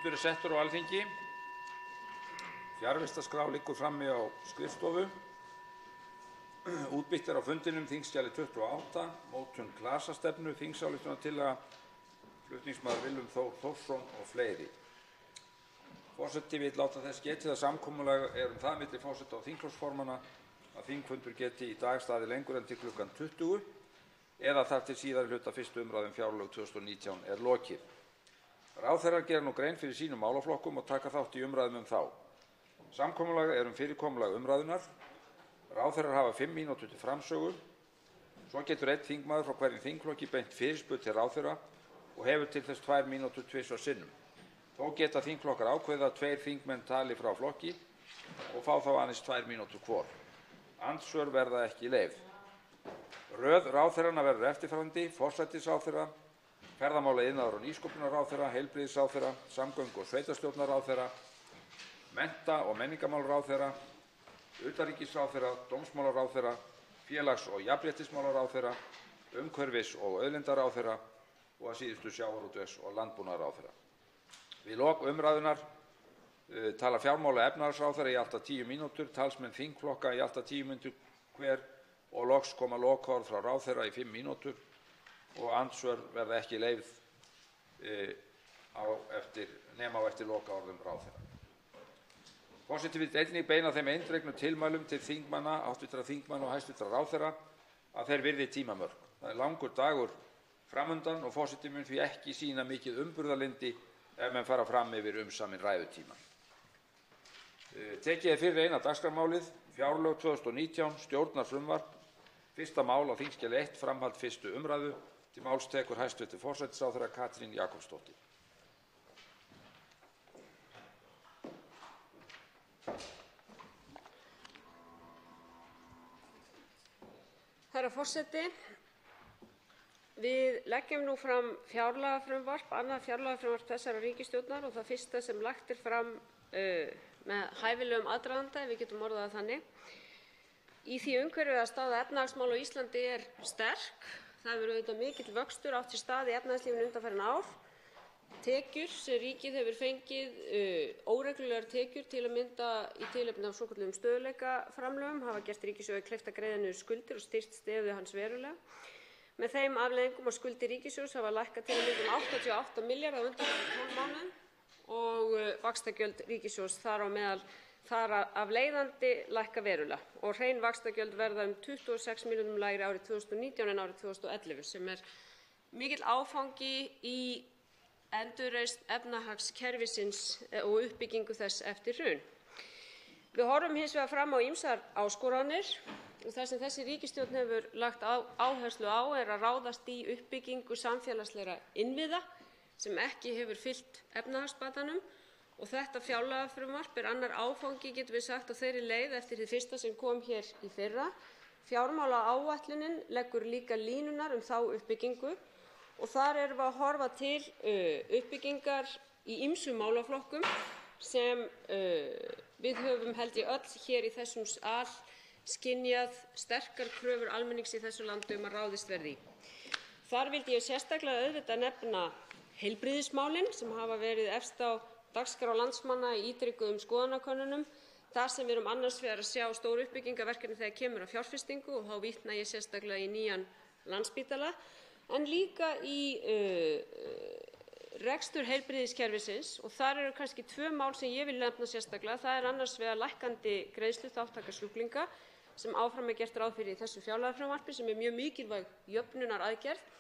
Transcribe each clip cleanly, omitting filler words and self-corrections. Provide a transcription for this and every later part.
Fundur settur á Alþingi. Fjarvistarskrá liggur frammi á skrifstofu. Útbýtt á fundinum þingskjali 28, mótun klasastefnu, þingsályktunartillaga, flutningsmaður Willum Þór Þórsson og fleiri. Forseti vill láta þess getið að samkomulag það milli forseta og þingflokksformanna að þingfundur geti í dag staðið lengur en til klukkan 20 eða þar til síðari hluta fyrstu umræðu fjárlög 2019 er lokið. Ráðherrar gera nú grein fyrir sínum málaflokkum og taka þátt í umræðum þá. Samkomulag fyrirkomulag umræðunnar. Ráðherrar hafa 5 mínútur til framsögu. Svo getur einn þingmaður frá hverjum þingflokki beint fyrirspurn til ráðherra og hefur til þess 2 mínútur tvisvar sinnum. Þó geta þingflokkar ákveðið að 2 þingmenn tali frá flokki og fá þá aðeins 2 mínútur hvor. Andsvör verða ekki leyfð. Röð ráðherranna verður eftirfarandi: forsætisráðherra, ferðamála-, iðnaðar- og nýsköpunarráðherra, heilbrigðisráðherra, samgöngu- og sveitarstjórnarráðherra, mennta- og menningarmálaráðherra, utanríkisráðherra, dómsmálaráðherra, félags- og jafnréttismálaráðherra, umhverfis- og auðlindaráðherra og að síðustu sjávarútvegs- og landbúnaðarráðherra. Við lok umræðunnar talar fjármála- og efnahagsráðherra í allt að 10 mínútur, talsmenn þingflokka í allt að 10 mínútur hver og loks koma lokaorð frá ráðherra í 5 mínútur og andsvör verða ekki leyfð nema á eftir lokaorðum ráðherra. Forseti vill einnig beina þeim eindregnu tilmælum til þingmanna, hv. þingmanna og hæstv. ráðherra að þeir virði tímamörk. Það er langur dagur framundan og forseti mun því ekki sýna mikið umburðarlyndi ef menn fara fram yfir umsaminn ræðutíma. Tekið er fyrir eina dagskrármálið, fjárlög 2019, stjórnarfrumvarp, fyrsta mál á þingskjali 1, framhald fyrstu umræðu. Til máls tekur hæstv. forsætisráðherra Katrín Jakobsdóttir. Herra forseti, við leggjum nú fram fjárlagafrumvarp, annað fjárlagafrumvarp þessarar ríkisstjórnar og það fyrsta sem lagt er fram með hæfilegum aðdraganda, ef við getum orðað það þannig. Í því umhverfi að staða efnahagsmála á Íslandi er sterk. Það hefur auðvitað mikill vöxtur átt sér stað í efnahagslífinu undanfarin ár. Tekjur sem ríkið hefur fengið, óreglulegar tekjur til að mynda í tilefni af svokölluðum stöðugleikaframlögum, hafa gert ríkissjóði kleift að greiða niður skuldir og styrkt stöðu hans verulega. Með þeim afleiðingum að skuldir ríkissjóðs hafa lækkað til að mynda um 88 milljarða á undanfarnum 12 mánuðum og vaxtagjöld ríkissjóðs þar af leiðandi lækka verulega og hrein vaxtagjöld verða um 26 milljörðum lægri árið 2019 en árið 2011 sem er mikill áfangi í endurreisn efnahagskerfisins og uppbyggingu þess eftir hrun. Við horfum hins vegar fram á ýmsar áskoranir og það sem þessi ríkisstjórn hefur lagt áherslu á er að ráðast í uppbyggingu samfélagslegra innviða sem ekki hefur fylgt efnahagsbatanum og þetta fjárlagafrumvarp er annar áfangi, getum við sagt, á þeirri leið eftir hið fyrsta sem kom hér í fyrra. Fjármálaáætlunin leggur líka línurnar þá uppbyggingu og þar erum við að horfa til uppbyggingar í ýmsum málaflokkum sem við höfum held ég öll hér í þessum sal skynjað sterkar kröfur almennings í þessu landi að ráðist verði í. Þar vildi ég sérstaklega auðvitað nefna heilbrigðismálin sem hafa verið efst á dagskrá landsmanna í ítrekuðum skoðanakönnunum. Þar sem við erum annars vegar að sjá stór uppbyggingarverkefni þegar kemur að fjárfestingu og þá vitna ég sérstaklega í nýjan Landspítala en líka í rekstur heilbrigðiskerfisins og þar eru kannski 2 mál sem ég vil nefna sérstaklega. Það er annars vegar lækkandi greiðsluþátttaka sjúklinga sem áfram er gert ráð fyrir í þessu fjárlagafrumvarpi sem er mjög mikilvæg jöfnunaraðgerð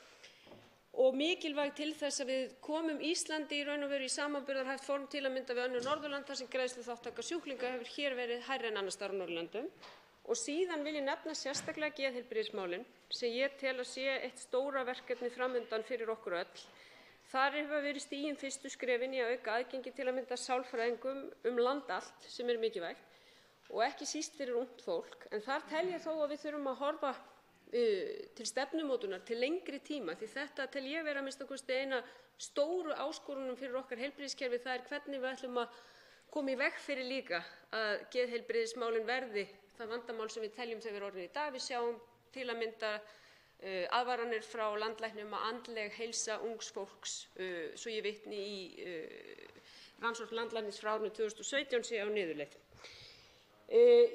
og mikilvæg til þess að við komum Íslandi í raun og veru í samanburðarhæft form til að mynda við önnur Norðurlönd þar sem greiðsluþátttaka sjúklinga hefur hér verið hærri en annars staðar á Norðurlöndum. Og síðan vil ég nefna sérstaklega geðheilbrigðismálin sem ég tel að sé eitt stóra verkefni framundan fyrir okkur öll. Þar hefur verið stigin fyrstu skrefin í að auka aðgengi til að mynda sálfræðingum land allt sem er mikilvægt og ekki síst fyrir ungt fólk. En þar tel ég þó að við þurfum að horfa til stefnumótunar til lengri tíma því þetta tel ég vera að minnsta kosti eina stóru áskorunum fyrir okkar heilbrigðiskerfi, það er hvernig við ætlum að koma í veg fyrir líka að geðheilbrigðismálin verði það vandamál sem við teljum þau vera orðin í dag. Við sjáum til að mynda aðvaranir frá landlækni að andleg heilsa ungs fólks, svo ég vitni í rannsókn landlæknis frá árinu 2017 sé á niðurleið.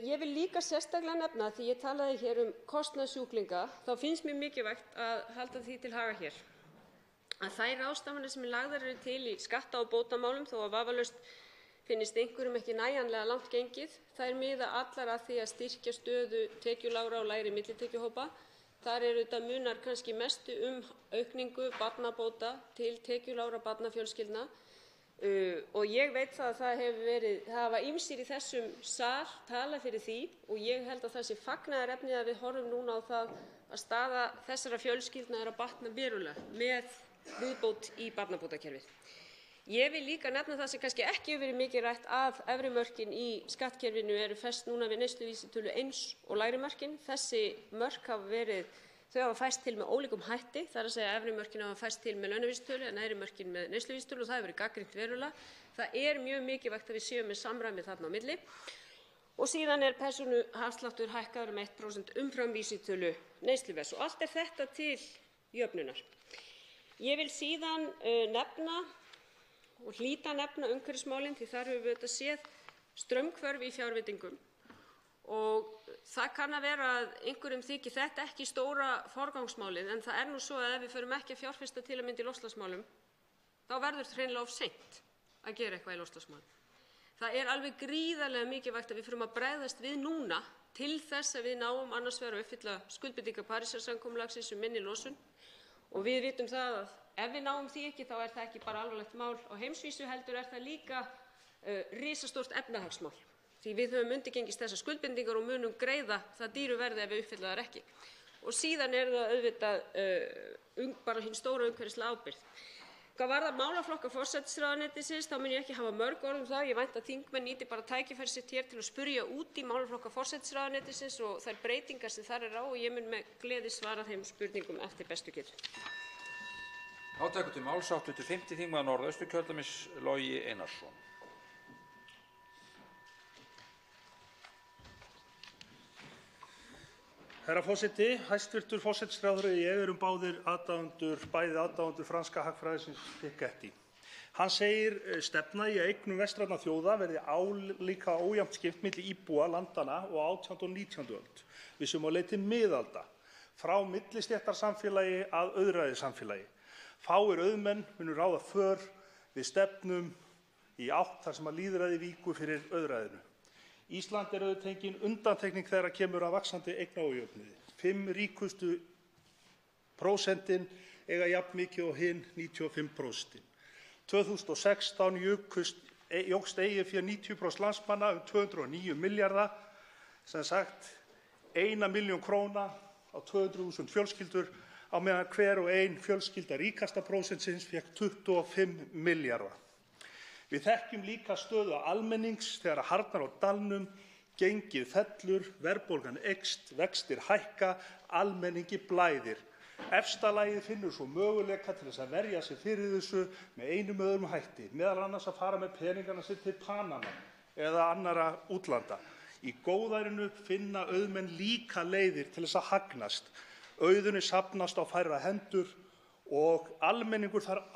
Ég vil líka sérstaklega nefna, því ég talaði hér kostnað sjúklinga, þá finnst mér mikilvægt að halda því til haga hér að þær ráðstafanir sem lagðar eru til í skatta- og bótamálum, þó að vafalaust finnist einhverjum ekki nægjanlega langt gengið, þær miða allar að því að styrkja stöðu tekjulágra og lægri millitekjuhópa. Þar auðvitað munar kannski mestu aukningu barnabóta til tekjulágra barnafjölskyldna. Og ég veit að það hafa ýmsir í þessum sal talað fyrir því og ég held að það sé fagnaðarefni að við horfum núna á það að staða þessara fjölskyldna að batna verulega með viðbót í barnabótakerfið. Ég vil líka nefna það sem kannski ekki hefur verið mikið rætt að efri mörkin í skattkerfinu eru fest núna við neysluvísitölu 1 og lægri mörkin. Þessi mörk hafa færst til með ólíkum hætti, það er að segja efri mörkin hafa færst til með launavísitölu en neðri mörkin með neysluvísitölu og það hefur verið gagnrýnt verulega. Það er mjög mikilvægt að við séum með samræmi þarna á milli. Og síðan persónuafsláttur hækkaður 1% umfram vísitölu neysluverðs og allt þetta til jöfnunar. Ég vil síðan nefna og hlýta að nefna umhverfismálin því þar höfum við auðvitað séð straumhvörf í fjárveitingum og það kann að vera að einhverjum þyki þetta ekki stóra forgangsmálið en það er nú svo að ef við förum ekki að fjárfesta til að mynda í loftslagsmálum þá verður hreinlega of seint að gera eitthvað í loftslagsmálum. Það er alveg gríðarlega mikilvægt að við förum að bregðast við núna til þess að við náum annars vegar að uppfylla skuldbindingar Parísarsamkomulagsins minni losun og við vitum það að ef við náum því ekki þá er það ekki bara alvarlegt mál á heimsvísu heldur er það líka risastórt efnahagsmál. Því við höfum undirgengist þessar skuldbindingar og munum greiða það dýru verði ef við uppfylla þær ekki. Og síðan er það auðvitað bara hin stóra umhverfislega ábyrgð. Hvað varðar málaflokka forsætisráðuneytisins þá mun ég ekki hafa mörg orð það. Ég vænti að þingmenn nýti bara tækifæri sitt hér til að spyrja út í málaflokka forsætisráðuneytisins og þær breytingar sem þar á og ég mun með gleði svara þeim spurningum eftir bestu getu. Þá tekur til máls hv. 5. þingmaður Norðausturkjördæmis Logi Einarsson. Herra forseti, hæstv. Forsætisráðherra, ég erum bæði aðdáendur franska hagfræðingsins Piketty. Hann segir stefna í að eignum vestrænna þjóða verði álíka ójafnt skipt milli íbúa landanna og 18. og 19. öld. Við séum á leið til miðalda, frá millistéttarsamfélagi að auðræðissamfélagi. Fáir auðmenn munu ráða för við stefnum í átt þar sem að lýðræði víkur fyrir auðræðinu. Ísland er auðvitað engin undantekning þegar kemur að vaxandi eignaójöfnuði. 5 ríkustu prósentin eiga jafn mikið og hin 95%. 2016 jókst eigið fé 90% landsmanna 209 milljarða, sem sagt 1 milljón króna á 200.000 fjölskyldur, á meðan hver og ein fjölskylda ríkasta prósentsins fékk 25 milljarða. Við þekkjum líka stöðu almennings þegar harðnar á dalnum, gengið fellur, verðbólgan eykst, vextir hækka, almenningi blæðir. Efsta lagið finnur svo möguleika til þess að verja sig fyrir þessu með einum öðrum hætti, meðal annars að fara með peningana sér til Panama eða annarra útlanda. Í góðærinu finna auðmenn líka leiðir til þess að hagnast. Auðunni safnast á færra hendur og almenningur þarf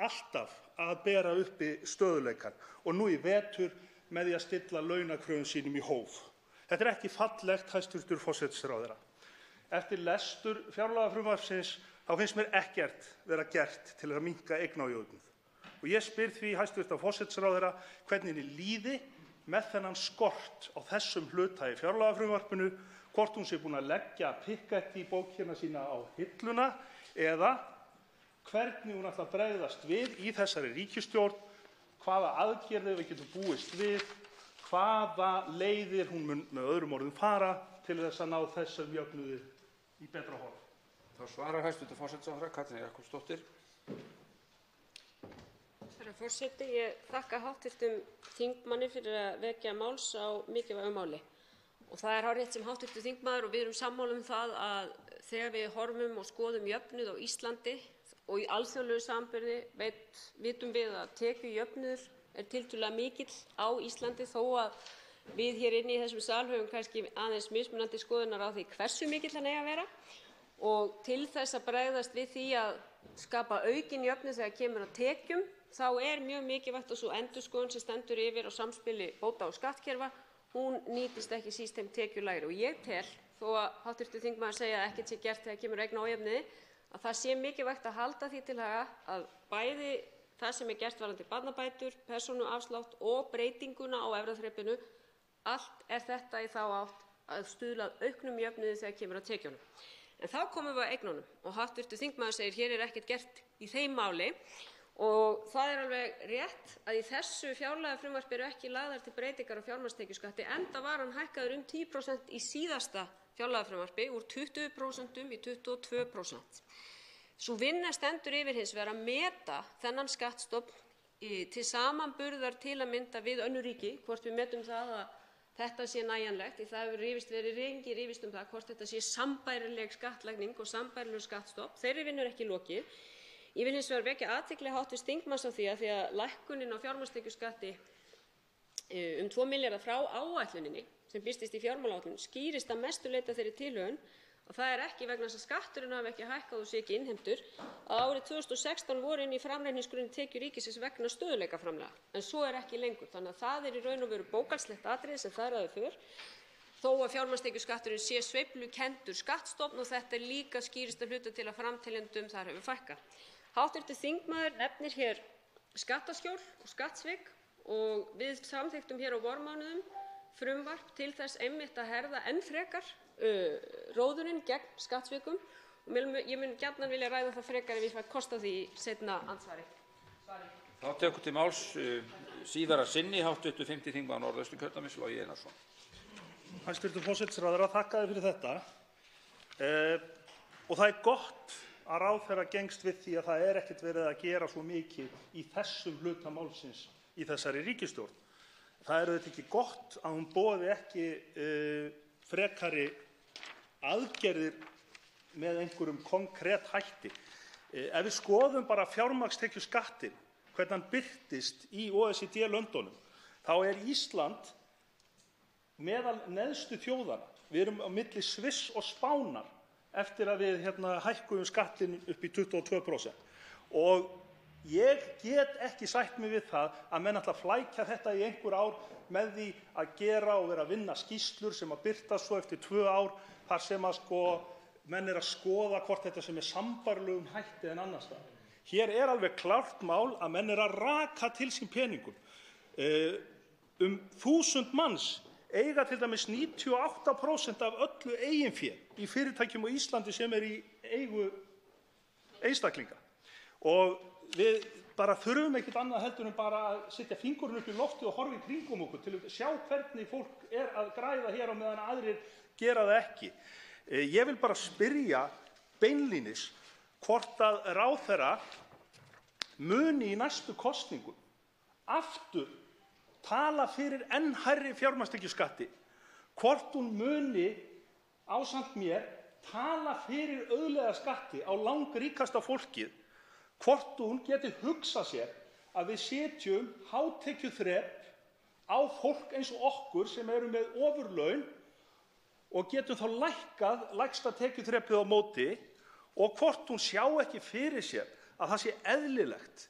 alltaf að bera uppi stöðugleikann og nú í vetur með því að stilla launakröfum sínum í hóf. Þetta er ekki fallegt, hæstv. Forsætisráðherra. Eftir lestur fjárlagafrumvarpsins þá finnst mér ekkert vera gert til að minnka eignaójöfnuð. Og ég spyr því hæstv. Forsætisráðherra hvernig henni líði með þennan skort á þessum hluta í fjárlagafrumvarpinu, hvort hún sé búin að leggja Piketty bókina sína á hilluna eða hvernig hún ætlar að bregðast við í þessari ríkisstjórn, hvaða aðgerðir við getum búist við, hvaða leiðir hún mun með öðrum orðum fara til þess að ná þessum jöfnuði í betra horf. Þá svarar hæstv. forsætisráðherra Katrín Jakobsdóttir. Herra forseti, ég þakka hv. þingmanni fyrir að vekja máls á mikilvægu máli. Og það er hárrétt sem hv. þingmaður og við erum sammála það að þegar við horfum og skoðum jöfnuð á Íslandi og í alþjóðlegu samanburði vitum við að tekjujöfnuður er tiltölulega mikill á Íslandi þó að við hér inni í þessum sal höfum kannski aðeins mismunandi skoðunar á því hversu mikill hann eigi að vera og til þess að bregðast við því að skapa aukin jöfnuð þegar kemur að tekjum þá mjög mikilvægt að sú endurskoðun sem stendur yfir á samspili bóta- og skattkerfa, hún nýtist ekki síst þeim tekjulægri. Og ég tel, þó að hv. þingmaður segi að ekkert sé gert þegar kemur að eignaójöfnuði, að það sé mikilvægt að halda því til haga að bæði það sem gert varðandi barnabætur, persónuafslátt og breytinguna á efraþrepinu, allt þetta í þá átt að stuðla að auknum jöfnuði þegar kemur að tekjunum. En þá komum við að eignunum og hv. þingmaður segir hér ekkert gert í þeim máli. Og það alveg rétt að í þessu fjárlagafrumvarpi eru ekki lagðar til breytingar á fjármagnstekjuskatti, enda var hann hækkaður 10% í síðasta fjárlagafrumvarpi, úr 20% í 22%. Sú vinna stendur yfir hins vegar að meta þennan skattstofn til samanburðar til að mynda við önnur ríki, hvort við metum það að þetta sé nægjanlegt, því það hefur verið lengi rifist um það hvort þetta sé sambærileg skattlagning og sambærilegur skattstofn. Þeirri vinnu ekki lokið. Ég vil hins vegar vekja athygli hv. þingmanns á því að lækkunin á fjármagnstekjuskatti 2 milljarða frá áætluninni sem birtist í fjármálaáætlun skýrist að mestu leyti af þeirri tilhögun að það ekki vegna þess að skatturinn hafi ekki hækkað og sé ekki innheimtur, að árið 2016 voru inni í framreikningsgrunni tekjur ríkisins vegna stöðugleikaframlaga, en svo ekki lengur. Þannig að það í raun og veru bókhaldslegt atriði sem það ráði för, þó að fjármagnstekjuskatturinn sé sveiflukenndur skattstofn og þetta líka skýrist að hluta til að framteljendum þar hefur fækkað. Hv. þingmaður nefnir hér skattaskjól og skattsvik og við samþykktum hér á vormánuðum frumvarp til þess einmitt að herða enn frekar róðurinn gegn skattsvikum og ég mun gjarnan vilja ræða það frekar ef ég fæ kost á því í seinna andsvari. Þá tekur til máls síðara sinni hv. 5. þingmaður Norðausturkjördæmis, Logi Einarsson. Hæstv. forsætisráðherra, þakka þér fyrir þetta. Og það gott að ráðherra gengst við því að það ekkert verið að gera svo mikið í þessum hluta málsins í þessari ríkisstjórn. Það auðvitað ekki gott að hún boði ekki frekari aðgerðir með einhverjum konkrét hætti. Ef við skoðum bara fjármagnstekjuskattinn, hvernig hann birtist í OECD-löndunum, þá Ísland meðal neðstu þjóðanna. Við erum á milli Sviss og Spánar eftir að við hækkuðum skattinn upp í 22%. Og ég get ekki sætt mig við það að menn ætla að flækja þetta í einhver ár með því að gera og vera að vinna skýrslur sem að birtast svo eftir 2 ár þar sem að menn að skoða hvort þetta sem sambærilegum hætti en annars staðar. Hér alveg klárt mál að menn að raka til sín peningum. 1000 manns eiga til dæmis 98% af öllu eiginfé í fyrirtækjum á Íslandi sem í eigu einstaklinga. Og við bara þurfum ekkert annað heldur en bara að setja fingurinn upp í lofti og horfa í kringum okkur til að sjá hvernig fólk að græða hér á meðan aðrir gera það ekki. Ég vil bara spyrja beinlínis hvort að ráðherra muni í næstu kosningum aftur tala fyrir enn hærri fjármagnstekjuskatti, hvort hún muni ásamt mér tala fyrir auðlegðarskatti á langríkasta fólkið, hvort hún geti hugsað sér að við setjum hátekjuþrep á fólk eins og okkur sem eru með ofurlaun og getum þá lækkað lægsta tekjuþrepið á móti, og hvort hún sjá ekki fyrir sér að það sé eðlilegt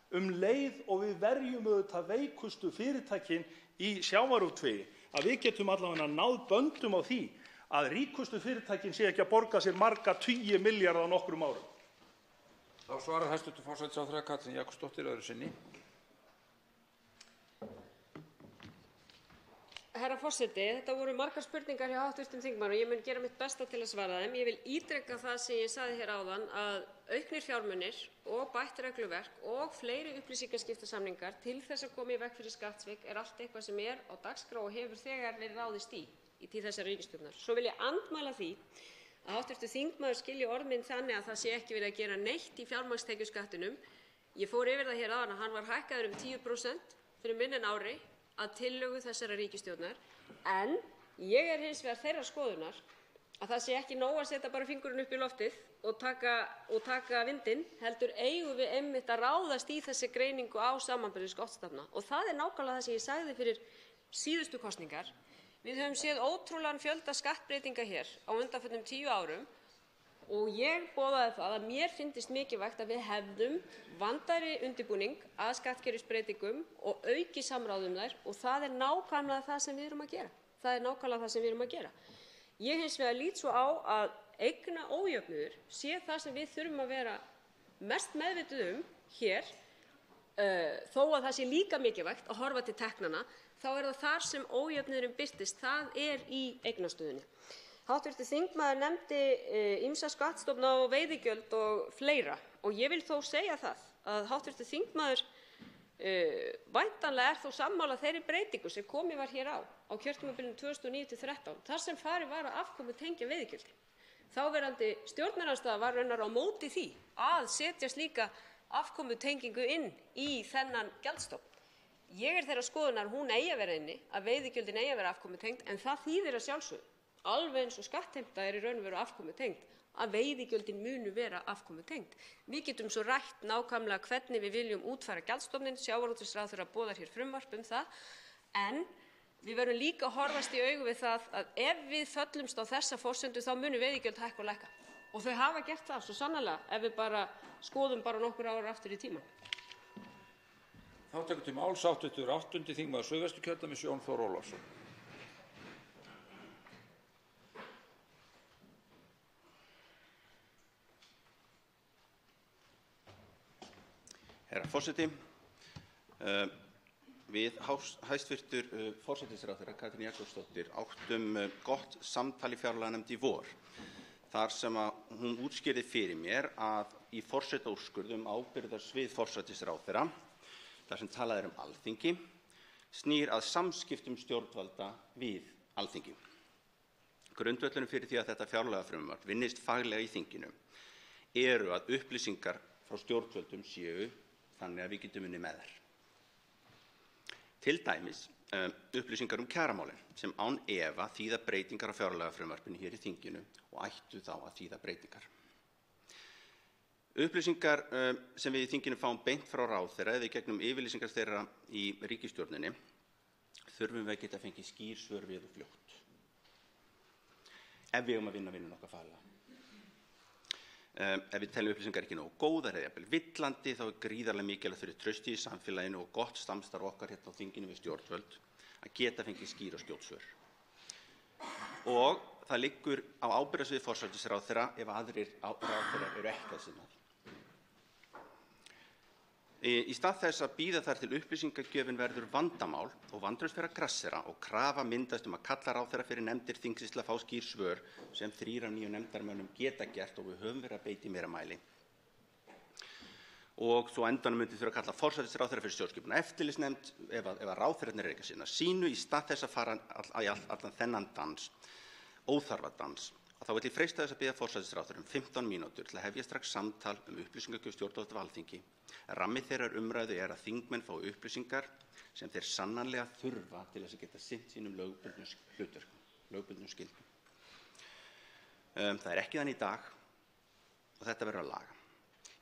leið og við verjum auðvitað veikustu fyrirtækin í sjávarútvegi að við getum allavega náð böndum á því að ríkustu fyrirtækin sé ekki að borga sér marga tugi milljarða á nokkrum árum. Þá svarar hæstv. forsætisráðherra Katrín Jakobsdóttir öðru sinni. Herra forseti, þetta voru margar spurningar hjá hv. þingmanni og ég mun gera mitt besta til að svara þeim. Ég vil ítreka það sem ég sagði hér áðan að auknir fjármunir og bætt regluverk og fleiri upplýsingaskiptasamningar til þess að koma í veg fyrir skattsvik allt eitthvað sem á dagskrá og hefur þegar verið ráðist í tíð þessarar ríkisstjórnar. Svo vil ég andmæla því að hv. þingmaður skilji orð mín þannig að það sé ekki verið að gera neitt í fjármagnstekjuskattinum. Ég fór yfir það hér áðan að hann var hækkaður 10% fyrir minna en ári að tillögu þessarar ríkisstjórnar, en ég hins vegar þeirrar skoðunar að það sé ekki nóg að setja bara fingurinn upp í loftið og taka vindinn, heldur eigum við einmitt að ráðast í þessi greiningu á samanburði skattstofna. Og það nákvæmlega það sem ég sagði fyrir síðustu kosningar. Við höfum séð ótrúlegan fjölda skattbreytinga hér á undanförnum 10 árum og ég boðaði það að mér fyndist mikilvægt að við hefðum vandaðri undirbúning að skattkerfisbreytingum og auki samráð þær og það er nákvæmlega það sem við erum að gera. Ég hins vegar lít svo á að eignaójöfnuður sé það sem við þurfum að vera mest meðvituð hér, þó að það sé líka mikilvægt að horfa til teknanna, þá er það þar sem ójöfnuðurinn birtist, það er í eignastöðunni. Hv. þingmaður nefndi ýmsa skattstofna og veiðigjöld og fleira og ég vil þó segja það að hv. þingmaður væntanlega er þó sammála þeirri breytingu sem komið var hér á kjörtímabilinu 2009–13 þar sem farið var að afkomutengja veiðigjöldin. Þáverandi stjórnarandstaða var raunar á móti því að setja slíka afkomutengingu inn í þennan gjaldstofn. Ég er þeirrar skoðunar að hún eigi að vera inni, að veiðigjöldin eigi að vera afkomutengd, en það þýðir að sjálfsögðu, alveg eins og skattheimta er í raun og veru afkomutengd, að veiðigjöldin munu vera afkomutengd. Við getum svo rætt nákvæmlega hvernig við viljum útfæra gjaldstofninn, sjávarútvegsráðherra boðar hér frumvarp það, en við verðum líka að horfast í augu við það að ef við föllumst á þessa forsendu þá munu veiðigjöld hækka og lækka. Og þau hafa gert það svo sannarlega ef við skoðum nokkur ár aftur í tímann. Þá tekur til máls 8. þingmaður Suðvesturkjördæmis Jón Þór Ólafsson. Herra forseti, við hæstvirtur forsætisráðherra Katrín Jakobsdóttir áttum gott samtal í fjárlaganefnd í vor, þar sem hún útskýrði fyrir mér að í forsetaúrskurði ábyrgðarsvið forsætisráðherra, þar sem talað er Alþingi, snýr að samskiptum stjórnvalda við Alþingi. Grundvöllurinn fyrir því að þetta fjárlagafrumvarp vinnist faglega í þinginu eru að upplýsingar frá stjórnvöldum séu þannig að við getum unnið með þær. Til dæmis upplýsingar kjaramálin sem án efa þýða breytingar á fjárlagafrumvarpinu hér í þinginu og ættu þá að þýða breytingar. Upplýsingar sem við í þinginu fáum beint frá ráðherra eða í gegnum yfirlýsingar þeirra í ríkisstjórninni þurfum við að geta fengið skýr svör við og fljótt. Ef við eigum að vinna vinnuna okkar faglega. Ef við teljum upplýsingar ekki nógu góðar eða jafnvel villandi þá er gríðarlega mikilvægt fyrir trausti í samfélaginu og gott samstarf okkar hérna á þinginu við stjórnvöld að geta fengið skýr og skjót svör. Og það liggur á ábyrgðarsviði forsætisráðherra ef aðrir ráðherrar eru ekki að sinna því. Í stað þess að bíða þar til upplýsingagjöfin verður vandamál og vantraust fer að grassera og krafa myndast að kalla ráðherra fyrir nefndir þingsins til að fá skýr svör sem 3 af 9 nefndarmönnum geta gert og við höfum verið að beita í meira mæli. Og svo endanum myndi þurfa að kalla forsætisráðherra fyrir stjórnskipunar- og eftirlitsnefnd ef að ráðherrarnir eru ekki að sinna sínu í stað þess að fara allan þennan dans, óþarfa dans. Þá vil ég freista þess að biðja forsætisráðherra 15 mínútur til að hefja strax samtal upplýsingagjöf stjórnvalda við Alþingi. Rammi þeirrar umræðu er að þingmenn fá upplýsingar sem þeir sannarlega þurfa til þess að geta sinnt sínum lögbundnu skyldum. Það er ekki þannig í dag og þetta verður að laga.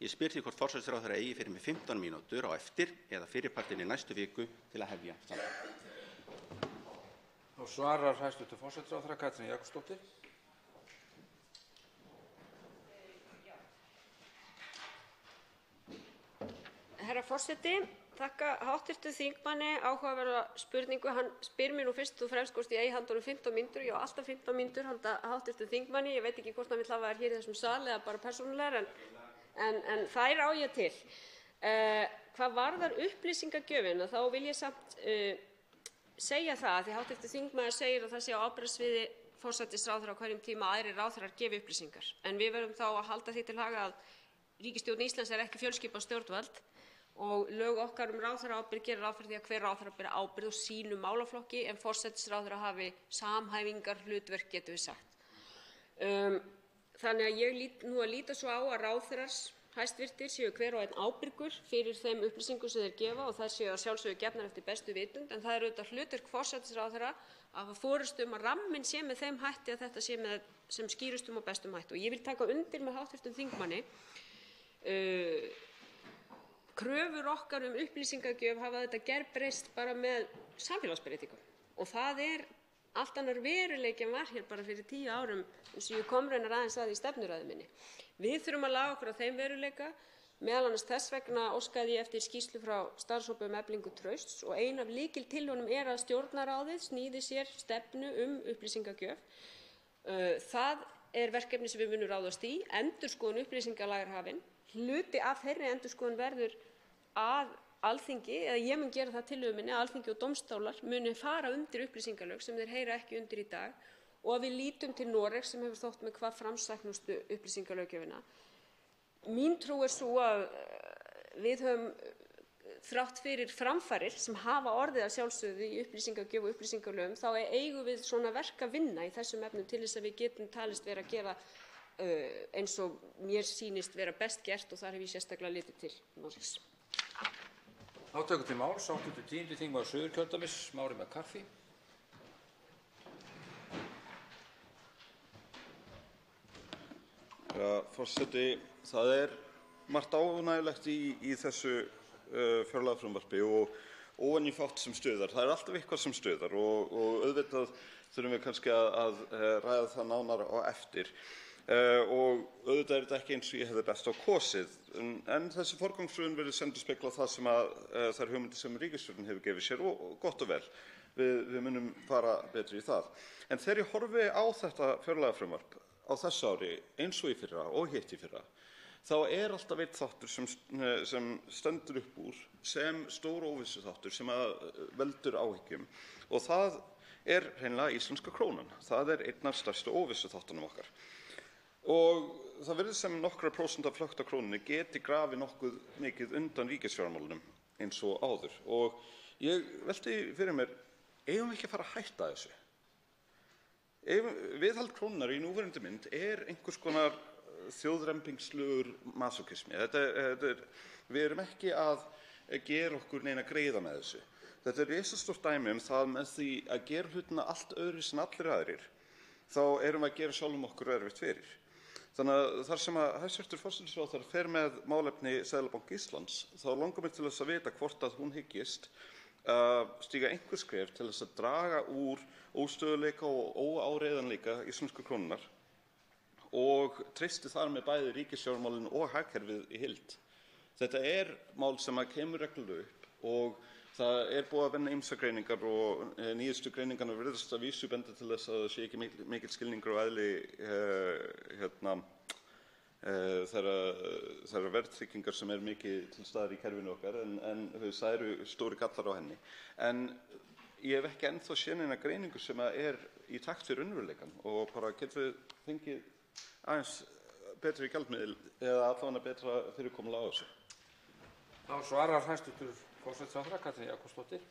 Ég spyr því hvort forsætisráðherra eigi fyrir mig 15 mínútur á eftir eða fyrirpartinn í næstu viku til að hefja samtal. Þá svarar hæstv. Forsætisráðherra Katrín Jakobsdóttir. Herra forseti, þakka hv. þingmanni áhugaverða spurningu. Hann spyr mér nú fyrst og fremst hvort ég eigi handa honum 15 mínútur. Ég á alltaf 15 mínútur handa hv. þingmanni. Ég veit ekki hvort hann vill hafa þær hér í þessum sal eða bara persónulegar, en þær á ég til. Hvað varðar upplýsingagjöfina þá vil ég samt segja það, því hv. þingmaður segir að það sé á ábyrgðarsviði forsætisráðherra á hverjum tíma að aðrir ráðherrar gefi upplýsingar. En við verðum þá að halda því til haga að ríkisstjórn Íslands er ekki fjölskipað stjórnvald og lög okkar ráðherraábyrgð gerir ráð fyrir því að hver ráðherra beri ábyrgð á sínum málaflokki en forsætisráðherra hafi samhæfingarhlutverk, getum við sagt. Þannig að ég líta svo á að ráðherrar hæstvirtir séu hver og einn ábyrgur fyrir þeim upplýsingum sem þeir gefa og þær séu að sjálfsögðu gefnar eftir bestu vitund, en það er auðvitað hlutverk forsætisráðherra að hafa forystu að ramminn sé með þeim hætti að þetta sé með sem skýrustum og bestum hætti. Og ég vil taka undir með hv. þingmanni kröfur okkar upplýsingagjöf hafa þetta gerbreyst bara með samfélagsbreytingum og það er allt annar veruleiki en var hér bara fyrir 10 árum eins og ég kom raunar aðeins að í stefnuræðu minni. Við þurfum að laga okkur á þeim veruleika, meðal annars þess vegna óskaði ég eftir skýrslu frá starfshópi um eflingu trausts og ein af lykiltillögunum að Stjórnarráðið sníði sér stefnu upplýsingagjöf. Það verkefni sem við munum ráðast í, endurskoðun upplýsingalaga er hafin. Hluti af þeirri endurskoðun verður að Alþingi, eða ég mun gera það tillögu minni, að Alþingi og dómstólar muni fara undir upplýsingalög sem þeir heyra ekki undir í dag og að við lítum til Noregs sem hefur þótt með hvað framsæknustu upplýsingalöggjöfina. Mín trú sú að við höfum þrátt fyrir framfarir sem hafa orðið að sjálfsögðu í upplýsingagjöf og upplýsingalögum, þá eigum við svona verk að vinna í þessum efnum til þess að við getum talist vera að gera eins og mér sýnist vera best gert og þar hef ég sérstaklega litið til Noregs. Þá tökum til máls 10. þingmaður Suðurkjördæmis, Smári McCarthy. Forseti, það margt ánægjulegt í þessu fjárlagafrumvarpi og óvenjufátt sem stuðar. Það alltaf eitthvað sem stuðar og auðvitað þurfum við kannski að ræða það nánar á eftir. Og auðvitað þetta ekki eins og ég hefði best á kosið, en þessi forgangsröðun virðist endurspegla það sem þær hugmyndir sem ríkisstjórnin hefur gefið sér og gott og vel. Við munum fara betur í það. En þegar ég horfi á þetta fjárlagafrumvarp á þessu ári eins og í fyrra og hitt í fyrra, þá alltaf einn þáttur sem stendur upp úr sem stór óvissuþáttur sem veldur áhyggjum og það hreinlega íslenska krónan. Það einn af stærstu óvissuþáttunum okkar. Og það virðist sem nokkra prósent af flökt á krónunni geti grafið nokkuð mikið undan ríkisfjármálunum eins og áður. Og ég velti fyrir mér, eigum við ekki að fara að hætta þessu? Viðhald krónunnar í núverandi mynd einhvers konar þjóðrembingslegur masókismi. Við erum ekki að gera okkur neina greiða með þessu. Þetta risastórt dæmi það með því að gera hlutina allt öðruvísi en allir aðrir, þá erum við að gera sjálfum okkur erfitt fyrir. Þannig að þar sem hæstv. Forsætisráðherra fer með málefni Seðlabanka Íslands, þá langar mig til þess að vita hvort að hún hyggist stíga einhver skref til þess að draga úr óstöðugleika og óáreiðanleika íslensku krónunnar og treysti þar með bæði ríkisfjármálin og hagkerfið í heild. Þetta mál sem kemur reglulega upp og það búið að vinna ýmsar greiningar og nýjustu greiningarnar virðast að vísu benda til þess að það sé ekki mikill skilningur á eðli þeirra verðtryggingar sem mikið til staðar í kerfinu okkar en það eru stóri gallar á henni. En ég hef ekki ennþá séð neina greiningu sem í takt við raunveruleikann og bara getum við fengið aðeins betri gjaldmiðil eða allavega betra fyrirkomulag á þessu. Þá svarar hæstv. Forsætisráðherra Katrín Jakobsdóttir.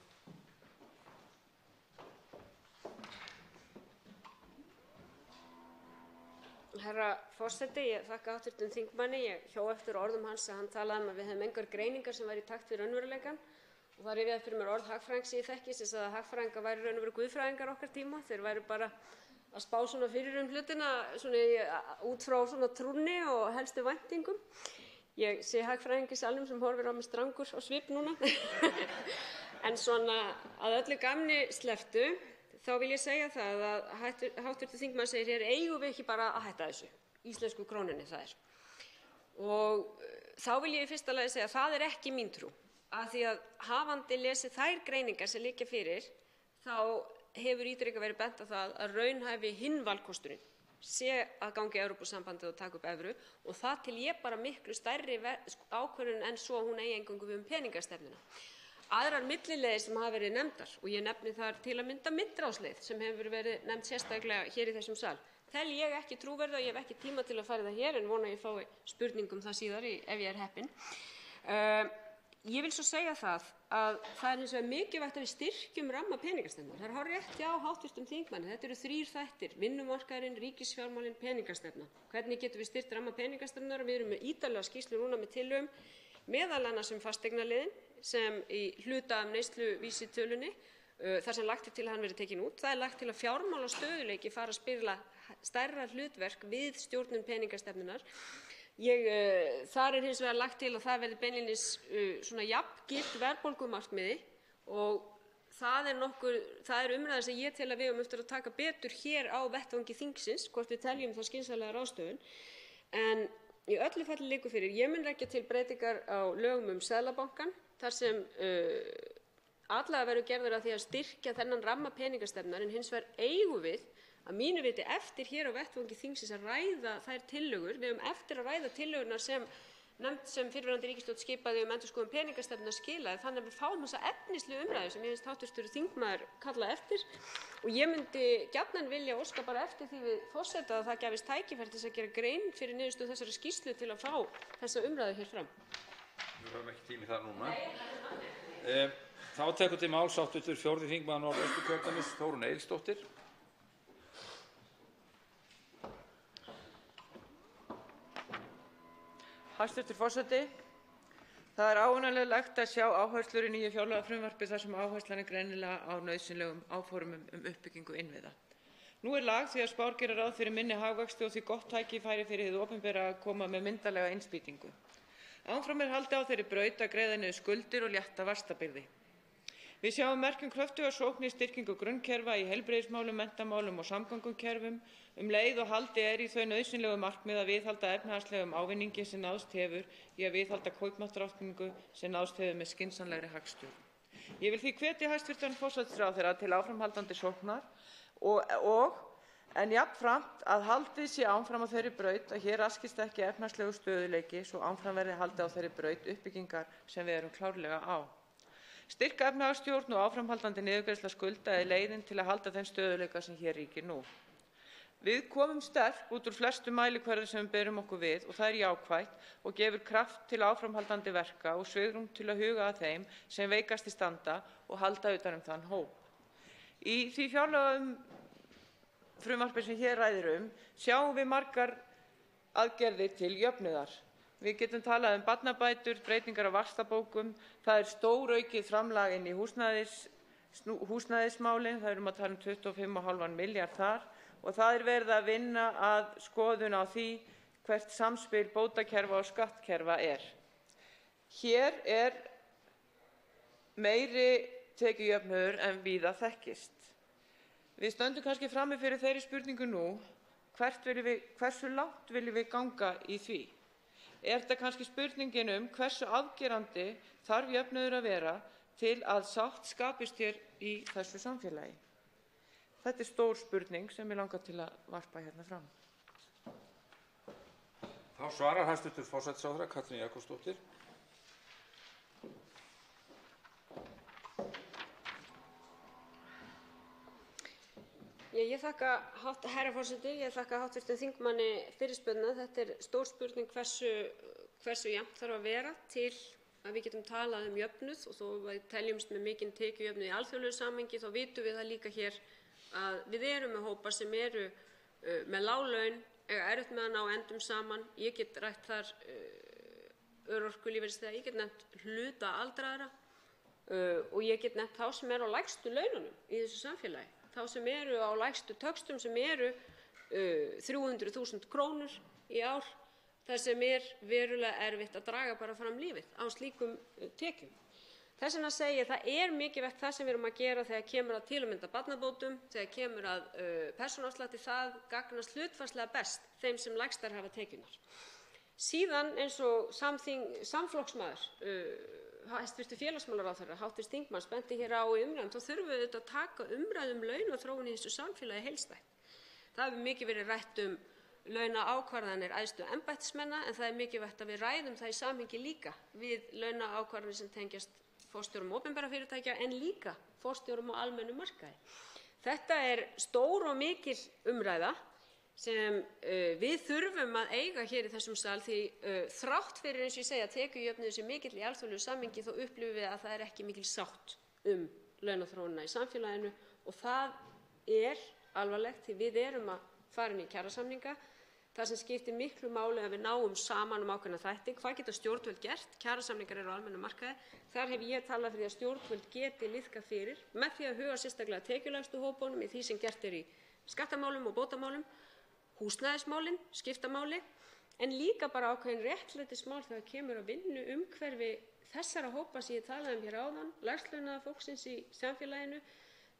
Herra forseti, ég þakka hv. þingmanni. Ég hjó eftir orðum hans að hann talaði að við hefðum engar greiningar sem væru í takt við raunveruleikann og það rifjaði fyrir mér orð hagfræðings sem ég þekki sem sagði að hagfræðingar væru í raun og veru guðfræðingar okkar tíma. Þeir væru bara að spá svona fyrir hlutina út frá svona trúnni og helstu væntingum. Ég sé hagfræðing í salnum sem horfir á mig strangur á svip núna. En svona að öllu gamni slepptu, þá vil ég segja það að hv. þingmaður segir hér eigum við ekki bara að hætta þessu, íslensku krónunni það Og þá vil ég í fyrsta lagi segja að það ekki mín trú. Af því að hafandi lesið þær greiningar sem liggja fyrir, þá hefur ítrekað verið bent á það að raunhæfi hinn valkosturinn sé að ganga í Evrópusambandið og taka upp evru og það til ég bara miklu stærri ákvörðun en svo hún eigi eingöngu við peningastefnuna. Aðrar millileiðir sem hafa verið nefndar og ég nefni þar til að mynda myntráðsleið sem hefur verið nefnd sérstaklega hér í þessum sal. Tel ég ekki trúverðuga og ég hef ekki tíma til að fara það hér en vona að ég fái spurningum það síðar ef ég heppin. Ég vil svo segja það að það hins vegar mikilvægt að við styrkjum ramma peningastefnunnar. Það hárrétt hjá hv. þingmanni. Þetta eru 3 þættir: vinnumarkaðurinn, ríkisfjármálin, peningastefnan. Hvernig getum við styrkt ramma peningastefnunnar? Við erum með ítarlega skýrslu núna með tillögum, meðal annars fasteignaliðinn sem í hluta af neysluvísitölunni, þar sem lagt til að hann verði tekinn út. Það lagt til að fjármálastöðugleiki fari að spila stærra hlutverk við stjórnun peningastefnunnar. Þar hins vegar lagt til að það verði beinlínis svona jafngilt verðbólgumarkmiði og það er umræða sem ég tel að við höfum eftir að taka betur hér á vettvangi þingsins, hvort við teljum það skynsamlega ráðstöfun. En í öllu falli liggur fyrir, ég mun leggja til breytingar á lögum Seðlabankann, þar sem atlaga verður gerður að því að styrkja þennan ramma peningastefnunnar, en hins vegar eigum við að mínu viti eftir hér á vettvangi þingsins að ræða þær tillögur. Við höfum eftir að ræða tillögurnar sem nefnd sem fyrrverandi ríkisstjórn skipaði endurskoðun peningastefnu skilaði, þannig að við fáum þessa efnislegu umræðu sem ég finnst hv. þingmaður kalla eftir, og ég myndi gjarnan vilja óska bara eftir því við forseta að það gefist tækifæri til þess að gera grein fyrir niðurstöðu þessari skýrslu til að fá þessa umræðu hér fram. Við höfum ekki tími þar núna. Þá tekur til máls hv. 4. þingmaður Norðausturkjördæmis, Þórunn Egilsdóttir. Hæstv. forseti. Það er ánægjulegt að sjá áherslur í nýju fjárlagafrumvarpi þar sem áherslan er greinilega á nauðsynlegum áformum uppbyggingu innviða. Nú er lag því að spár gera ráð fyrir minni hagvexti og því gott tækifæri fyrir hið opinbera að koma með myndarlega innspýtingu. Áfram er haldið á þeirri braut að greiða niður skuldir og létta vaxtabyrði. Við sjáum merkjum kröftuga sókn í styrkingu grunnkerfa í heilbrigðismálum, menntamálum og samgöngukerfum, leið og haldið er í þau nauðsynlegu markmið að viðhalda efnahagslegum ávinningi sem náðst hefur í að viðhalda kaupmáttaraukningu sem náðst hefur með skynsamlegri hagstjórn. Ég vil því hvetja hæstv. forsætisráðherra til áframhaldandi sóknar en jafnframt að haldið sé áfram á þeirri braut að hér raskist ekki efnahagslegu stöðugleiki svo áfram verði haldið á þeirri braut uppbyggingar sem við erum klárlega á. Styrk efnahagsstjórn og áframhaldandi niðurgreiðsla skulda er leiðin til að halda þeim stöðugleika sem hér ríkir nú. Við komum sterk út úr flestum mælikvörðum sem við berum okkur við og það er jákvætt og gefur kraft til áframhaldandi verka og svigrúm til að huga að þeim sem veikast í standa og halda utan þann hóp. Í því fjárlagafrumvarpi sem hér ræðir sjáum við margar aðgerðir til jöfnuðar. Við getum talað barnabætur, breytingar á vaxtabókum, það er stóraukið framlag inn í húsnæðismálin, það að tala 25,5 milljarð þar og það er verið að vinna að skoðun á því hvert samspil bótakerfa og skattkerfa er. Hér er meiri tekjujöfnuður en víða þekkist. Við stöndum kannski frammi fyrir þeirri spurningu nú, hversu langt viljum við ganga í því? Er þetta kannski spurningin hversu afgerandi þarf jöfnuður að vera til að sátt skapist hér í þessu samfélagi? Þetta er stór spurning sem ég langar til að varpa hérna fram. Þá svarar hæstv. forsætisráðherra Katrín Jakobsdóttir. Ég þakka herra forseti, ég þakka hv. þingmanni fyrirspurnina. Þetta er stór spurning hversu jafnt þarf að vera til að við getum talað jöfnuð og þó við teljumst með mikinn tekjujöfnuð í alþjóðlegu samhengi þá vitum við það líka hér að við erum með hópa sem eru með lág laun, eiga erfitt með að ná endum saman. Ég get rætt þar örorkulífeyrisþega, ég get nefnt hluta aldraðra og ég get nefnt þá sem eru á lægstu laununum í þessu samfélagi. Þá sem eru á lægstu töxtum sem eru 300.000 krónur í ár, þar sem verulega erfitt að draga bara fram lífið á slíkum tekjum. Þess vegna segi ég að það er mikilvægt það sem við erum að gera þegar kemur að til að mynda barnabótum, þegar kemur að persónuafslætti, það gagnast hlutfallslega best þeim sem lægstar hafa tekjurnar. Síðan eins og samflokksmaður, hæstv. félagsmálaráðherra, hv. þingmanns benti hér á í umræðum, þá þurfum við auðvitað að taka umræðu launaþróun í þessu samfélagi heildstætt. Það hefur mikið verið rætt launaákvarðanir æðstu embættismanna en það er mikilvægt að við ræðum það í samhengi líka við launaákvarðanir sem tengjast forstjórum opinberra fyrirtækja en líka forstjórum á almennum markaði. Þetta er stór og mikil umræða sem við þurfum að eiga hér í þessum sal því þrátt fyrir eins og ég segja tekjujöfnuður sé mikill í alþjóðlegu samhengi þá upplifum við að það er ekki mikil sátt launaþróunina í samfélaginu og það er alvarlegt því við erum að fara inn í kjarasamninga. Það sem skiptir miklu máli að við náum saman ákveðna þætti. Hvað geta stjórnvöld gert? Kjarasamningar eru á almennum markaði. Þar hef ég talað fyrir því að stjórnvöld geti liðkað fyrir með því að huga sérstaklega tekjulægstu hópunum í því sem gert í skattamálum og bótamálum, húsnæðismálin skipta máli, en líka bara ákveðin réttlætismál þegar kemur að vinnuumhverfi þessara hópa sem ég talaði hér áðan, lægstlaunaða fólksins í samfélaginu,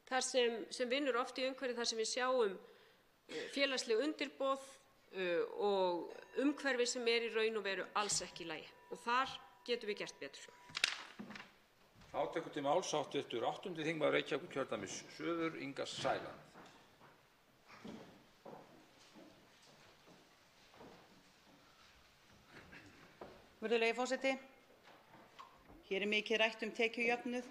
þar sem vinnur oft í umhverfi þar sem við sjáum félagsleg undirboð og umhverfi sem í raun og veru alls ekki í lagi. Og þar getum við gert betur. Þá tekur til máls hv. 8. þingmaður Reykjavíkurkjördæmis suður, Inga Sæland. Virðulegi forseti, hér mikið rætt tekjujöfnuð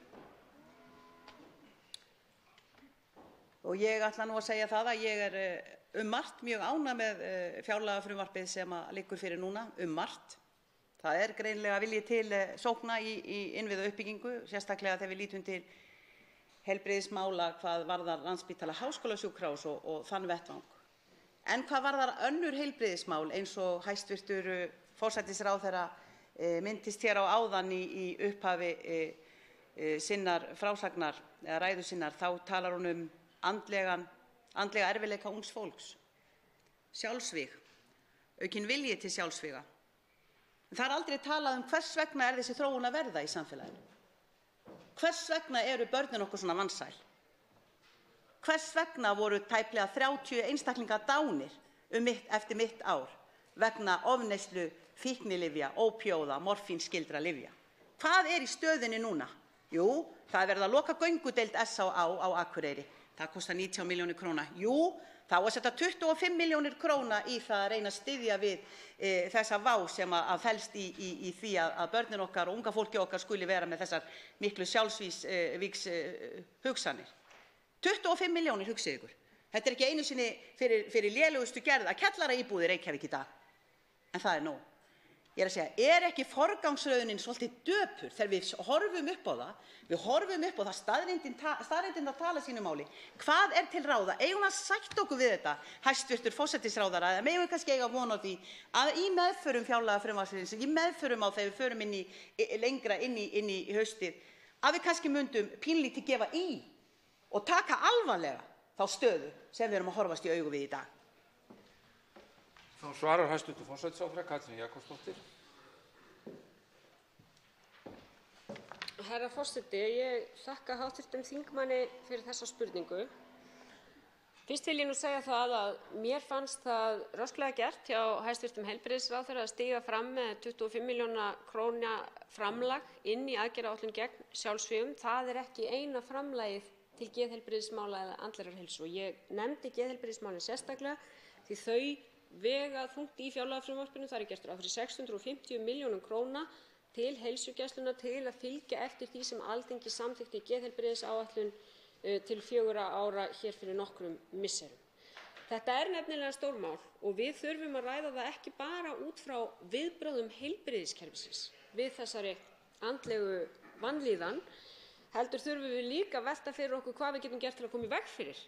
og ég ætla nú að segja það að ég margt mjög ánægð með fjárlagafrumvarpið sem liggur fyrir núna, margt. Það greinilega vilji til sókna í innviðauppbyggingu, sérstaklega þegar við lítum til heilbrigðismála hvað varðar Landspítala háskólasjúkrahús og þann vettvang. En hvað varðar önnur heilbrigðismál eins og hæstv. Forsætisráðherra minntist hér á áðan í upphafi sinnar frásagnar eða ræðu sinnar, þá talar hún andlega erfiðleika ungs fólks, sjálfsvíg, aukinn vilji til sjálfsvíga. Það aldrei talað hvers vegna þessi þróun að verða í samfélaginu. Hvers vegna eru börnin okkur svona vansæl? Hvers vegna voru tæplega 30 einstaklingar dánir eftir mitt ár vegna ofneyslu fíknilyfja, ópíóða, morfínskyldra lyfja? Hvað í stöðunni núna? Jú, það verið að loka göngudeild SÁÁ á Akureyri. Það kostar 19 milljónir króna. Jú, þá að setja 25 milljónir króna í það að reyna að styðja við þessa vá sem að felst í því að börnin okkar og unga fólki okkar skuli vera með þessar miklu sjálfsvígs hugsanir. 25 milljónir, hugsið ykkur. Þetta ekki einu sinni fyrir lélegustu gerð að kjallaraíbúðir Reykjavík í dag. En það nóg. Ég að segja, ekki forgangsröðunin svolítið döpur þegar við horfum upp á það? Við horfum upp á það, staðreyndin að tala sínu máli. Hvað til ráða? Eigum að sætta okkur við þetta, hæstv. Forsætisráðherra, eða megum við kannski eiga von á því að í meðförum fjárlagafrumvarpsins, í meðförum á þegar við förum lengra inn í haustið, að við kannski mundum pínlítið gefa í og taka alvarlega þá stöðu sem við erum að horfast í augu við í dag. Þá svarar hæstv. Forsætisráðherra Katrín Jakobsdóttir. Herra forseti, ég þakka hv. þingmanni fyrir þessa spurningu. Fyrst vil ég nú segja það að mér fannst það rösklega gert hjá hæstv. Heilbrigðisráðherra að stíga fram með 25 milljóna króna framlag inn í aðgerðaáætlun gegn sjálfsvígum. Það ekki eina framlagið til geðheilbrigðismála eða andlegrar heilsu. Ég nefndi geðheilbrigðismálin sérstaklega því þau vega þungt í fjárlagafrumvarpinu. Það gert ráð fyrir 650 milljónum króna til heilsugæslunnar til að fylgja eftir því sem Alþingi samþykkti í geðheilbrigðisáætlun til 4 ára hér fyrir nokkrum misserum. Þetta nefnilega stórmál og við þurfum að ræða það ekki bara út frá viðbrögðum heilbrigðiskerfisins við þessari andlegu vanlíðan, heldur þurfum við líka að velta fyrir okkur hvað við getum gert til að koma í veg fyrir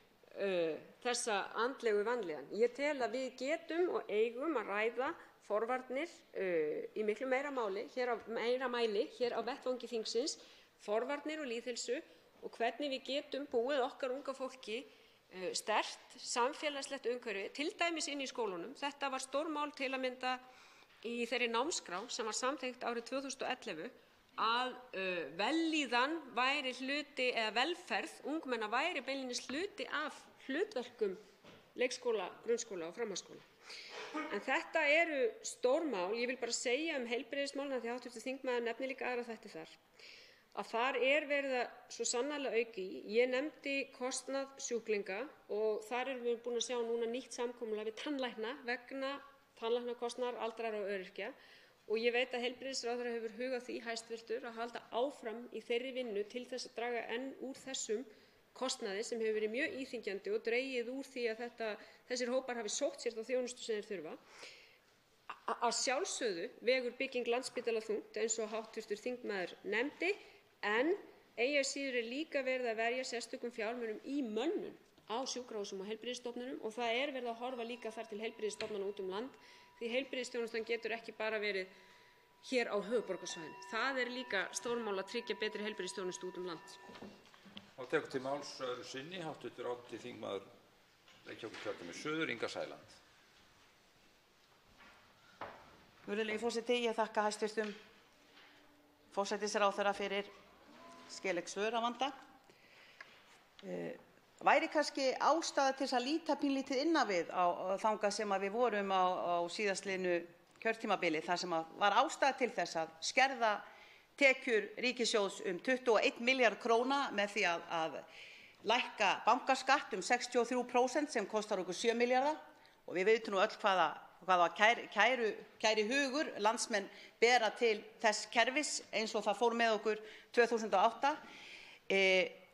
þessa andlegu vanlíðan. Ég tel að við getum og eigum að ræða forvarnir í miklu meira mæli hér á vettvangi þingsins, forvarnir og lýðheilsu og hvernig við getum búið okkar unga fólki sterkt samfélagslegt umhverfi, til dæmis inn í skólunum. Þetta var stórmál til að mynda í þeirri námskrá sem var samþykkt árið 2011 að vellíðan væri hluti eða velferð ungmenna væri beinlínis hluti af hlutverkum leikskóla, grunnskóla og framhaldsskóla. En þetta stórmál. Ég vil bara segja heilbrigðismálin því hv. þingmaður nefnir líka aðra þætti þar. Að þar verið að svo sannarlega auka í. Ég nefndi kostnað sjúklinga og þar við búin að sjá núna nýtt samkomulag við tannlækna vegna tannlæknakostnaðar aldraðra og öryrkja. Og ég veit að heilbrigðisráðherra hefur hugað því hæstvirtur að halda áfram í þeirri vinnu til þess að draga enn úr þessum kostnaði sem hefur verið mjög íþyngjandi og dregið úr því að þessir hópar hafi sótt sér þá þjónustu sem þeir þurfa. Að sjálfsögðu vegur bygging Landspítala þungt eins og hv. þingmaður nefndi, en eigi að síður líka verið að verja sérstökum fjármunum í mönnun á sjúkrahúsum og heilbrigðisstofnunum og það verið að horfa líka þar til heilbrigðisstofnana út land. Því heilbrigðisþjónustan getur ekki bara verið hér á höfuðborgarsvæðinu. Það líka stórmál að tryggja betri heilbrigðisþjónustu út land. Þá tekur til máls öðru sinni hv. 8. þingmaður Reykjavíkurkjördæmis suður, Inga Sæland. Virðulegi forseti, ég þakka hæstv. forsætisráðherra fyrir skelegg svör að vanda. Væri kannski ástæða til að líta pínlítið inn á við á þangað sem við vorum á síðastliðnu kjörtímabili, þar sem var ástæða til þess að skerða tekjur ríkissjóðs 21 milljarð króna með því að lækka bankaskatt 63% sem kostar okkur 7 milljarða og við vitum nú öll hvaða kæri hugur landsmenn bera til þess kerfis eins og það fór með okkur 2008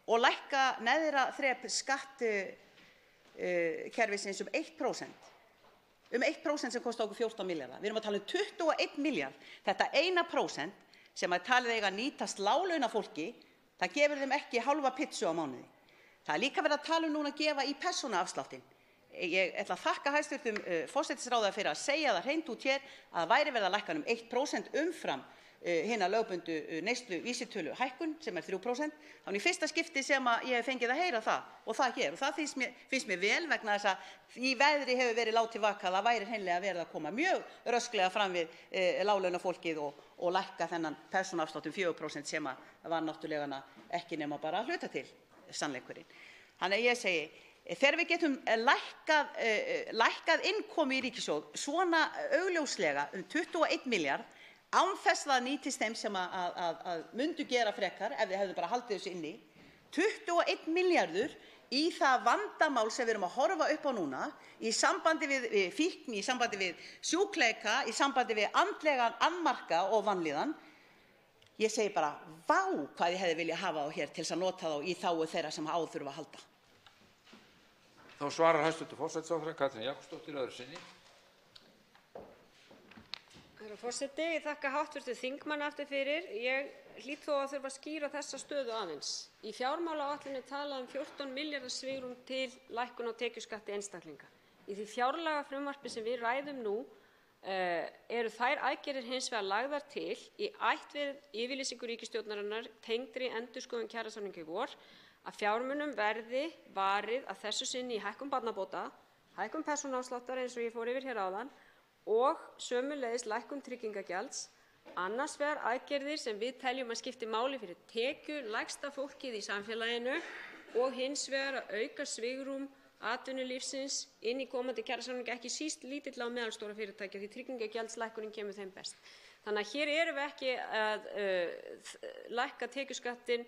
og lækka neðra þrep skattkerfisins 1%. 1% sem kostar okkur 14 milljarða. Við erum að tala 21 milljarð. Þetta 1% sem talið eiga að nýtast láglaunafólki, það gefur þeim ekki hálfa pizzu á mánuði. Það líka verið að tala núna að gefa í persónuafsláttinn. Ég ætla að þakka hæstv. Forsætisráðherra fyrir að segja það hreint út hér að það væri verið að lækka 1% umfram hina lögbundnu neysluvísitölu hækkun sem 3%. Þannig í fyrsta skipti sem ég hef fengið að heyra það og það hér og það finnst mér vel vegna þess að í veðri hefur verið látið vaka að það væri hreinlega verið að koma mjög rösklega fram við láglaunafólkið og lækka þennan persónuafslátt 4% sem var náttúrulega ekki nema bara að hluta til sannleikurinn. Þannig að ég segi þegar við getum lækkað innkomu í ríkissjóð svona augljóslega 21 milljarð án þess að það nýtist þeim sem að myndu gera frekar ef þið hefðu bara haldið þessu inni, 21 milljarður í það vandamál sem við erum að horfa upp á núna í sambandi við fíkn, í sambandi við sjúkleika, í sambandi við andlegan annmarka og vanlíðan. Ég segi bara, vá hvað ég hefði viljað hafa þá hér til þess að nota þá í þágu þeirra sem á þurfa að halda. Þá svarar hæstv. Forsætisráðherra Katrín Jakobsdóttir öðru sinni. Herra forseti, ég þakka hv. þingmanni aftur fyrir. Ég hlýt þó að þurfa að skýra þessa stöðu aðeins. Í fjármálaáætlun talað 14 milljarða svigrúm til lækkun á tekjuskatti einstaklinga. Í því fjárlagafrumvarpi sem við ræðum nú eru þær aðgerðir hins vegar lagðar til í ætt við yfirlýsingu ríkisstjórnarinnar tengdri endurskoðun kjarasamninga í vor að fjármunum verði varið að þessu sinni í hækkun barnabóta, hækkun persónuafsláttar eins og ég fór yfir hér áðan og sömuleiðis lækkun tryggingagjalds, annars vegar aðgerðir sem við teljum að skipti máli fyrir tekjulægsta fólkið í samfélaginu og hins vegar að auka svigrúm atvinnulífsins inn í komandi kjarasamninga, ekki síst lítilla og meðalstóra fyrirtækja því tryggingagjaldslækkunin kemur þeim best. Þannig að hér erum við ekki að lækka tekjuskattinn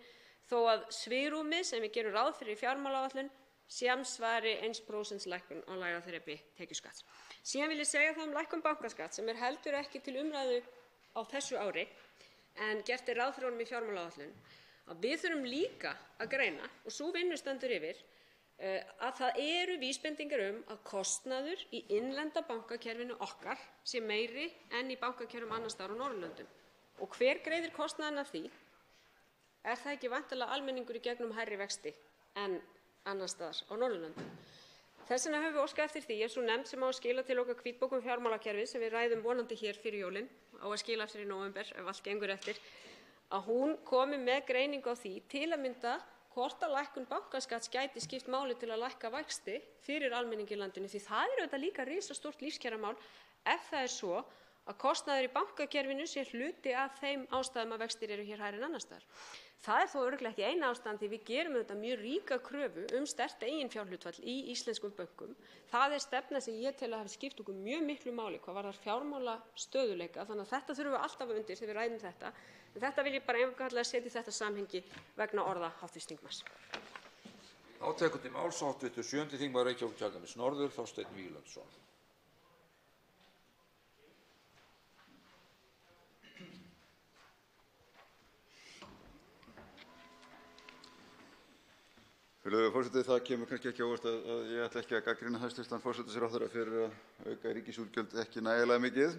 þó að svigrúmið sem við gerum ráð fyrir í fjármálaáætlun samsvari 1% lækkun á lægra þrepi tekjuskatts. Síðan vil ég segja það lækkun bankaskatts sem heldur ekki til umræðu á þessu ári en gert ráð fyrir honum í fjármálaáætlun að við þurfum líka að greina og sú vinnu stendur yfir að það eru vísbendingar að kostnaður í innlenda bankakerfinu okkar sé meiri en í bankakerfum annars staðar á Norðurlöndum. Og hver greiðir kostnaðinn af því? Er það ekki væntanlega almenningur í gegnum hærri vexti en annars staðar á Norðurlöndum? Þess vegna höfum við óskað eftir því að sú nefnd sem á að skila til okkar hvítbók fjármálakerfið sem við ræðum vonandi hér fyrir jólin á að skila af sér í nóvember ef allt gengur eftir, að hún komi með greiningu á því til að mynda hvort að lækkun bankaskatts gæti skipt máli til að lækka vexti fyrir almenning í landinu því það auðvitað líka risastórt lífskjaramál ef það svo að kostnaður í bankakerfinu sé hluti af þeim ástæðum að vextir eru hér hærri en annars staðar. Það þó örugglega ekki eina ástæðan því við gerum auðvitað mjög ríka kröfu sterkt eiginfjárhlutfall í íslenskum bönkum. Það stefna sem ég tel að hafi skipt okkur mjög miklu máli hvað varðar fjármálastöðugleika þannig að þetta þurfum við alltaf undir þegar við ræðum þetta. En þetta vil ég bara einfaldlega setja í þetta samhengi vegna orða hv. þingmanns. Þá tekur til máls hv. 7. þingmaður Reykjavíkurkjördæmis norður Þorsteinn Víglundsson. Virðulegur forseti, það kemur kannski ekki á óvart að ég ætla ekki að gagnrýna hæstv. Forsætisráðherra fyrir að auka ríkisútgjöld ekki nægilega mikið.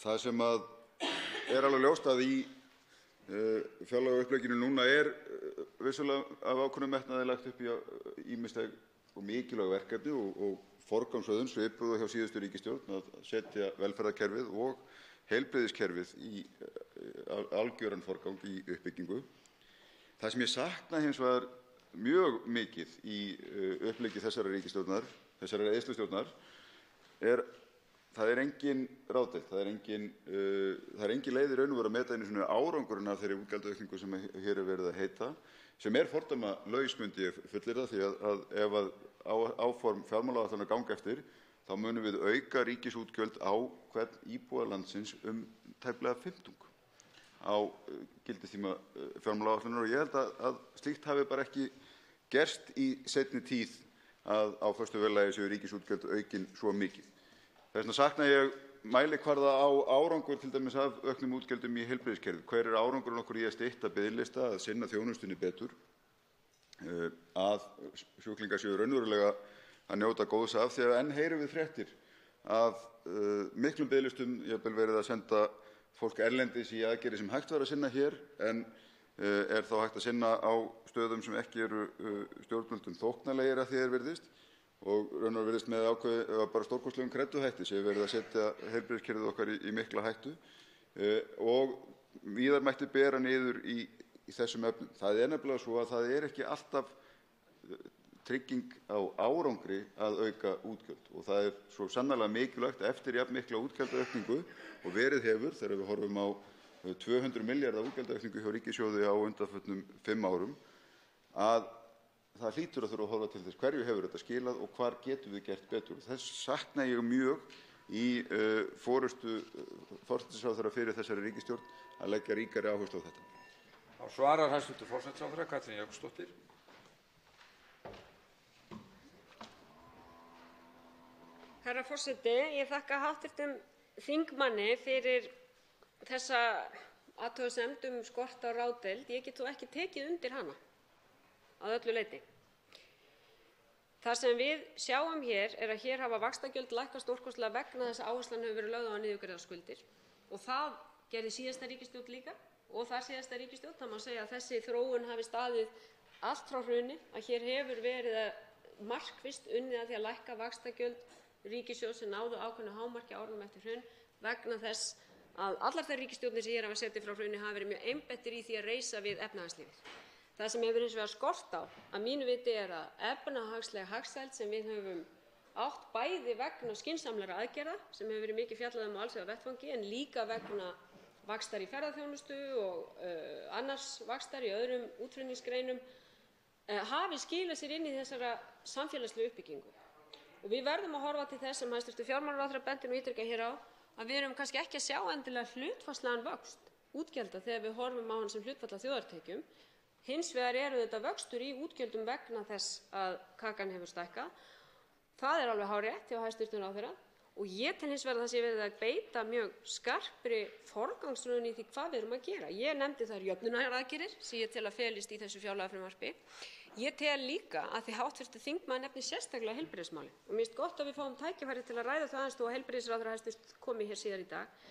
Það sem alveg ljóst að í fjárlagaupplegginu núna vissulega af ákveðnum metnaði lagt upp í ýmisleg og mikilvæg verkefni og forgangsröðun svipuð og hjá síðustu ríkisstjórn að setja velferðarkerfið og heilbrigðiskerfið í algjöran forgang í uppbyggingu. Það sem ég sakna hins vegar mjög mikið í uppleggi þessarar ríkisstjórnar, þessarar eyðslustjórnar, það er engin ráðdeild, það er engin leið í raun og veru að meta einu svona árangurinn af þeirri útgjaldaaukningu sem hér er verið að heita, sem er fordæmalaus, myndi ég fullyrða, því að ef áform fjármálaáætlunar ganga eftir, þá munum við auka ríkisútgjöld á hvern íbúa landsins tæplega 50 á gildistíma fjármálaáætlunar, og ég held að slíkt hafi bara ekki gerst í seinni tíð að á föstu verðlagi séu ríkisútgjöld aukin svo mikið. Þess vegna sakna ég mælikvarða á árangur til dæmis af auknum útgjöldum í heilbrigðiskerfið. Hver er árangurinn okkur í að stytta biðlista, að sinna þjónustunni betur, að sjúklingar séu raunverulega að njóta góðs af, því að enn heyrum við fréttir af miklum biðlistum, jafnvel verið að senda fólk erlendis í aðgerðir sem hægt var að sinna hér, en er þá hægt að sinna á stöðum sem ekki eru stjórnvöldum þóknanlegir að því er virðist, og raunar virðist með ákveði bara stórkostlegum kredduhætti sem verið að setja heilbrigðiskerfið okkar í mikla hættu, og víðar mætti bera niður í þessum efnum. Það er nefnilega svo að það er ekki alltaf trygging á árangri að auka útgjöld, og það er svo sannarlega mikilvægt eftir jafn mikla útgjaldaaukningu og verið hefur, þegar við horfum á 200 milljarða útgjaldaaukningu hjá ríkissjóði á undanförnum 5 árum, að það hlýtur að þurfa að horfa til þess hverju hefur þetta skilað og hvar getum við gert betur. Þess sakna ég mjög í forystu forsætisráðherra fyrir þessari ríkisstjórn að leggja ríkari áherslu á þetta. Þá svarar hæstv. Forsætisráðherra Katrín Jakobsdóttir. Herra forseti, ég þakka hv. þingmanni fyrir þessa athugasemd skort á ráðdeild. Ég get þó ekki tekið undir hana að öllu leyti. Það sem við sjáum hér er að hér hafa vaxtagjöld lækkað stórkostlega vegna þess að áherslan hefur verið lögð á að niðurgreiða skuldir, og það gerði síðasta ríkisstjórn líka og þar síðasta ríkisstjórn. Það má segja að þessi þróun hafi staðið allt frá hruni, að hér hefur verið markvisst unnið að því að lækka vaxtagjöld ríkissjóðs sem náðu ákveðnu hámarki árunum eftir hrun, vegna þess að allar þær ríkisstjórnir sem hér hafa setið frá hruni hafa verið mjög einbeittir í því að reisa við efnahagslífið. Það sem hefur hins vegar skort á að mínu viti er að efnahagsleg hagsæld sem við höfum átt bæði vegna skynsamlegra aðgerða sem hefur verið mikið fjallað á alþjóðavettvangi, en líka vegna vaxtar í ferðaþjónustu og annars vaxtar í öðrum útflutningsgreinum, hafi skilað sér inn í þessara samfélagslegu uppbyggingu. Og við verðum að horfa til þess sem hæstv. Fjármálaráðherra benti nú ítrekað hér á, að við erum kannski ekki að sjá endilega hlutfallslegan vöxt útgjalda þegar við horfum á hann sem hlutfall af þjóðartekjum. Hins vegar eru þetta vöxtur í útgjöldum vegna þess að kakan hefur stækkað. Það er alveg hárrétt hjá hæstv. ráðherra, og ég tel hins vegar að það sé verið að beita mjög skarpri forgangsröðun í því hvað við erum að gera. Ég nefndi þær jöfnunaraðgerðir sem ég tel að felist í þessu fjárlagafrumvarpi. Ég tel líka að því hv. þingmaður nefnir sérstaklega heilbrigðismálin, og mér finnst gott að við fáum tækifæri til að ræða það aðeins þó að heilbrigðisráðherra hæstv. Komi hér síðar í dag,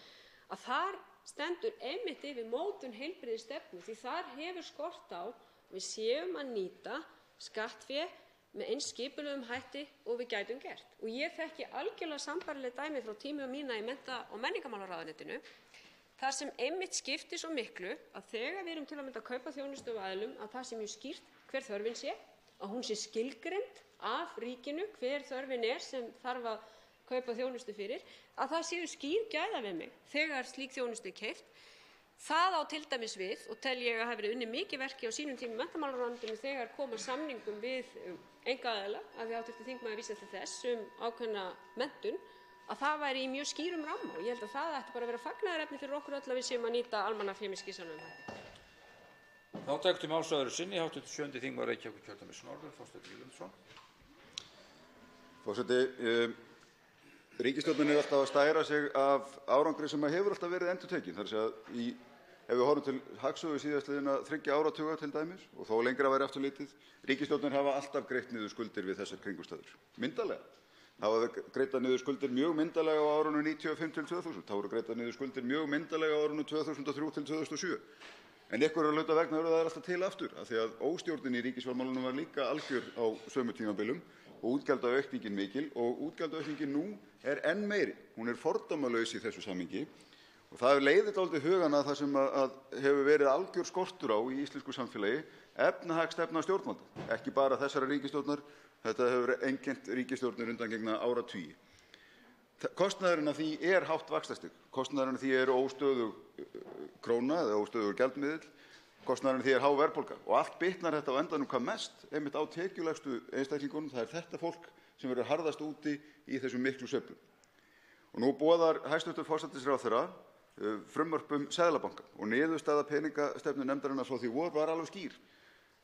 að þar stendur einmitt yfir mótun heilbrigðisstefnu, því þar hefur skort á að við séum að nýta skattfé með eins skipulegum hætti og við gætum gert. Og ég þekki algjörlega sambærileg dæmi frá tímum mína í mennta- og menningarmálaráðuneytinu, þar sem einmitt skiptir svo miklu að þegar við erum til að mynda að kaupa þjónustu af aðilum, að það sé mjög skýrt hver þörfin sé, að hún sé skilgreind af ríkinu, hver þörfin er sem þarf að kaupa þjónustu fyrir, að það séu skýr gæðaviðmið þegar slík þjónustu er keypt. Það á til dæmis við, og tel ég að hafi verið unnið mikið verki á sínum tíma í menntamálaráðuneytinu þegar kom að samningum við einkaaðila, af því hv. þingmaður vísar til þess, ákveðna menntun, að það væri í mjög skýrum ramma, og ég held að það ætti bara að vera fagnaðarefni fyrir okkur öll að við séum að nýta almannafé með skynsamlegum hætti. Þá tekur til máls öðru sinni hv. 7. þingmaður Reykjavíkurkjördæmis norður, Þorsteinn Víglundsson. Forseti, ríkisstjórnin er alltaf að stæra sig af árangri sem hefur alltaf verið endurtekinn. Það er að segja, ef við horfum til hagsögu síðastliðinna 3 áratuga til dæmis, og þó lengra væri aftur litið, ríkisstjórnir hafa alltaf greitt niður skuldir við þessar kringumstæður. Myndarlega. Það hafa greitt niður skuldir mjög myndarlega á árunum 1995 til 2000. Það voru greitt niður skuldir mjög myndarlega á árunum 2003 til 2007. En einhverra hluta vegna eru það alltaf til aftur, af því að óstjórnin í ríkisfjármálunum var líka algjör á sömu tímabilum og útgjaldaaukningin mikil, og útgjaldaaukningin nú er enn meiri. Hún er fordómalaus í þessu samhengi, og það leiðir dálítið hugann að það sem að hefur verið algjör skortur á í íslensku samfélagi, efnahagsstefna stjórnvalda. Ekki bara þessara ríkisstjórnar, þetta hefur einkennt ríkisstjórnir undangengna áratugi. Kostnaðurinn af því hátt vaxtastig. Kostnaðurinn af því óstöðug króna eða óstöðugur gjaldmiðill. Kostnaðurinn af því há verðbólga. Og allt bitnar þetta á endanum hvað mest einmitt á tekjulægstu einstaklingunum. Það þetta fólk sem verður harðast úti í þessum miklu sveiflum. Og nú boðar hæstv. Forsætisráðherra frumvarp Seðlabanka og niðurstaða peningastefnu nefndarinnar frá því vor var alveg skýr.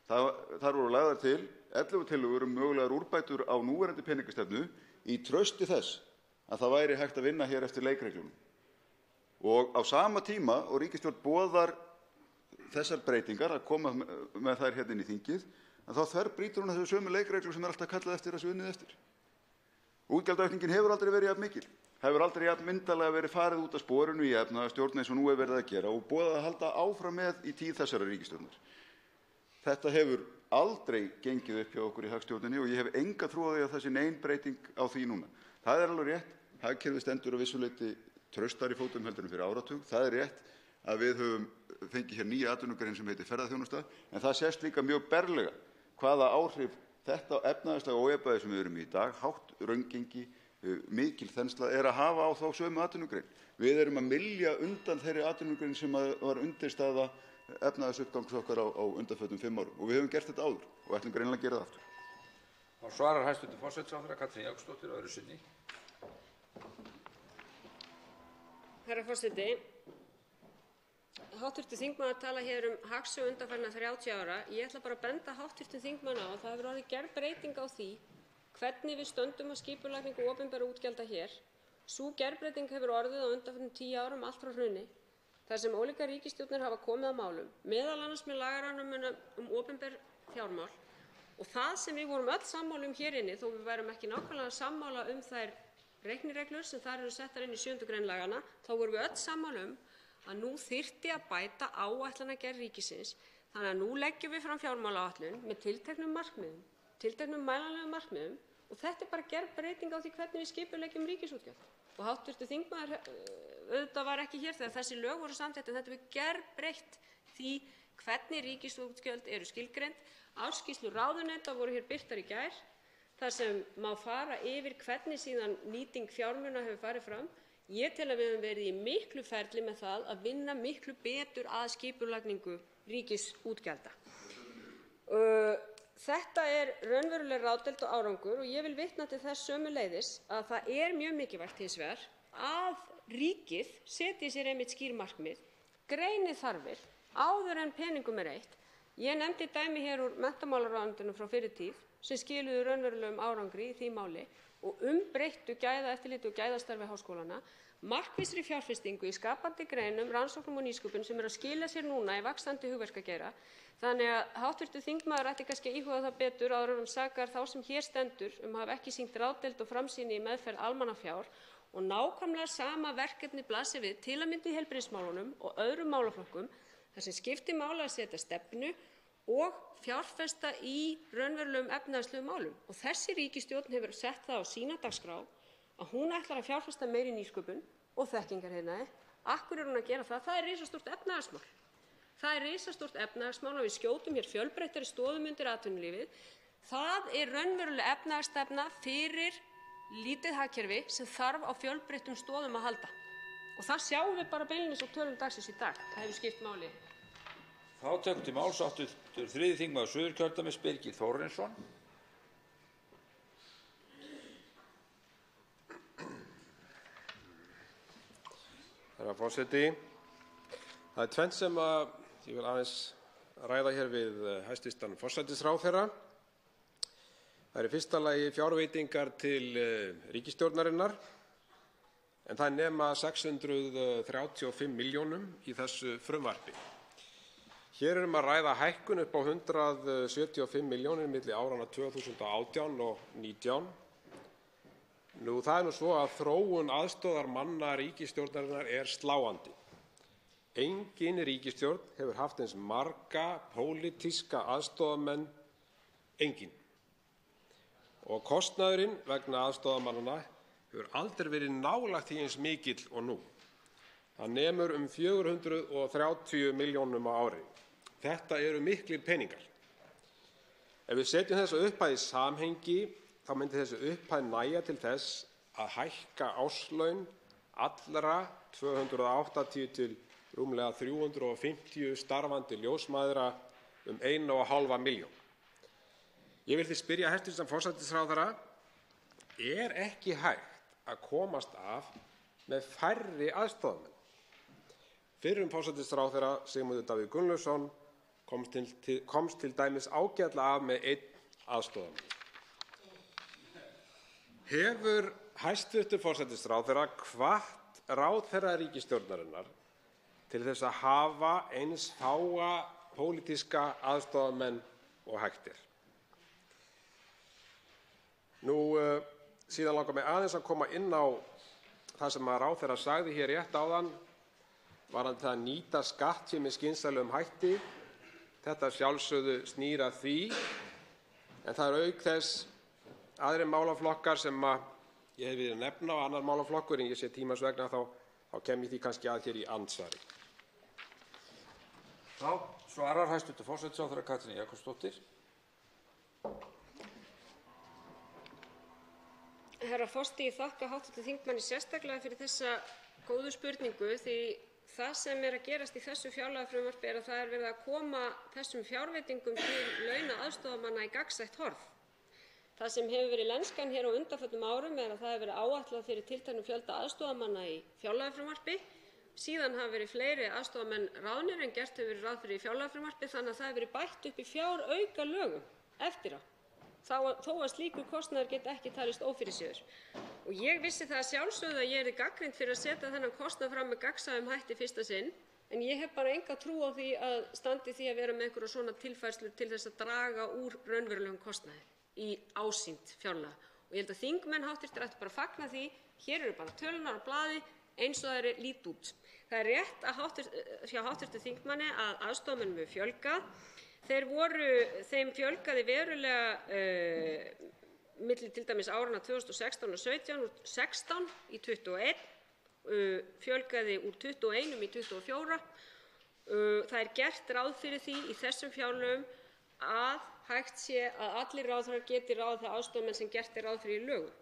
Þar voru lagðar til 11 tillögur mögulegar úrbætur á núverandi peningastefnu í trausti þess að það væri hægt að vinna hér eftir leikreglunum. Og á sama tíma og ríkisstjórn boðar þessar breytingar að koma með þær hérna inn í þingið, að þá þverbrýtur hún þessu sömu leikreglu sem alltaf kallað eftir að sé unnið eftir. Útgjaldaaukningin hefur aldrei verið jafn mikil, hefur aldrei jafn myndarlega verið farið út af sporinu í efnahagsstjórn eins og nú verið að gera og boðað að halda áfram með í tíð þessarar ríkisstjórnar. Þetta hefur aldrei gengið upp hjá okkur í hagstjórninni og ég hef enga trú á því að það sé nein breyting á því núna. Það alveg rétt, hagkerfið stendur að vissu leyti traustari fótum heldur en fyrir áratug. Það rétt að við höfum fengið hér nýja atvinnugrein sem heitir ferðaþjónusta, en það sést líka mjög berlega hvaða áhrif þetta efnahagslega ójafnvægi sem við erum í dag, hátt raungengi, mikil þensla, að hafa á þá sömu atvinnugrein. Við erum að mylja undan þeirri atvinnugrein sem var undirstaða efnahagsuppgangs okkar á undanförnum 5 árum og við höfum gert þetta áður og ætlum greinilega að gera það aftur. Þá svarar hæstv. Forsætisráðherra Katrín Jakobsdóttir öðru sinni. Herra forseti, hv. þingmaður tala hér hagsögu undanfarna 30 ára. Ég ætla bara að benda hv. þingmanni á að það hefur orðið gerð breyting á því hvernig við stöndum að skipulagningu opinberra útgjalda hér. Sú gerbreyting hefur orðið á undanfarnum 10 árum allt frá hruni, þar sem ólíkar ríkisstjórnir hafa komið að málum, meðal annars með lagarammanum opinber fjármál. Og það sem við vorum öll sammála hér inni, þó við værum ekki nákvæmlega sammála þær reiknireglur sem þar eru settar inn í 7. grein laganna, þá vorum við öll sammála að nú þyrfti að bæta áætlanagerð ríkisins. Þannig að nú leggjum við fram fjármálaáætlun með tilteknum markmiðum, tilteknum mælanlegum markmiðum og þetta er bara gerð breyting á því hvernig við skipuleggjum ríkisútgjöld. Og hv. þingmaður auðvitað var ekki hér þegar þessi lög voru samþykkt, en þetta við gerbreytt því hvernig ríkisútgjöld eru skilgreind. Ársskýrslur ráðuneyta voru hér birtar í gær, þar sem má fara yfir hvernig síðan nýting fjármuna hefur farið fram. Ég tel að við höfum verið í miklu ferli með það að vinna miklu betur að skipulagningu ríkisútgjalda. Þetta er raunveruleg ráðdeild og árangur og ég vil vitna til þess sömuleiðis að það er mjög mikilvægt hins vegar að ríkið setji sér einmitt skýr markmið, greini þarfir áður en peningum er eytt. Ég nefndi dæmi hér úr menntamálaráðuneytinu frá fyrri tíð sem skiluðu raunverulegum árangri í því máli og umbreyttu gæðaeftirliti og gæðastarfi háskólanna, markvissri fjárfestingu í skapandi greinum, rannsóknum og nýsköpun sem að skila sér núna í vaxandi hugverkageira. Þannig að hv. þingmaður ætti kannski að íhuga það betur áður en hann sakar þá sem hér stendur að hafa ekki sýnt ráðdeild og framsýni í meðferð almannafjár og nákvæmlega sama verkefni blasir við til að mynda í heilbrigðismálunum og öðrum málaflokkum þar sem skiptir máli að setja stefnu og fjárfesta í raunverulegum efnahagslegum málum. Og þessi ríkisstjórn hefur sett það á sína dagskrá að hún ætlar að fjárfesta meira í nýsköpun og þekkingarheiðnaði. Af hverju er hún að gera það? Það er risastórt efnahagsmál. Það er risastórt efnahagsmál og við skjótum hér fjölbreyttari stoðum undir atvinnulífið. Það er raunveruleg efnahagsstefna fyrir lítið hagkerfi sem þarf á fjölbreyttum stoðum að halda. Og það sjáum við bara beinlínis á tölum dagsins í dag. Það hefur skipt máli. Þá tekur til máls hv. 3. þingmaður Suðurkjördæmis Birgir Þórarinsson. Herra forseti, það er tvennt sem ég vil aðeins ræða hér við hæstv. Forsætisráðherra. Það er í fyrsta lagi fjárveitingar til ríkisstjórnarinnar, en það nema 635 milljónum í þessu frumvarpi. Hér að ræða hækkun upp á 175 milljónir milli áranna 2018 og 2019. Það er nú svo að þróun aðstoðarmanna ríkisstjórnarinnar er sláandi. Engin ríkisstjórn hefur haft eins marga pólitíska aðstoðarmenn, engin. Og kostnaðurinn vegna aðstoðarmannanna hefur aldrei verið nálægt því eins mikill og nú. Það nemur 430 milljónum á ári. Þetta eru miklir peningar. Ef við setjum þessa upphæð í samhengi, þá myndi þessi upphæð nægja til þess að hækka árslaun allra 280 til rúmlega 350 starfandi ljósmæðra 1,5 milljón. Ég vil því spyrja hæstv. Forsætisráðherra, ekki hægt að komast af með færri aðstoðarmenn? Fyrrum forsætisráðherra Sigmundur Davíð Gunnlaugsson komst til dæmis ágætlega af með 1 aðstoðarmann. Hefur hæstv. forsætisráðherra hvatt ráðherra ríkisstjórnarinnar til þess að hafa eins fáa pólitíska aðstoðarmenn og hægt er? Síðan langar mig aðeins að koma inn á það sem ráðherra sagði hér rétt áðan varðandi það að nýta skattfé með skynsamlegum hætti. Þetta sjálfsögðu snýr að því, en það auk þess aðrir málaflokkar sem ég hef verið að nefna og annar málaflokkur, en ég sé tímans vegna þá kem ég því kannski að hér í andsvari. Þá svarar hæstv. forsætisráðherra Katrín Jakobsdóttir. Herra forseti, ég þakka hv. þingmanni sérstaklega fyrir þessa góðu spurningu, því það sem er að gerast í þessu fjárlagafrumvarpi er að það er verið að koma þessum fjárveitingum til launa aðstoðarmanna í gagnsætt horf. Það sem hefur verið lenskan hér á undanförnum árum er að það hefur verið áætlað fyrir tilteknum fjölda aðstoðarmanna í fjárlagafrumvarpi. Síðan hafa verið fleiri aðstoðarmenn ráðnir en gert hefur verið ráð fyrir í fjárlagafrumvarpi, þannig að það hefur verið bætt upp í fjáraukalögum eftir á, þó að slíkur kostnaður geti ekki talist ófyrirséður. Og ég vissi það sjálfsögðu að ég yrði gagnrýnd fyrir að setja þennan kostnað fram með gagnsæjum hætti fyrsta sinn, en ég hef bara enga trú á því að standi því að vera með einhverja svona tilfærslur til þess að draga úr raunverulegum kostnaði í ásýnd fjárlaga. Og ég held að þingmenn hv. ættu bara að fagna því, hér eru bara tölunar á blaði eins og þær líta út. Það er rétt hjá hv. þingmanni að aðstoðarmönnum hefur fjölgað. Þeim fjölgaði verulega milli til dæmis áranna 2016 og 17 úr 16 í 21, fjölgaði úr 21 í 24. Það er gert ráð fyrir því í þessum fjárlögum að hægt sé að allir ráðherrar geti ráðið þá aðstoðarmenn sem gert er ráð fyrir í lögum.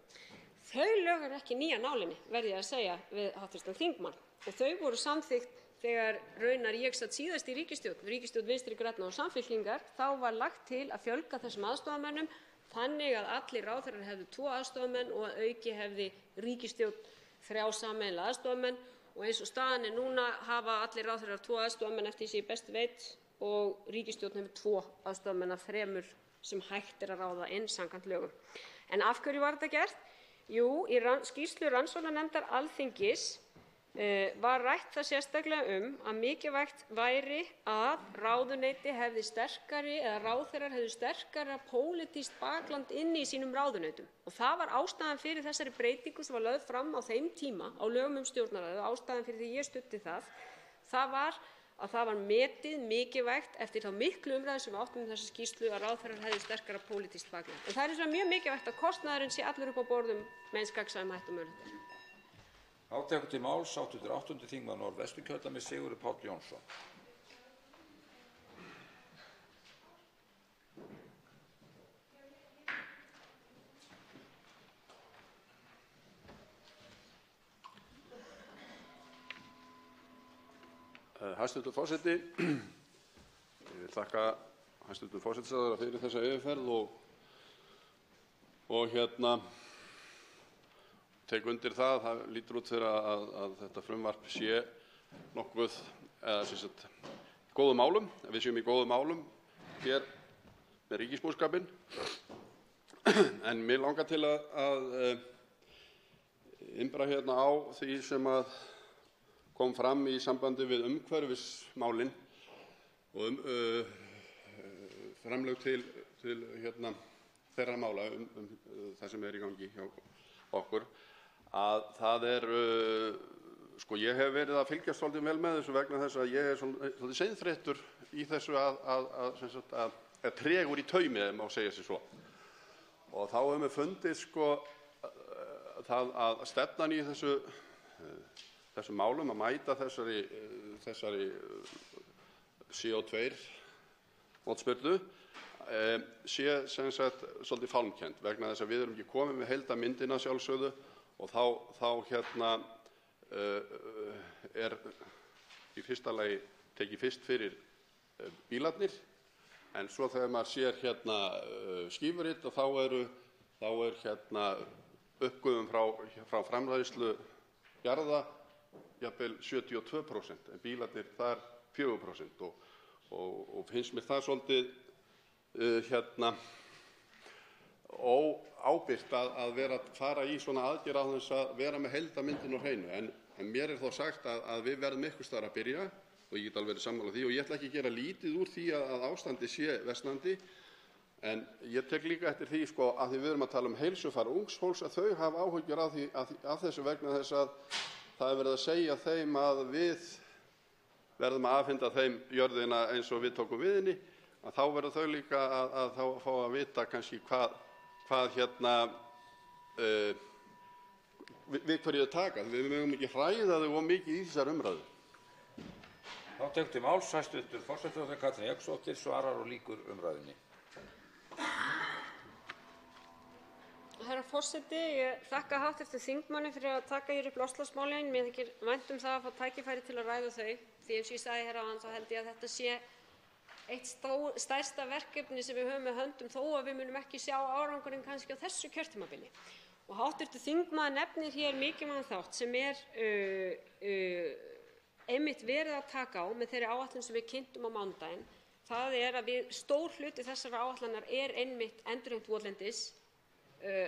Þau lög eru ekki ný af nálinni, verð ég að segja við hv. þingmann, og þau voru samþykkt þegar raunar ég sat síðast í ríkisstjórn Vinstri grænna og Samfylkingar. Þá var lagt til að fjölga þessum aðstoðarmönnum þannig að allir ráðherrar hefðu 2 aðstoðarmenn og að auki hefði ríkisstjórn 3 sameiginlega aðstoðarmenn, og eins og staðan er núna hafa allir ráðherrar 2 aðstoðarmenn eftir því sem ég best veit, og ríkisstjórn hefur 2 aðstoðarmenn af 3 sem hægt er að ráða inn samkvæmt lögum. En af hverju var þetta gert? Jú, í skýrslu rannsóknarnefndar Alþingis var rætt það sérstaklega að mikilvægt væri að ráðuneyti hefði sterkari eða ráðherrar hefðu sterkara pólitískt bakland inni í sínum ráðuneytum. Og það var ástæðan fyrir þessari breytingu sem var lögð fram á þeim tíma á lögum Stjórnarráðið, og ástæðan fyrir því ég studdi það. Það var að það var metið mikilvægt eftir þá miklu umræðu sem við áttum þessa skýrslu að ráðherrar hefðu sterkara pólitískt bakland. En það er hins vegar mjög mikilvægt að kostnaðurinn sé allur upp á borðum með eins gagnsæjum hætti og mögulegt er. Þá tekur til máls 8. þingmaður Norðvesturkjördæmis Sigurður Páll Jónsson. Hæstv. forseti, ég vil þakka hæstv. forsætisráðherra fyrir þessa yfirferð og tek undir það. Það lítur út fyrir að þetta frumvarp sé nokkuð góðum málum, að við séum í góðum málum hér með ríkisbúskapinn. En mig langar til að innbra á því sem kom fram í sambandi við umhverfismálin og framlög til þeirra mála það sem í gangi hjá okkur, að það ég hef verið að fylgjast svolítið vel með þessu vegna þess að ég svolítið seinþreyttur í þessu að tregur í taumi, ef má segja sér svo. Og þá hefur mér fundist það að stefnan í þessum málum að mæta þessari CO2 mótspyrnu sé svolítið fálmkennd, vegna þess að við erum ekki komin með heildarmyndina sjálfsögðu og þá er í fyrsta lagi tekið fyrst fyrir bílarnir, en svo þegar maður sér skífurit og þá er uppgufun frá framleiðslu jarða jafnvel 72%, en bílarnir þar 4%, og finnst mér það svolítið óábyrgt að vera að fara í svona aðgerð án þess að vera með heildarmyndina á hreinu. En mér er þó sagt að við verðum einhvers staðar að byrja, og ég get alveg verið sammála því, og ég ætla ekki að gera lítið úr því að ástandið sé versnandi, en ég tek líka eftir því að því við erum að tala um heilsufar ungs fólks, að þau hafa áhyggjur af þessu vegna þess að það er verið að segja þeim að við verðum að afhenda þeim jörðina eins og við tókum við henni, að þá verður þau líka að þá fá að vita kannski hvað við hverju þau taka. Við mögum ekki hræða þau of mikið í þessar umræðu. Þá tekur til máls hæstv. Forsætisráðherra Katrín Jakobsdóttir, svarar og lýkur umræðunni. Herra forseti, ég þakka hv. þingmanni fyrir að taka hér upp loftslagsmálin. Mér þykir vænt það að fá tækifæri til að ræða þau, því eins og ég sagði hér áðan þá held ég að þetta sé eitt stærsta verkefni sem við höfum með höndum, þó að við munum ekki sjá árangurinn kannski á þessu kjörtímabili. Og hv. þingmaður nefnir hér mikilvægan þátt sem einmitt verið að taka á með þeirri áætlun sem við kynntum á mánudaginn. Það er að stór hluti þessara áætlunar er einmitt endurheimt votlendis,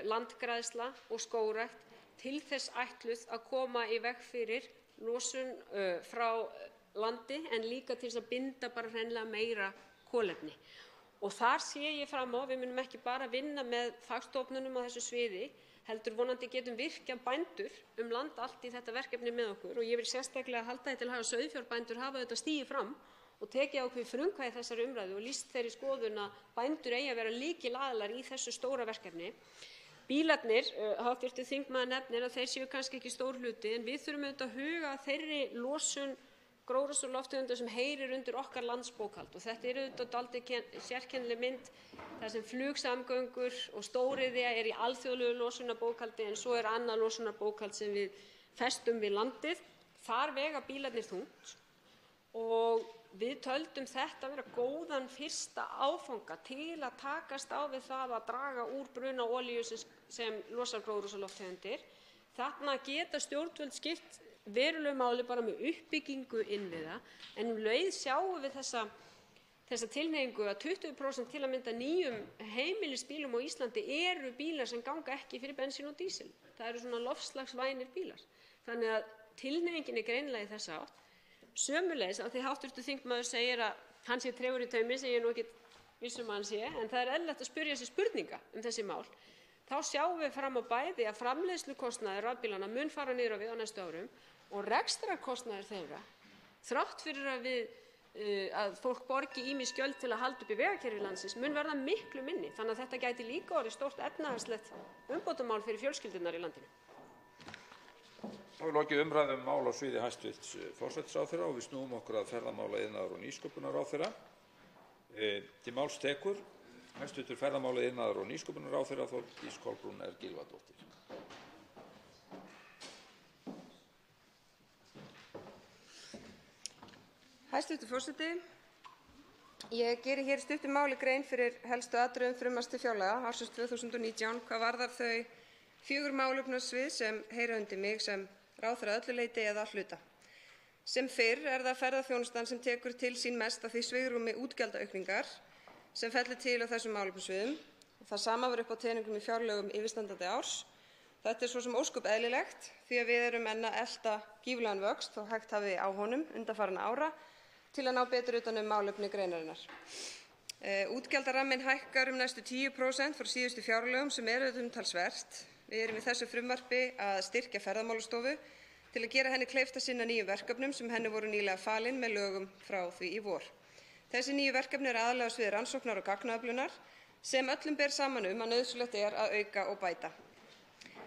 landgræðsla og skógrækt, til þess ætluð að koma í veg fyrir losun frá landi, en líka til þess að binda bara hreinlega meira kolefni. Og þar sé ég fram á, við munum ekki bara vinna með fagstofnunum á þessu sviði, heldur vonandi getum virkjað bændur land allt í þetta verkefni með okkur, og ég vil sérstaklega halda því til haga að sauðfjárbændur hafa þetta stigið fram og tekið ákveðið frumkvæði í þessari umræðu og lýst þeirri skoðun að bændur eigi að vera lykilaðilar í þessu stóra verkefni. Bílarnir, hv. þingmaður nefnir að þeir séu kannski ekki stór hluti, en við þurfum auðvitað að huga að þeirri losun gróðurhúsalofttegunda sem heyrir undir okkar landsbókhald, og þetta er auðvitað dálítið sérkennileg mynd þar sem flugsamgöngur og stóriðja er í alþjóðlegu losunarbókhaldi, en svo er annað losunarbókhald sem við festum við landið. Þar vega bílarnir þungt og við töldum þetta vera góðan fyrsta áfanga til að takast á við það að draga úr bruna olíu sem losar gróðurhúsalofttegundir. Þarna geta stjórnvöld skipt verulegu máli bara með uppbyggingu innviða, en leið sjáum við þessa tilhneigingu að 20% til að mynda nýjum heimilisbílum á Íslandi eru bílar sem ganga ekki fyrir bensín og dísil. Það eru svona loftslagsvænir bílar. Þannig að tilhneigingin er greinilega í þessa átt. Sömuleiðis að því hv. þingmaður segir að hann sé tregur í taumi, sem ég nú ekki viss að hann sé, en það er eðlilegt að spyrja sig spurninga þessi mál. Þá sjáum við fram á bæði að framleiðslukostnaður rafbílanna mun fara niður á við á næstu árum og rekstrarkostnaður þeirra, þrátt fyrir að fólk borgi ýmis gjöld til að halda upp í vegakerfi landsins, mun verða miklu minni. Þannig að þetta gæti líka orðið stórt efnahagslegt umbótamál fyrir fjölskyldurnar í landinu. Þá er lokið umræðu mál á sviði hæstv. Forsætisráðherra og við snúum okkur að ferðamála-, iðnaðar- og nýsköpunarráðherra. Til máls tekur hæstv. Ferðamála-, iðnaðar- og nýsköpunarráðherra Þórdís Kolbrún R. Gylfadóttir. Hæstv. forseti. Ég geri hér í stuttu máli grein fyrir helstu atriðum frumvarps til fjárlaga ársins 2019 hvað varðar þau 4 málefnasvið sem heyra undir mig sem ráðherra að öllu leyti eða að hluta. Sem fyrr er það ferðaþjónustan sem tekur til sín mest af því svigrúmi útgjaldaaukningar sem fellur til á þessum málefnasviðum. Það sama var upp á teningum í fjárlögum yfirstandandi árs. Þetta er svo sem ósköp eðlilegt því að við erum enn að elta gífurlegan vöxt og hægt hafi á honum undanfarinna ára til að ná betur utan málefni greinarinnar. Útgjaldaramminn hækkar næstu 10% frá síðustu fjárlögum sem er umtalsvert. Við erum í þessu frumvarpi að styrkja Ferðamálastofu til að gera henni kleift að sinna nýjum verkefnum sem henni voru nýlega falin með lögum frá því í vor. Þessi nýju verkefni eru aðallega á sviði rannsóknar og gagnaöflunar sem öllum ber saman að nauðsynlegt er að auka og bæta.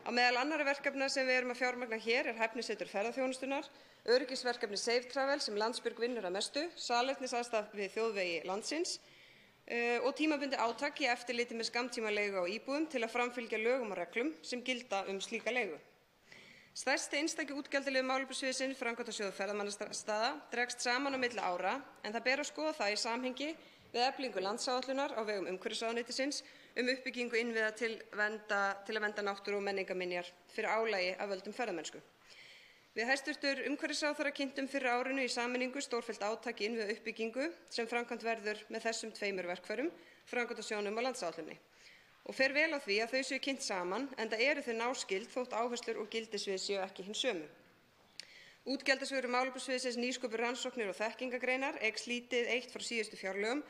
Á meðal annarra verkefna sem við erum að fjármagna hér er hæfnisetur ferðaþjónustunnar, öryggisverkefni Safe Travel sem Landsbjörg vinnur að mestu, salernisaðstaða við þjóðvegi landsins og tímabundið átak í eftirliti með skammtímaleigu á íbúðum til að framfylgja lögum og reglum sem gilda slíka leigu. Stærsti einstaki útgjaldaliður málefnasviðsins, Framkvæmdasjóður ferðamannastaða, dregst saman á milli ára en það ber að skoða það í samhengi við eflingu landsáætlunar á vegum umhverfisráðuneytisins uppbyggingu innviða til að vernda náttúru og menningarminjar fyrir álagi af völdum ferðamennsku. Við hæstv. Umhverfisráðherra kynntum fyrr á árinu í sameiningu stórfellt átak í innviðauppbyggingu sem framkvæmt verður með þessum tveimur verkfærum, Framkvæmdasjóðnum og landsáætluninni. Og fer vel á því að þau séu kynnt saman enda eru þau náskyld þótt áherslur og gildissvið séu ekki hin sömu. Útgjaldasviður málefnasviðsins nýsköpun, rannsóknir og þekkingargreinar eykst lítið eitt frá síðustu fjárlögum.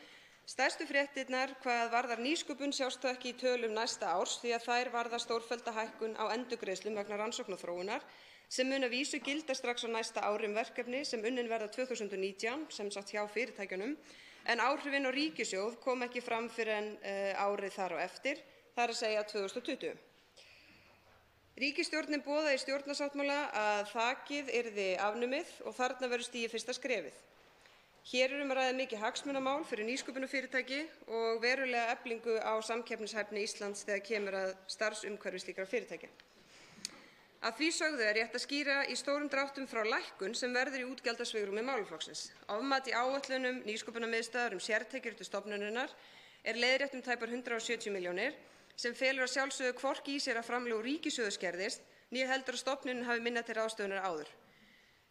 Stærstu fréttirnar hvað varðar nýsköpun sjást þó ekki í tölum næsta árs því að þær varða stórfellda hækkun á endurgreiðslum vegna rannsókna og þróunar sem mun að vísu gilda strax á næsta ári verkefni sem unnin verða 2019 sem sagt hjá fyrirtækjunum en áhrifin á ríkissjóð kom ekki fram fyrr en árið þar á eftir, það er að segja 2020. Ríkisstjórnin boðaði í stjórnarsáttmála að þakið yrði afnumið og þarna verður stigið fyrsta skrefið. Hér er að ræða mikið hagsmunamál fyrir nýsköpunarfyrirtæki og verulega eflingu á samkeppnishæfni Íslands þegar kemur að starfsumhverfi slíkra fyrirtækja. Að því sögðu er rétt að skýra í stórum dráttum frá lækkun sem verður í útgjaldasvigrúmi málaflokksins. Ofmat í áætlunum Nýsköpunarmiðstöðvar sértekjur til stofnunarinnar er leiðrétt tæpar 170 milljónir sem felur að sjálfsögðu hvorki í sér að framlög úr ríkissjóði skerðist né heldur að stofnunin hafi minna til ráðstöfunar áður.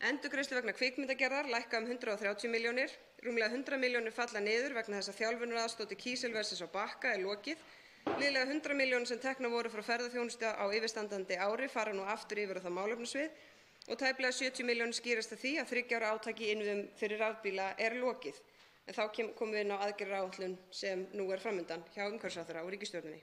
Endurgreiðslur vegna kvikmyndagerðar lækka 130 milljónir, rúmlega 100 milljónir falla niður vegna þess að þjálfunaraðstoð til kísilversins á Bakka er lokið. Liðlega 100 milljónir sem teknar voru frá ferðaþjónustu á yfirstandandi ári fara nú aftur yfir á það málefnasvið og tæplega 70 milljónir skýrast af því að 3 ára átaki í innviðum fyrir rafbíla er lokið. En þá komum við inn á aðgerðaáætlun sem nú er framundan hjá umhverfisráðherra og ríkisstjórninni.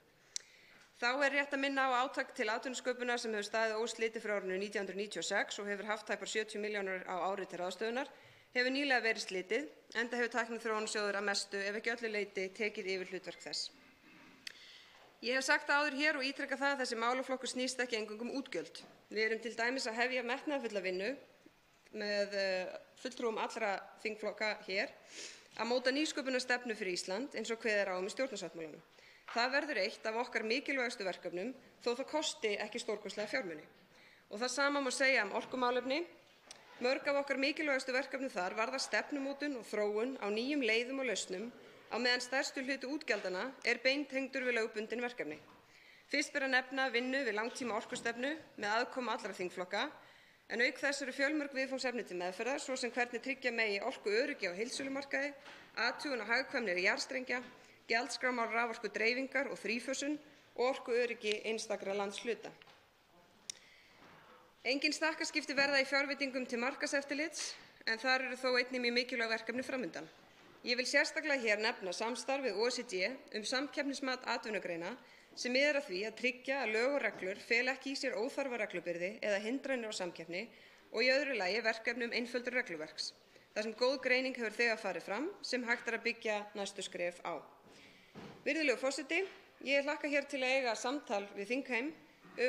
Þá er rétt að minna á átak til atvinnusköpunar sem hefur staðið óslitið frá árinu 1996 og hefur haft tæpar 70 milljónir á ári til ráðstöfunar, hefur nýlega verið slitið, enda hefur Tækniþróunarsjóður að mestu ef ekki öllu leyti tekið yfir hlutverk þess. Ég hef sagt áður hér og ítreka það að þessi málaflokkur snýst ekki eingöngu útgjöld. Við erum til dæmis að hefja metnaðarfulla vinnu með fulltrúum allra þingflokka hér að móta nýsköpunarstefnu fyrir Ísland eins og kveðið er á í stjórnarsáttmálanum. Það verður eitt af okkar mikilvægustu verkefnum þó það kosti ekki stórkostlega fjármuni. Og það sama má segja orkumálefni. Mörg af okkar mikilvægustu verkefnum þar varða stefnumótun og þróun á nýjum leiðum og lausnum á meðan stærstu hluti útgjaldana er beintengdur við lögbundin verkefni. Fyrst ber að nefna vinnu við langtíma orkustefnu með aðkomu allra þingflokka en auk þess eru fjölmörg viðfangsefni til meðferðar svo sem hvernig tryggja megi orkuöryggi á heildsölumarkaði, athugun á hagkvæmni jarðstrengja, gjaldskrármál raforkudreifingar og þrífösun og orkuöryggi einstakra landshluta. Engin stakkaskipti verða í fjárveitingum til markaðseftirlits en þar eru þó einnig mjög mikilvæg verkefni framundan. Ég vil sérstaklega hér nefna samstarf við OECD samkeppnismat atvinnugreina sem miðar að því að tryggja að lög og reglur fela ekki í sér óþarfa reglubyrði eða hindranir á samkeppni og í öðru lagi verkefni einföldur regluverks, þar sem góð greining hefur þegar farið fram sem hægt er að byggja næstu skref á. Virðulegur forseti, ég hlakka hér til að eiga samtal við þingheim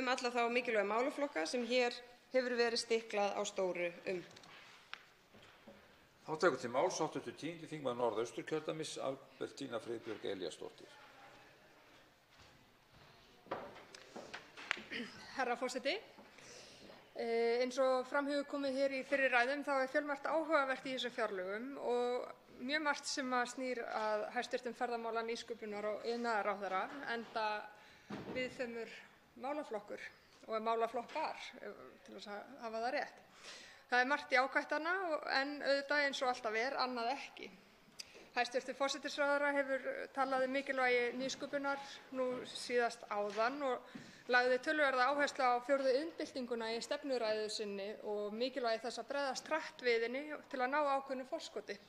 alla þá mikilvægu málaflokka sem hér hefur verið stiklað á stóru Þá tekur til máls hv. 10. þingmaður Norðausturkjördæmis Albertína Friðbjörg Elíasdóttir. Herra forseti, eins og fram hefur komið hér í fyrri ræðum þá er fjölmargt áhugavert í þessum fjárlögum og mjög margt sem snýr að hæstv. Ferðamála, nýsköpunar og iðnaðarráðherra enda viðþemur málaflokkur og málaflokkar til að hafa það rétt. Það er margt jákvætt hana en auðvitað eins og alltaf er annað ekki. Hæstv. Forsætisráðherra hefur talað mikilvægi nýsköpunar nú síðast áðan og lagði töluverða áherslu á 4. iðnbyltinguna í stefnuræðu sinni og mikilvægi þess að bregðast hratt við henni til að ná ákveðnu forskoti.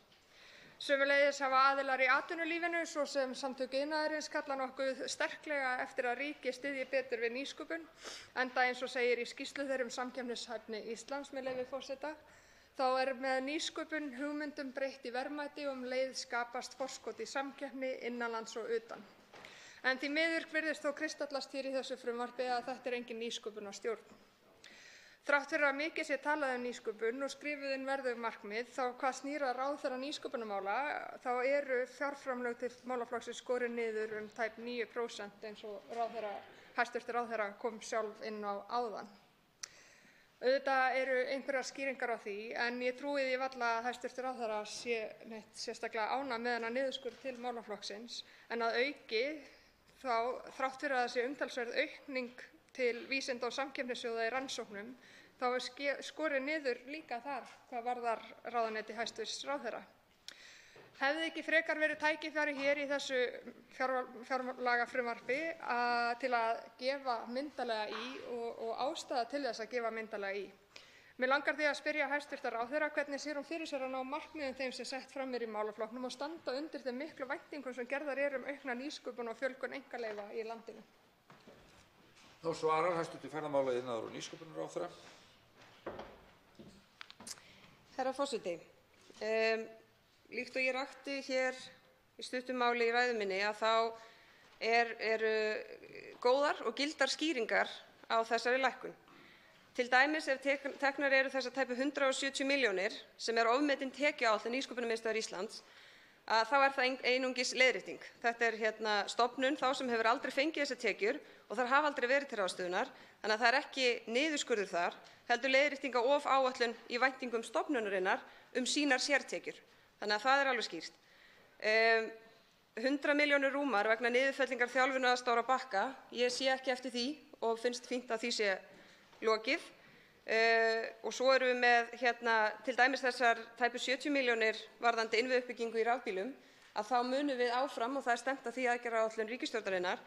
Sömuleiðis hafa aðilar í atvinnulífinu svo sem Samtök iðnaðarins kalla nokkuð sterklega eftir að ríkið styðji betur við nýsköpun enda eins og segir í skýrslu þeirra samkeppnishæfni Íslands með leyfi forseta þá er með nýsköpun hugmyndum breytt í verðmæti og leið skapast forskot í samkeppni innanlands og utan. En því miður virðist þó kristallast hér í þessu frumvarpi að þetta er engin nýsköpunarstjórn. Þrátt fyrir að mikið sé talað nýsköpun og skrifuð inn verðug markmið þá hvað snýr að ráðherra nýsköpunarmála þá eru fjárframlög til málaflokksins skorin niður tæp 9% eins og hæstv. Ráðherra kom sjálf inn á áðan. Auðvitað eru einhverjar skýringar á því en ég trúi því varla að hæstv. Ráðherra sé neitt sérstaklega ánægð með þennan niðurskurð til málaflokksins en að auki þá þrátt fyrir að það sé umtalsverð aukning til Vísinda- og samkeppnissjóða í rannsóknum þá er skorið niður líka þar hvað varðar ráðuneyti hæstv. Ráðherra. Hefði ekki frekar verið tækifæri hér í þessu fjárlagafrumvarpi til að gefa myndarlega í og ástæða til þess að gefa myndarlega í? Mig langar því að spyrja hæstv. Ráðherra hvernig sér hún fyrir sér að ná markmiðum þeim sem sett fram í málaflokknum og standa undir þeim miklu væntingum sem gerðar eru aukna nýsköpun og fjölgun einkaleyfa í landinu? Þá svarar hæstv. ferðamála-, iðnaðar- og nýsköpunarráðherra. Herra forseti. Líkt og ég rakti hér í stuttu máli í ræðu minni að þá eru góðar og gildar skýringar á þessari lækkun. Til dæmis ef teknar eru þessar tæpu 170 milljónir sem er ofmetin tekjuáætlun Nýsköpunarmiðstöðvar Íslands, þá er það einungis leiðrétting. Þetta er stofnun þá sem hefur aldrei fengið þessar tekjur og þær hafa aldrei verið til ráðstöfunar, þannig að það er ekki niðurskurður þar, heldur leiðrétting á ofáætlun í væntingum stofnunarinnar sínar sértekjur. Þannig að það er alveg skýrt. 100 milljónir rúmar vegna niðurfellingar þjálfunaraðstoðar á Bakka. Ég sé ekki eftir því og finnst fínt að því sé lokið. Og svo erum við með til dæmis þessar tæpu 70 milljónir varðandi innviðauppbyggingu í rafbílum, að þá munum við áfram, og það er stefnt að því aðgerðaáætlun ríkisstjórnarinnar,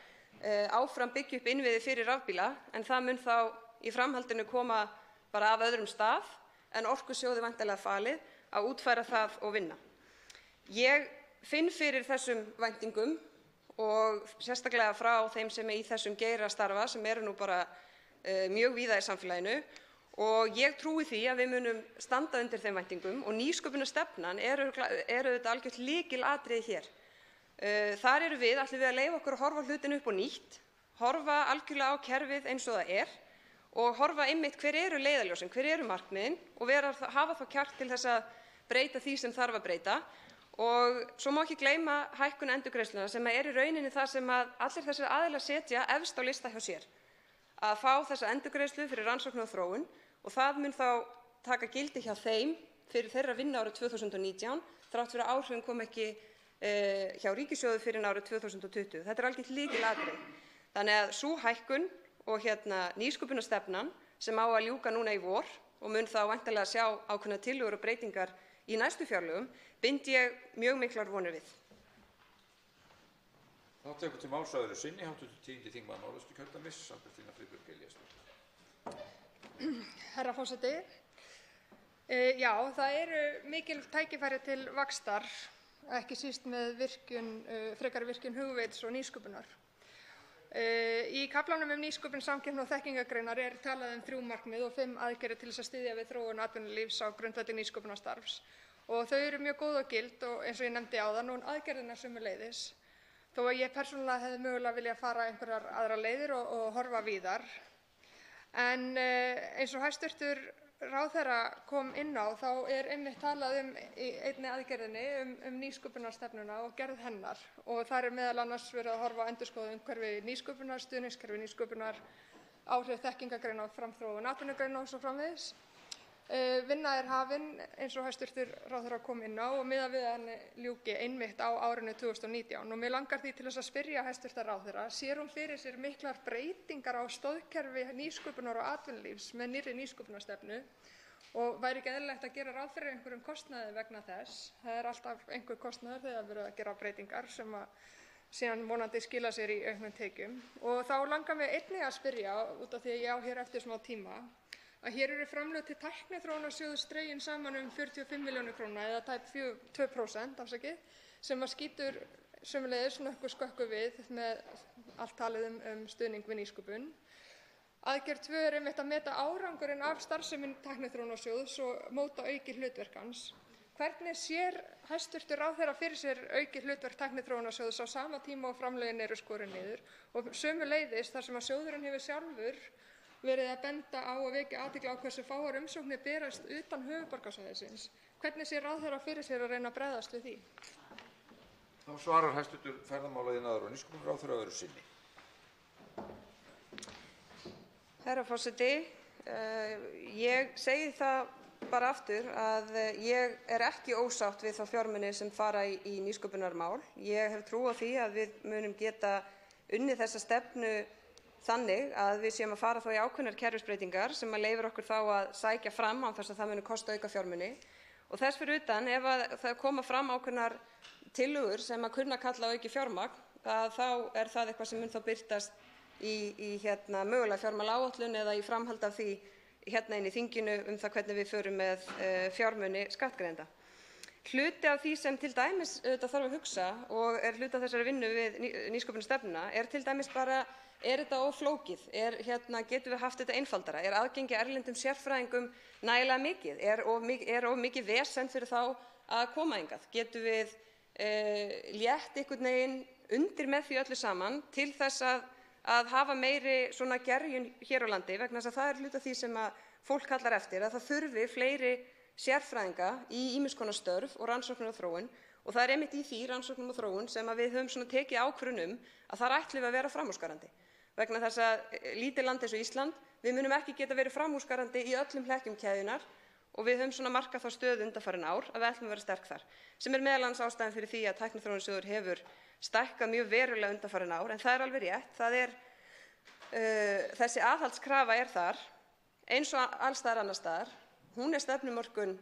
áfram byggja upp innviði fyrir rafbíla, en það mun þá í framhaldinu koma bara af öðrum stað en Orkusjóði væntanlega falið að útfæra það og vinna. Ég finn fyrir þessum væntingum og sérstaklega frá þeim sem í þessum geira starfa sem eru nú bara mjög víða í samfélaginu og ég trúi því að við munum standa undir þeim væntingum og nýsköpunarstefnan er auðvitað algjört lykilatriði hér. Þar ætlum við að leyfa okkur að horfa hlutina upp á nýtt, horfa algjörlega á kerfið eins og það er og horfa einmitt hver eru leiðarljósin, hver eru markmiðin og hafa þá kjark til þess að breyta því sem þarf að breyta. Og svo má ekki gleyma hækkun endurgreiðslna sem er í rauninni það sem allir þessir aðilar setja efst á lista hjá sér, að fá þessa endurgreiðslu fyrir rannsókn og þróun og það mun þá taka gildi hjá þeim fyrir þeirra vinnu árið 2019 þrátt fyrir að áhrifin kom ekki hjá ríkissjóði fyrir árið 2020. Þetta er algjört lykilatriði. Þannig að sú hækkun og nýsköpunarstefnan sem á að ljúka núna í vor og mun þá væntanlega sjá ákveðnar tillögur og breytingar í næstu fjárlögum, bind ég mjög miklar vonir við. Þá tekur til máls að öðru sinni hv. 10. þingmaður Norðausturkjördæmis, Bergþóra Friðbjörg Elíasdóttir. Herra forseti. Já, það eru mikil tækifæri til vaxtar, ekki síst með frekari virkjun hugvits og nýsköpunar. Í kaflanum nýsköpun, samkeppni og þekkingargreinar er talað 3 markmið og 5 aðgerðir til þess að styðja við þróun atvinnulífs á grundvelli nýsköpunarstarfs. Og þau eru mjög góð og gild og eins og ég nefndi áðan og aðgerðirnar sömuleiðis. Þó að ég persónulega hefði mögulega viljað fara einhverjar aðrar leiðir og horfa víðar. En eins og hæstv. Ráðherra kom inn á þá er einmitt talað í einni aðgerðinni nýsköpunarstefnuna og gerð hennar og þar er meðal annars verið að horfa á endurskoðun umhverfi nýsköpunar, stuðningskerfi nýsköpunar, áhrif þekkingargreina og framþróun atvinnugreina og svo framvegis. Vinna er hafin eins og hæstv. Ráðherra kom inn á og miðað við að henni ljúki einmitt á árinu 2019 og mig langar því til þess að spyrja hæstv. Ráðherra, sér hún fyrir sér miklar breytingar á stoðkerfi nýsköpunar og atvinnulífs með nýrri nýsköpunarstefnu og væri ekki eðlilegt að gera ráð fyrir einhverjum kostnaði vegna þess? Það er alltaf einhver kostnaður þegar verið að gera breytingar sem síðan vonandi skila sér í auknum tekjum. Og þá langar mig einnig að spyrja, út af því að ég á hér eftir smá tíma, að hér eru framlög til Tækniþróunarsjóðs dregin saman 45 milljónir króna eða tæp 2% sem skýtur sömuleiðis nokkuð skökku við með allt talið stuðning við nýsköpun. Aðgerð 2 er einmitt að meta árangurinn af starfsemi Tækniþróunarsjóðs og móta aukið hlutverk hans. Hvernig sér hæstv. Ráðherra fyrir sér aukið hlutverk Tækniþróunarsjóðs á sama tíma og framlögin eru skorin niður og sömuleiðis þar sem að sjóðurinn hefur sjálfur verið að benda á og vekja athygli á hversu fáar umsóknir berast utan höfuðborgarsvæðisins. Hvernig sér ráðherra fyrir sér að reyna að bregðast við því? Þá svarar hæstv. ferðamála-, iðnaðar- og nýsköpunarráðherra öðru sinni. Herra forseti, Ég segi það bara aftur að ég er ekki ósátt við þá fjármuni sem fara í nýsköpunarmál. Ég hef trú á því að við munum geta unnið þessa stefnu þannig að við séum að fara þá í ákveðnar kerfisbreytingar sem leyfir okkur þá að sækja fram án þess að það muni kosta aukafjármuni. Og þess fyrir utan, ef það koma fram ákveðnar tillögur sem kunna að kalla á aukið fjármagn, þá er það eitthvað sem mun þá birtast í mögulega fjármálaáætlun eða í framhaldi af því inni í þinginu það hvernig við förum með fjármuni skattgreiðenda. Hluti af því sem til dæmis þarf að hugsa og er hluti af þessari vinnu við nýsköpunarstefnuna er til dæmis bara, er þetta of flókið? Getum við haft þetta einfaldara? Er aðgengi erlendum sérfræðingum nægilega mikið? Er of mikið vesen fyrir þá að koma hingað? Getum við létt einhvern veginn undir með því öllu saman til þess að hafa meiri svona gerjun hér á landi, vegna þess að það er hluti af því sem að fólk kallar eftir, að það þurfi fleiri sérfræðinga í ýmiss konar störf og rannsóknir og þróun, og það er einmitt í því rannsóknum og þróun sem að við höfum svona tekið ákvörðun að þar ætlum við að vera framúrskarandi. Vegna þess að lítið land eins og Ísland, við munum ekki geta verið framúrskarandi í öllum hlekkjum keðjunnar og við höfum svona markað þá stöðu undanfarin ár að við ætlum að vera sterk þar, sem er meðal annars ástæðan fyrir því að Tækniþróunarsjóður hefur stækkað mjög verulega undanfarin ár, en það er alveg rétt, það er þessi aðhaldskrafa er þar eins og alls staðar annars staðar. Hún er stefnumörkun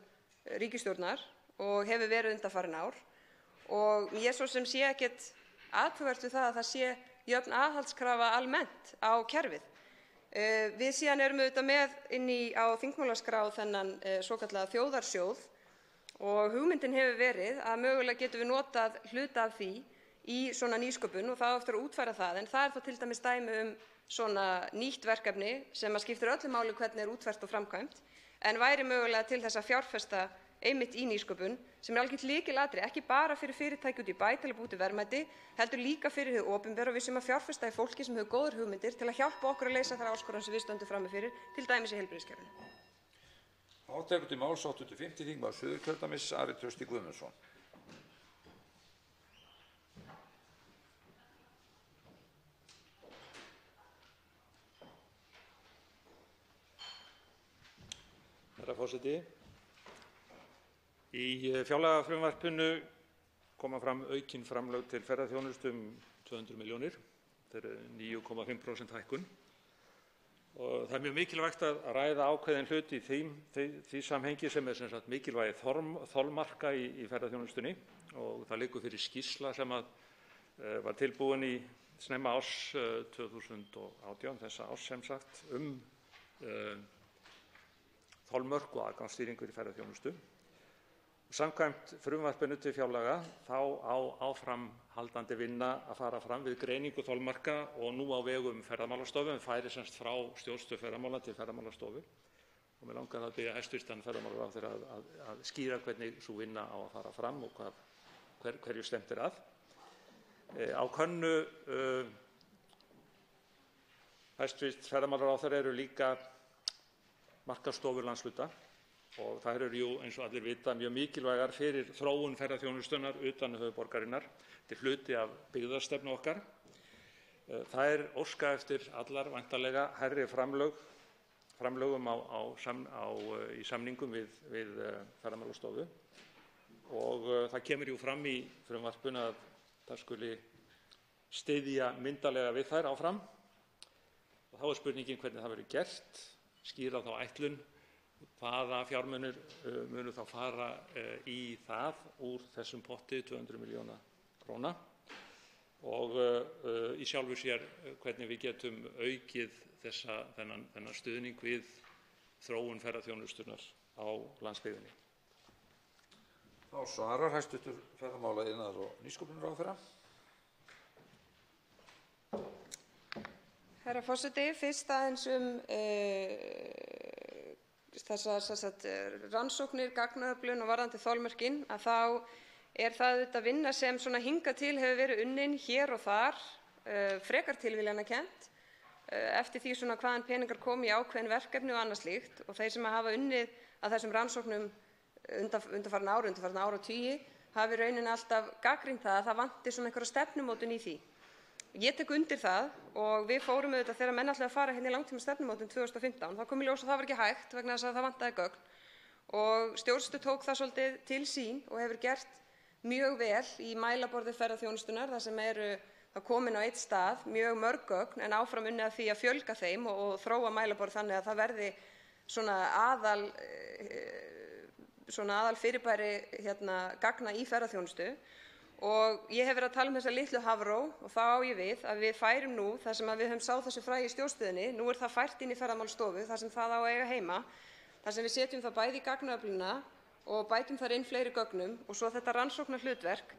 ríkisstjórnar og hefur verið undanfarin ár og ég svo sem sé ekkert athugavert við það að það sé jöfn aðhaldskrafa almennt á kerfið. Við síðan erum auðvitað með á þingmálaskrá þennan svokallaða þjóðarsjóð og hugmyndin hefur verið að mögulega getum við notað hluta af því í svona nýsköpun og það á eftir að útfæra það, en það er þá til dæmis dæmi svona nýtt verkefni sem að skiptir öllu máli hvernig er útfært og framkvæmt, en væri mögulega til þess að fjárfesta einmitt í nýsköpun sem er algjört lykilatriði, ekki bara fyrir fyrirtæki út í bæ til að búa til verðmæti, heldur líka fyrir hið opinbera og við séum að fjárfesta í fólki sem hefur góðar hugmyndir til að hjálpa okkur að leysa þær áskoranir sem við stöndum frammi fyrir, til dæmis í heilbrigðiskerfinu. Tekur til máls 85. þingmaður Suðurkjördæmis, Ari Trausti Guðmundsson. Herra forseti. Í fjárlagafrumvarpinu koma fram aukin framlög til ferðaþjónustu 200 milljónir. Þetta er 9,5% hækkun. Og það er mjög mikilvægt að ræða ákveðin hlut í því samhengi sem er sem sagt mikilvægi þolmarka í ferðaþjónustunni og það liggur fyrir skýrsla sem var tilbúin í snemma árs 2018, þessa árs sem sagt, þolmörk og aðgangsstýringu í ferðaþjónustu. Samkvæmt frumvarpinu til fjárlaga þá á áframhaldandi vinna að fara fram við greiningu þolmarka og nú á vegum Ferðamálastofu, færi semst frá stjórnstöð ferðamála til Ferðamálastofu. Og mig langar að biðja hæstv. Ferðamálaráðherra að skýra hvernig sú vinna á að fara fram og hverju stefnt er að. Á könnu hæstv. Ferðamálaráðherra eru líka markaðsstofur landshluta og þær eru eins og allir vita mjög mikilvægar fyrir þróun ferðaþjónustunnar utan höfuðborgarinnar. Þetta er hluti af byggðastefnu okkar. Þær óska eftir allar væntanlega hærri framlögum í samningum við Ferðamálastofu og það kemur fram í frumvarpinu að það skuli styðja myndarlega við þær áfram. Og þá er spurningin hvernig það verður gert, skýra þá ætlun, hvaða fjármunir munu þá fara í það úr þessum potti 200 milljóna króna og í sjálfu sér hvernig við getum aukið þennan stuðning við þróun ferðaþjónustunnar á landsbyggðinni. Þá svarar hæstv. Ferðamála-, iðnaðar- og nýsköpunarráðherra. Herra forseti, fyrst aðeins þessar rannsóknir, gagnaöflun og varðandi þolmörkin, að þá er það auðvitað vinna sem svona hingað til hefur verið unnin hér og þar, frekar tilviljanakennt, eftir því svona hvaðan peningar komi í ákveðin verkefni og annað slíkt. Og þeir sem hafa unnið að þessum rannsóknum undanfarin ár og tugi hafi í rauninni alltaf gagnrýnt það að það vanti svona einhverja stefnumótun í því. Ég tek undir það og við fórum auðvitað þegar menn ætluðu að fara hérna í langtímastefnumótun 2015, þá kom í ljós að það var ekki hægt vegna þess að það vantaði gögn og stjórnstöð tók það svolítið til sín og hefur gert mjög vel í mælaborði ferðaþjónustunnar þar sem eru það komin á einn stað mjög mörg gögn en áfram unnið að því að fjölga þeim og þróa mælaborð þannig að það verði svona aðal fyrirbæri gagna í ferðaþjónustu. Og ég hef verið að tala þessa litlu Hafró og þá á ég við að við færum nú það sem við höfum sáð þessu fræ í stjórnstöðinni, nú það fært inn í ferðamálastofu þar sem það á að eiga heima, þar sem við setjum það bæði í gagnaöflunina og bætum þar inn fleiri gögnum og svo þetta rannsóknarhlutverk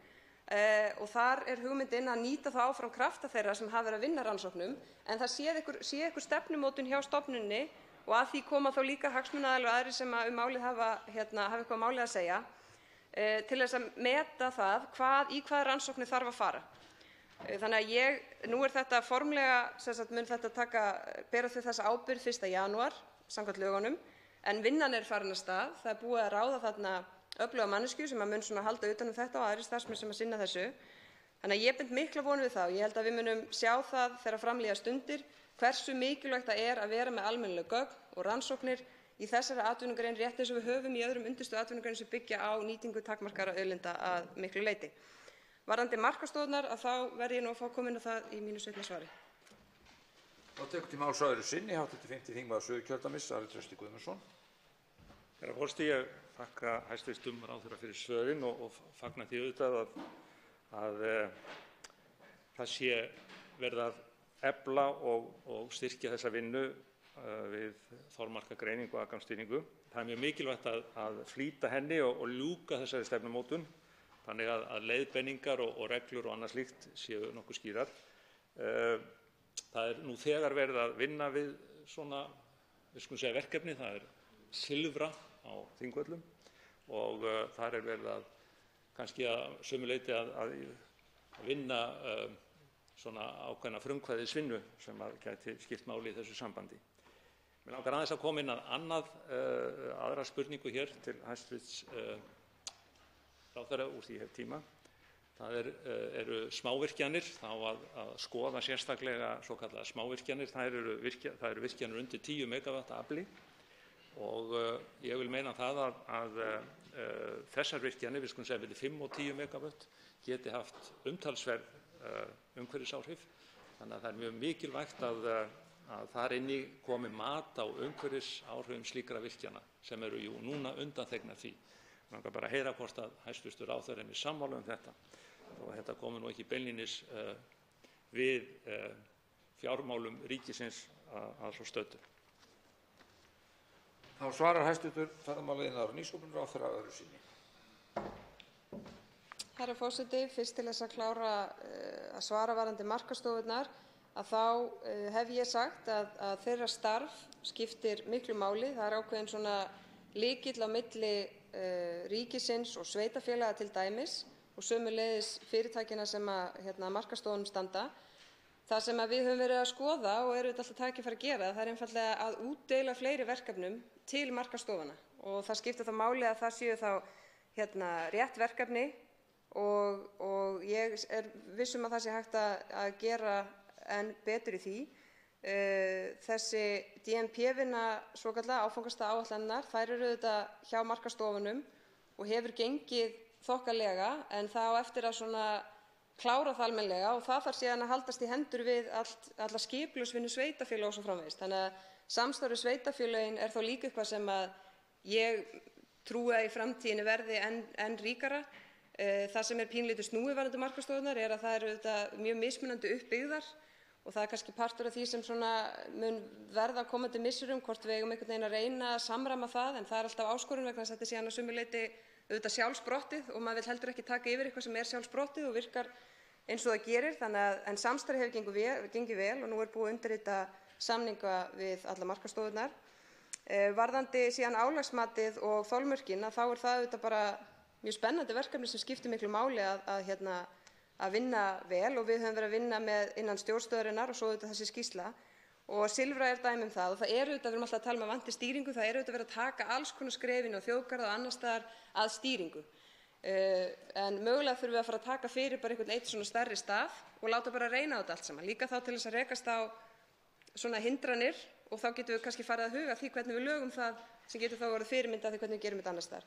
og þar hugmyndin að nýta það áfram krafta þeirra sem hafa verið að vinna rannsóknum en það sé einhver stefnumótun hjá stofnuninni og að því koma þá líka hagsmunaaðilar og aðrir sem málið hafa eitthvað málið að segja. Til þess að meta það í hvaða rannsóknir þarf að fara. Þannig að nú þetta formlega, mun þetta bera þau þessa ábyrgð 1. janúar samkvæmt lögunum, en vinnan farin af stað. Það búið að ráða þarna öfluga manneskju sem mun svona halda utan þetta og aðrir starfsmenn sem sinna þessu. Þannig að ég bind mikla von við það og ég held að við munum sjá það þegar fram líða stundir hversu mikilvægt það að vera með almennileg gögn og rannsóknir í þessari atvinnugrein rétt eins og við höfum í öðrum undirstu atvinnugreinum sem byggja á nýtingu takmarkaðra auðlinda að miklu leyti. Varðandi markaðsstoðirnar þá verð ég nú að fá að koma inn á það í mínu seinna svari. Þá tekur til máls öðru sinni hv. 5. þingmaður Suðurkjördæmis, Ari Trausti Guðmundsson. Herra forseti, ég þakka hæstv. Ráðherra fyrir svörin og fagna því auðvitað að það sé verið að efla og styrkja þessa vinnu við þolmarkagreiningu og aðgangsstýringu. Það er mjög mikilvægt að flýta henni og ljúka þessari stefnumótun þannig að leiðbeiningar og reglur og annað slíkt séu nokkuð skýrar. Það nú þegar verið að vinna við svona, við skulum segja verkefni, það silfra á Þingvöllum og þar verið að kannski að sömu leyti að vinna svona ákveðna frumkvæðisvinnu sem gæti skipt máli í þessu sambandi. Mér langar aðeins að koma inn að aðra spurningu hér til hæstv. Ráðherra úr því ég hef tíma. Það eru smávirkjanir, þá að skoða sérstaklega svokallaðar smávirkjanir. Það eru virkjanir undir 10 megavatta afli og ég vil meina það að þessar virkjanir, við skulum segja við 5 og 10 megavatt, geti haft umtalsverð umhverfisáhrif. Þannig að það er mjög mikilvægt að þar inni komi mat á umhverfisáhrifum slíkra virkjana sem eru núna undanþegnar því. Mig langar bara að heyra hvort að hæstv. Ráðherra er sammála þetta og þetta komi nú ekki beinlínis við fjármálum ríkisins að svo stöddu. Þá svarar hæstv. Ferðamála-, iðnaðar- og nýsköpunarráðherra öðru sinni. Herra forseti, fyrst til þess að klára að svara varðandi markaðsstofurnar að þá hef ég sagt að þeirra starf skiptir miklu máli. Það ákveðin svona lykill á milli ríkisins og sveitarfélaga til dæmis og sömuleiðis fyrirtækjanna sem að markaðsstofunum standa. Það sem við höfum verið að skoða og alltaf tækifæri að gera, það einfaldlega að útdeila fleiri verkefnum til markaðsstofana og það skiptir þá máli að það séu þá rétt verkefni og ég viss að það sé hægt að gera enn betur í því. Þessi DMP-vinna svokallaða áfangastaðaáætlanirnar, þær eru auðvitað hjá markaðsstofunum og hefur gengið þokkalega en það á eftir að svona klára það almennilega og það þarf síðan að haldast í hendur við alla skipulagsvinnu sveitarfélaga og svo framvegis. Þannig að samstarf við sveitarfélögin þá líka eitthvað sem að ég trúi að í framtíðinni verði enn ríkara. Það sem pínlítið snúið varðandi markaðsstofurnar að það eru auðvitað mjög mismunandi uppbyggðar og það kannski partur af því sem svona mun verða á komandi misserum, hvort við eigum einhvern veginn að reyna að samræma það, en það alltaf áskorun vegna þess að þetta síðan að sumu leyti auðvitað sjálfsprottið og maður vill heldur ekki taka yfir eitthvað sem sjálfsprottið og virkar eins og það gerir. Þannig að en samstarfið hefur gengið vel og nú búið að undirrita samninga við alla markaðsstofurnar. Varðandi síðan álagsmatið og þolmörkin þá það auðvitað bara mjög spennandi verkefni sem skiptir miklu máli að vinna vel og við höfum verið að vinna með innan stjórnstöðarinnar og svo auðvitað þessi skýrsla og Silfra dæmi það og það auðvitað, við erum alltaf að tala um að vanti stýringu, það auðvitað verið að taka alls konar skrefin og þjóðgarða og annars staðar að stýringu. En mögulega þurfum við að fara að taka fyrir bara einhvern einn svona stærri stað og láta bara reyna á þetta allt saman. Líka þá til þess að rekast á svona hindranir og þá getum við kannski farið að huga því hvernig við lögum það sem getur þá verið fyrirmynd af því hvernig við gerum þetta annars staðar.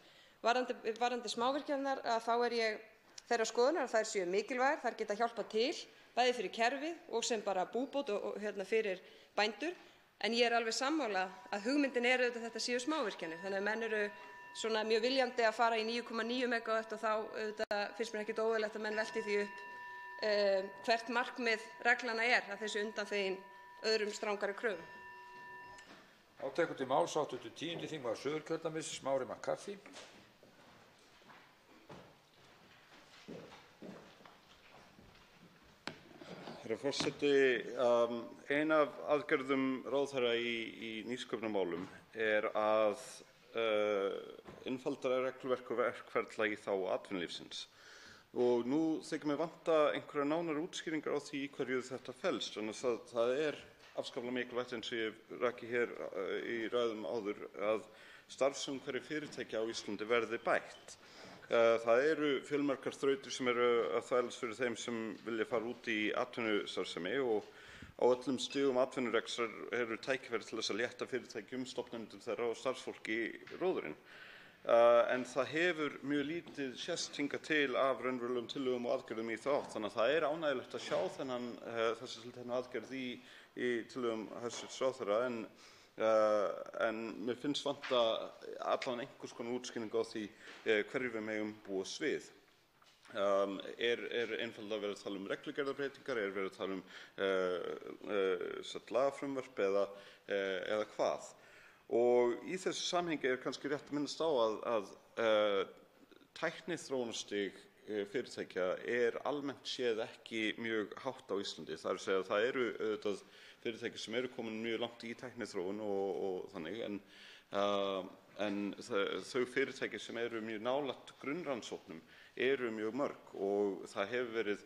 Varðandi smávirkjanirnar þá ég þeirrar skoðunar að þær séu mikilvægar, þær geta hjálpað til bæði fyrir kerfið og sem bara búbót og fyrir bændur. En ég alveg sammála að hugmyndin auðvitað að þetta séu smávirkjanir. Þannig að menn eru svona mjög viljandi að fara í 9,9 megawatt og þá auðvitað finnst mér ekkert óeðlilegt að menn velti því upp hvert markmið reglana að þessu undanþegin öðrum strangari kröfum. Tekur til máls 10. þingmaður Suðurkjördæmis, Smári McCarthy. Herra forseti, ein af aðgerðum ráðherra í nýsköpunarmálum að einfalda regluverk og verkferla í þágu atvinnulífsins. Og nú þykir mér vanta einhverjar nánari útskýringar á því í hverju þetta felst. Þannig að það afskaplega mikilvægt eins og ég rakti hér í ræðum áður að starfsumhverfi fyrirtækja á Íslandi verði bætt. Það eru fjölmargar þrautir sem eru að þvælast fyrir þeim sem vilja fara út í atvinnustarfsemi og á öllum stigum atvinnurekstrar eru tækifæri til þess að létta fyrirtækjum, stofnendum þeirra og starfsfólki róðurinn. En það hefur mjög lítið sést hingað til af raunverulegum tillögum og aðgerðum í þá átt. Þannig að það ánægjulegt að sjá þessa aðgerð í tillögum hæstv. Ráðherra en mér finnst vanta allan einhvers konar útskýringu á því hverju við megum búast við. Einfaldlega verið að tala um reglugerðarbreytingar, verið að tala um lagafrumvarp eða hvað? Og í þessu samhengi kannski rétt að minnast á að tækniþróunarstig fyrirtækja almennt séð ekki mjög hátt á Íslandi. Það að segja að það eru auðvitað fyrirtæki sem eru komin mjög langt í tækniþróun og þannig, en þau fyrirtæki sem eru mjög nálægt grunnrannsóknum eru mjög mörg og það hefur verið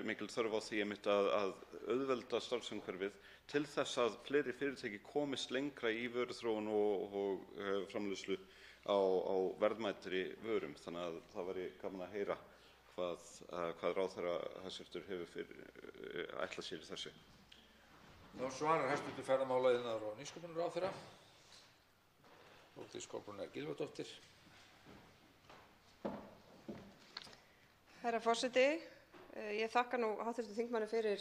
mikil þörf á því að auðvelda starfsumhverfið til þess að fleiri fyrirtæki komist lengra í vöruþróun og framleiðslu á verðmætri vörum. Þannig að það væri gaman að heyra hvað ráðherra hæstvirtur hefur ætlað sér í þessu. Þá svarar hæstv. Ferðamála-, iðnaðar- og nýsköpunarráðherra, Þórdís Kolbrún Gylfadóttir. Herra forseti, ég þakka nú hv. þingmanni fyrir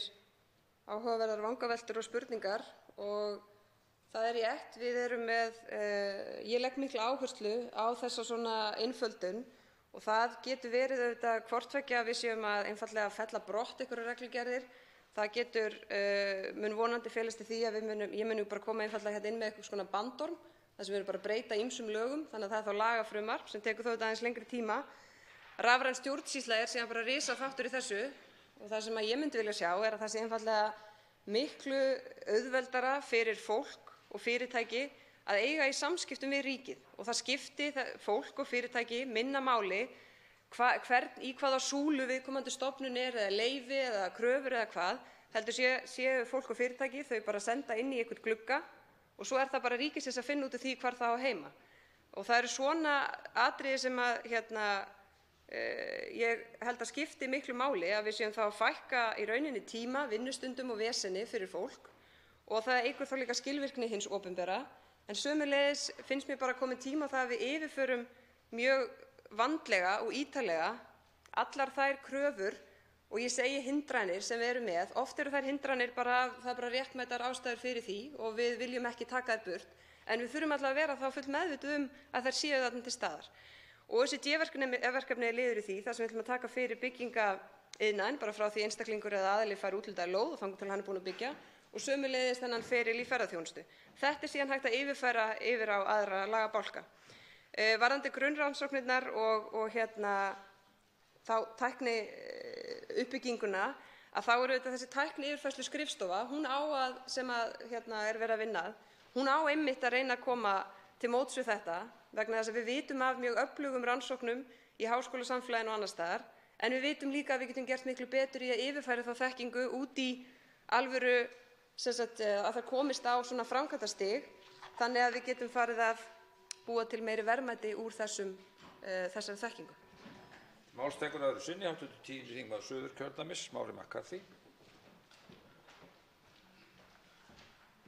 áhugaverðar vangaveltur og spurningar og það rétt, við erum ég legg mikla áherslu á þessa svona einföldun og það getur verið auðvitað hvort tveggja að við séum að einfaldlega fella brott einhverjar reglugerðir. Það mun vonandi felast í því að ég mun bara koma einfaldlega inn með einhvers konar bandorm þar sem við erum bara að breyta ýmsum lögum, þannig að það þá lagafrumvarp sem tekur þó aðeins lengri tíma. Rafræn stjórnsýsla síðan bara risaþáttur í þessu og það sem ég myndi vilja sjá að það sé einfaldlega miklu auðveldara fyrir fólk og fyrirtæki að eiga í samskiptum við ríkið og það skipti fólk og fyrirtæki minna máli í hvaða súlu viðkomandi stofnun eða leyfi eða kröfur eða hvað, heldur séu fólk og fyrirtæki þau bara senda inn í einhvern glugga og svo það bara ríkisins að finna út af því hvar það á heima. Og það eru svona atriði sem ég held að skipti miklu máli að við séum þá að fækka í rauninni tíma, vinnustundum og veseni fyrir fólk og það eykur þá líka skilvirkni hins opinbera. En sömuleiðis finnst mér bara kominn tími á það að við yfirförum mjög vandlega og ítarlega allar þær kröfur og ég segi hindranir sem við erum með. Oft eru þær hindranir það er bara réttmætar ástæður fyrir því og við viljum ekki taka þær burt, en við þurfum alltaf að vera þá full meðvituð að þær séu þarna til staðar. OECD-verkefni liður í því, þar sem við ætlum að taka fyrir byggingaiðnaðinn bara frá því einstaklingur eða aðili fær úthlutaða lóð og þangað til hann búinn að byggja og sömuleiðis þennan feril í ferðaþjónustu. Þetta síðan hægt að yfirfæra yfir á aðra lagabálka. Varðandi grunnrannsóknirnar og þá tækniuppbygginguna þá auðvitað þessi tækniyfirfærsluskrifstofa, hún sem verið að vinna að, hún einmitt að reyna að koma til móts við þetta vegna þess að við vitum af mjög öflugum rannsóknum í háskólasamfélaginu og annars staðar, en við vitum líka að við getum gert miklu betur í að yfirfæra þá þekkingu út í alvöru, að það komist á svona framkvæmdastig þannig að við getum farið að búa til meiri verðmæti úr þessari þekkingu. Málstekur öðru sinni hv. 10. þingmaður Suðurkjördæmis, Smári McCarthy.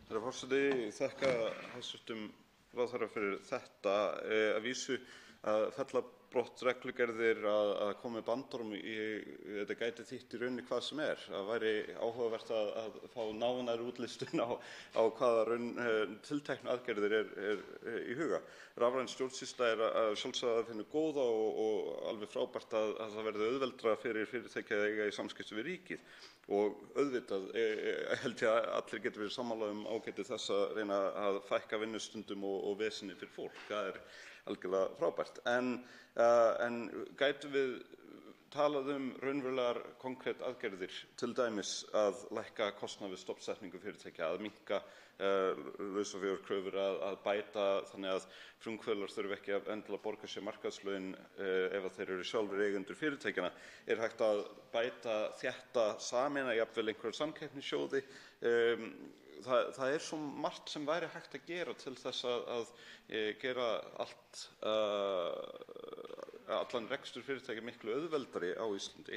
Herra forseti, ég þakka hæstv. Ráðherra fyrir þetta. Að vísu að fella brott reglugerðir að koma með bandorm þetta gæti þýtt í rauninni hvað sem er. Það væri áhugavert að fá nánari útlistun á hvaða tilteknu aðgerðir er í huga. Rafræn stjórnsýsla er að sjálfsögðu af hinu góða og alveg frábært að það verði auðveldara fyrir fyrirtæki að eiga í samskiptum við ríkið. Og auðvitað held ég að allir getur verið sammála ágæti þess að reyna að fækka vinnustundum og vesinni fyrir fólk. Það er algjörlega frábært. En gætum við talað raunverulegar konkrét aðgerðir, til dæmis að lækka kostnað við stoppsetningu fyrirtækja, að minnka lausafjárkröfur, að bæta þannig að frumkvöðlar þurfi ekki að endilega borga sér markaðslaun ef þeir eru sjálfir eigendur fyrirtækjanna. Er hægt að bæta, þétta, sameina jafnvel einhverja samkeppnissjóði? Það er svo margt sem væri hægt að gera til þess að gera allan rekstur fyrirtækja miklu auðveldari á Íslandi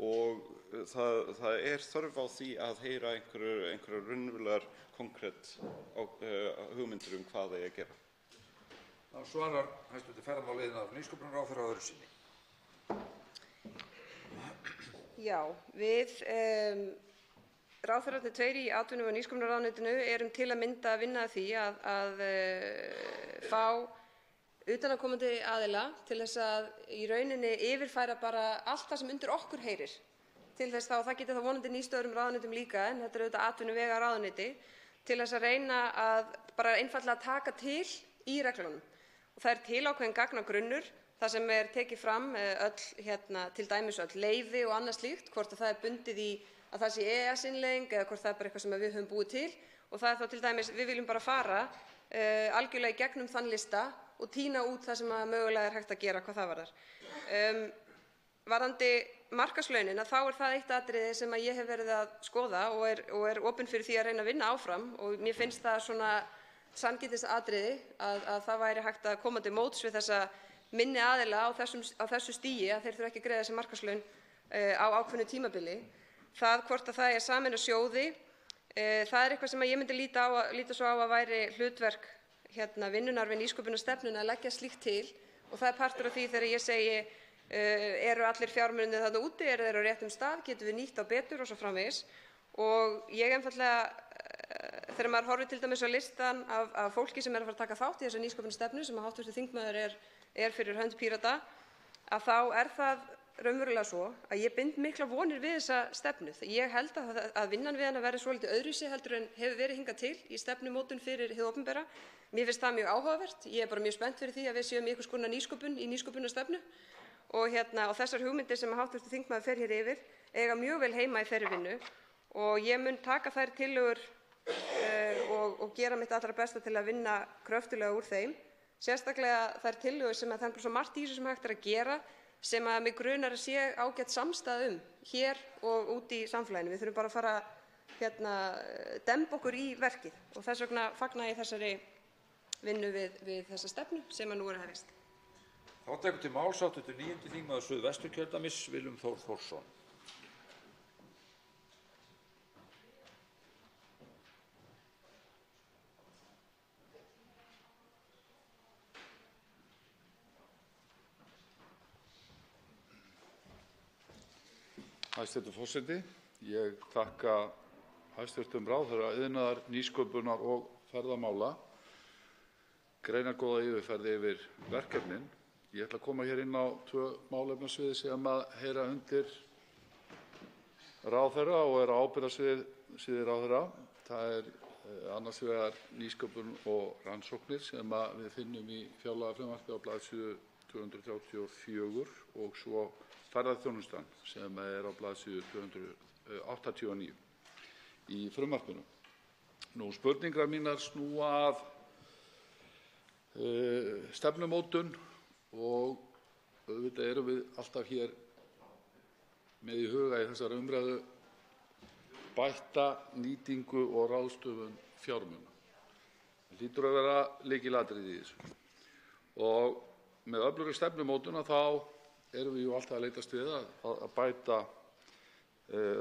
og það er þörf á því að heyra einhverjar raunverulegar konkrét hugmyndir hvað eigi að gera. Þá svarar hæstv. ferðamála-, iðnaðar- og nýsköpunarráðherra öðru sinni. Já, við ráðherrarnir tveir í atvinnu- og nýsköpunarráðuneytinu erum til að mynda að vinna að því að fá utanaðkomandi aðila til þess að í rauninni yfirfæra bara allt það sem undir okkur heyrir til þess þá, og það geti þá vonandi nýst öðrum ráðuneytum líka, en þetta er auðvitað atvinnuvegaráðuneyti, til þess að reyna að bara einfaldlega taka til í reglunum. Og það er til ákveðinn gagnagrunnur þar sem er tekið fram til dæmis öll leyfi og annað slíkt, hvort að það er bundið í að það sé EES-innleiðing eða hvort það er bara eitthvað sem við höfum búið til. Og það er þá til dæmis, við viljum bara fara algjörlega í gegnum þann lista og tína út það sem mögulega er hægt að gera hvað það varðar. Varðandi markaðslaunin, þá er það eitt atriði sem ég hef verið að skoða og er opin fyrir því að reyna að vinna áfram, og mér finnst það svona sanngirnisatriði að það væri hægt að koma til móts við þessa minni aðila á þessu stigi, að þeir þurfa ekki að greiða þessi markaðslaun á ákveðnu tímabili. Það hvort að það er sameina sjóði, það er eitthvað sem ég myndi líta svo á að væri hlutverk vinnunnar við nýsköpunarstefnuna að leggja slíkt til, og það er partur af því þegar ég segi eru allir fjármunirnir þarna úti, eru þeir á réttum stað, getum við nýtt á betur og svo framvegis. Og ég einfaldlega, þegar maður horfir til dæmis á listan af fólki sem er að fara að taka þátt í þessari nýsköpunarstefnu sem hv. þingmaður er fyrir hönd Pírata, að þá er það raunverulega svo að ég bind miklar vonir við þessa stefnu. Ég held að vinnan við hana verði svolítið öðruvísi heldur en hefur verið hingað til í stefnumótun fyrir hið opinbera. Mér finnst það mjög áhugavert. Ég er bara mjög spennt fyrir því að við séum í einhvers konar nýsköpun í nýsköpunarstefnu og þessar hugmyndir sem hv. þingmaður fer hér yfir eiga mjög vel heima í þeirri vinnu, og ég mun taka þær tillögur og gera mitt allra besta til að vinna kröftulega úr þeim, sérstaklega þær tillögur sem það er svo margt í þessu sem hægt er að gera sem að mig grunar að sé ágætt samstaða hér og úti í samfélaginu. Við þurfum bara að fara demba okkur í verkið, og þess vegna fagna ég þessari vinnu við þessa stefnu sem nú er að hefjast. Þá tekur til máls hv. 9. þingmaður Suðvesturkjördæmis, Willum Þór Þórsson. Hæstv. forseti, ég þakka hæstv. ráðherra iðnaðar, nýsköpunar og ferðamála greinargóða yfirferð yfir verkefnin. Ég ætla að koma hér inn á 2 málefnasvið sem að heyra undir ráðherra og eru á ábyrgðarsviði ráðherra. Það er annars vegar nýsköpun og rannsóknir sem við finnum í fjárlagafrumvarpi á blaðsíðu 234 og svo ferðaþjónustan sem er á blaðsíðu 289 í frumvarpinu. Spurningar mínar snúa að stefnumótun, og auðvitað erum við alltaf hér með í huga í þessari umræðu bætta nýtingu og ráðstöfun fjármuna. Það hlýtur að vera lykilatriði í þessu. Og með öflugri stefnumótun þá erum við alltaf að leitast við að bæta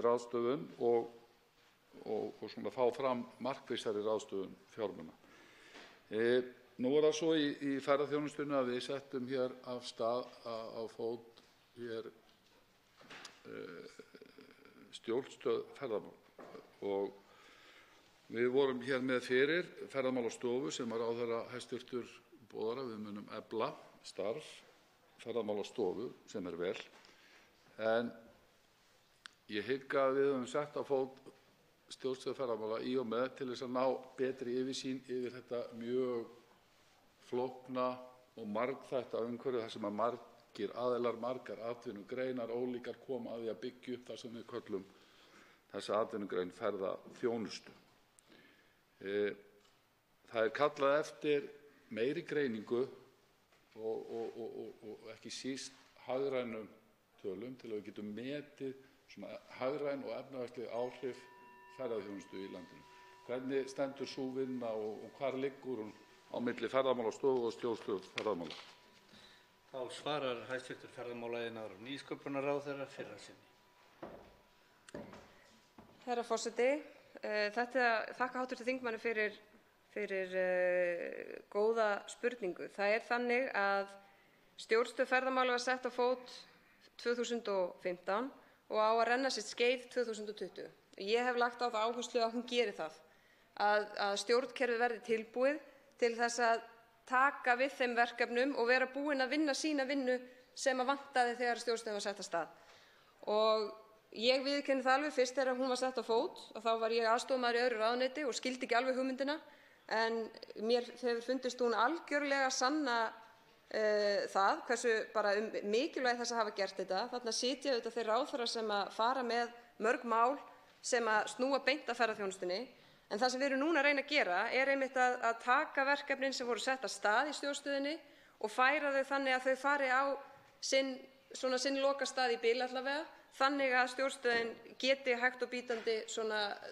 ráðstöfun og svona fá fram markvissari ráðstöfun fjármuna. Nú er það svo í ferðaþjónustunni að við settum hér af stað á fót hér stjórnstöð ferðamála og við vorum hér með fyrir Ferðamálastofu sem ráðherra hæstvirtur boðar að við munum efla starf Ferðamálastofu sem vel. En ég hygg að við höfum sett á fót stjórnstöð ferðamála í og með til þess að ná betri yfirsýn yfir þetta mjög flókna og margþætta umhverfi þar sem að margir aðilar, margar atvinnugreinar ólíkar koma að því að byggja upp það sem við köllum þessa atvinnugrein ferðaþjónustu. Það kallað eftir meiri greiningu og ekki síst hagrænum tölum til að við getum metið svona hagræn og efnahagsleg áhrif ferðaþjónustu í landinu. Hvernig stendur sú vinna og hvar liggur hún á milli Ferðamálastofu og stjórnstöð ferðamála? Þá svarar hæstv. Ferðamála-, iðnaðar- og nýsköpunarráðherra fyrra sinni. Herra forseti, þakka hv. þingmanni fyrir góða spurningu. Það er þannig að stjórnstöð ferðamála var sett á fót 2015 og á að renna sitt skeið 2020. Ég hef lagt á það áherslu að hún geri það, að stjórnkerfið verði tilbúið til þess að taka við þeim verkefnum og vera búin að vinna sína vinnu sem að vantaði þegar stjórnstöðin var sett af stað. Og ég viðurkenni það alveg fyrst þegar hún var sett á fót og þá var ég aðstoðarmaður í öðru ráðuneyti og skildi ekki alveg hugmyndina, en mér hefur fundist hún algjörlega sanna það hversu bara mikilvægi þess að hafa gert þetta. Þarna sitja auðvitað þeir ráðherrar sem að fara með mörg mál sem að snúa beint að ferðaþjónustunni. En það sem við erum núna að reyna að gera er einmitt að taka verkefnin sem voru sett af stað í stjórnstöðinni og færa þau þannig að þau fari á sinn lokastað í bili allavega, þannig að stjórnstöðin geti hægt og bítandi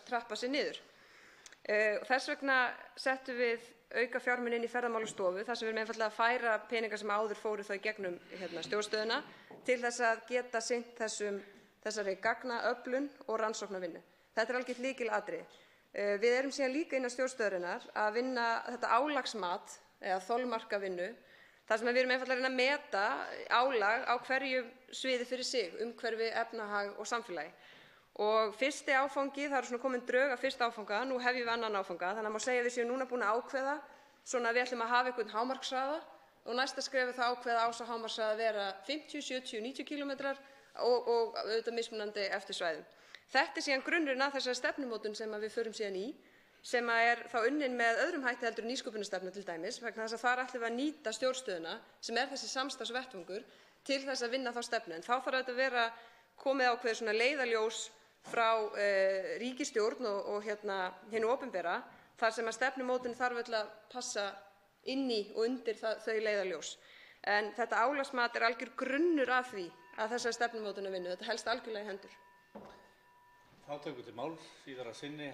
trappa sig niður. Þess vegna settum við aukafjármuni inn í Ferðamálastofu þar sem við erum einfaldlega að færa peninga sem áður fóru þá í gegnum stjórnstöðina til þess að geta sinnt þessari gagnaöflun og rannsóknarvinnu. Þetta er algjört lykilatriði. Við erum síðan líka innan stjórnstöðarinnar að vinna þetta álagsmat eða þolmarkavinnu þar sem við erum einfaldlega að reyna að meta álag á hverju sviði fyrir sig, umhverfi, efnahag og samfélagi. Og fyrsti áfangi, það eru komin drög að fyrsta áfanga, nú hefjum við annan áfanga, þannig að má segja að við séum núna búin að ákveða að við ætlum að hafa einhvern hámarkshraða og næsta skrefið það ákveða á sá hámarkshraða að vera 50, 70, 90 km og auðvitað mismunandi eftir svæðum. Þetta er síðan grunnurinn að þessari stefnumótun sem við förum síðan í, sem er þá unnin með öðrum hætti heldur en nýsköpunarstefnu til dæmis, vegna þess að þar ætlum við að nýta stjórnstöðina sem er þessi samstarfsvettvangur til þess að vinna þá stefnu. En þá þarf þetta að vera komið ákveðið leiðarljós frá ríkisstjórn og hinu opinbera, þar sem að stefnumótun þarf að passa inn í og undir þau leiðarljós. En þetta álagsmat er algjör grunnur af því að þessari stefnumótunarvinnu, þetta helst algjörlega í hendur. Þá tökum til máls síðar að sinni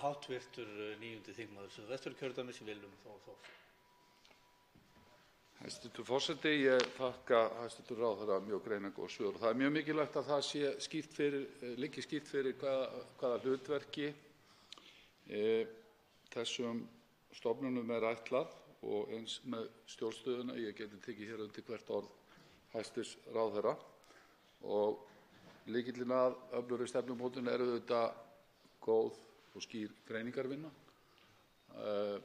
háttvirtur 9. þingmaður Suðvesturkjördæmis, Willum Þór Þórsson. Hæstv. forseti, ég þakka hæstv. ráðherra mjög greinargóð svör. Það er mjög mikilvægt að það liggi skýrt fyrir hvaða hlutverki þessum stofnunum er ætlað og eins með stjórnstöðina. Ég geti tekið hér undir hvert orð hæstv. ráðherra og lykillinn að öflugri stefnumótun er auðvitað góð og skýr greiningarvinna,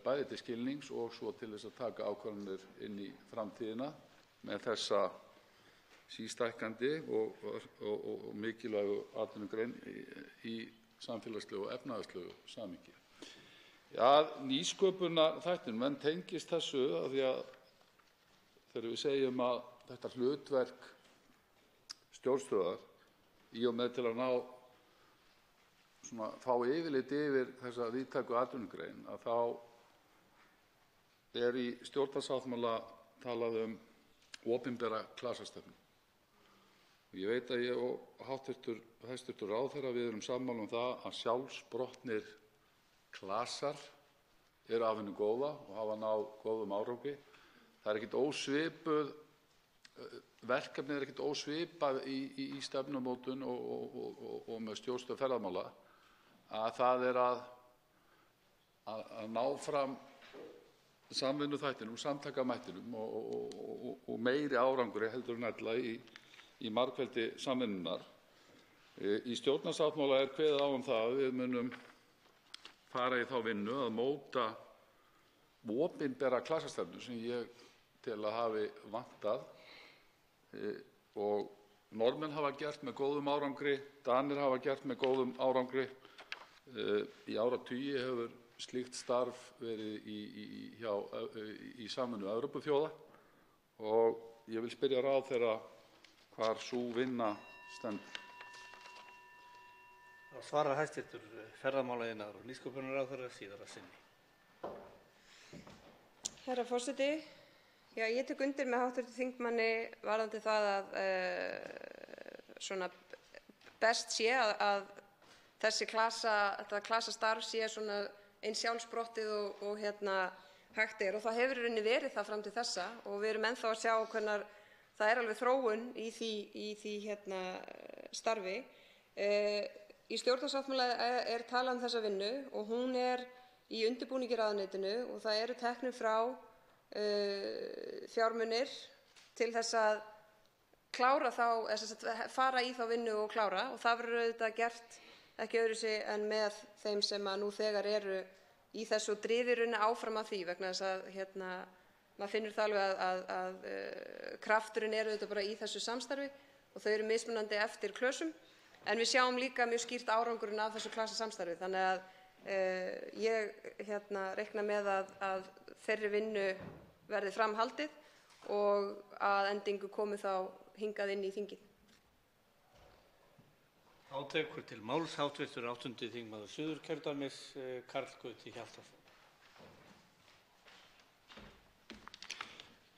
bæði til skilnings og svo til þess að taka ákvarðanir inn í framtíðina með þessa sístækkandi og mikilvægu atvinnugrein í samfélagslegu og efnahagslegu samhengi. Að nýsköpunarþættinum, menn tengist þessu af því að þegar við segjum að þetta hlutverk stjórnstöðvar í og með til að fá yfirlit yfir þessa víðtæku atvinnugrein, að þá er í stjórnarsáttmála talað opinbera klasastefnu. Ég veit að ég og hæstv. ráðherra, við erum sammála það að sjálfsprottnir klasar eru af hinu góða og hafa náð góðum árangri. Það er ekkert ósvipuð verkefnið ekkert ósvipað í stefnumótun og með stjórnstöð ferðamála, að það að ná fram samvinnuþættinum, samtakamættinum og meiri árangri heldur en ella í margfeldi samvinnunnar. Í stjórnarsáttmála kveðið á það að við munum fara í þá vinnu að móta opinbera klasastefnu sem ég tel að hafi vantað og Norðmenn hafa gert með góðum árangri, Danir hafa gert með góðum árangri. Í áratugi hefur slíkt starf verið í samvinnu Evrópuþjóða og ég vil spyrja ráðherra hvar sú vinna stendur. Þá svarar hæstv. Ferðamála-, iðnaðar- og nýsköpunarráðherra síðar að sinni. Herra forseti, já, ég tek undir með hv. þingmanni varðandi það að svona best sé að þetta klasastarf sé svona eins sjálfsprottið og hægt er, og það hefur í rauninni verið það fram til þessa og við erum ennþá að sjá hvernig það er alveg þróun í því starfi. Í stjórnarsáttmála er talað þessa vinnu og hún er í undirbúningi í ráðuneytinu og það eru teknir frá fjármunir til þess að klára fara í þá vinnu og klára, og það verður auðvitað gert ekki öðruvísi en með þeim sem nú þegar eru í þessu og drifið í rauninni áfram af því, vegna þess að maður finnur það alveg að krafturinn er auðvitað bara í þessu samstarfi og þau eru mismunandi eftir klösum. En við sjáum líka mjög skýrt árangurinn af þessu klasasamstarfi, þannig að ég reikna með að þeirri vinnu verði framhaldið og að endingu komi þá hingað inn í þingið. Þá tekur til máls hv. 8. þingmaður Suðurkjördæmis, Karl Gauti Hjaltason.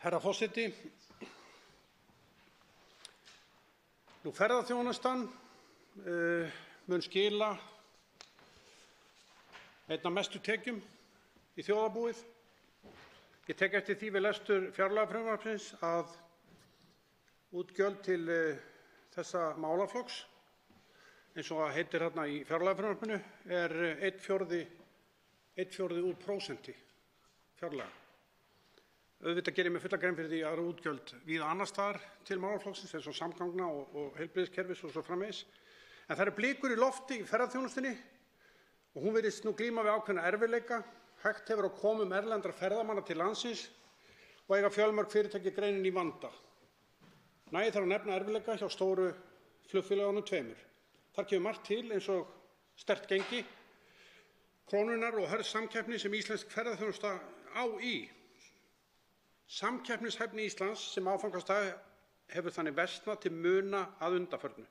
Herra forseti, ferðaþjónustan mun skila einna mestu tekjum í þjóðarbúið. Ég tek eftir því við lestur fjárlagafrumvarpsins að útgjöld til þessa málaflokks, eins og það heitir þarna í fjárlagafrumvarpinu, er 1/4 úr prósenti fjárlaga. Auðvitað gerir mér fulla grein fyrir því að það eru útgjöld víða annars staðar til málaflokksins, eins og samgangna og heilbrigðiskerfis og svo framvegis. En það eru blikur í lofti í ferðaþjónustunni og hún virðist nú glíma við ákveðna erfiðleika. Hægt hefur á komum erlendra ferðamanna til landsins og eiga fjölmörg fyrirtæki greininni í vanda. Nægir þar að nefna erfiðleika hjá stóru flugfélögunum tveimur. Þar kemur margt til eins og sterkt gengi krónunnar og hörð samkeppni sem íslensk ferðaþjónusta á í. Samkeppnishæfni Íslands sem áfangastað hefur þannig versnað til muna að undanförnu.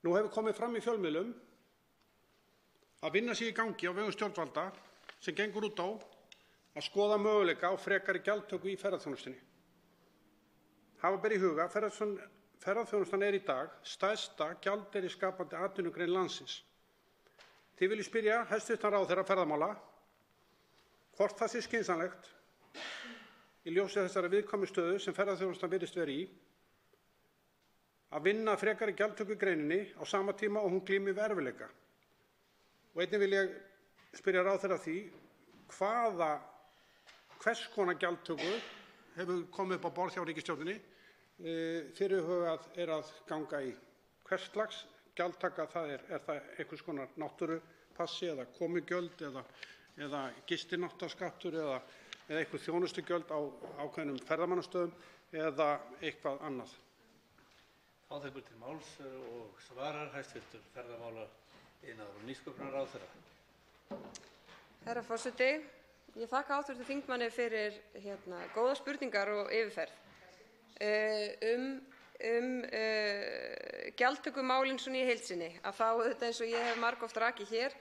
Nú hefur komið fram í fjölmiðlum að vinna sé í gangi á vegum stjórnvalda sem gengur út á að skoða möguleika á frekari gjaldtöku í ferðaþjónustunni. Hafa ber í huga ferðaþjónustan er í dag stærsta gjaldeyrisskapandi atvinnugrein landsins. Því vil ég spyrja hæstv. ráðherra ferðamála hvort það sé skynsamlegt í ljósi þessara viðkvæmu stöðu sem ferðaþjónustan virðist vera í að vinna frekari gjaldtöku í greininni á sama tíma og hún glímir við erfiðleika. Og einnig vil ég spyrja ráðherra því hvers konar gjaldtöku hefur komið upp á borð hjá ríkisstjórninni fyrirhugað er að ganga í. Hvers slags gjaldtaka það er það einhvers konar náttúrupassi eða komugjöld eða gistináttaskattur eða einhver þjónustugjöld á ákveðnum ferðamannastöðum eða eitthvað annað. Þá tekur til máls og svarar hæstv. Ferðamála-, iðnaðar- og nýsköpunarráðherra. Herra forseti, ég þakka hv. þingmanni fyrir góðar spurningar og yfirferð. Gjaldtökumálin svona í heild sinni, að þá auðvitað eins og ég hef margoft rakið hér,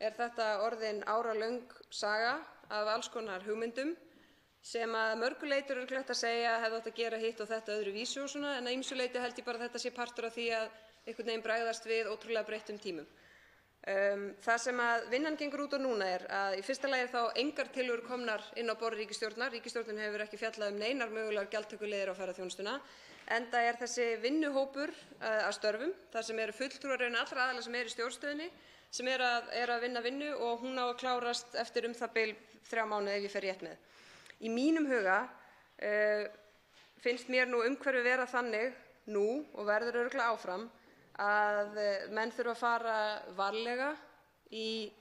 er þetta orðin áralöng saga af alls konar hugmyndum sem að mörgu leyti er örugglega hægt að segja hefði átt að gera hitt og þetta öðruvísi og svona, en að ýmsu leyti held ég bara að þetta sé partur af því að einhvern veginn bregðast við ótrúlega breyttum tímum. Það sem að vinnan gengur út á núna að í fyrsta lagi þá engar tillögur komnar inn á borð ríkisstjórnar. Ríkisstjórnin hefur ekki fjallað neinar mögulegar gjaldtökuleiðir á ferðaþjónustuna, enda þessi vinnuhópur að störfum, þar sem eru fulltrúar allra aðila sem í stjórnstöðinni, sem að vinna vinnu og hún á að klárast eftir það bil 3 mánuði ef ég fer rétt með. Í mínum huga finnst mér umhverfið vera þannig nú og verður örugglega áfram að menn þurfa að fara varlega í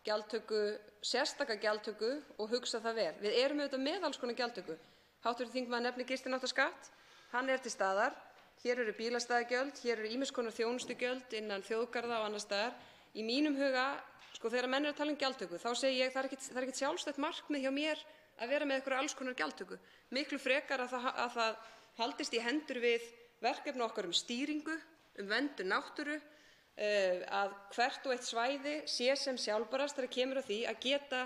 gjaldtöku, sérstaka gjaldtöku og hugsa það vel. Við erum auðvitað með alls konar gjaldtöku. Hv. þingmaður nefnir gistináttaskatt, hann til staðar. Hér eru bílastæðagjöld, hér eru ýmiss konar þjónustugjöld innan þjóðgarða og annars staðar. Í mínum huga, þegar menn að tala gjaldtöku, þá segi ég það er ekkert sjálfstætt markmið hjá mér að vera með einhverja alls konar gjaldtöku. Miklu frekar að það haldist í hendur við verkefni okkar stýringu, verndun náttúru, að hvert og eitt svæði sé sem sjálfbærast þegar kemur að því að geta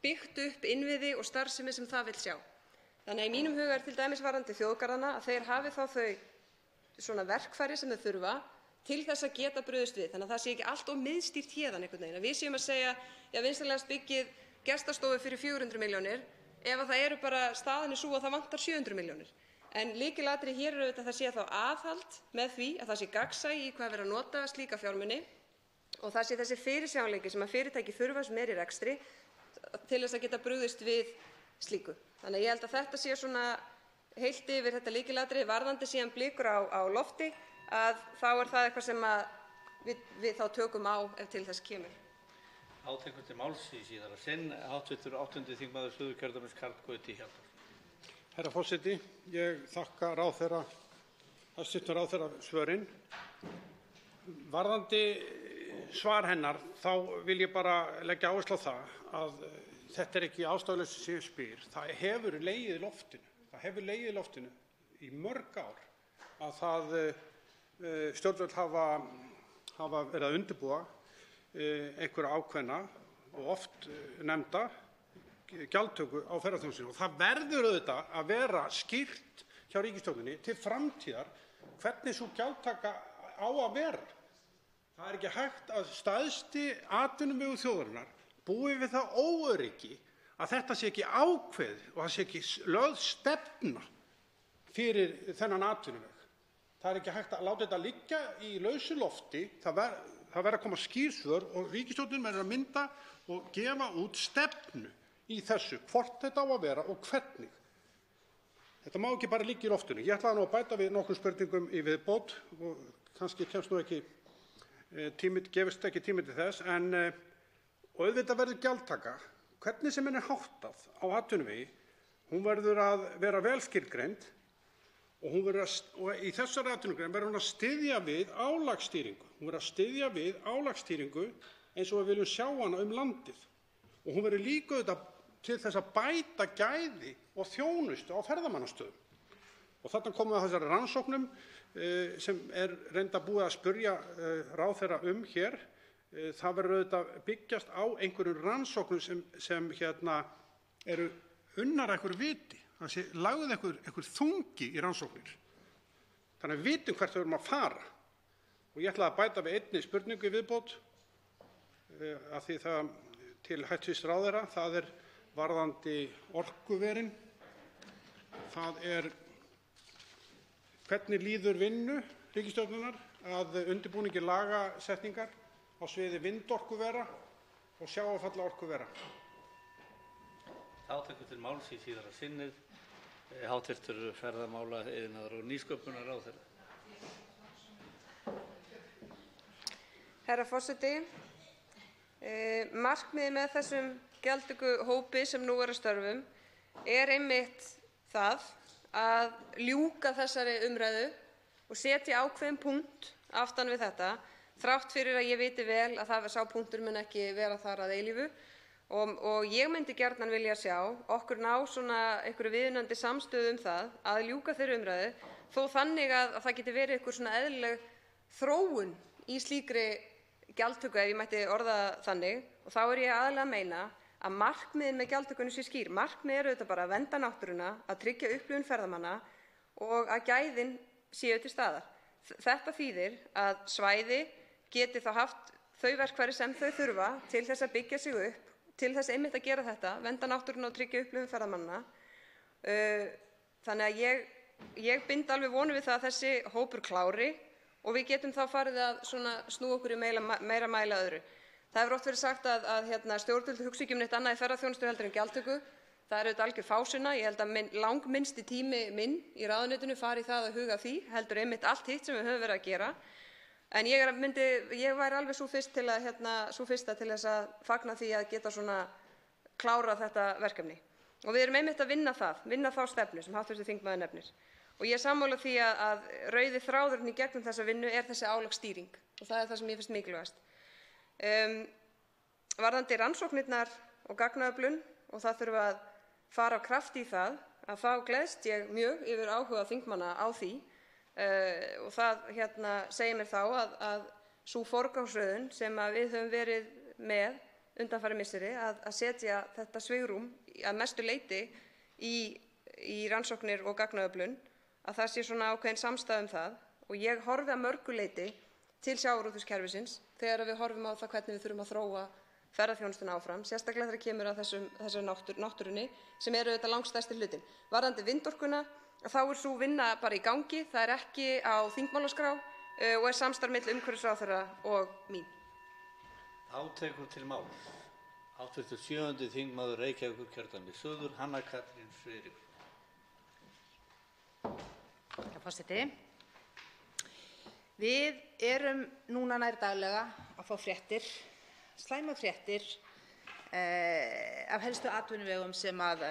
byggt upp innviði og starfsemi sem það vill sjá. Þannig að í mínum huga til dæmis varðandi þjóðgarðana að þeir hafi þá þau svona verkfæri sem þau þurfa til þess að geta brugðist við. Þannig að það sé ekki allt of miðstýrt héðan einhvern veginn. Að við séum að segja, vinsamlegast byggið gestastofu fyrir 400 milljónir ef að það bara staðan sú að það vantar 700 milljónir. En lykilatriði hér auðvitað að það sé þá aðhald með því að það sé gagnsæi í hvað verið að nota slíka fjármuni og það sé þessi fyrirsjáanleiki sem að fyrirtæki þurfa sem í rekstri til þess að geta brugðist við slíku. Þannig að ég held að þetta sé svona heilt yfir þetta lykilatriði. Varðandi síðan blikur á lofti að þá það eitthvað sem að við þá tökum á ef til þess kemur. Átekur til máls í síðara sinn, hv. 8. þingmaður Suðurkjördæmis Karl Gauti Hjaltason. Herra forseti, ég þakka hæstv. ráðherra svörin. Varðandi svar hennar þá vil ég bara leggja áherslu á það að þetta ekki ástæðulaust sem ég spyr. Það hefur legið í loftinu í mörg ár að það stjórnvöld hafa verið að undirbúa einhverja ákveðna og oft nefnda gjaldtöku á ferðaþjónustunni og það verður auðvitað að vera skýrt hjá ríkisstjórninni til framtíðar hvernig sú gjaldtaka á að vera. Það ekki hægt að stærsti atvinnuvegur þjóðarinnar búi við það óöryggi að þetta sé ekki ákveðið og það sé ekki lögð stefna fyrir þennan atvinnuveg. Það ekki hægt að láta þetta liggja í lausu lofti. Það verður að koma skýr svör og ríkisstjórnin verður að mynda og gefa út stefnu í þessu, hvort þetta á að vera og hvernig. Þetta má ekki bara liggja í loftinu. Ég ætlaði að bæta við nokkrum spurningum í viðbót og kannski gefist ekki tími til þess, en auðvitað verður gjaldtaka, hvernig sem henni háttað á atvinnuvegi, hún verður að vera vel skilgreind og í þessari atvinnugrein verður hún að styðja við álagsstýringu. Hún verður að styðja við álagsstýringu eins og við viljum sjá hana landið. Og hún verður líka auðvitað til þess að bæta gæði og þjónustu á ferðamannastöðum. Og þarna komum við að þessari rannsóknum sem reyndar búið að spyrja ráðherra hér. Það verður auðvitað byggjast á einhverjum rannsóknum sem eru unnar einhverju viti. Það sé lagður einhver þungi í rannsóknir. Þannig að við vitum hvert við erum að fara. Og ég ætla að bæta við einni spurningu í viðbót af því það til hæstv. Ráðherra, það varðandi orkuverin. Það hvernig líður vinnu ríkisstjórnarinnar að undirbúningi lagasetningar á sviði vindorkuvera og sjávarfalla orkuvera. Þá tekur til máls í síðara sinnið hv. ferðamála, iðnaðar- og nýsköpunarráðherra. Herra forseti, markmiðið með þessum gjaldtökuhópi sem nú að störfum einmitt það að ljúka þessari umræðu og setja ákveðinn punkt aftan við þetta, þrátt fyrir að ég viti vel að sá punktur mun ekki vera þar að eilífu. Og ég myndi gjarnan vilja sjá okkur ná svona einhverju viðunandi samstöðu það að ljúka þeirri umræðu, þó þannig að það geti verið einhver svona eðlileg þróun í slíkri gjaldtöku, ef ég mætti orða þannig. Og þá ég aðallega að meina að markmiðin með gjaldtökunni sé skýr. Markmiðið auðvitað bara að vernda náttúruna, að tryggja upplifun ferðamanna og að gæðin séu til staðar. Þetta þýðir að svæði geti þá haft þau verkfæri sem þau þurfa til þess að byggja sig upp, til þess einmitt að gera þetta, vernda náttúruna og tryggja upplifun ferðamanna. Þannig að ég bind alveg vonir við það að þessi hópur klári og við getum þá farið að snúa okkur í meira mæli að öðru. Það hefur oft verið sagt að stjórnvöld hugsi ekki neitt annað í ferðaþjónustu heldur en gjaldtöku. Það er auðvitað algjör fásinna. Ég held að langminnsti tími minn í ráðuneytinu fari í það að huga að því, heldur einmitt allt hitt sem við höfum verið að gera. En ég væri alveg sú fyrsta til þess að fagna því að geta klárað þetta verkefni. Og við erum einmitt að vinna þá stefnu sem hv. þingmaður nefnir. Og ég er sammála því að rauði þráðurinn í gegnum þessa vinnu er þessi álagsstýring og það er það sem ég finnst mikilvægast. Varðandi rannsóknirnar og gagnaöflun og það þurfa að fara af krafti í það, að þá gleðst ég mjög yfir áhuga þingmanna á því og það segir mér þá að sú forgangsröðun sem við höfum verið með undanfarin misseri að setja þetta svigrúm að mestu leyti í rannsóknir og gagnaöflun, að það sé ákveðin samstaða það og ég horfi að mörgu leyti til sjávarútvegskerfisins þegar við horfum á það hvernig við þurfum að þróa ferðaþjónustuna áfram, sérstaklega þegar kemur að þessari náttúrunni sem eru auðvitað langstærsti hlutinn. Varðandi vindorkuna, þá er sú vinna bara í gangi, það er ekki á þingmálaskrá og er samstarf milli umhverfisráðherra og mín. Þá tekur til máls hv. 7. þingmaður Reykjavíkurkjördæmis suður, Hanna Katrín Friðriksdóttir. Herra forseti. Við erum núna nær daglega að fá fréttir, slæmar fréttir af helstu atvinnuvegum sem að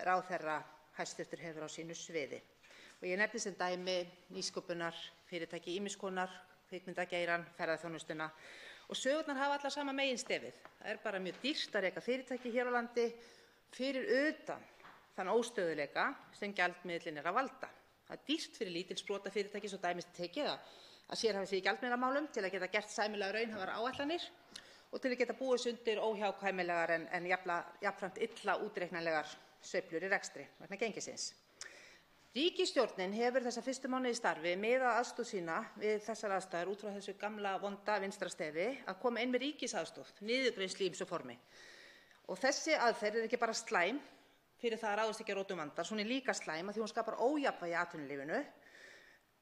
ráðherra hæstvirtur hefur á sínu sviði. Og ég nefni sem dæmi nýsköpunar, fyrirtæki ýmiss konar, kvikmyndageirann, ferðaþjónustuna og sögurnar hafa allar sama meginstefið. Það er bara mjög dýrt að reka fyrirtæki hér á landi fyrir utan þann óstöðuleika sem gjaldmiðillinn er að valda. Það er dýrt fyrir lítil sprotafyrirtæki svo dæmis tekið að sérhæfa sig í gjaldmiðlamálum til að geta gert sæmilega raunhæfar áætlanir og til að geta búið sig undir óhjákvæmilegar en jafnframt illa útreiknanlegar sveiflur í rekstri vegna gengisins. Ríkisstjórnin hefur þessa fyrstu mánuði í starfi miðað aðstoð sína við þessar aðstæður út frá þessu gamla vonda vinstra stefi að koma inn með ríkisaðstoð, niðurgreiðslu í ýmsu formi. Og þessi aðferð er ekki bara slæm fyrir það að ráðast ekki að rótum vandans, hún er líka slæm að því hún skapar ójafnvægi í atvinnulífinu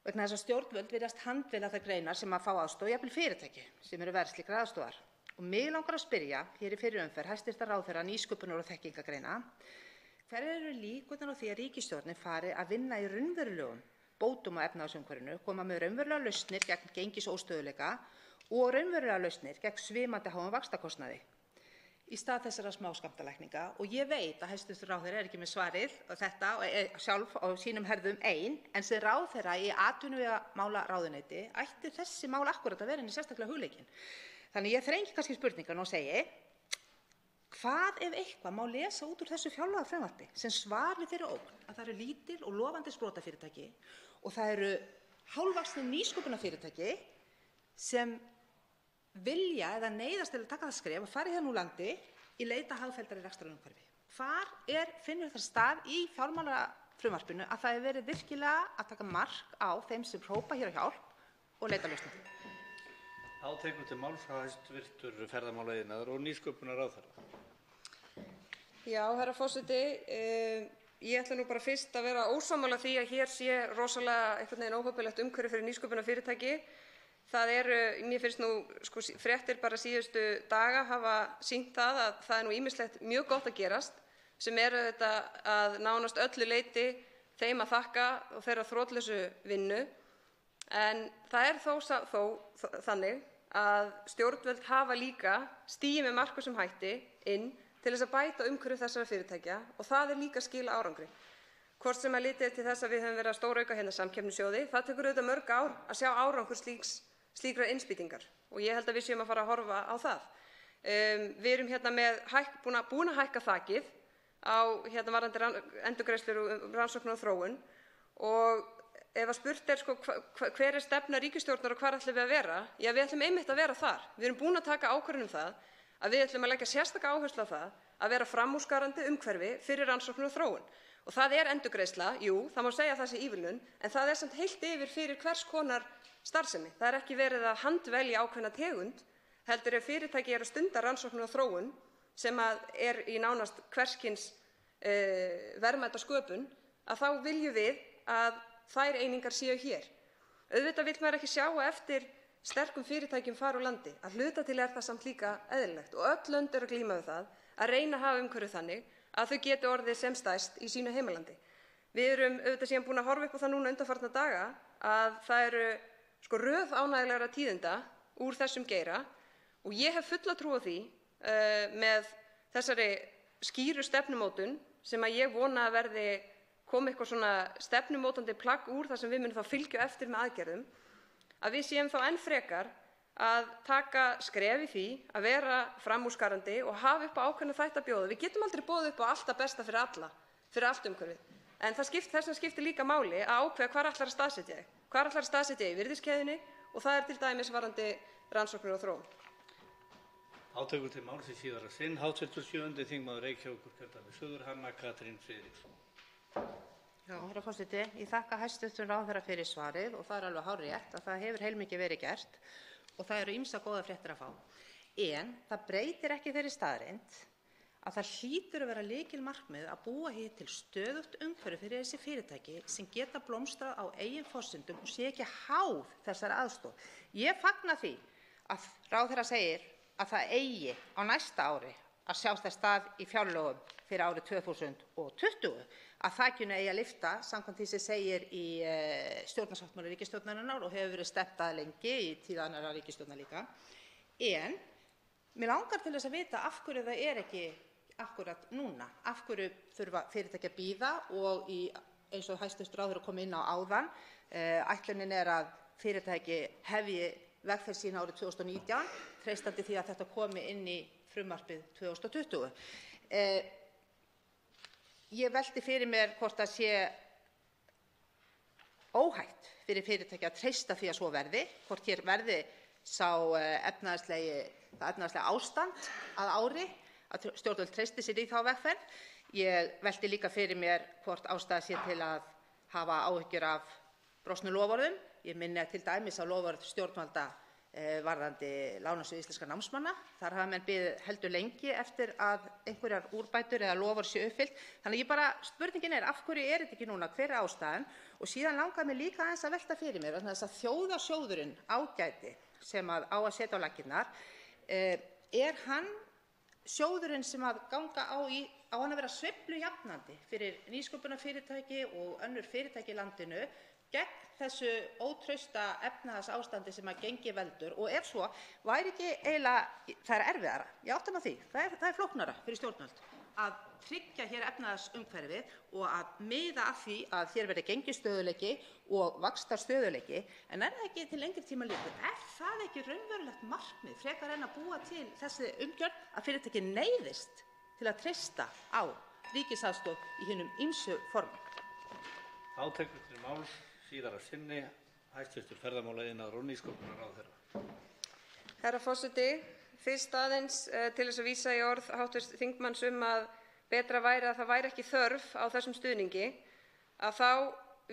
vegna þess að stjórnvöld virðast handvelja þær greinar sem að fá aðstoð, jafnvel fyrirtæki sem eru verð slíkrar aðstoðar. Og mig langar að spyrja hér í fyrri umferð hæstvirtan ráðherra nýsköpunar og þekkingagreina hverjar eru líkurnar á því að ríkisstjórnin fari að vinna í raunverulegum bótum á efnahagsumhverfinu, koma með raunverulegar lausnir gegn gengisóstöðugleika og raunverulegar lausnir gegn svimandi háum vaxtakostnaði í stað þessara smáskammtalækninga. Og ég veit að hæstvirtur ráðherra er ekki með svarið og þetta sjálf á sínum herðum ein, en sem ráðherra í atvinnuvegamálaráðuneyti ætti þessi mál akkúrat að vera henni sérstaklega hugleikin. Þannig ég þrengi kannski spurningan og segi hvað ef eitthvað má lesa út úr þessu fjárlagafrumvarpi sem svar við þeirri ógn að það eru lítil og lofandi sprotafyrirtæki og það eru hálfvaxin nýsköpunarfyrirtæki sem vilja eða neyðast til að taka það skref og fara hér úr landi í leita hagfelldari rekstrarumhverfi. Hvar finnur það stað í fjármálafrumvarpinu að það er verið virkilega að taka mark á þeim sem hrópa hér á hjálp og leita lausnum? Þá tekur til máls hæstvirtur ferðamála-, iðnaðar- og nýsköpunarráðherra. Já, herra forseti, ég ætla nú bara fyrst að vera ósammála því að hér sé rosalega einhvern veginn óhöppulegt umhverfi fyrir nýsköpunarfyrirtæki. Það eru, mér finnst nú fréttir bara síðustu daga hafa sýnt það að það er nú ýmislegt mjög gott að gerast sem eru þetta að nánast öllu leyti þeim að þakka og þeirra þrotlausu vinnu. En það er þó þannig að stjórnvöld hafa líka stigið með markvissum hætti inn til þess að bæta umhverfi þessara fyrirtækja og það er líka að skila árangri. Hvort sem að litið til þess að við höfum verið að stórauka hérna samkeppnissjóði, það tekur auðvitað mörg ár að sjá árangur slíkrar innspýtingar og ég held að við séum að fara að horfa á það. Við erum hérna búin að hækka þakið á varðandi endurgreiðslur og rannsóknir og þróun og ef að spurt er hver er stefna ríkisstjórnar og hvar ætlum við að vera, já við ætlum einmitt að vera þar. Við erum búin að taka ákvörðun það að við ætlum að leggja sérstaka áherslu á það að vera framúrskarandi umhverfi fyrir rannsóknir og þróun. Og það er endurgreiðsla, jú, það má segja að það sé ívilnun, en það er samt heilt yfir fyrir hvers konar starfsemi. Það er ekki verið að handvelja ákveðna tegund, heldur ef fyrirtæki eru að stunda rannsóknir og þróun sem er í nánast hvers kyns verðmætasköpun, að þá viljum við að þær einingar séu hér. Auðvitað vill maður ekki sjá eftir sterkum fyrirtækjum fara úr landi. Að hluta til það samt líka eðlilegt og öll lönd eru að glíma við það að reyna að hafa umhverfið þannig að þau geti orðið sem stærst í sínu heimalandi. Við erum auðvitað síðan búin að horfa upp á það núna undanfarna daga að það eru röð ánægjulegra tíðinda úr þessum geira og ég hef fulla trú á því með þessari skýru stefnumótun sem að ég vona að verði komi eitthvað svona stefnumótandi plagg úr þar sem við munum þá fylgja eftir með aðgerðum, að við séum þá enn frekar að taka skref í því að vera framúrskarandi og hafa upp á ákveðna þætti að bjóða. Við getum aldrei boðið upp á allt það besta fyrir alla, fyrir allt umhverfið. En þess vegna skiptir líka máli að ákveða hvar ætlar að staðsetja þig. Hvar ætlar að staðsetja í virðiskeðjunni og það er til dæmis varðandi rannsóknir og þróun. Átekur til máls í síðara sinn. Hv. 7. þingmaður Reykjavíkurkjördæmis suður, Hanna Katrín Friðriksson. Já, herra forseti, ég þakka hæstv. Ráðherra fyrir svarið og það er alveg hárrétt að það hefur heilmikið verið gert og það eru ýmsar góðar fréttir að fá. En það breytir ekki þeirri staðreynd að það hlýtur að vera lykilmarkmið að búa hér til stöðugt umhverfi fyrir þessi fyrirtæki sem geta blómstrað á eigin forsendum og sé ekki háð þessari aðstoð. Ég fagna því að ráðherra segir að það eigi á næsta ári að sjá þess stað í fjárlögum fyrir árið 2020 að þakinu eigi að lyfta samkvæmt því sem segir í stjórnarsáttmála ríkisstjórnarinnar og hefur verið stefnt að lengi í tíð annarra ríkisstjórna líka. En mig langar til þess að vita af hverju það er ekki akkurat núna. Af hverju þurfa fyrirtæki að bíða og eins og hæstv. Ráðherra kom inn á áðan, ætlunin er að fyrirtæki hefji vegferð sína árið 2019, treystandi því að þetta komi inn í frumvarpið 2020. Ég velti fyrir mér hvort það sé óhætt fyrir fyrirtæki að treysta því að svo verði, hvort hér verði það efnahagslega ástand að ári, að stjórnvöld treysti sér í þá vegferð. Ég velti líka fyrir mér hvort ástæða sé til að hafa áhyggjur af brostnum loforðum. Ég minni til dæmis á loforð stjórnvalda varðandi lánasjóð íslenskra námsmanna. Þar hafa menn beðið heldur lengi eftir að einhverjar úrbætur eða loforð séu uppfyllt. Þannig spurningin er af hverju er þetta ekki núna, hver er ástæðan? Og síðan langar mig líka aðeins að velta fyrir mér vegna þess að þjóðarsjóðurinn ágæti sem á að setja á laggirnar, er hann sjóðurinn sem að ganga á hann að vera sveiflujafnandi fyrir nýsköpunarfyrirtæki og önnur fyrirtæki í landinu gegn þessu ótrausta efnahagsástandi sem að gengi veldur, og ef svo væri ekki eiginlega, það er erfiðara, ég átta mig á því, það er flóknara fyrir stjórnvöld að tryggja hér efnahagsumhverfið og að miða að því að hér verði gengisstöðugleiki og vaxtarstöðugleiki, en er það ekki til lengri tíma litið? Er það ekki raunverulegt markmið frekar en að búa til þessi umgjörð að fyrirtæki neyðist til að treysta á ríkisaðstoð í hinum ýmsu formum? Átekur til máls síðara sinni, hæstv. ferðamála-, iðnaðar- og nýsköpunarráðherra. Herra forseti, fyrst aðeins til þess að vísa í orð hv. þingmanns að betra væri að það væri ekki þörf á þessum stuðningi, að þá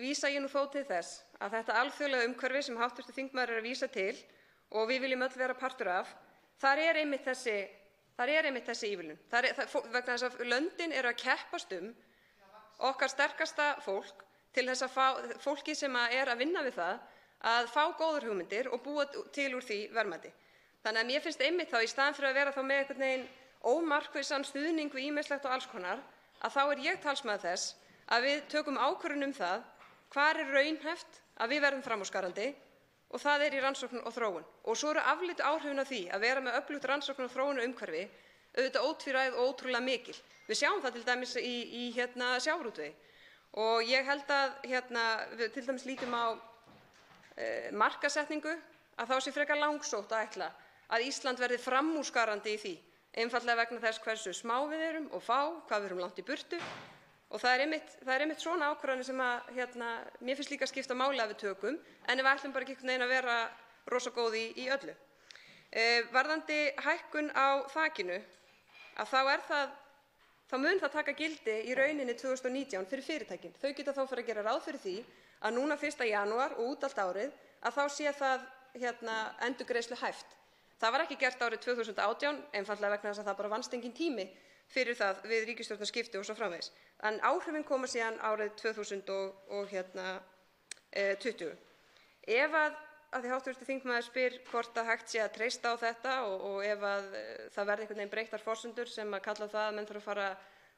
vísa ég nú þó til þess að þetta alþjóðlega umhverfi sem hv. þingmaður er að vísa til og við viljum öll vera partur af, þar er einmitt þessi ívilnun. Vegna þess að löndin eru að keppast okkar sterkasta fólk til þess að fá fólki sem er að vinna við það að fá góðar hugmyndir og búa til úr því verðmæti. Þannig að mér finnst einmitt þá í staðinn fyrir að vera þá með einhvern veginn ómarkvissan stuðning við ýmislegt og alls konar, að þá er ég talsmaður þess að við tökum ákvörðun það hvar er raunhæft að við verðum framúrskarandi, og það er í rannsókn og þróun. Og svo eru afleidd áhrifin af því að vera með öflugt rannsókn og þróunarumhverfi auðvitað ótvíræð og ótrúlega mikil. Við sjáum það til dæmis í sjávarútvegi. Og ég held að við til dæmis lítum á markaðssetningu, að þá sé frekar langsótt að ætla að Ísland verði framúrskarandi í því, einfaldlega vegna þess hversu smá við erum og hvað við erum langt í burtu. Og það er einmitt svona ákvarðanir sem mér finnst líka skipta máli að við tökum, en ef við ætlum bara ekki einhvern veginn að vera rosa góð í öllu. Varðandi hækkun á þakinu, að þá mun það taka gildi í rauninni 2019 fyrir fyrirtækin. Þau geta þá fyrir að gera ráð fyrir því að núna 1. janúar og út allt árið að þá sé það endurgreiðsluhæft. Það var ekki gert árið 2018, einfaldlega vegna þess að það bara vannst engin tími fyrir það við ríkisstjórnarskipti og svo framvegis. En áhrifin koma síðan árið 2020. Ef að því hv. þingmaður spyr hvort að hægt sé að treysta á þetta og ef að það verði einhvern veginn breyttar forsendur sem að kalla það að menn þurfa að fara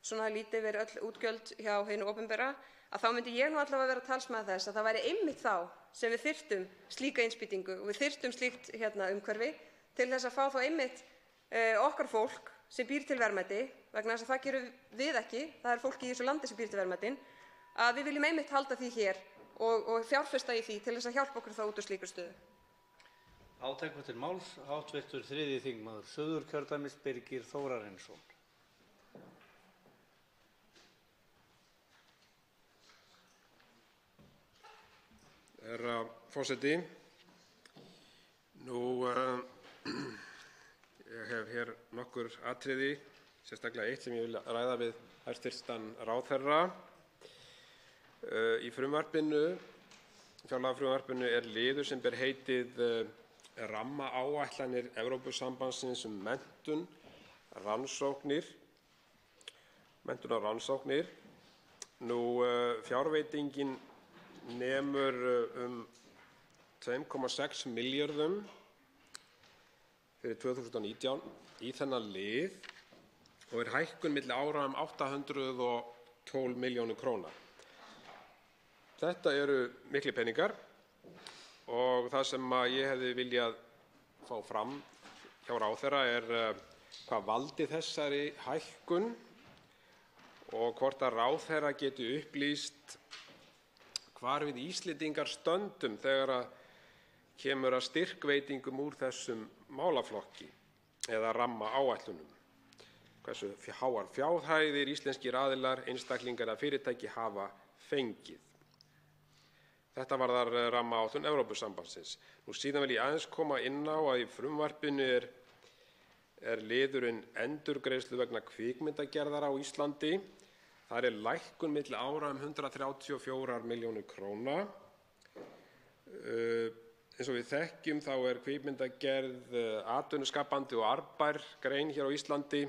svona lítið yfir öll útgjöld hjá hinu opinbera, að þá myndi ég nú allavega vera talsmaður þess að það væri einmitt þá sem við þyrftum slíka innspýtingu og við þyrftum slíkt umhverfi til þess að fá þá einmitt okkar fólk sem býr til verðmæti, vegna þess að það gerum við ekki, það er fólki í þessu landi sem býr til verðmætin, að við viljum einmitt halda því hér og fjárfesta í því til þess að hjálpa okkur þá út úr slíkri stöðu. Átekur til máls, hv. 3. þingmaður Suðurkjördæmis Birgir Þórarinsson. Herra forseti, ég hef hér nokkur atriði, sérstaklega eitt sem ég vil ræða við hæstv. ráðherra. Í fjárlagafrumvarpinu er liður sem ber heitið rammaáætlanir Evrópusambandsins menntun og rannsóknir. Fjárveitingin nemur 2,6 milljörðum fyrir 2019 í þennan lið og er hækkun milli ára 812 milljónir króna. Þetta eru miklir peningar og það sem ég hefði viljað fá fram hjá ráðherra hvað valdi þessari hækkun og hvort að ráðherra geti upplýst hvar við Íslendingar stöndum þegar að kemur að styrkveitingum úr þessum málaflokki eða rammaáætlunum. Hversu háar fjárhæðir íslenskir aðilar, einstaklingar eða fyrirtæki hafa fengið. Þetta varðar rammaáætlun Evrópusambandsins. Síðan vil ég aðeins koma inn á að í frumvarpinu er liðurinn endurgreiðslu vegna kvikmyndagerðar á Íslandi. Þar er lækkun milli ára 134 milljónir króna. Eins og við þekkjum þá er kvikmyndagerð atvinnuskapandi og arðbær grein hér á Íslandi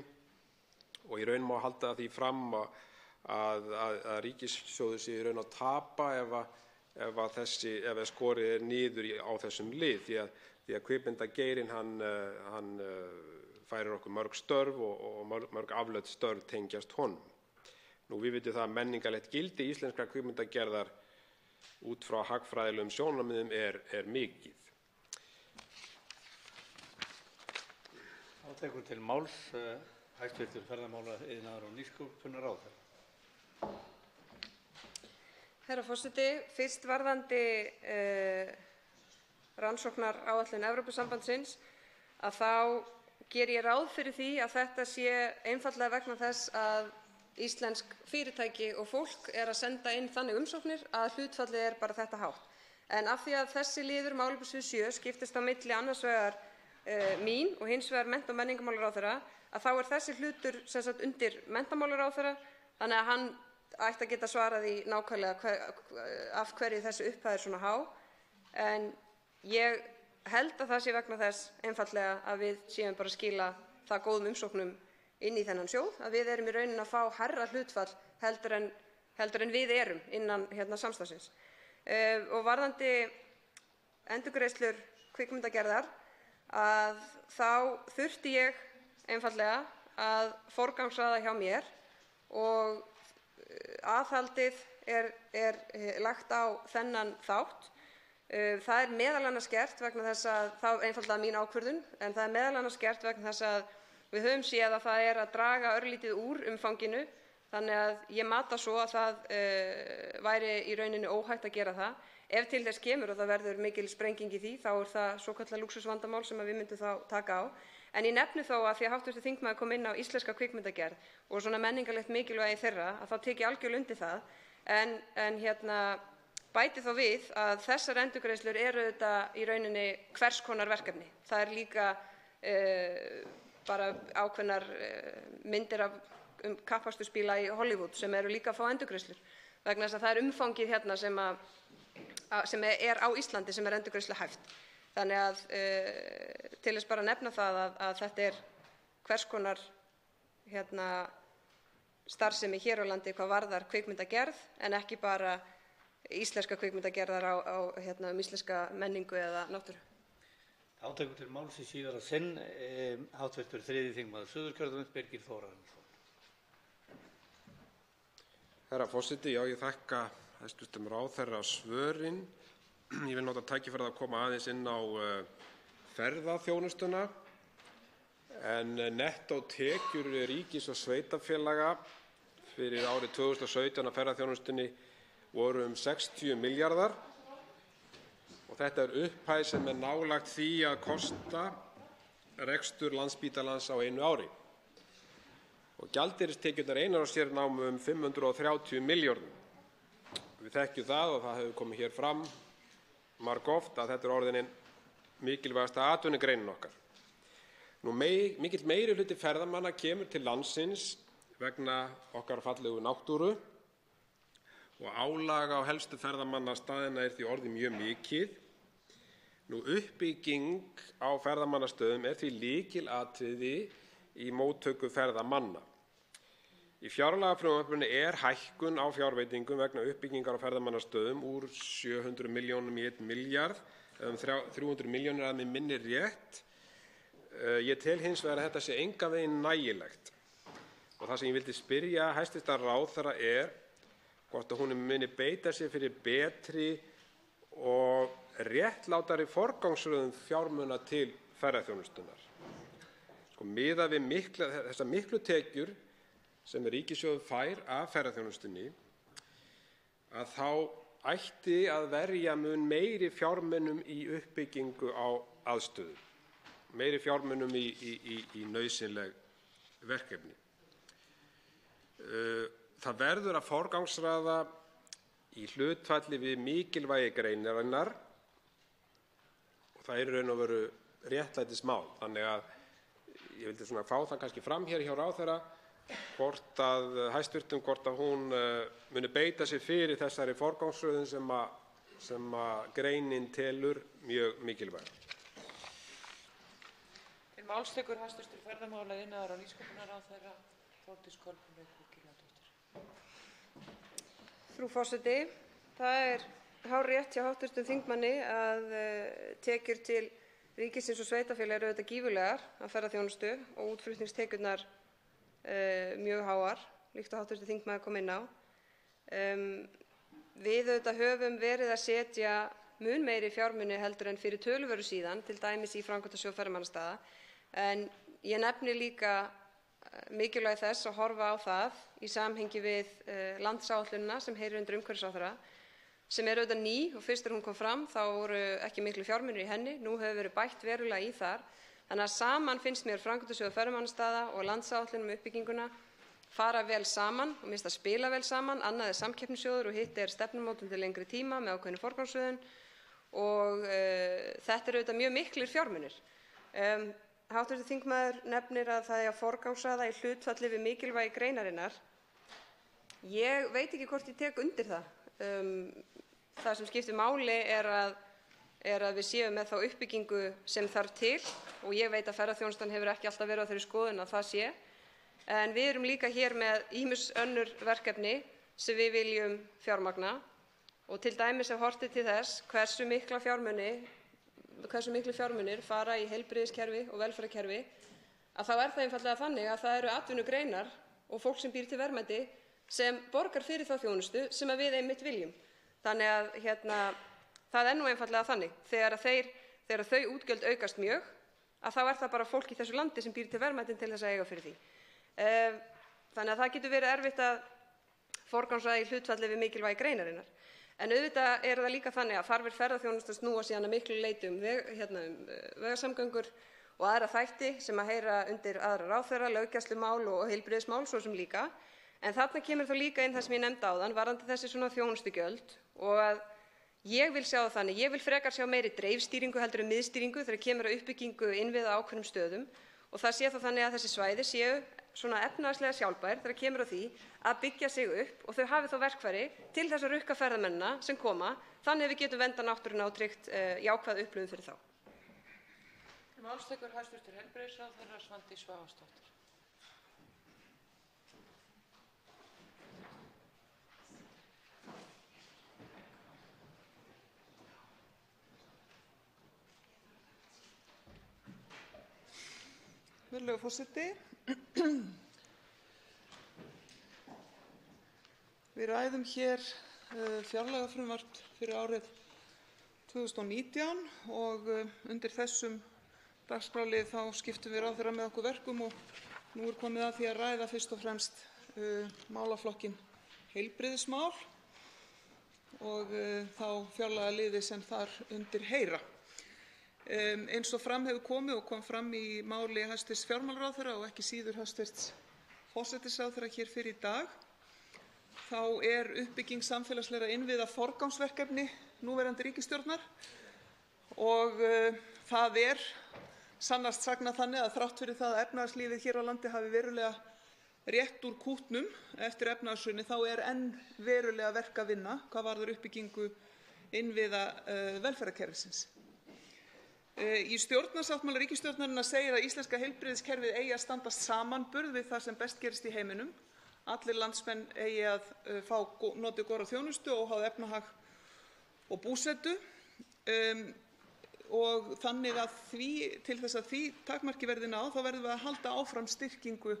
og í raun má halda því fram að ríkissjóður sé í raun að tapa ef skorið er niður á þessum lið því að kvikmyndageirinn hann færir okkur mörg störf og mörg afleidd störf tengjast honum. Við vitum það að menningarlegt gildi íslenskrar kvikmyndagerðar út frá hagfræðilegum sjónarmiðum er mikið. Átekur til máls, hæstv. ferðamála-, iðnaðar- og nýsköpunarráðherra. Herra forseti, fyrst varðandi rannsóknaráætlun Evrópusambandsins að þá geri ég ráð fyrir því að þetta sé einfaldlega vegna þess að íslensk fyrirtæki og fólk er að senda inn þannig umsóknir að hlutfallið er bara þetta hátt. En af því að þessi liður málefnasvið 7 skiptist á milli annars vegar mín og hins vegar mennta- og menningarmálaráðherra að þá er þessi hlutur sem sagt undir menntamálaráðherra þannig að hann ætti að geta svarað í nákvæmlega af hverju þessi upphæð er svona há. En ég held að það sé vegna þess einfaldlega að við séum bara að skila það góðum umsóknum inn í þennan sjóð, að við erum í rauninni að fá hærra hlutfall heldur en við erum innan samstarfsins. Og varðandi endurgreiðslur kvikmyndagerðar að þá þurfti ég einfaldlega að forgangsraða hjá mér og aðhaldið er lagt á þennan þátt. Það er meðal annars gert vegna þess að það er einfaldlega mín ákvörðun, en það er meðal annars gert vegna þess að við höfum séð að það er að draga örlítið úr umfanginu, þannig að ég mata svo að það væri í rauninni óhætt að gera það. Ef til þess kemur og það verður mikil sprenging í því, þá er það svokallað lúxusvandamál sem við myndum þá taka á. En ég nefni þó að því að hv. þingmaður kom inn á íslenska kvikmyndagerð og svona menningarlegt mikilvægi þeirra, að þá tek ég algjörlega undir það. En bæti þá við að þessar endurgreiðslur eru auðvitað í rauninni hvers konar verkefni. Það er líka bara ákveðnar myndir af kappakstursbíla í Hollywood sem eru líka að fá endurgreiðslur vegna þess að það er umfangið hérna sem er á Íslandi sem er endurgreiðsluhæft. Þannig að til þess bara að nefna það að þetta hvers konar starfsemi hér á landi hvað varðar kvikmyndagerð en ekki bara íslenska kvikmyndagerðar á íslenska menningu eða náttúru. Þá tekur til máls í síðara sinn hv. 3. þingmaður Suðurkjördæmis, Birgir Þórarinsson. Herra forseti, já, ég þakka hæstv. Ráðherra svörin. Ég vil nota tækifærið að koma aðeins inn á ferðaþjónustuna en nettótekjur ríkis og sveitarfélaga fyrir árið 2017 af ferðaþjónustunni voru 60 milljarðar og þetta upphæð sem nálægt því að kosta rekstur Landspítalans á einu ári. Og gjaldeyristekjurnar einar á sér námu 530 milljörðum. Við þekkjum það og það hefur komið hér fram margoft að þetta orðin mikilvægasta atvinnugreinin okkar. Mikill meirihluti ferðamanna kemur til landsins vegna okkar fallegu náttúru og álag á helstu ferðamannastaðina því orðið mjög mikið. Uppbygging á ferðamannastöðum því lykilatriði í móttöku ferðamanna. Í fjárlagafrumvarpinu hækkun á fjárveitingum vegna uppbyggingar á ferðamannastöðum úr 700 milljónum í 1 milljarð, 300 milljónir að mig minnir rétt. Ég tel hins vegar að þetta sé engan veginn nægilegt. Og það sem ég vildi spyrja hæstv. Ráðherra hvort hún muni beita sér fyrir betri og réttlátari forgangsröðun fjármuna til ferðaþjónustunnar. Miðað við þessar miklu tekjur sem ríkissjóður fær af ferðaþjónustunni að þá ætti að verja mun meiri fjármunum í uppbyggingu á aðstöðu, meiri fjármunum í nauðsynleg verkefni. Það verður að forgangsraða í hlutfalli við mikilvægi greinarinnar og það í raun og veru réttlætismál. Þannig að ég vildi fá það kannski fram hér hjá ráðherra hvort að hún muni beita sér fyrir þessari forgangsröðun sem greinin telur mjög mikilvæg. Til máls tekur hæstv. Ferðamála-, iðnaðar- og nýsköpunarráðherra Þórdís Kolbrún Reykjavík Gylfadóttir. Frú forseti, það hárrétt hjá hv. þingmanni að tekjur til ríkisins og sveitarfélaga eru auðvitað gífurlegar af ferðaþjónustu og útflutningstekjurnar mjög háar, líkt og hv. þingmaður kom inn á. Við auðvitað höfum verið að setja mun meiri fjármuni heldur en fyrir töluverðu síðan, til dæmis í framkvæmdasjóð ferðamannastaða, en ég nefni líka mikilvægi þess að horfa á það í samhengi við landsáætlunina sem heyrir undir umhverfisráðherra, sem auðvitað ný og fyrst hún kom fram þá voru ekki miklu fjármunir í henni. Nú hefur verið bætt verulega í þar. Þannig að saman finnst mér framkvæmdasjóður ferðamannastaða og landsáætlun uppbygginguna fara vel saman og mér finnst það spila vel saman. Annað samkeppnissjóður og hitt stefnumótun til lengri tíma með ákveðinni forgangsröðun og þetta auðvitað mjög miklir fjármunir. Hv. þingmaður nefnir að það að forgangsraða í hlutfalli við mikilvægi greinarinnar. Ég veit ekki hvort ég tek undir það. Það sem skiptir máli að við séum með þá uppbyggingu sem þarf til og ég veit að ferðaþjónustan hefur ekki alltaf verið á þeirri skoðun að það sé. En við erum líka hér með ýmis önnur verkefni sem við viljum fjármagna og til dæmis horft til þess hversu miklu fjármunir fara í heilbrigðiskerfi og velferðarkerfi, að þá það einfaldlega þannig að það eru atvinnugreinar og fólk sem býr til verðmæti sem borgar fyrir þá þjónustu sem við einmitt viljum. Þannig að það nú einfaldlega þannig. Þegar þau útgjöld aukast mjög, að þá það bara fólk í þessu landi sem býr til verðmætin til þess að eiga fyrir því. Þannig að það getur verið erfitt að forgangsraða í hlutfalli við mikilvægi greinarinnar. En auðvitað það líka þannig að þarfir ferðaþjónustu snúa síðan að miklu leyti vegasamgöngur og aðra þætti sem heyra undir aðra ráðherra, löggæslumál og heilbrigðismál svo sem líka. En þarna kemur þá líka inn það sem ég nefndi áðan varðandi þessi svona þjónustugjöld og að ég vil sjá það þannig, ég vil frekar sjá meiri dreifstýringu heldur en miðstýringu þegar kemur að uppbyggingu innviða á ákveðnum stöðum og það sé þá þannig að þessi svæði séu svona efnahagslega sjálfbær þegar kemur að því að byggja sig upp og þau hafi þá verkfæri til þess að rukka ferðamennina sem koma, þannig að við getum verndað náttúruna og tryggt jákvæða upplifun fyrir þá. Til máls tekur hæstv. Heilbrigðisráðherra Svandís Svavarsdóttir. Virðulegur forseti. Við ræðum hér fjárlagafrumvarp fyrir árið 2019 og undir þessum dagskrárlið þá skiptum við ráðherra með okkur verkum og nú komið að því að ræða fyrst og fremst málaflokkinn heilbrigðismál og þá fjárlagaliði sem þar undir heyra. Eins og fram hefur komið og kom fram í máli hæstv. Fjármálaráðherra og ekki síður hæstv. Forsætisráðherra hér fyrr í dag, þá uppbygging samfélagslegra innviða forgangsverkefni núverandi ríkisstjórnar og það sannast sagna þannig að þrátt fyrir það að efnahagslífið hér á landi hafi verulega rétt úr kútnum eftir efnahagshrunið, þá enn verulega verk að vinna hvað varðar uppbyggingu innviða velferðarkerfisins. Í stjórnarsáttmála ríkisstjórnarinnar segir að íslenska heilbrigðiskerfið eigi að standast samanburð við það sem best gerist í heiminum. Allir landsmenn eigi að fá notið góðrar þjónustu óháð efnahag og búsetu og þannig að til þess að því takmarki verði náð þá verðum við að halda áfram styrkingu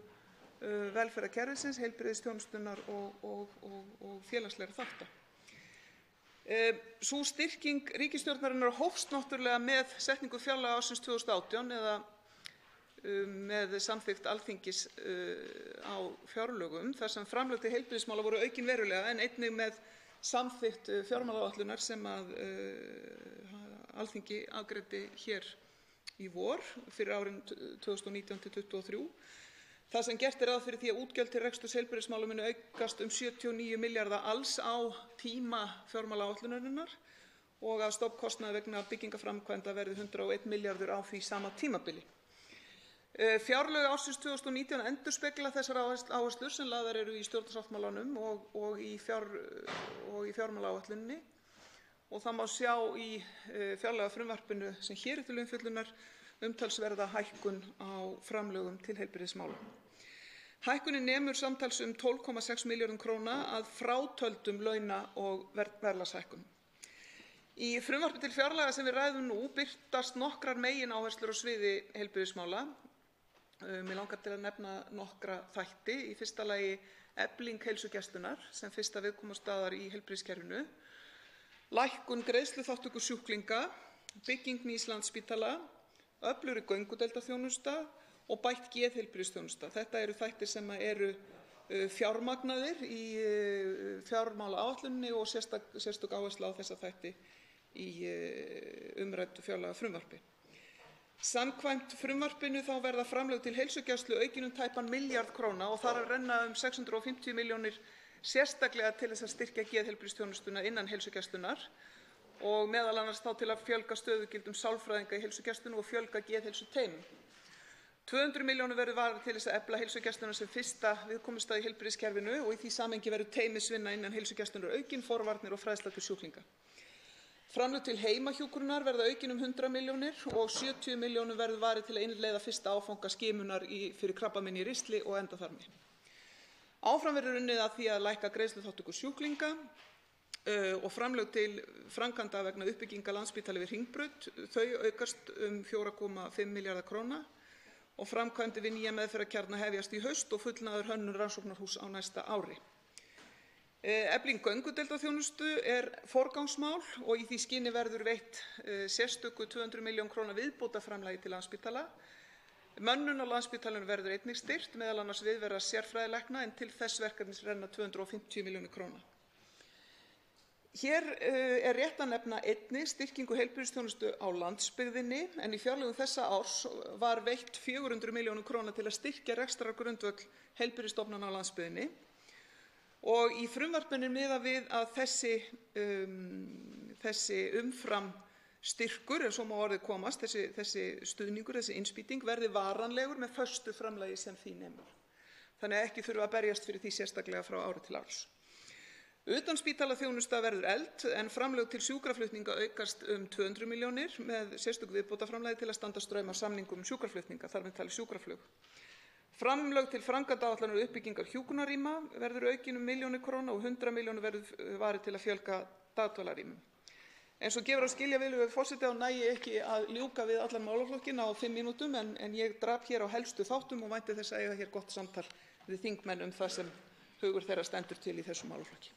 velferðarkerfisins, heilbrigðisþjónustunnar og félagslegra þátta. Sú styrking ríkisstjórnarinnar hófst náttúrulega með setningu fjárlaga ársins 2018 eða með samþykkt Alþingis á fjárlögum þar sem framlög til heilbrigðismála voru aukin verulega en einnig með samþykkt fjármálaáætlunar sem að Alþingi afgreiddi hér í vor fyrir árin 2019 til 2023. Það sem gert ráð fyrir því að útgjöld til reksturs heilbrigðismála muni aukast 79 milljarða alls á tíma fjármálaáætlunarinnar og að stofnkostnaður vegna byggingarframkvæmda verði 101 milljarður á því sama tímabili. Fjárlög ársins 2019 endurspegla þessar áherslur sem lagðar eru í stjórnarsáttmálanum og í fjármálaáætluninni og það má sjá í fjárlagafrumvarpinu sem hér til umfjöllunar umtalsverða hækkun á framlögum til heilbrigðismála. Hækkunin nemur samtals 12,6 milljörðum króna að frátöldum launa- og verðlagshækkun. Í frumvarpi til fjárlaga sem við ræðum nú birtast nokkrar megináherslur á sviði heilbrigðismála. Mig langar til að nefna nokkra þætti. Í fyrsta lagi efling heilsugæslunnar sem fyrsta viðkomustaðar í heilbrigðiskerfinu, lækkun greiðsluþátttöku sjúklinga, bygging nýs Landspítala, öflugri göngudeildarþjónusta og bætt geðheilbrigðisþjónusta. Þetta eru þættir sem eru fjármagnaðir í fjármálaáætluninni og sérstök áhersla á þessa þætti í umræddu fjárlagafrumvarpi. Samkvæmt frumvarpinu þá verða framlög til heilsugæslu aukin tæpan milljarð króna og þar að renna 650 milljónir sérstaklega til þess að styrkja geðheilbrigðisþjónustuna innan heilsugæslunnar og meðal annars þá til að fjölga stöðugildum sálfræðinga í heilsugæslunni og fjölga geðheilsuteymum. 200 milljónir verður varið til þess að efla heilsugæsluna sem fyrsta viðkomustað í heilbrigðiskerfinu og í því samhengi verður teymisvinna innan heilsugæslunnar aukin, forvarnir og fræðsla til sjúklinga. Framlög til heimahjúkrunar verða aukin 100 milljónir og 70 milljónum verður varið til að innleiða fyrsta áfanga skimunar fyrir krabbamein í ristli og endaþarmi. Áfram verður unnið að því að lækka greiðsluþátttöku sjúklinga og framlög til framkvæmda vegna uppbyggingar Landspítala við Hringbraut, þau aukast 4,5 milljarða króna og framkvæmdir við nýja meðferðarkjarna hefjast í haust og fullnaður hönnun rannsóknarhúss á næsta ári. Efling göngudeildarþjónustu forgangsmál og í því skyni verður veitt sérstöku 200 milljón króna viðbótarframlagi til Landspítala. Mönnun á Landspítalanum verður einnig styrkt, meðal annars viðvera sérfræðilækna en til þess verkefnis renna 250 milljónir króna. Hér rétt að nefna einnig styrkingu heilbrigðisþjónustu á landsbyggðinni en í fjárlögum þessa árs var veitt 400 milljónum króna til að styrkja rekstrargrundvöll heilbrigðisstofnana á landsbyggðinni. Og í frumvarpinu miðað við að þessi umfram styrkur, ef svo má orðið komast, þessi stuðningur, þessi innspýting verði varanlegur með föstu framlagi sem því nemur. Þannig að ekki þurfa að berjast fyrir því sérstaklega frá ári til árs. Utanspítalaþjónusta verður efld en framlög til sjúkraflutninga aukast 200 milljónir með sérstöku viðbótarframlagi til að standa straum af samningum sjúkraflutninga, þar með talið sjúkraflug. Framlög til framkvæmdaáætlunar uppbyggingar hjúkrunarrýma verður aukin milljónir króna og 100 milljónir verður varið til að fjölga dagdvalarrýmum. Eins og gefur að skilja, virðulegur forseti, næ ég ekki að ljúka við allan málaflokkinn á 5 mínútum en ég drap hér á helstu þáttum og vænti þess að eiga hér gott samtal við þingmenn það sem hugur þeirra stendur til í þessum málaflokki.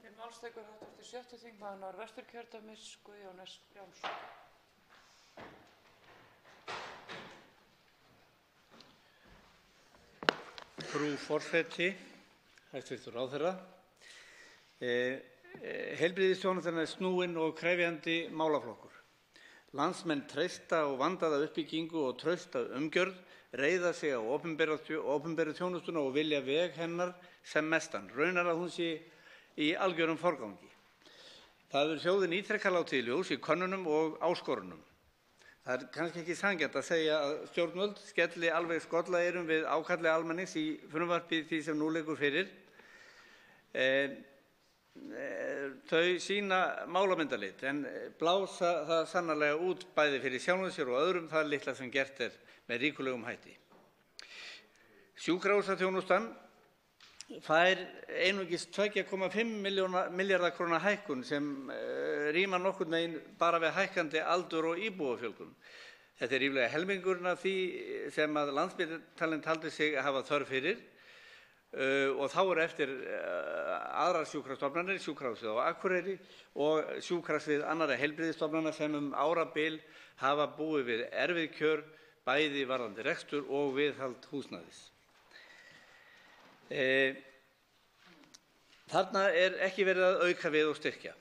Til máls tekur hv. 6. þingmaður Norðvesturkjördæmis Guðjón S. Brjánsson. Frú forseti, hæstv. ráðherra. Heilbrigðisþjónustan er snúinn og krefjandi málaflokkur. Landsmenn treysta á vandaða uppbyggingu og trausta umgjörð, reiða sig á opinberu þjónustuna og vilja veg hennar sem mestan, raunar að hún sé í algjörum forgangi. Það er þjóðin ítrekað látið í ljós í könnunum og áskorunum. Það er kannski ekki sanngjarnt að segja að stjórnvöld skelli alveg skollaeyrum við ákalli almennings í frumvarpi því sem nú liggur fyrir. Þau sýna málamyndalit en blása það sannarlega út bæði fyrir sjálfum sér og öðrum það litla sem gert er með ríkulegum hætti. Sjúkrahúsaþjónustan fær einungis 2,5 milljarða króna hækkun sem rímar nokkurn veginn bara við hækkandi aldur og íbúafjölgun. Þetta er ríflega helmingurinn af því sem að Landspítalinn taldi sig hafa þörf fyrir og þá eru eftir aðrar sjúkrastofnanir, sjúkrahúsið á Akureyri og sjúkrasvið annarra heilbrigðisstofnana sem árabil hafa búið við erfið kjör bæði varðandi rekstur og viðhald húsnæðis. Þarna er ekki verið að auka við og styrkja.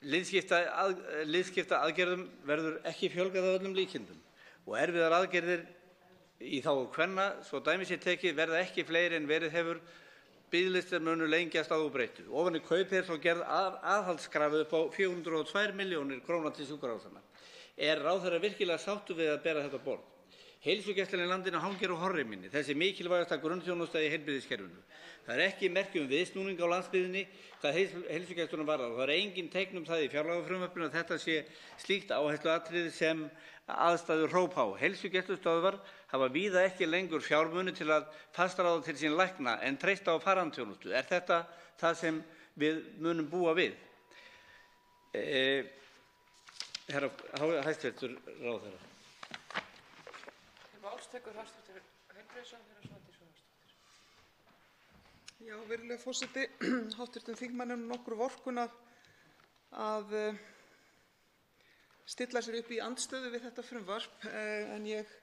Liðskipta aðgerðum verður ekki fjölgað að öllum líkindum og erfiðar aðgerðir í þágu kvenna, svo dæmi sé tekið, verða ekki fleiri en verið hefur. Biðlistar munu lengjast að óbreyttu. Ofan í kaup er svo gerð aðhaldskrafa upp á 402 milljónir króna til sjúkrahúsanna. Er ráðherra virkilega sáttur við að bera þetta á borð? Heilsugæslan í landinu hangir á horriminni, þessi mikilvægasta grunnþjónusta í heilbrigðiskerfinu. Það er ekki merki viðsnúning á landsbyggðinni hvað heilsugæsluna varðar. Það er engin teikn það í fjárlagafrumvarpinu að þetta sé slíkt áhersluatriði sem aðstæður hrópa á. Heilsugæslustöðvar hafa víða ekki lengur fjármuni til að fastráða til sín lækna en treysta á farandþjónustu. Er þetta það sem við munum búa við? Hæstvirtur ráðherra. Já, virðulegur forseti, hv. þingmanni nokkur vorkunn að stilla sér upp í andstöðu við þetta frumvarp en ég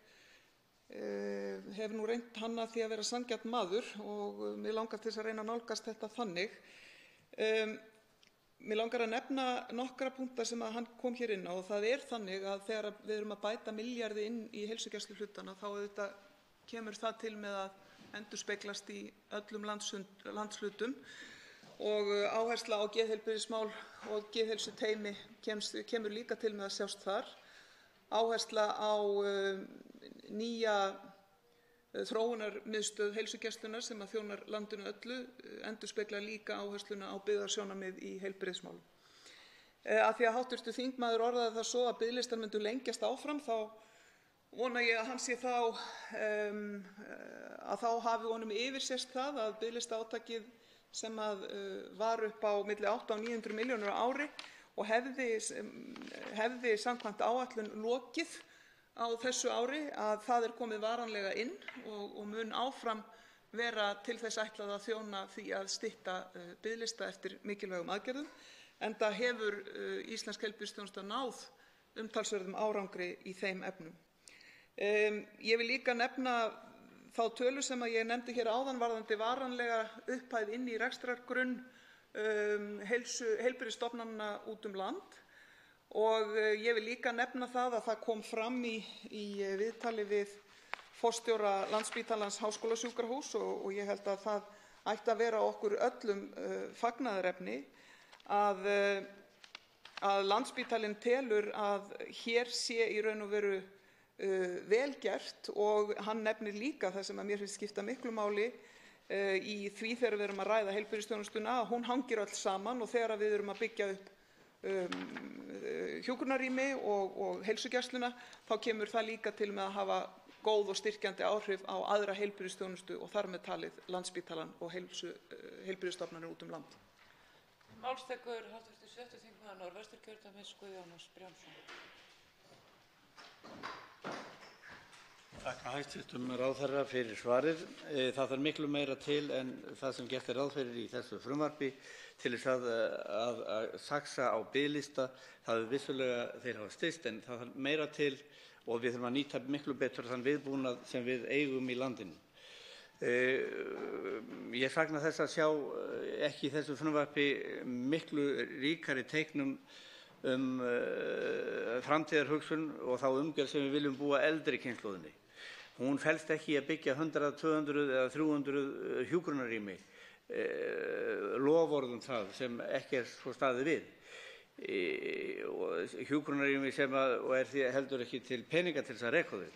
hef nú reynt hann að því að vera sanngjarn maður og mig langar til þess að reyna að nálgast þetta þannig. Mig langar að nefna nokkra punkta sem að hann kom hér inn á og það er þannig að þegar við erum að bæta milljarði inn í heilsugæsluhlutana þá auðvitað kemur það til með að endurspeglast í öllum landshlutum og áhersla á geðheilbrigðismál og geðheilsuteymi kemur líka til með að sjást þar. Áhersla á nýja þróunarmiðstöð heilsugæslunnar sem að þjónar landinu öllu endurspeglar líka áhersluna á byggðasjónarmið í heilbrigðismálum. Af því að hv. þingmaður orðaði það svo að biðlistar myndu lengjast áfram þá vona ég að hann sé að þá hafi honum yfirsést það að biðlistaátakið sem var upp á milli 800 og 900 milljónir á ári og hefði samkvæmt áætlun lokið á þessu ári að það er komið varanlega inn og mun áfram vera til þess ætlað að þjóna því að stytta biðlista eftir mikilvægum aðgerðum enda hefur íslensk heilbrigðisþjónusta náð umtalsverðum árangri í þeim efnum. Ég vil líka nefna þá tölu sem að ég nefndi hér áðan varðandi varanlega upphæð inn í rekstrargrunn heilbrigðisstofnanna út land og ég vil líka nefna það að það kom fram í viðtali við forstjóra Landspítalans háskólasjúkrahúss og ég held að það ætti að vera okkur öllum fagnaðarefni að Landspítalinn telur að hér sé í raun og veru vel gert og hann nefnir líka það sem að mér finnst skipta miklu máli í því þegar við erum að ræða heilbrigðisþjónustuna, að hún hangir öll saman og þegar við erum að byggja upp hjúkrunarrými og heilsugæsluna, þá kemur það líka til með að hafa góð og styrkjandi áhrif á aðra heilbrigðisþjónustu og þar með talið Landspítalann og heilbrigðisstofnanir út land. Málstekur hv. 7. þingmaður Norðvesturkjördæmis Guðjón S. Brjánsson. Þakka hæstv. Ráðherra fyrir svarið. Það þarf miklu meira til en það sem gert ráð fyrir í þessu frumvarpi til þess að saxa á biðlista. Það er vissulega þeir hafa styst en það þarf meira til og við þurfum að nýta miklu betur þann viðbúnað sem við eigum í landinu. Ég sakna þess að sjá ekki í þessu frumvarpi miklu ríkari teiknum framtíðarhugsun og þá umgjörð sem við viljum búa eldri kynslóðinni. Hún felst ekki í að byggja 100, 200 eða 300 hjúkrunarrými, loforðum það sem ekki svo staðið við. Hjúkrunarrými sem og því heldur ekki til peninga til þess að reka þau.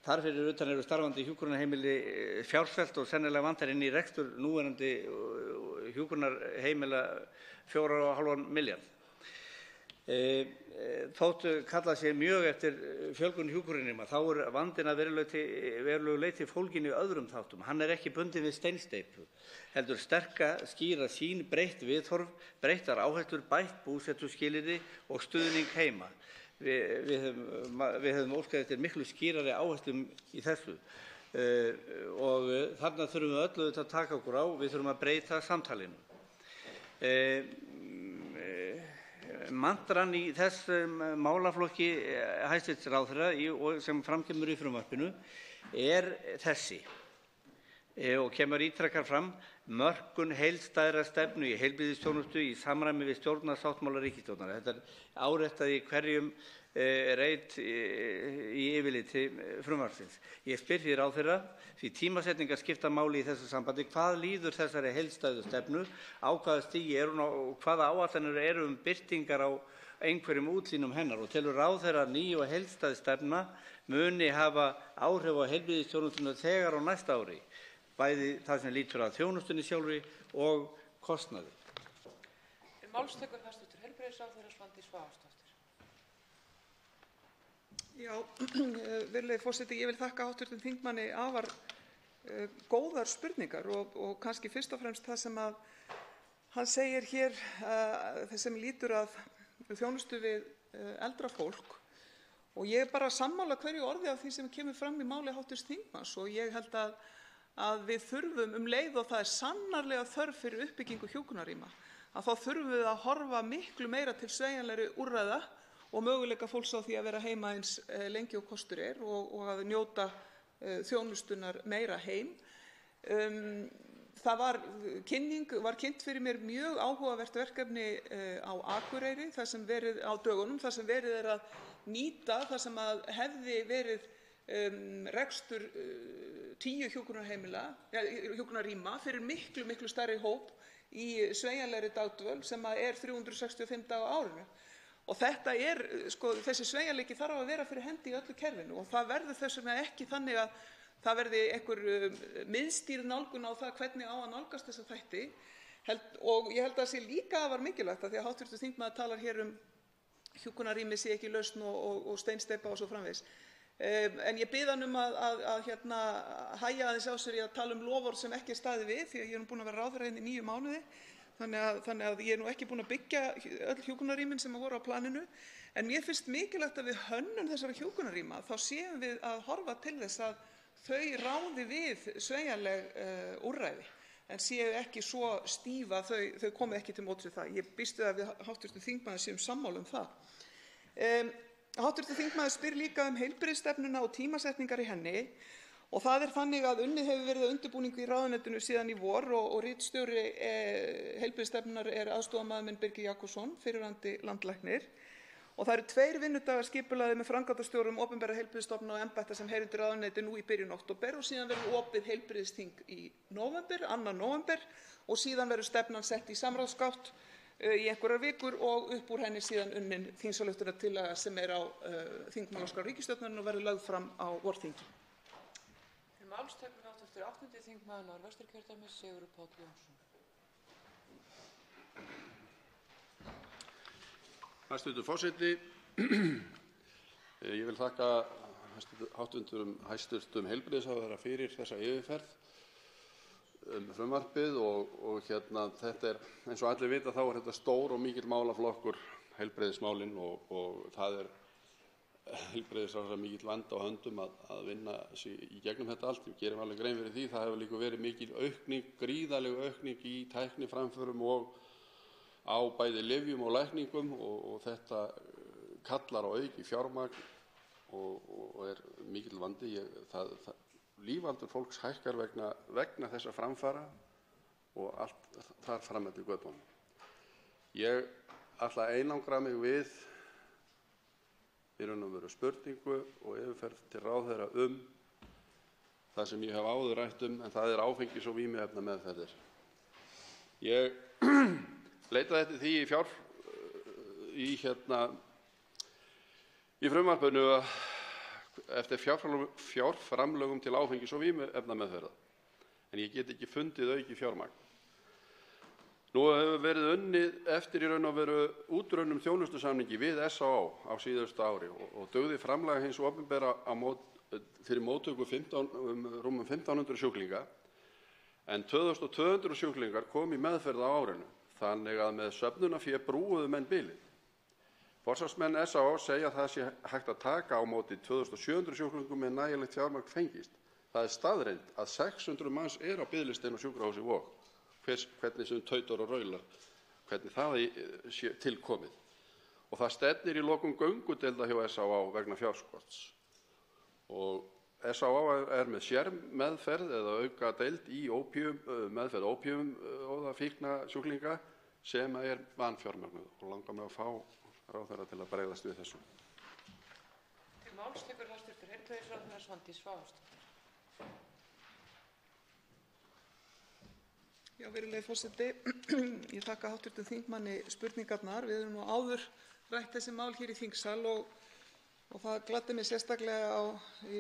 Þar fyrir utan eru starfandi hjúkrunarheimili fjársvelt og sennilega vantar inn í rekstur núverandi hjúkrunarheimila 4,5 milljarð. Þótt kallað sé mjög eftir fjölgun hjúkrunarrýma þá er vandinn að verulegu leyti fólginn í öðrum þáttum. Hann er ekki bundinn við steinsteypu, heldur sterka, skýra sýn, breytt viðhorf, breyttar áherslur, bætt búsetuskilyrði og stuðning heima. Við höfum óskað eftir miklu skýrari áherslum í þessu og þarna þurfum við öll að taka okkur á. Við þurfum að breyta samtalinu. Mantran í þessum málaflokki hæstv. Ráðherra sem fram kemur í frumvarpinu er þessi og kemur ítrekað fram: mörkun heildstæðrar stefnu í heilbrigðisþjónustu í samræmi við stjórnarsáttmála ríkisstjórnar. Þetta er áréttað í hverjum reit í yfirliti frumvarpsins. Ég spyr því ráðherra, því tímasetningar skipta máli í þessu sambandi, hvað líður þessari heildstæðu stefnu, á hvaða stigi er hún og hvaða áætlanir eru birtingar á einhverjum útlínum hennar, og telur ráðherra ný og heildstæð stefna muni hafa áhrif á heilbrigðisþjónustuna þegar á næsta ári, bæði það sem lýtur að þjónustunni sjálfri og kostnaði. Málstekur hæstv. Heilbrigðisráðherra Svandís Svavarsdóttir. Já, virðulegi forseti, ég vil þakka hv. þingmanni afar góðar spurningar og kannski fyrst og fremst það sem að hann segir hér sem lýtur að þjónustu við eldra fólk, og ég er bara sammála hverju orði af því sem kemur fram í máli hv. þingmanns, og ég held að við þurfum leið og það er sannarlega þörf fyrir uppbyggingu hjúkrunarrýma, að þá þurfum við að horfa miklu meira til sveigjanlegri úrræða og möguleika fólks á því að vera heima eins lengi og kostur er og að njóta þjónustunar meira heim. Það var kynnt fyrir mér mjög áhugavert verkefni á Akureyri á dögunum, þar sem verið er að nýta það sem að hefði verið rekstur 10 hjúkrunarrýma fyrir miklu stærri hóp í sveigjanlegri dagdvöl sem er 365 daga á árinu. Og þessi sveigjanleiki þarf að vera fyrir hendi í öllu kerfinu, og það verður þess vegna ekki þannig að það verði einhver miðstýrð nálgun á það hvernig á að nálgast þessa þætti. Og ég held að það sé líka afar mikilvægt, af því að hv. þingmaður talar hér hjúkrunarrými sé ekki lausn og steinsteypa og svo framvegis. En ég bið hann að hægja aðeins á sér í að tala loforð sem ekki er staðið við, því að ég er búin að vera ráðherra í 9 mánuði. Þannig að ég er ekki búin að byggja öll hjúkrunarrýmin sem voru á planinu. En mér finnst mikilvægt að við hönnun þessara hjúkrunarrýma, þá séum við að horfa til þess að þau ráði við sveigjanleg úrræði, en séu ekki svo stíf að þau komi ekki til móts við það. Ég býst við að við hv. þingmaður séum sammála það. Hv. þingmaður spyr líka heilbrigðisstefnuna og tímasetningar í henni. Og það er þannig að unnið hefur verið að undirbúningu í ráðuneytinu síðan í vor og ritstjóri heilbrigðisstefnunnar er aðstoðarmaður minn Birgir Jakobsson, fyrrverandi landlæknir. Og það eru 2 vinnudagar skipulagðir með framkvæmdastjórum opinberra heilbrigðisstofnana og embætta sem heyra undir ráðuneytið nú í byrjun október, og síðan verður opið heilbrigðisþing í nóvember, 2. nóvember, og síðan verður stefnan sett í samráðsgátt í einhverjar vikur og upp úr henni síðan unnin þingsályktunartillaga sem er á þingmálaskrá ríkisstjórnarinnar og verður lögð fram á vorþingi. máls tekur hv. 8. þingmaður Norðvesturkjördæmis, Sigurður Páll Jónsson. Hæstvirtur forseti, ég vil þakka hæstvirtum heilbrigðisráðherra fyrir þessa yfirferð frumvarpið og þetta er, eins og allir vita, þá er þetta stór og mikill málaflokkur, heilbrigðismálin, og það er heilbrigðisráðherra mikill vandi á höndum að vinna sig í gegnum þetta allt. Við gerum alveg grein fyrir því. Það hefur líka verið mikil aukning, gríðarleg aukning í tækniframförum og á bæði lyfjum og lækningum og þetta kallar á auki fjármagn og er mikill vandi. Lífaldur fólks hækkar vegna þessa framfara og allt þar fram eftir götunum. Ég ætla að einangra mig við í raun og veru spurningu og yfirferð til ráðherra það sem ég hef áður rætt en það er áfengis- og vímuefnameðferðir. Ég leitaði eftir því í frumvarpinu eftir fjárframlögum til áfengis- og vímuefnameðferða, en ég get ekki fundið auki fjármagn. Nú hefur verið unnið eftir í raun og veru útrunnum þjónustusamningi við SÁÁ á síðustu ári og dugði framlag hins opinbera fyrir móttöku rúmum 1500 sjúklinga, en 2200 sjúklingar kom í meðferð á árinu, þannig að með söfnunarfé brúuðu menn bilið. Forsvarsmenn SÁÁ segja að það sé hægt að taka á móti 2700 sjúklingum með nægilegt fjármagn fengist. Það er staðreynd að 600 manns á biðlista inn á sjúkrahúsi Vog. Hvernig sem tautar og raular, hvernig það sé tilkomið. Og það stefnir í lokum göngudeilda hjá SÁÁ vegna fjárskorts. Og SÁÁ er með sérmeðferð eða auka deild í meðferð ópíumóða fíknasjúklinga sem er vanfjármögnuð, og langar mig að fá ráðherra til að bregðast við þessu. Til máls tekur hæstvirtur heilbrigðisráðherra Svandís Svavarsdóttir. Já, virðulegi forseti, ég þakka hv. þingmanni spurningarnar. Við höfum nú áður rætt þessi mál hér í þingsal og það gladdi mig sérstaklega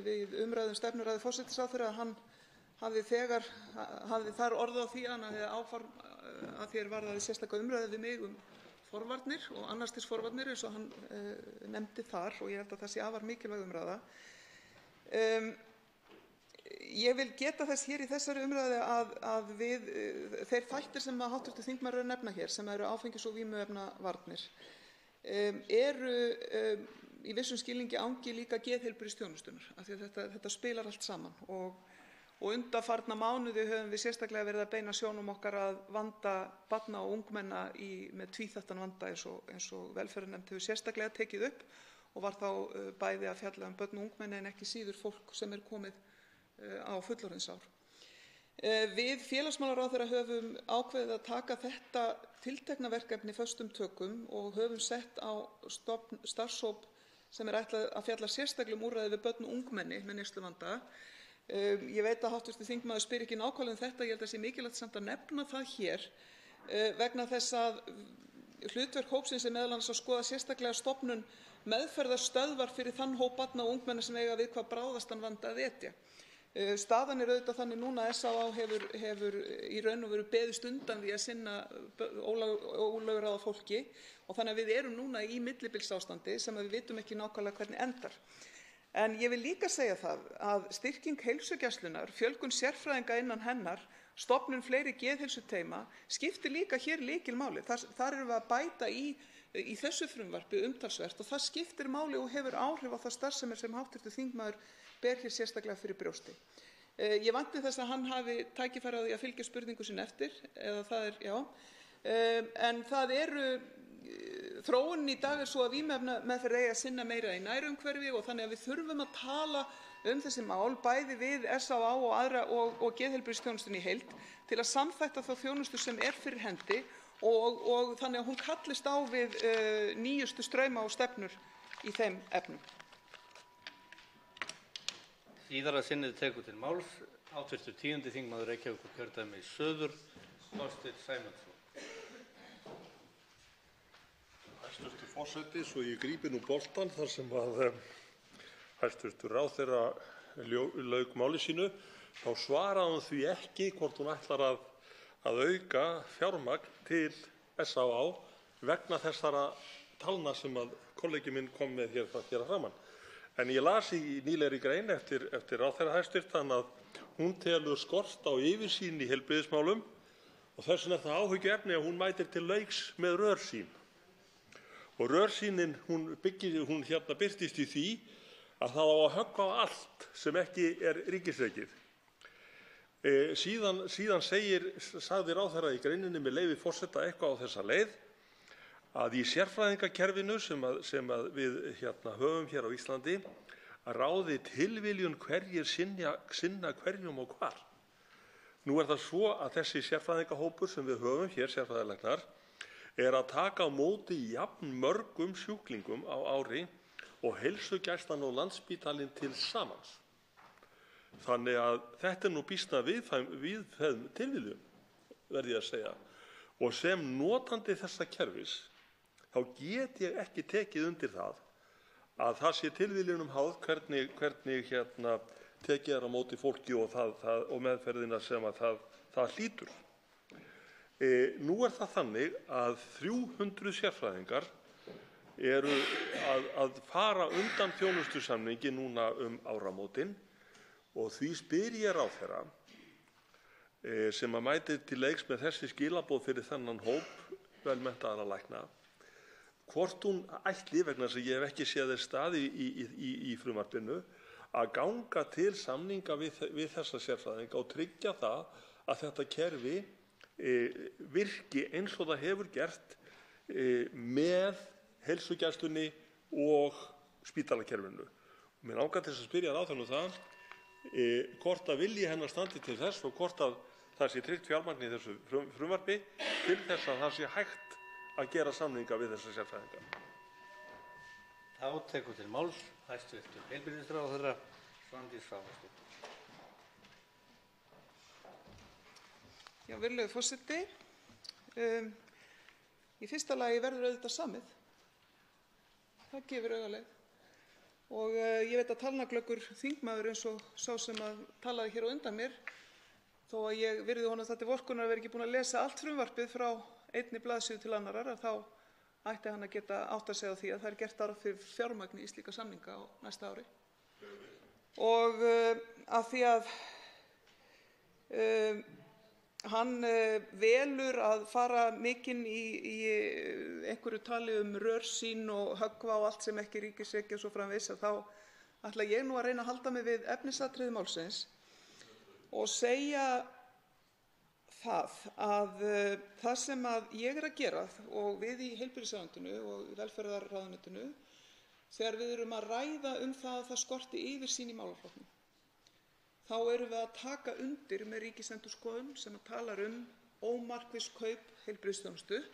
við umræðu stefnuræðu forsætisráðherra að hann hafði þar orð á því að hann hefði áform að því varðaði sérstaka umræðu við mig forvarnir og annars stigs forvarnir eins og hann nefndi þar, og ég held að það sé afar mikilvæg umræða. Ég vil geta þess hér í þessari umræðu að þeir þættir sem hv. þingmaður er að nefna hér, sem eru áfengis- og vímuefnavarnir, eru í vissum skilningi angi líka geðheilbrigðisþjónustunnar, af því að þetta spilar allt saman. Og undanfarna mánuði höfum við sérstaklega verið að beina sjónum okkar að vanda barna og ungmenna með tvíþættan vanda eins og velferðarnefnd hefur sérstaklega tekið upp, og var þá bæði að fjalla börn og ungmenni en ekki síður fólk sem komið á fullorðinsár. Við félagsmálaráðherra höfum ákveðið að taka þetta tiltekna verkefni föstum tökum og höfum sett á stofn starfshóp sem ætlað að fjalla sérstaklega úrræði við börn og ungmenni með neysluvanda. Ég veit að hv. þingmaður spyr ekki nákvæmlega þetta. Ég held að sé mikilvægt samt að nefna það hér vegna þess að hlutverk hópsins er meðal annars að skoða sérstaklega stofnun meðferðarstöðvar fyrir þann hóp barna og ungmenna sem eiga við hvað bráðastan vanda að etja. Staðan er auðvitað þannig núna að SÁÁ hefur í raun og veru beðist undan því að sinna ólögráða fólki, og þannig að við erum núna í millibilsástandi sem við vitum ekki nákvæmlega hvernig endar. En ég vil líka segja það að styrking heilsugæslunnar, fjölgun sérfræðinga innan hennar, stofnun fleiri geðheilsuteyma skiptir líka hér lykilmáli. Þar erum við að bæta í þessu frumvarpi umtalsvert, og það skiptir máli og hefur áhrif á það starfsemi sem hv. þingmaður ber hér sérstaklega fyrir brjósti. Ég vænti þess að hann hafi tækifæri á því að fylgja spurningu sinni eftir, en þróunin í dag er svo að vímuefnameðferð eigi að sinna meira í nærumhverfi, og þannig að við þurfum að tala þessi mál bæði við SÁÁ og aðra og geðheilbrigðisþjónustuna í heild til að samþætta þá þjónustu sem er fyrir hendi og þannig að hún kallist á við nýjustu strauma og stefnur í þeim efnum. Síðara sinnið tekur til máls hv. 10. þingmaður Reykjavíkurkjördæmis suður, Þorsteinn Sæmundsson. Hæstv. forseti, svo ég grípi nú boltann þar sem hæstv. ráðherra lauk máli sínu, þá svaraði hún því ekki hvort hún ætlar að auka fjármagn til SÁÁ vegna þessara talna sem að kollegi minn kom með hér að framan. En ég las í nýlegri grein eftir ráðherra hæstvirtan að hún telur skort á yfirsýn í heilbrigðismálum og þess vegna er það áhyggjuefni að hún mætir til leiks með rörsýn. Og rörsýnin hún birtist í því að það á að höggva á allt sem ekki er ríkisrekið. Síðan sagði ráðherra í greininni með leyfi forseta eitthvað á þessa leið að í sérfræðingakerfinu sem við höfum hér á Íslandi að ráði tilviljun hverjir sinna hverjum og hvar. Nú er það svo að þessi sérfræðingahópur sem við höfum hér, sérfræðilæknar, er að taka á móti jafn mörgum sjúklingum á ári og heilsugæslan og Landspítalinn til samans. Þannig að þetta er nú býsna viðfeðm tilviljun, verð ég að segja. Og sem notandi þessa kerfis þá get ég ekki tekið undir það að það sé tilviljunum háð hvernig tekið er á móti fólki og meðferðina sem að það hlýtur. Nú er það þannig að 300 sérfræðingar eru að fara undan þjónustusamningi núna áramótin og því spyr ég ráðherra sem að mæti til leiks með þessi skilaboð fyrir þennan hóp velmenntaðra lækna hvort hún ætli, vegna þess að ég hef ekki séð þess stað í frumvarpinu, að ganga til samninga við þessa sérfræðinga og tryggja það að þetta kerfi virki eins og það hefur gert með heilsugæslunni og spítalakerfinu. Mér langar til að spyrja ráðherrann það hvort að vilji hennar standi til þess og hvort að það sé tryggt fjármagn í þessu frumvarpi til þess að það sé hægt að gera samninga við þessa sérfræðinga. Þá tekur til máls hæstv. Heilbrigðisráðherra Svandís Svavarsdóttir. Já, virðulegur forseti. Í fyrsta lagi verður auðvitað samið. Það gefur augaleið. Og ég veit að talnaglöggur þingmaður eins og sá sem að talaði hér á undan mér, þó að ég virði honum það til vorkunnar að vera ekki búin að lesa allt frumvarpið frá einni blaðsíðu til annarar, að þá ætti hann að geta áttað sig á því að það er gert ráð fyrir fjármagni í slíka samninga á næsta ári. Og af því að hann velur að fara mikinn í einhverju tali rörsýn og höggva á allt sem ekki ríkisrekið og svo framvegis, að þá ætla ég nú að reyna að halda mig við efnisatriði málsins og segja að það sem að ég er að gera og við í heilbrigðisráðuneytinu og velferðarráðuneytinu, þegar við erum að ræða það að það skorti yfirsýn í málaflokknum, þá erum við að taka undir með Ríkisendurskoðun sem talar ómarkviss kaup heilbrigðisþjónustu.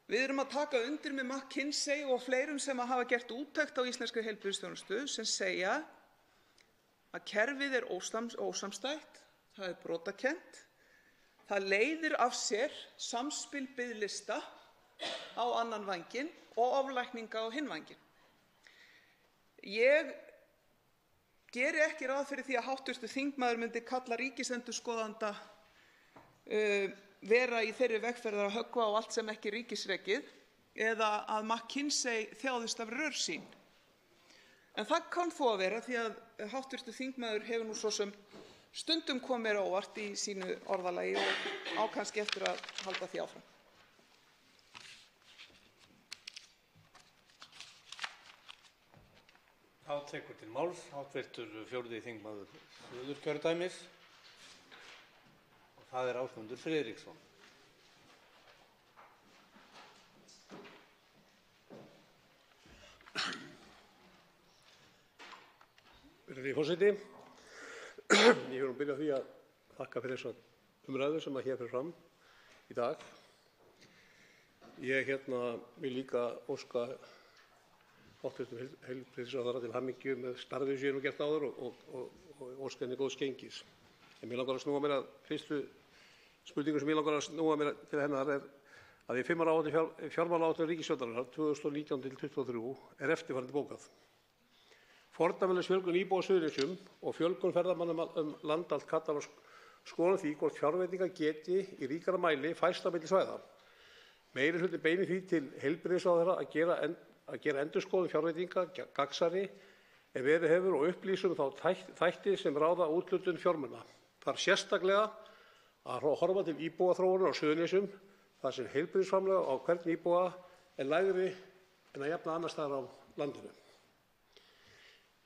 Við erum að taka undir með McKinsey og fleirum sem hafa gert úttekt á íslenskri heilbrigðisþjónustu sem segja að kerfið er ósamstætt, það er brotakennt, það leiðir af sér samspil biðlista á annan vænginn og oflækninga á hinn vænginn. Ég geri ekki ráð fyrir því að hv. þingmaður myndi kalla ríkisendurskoðanda vera í þeirri vegferð að höggva á allt sem ekki er ríkisrekið eða að McKinsey þjáðist af rörsýn. En það kann þó að vera því að hv. þingmaður hefur nú svo sem stundum kom mér á óvart í sínu orðalagi og á kannski eftir að halda því áfram. Þá tekur til máls hv. 4. þingmaður Suðurkjördæmis og það er Ásmundur Friðriksson. Virðulegi forseti. Ég vil byrja á því að þakka fyrir þessa umræðu sem hér fer fram í dag. Ég vil líka óska hv. heilbrigðisráðherra til hamingju með starfið sem ég hef gert áður og óska henni góðs gengis. En mér langar að snúa mér að fyrstu spurningu sem ég langar að snúa mér til hennar er að í 5 ára fjármálaáætlun ríkisstjórnarinnar 2019 til 2023 er eftirfarandi bókað. Fordæmileg fjölgun íbúa á Suðurnesjum og fjölgun ferðamanna land allt kallar á skoðun því hvort fjárveitingar geti í ríkara mæli færst á milli svæða. Meirihluti beinir því til heilbrigðisráðherra að gera endurskoðun fjárveitinga gagnsærri en verið hefur og upplýsa þá þætti sem ráða úthlutun fjármuna. Þarf sérstaklega að horfa til íbúaþróunar á Suðurnesjum þar sem heilbrigðisframlög á hvern íbúa er lægri en að jafna annars staðar á landinu.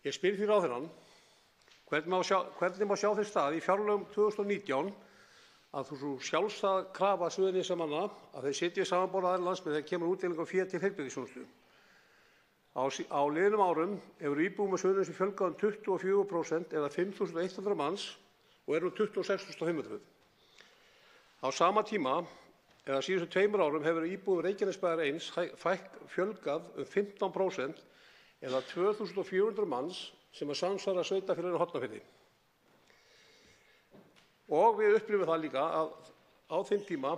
Ég spyr því ráðherrann hvernig má sjá þess stað í fjárlögum 2019 að þú sjálfstæða krafa Suðurnesjamanna að þeir sitji saman borð aðrir landsmenn þegar kemur útdeilingum fé til heilbrigðisþjónustu. Á liðnum árum hefur íbúum á Suðurnesjum fjölgað 24% eða 5.100 manns og eru 26.500. Á sama tíma eða síðustu 2 árum hefur íbúum Reykjanesbæjar eins fjölgað 15% eða 2.400 manns sem samsvara sveitarfélaginu Hornafirði. Og við upplifum það líka að á þeim tíma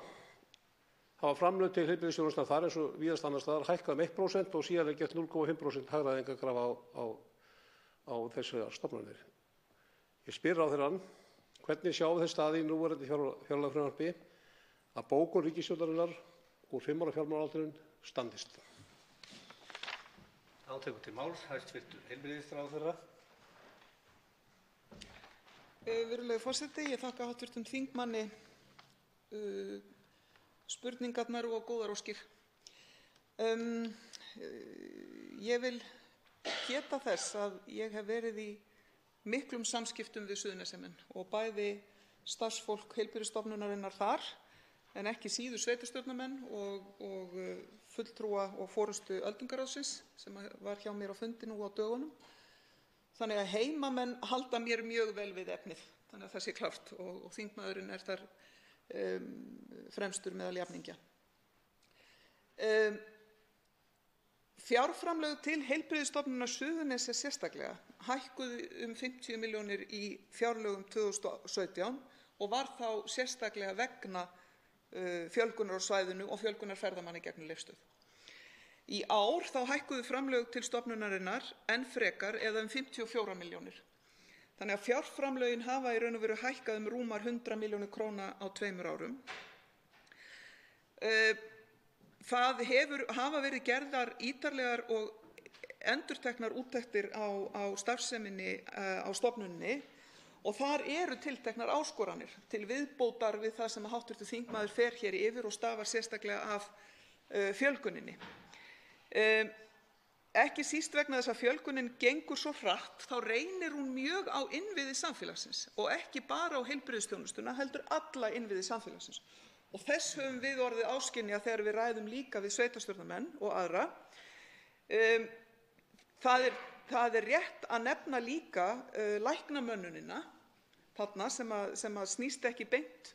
hafa framlög til heilbrigðisþjónustunnar þar eins og víðast annars staðar hækkað 1% og síðan gert 0,5% hagræðingarkrafa á þessar stofnanir. Ég spyr ráðherrann hvernig sjáum þess staði í núverandi fjárlagafrumvarpi að bókun ríkisstjórnarinnar úr 5 ára fjármálaáætlun standist. Þá tekur til máls hæstv. Heilbrigðisráðherra. Virðulegi forseti, ég þakka hv. þingmanni spurningarnar og góðar óskir. Ég vil geta þess að ég hef verið í miklum samskiptum við Suðurnesjamenn og bæði starfsfólk heilbrigðisstofnunarinnar þar en ekki síður sveitarstjórnarmenn og fulltrúa og forystu öldungaráðsins sem var hjá mér á fundi nú á dögunum. Þannig að heimamenn halda mér mjög vel við efnið, þannig að það sé klárt og þingmaðurinn er þar fremstur meðal jafningja. Fjárframlög til Heilbrigðisstofnunar Suðurnesja sérstaklega hækkuðu 50 milljónir í fjárlögum 2017 og var þá sérstaklega vegna fjölgunar á svæðinu og fjölgunar ferðamanna í gegnum Leifsstöð. Í ár þá hækkuðu framlög til stofnunarinnar enn frekar eða 54 milljónir. Þannig að fjárframlögin hafa í raun og veru hækkað rúmar 100 milljónir króna á 2 árum. Það hafa verið gerðar ítarlegar og endurteknar úttektir á starfseminni á stofnuninni og þar eru tilteknar áskoranir til viðbótar við það sem hv. þingmaður fer hér yfir og stafar sérstaklega af fjölguninni. Ekki síst vegna þess að fjölgunin gengur svo hratt, þá reynir hún mjög á innviði samfélagsins og ekki bara á heilbrigðisþjónustuna, heldur alla innviði samfélagsins. Og þess höfum við orðið áskynja þegar við ræðum líka við sveitarstjórnarmenn og aðra. Það er rétt að nefna líka læknamönnunina þarna sem að snýst ekki beint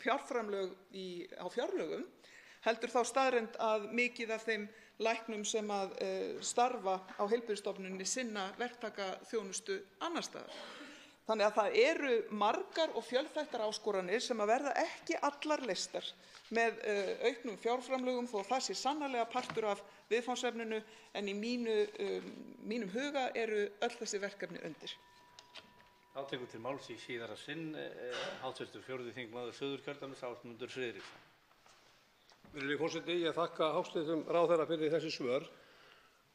fjárframlög á fjárlögum, heldur þá staðreynd að mikið af þeim læknum sem að starfa á heilbrigðisstofnuninni sinna verktakaþjónustu annars staðar. Þannig að það eru margar og fjölþættar áskoranir sem að verða ekki allar leystar með auknum fjárframlögum þó það sé sannarlega partur af viðfangsefninu en í mínum huga eru öll þessi verkefni undir. Þá tekur til máls í síðara sinn hv. 4. þingmaður Suðurkjördæmis Ásmundur Friðriksson. Virðulegi forseti, ég þakka hæstv. Ráðherra fyrir þessi svör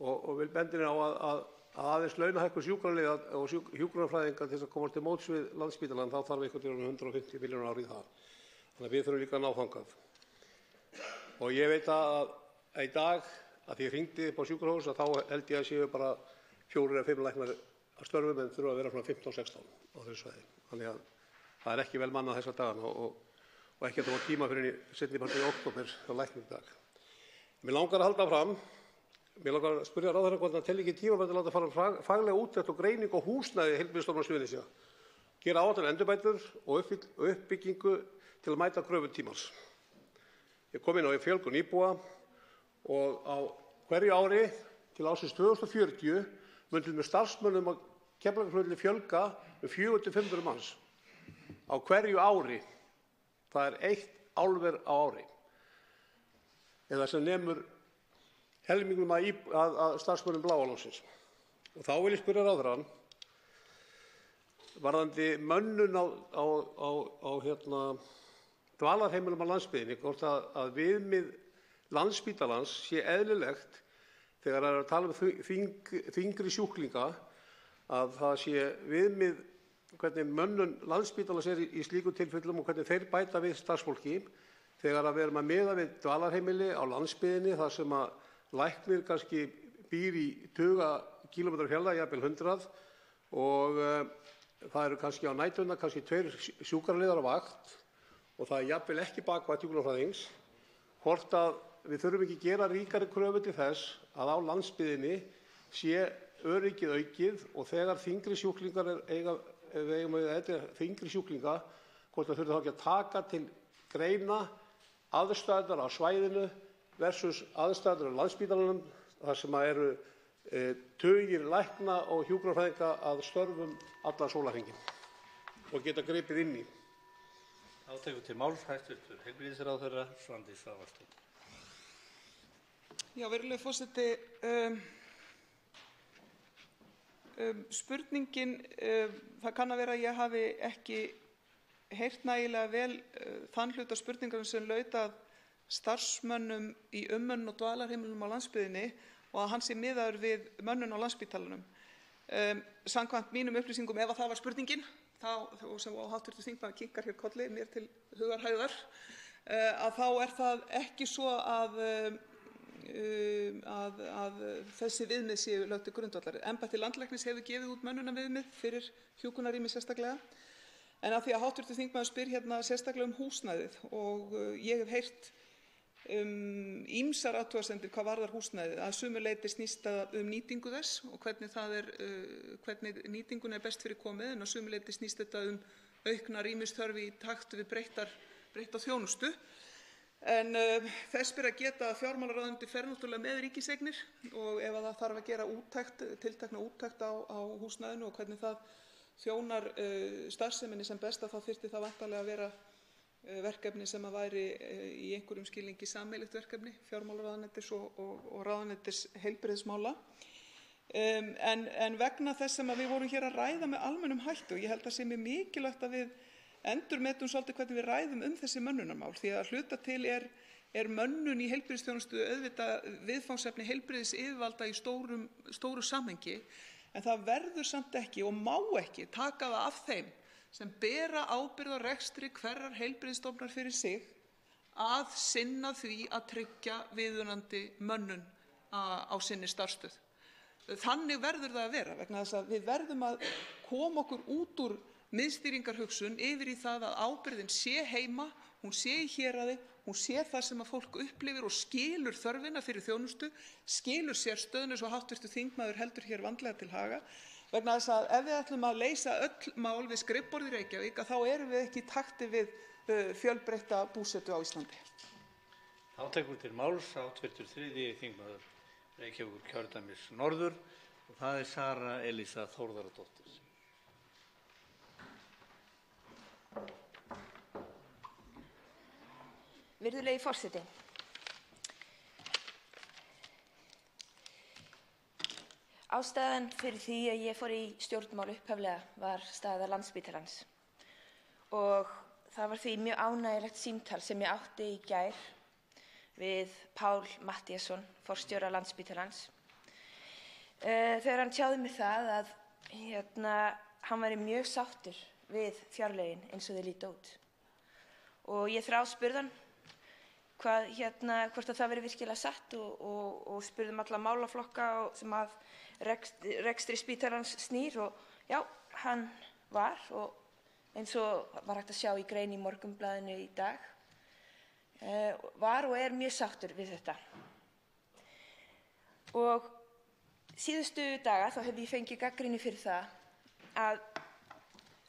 og vil benda á að aðeins launahækkun sjúkraliða og hjúkrunarfræðinga til þess að komast til móts við Landspítalann þá þarf einhvern 150 milljónir á ári í það. Þannig að við þurfum líka að ná þangað. Og ég veit að í dag að því ég hringdi upp á sjúkrahús að þá held ég að séu bara 4 eða 5 læknar að störfum en þurfa að vera svona 15-16 á þessu svæði. Þannig að það er ekki vel mannað þessa dagana og ekki að það var tíma fyrir í seinni part í október á lækningadag. Mér langar að halda fram. Mér langar að spyrja ráðherra hvort hann telji ekki tímabært að láta fara faglega úttekt og greiningu á húsnæði Heilbrigðisstofnunar Suðurnesja, gera áætlanir endurbætur og uppbyggingu til að mæta kröfum tímans. Ég kom inn á fjölgun íbúa og á hverju ári til ársins 2040 mun til með starfsmönnum á Keflavíkurflugvelli fjölga 400-500 manns á hverju ári. Það er 1 álver á ári. Eða sem nemur helmingnum að starfsmönnum Bláa lónsins. Og þá vil ég spyrja ráðherrann varðandi mönnun á dvalarheimilum á landsbyggðinni, hvort að viðmið Landspítalans sé eðlilegt þegar það er að tala um þyngri sjúklinga, að það sé viðmið hvernig mönnun Landspítalans er í slíkum tilfellum og hvernig þeir bæta við starfsfólki þegar við erum að miða við dvalarheimili á landsbyggðinni þar sem að læknir kannski býr í tuga kílómetra fjarlægð, jafnvel 100, og það eru kannski á næturnar kannski 2 sjúkraliðar á vakt og það er jafnvel ekki bakvakt hjúkrunarfræðings, hvort að við þurfum ekki að gera ríkari kröfu til þess að á landsbyggðinni sé öryggið aukið og þegar þyngri sjúklingar þyngri sjúklinga, hvort það þurfi þá ekki að taka til greina aðstæður á svæðinu versus aðstæður á Landspítalanum þar sem eru tugir lækna og hjúkrunarfræðinga að störfum allan sólarhringinn og geta gripið inn í. Þá tekur til máls hæstv. Heilbrigðisráðherra Svandís Svavarsdóttir. Já, virðulegur forseti, spurningin, það kann að vera að ég hafi ekki heyrt nægilega vel þann hluta spurningarinnar sem laut að starfsmönnum í umönnun og dvalarheimilum á landsbyggðinni og að hann sé miðaður við mönnun á Landspítalanum. Samkvæmt mínum upplýsingum, ef að það var spurningin, og sem hv. þingmaður kinkar hér kolli mér til hugarhægðar, að þá er það ekki svo að þessi viðmið séu lögð til grundvallar. Embætti landlæknis hefur gefið út mönnunarviðmið fyrir hjúkrunarrými sérstaklega, en af því að hv. þingmaður spyr hérna sérstaklega húsnæðið og ég hef heyrt ýmsar athugasemdir hvað varðar húsnæðið, að sumu leyti snýst það nýtingu þess og hvernig nýtingunni er best fyrir komið, en að sumu leyti snýst þetta aukna rýmisþörf í takt við breytta þjónustu. En þess ber að geta að fjármálaráðuneytið fer náttúrulega með ríkiseignir og ef að það þarf að gera tiltekna úttekt á húsnæðinu og hvernig það þjónar starfseminni sem best, þá þyrfti það væntanlega að vera verkefni sem að væri í einhverjum skilningi sameiginlegt verkefni fjármálaráðuneytis og ráðuneytis heilbrigðismála. En vegna þess sem að við vorum hér að ræða með almennum hætti, og ég held að sé mjög mikilvægt að við endurmetum svolítið hvernig við ræðum þessi mönnunarmál, því að hluta til er mönnun í heilbrigðisþjónustu auðvitað viðfangsefni heilbrigðisyfirvalda í stóru samhengi, en það verður samt ekki og má ekki taka það af þeim sem bera ábyrgð á rekstri hverrar heilbrigðisstofnunar fyrir sig að sinna því að tryggja viðunandi mönnun á sinni starfsstöð. Þannig verður það að vera, vegna þess að við verðum að koma okkur út úr miðstýringarhugsun yfir í það að ábyrgðin sé heima, hún sé í héraði, hún sé það sem að fólk upplifir og skilur þörfina fyrir þjónustu, skilur sérstöðuna eins og hv. þingmaður heldur hér vandlega til haga, vegna þess að ef við ætlum að leysa öll mál við skrifborð í Reykjavík, þá erum við ekki í takti við fjölbreytta búsetu á Íslandi. Þá tekur til máls hv. 3. þingmaður Reykjavíkurkjördæmis norður og það er Sara Elísa Þórðardóttir. Virðulegi forseti. Ástæðan fyrir því að ég fór í stjórnmál upphaflega var staða Landspítalans og það var því mjög ánægjulegt símtal sem ég átti í gær við Pál Matthíasson, forstjóra Landspítalans, þegar hann tjáði mér það að hann væri mjög sáttur við fjárlögin eins og þau líta út. Og ég þráspurði hann hvort að það veri virkilega satt og spurðum alla málaflokka sem að rekstri spítalans snýr og já, hann var, og eins og var hægt að sjá í grein í Morgunblaðinu í dag, var og er mjög sáttur við þetta. Og síðustu daga þá hef ég fengið gagnrýni fyrir það að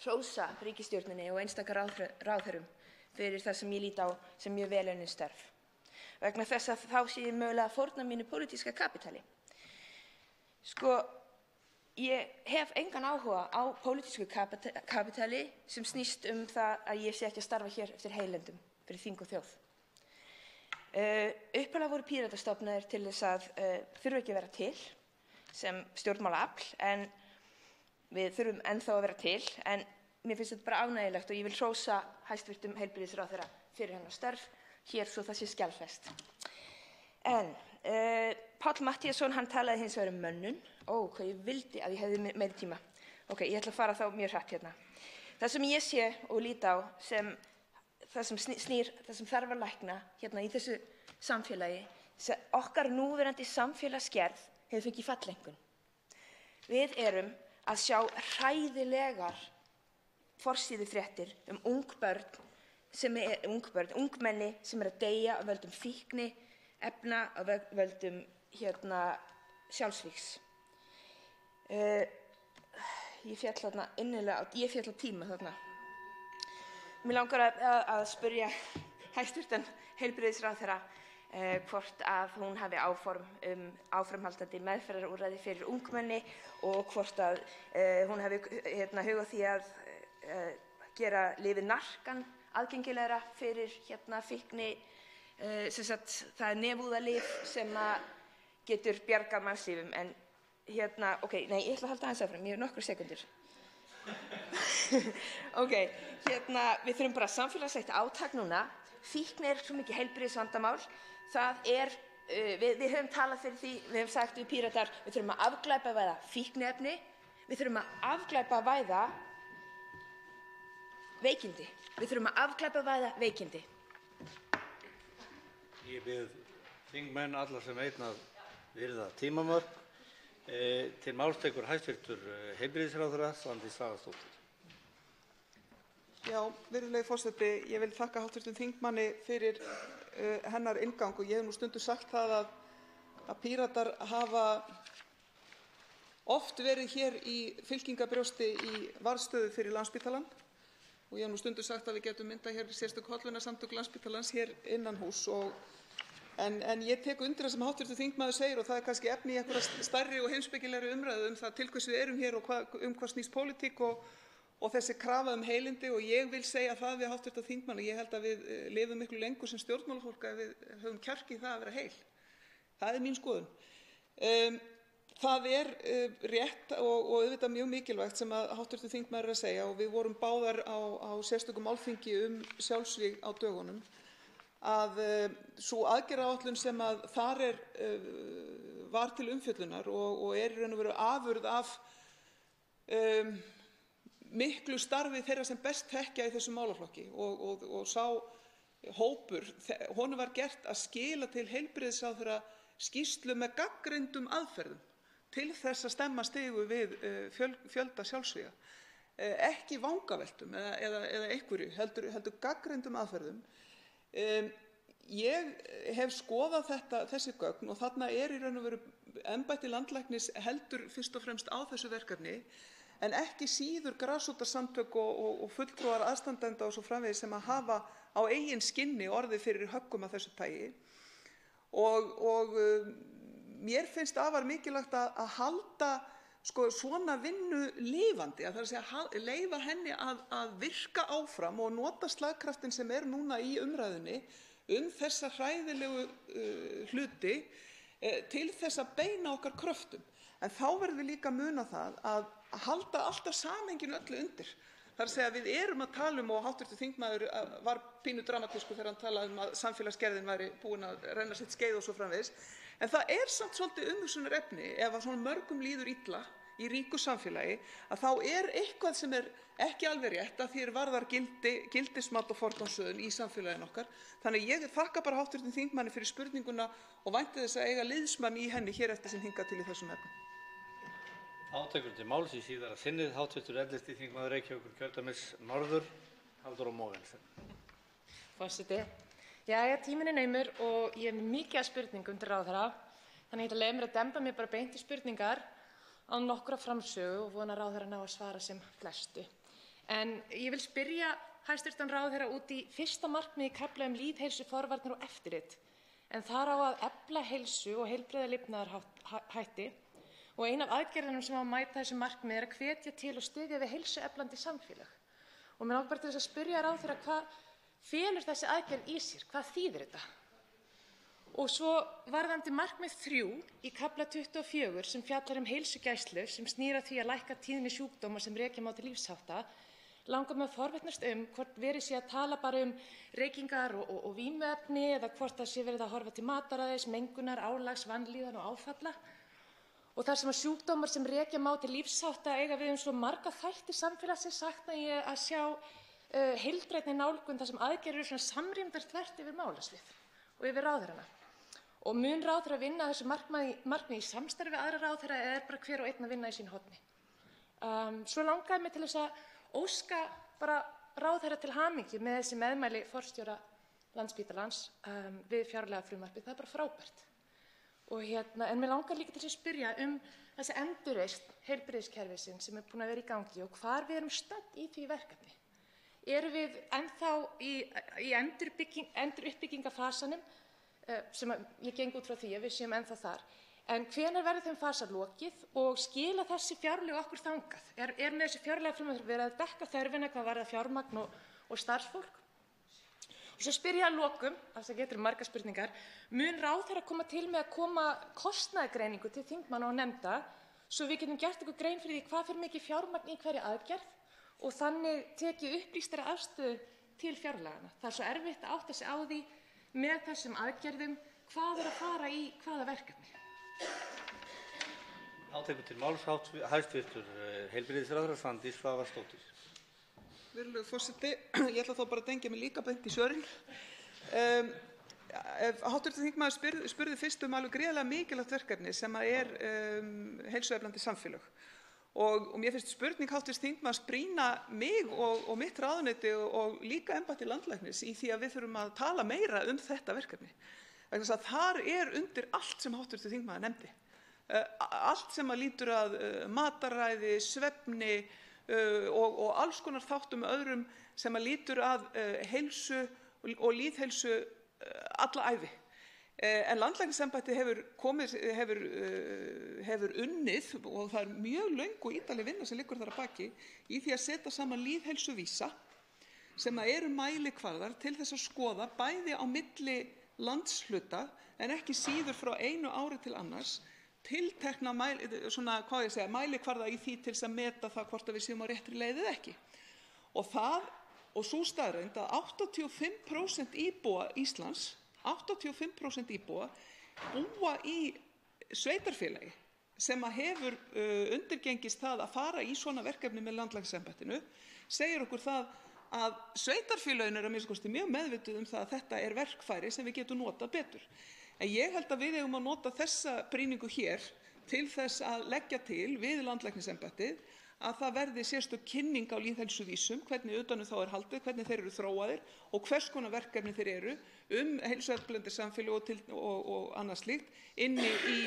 hrósa ríkisstjórninni og einstaka ráðherrum fyrir það sem ég lít á sem mjög vel unnin störf. Vegna þess að þá sé ég mögulega að fórna mínu pólitíska kapítali. Sko, ég hef engan áhuga á pólitísku kapítali sem snýst það að ég sé ekki að starfa hér eftir heilendum fyrir þing og þjóð. Upphaflega voru Píratar stofnaðir til þess að þurfa ekki að vera til, sem stjórnmálaafl en við þurfum ennþá að vera til. En mér finnst þetta bara ánægjulegt og ég vil hrósa hæstv. Heilbrigðisráðherra fyrir hennar störf hér svo það sé skjalfest. En Páll Matthíasson, hann talaði hins vegar mönnun. Hvað ég vildi að ég hefði meiri tíma. Ok, ég ætla að fara þá mjög hratt hérna. Það sem ég sé og líti á sem það sem þarf að lækna hérna í þessu samfélagi, okkar núverandi samfélagsgerð hefur fengið falleinkunn. Við erum að sjá hræðilegar forsíðufréttir ungmenni sem að deyja af völdum fíkniefna, af völdum sjálfsvígs. Ég féll þarna innilega, ég féll á tíma þarna. Mér langar að spyrja hæstv. Heilbrigðisráðherra hvort að hún hafi áform áframhaldandi meðferðarúrræði fyrir ungmenni og hvort að hún hafi hug á því að gera lyfið Narcan aðgengilegra fyrir fíkni, það er nefúðalyf sem getur bjargað mannslífum. En ég ætla að halda aðeins áfram, ég hef nokkrar sekúndur. Við þurfum bara samfélagslegt átak núna. Fíkn svo mikið heilbrigðisvandamál. Við höfum talað fyrir því, við höfum sagt við Píratar, við þurfum að afglæpavæða fíkniefni, við þurfum að afglæpavæða veikindi. Ég bið þingmenn alla sem einn að virða tímamörk. Til máls tekur hæstv. Heilbrigðisráðherra Svandís Svavarsdóttir. Já, virðulegi forseti, ég vil þakka hv. þingmanni fyrir hennar inngang og ég hef nú stundum sagt það að Píratar hafa oft verið hér í fylkingabrjósti í varðstöðu fyrir Landspítalann og ég hef nú stundum sagt að við getum myndað hér sérstök hollvinasamtök Landspítalans hér innan hús en ég tek undir það sem hv. þingmaður segir og það er kannski efni í einhverja stærri og heimspekilegri umræðu það til hvers við erum hér og hvað snýst pólitík og þessi krafa heilindi og ég vil segja það við hv. þingmann og ég held að við lifum miklu lengur sem stjórnmálafólk ef við höfum kjark í það að vera heil. Það er mín skoðun. Það er rétt og auðvitað mjög mikilvægt sem að hv. þingmaður er að segja og við vorum báðar á sérstöku málþingi sjálfsvíg á dögunum að sú aðgerðaáætlun sem að þar var til umfjöllunar og í raun og veru afurð af miklu starfi þeirra sem best þekkja í þessum málaflokki og sá hópur, honum var gert að skila til heilbrigðisráðherra skýrslu með gagnreyndum aðferðum til þess að stemma stigu við fjölda sjálfsvíga. Ekki vangaveltum eða einhverju, heldur gagnreyndum aðferðum. Ég hef skoðað þessi gögn og þarna í raun og veru embætti landlæknis heldur fyrst og fremst á þessu verkefni en ekki síður grasrótarsamtök og fulltrúar aðstandenda og svo framvegis sem að hafa á eigin skinni orðið fyrir höggum af þessu tagi og mér finnst afar mikilvægt að halda svona vinnu lifandi, að það er að segja leyfa henni að virka áfram og nota slagkraftin sem núna í umræðunni þessa hræðilegu hluti til þess að beina okkar kröftum. En þá verðum við líka að muna það að halda alltaf samhenginu öllu undir. Það er að segja að við erum að tala og hv. þingmaður var pínu dramatískur þegar hann talaði að samfélagsgerðin væri búin að renna sitt skeið og svo framvegis. En það samt svolítið umhugsunarefni ef að svona mörgum líður illa í ríku samfélagi að þá eitthvað sem ekki alveg rétt að því varðar gildismat og forgangsröðun í samfélaginu okkar. Þannig ég þakka bara hv. þingmanni fyrir spurninguna og vænti þess að eiga liðsmann í henni hér eftir sem hingað til í þessum efnum. Átekur til máls í síðara sinnið hv. 11. þingmaður Reykjavíkurkjördæmis norður, Halldóra Mogensen. Forseti, tíminn er naumur og ég hef mikið af spurningum til ráðherra, þannig ég ætla að leyfa mér að demba mér bara beint í spurningar án nokkra framsögu og vona ráðherra ná að svara sem flestu. En ég vil spyrja hæstv. ráðherra út í fyrsta markmið í kafla lýðheilsu, forvarnir og eftirlit, en þar á að efla heilsu og heilbrigða lifnaðarhætti. Og ein af aðgerðunum sem á að mæta þessu markmiði að hvetja til og styðja við heilsueflandi samfélag. Og mér langar bara til þess að spyrja ráðherra hvað felur þessi aðgerð í sér? Hvað þýðir þetta? Og svo varðandi markmið 3 í kafla 24 sem fjallar heilsugæslu sem snýr að því að lækka tíðni sjúkdóma sem rekja má til lífshátta, langar mig að forvitnast hvort verið sé að tala bara reykingar og vímuefni eða hvort það sé verið að horfa til mataræðis, mengunar, álags, vanlíðan og áfalla. Og þar sem að sjúkdómar sem rekja má til lífshátta eiga við svo marga þætti samfélagsins sakna ég að sjá heildrænni nálgun þar sem aðgerðir eru samrýmdar þvert yfir málasvið og yfir ráðherrana. Og mun ráðherra vinna að þessu markmiði í samstarfi við aðra ráðherra eða bara hver og einn að vinna í sínu horni? Svo langaði mig til þess að óska bara ráðherra til hamingju með þessi meðmæli forstjóra Landspítalans við fjárlagafrumvarpið. Það er bara frábært. En mig langar líka til að spyrja þessi endurreisn heilbrigðiskerfisins sem er búin að vera í gangi og hvar við erum stödd í því verkefni. Erum við ennþá í enduruppbyggingarfasanum sem ég geng út frá því að við séum ennþá þar. En hvenær verður þeim fasa lokið og skila þessi fjárlög okkur þangað? Er með þessi fjárlagafrumvarp verið að dekka þörfina hvað varðar fjármagn og starfsfólk? Og svo spyr ég að lokum, það getur margar spurningar, mun ráðherra koma til með að koma kostnaðargreiningu til þingmanna og nefnda svo við getum gert okkur grein fyrir því hvað fer mikið fjármagn í hverja aðgerð og þannig tekið upplýstari afstöðu til fjárlagana. Það er svo erfitt að átta sig á því með þessum aðgerðum hvað er að fara í hvaða verkefni. Tekur til máls hæstvirtur heilbrigðisráðherra Svandís Svavarsdóttir. Virðulegur forseti, ég ætla þá bara að tengja mig líka beint í svörin. Hv. þingmaður spurði fyrst alveg gríðarlega mikilvægt verkefni sem er heilsueflandi samfélög. Og mér finnst spurning hv. þingmanns brýna mig og mitt ráðuneyti og líka embætti landlæknis í því að við þurfum að tala meira þetta verkefni. Vegna þess að þar undir allt sem hv. þingmaður nefndi. Allt sem lýtur að mataræði, svefni og alls konar þáttum öðrum sem lýtur að heilsu og lýðheilsu alla ævi. En landlæknisembættið hefur unnið og það er mjög löng og ítarleg vinna sem liggur þar að baki í því að setja saman lýðheilsuvísa sem eru mælikvarðar til þess að skoða bæði á milli landshluta en ekki síður frá einu ári til annars tiltekna mælikvarða í því til þess að meta það hvort við séum á réttri leið eða ekki. Og sú staðreynd að 85% íbúa Íslands 85% íbúa búa í sveitarfélagi sem hefur undirgengist það að fara í svona verkefni með landlæknisembættinu segir okkur það að sveitarfélögin eru að minnsta kosti mjög meðvituð það að þetta er verkfæri sem við getum notað betur. En ég held að við eigum að nota þessa brýningu hér til þess að leggja til við landlæknisembættið að það verði sérstök kynning á lýðheilsuvísum, hvernig utanum þá haldið, hvernig þeir eru þróaðir og hvers konar verkefni þeir eru heilsueflandi samfélag og annað slíkt inni í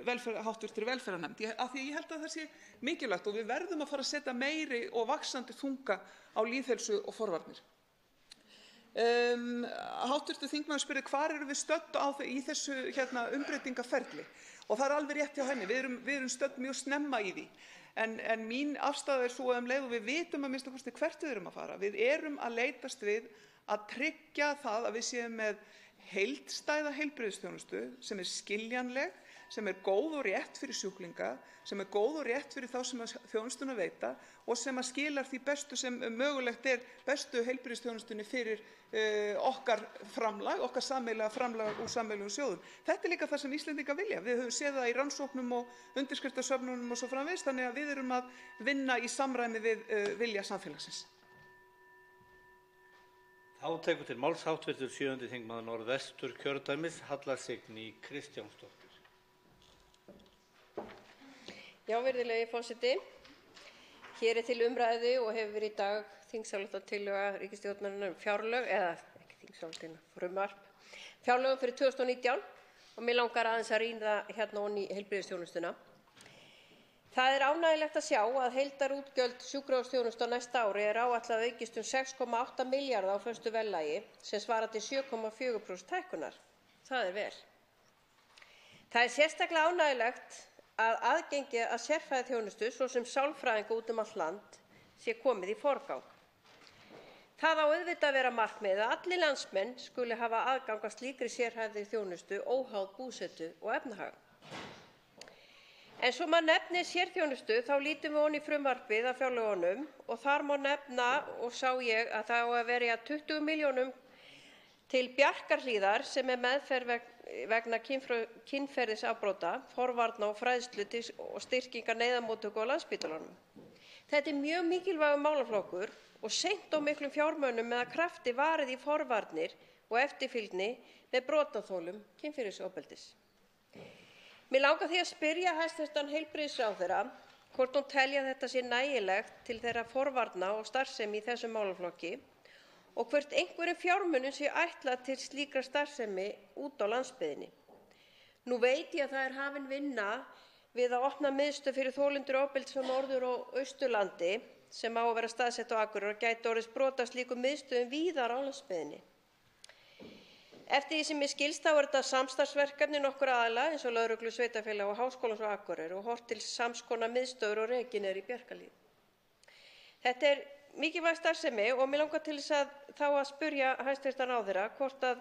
háttvirtri velferðarnefnd. Af því ég held að það sé mikilvægt og við verðum að fara að setja meiri og vaxandi þunga á lýðheilsu og forvarnir. Háttvirtur þingmaður spurði hvar eru við stödd í þessu umbreytingaferli og það er alveg rétt hjá henni, við erum stödd mjög snemma í því. En mín afstaða er svo að leið og við vitum að minnsta kosti hvert við erum að fara. Við erum að leitast við að tryggja það að við séum með heildstæða heilbrigðisþjónustu sem skiljanleg, sem góð og rétt fyrir sjúklinga, sem góð og rétt fyrir þá sem þjónustuna veita og sem skilar því bestu sem mögulegt bestu heilbrigðisþjónustunni fyrir okkar framlag, okkar sameiginlega framlag úr sameiginlegum sjóðum. Þetta líka það sem Íslendingar vilja. Við höfum séð það í rannsóknum og undirskriftasöfnunum og svo framvegis, þannig að við erum að vinna í samræmi við vilja samfélagsins. Tekur til máls háttvirtur 7. þingmaður Norðvesturkjördæmis Halla Signý Kristjánsdóttir. Já, virðulegi forseti. Hér til umræðu og hefur verið í dag þingsályktunartillaga ríkisstjórnarinnar fjárlög, eða ekki þingsályktun, frumvarp, fjárlögum fyrir 2019 og mig langar aðeins að rýna ofan í heilbrigðisþjónustuna. Það er ánægjulegt að sjá að heildarútgjöld sjúkrahúsþjónustu á næsta ári áætlað aukist 6,8 milljarða á föstu verðlagi sem svarar til 7,4% hækkunar. Það er vel. Það er sérstaklega ánægjulegt að aðgengi að sérfræðiþjónustu svo sem sálfræðinga út allt land sé komið í forgang. Það á auðvitað að vera markmiðið að allir landsmenn skuli hafa aðgang að slíkri sérhæfðri þjónustu óháð búsetu og efnahag. En svo maður nefnir sérþjónustu þá lítum við ofan í frumvarpið af fjárlögunum og þar má nefna og sá ég að það á að verja 20 milljónum til Bjarkarhlíðar sem meðferð vegna kynferðisafbrota, forvarna og fræðslu og styrkingar neyðarmóttöku á Landspítalanum. Þetta mjög mikilvægur málaflokkur og seint á miklum fjármunum með að krafti varið í forvarnir og eftirfylgni með brotaþolum kynferðisofbeldis. Mér langar því að spyrja hæstv. Heilbrigðisráðherra hvort hún telji að þetta sé nægilegt til þeirra forvarna og starfsemi í þessum málaflokki og hvort einhverjum fjármunum sé ætlað til slíkrar starfsemi út á landsbyggðinni. Nú veit ég að það hafin vinna við að opna miðstöð fyrir þolendur ofbeldis á Norður- og Austurlandi sem á að vera staðsett á Akureyri og gæti orðið sprot af slíkum miðstöðum víðar á landsbyggðinni. Eftir því sem mér skilst þá þetta samstarfsverkefni nokkurra aðila eins og lögreglu, sveitarfélaga og Háskólans á Akureyri og horft til sams konar miðstöðvar og rekin í Bjarkarhlíð. Þetta mikilvæg starfsemi og mig langar til þess að spyrja hæstv. ráðherra hvort að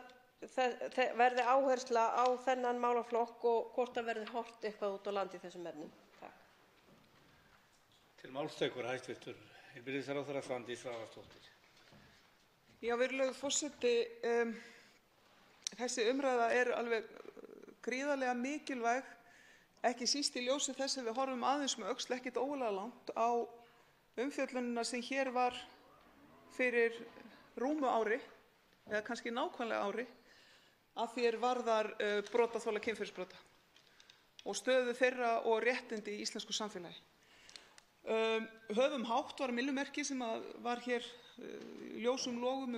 verði áhersla á þennan málaflokk og hvort að verði horft eitthvað út á land í þessum efnum. Til máls tekur hæstv. heilbrigðisráðherra Svandís Svavarsdóttir. Já, virðulegur forseti, þessi umræða alveg gríðarlega mikilvæg, ekki síst í ljósi þess að við horfum aðeins með öxl ekkert ógulega langt á umfjöllunina sem hér var fyrir rúmu ári, eða kannski nákvæmlega ári, að því varðar brotaþola kynferðisbrota og stöðu þeirra og réttindi í íslensku samfélagi. Höfum hátt var myllumerki sem var hér ljósum logum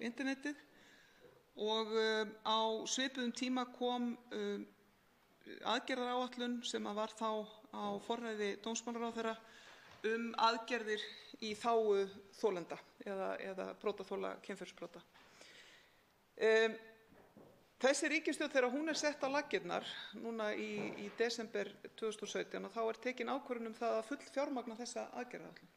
internetið og á svipuðum tíma kom aðgerðaráætlun sem var þá á forræði dómsmálaráðherra aðgerðir í þágu þolenda eða brotaþola kynferðisbrota. Þessi ríkisstjórn þegar hún sett á laggirnar núna í desember 2017 þá tekin ákvörðun það að fullfjármagna þessa aðgerðaáætlun.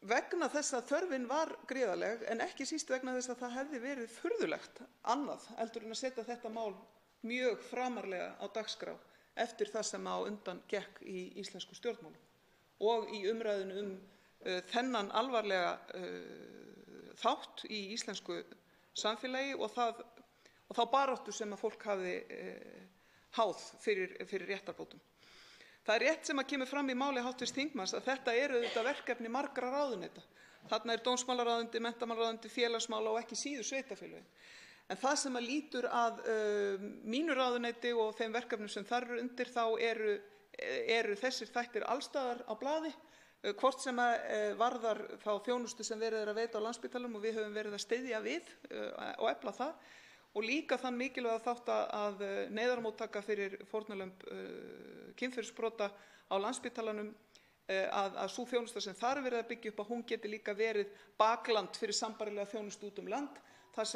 Vegna þess að þörfin var gríðarleg en ekki síst vegna þess að það hefði verið furðulegt annað heldur en að setja þetta mál mjög framarlega á dagskrá eftir það sem á undan gekk í íslensku stjórnmálum og í umræðunum þennan alvarlega þátt í íslensku samfélagi og þá baráttu sem að fólk hafði háð fyrir réttarbótum. Það rétt sem að kemur fram í máli hv. þingmanns að þetta auðvitað verkefni margra ráðuneyta. Þarna dómsmálaráðuneyti, menntamálaráðuneyti, félagsmála og ekki síður sveitarfélögin. En það sem að lýtur að mínu ráðuneyti og þeim verkefnum sem þar undir þá eru þessir þættir allstaðar á blaði, hvort sem varðar þá þjónustu sem verið að veita á Landspítalanum og við höfum verið að styðja við og efla það og líka þann mikilvæga þátt að neyðarmóttaka fyrir fórnarlömb kynferðisbrota á Landspítalanum að sú þjónusta sem þar verið að byggja upp að hún geti líka verið bakland fyrir sambærilega þjónustu út land þar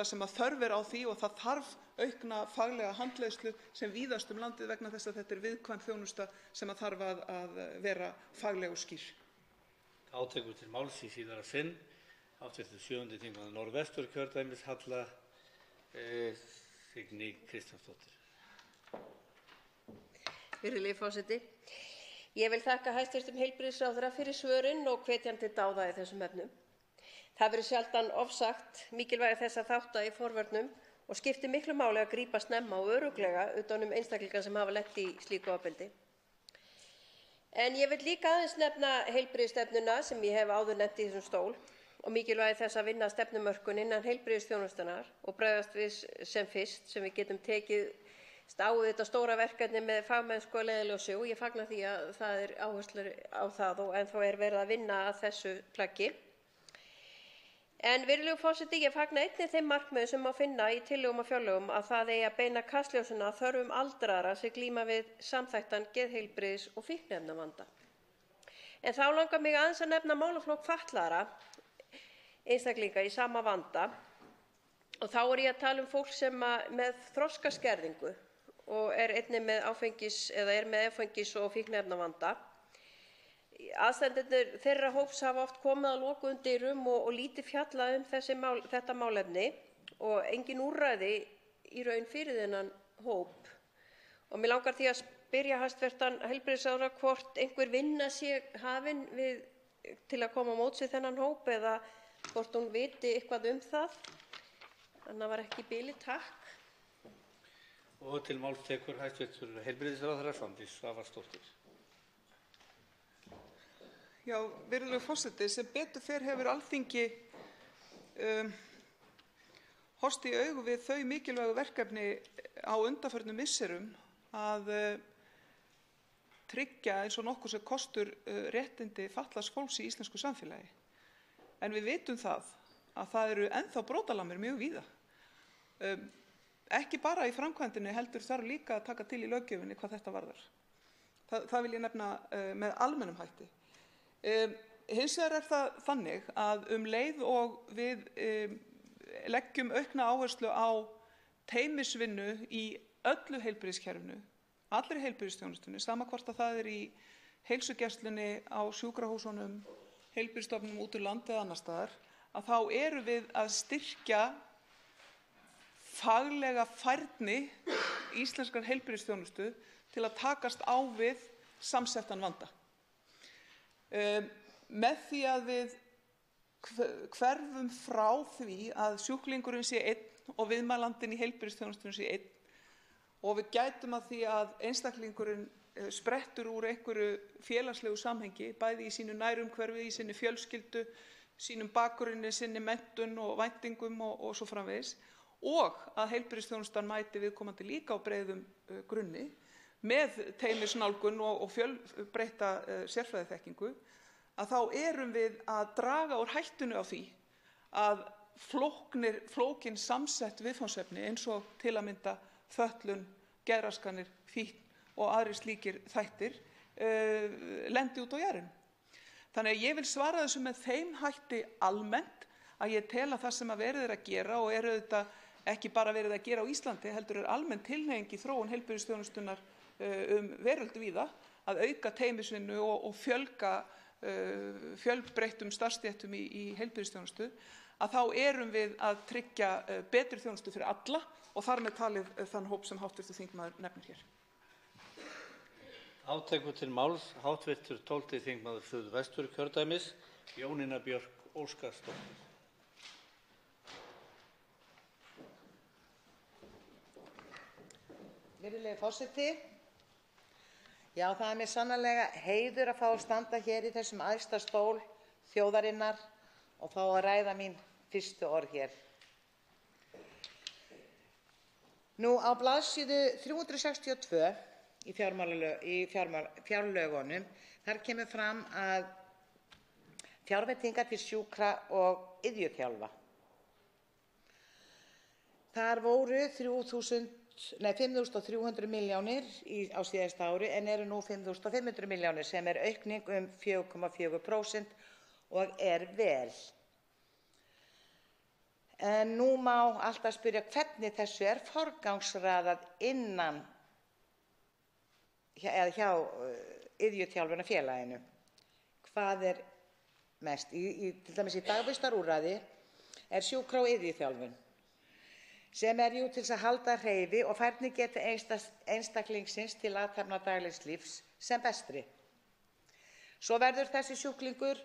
sem að þörf á því og það þarf aukna faglega handleiðslu sem víðast landið vegna þess að þetta viðkvæm þjónusta sem að þarf að vera fagleg og skýr. Þá tekur til máls í síðara sinn hv. 7. þingmaður Norðvesturkjördæmis Halla Signý Kristjánsdóttir. Virðulegi forseti, ég vil þakka hæstv. heilbrigðisráðherra fyrir svörin og hvetjandi dáða í þessum efnum. Það verður sjaldan ofsagt mikilvægi þessa þátta í forvörnum og skiptir miklu máli að grípa snemma og örugglega utan einstaklinga sem hafa lent í slíku ofbeldi. En ég vil líka aðeins nefna heilbrigðisstefnuna sem ég hef áður nefnt í þessum stól og mikilvægi þess að vinna stefnumörkun innan heilbrigðisþjónustunnar og bregðast við sem fyrst sem við getum tekið á þetta stóra verkefni með fagmennsku að leiðarljósi og ég fagna því að það áherslur á það og ennþá verið að vinna að þessu plaggi. En virðulegur forseti, ég fagna einnig þeim markmiðum sem má finna í tillögum og fjárlögum að það eigi að beina kastljósinu að þörfum aldraðra sem glíma við samþættan geðheilbrigðis- og fíkniefnavanda. En þá langar mig aðeins að nefna málaflokk fatlaðra einstaklinga í sama vanda og þá ég að tala fólk sem með þroskaskerðingu og einnig með áfengis- og fíkniefnavanda. Aðstandendur þeirra hóps hafa oft komið að lokuðum dyrum og lítið fjallað þetta málefni og engin úrræði í raun fyrir þennan hóp. Og mig langar því að spyrja hæstv. Heilbrigðisráðherra hvort einhver vinna sé hafin til að koma á móts við þennan hóp eða hvort hún viti eitthvað það. Þannig var ekki bili, takk. Og til máls tekur hæstv. Heilbrigðisráðherra Svandís Svavarsdóttir. Já, virðulegur forseti, sem betur fer hefur Alþingi horfst í augu við þau mikilvægu verkefni á undanförnum misserum að tryggja eins og nokkuð sem kostur réttindi fatlaðs fólks í íslensku samfélagi. En við vitum að það eru ennþá brotalamir mjög víða. Ekki bara í framkvæmdinni heldur þarf líka að taka til í löggjöfinni hvað þetta varðar. Það vil ég nefna með almennum hætti. Hins vegar er það þannig að leið og við leggjum aukna áherslu á teymisvinnu í öllu heilbrigðiskerfinu, allri heilbrigðisþjónustunni, sama hvort að það í heilsugæslunni, á sjúkrahúsunum, heilbrigðisstofnunum út úr landi eða annars staðar, að þá erum við að styrkja faglega færni íslenskrar heilbrigðisþjónustu til að takast á við samsettan vanda. Með því að við hverfum frá því að sjúklingurinn sé einn og viðmælandinn í heilbrigðisþjónustunni sé einn og við gætum að því að einstaklingurinn sprettur úr einhverju félagslegu samhengi, bæði í sínu nærumhverfi, í sinni fjölskyldu, sínum bakgrunni, sinni menntun og væntingum og svo framvegis, og að heilbrigðisþjónustan mæti viðkomandi líka á breiðum grunni með teymisnálgun og fjölbreytta sérfræðiþekkingu, að þá erum við að draga úr hættunni á því að flókin samsett viðfangsefni eins og til að mynda fötlun, geðraskanir, fíkn og aðrir slíkir þættir lendi út á jaðrinum. Þannig að ég vil svara þessu með þeim hætti almennt að ég tel að það sem verið að gera og auðvitað ekki bara verið að gera á Íslandi heldur almenn tilhneiging í þróun heilbrigðisþjónustunnar veröld víða að auka teymisvinnu og fjölga fjölbreyttum starfsstéttum í heilbrigðisþjónustu, að þá erum við að tryggja betri þjónustu fyrir alla og þar með talið þann hóp sem hv. þingmaður nefnir hér. Tekur til máls hv. 12. þingmaður Suðvesturkjördæmis, Jónína Björk Óskarsdóttir. Virðulegi forseti, já, það mér sannarlega heiður að fá að standa hér í þessum æðsta stól þjóðarinnar og fá að ræða mín fyrstu orð hér. Nú á blaðsíðu 362 í fjárlögunum, þar kemur fram að fjárveitingar til sjúkra og iðjuþjálfa. Þar voru 5.300 milljónir á síðasta ári en eru nú 5.500 milljónir sem aukning 4,4% og vel. En nú má alltaf spyrja hvernig þessu forgangsraðað innan hjá iðjuþjálfunarfélaginu. Hvað mest? Til dæmis í dagvistarúrræði sjúkra- og iðjuþjálfun sem jú til að halda hreyfi og færnigetu einstaklingsins til athafna daglegs lífs sem bestri. Svo verður þessi sjúklingur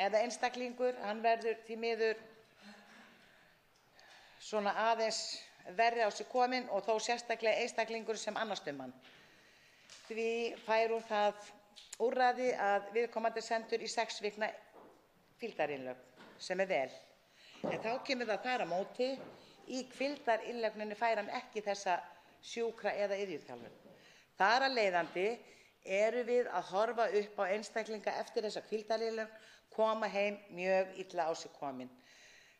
eða einstaklingur, hann verður því miður svona aðeins verri á sig kominn og þó sérstaklega einstaklingur sem annast hann. Því fær úr það úrræði að viðkomandi sendur í 6 vikna hvíldarinnlögn sem vel. En þá kemur það þar á móti í hvíldarinnlögninni fær hann ekki þessa sjúkra- eða iðjuþjálfun. Þar af leiðandi erum við að horfa upp á einstaklinga eftir þessa hvíldarinnlögn koma heim mjög illa á sig komin.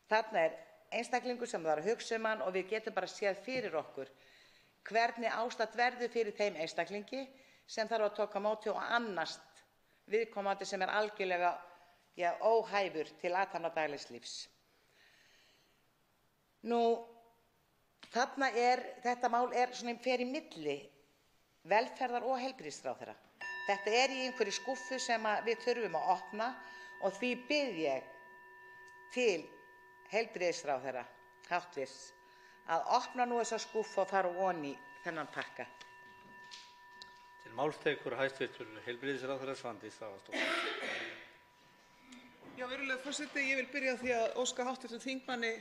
Þarna einstaklingur sem þarf að hugsa hann og við getum bara séð fyrir okkur hvernig ástand verður fyrir þeim einstaklingi sem þarf að taka á móti og annast viðkomandi sem algjörlega óhæfur til athafna daglegs lífs. Nú, þetta mál svona fer í milli velferðar- og heilbrigðisráðherra Þetta í einhverju skúffu sem við þurfum að opna og því bið ég til heilbrigðisráðherra háttvirts að opna nú þessa skúffu og fara ofan í þennan pakka. Til máls tekur hæstvirtur heilbrigðisráðherra Svandís Svavarsdóttir. Já, virðulegur forseti, ég vil byrja á því að óska hv. þingmanni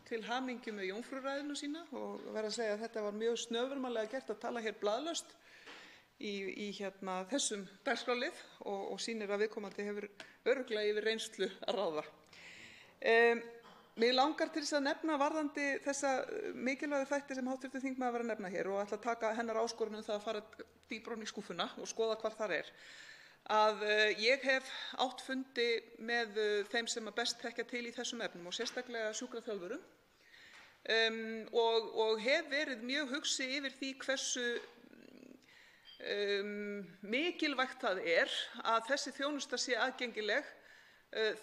til hamingju með jómfrúrræðuna sína og verð að segja að þetta var mjög snöfurmannlega gert að tala hér blaðlaust í þessum dagskrárlið og sýnir að viðkomandi hefur örugglega yfir reynslu að ráða. Mig langar til þess að nefna varðandi þessa mikilvægu þætti sem hv. þingmaður var að nefna hér og ætla að taka hennar áskorun það að fara dýpra ofan í skúffuna og skoða hvar þar að ég hef átt fundi með þeim sem best þekkja til í þessum efnum og sérstaklega sjúkraþjálfurum og hef verið mjög hugsi yfir því hversu mikilvægt það að þessi þjónusta sé aðgengileg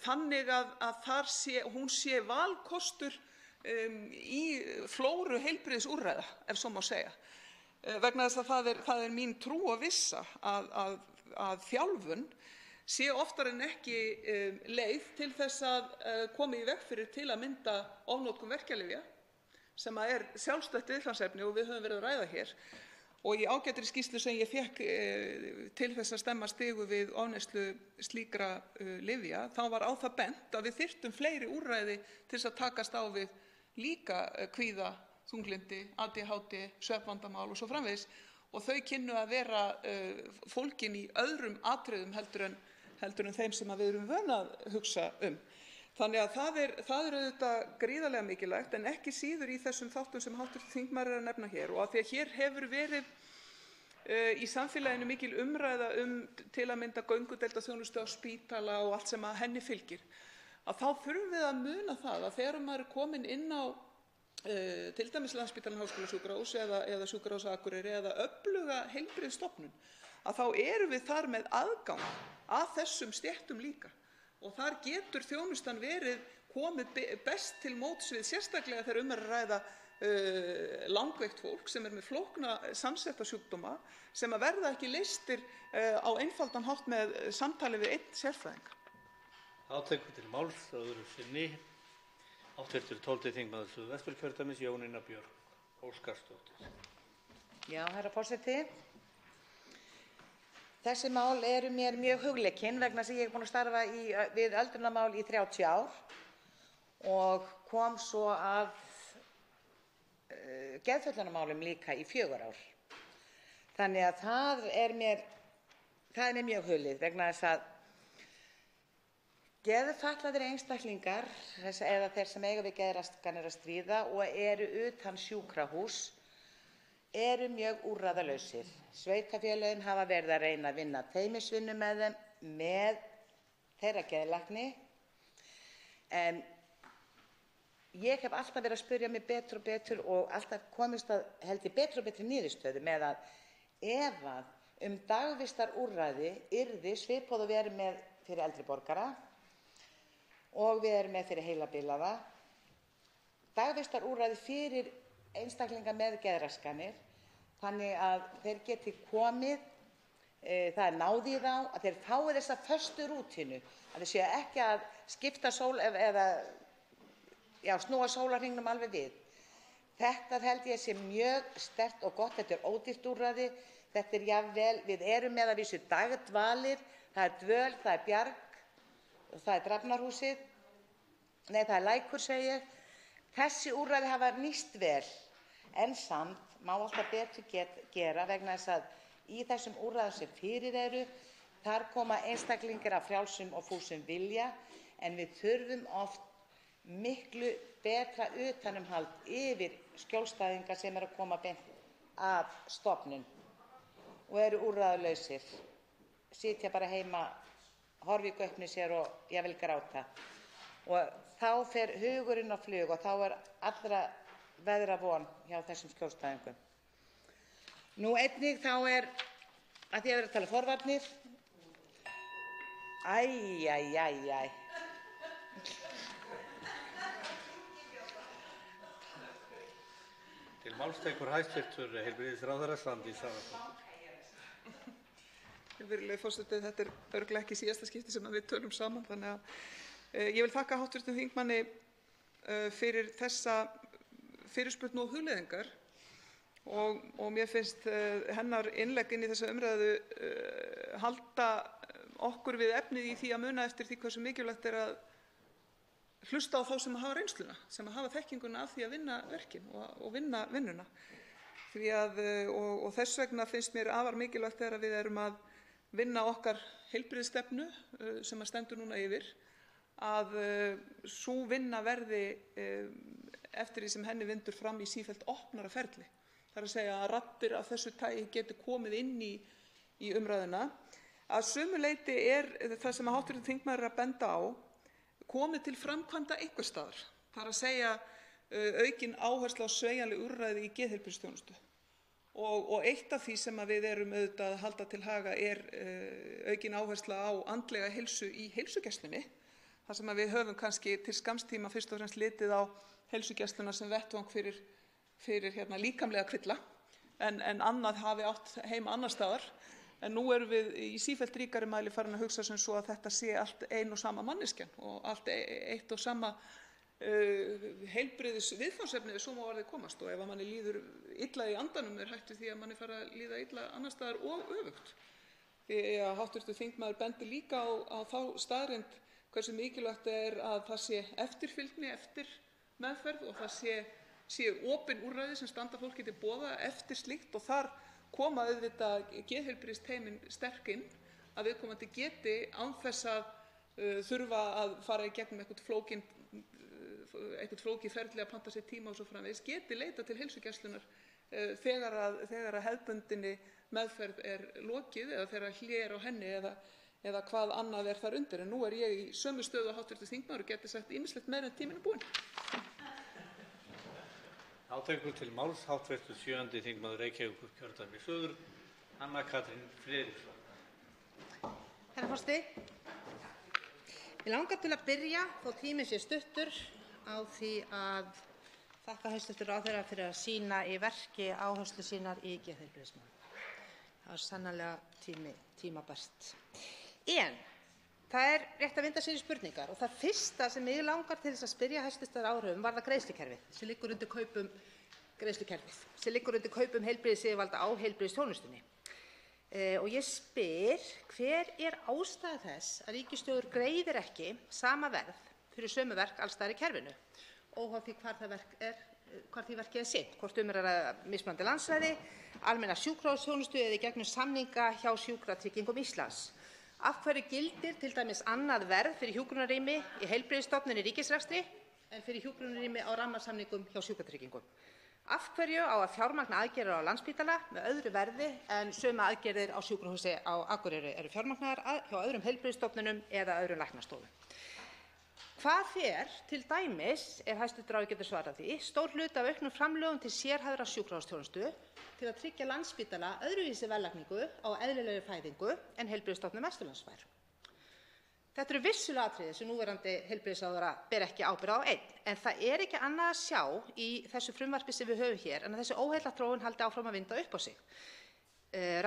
þannig að hún sé valkostur í flóru heilbrigðisúrræða, ef svo má segja. Vegna þess að það mín trú og vissa að þjálfun sé oftar en ekki leið til þess að koma í veg fyrir til að mynda ofnotkun verkjalyfja sem sjálfstætt viðfangsefni og við höfum verið að ræða hér. Og í ágætri skýrslu sem ég fékk til þess að stemma stigu við ofneyslu slíkra lyfja, þá var á það bent að við þyrftum fleiri úrræði til þess að takast á við líka kvíða, þunglyndi, ADHD, svefnvandamál og svo framvegis. Og þau kynnu að vera fólkin í öðrum atriðum heldur en þeim sem við erum vön að hugsa Þannig að það er auðvitað gríðarlega mikilvægt en ekki síður í þessum þáttum sem hv. þingmaður að nefna hér og af því að hér hefur verið í samfélaginu mikil umræða til að mynda göngudeildarþjónustu á spítala og allt sem að henni fylgir, að þá þurfum við að muna það að þegar maður komin inn á til dæmis Landspítalann Háskólasjúkrahús eða Sjúkrahús á Akureyri eða öfluga heilbrigðisstofnun, að þá erum við þar með aðgang að þessum stéttum líka. Og þar getur þjónustan verið komið best til móts við sérstaklega þegar að ræða langveikt fólk sem með flókna samsetta sjúkdóma sem að verða ekki leystir á einfaldan hátt með samtali við einn sérfræðing. Þá tekur til máls öðru sinni hv. 12. þingmaður Suðvesturkjördæmis Jónína Björk Óskarsdóttir. Já, herra forseti. Þessi mál eru mér mjög hugleikin vegna þess að ég búin að starfa við öldrunarmál í 30 ár og kom svo að geðfötlunarmálum líka í 4 ár. Þannig að það er mér mjög hulið vegna þess að geðfatlaðir einstaklingar eða þeir sem eiga við geðraskanir að stríða og eru utan sjúkrahús eru mjög úrræðalausir. Sveitarfélögin hafa verið að reyna að vinna teymisvinnu með þeim með þeirra geðlækni en ég hef alltaf verið að spyrja mig betur og betur og alltaf komist að held ég betri og betri niðurstöðu með að ef að dagvistarúrræði yrði svipað og við erum með fyrir eldri borgara og við erum með fyrir heilabilaða, dagvistarúrræði fyrir einstaklinga með geðraskanir þannig að þeir geti komið, það náð í þá, að þeir fái þessa föstu rútínu, að þeir séu ekki að skipta snúa sólarhringnum alveg við. Þetta held ég sé mjög sterkt og gott, þetta ódýrt úrræði, þetta jafnvel, við erum með að vísu dagdvalir, það dvöl, það bjarg, það Drafnarhúsið, nei það Lækur segi ég. Þessi úrræði hafa nýst vel en samt má alltaf betur gera vegna þess að í þessum úrræðum sem fyrir eru, þar koma einstaklingar af frjálsum og fúsum vilja en við þurfum oft miklu betra utanumhald yfir skjólstæðinga sem eru að koma beint af stofnun og eru úrræðalausir, sitja bara heima, horfa í gaupnir sér og jafnvel gráta. Og þá fer hugurinn á flug og þá allra veðra von hjá þessum skjólstæðingum. Nú einnig þá að því að vera að tala forvarnir. Til máls tekur hæstvirtur heilbrigðisráðherra Svandís Svavarsdóttir. Virðulegi forseti, þetta örugglega ekki síðasta skipti sem við tölum saman, þannig að ég vil þakka hv. þingmanni fyrir þessa fyrirspurn og hugleiðingar og mér finnst hennar innlegg inn í þessa umræðu halda okkur við efnið í því að muna eftir því hversu mikilvægt að hlusta á þá sem hafa reynsluna, sem hafa þekkinguna af því að vinna verkin og vinna vinnuna. Því að, og þess vegna finnst mér afar mikilvægt þegar við erum að vinna okkar heilbrigðisstefnu sem stendur núna yfir, að sú vinna verði eftir því sem henni vindur fram í sífellt opnara ferli. Það er að segja að raddir af þessu tagi geti komið inn í umræðuna. Að sumu leyti það sem hv. þingmaður er að benda á komið til framkvæmda einhvers staðar. Það er að segja aukin áhersla á sveigjanleg úrræði í geðheilbrigðisþjónustu. Og eitt af því sem við erum auðvitað að halda til haga aukin áhersla á andlega heilsu í heilsugæslunni, þar sem við höfum kannski til skamms tíma fyrst og fremst litið á heilsugæsluna sem vettvang fyrir líkamlega kvilla, en annað hafi átt heima annars staðar. En nú erum við í sífellt ríkari mæli farin að hugsa sem svo að þetta sé allt ein og sama manneskjan og allt eitt og sama heilbrigðis viðfangsefnið, svo má orðið komast, og ef að manni líður illa í andanum hættu því að manni fara að líða illa annars staðar og öfugt. Því að hv. þingmaður bendir líka á þá staðreynd hversu mikilvægt að það sé eftirfylgni eftir meðferð og það sé opin úrræði sem standa fólki til boða eftir slíkt, og þar koma auðvitað geðheilbrigðisteymin sterk inn, að viðkomandi geti án þess að þurfa að fara í gegnum eitthvað flókið ferli að panta sér tíma og svo framvegis, geti leita til heilsugæslunnar þegar að hefðbundinni meðferð lokið eða þegar hlé á henni eða hvað annað þar undir. En nú ég í sömu stöðu og hv. þingmaður og geti sagt ýmislegt meira en tíminn búinn. Tekur til máls hv. 7. þingmaður Reykjavíkurkjördæmis suður, Anna Katrín Friðriksson. Herra forseti, mig langar til að byrja, þó tíminn sé stuttur, á því að þakka hæstv. ráðherra fyrir að sýna í verki áherslur sínar í geðheilbrigðismálum. Það sannarlega tímabært. En það rétt að vinda sér í spurningar, og það fyrsta sem mig langar til þess að spyrja hæstv. ráðherra varðar greiðslukerfið sem liggur undir kaupum heilbrigðisyfirvalda á heilbrigðisþjónustunni. Og ég spyr, hver ástæða þess að ríkissjóður greiðir ekki sama verð fyrir sömu verk alls staðar í kerfinu, óháð því hvar því verkið sinnt, hvort að ræða mismunandi landsvæði, almenna sjúkrahúsþjónustu eða í gegnum samninga hjá Sjúkratryggingum Íslands. Af hverju gildir til dæmis annað verð fyrir hjúkrunarrými í heilbrigðisstofnun í ríkisrekstri en fyrir hjúkrunarrými á rammasamningum hjá Sjúkratryggingum? Af hverju á að fjármagna aðgerðir á Landspítala með öðru verði en sömu aðgerðir á sjúkrahúsi á Akureyri eru fjármagnaðar hjá öðrum heilbrigðisstofnunum eða öðrum læknastofum? Hvað til dæmis, ef hæstv. ráðherra getur svarað því, stór hluti af auknum framlögum til sérhæfðrar sjúkrahúsþjónustu til að tryggja Landspítala öðruvísi verðlagningu á eðlilegri fæðingu en Heilbrigðisstofnun Vesturlands fær? Þetta eru vissulega atriði sem núverandi heilbrigðisráðherra ber ekki ábyrgð á einn, en það ekki annað að sjá í þessu frumvarpi sem við höfum hér en að þessi óheillaþróun haldi áfram að vinda upp á sig.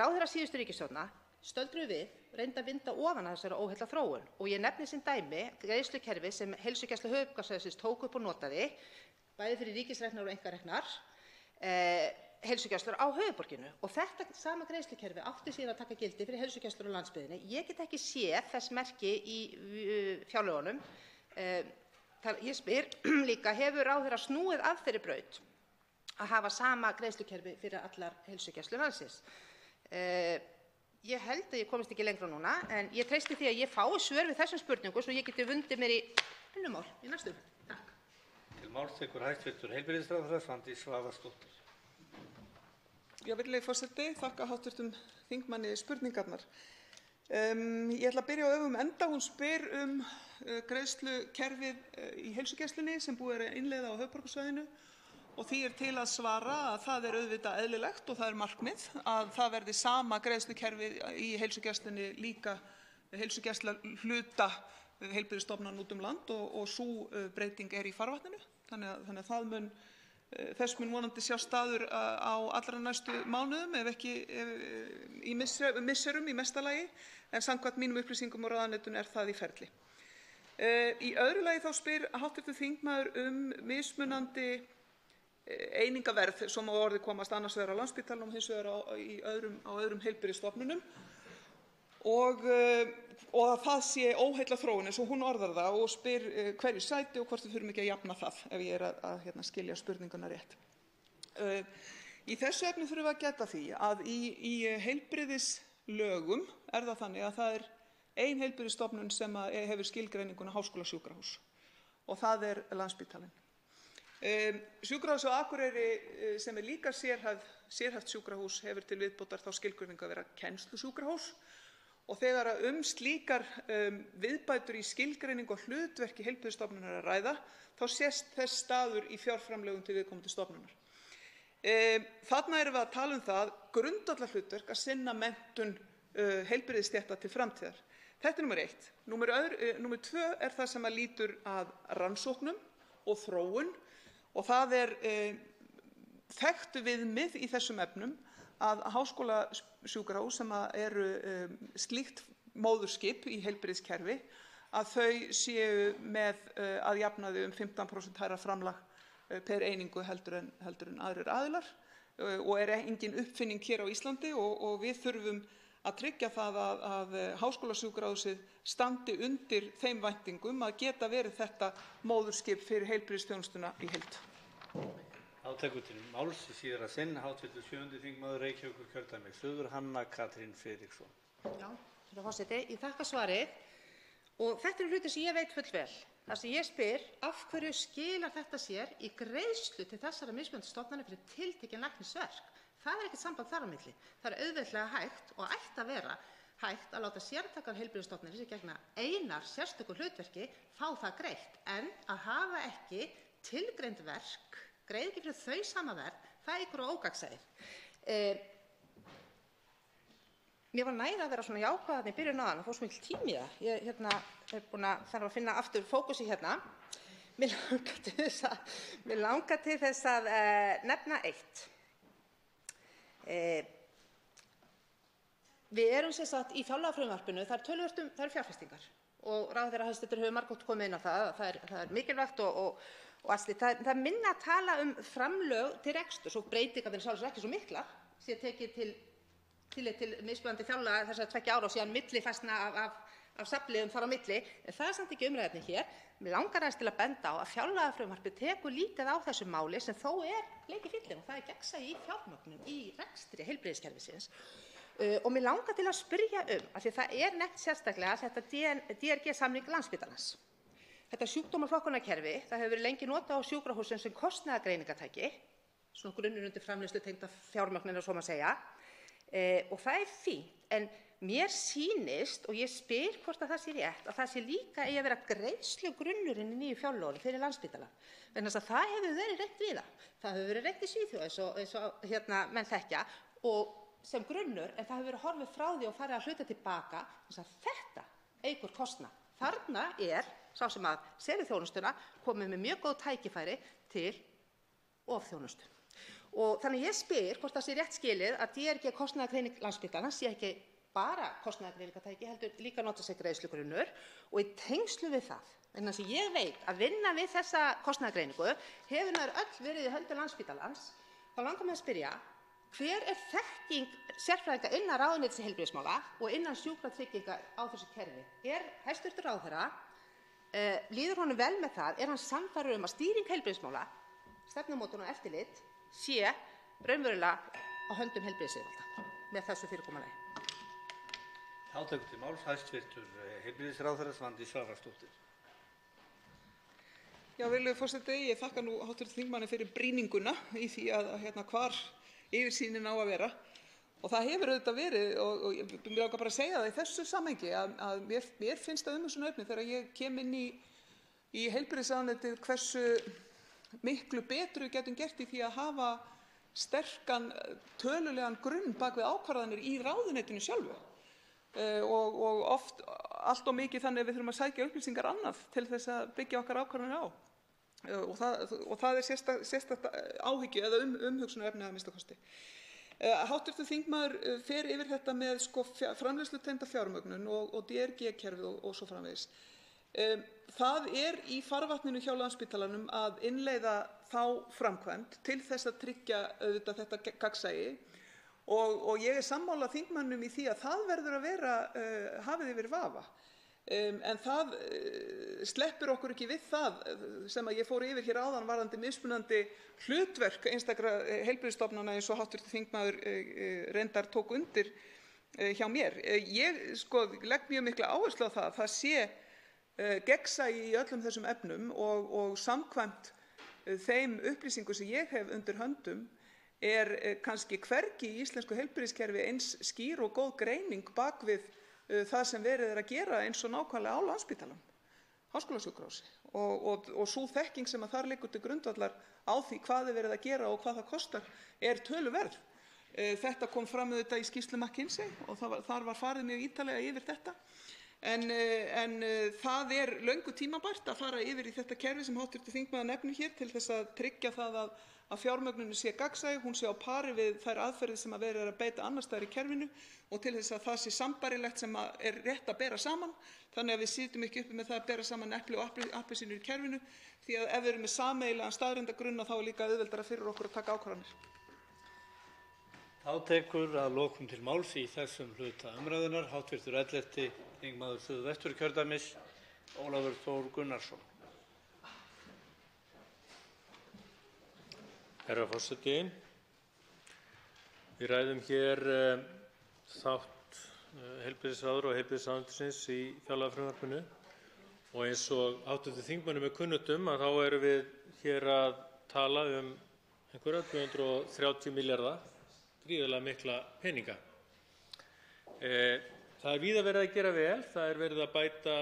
Ráðherrar síðustu ríkisstjórna stöldruðu við, reyndu að vinda ofan af þessari óheillaþróun, og ég nefni sem dæmi greiðslukerfi sem Heilsugæsla höfuðborgarsvæðisins tók upp og notaði, bæði fyrir ríkisreknar og einkareknar heilsugæslur á höfuðborginu, og þetta sama greiðslukerfi átti síðan að taka gildi fyrir heilsugæslur á landsbyggðinni. Ég get ekki séð þess merki í fjárlögunum. Ég spyr líka, hefur ráðherra snúið af þeirri braut að hafa sama greiðslukerfi fyrir allar heilsugæslur landsins? Ég held að ég komist ekki lengra núna, en ég treysti því að ég fái svör við þessum spurningum svo ég geti vundið mér í önnur mál í næstu umræðu. Takk. Til máls tekur hæstv. heilbrigðisráðherra Svandís Svavarsdóttir. Virðulegi forseti, þakka hv. þingmanni spurningarnar. Ég ætla að byrja á öfugum enda. Hún spyr greiðslukerfið í heilsugæslunni sem búið að innleiða á höfuðborgarsvæðinu, og því til að svara að það auðvitað eðlilegt og það markmið að það verði sama greiðslukerfi í heilsugæslunni, líka heilsugæsla hluta heilbrigðisstofnana út land, og sú breyting í farvatninu. Þannig að það mun Þess mun vonandi sjá staður á allra næstu mánuðum, ef ekki í misserum í mesta lagi, en samkvæmt mínum upplýsingum og ráðuneytinu er það í ferli. Í öðru lagi þá spyr hv. þingmaður mismunandi einingaverð, svo má orðið komast, annars vegar á Landspítalanum og hins vegar á öðrum heilbrigðisstofnunum og að það sé óheillaþróun eins og hún orðar það og spyr hverju sæti og hvort við þurfum ekki að jafna það, ef ég er að skilja spurninguna rétt. Í þessu efni þurfum við að gæta því að í heilbrigðislögum er það þannig að það er ein heilbrigðisstofnun sem hefur skilgreininguna háskólasjúkrahús og það er Landspítalinn. Sjúkrahúsið á Akureyri, sem er líka sérhæft sjúkrahús, hefur til viðbótar þá skilgreiningu að vera kennslusjúkrahús og þegar slíkar viðbætur í skilgreiningu og hlutverki heilbrigðisstofnunar er að ræða, þá sést þess staður í fjárframlögum til viðkomandi stofnunar. Þarna erum við að tala um það grundvallarhlutverk að sinna menntun heilbrigðisstétta til framtíðar. Þetta er númer 1. Númer 2 er það sem lýtur að rannsóknum og þróun og það er þekktu viðmið í þessum efnum að háskólasjúkrahús sem eru slíkt móðurskip í heilbrigðiskerfi, að þau séu með að jafnaði 15% hærra framlag per einingu heldur en aðrir aðilar og er engin uppfinning hér á Íslandi og við þurfum að tryggja það að háskólasjúkrahúsið standi undir þeim væntingum að geta verið þetta móðurskip fyrir heilbrigðisþjónustuna í heild. Þá tekur til máls í síðara sinn hv. 7. þingmaður Reykjavíkurkjördæmis suður, Hanna Katrín Friðriksson. Já, herra forseti, ég þakka svarið og þetta eru hlutir sem ég veit fullvel. Þar sem ég spyr, af hverju skilar þetta sér í greiðslu til þessara mismunandi stofnanir fyrir tiltekin læknisverk? Það er ekkert samband þar á milli. Það er auðveldlega hægt og ætti að vera hægt að láta sértækar heilbrigðisstofnanir sem gegna einar sérstöku hlutverki fá það greitt, en að hafa ekki tilgreind verk, greiða ekki fyrir þau sama verð, það eykur á ógagnsæið. Mér var nægði að vera svona jákvæð í byrjun áðan og fór svo mikil tími í það. Ég er búin að þarf að finna aftur fókusi hérna. Mér langar til þess að nefna eitt. Við erum sem sagt í fjárlagafrumvarpinu, það eru fjárfestingar og ráðherra hæstv. Hefur margoft komið inn á það er mikilvægt og allt slíkt. Það er minna að tala framlög til reksturs og breytingar við sjálfsögðu ekki svo miklar, sé tekið til mismunandi fjárlaga þessara 2 ára og síðan millifærslna af safnliðum þar á milli, en það er samt ekki umræðuefni hér. Mig langar aðeins til að benda á að fjárlagafrumvarpið tekur lítið á þessu máli sem þó er leik í fíllinn og það er gegnsæi í fjármögnun í rekstri heilbrigðiskerfisins. Og mig langar til að spyrja af því það er nefnt sérstaklega þetta DRG-samning Landspítalans. Þetta sjúkdómaflokkunarkerfi, það hefur verið lengi notað á sjúkrahúsum sem kostnaðargreiningartæki, svona grunnur undir framleiðslu tengda fjármögnun svo má segja, og það er fínt, en mér sýnist, og ég spyr hvort að það sé rétt, að það sé líka eigi að vera greiðslugrunnurinn í nýju fjárlögum fyrir Landspítalann, vegna þess að það hefur verið reynt við það. Það hefur verið reynt í Svíþjóð eins og menn þekkja og sem grunnur, en það hefur verið horfið frá því og farið að hluta tilbaka, þess að þetta eykur kostnað. Þarna er sá sem að selur þjónustuna komið með mjög góð tækifæri til ofþjónustu. Og þannig ég spyr hvort það sé rétt skilið að DRG kostnaðargreining Landspítalans sé ekki bara kostnaðargreiningartæki, heldur líka nota sér greiðslugrunnur og í tengslu við það, en þess að ég veit að vinna við þessa kostnaðargreiningu hefur nær öll verið í höndum Landspítalans, þá langar mig að spyrja, hver er þekking sérfræðinga innan ráðuneytis heilbrigðismála og innan sjúkratrygginga á þessu kerfi? Er hæstv. Ráðherra, líður honum vel með það? Er hann sannfærður að stýring heilbrigðismála, stefnumótun og eftirlit sé raunverulega á höndum heilbrigðisyfirvalda með þessu fyrirkomulagi? Þá tekur til máls hæstv. Heilbrigðisráðherra Svandís Svavarsdóttir. Já, virðulegur forseti, ég þakka nú hv. þingmanni fyrir brýninguna í því að hvar yfirsýnin á að vera og það hefur auðvitað verið og mér langar bara að segja það í þessu samhengi að mér finnst það umhugsunarefni þegar ég kem inn í heilbrigðisráðuneytið hversu miklu betur við getum gert í því að hafa sterkan tölulegan grunn bak við ákvarðanir í ráðuneytinu sjálfu og oft allt of mikið þannig að við þurfum að sækja upplýsingar annað til þess að byggja okkar ákvarðanir á. og það er sérstakt áhyggju eða umhugsunarefni að minnsta kosti. Hv. þingmaður fer yfir þetta með framleiðslutengda fjármögnun og DRG-kerfið og svo framvegis. Það er í farvatninu hjá Landspítalanum að innleiða þá framkvæmd til þess að tryggja auðvitað þetta gagnsæi og ég er sammála þingmönnum í því að það verður að vera hafið yfir vafa. En það sleppur okkur ekki við það sem að ég fór yfir hér áðan varðandi mismunandi hlutverk einstakra heilbrigðisstofnana eins og hv. þingmaður reyndar tók undir hjá mér. Ég legg mjög mikla áherslu á það að það sé gegnsæi í öllum þessum efnum og samkvæmt þeim upplýsingum sem ég hef undir höndum kannski hvergi í íslensku heilbrigðiskerfi eins skýr og góð greining bak við það sem verið að gera eins og nákvæmlega á Landspítalanum, háskólasjúkrahúsi og sú þekking sem að þar liggur til grundvallar á því hvað verið að gera og hvað það kostar töluverð. Þetta kom fram auðvitað í skýrslu McKinsey og þar var farið mjög ítarlega yfir þetta. En það löngu tímabært að fara yfir í þetta kerfi sem hv. þingmaður nefnir hér til þess að tryggja það að fjármögnunin sé gagnsæ, hún sé á pari við þær aðferðir sem verið er að beita annars staðar í kerfinu og til þess að það sé sambærilegt sem er rétt að bera saman, þannig að við sitjum ekki uppi með það að bera saman epli og appelsínur í kerfinu, því að ef við erum með sameiginlegan staðreyndagrunn þá líka auðveldara fyrir okkur að taka ákvarðanir. Þá tekur að lokum til máls í þessum hluta umræðunnar hv. 11. þingmaður Suðvesturkjördæmis, Ólafur Þór Gunnarsson. Herra forseti, við ræðum hér þátt heilbrigðisráðherra og heilbrigðisráðuneytisins í fjárlagafrumvarpinu og eins og hv. þingmönnum kunnugt að þá erum við hér að tala einhverja 230 milljarða, gríðarlega mikla peninga. Það víða verið að gera vel, það verið að bæta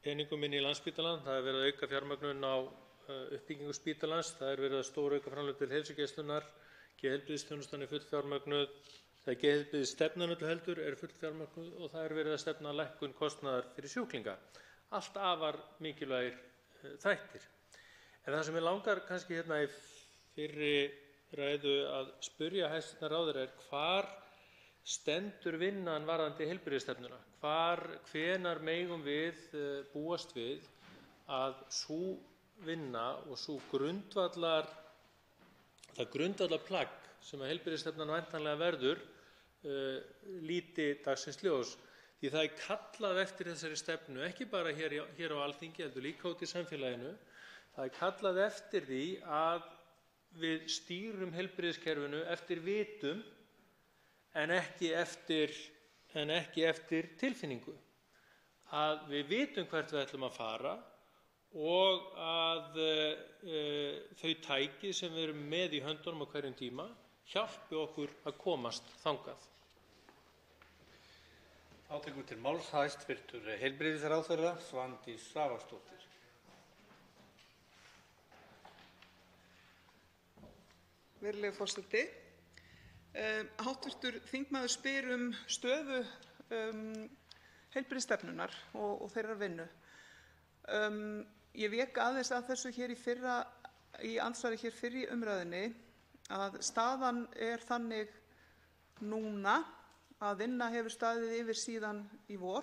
peningum inn í Landspítalann, það verið að auka fjármögnun á uppbyggingu spítalans, það verið að stórauka framlög til heilsugæslunnar, geðheilbrigðisþjónustan fullfjármögnuð, geðheilbrigðisstefnan öllu heldur fullfjármögnuð og það verið að stefna lækkun kostnaðar fyrir sjúklinga. Allt afar mikilvægir þættir. En það sem mig langar kannski hérna í fyrri ræðu að spyrja hæstv. ráðherra hvar stendur vinnan varðandi heilbrigðisstefnuna? Hvenær megum við búast við að sú vinna og sú grundvallarplagg sem að heilbrigðisstefnan væntanlega verður líti dagsins ljós. Því það kallað eftir þessari stefnu, ekki bara hér á Alþingi, heldur líka út í samfélaginu. Það kallað eftir því að við stýrum heilbrigðiskerfinu eftir vitum en ekki eftir tilfinningu. Að við vitum hvert við ætlum að fara og að þau tæki sem við erum með í höndunum á hverjum tíma hjálpi okkur að komast þangað. Þá tekur til máls hæstv. heilbrigðisráðherra Svandís Svavarsdóttir. Virðulegi forseti. Hv. þingmaður spyr stöðu heilbrigðisstefnunnar og þeirrar vinnu. Ég vék aðeins að þessu hér í andsvari hér fyrr í umræðunni að staðan þannig núna að vinna hefur staðið yfir síðan í vor.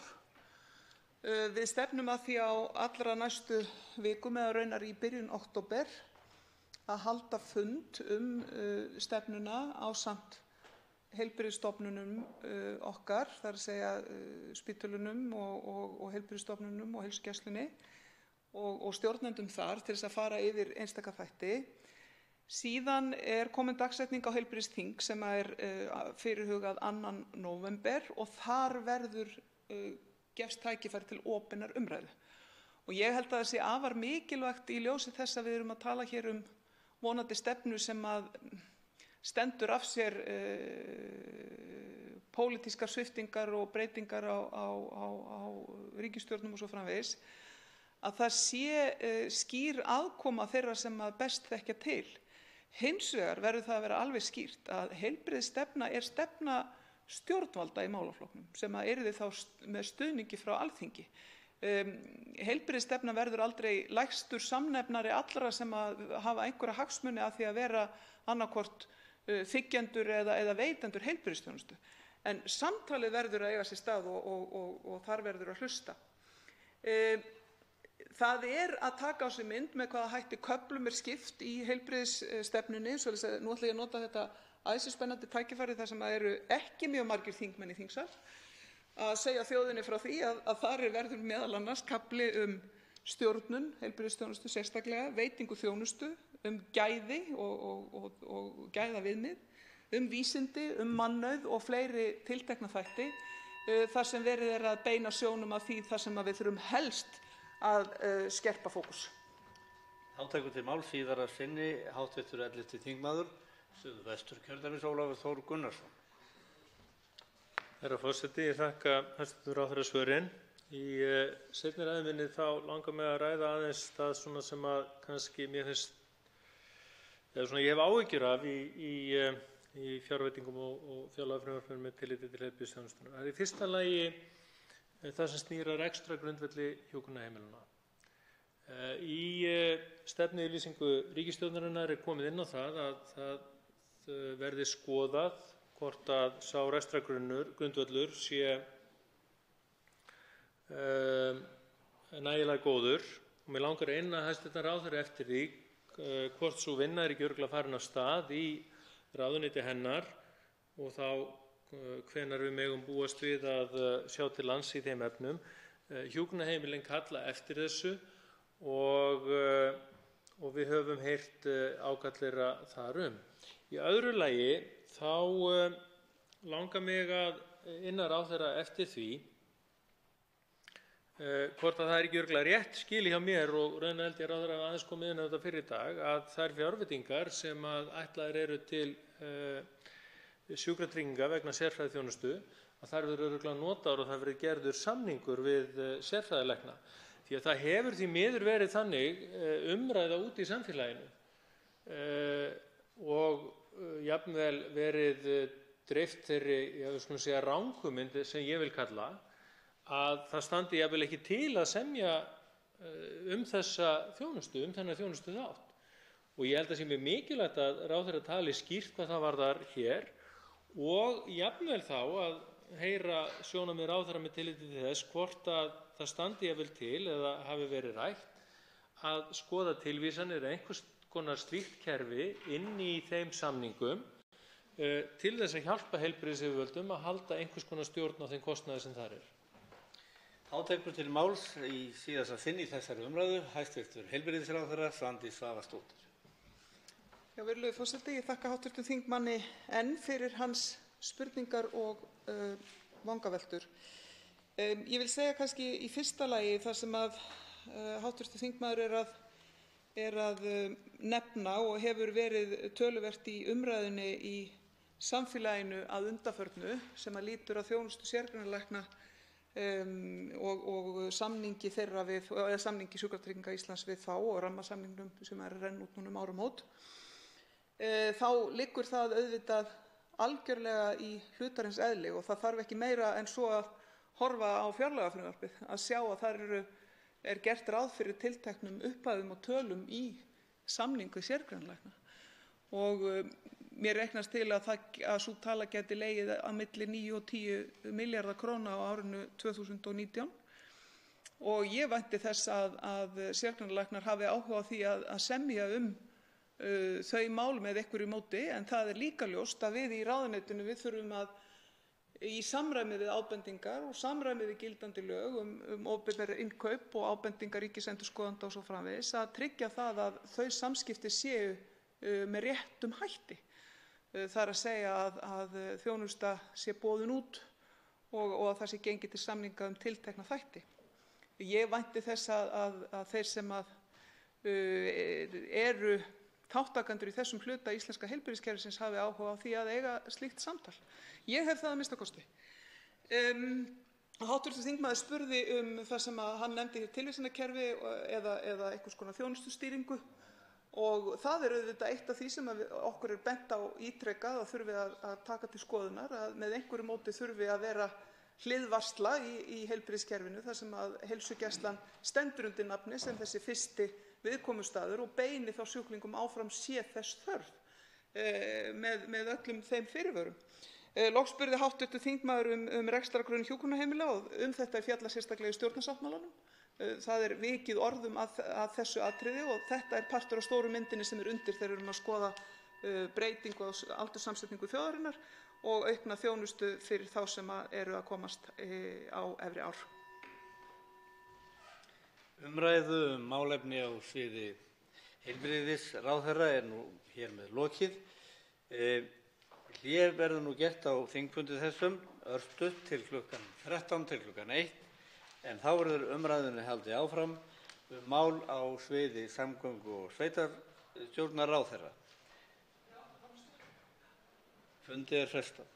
Við stefnum að því á allra næstu vikum eða raunar í byrjun október að halda fund stefnuna ásamt heilbrigðisstofnunum okkar, það er að segja spítölunum og heilbrigðisstofnunum og heilsugæslunni og stjórnendum þar til þess að fara yfir einstaka þætti. Síðan komin dagsetning á heilbrigðisþing sem fyrirhugað 2. nóvember og þar gefst tækifæri til opinnar umræðu. Og ég held að það sé afar mikilvægt í ljósi þess að við erum að tala hér vonandi stefnu sem að stendur af sér pólitískar sviptingar og breytingar á ríkisstjórnum og svo framvegis, að það sé skýr aðkoma þeirra sem að best þekkja til. Hins vegar verður það að vera alveg skýrt að heilbrigðisstefna stefna stjórnvalda í málaflokknum sem yrði þá með stuðningi frá Alþingi. Heilbrigðisstefna verður aldrei lægstur samnefnari allra sem hafa einhverja hagsmuni af því að vera annaðhvort þiggjendur eða veitendur heilbrigðisþjónustu. En samtalið verður að eiga sér stað og þar verður að hlusta. Það að taka á sig mynd með hvaða hætti köflum skipt í heilbrigðisstefnunni. Nú ætla ég að nota þetta æsispennandi tækifæri þar sem eru ekki mjög margir þingmenn í þingsal að segja þjóðinni frá því að þar verður meðal annars kafli stjórnun heilbrigðisþjónustu sérstaklega, veitingu þjónustu, gæði og gæðaviðmið, vísindi, mannauð og fleiri tiltekna þætti þar sem verið að beina sjónum að því þar sem við þurfum helst að skerpa fókus. Þá tekur til máls síðar að sinni hv. 11. þingmaður Suðvesturkjördæmis Ólafur Þór Gunnarsson. Herra forseti, ég þakka hæstv. Ráðherra svörin. Í seinni ræðu minni þá langar mig að ræða aðeins það sem að kannski mér finnst, eða ég hef áhyggjur af í fjárveitingum og fjárlagafrumvarpinu með tilliti til heilbrigðisþjónustunnar. Það í fyrsta lagi það sem snýr að rekstrargrundvelli hjúkrunarheimilanna. Í stefnuyfirlýsingu ríkisstjórnarinnar komið inn á það að það verði skoðað hvort að sá rekstrargrundvöllur sé nægilega góður og mig langar að inna hæstv. Ráðherra eftir því hvort sú vinna ekki örugglega farin af stað í ráðuneyti hennar og þá hvenær við megum búast við að sjá til lands í þeim efnum. Hjúkrunarheimilin kalla eftir þessu og við höfum heyrt ákall þar Í öðru lagi þá langar mig að inna ráðherra eftir því hvort að það ekki örugglega rétt skilið hjá mér og raunar held ég að ráðherra hafi aðeins komið inn á þetta fyrr í dag að þær fjárveitingar sem að ætlaðar eru til sjúkratrygginga vegna sérfræðiþjónustu að þær verður örugglega notaðar og það verður gerður samningur við sérfræðilækna. Því að það hefur því miður verið þannig umræða úti í samfélaginu og jafnvel verið dreift þeirri ranghugmynd sem ég vil kalla að það standi jafnvel ekki til að semja þessa þjónustu, þennan þjónustuþátt. Og ég held að sé mjög mikilvægt að ráðherra tali skýrt hvað það varðar hér og jafnvel þá að heyra sjónarmið ráðherra með tilliti til þess hvort að það standi jafnvel til eða hafi verið rætt að skoða tilvísanir einhvers konar slíkt kerfi inn í þeim samningum til þess að hjálpa heilbrigðisyfirvöldum að halda einhvers konar stjórn á þeim kostnaði sem þar Þá tekur til máls í síðasta sinn í þessari umræðu hæstv. Heilbrigðisráðherra Svandís Svavarsdóttir. Virðulegur forseti, ég þakka hv. þingmanni enn fyrir hans spurningar og vangaveltur. Ég vil segja kannski í fyrsta lagi þar sem að hv. þingmaður er að nefna og hefur verið töluvert í umræðunni í samfélaginu að undanförnu sem að lýtur að þjónustu sérgreinalækna og samningi þeirra eða samningi Sjúkratrygginga Íslands við þá og rammasamningnum sem að renna út núna áramót. Þá liggur það auðvitað algjörlega í hlutarins eðli og það þarf ekki meira en svo að horfa á fjárlagafrumvarpið að sjá að þar er gert ráð fyrir tilteknum upphæðum og tölum í samning við sérgreinalækna. Og mér reiknast til að sú tala geti legið á milli 9 og 10 milljarða króna á árinu 2019 og ég vænti þess að sérgreinalæknar hafi áhuga á því að semja þau mál með einhverju móti en það er líka ljóst að við í ráðuneytinu við þurfum að í samræmi við ábendingar og samræmi við gildandi lög opinber innkaup og ábendingar ríkisendurskoðanda og svo framvegis að tryggja það að þau samskipti séu með réttum hætti. Það er að segja að þjónusta sé boðin út og að það sé gengið til samninga tiltekna þætti. Ég vænti þess að þeir sem eru þátttakendur í þessum hluta íslenska heilbrigðiskerfisins hafi áhuga á því að eiga slíkt samtal. Ég hef það að minnsta kosti. Hv. þingmaður spurði það sem hann nefndi hér tilvísanakerfi eða einhvers konar þjónustustýringu og það er auðvitað eitt af því sem okkur bent á ítrekað að þurfi að taka til skoðunar að með einhverju móti þurfi að vera hliðvarsla í heilbrigðiskerfinu þar sem að heilsugæslan stendur undir nafni sem þessi fyrsti viðkomustaður og beini þá sjúklingum áfram sé þess þörf með öllum þeim fyrirvörum. Loks spurði hv. þingmaður um rekstrargrunn hjúkrunarheimila og þetta er fjallað sérstaklega í stjórnarsáttmálanum. Það er vikið orðum að þessu atriði og þetta er partur af stóru myndinni sem er undir þegar við erum að skoða breytingu á aldurssamsetningu þjóðarinnar og aukna þjónustu fyrir þá sem eru að komast á efri ár. Umræðu málefni á sviði heilbrigðisráðherra er nú hér með lokið. Hlé verður nú gert á þingfundi þessum örstutt til klukkan 13 til klukkan 1 en þá verður umræðunni haldið áfram mál á sviði samgöngu- og sveitarstjórnarráðherra. Fundi er frestað.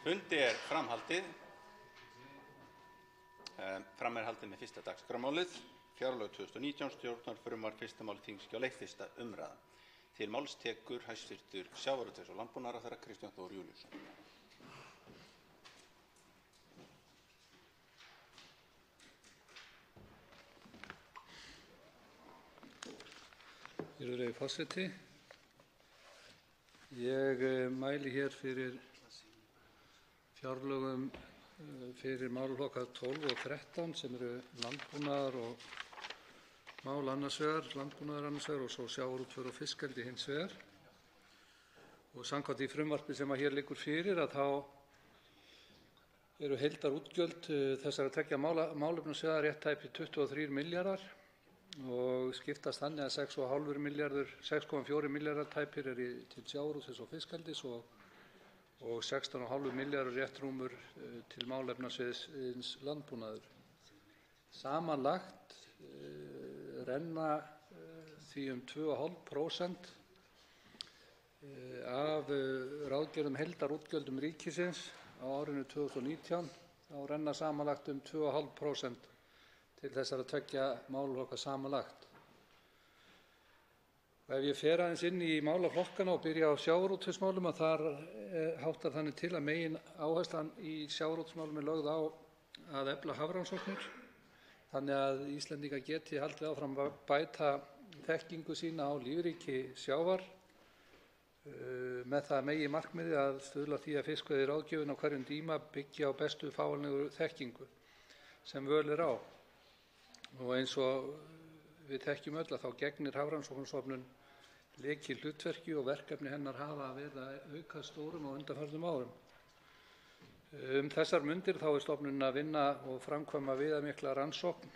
Fundi er framhaldið. Fram er haldið með fyrsta dagskrármálið, fjárlög 2019, stjórnarfrumvarp, fyrsta mál þingskjal 1, fyrsta umræða. Til máls tekur hæstv. Sjávarútvegs- og landbúnaðarráðherra Kristján Þór Júlíusson. Virðulegi forseti. Ég mæli hér fyrir fjárlögum fyrir málaflokka 12 og 13 sem eru landbúnaðar og mál annars vegar, landbúnaðar annars vegar og svo sjávarútvegur og fiskeldi hins vegar. Og samkvæmt því frumvarpi sem hér liggur fyrir þá eru heildarútgjöld þessara tveggja málefnasviða rétt tæpir 23 milljarðar og skiptast þannig að 6,4 milljarðar tæpir eru til sjávarútvegs og fiskeldis og 16,5 milljarðar rétt rúmur til málefnasviðs landbúnaður. Samanlagt renna því 2,5% af ráðgerðum heildarútgjöldum ríkisins á árinu 2019, þá renna samanlagt 2,5% til þessara tveggja málaflokka samanlagt. Ef ég fer aðeins inn í málaflokkana og byrja á sjávarútvegsmálum þar háttar þannig til að megin áherslan í sjávarútvegsmálum er lögð á að efla hafrannsóknir þannig að Íslendingar geti haldið áfram að bæta þekkingu sína á lífríki sjávar með það meginmarkmiði að stuðla að því að fiskveiðiráðgjöfin á hverjum tíma byggi á bestu fáanlegu þekkingu sem völ er á. Og eins og við þekkjum öll þá gegnir Hafrannsóknastofnun lykilhlutverki og verkefni hennar hafa verið að auka stórum á undanfarnum árum. Þessar mundir þá er stofnunin að vinna og framkvæma viðamikla rannsókn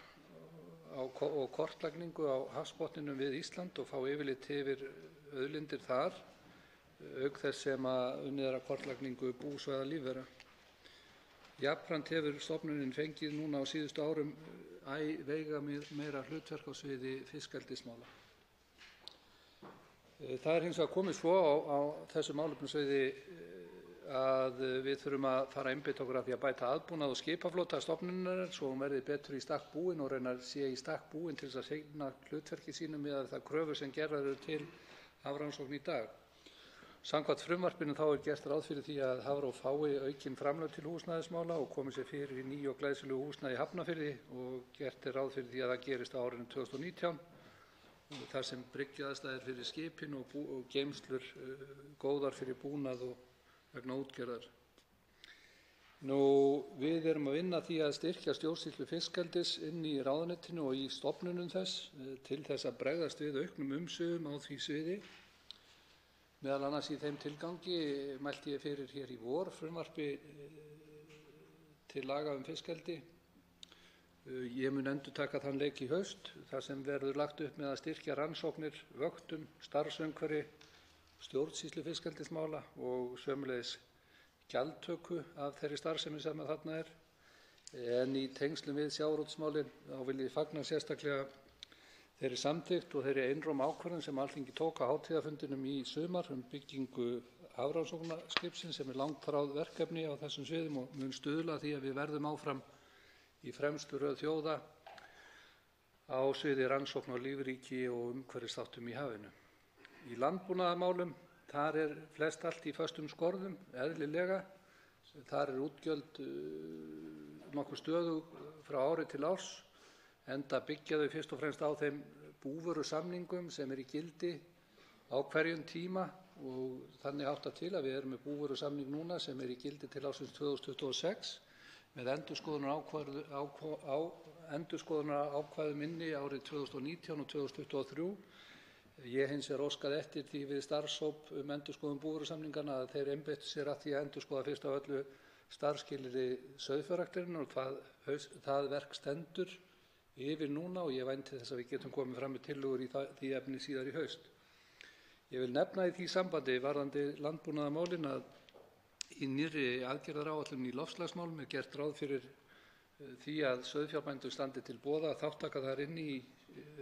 og kortlagningu á hafsbotninum við Ísland og fá yfirlit yfir auðlindir þar, auk þess sem að unnið er að kortlagningu búsvæða lífvera. Jafnframt hefur stofnunin fengið núna á síðustu árum veigameira hlutverk á sviði fiskeldismála. Það er hins vegar komið svo á þessu málefnasviði að við þurfum að fara að einbeita okkur að því að bæta aðbúnað og skipaflota stofnunarinnar svo hún verði betur í stakk búin og raunar sé í stakk búin til þess að sinna hlutverki sínu miðað við þær kröfur sem gerðar eru til hafrannsókna í dag. Samkvæmt frumvarpinu þá er gert ráð fyrir því að Hafró fái aukin framlög til húsnæðismála og komi sér fyrir í nýju og glæsilegu húsnæði í Hafnarfirði og gert er ráð fyrir því að það gerist á árinu 2019 þar sem bryggjuaðstæður fyrir skipin og geymslur góðar fyrir búnað og vegna útgerðar. Við erum að vinna því að styrkja stjórnsýslu fiskeldis inn í ráðuneytinu og í stofnunum þess til þess að bregðast við auknum umsvifum á því sviði. Meðal annars í þeim tilgangi mælti ég fyrir hér í vor frumvarpi til laga fiskeldi. Ég mun endurtaka þann leik í haust þar sem verður lagt upp með að styrkja rannsóknir, vöktun, starfsumhverfi, stjórnsýslu fiskeldismála og sömuleiðis gjaldtöku af þeirri starfsemi sem þarna er. En í tengslum við sjávarútvegsmálin þá vil ég fagna sérstaklega þeirri samþykkt og þeirri einróma ákvörðun sem Alþingi tók á hátíðarfundinum í sumar byggingu hafrannsóknaskipsins sem er langþráð verkefni á þessum sviðum og mun stuðla að því að við verðum áfram í fremstu röð þjóða á sviði rannsókna á lífríki og umhverfisþáttum í hafinu. Í landbúnaðarmálum þar er flest allt í föstum skorðum, eðlilega. Þar er útgjöld nokkuð stöðug frá ári til árs enda byggja þau fyrst og fremst á þeim búvörusamningum sem er í gildi á hverjum tíma og þannig háttar til að við erum með búvörusamning núna sem er í gildi til ársins 2026 með endurskoðunarákvæðum inni árið 2019 og 2023. Ég hins vegar óskaði eftir því við starfshóp endurskoðun búvörusamninganna að þeir einbeittu sér að því að endurskoða fyrst af öllu starfsskilyrði sauðfjárræktarinnar og það verk stendur yfir núna og ég vænti þess að við getum komið fram með tillögur í því efni síðar í haust. Ég vil nefna í því sambandi varðandi landbúnaðarmálin að í nýrri aðgerðaráætlun í loftslagsmálum er gert ráð fyrir því að sauðfjárbændur standi til boða að þáttaka þar inni í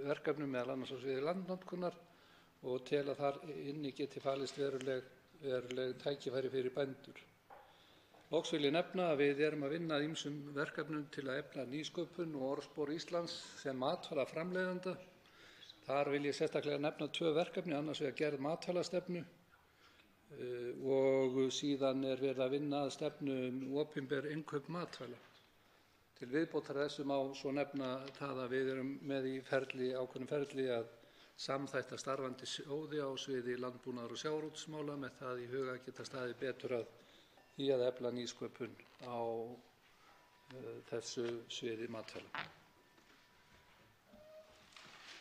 verkefnum meðal annars á sviði landnotkunar og tel að þar inni geti falist veruleg tækifæri fyrir bændur. Loks vil ég nefna að við erum að vinna að ýmsum verkefnum til að efla nýsköpun og orðspor Íslands sem matvælaframleiðanda. Þar vil ég sérstaklega nefna 2 verkefni, annars vegar gerð matvælastefnu og síðan er verið að vinna að stefnu opinber innkaup matvæla. Til viðbótar þessu má svo nefna það að við erum með í ákveðnum ferli að samþætta starfandi sjóði á sviði landbúnaðar og sjávarútvegsmála með það í huga að geta staðið betur að því að efla nýsköpun á þessu sviði matvæla.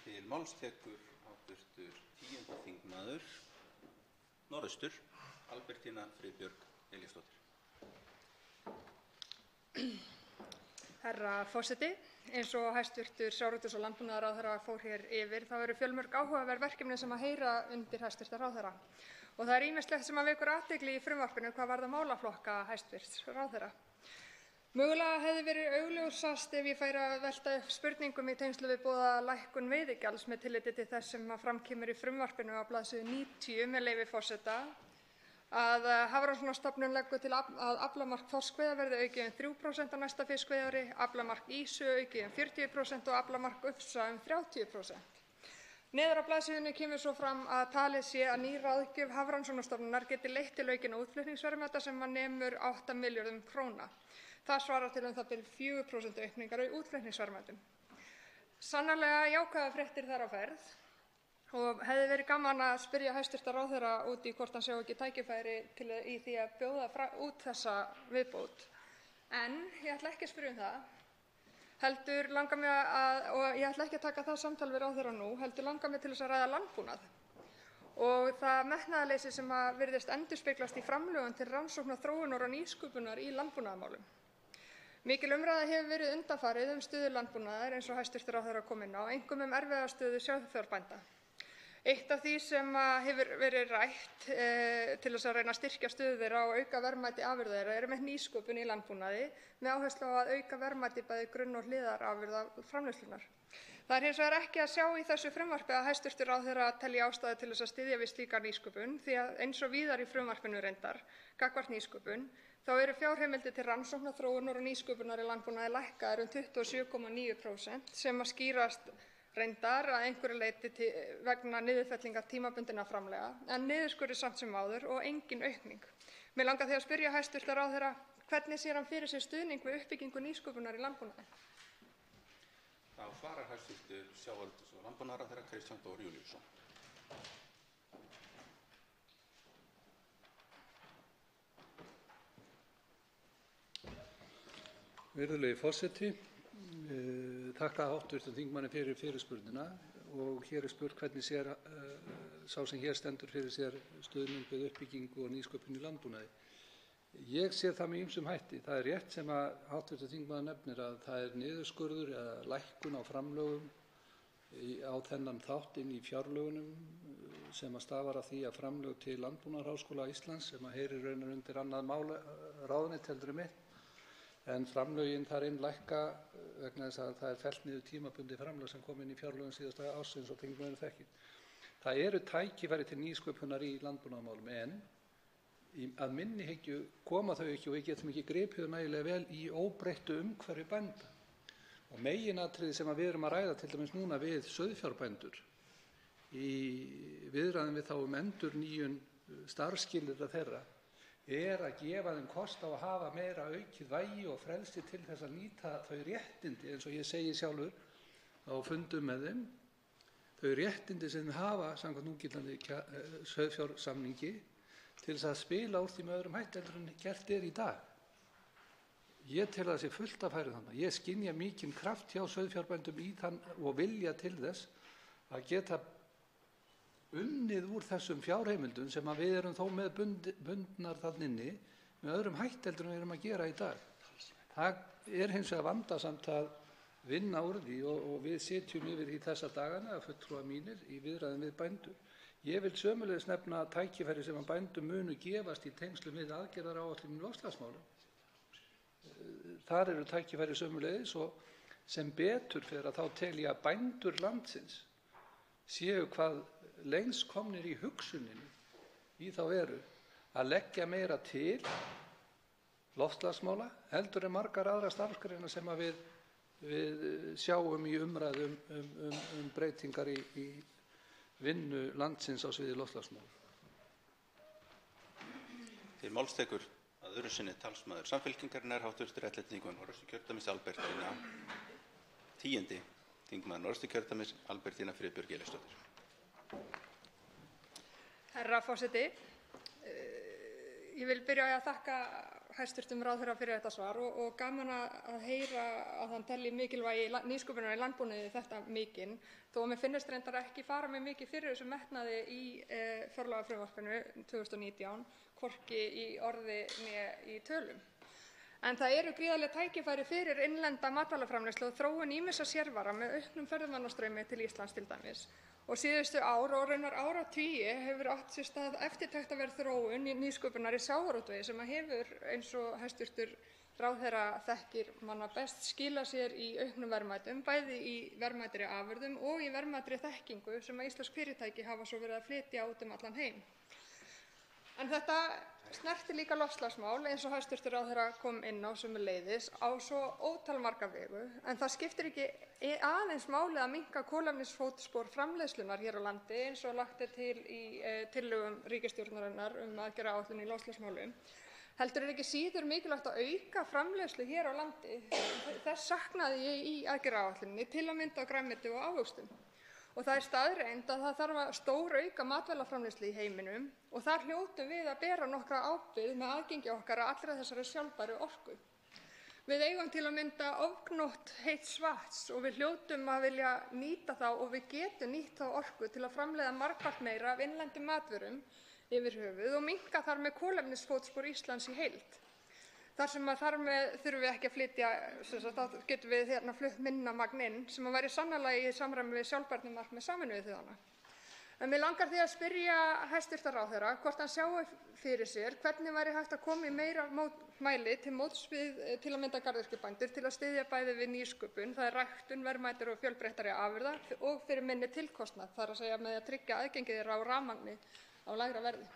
Til máls tekur hv. 10. þingmaður Norðaustur, Albertína Friðbjörg Elíasdóttir. Herra forseti, eins og hæstv. Sjávarútvegs- og landbúnaðarráðherra fór hér yfir, þá eru fjölmörg áhugaverð verkefni sem að heyra undir hæstv. Ráðherra. Og það er ýmislegt sem að vekur athygli í frumvarpinu hvað varðar málaflokka hæstv. Ráðherra. Mögulega hefði verið augljósast ef ég færi að velta upp spurningum í tengslu við boðaða lækkun veiðigjalds með tilliti til þess sem fram kemur í frumvarpinu á blaðsíðu 90 með leyfi forseta að Hafrannsóknastofnun leggur til að aflamark þorskveiða verði aukið um 3% á næsta fiskveiðiári, aflamark ýsu aukið um 40% og aflamark ufsa um 30%. Neðar á blaðsíðunni kemur svo fram að talið sé að ný ráðgjöf Hafrannsóknastofnunar geti leitt til aukinna útflutningsverðmæta sem nemur 8 milljörðum króna. Það svarar til það bil 4% aukningar í útflutningsverðmætum. Sannarlega jákvæðar fréttir þar á ferð og hefði verið gaman að spyrja hæstv. Ráðherra út í hvort hann sjái ekki tækifæri í því að bjóða út þessa viðbót. En ég ætla ekki að spyrja það, heldur langar mig og ég ætla ekki að taka það samtal við ráðherra nú, heldur langar mig til þess að ræða landbúnað og það metnaðarleysi sem virðist endurspeglast í framlögum til rannsókna, þróunar og nýsköpunar í landbúnaðarmálum. Mikil umræða hefur verið undanfarið stöðu landbúnaðar eins og hæstv. Ráðherra kom inn á, einkum erfiða stöðu sauðfjárbænda. Eitt af því sem hefur verið rætt til þess að reyna að styrkja stöðu þeirra og auka verðmæti afurða þeirra er með nýsköpun í landbúnaði með áherslu á að auka verðmæti bæði grunn- og hliðarafurða framleiðslunnar. Það er hins vegar ekki að sjá í þessu frumvarpi að hæstv. Ráðherra telji ástæðu til þess að styðja við slíka nýsköpun því að eins og víðar í frumvarpinu reyndar gagnvart nýsköpun þá eru fjárheimildir til rannsókna, þróunar og nýsköpunar í landbúnaði lækkaðar 27,9% sem að skýrast reyndar að einhverju leyti vegna niðurfellingar tímabundinna framlaga en niðurskurður samt sem áður og engin aukning. Mig langar því að spyrja hæstv. Ráðherra hvernig sér hann fyrir sér stuðning við uppbyggingu nýsköpunar í landbúnaði? Þá svarar hæstv. Sjávarútvegs- og landbúnaðarráðherra Kristján Þór Júlíusson. Virðulegi forseti, þakka hv. þingmanni fyrir fyrirspurnina og hér er spurt hvernig sér sá sem hér stendur fyrir sér stuðning við uppbyggingu og nýsköpun í landbúnaði. Ég sé það með ýmsum hætti. Það er rétt sem að hv. þingmaður nefnir að það er niðurskurður eða lækkun á framlögum á þennan þátt inn í fjárlögunum sem að stafar af því að framlög til Landbúnaðarháskóla Íslands sem að heyrir raunar undir annað ráðuneyti heldur en mitt en framlögin þar inn lækka vegna þess að það er fellt niður tímabundið framlög sem kom inn í fjárlögum síðasta árs eins og þingmaðurinn þekkir. Það eru tækifæri til nýsköpunar í landbúnaðarmálum en að minni hyggju koma þau ekki og við getum ekki gripið nægilega vel í óbreyttu umhverfi bænda. Og meginatriði sem við erum að ræða til dæmis núna við sauðfjárbændur í viðræðum við þá endurnýjun starfsskilyrða þeirra er að gefa þeim kost á að hafa meira aukið vægi og frelsi til þess að nýta þau réttindi eins og ég segi sjálfur á fundum með þeim, þau réttindi sem þeir hafa samkvæmt núgildandi sauðfjársamningi til þess að spila úr því með öðrum hætti heldur en gert er í dag. Ég tel að það sé fullt að færa þannig. Ég skynja mikinn kraft hjá sauðfjárbændum í þann og vilja til þess að geta unnið úr þessum fjárheimildum sem að við erum þó með bundnar þarna inni með öðrum hætti heldur en við erum að gera í dag. Það er hins vegar vandasamt að vinna úr því og við sitjum yfir í þessa dagana að fulltrúar mínir í viðræðum við bændur. Ég vil sömuleiðis nefna tækifæri sem að bændum munu gefast í tengslum við aðgerðaráætlun í loftslagsmálum. Þar eru tækifæri sömuleiðis og sem betur fer að þá tel ég að bændur landsins séu hvað lengst komnir í hugsuninni í þá veru að leggja meira til loftslagsmála heldur en margar aðrar starfsgreinar sem að við sjáum í umræðum breytingar í vinnu landsins á sviði loftslagsmála. Til máls tekur að öðru sinni talsmaður Samfylkingarinnar, hv. 11. þingmaður Norðausturkjördæmis Albertína, 10. þingmaður Norðausturkjördæmis Albertína Friðbjörg Elísdóttir. Herra forseti, ég vil byrja á að þakka hæstv. Ráðherra fyrir þetta svar og gaman að heyra að hann telji mikilvægi nýsköpunar í landbúnaði þetta mikinn, þó að mér finnist reyndar ekki fara með mikið fyrir þessu metnaði í fjárlagafrumvarpinu 2019, hvorki í orði né í tölum. En það eru gríðarleg tækifæri fyrir innlenda matvælaframleiðslu og þróun ýmissa sérvara með auknum ferðamannastraumi til Íslands til dæmis. Og síðustu ár og raunar áratugi hefur átt sér stað eftirtektarverð þróun í nýsköpunar í sjávarútvegi sem hefur, eins og hæstv. Ráðherra þekkir manna best, skilað sér í auknum verðmætum, bæði í verðmætri afurðum og í verðmætri þekkingu sem íslensk fyrirtæki hafa svo verið að flytja út allan heim. En þetta snertir líka loftslagsmál eins og hæstv. Ráðherra kom inn á sömuleiðis á svo ótal marga vegu, en það skiptir ekki aðeins máli að minnka kolefnisfótspor framleiðslunnar hér á landi eins og lagt til í tillögum ríkisstjórnarinnar aðgerðaáætlun í loftslagsmálum. Heldur ekki síður mikilvægt að auka framleiðslu hér á landi. Þess saknaði ég í aðgerðaáætluninni, til að mynda á grænmeti og ávöxtum. Og það staðreynd að það þarf að stórauka matvælaframleiðslu í heiminum og þar hljótum við að bera nokkra ábyrgð með aðgengi okkar að allri þessari sjálfbæru orku. Við eigum til að mynda ofgnótt heits vatns og við hljótum að vilja nýta þá og við getum nýtt þá orku til að framleiða margfalt meira af innlendum matvörum yfir höfuð og minnka þar með kolefnisfótspor Íslands í heild. Þar sem að þar með þurfum við ekki að flytja, þá getum við flutt minna magn inn sem að væri sannarlega í samræmi við sjálfbærnimarkmið Sameinuðu þjóðanna. En mig langar því að spyrja hæstv. Ráðherra hvort hann sjái fyrir sér hvernig væri hægt að koma í meira mæli til móts við til að mynda garðyrkjubændur til að styðja bæði við nýsköpun, það ræktun, verðmætir og fjölbreyttari afurða og fyrir minni tilkostnað, þar að segja með að tryggja aðgengi þeirra á rafmagni á lægra verði.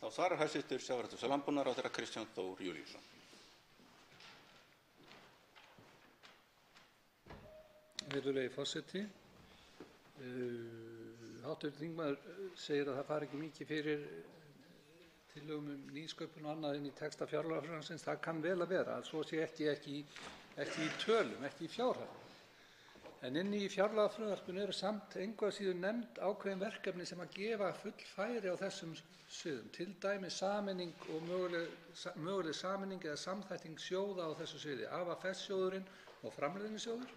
Þá svarar hæstv. sjávarútvegs- og landbúnaðarráðherra Kristján Þór Júlíusson. Virðulegi forseti, hv. þingmaður segir að það fari ekki mikið fyrir tillögum nýsköpun og annað inn í texta fjárlagafrumvarpsins. Það kann vel að vera að svo sé ekki í tölum, ekki í fjárhæðum. En inni í fjárlagafrumvarpinu eru samt engu að síður nefnd ákveðin verkefni sem að gefa full færi á þessum sviðum, til dæmis sameining og möguleg sameining eða samþætting sjóða á þessu sviði, AFS-sjóðurinn og framleiðnisjóður,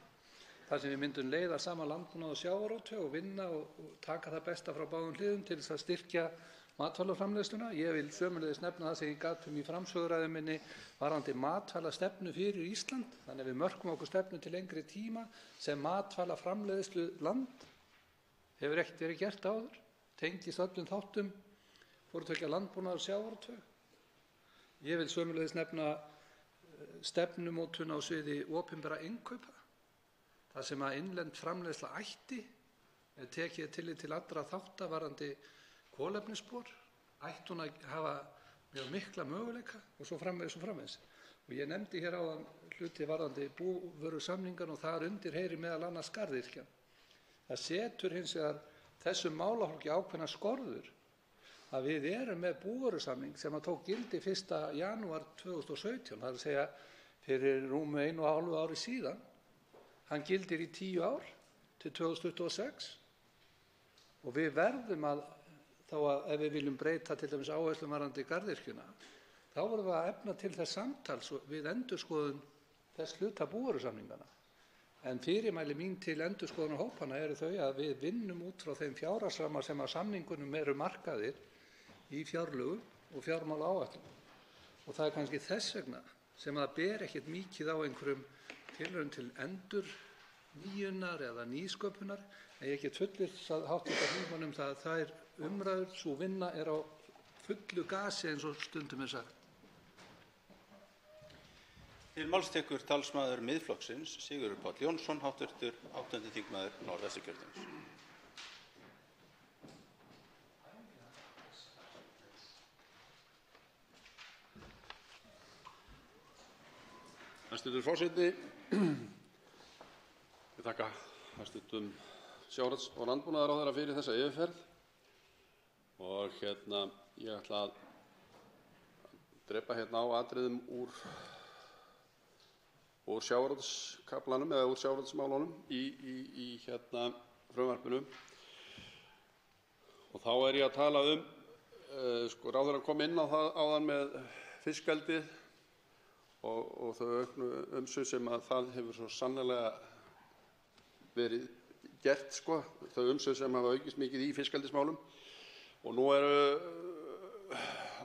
þar sem við myndum leiða saman landbúnað og sjávarútveg og vinna og taka það besta frá báðum hliðum til þess að styrkja matvælaframleiðsluna. Ég vil sömuleiðis nefna það sem ég gat í framsöguræðu minni varðandi matvælastefnu fyrir Ísland, þannig að við mörkum okkur stefnu til lengri tíma sem matvælaframleiðsluland. Hefur ekkert verið gert áður, tengist öllum þáttum hvorutveggja landbúnaðar og sjávarútveg. Ég vil sömuleiðis nefna stefnumótun á sviði opinberra innkaupa, þar sem að innlend framleiðsla ætti tekið tillit til allra þátta varðandi kolefnisspor, ætti hún að hafa mjög mikla möguleika og svo framvegis. Og ég nefndi hér áðan hluti varðandi búvörusamningar og þar undir heyrir meðal annars garðyrkjan. Það setur hins vegar þessum málaflokki ákveðnar skorður að við erum með búvörusamning sem að tók gildi 1. janúar 2017, það er að segja fyrir rúmu 1,5 ári síðan. Hann gildir í 10 ár til 2026 og við verðum að þá að ef við viljum breyta til dæmis áherslum varðandi garðyrkjuna, þá vorum við að efna til þess samtals við endurskoðun þess hluta búvörusamningana. En fyrirmæli mín til endurskoðunarhópanna eru þau að við vinnum út frá þeim fjárhagsramma sem að samningunum eru markaðir í fjárlögum og fjármálaáætlun. Og það er kannski þess vegna sem það ber ekkert mikið á einhverjum tilraun til endurnýjunar eða nýsköpunar, en ég get fullvissað hv. þingmann það að þær umræður, sú vinna er á fullu gasi eins og stundum er sagt. Til máls tekur talsmaður Miðflokksins Sigurður Páll Jónsson, hv. 8. þingmaður Norðvesturkjördæmis. Hæstv. forseti. Ég þakka hæstv. sjávarútvegs- og landbúnaðarráðherra fyrir þessa yfirferð og ég ætla að drepa á atriðum úr sjávarútvegskaflanum eða úr sjávarútvegsmálunum í frumvarpinu. Og þá er ég að tala ráðherra kom inn á það áðan með fiskeldið og þau auknu umsvif sem að það hefur svo sannarlega verið gert, þau umsvif sem hafa aukist mikið í fiskeldismálum. Og nú eru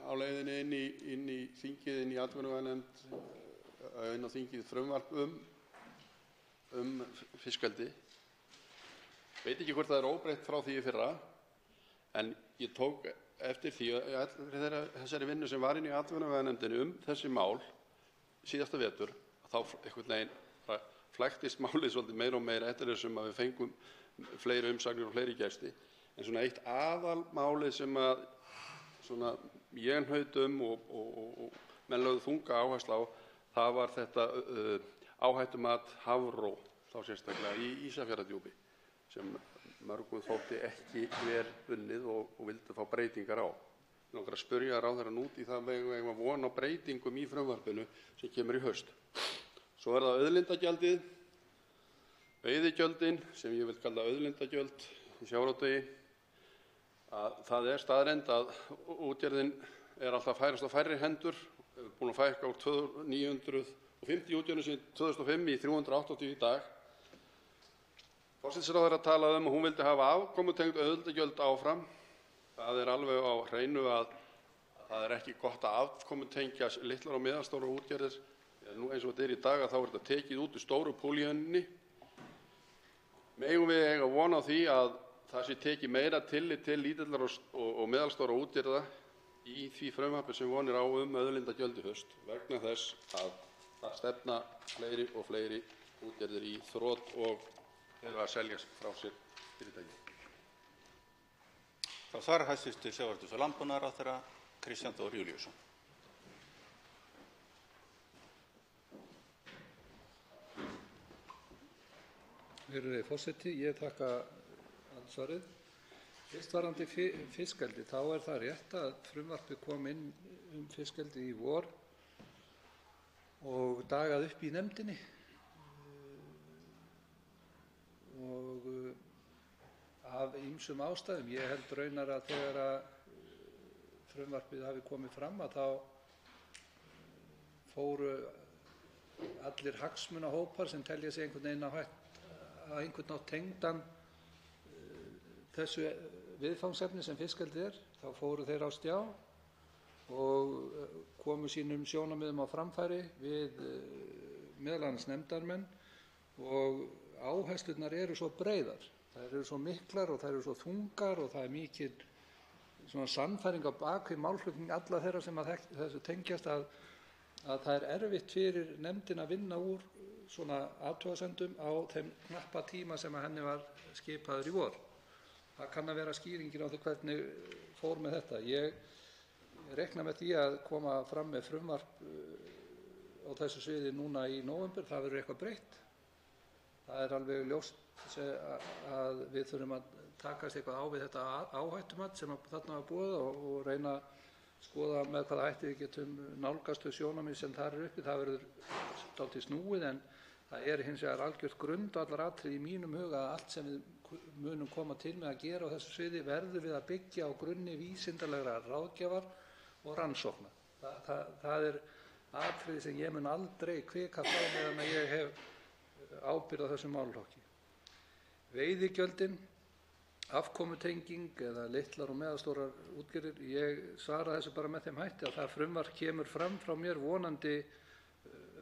á leiðinni inn í þingið, inn í atvinnuveganefnd, inn á þingið frumvarp fiskeldi. Veit ekki hvort það er óbreytt frá því í fyrra, en ég tók eftir því að þessari vinnu sem var inn í atvinnuveganefndinni þessi mál síðasta vetur, þá einhvern veginn flæktist málið svolítið meira og meira eftir þessum að við fengum fleiri umsagnir og fleiri gesti. En svona eitt aðalmálið sem að ég hnaut og menn lögðu þunga áherslu á, það var þetta áhættumat Hafró, þá sérstaklega í Ísafjarðardjúpi, sem mörgum þótti ekki vel unnið og vildu fá breytingar á. Mig langar að spyrja ráðherrann út í það vegum að von á breytingum í frumvarpinu sem kemur í haust. Svo er það auðlindagjaldið, veiðigjöldin, sem ég vil kalla auðlindagjöld í sjávarútvegi. Það er staðreynd að útgerðin er alltaf að færast á færri hendur, búin að fækka úr 950 útgerðum síðan 2005 í 380 í dag. Forsætisráðherra talaði að hún vildi hafa afkomutengd auðlindagjöld áfram. Það er alveg á hreinu að það er ekki gott að afkomutengja litlar og meðalstórar útgerðir. Nú eins og þetta er í dag þá er þetta tekið út úr stóru púlíunni. Megum við eiga von á því að það sé tekið meira tillit til lítillar og meðalstóra útgerða í því frumvarpi sem vonir á auðlindagjöld í haust, vegna þess að það stefna fleiri og fleiri útgerðir í þrot og eru að selja frá sér fyrirtæki. Þá svarar hæstv. sjávarútvegs- og landbúnaðarráðherra Kristján Þór Júlíusson. Virðulegi forseti, ég þakka andsvarið. Fyrst varðandi fiskeldi, þá er það rétt að frumvarpið kom inn fiskeldi í vor og dagað upp í nefndinni og af ýmsum ástæðum. Ég held raunar að þegar að frumvarpið hafi komið fram að þá fóru allir hagsmunahópar sem telja sig einhvern veginn á einhvern nátt tengdan þessu viðfangsefni sem fiskeldi er, þá fóru þeir á stjá og komu sínum sjónarmiðum á framfæri við meðal annars nefndarmenn og áherslurnar eru svo breiðar, þær eru svo miklar og þær eru svo þungar og það er mikil sannfæring á bak við málflutning alla þeirra sem að þessu tengjast að það er erfitt fyrir nefndin að vinna úr svona athugasemdum á þeim knappa tíma sem að henni var skipaður í vor. Það kann að vera skýringin á því hvernig fór með þetta. Ég reikna með því að koma fram með frumvarp á þessu sviði núna í nóvember. Það verður eitthvað breytt. Það er alveg ljóst að við þurfum að takast eitthvað á við þetta áhættumat sem þarna var boðið og reyna að skoða með hvaða hætti við getum nálgast þau sjónarmið sem þar eru uppi. Það verður dálítið snúið en það er hins vegar algjört grundvallaratriði í mínum huga að allt sem við munum koma til með að gera á þessu sviði verður við að byggja á grunni vísindalegra ráðgjafar og rannsókna. Það er atriði sem ég mun aldrei hvika frá meðan að ég hef ábyrgð á þessum málaflokki. Veiðigjöldin, afkomutenging eða litlar og meðalstórar útgerðir, ég svara þessu bara með þeim hætti að það frumvarp kemur fram frá mér vonandi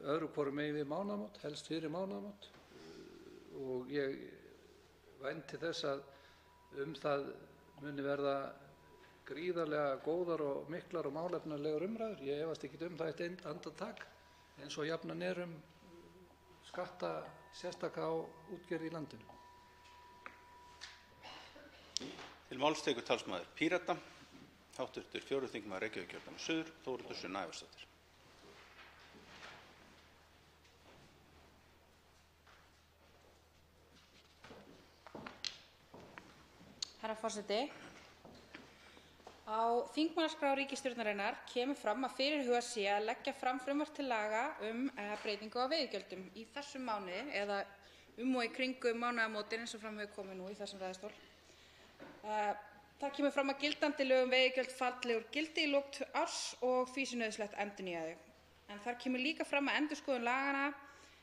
öðru hvoru megin við mánaðamót, helst fyrir mánaðamót og ég vænti þess að það muni verða gríðarlega góðar og miklar og málefnalegar umræður. Ég efast ekki það eitt andartak eins og jafnan er skatta sérstaka á útgerð í landinu. Til máls tekur talsmaður Pírata, hv. 4. þingmaður Reykjavíkurkjördæmis suður, Þórhildur Sunna Ævarsdóttir. Herra forseti. Á þingmálaskrá ríkisstjórnarinnar kemur fram að fyrirhugað sé að leggja fram frumvarp til laga breytingu á veiðigjöldum í þessum mánuði eða og í kringum mánaðamótin eins og fram hefur komið nú í þessum ræðustól. Það kemur fram að gildandi lög veiðigjöld falli úr gildi í lok árs og því sé nauðsynlegt að endurnýja þau. En þar kemur líka fram að endurskoðun laganna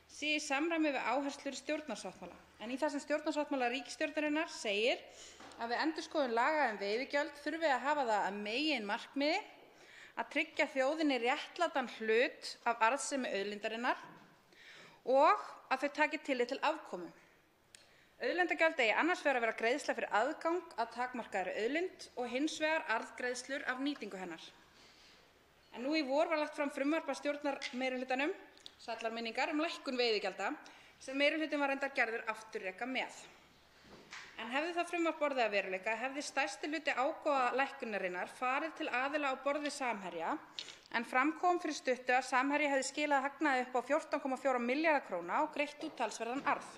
sé í samræmi við áherslur í stjórnarsáttmála. En í þessum stjórnarsáttmála ríkisstjórnarinnar segir að við endurskoðun laga veiðigjöld þurfi að hafa það að meginmarkmiði að tryggja þjóðinni réttlátan hlut af arðsemi auðlindarinnar og að þau taki tillit til afkomu. Auðlindagjald eigi annars vegar að vera greiðsla fyrir aðgang að takmarkaðri auðlind og hins vegar arðgreiðslur af nýtingu hennar. En nú í vor var lagt fram frumvarp af stjórnarmeirihlutanum, sællar minningar, lækkun veiðigjalda sem meirihlutinn var reyndar gerður afturreka með. En hefði það frumvarp orðið að veruleika hefði stærsti hluti ágóða lækkunarinnar farið til aðila á borð við Samherja en fram kom fyrir stuttu að Samherji hefði skilað hagnaði upp á 14,4 milljarða króna og greitt út talsverðan arð.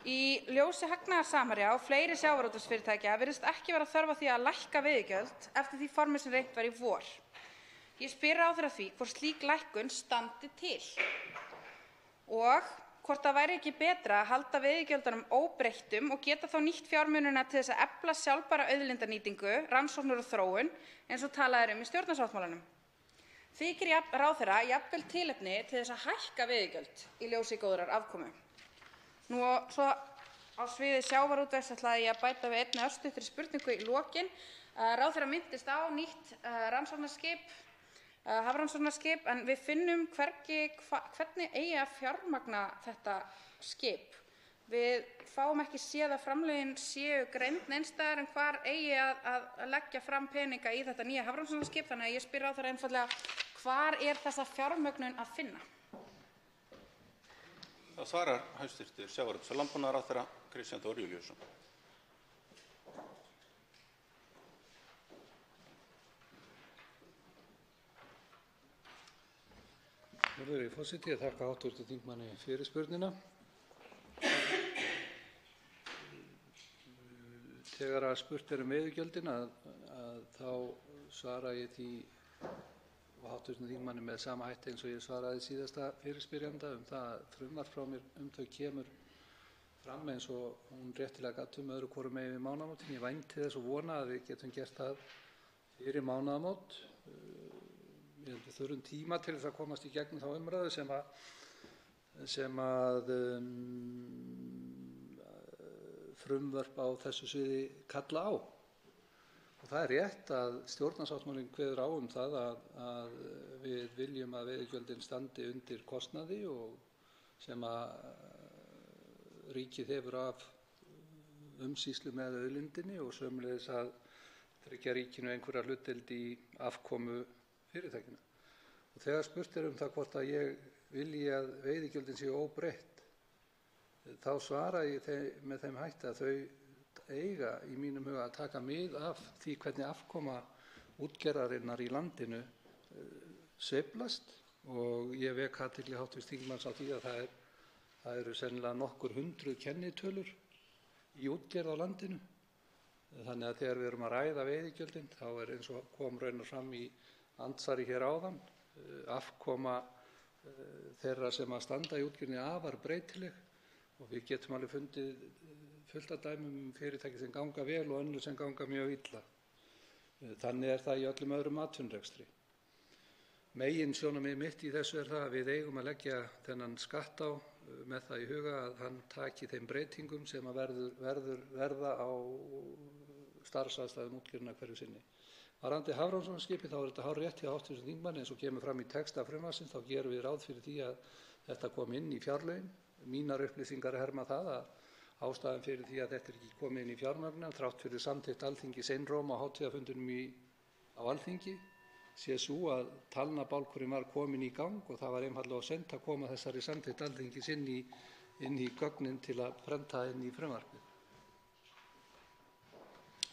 Í ljósi hagnaðar Samherja og fleiri sjávarútvegsfyrirtækja virðist ekki vera þörf á því að lækka veiðigjöld eftir því formi sem reynt var í vor. Ég spyr ráðherra því hvort slík lækkun standi til og hvort það væri ekki betra að halda veiðigjöldunum óbreyttum og geta þá nýtt fjármunina til þess að efla sjálfbæra auðlindanýtingu, rannsóknir og þróun eins og talað í stjórnarsáttmálanum. Þykir ráðherra jafnvel tilefni til þess að hækka veiðigjöld í ljósi góðrar afkomu. Nú og svo á sviði sjávarútvegs ætlaði ég að bæta við einni örstuttri spurningu í lokin. Ráðherra minntist á nýtt hafrannsóknarskip en við finnum hvergi hvernig eigi að fjármagna þetta skip. Við fáum ekki séð að framlögin séu greind neins staðar en hvar eigi að leggja fram peninga í þetta nýja hafrannsóknarskip, þannig að ég spyr ráðherra einfaldlega hvar þessa fjármögnun að finna? Þá svarar hæstv. Sjávarútvegs- og landbúnaðarráðherra Kristján Þór Júlíusson. Virðulegi forseti, ég þakka hv. þingmanni fyrirspurnina. Þegar spurt veiðigjöldin þá svara ég því og hv. þingmanni með sama hætti eins og ég svaraði síðasta fyrirspyrjanda það að frumvarp frá mér þau kemur fram eins og hún réttilega gat öðru hvoru megin við mánaðamótin. Ég vænti þess og vona að við getum gert það fyrir mánaðamót. Ég held við þurfum tíma til þess að komast í gegnum þá umræðu sem að frumvörp á þessu sviði kalla á. Og það rétt að stjórnarsáttmálinn kveður á það að við viljum að veiðigjöldin standi undir kostnaði og sem að ríkið hefur af umsýslu með auðlindinni og sömuleiðis að tryggja ríkinu einhverja hlutdeild í afkomu fyrirtækjanna. Og þegar spurt það hvort að ég vilji að veiðigjöldin séu óbreytt, þá svara ég með þeim hætti að þau eiga í mínum huga að taka mið af því hvernig afkoma útgerðarinnar í landinu sveiflast og ég vek athygli hv. þingmanns á því að það eru sennilega nokkur hundruð kennitölur í útgerð á landinu. Þannig að þegar við erum að ræða veiðigjöldin þá eins og kom raunar fram í andsvari hér áðan afkoma þeirra sem að standa í útgerðinni afar breytileg og við getum alveg fundið fullt af dæmum fyrirtæki sem ganga vel og önnur sem ganga mjög illa. Þannig það í öllum öðrum atvinnurekstri. Meginsjónarmið mitt í þessu það að við eigum að leggja þennan skatt á með það í huga að hann taki þeim breytingum sem að verða á starfsaðstæðum útgerðarinnar hverju sinni. Varðandi hafrannsóknarskipið þá þetta hárrétt hjá hv. þingmanni eins og kemur fram í texta frumvarpsins þá gerum við ráð fyrir því að þetta kom inn í fjárlögin. Mínar upplýsingar herma það að ástæðan fyrir því að þetta ekki komið inn í fjármögnun þrátt fyrir samþykkt Alþingis einróma á hátíðarfundinum á Alþingi sé sú að talnabálkurinn var kominn í gang og það var einfaldlega of seint að koma þessari samþykkt Alþingis inn í gögnin til að prenta inn í frumvarpið.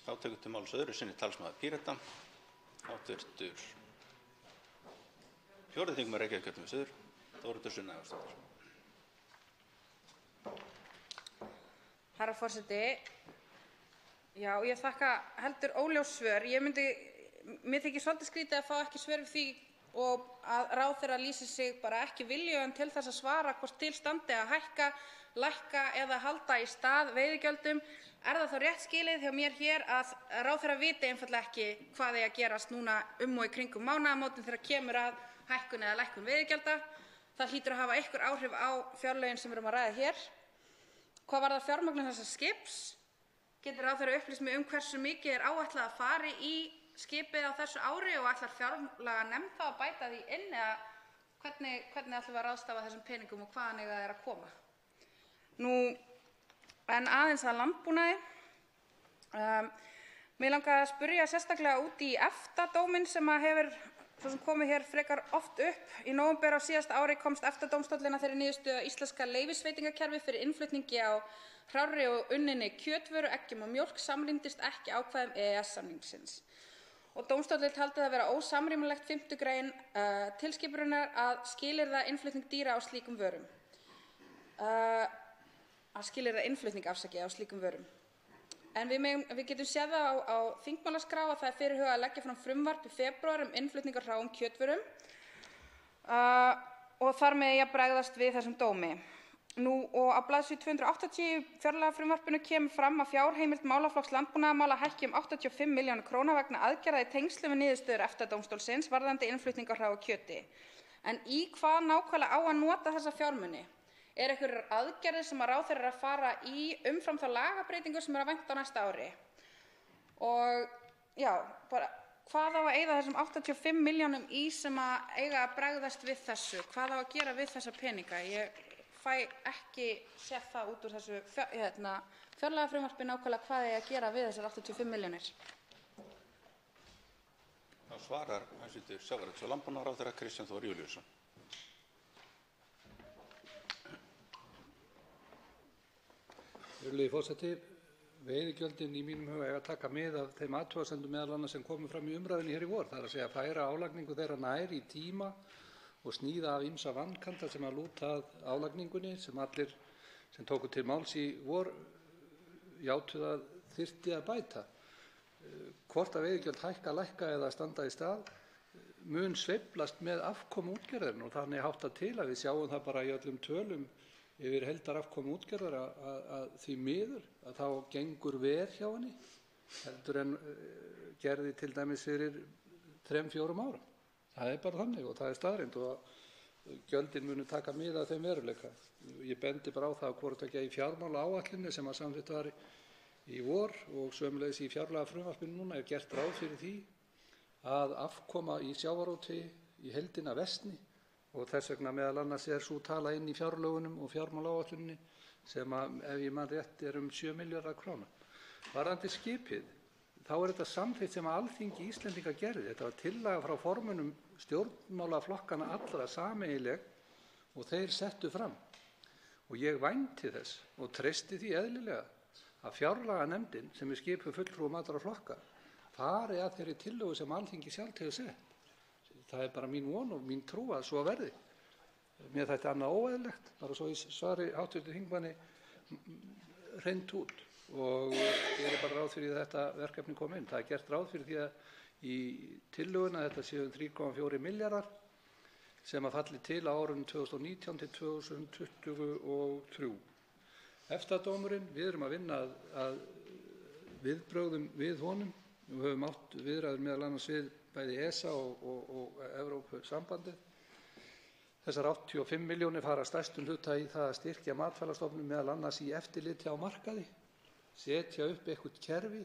Þá tekur til máls öðru sinni talsmaður Pírata, hv. 4. þingmaður Reykjavíkurkjördæmis suður, Þórhildur Sunna Ævarsdóttir. Herra forseti, Já, ég þakka heldur óljós svör. Mér þykir svolítið skrítið að fá ekki svör við því og að ráðherra lýsi sig bara ekki viljugan til þess að svara hvort til standi að hækka, lækka eða halda í stað veiðigjöldum. Er það þá rétt skilið hjá mér hér að ráðherra viti einfaldlega ekki hvað eigi að gerast núna og í kringum mánaðamótin þegar kemur að hækkun eða lækkun veiðigjalda? Það hlýtur að hafa einhver áhrif á fjárlögin sem við erum að ræða hér. Hvað varðar fjármögnun þessa skips? Getur ráðherra upplýst mig hversu mikið er áætlað að fari í skipið á þessu ári og ætlar fjárlaganefnd þá að bæta því inn eða hvernig ætlum við að ráðstafa þessum peningum og hvaðan eiga þeir að koma? En aðeins að landbúnaði. Mig langaði að spyrja sérstaklega út í EFTA-dóminn sem hefur svo sem komið hér frekar oft upp. Í nóvember á síðasta ári komst EFTA-dómstóllinn að þeirri niðurstöðu að íslenska leyfisveitingakerfi fyrir innflutningi á hrárri og unninni kjötvöru, eggjum og mjólk samrýmdist ekki ákvæðum EES-samningsins. Og dómstóllinn taldi það vera ósamrýmanlegt 5. grein tilskipunarinnar að skilyrða innflutning dýra á slíkum vörum. En við getum séð það á þingmálaskrá að það er fyrirhugað að leggja fram frumvarp í febrúar innflutning á hráum kjötvörum og þar með eigi að bregðast við þessum dómi. Og á blaðsíðu 280 í fjárlagafrumvarpinu kemur fram að fjárheimild málaflokks landbúnaðarmála hækki 85 milljónir króna vegna aðgerða í tengslum við niðurstöður EFTA-dómstólsins varðandi innflutning á hráu kjöti. En í hvað nákvæmlega á að nota þessa fjármuni? Er einhverjar aðgerðir sem að ráðherra er að fara í umfram þá lagabreytingu sem er að vænta á næsta ári? Og já, bara hvað á að eyða þessum 85 milljónum í sem að eiga að bregðast við þessu? Hvað á að gera við þessa peninga? Ég fæ ekki séð það út úr þessu fjárlagafrumvarpi nákvæmlega hvað eigi að gera við þessar 85 milljónir. Þá svarar hæstv. Sjávarútvegs- og landbúnaðarráðherra Kristján Þór Júlíusson. Virðulegi forseti, veiðigjöldin í mínum huga eiga að taka mið af þeim athugasemdum meðal annars sem komu fram í umræðunni hér í vor. Það er að segja færa álagningu þeirra nær í tíma og sníða af ýmsa vankanta sem að lúta að álagningunni sem allir sem tóku til máls í vor játuðu að þyrfti að bæta. Hvort að veiðigjöld hækka, lækka eða standa í stað mun sveiflast með afkomu útgerðarinnar og þannig háttar til að við sjáum það bara í öllum tölum yfir heildarafkomu útgerðar að því miður að þá gengur verr hjá henni heldur en gerði til dæmis fyrir 3-4 árum. Það er bara þannig og það er staðreynd og gjöldin munu taka mið af þeim veruleika. Ég bendi bara á það hvort ekki í fjármálaáætluninni sem að samþykkt var í vor og sömuleiðis í fjárlagafrumvarpinu núna er gert ráð fyrir því að afkoma í sjávarútvegi í heildina versni og þess vegna meðal annars er sú tala inn í fjárlögunum og fjármálaáætluninni sem að, ef ég man rétt, er 7 milljarðar króna. Varðandi skipið, þá er þetta samþykkt sem að Alþingi Íslendinga gerði. Þetta var tillaga frá formönnum stjórnmálaflokkana allra sameiginleg og þeir settu fram. Og ég vænti þess og treysti því eðlilega að fjárlaganefndin sem er skipuð fulltrúum allra flokka fari að þeirri tillögu sem Alþingi sjálft hefur sett. Það er bara mín von og mín trú að svo verði. Mér þætti annað óeðlilegt, bara svo í svari hv. þingmanni hreint út og ég er bara ráð fyrir að þetta verkefni kom inn. Það er gert ráð fyrir því að í tillöguna þetta séu 3,4 milljarðar sem að falli til á árunum 2019 til 2023. EFTA-dómurinn, við erum að vinna að viðbrögðum við honum. Við höfum átt viðræður meðal annars við bæði ESA og Evrópusambandið. Þessar 85 milljónir fara stærstum hluta í það að styrkja Matvælastofnun meðal annars í eftirliti á markaði, setja upp eitthvað kerfi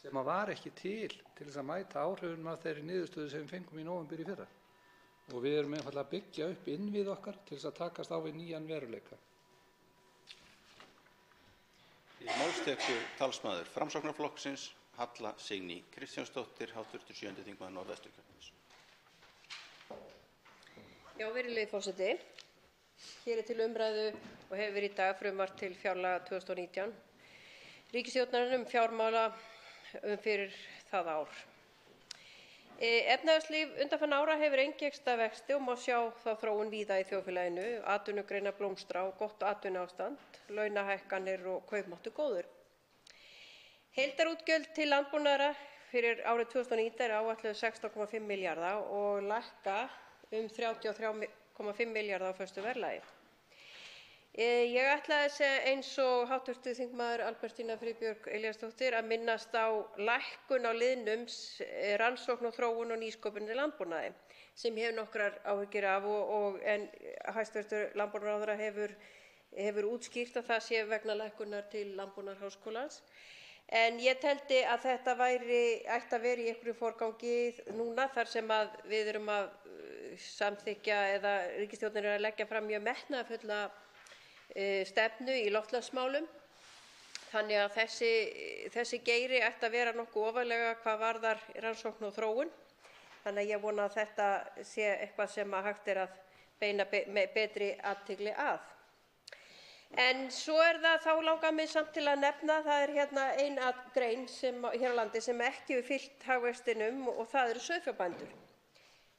sem að var ekki til þess að mæta áhrifunum af þeirri niðurstöðu sem við fengum í nóvember í fyrra. Og við erum einfaldlega að byggja upp innvið okkar til þess að takast á við nýjan veruleika. Í máls tekur talsmaður Framsóknarflokksins Halla Signý Kristjánsdóttir, hv. 7. þingmaður Norðvesturkjördæmis. Já, virðulegi forseti. Hér er til umræðu og hefur verið í dag frumvarp til fjárlaga 2019 ríkisstjórnarinnar fjármála fyrir það ár. Efnahagslíf undanfarinna ára hefur einkenst af vexti og má sjá þá þróun víða í þjóðfélaginu, atvinnugreinar blómstra og gott atvinnuástand, launahækkanir og kaupmáttur góður. Heildarútgjöld til landbúnaðar fyrir árið 2019 eru áætluð 16,5 milljarða og lækka 33,5 milljarða á föstu verðlagi. Ég ætlaði að segja eins og hv. þingmaður Albertína Friðbjörg Elíasdóttir að minnast á lækkun á liðnum rannsókn og þróun og nýsköpun í landbúnaði sem ég hef nokkrar áhyggjur af en hæstv. Landbúnaðarráðherra hefur útskýrt að það sé vegna lækkunar til Landbúnaðarháskólans. En ég teldi að þetta ætti að vera í einhverju forgangi núna þar sem við erum að samþykkja eða ríkisstjórnin er að leggja fram mjög metnaðarfulla stefnu í loftslagsmálum. Þannig að þessi geiri ætti að vera nokkuð ofarlega hvað varðar rannsókn og þróun. Þannig að ég vona að þetta sé eitthvað sem hægt er að beina betri athygli að. En svo þá langar mig samt til að nefna, það er hérna ein grein hér á landi sem ekki hefur fylgt hagvextinum og það eru sauðfjárbændur.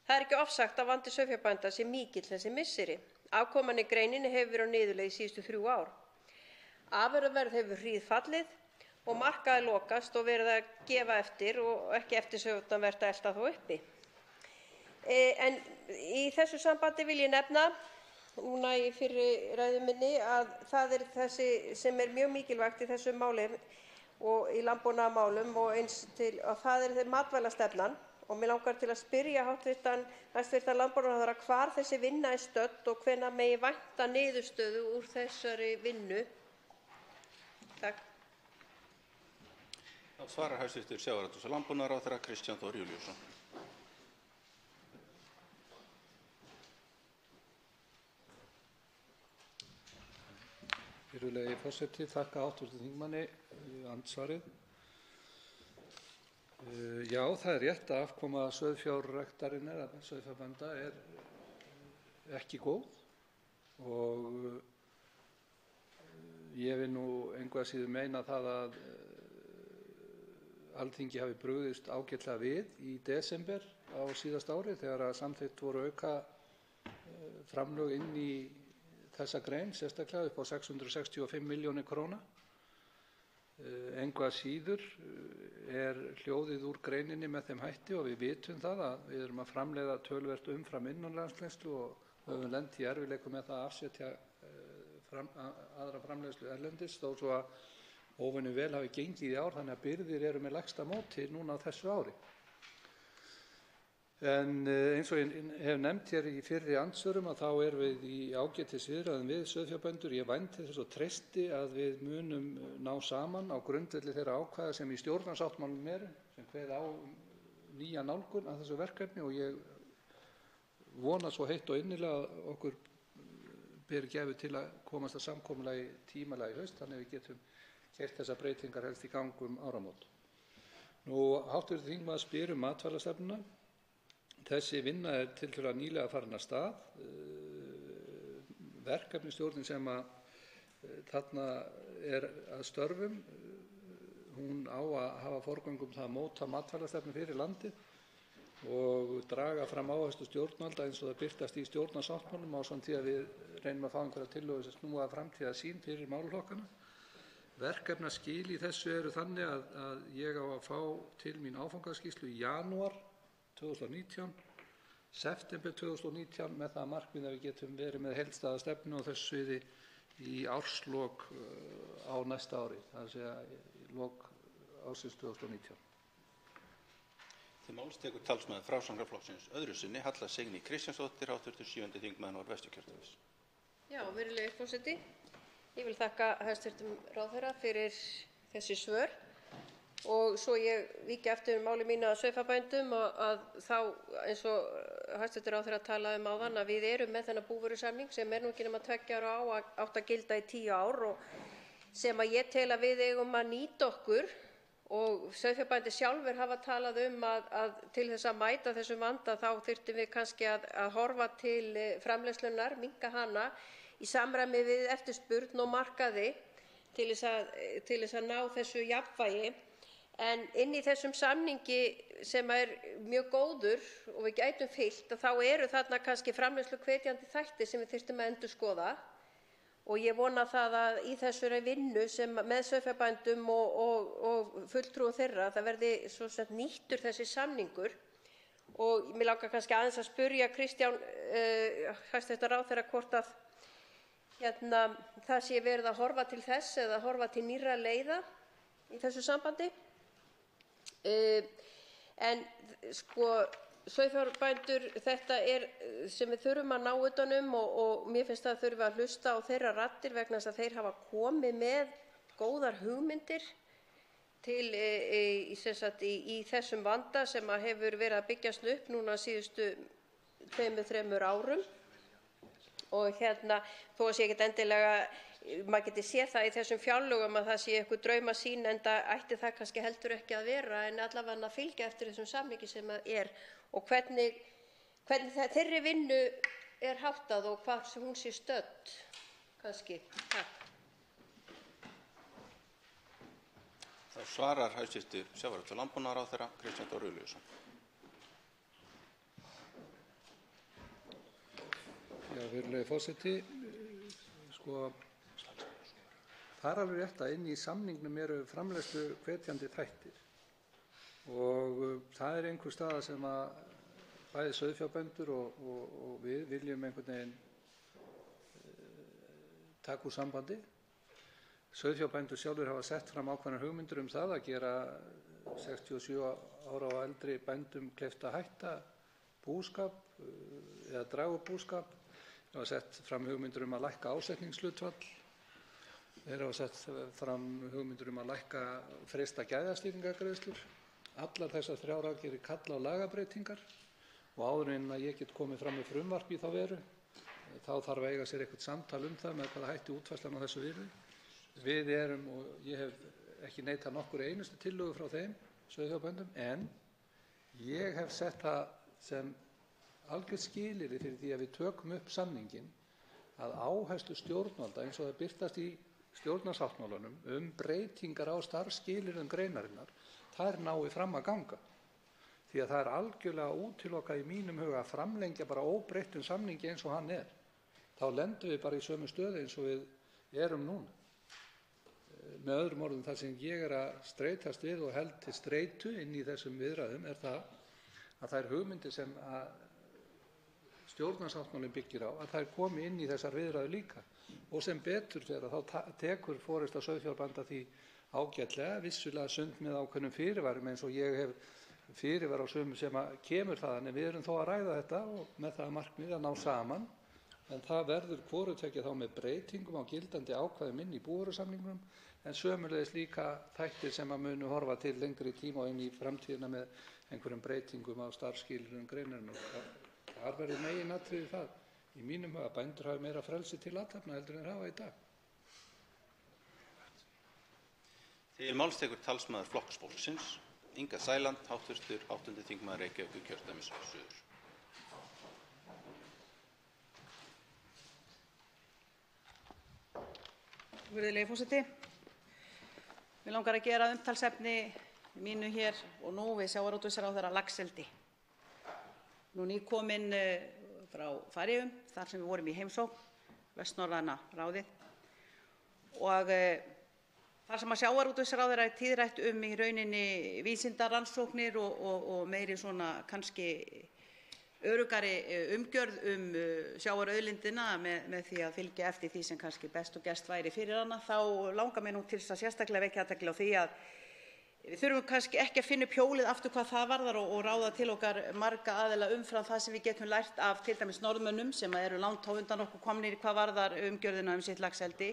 Það er ekki ofsagt að vandi sauðfjárbænda sé mikill þessi misseri. Afkoman í greininni hefur verið á niðurleið í síðustu 3 ár. Afurðaverð hefur hríðfallið og markaðir lokast og verið að gefa eftir og ekki eftirsóknarvert að elta þá uppi. En í þessu sambandi vil ég nefna núna í fyrri ræðu minni að það er þessi sem er mjög mikilvægt í þessu máli og í landbúnaðarmálum og það er matvælastefnan. Og mig langar til að spyrja hæstv. Landbúnaðarráðherra hvar þessi vinna er stödd og hvenær megi vænta niðurstöðu úr þessari vinnu. Takk. Þá svarar hæstv. Sjávarútvegs- og landbúnaðarráðherra Kristján Þór Júlíusson. Virðulegi forseti, þakka hv. þingmanni andsvarið. Já, það er rétt að afkoma sauðfjárræktarinnar, sauðfjárbænda, er ekki góð og ég vil nú engu að síður meina það að Alþingi hafi brugðist ágætlega við í desember á síðasta ári þegar samþykkt voru framlög inn í þessa grein, sérstaklega upp á 665 milljónir króna. Engu að síður er hljóðið úr greininni með þeim hætti og við vitum það að við erum að framleiða töluvert umfram innanlandsframleiðslu og höfum lent í erfiðleikum með það að afsetja aðra framleiðslu erlendis þó svo að óvenju vel hafi gengið í ár þannig að birgðir eru með lægsta móti núna á þessu ári. En eins og ég hef nefnt hér í fyrri andsvörum að þá erum við í ágætisviðræðum við sauðfjárbændur. Ég vænti þess og treysti að við munum ná saman á grundvelli þeirra ákvæða sem í stjórnarsáttmálanum eru sem kveða á nýja nálgun að þessu verkefni og ég vona svo heitt og innilega að okkur beri gæfu til að komast að samkomulagi tímalega í haust þannig að við getum keyrt þessar breytingar helst í gang áramót. Hv. þingmaður spyr matvælastefnuna. Þessi vinna er tiltölulega nýlega farin af stað. Verkefnisstjórnin sem þarna er að störfum, hún á að hafa forgöngu það að móta matvælastefnu fyrir landið og draga fram áherslu stjórnvalda eins og það birtast í stjórnarsáttmálanum ásamt því að við reynum að fá einhverja tillögur sem snúa að framtíðarsýn fyrir málaflokkana. Verkefnaskil í þessu eru þannig að ég á að fá til mín áfangaskýrslu í janúar 2019, september 2019 með það að markmið að við getum verið með heildstæða stefnu á þessu sviði í árslok á næsta ári, það er að segja í lok ársins 2019. Til máls tekur talsmaður Framsóknarflokksins öðru sinni Halla Signý Kristjánsdóttir, hv. 7. þingmaður Norðvesturkjördæmis. Já, virðulegi forseti. Ég vil þakka hæstv. ráðherra fyrir þessi svör. Og svo ég víki aftur máli mínu að sauðfjárbændum að þá eins og hæstv. ráðherra talaði áðan að við erum með þennan búvörusamning sem er nú ekki nema 2 ára á að átt að gilda í 10 ár og sem að ég tel að við eigum að nýta okkur og sauðfjárbændur sjálfir hafa talað að til þess að mæta þessum vanda þá þyrftum við kannski að horfa til framleiðslunnar, minnka hana í samræmi við eftirspurn og markaði til þess að ná þessu jafnvægi. En inn í þessum samningi sem er mjög góður og við gætum fylgt þá eru þarna kannski framleiðsluhvetjandi þættir sem við þyrftum að endurskoða og ég vona það að í þessari vinnu sem með sauðfjárbændum og fulltrúum þeirra það verði svo sem nýttur þessi samningur. Og mig langar kannski aðeins að spyrja Kristján hæstv. Ráðherra hvort að það sé verið að horfa til þess eða horfa til nýrra leiða í þessu sambandi. En sko sauðfjárbændur, þetta sem við þurfum að ná utan og mér finnst að þurfi að hlusta á þeirra raddir vegna þess að þeir hafa komið með góðar hugmyndir til í þessum vanda sem hefur verið að byggjast upp núna síðustu 2-3 árum. Og þó að sé ekkert endilega, maður geti séð það í þessum fjárlögum að það sé eitthvað draumasýn, enda ætti það kannski heldur ekki að vera, en allavega að fylgja eftir þessum samningi sem og hvernig þeirri vinnu háttað og hvar sem hún sé stödd kannski. Takk. Þá svarar hæstv. Sjávarútvegs- og landbúnaðarráðherra Kristján Þór Júlíusson. Já, virðulegi forseti, það er alveg rétt að inn í samningnum eru framleiðslu hvetjandi þættir og það er einhver staða sem að bæði sauðfjárbændur og við viljum einhvern veginn taka úr sambandi. Sauðfjárbændur sjálfur hafa sett fram ákveðnar hugmyndir það að gera 67 ára og eldri bændum kleift að hætta búskap eða draga úr búskap. Þeir hafa sett fram hugmyndir að lækka ásetningshlutfall. Þeir hafa sett fram hugmyndir að lækka freista gæðastýringargreiðslur. Allar þessar 3 aðgerðir kalla á lagabreytingar og áður en að ég get komið fram með frumvarp í þá veru, þá þarf að eiga sér eitthvað samtal það með hvaða hætti útfærslan á þessu yrði. Við erum, og ég hef ekki neitað nokkurri einustu tillögu frá þeim sauðfjárbændum, en ég hef sett það sem algjört skilyrði fyrir því að við tökum upp samninginn að áherslu stjórnvalda eins og það birtast í stjórnarsáttmálanum breytingar á starfsskilyrðum greinarinnar, þær nái fram að ganga. Því að það er algjörlega útilokað í mínum huga að framlengja bara óbreyttum samningi eins og hann er. Þá lendum við bara í sömu stöðu eins og við erum núna. Með öðrum orðum, það sem ég að streitast við og held til streitu inn í þessum viðræðum það að þær hugmyndir sem stjórnarsáttmálinn byggir á, að þær komi inn í þessar viðræður líka. Og sem betur fer að þá tekur forysta sauðfjárbænda því ágætlega, vissulega sund með ákveðnum fyrirværum eins og ég hef fyrirvara á sömu sem kemur þaðan, en við erum þó að ræða þetta og með það markmið að ná saman, en það verður hvoru tveggja þá með breytingum á gildandi ákvæðum inn í búvörusamningnum, en sömuleiðis líka þættir sem að munu horfa til lengri tíma og inn í framtíðina með einhverjum breytingum á starfsskilyrðum greinarinnar. Þar verður meginatriði það. Í mínum huga að bændur hafi meira frelsi til athafna heldur en þeir hafa í dag. Til máls tekur talsmaður Flokks fólksins, Inga Sæland, hv. 8. þingmaður Reykjavíkurkjördæmis suður. Virðulegi forseti. Mig langar að gera umtalsefni mínu hér og nú við sjávarútvegsráðherra laxeldi. Nú nýkomin frá Færeyjum, þar sem við vorum í heimsókn, Vestnorræna ráðið, og þar sem að sjávarútvegsráðherra er tíðrætt í rauninni vísindarannsóknir og meiri svona kannski öruggari umgjörð sjávarauðlindina með því að fylgja eftir því sem kannski best og gerst væri fyrir hana, þá langar mig nú til að sérstaklega vekja athygli á því að við þurfum kannski ekki að finna upp hjólið aftur hvað það varðar og ráða til okkar marga aðila umfram það sem við getum lært af til dæmis Norðmönnum sem eru langt á undan okkur komnir hvað varðar umgjörðina sitt laxeldi,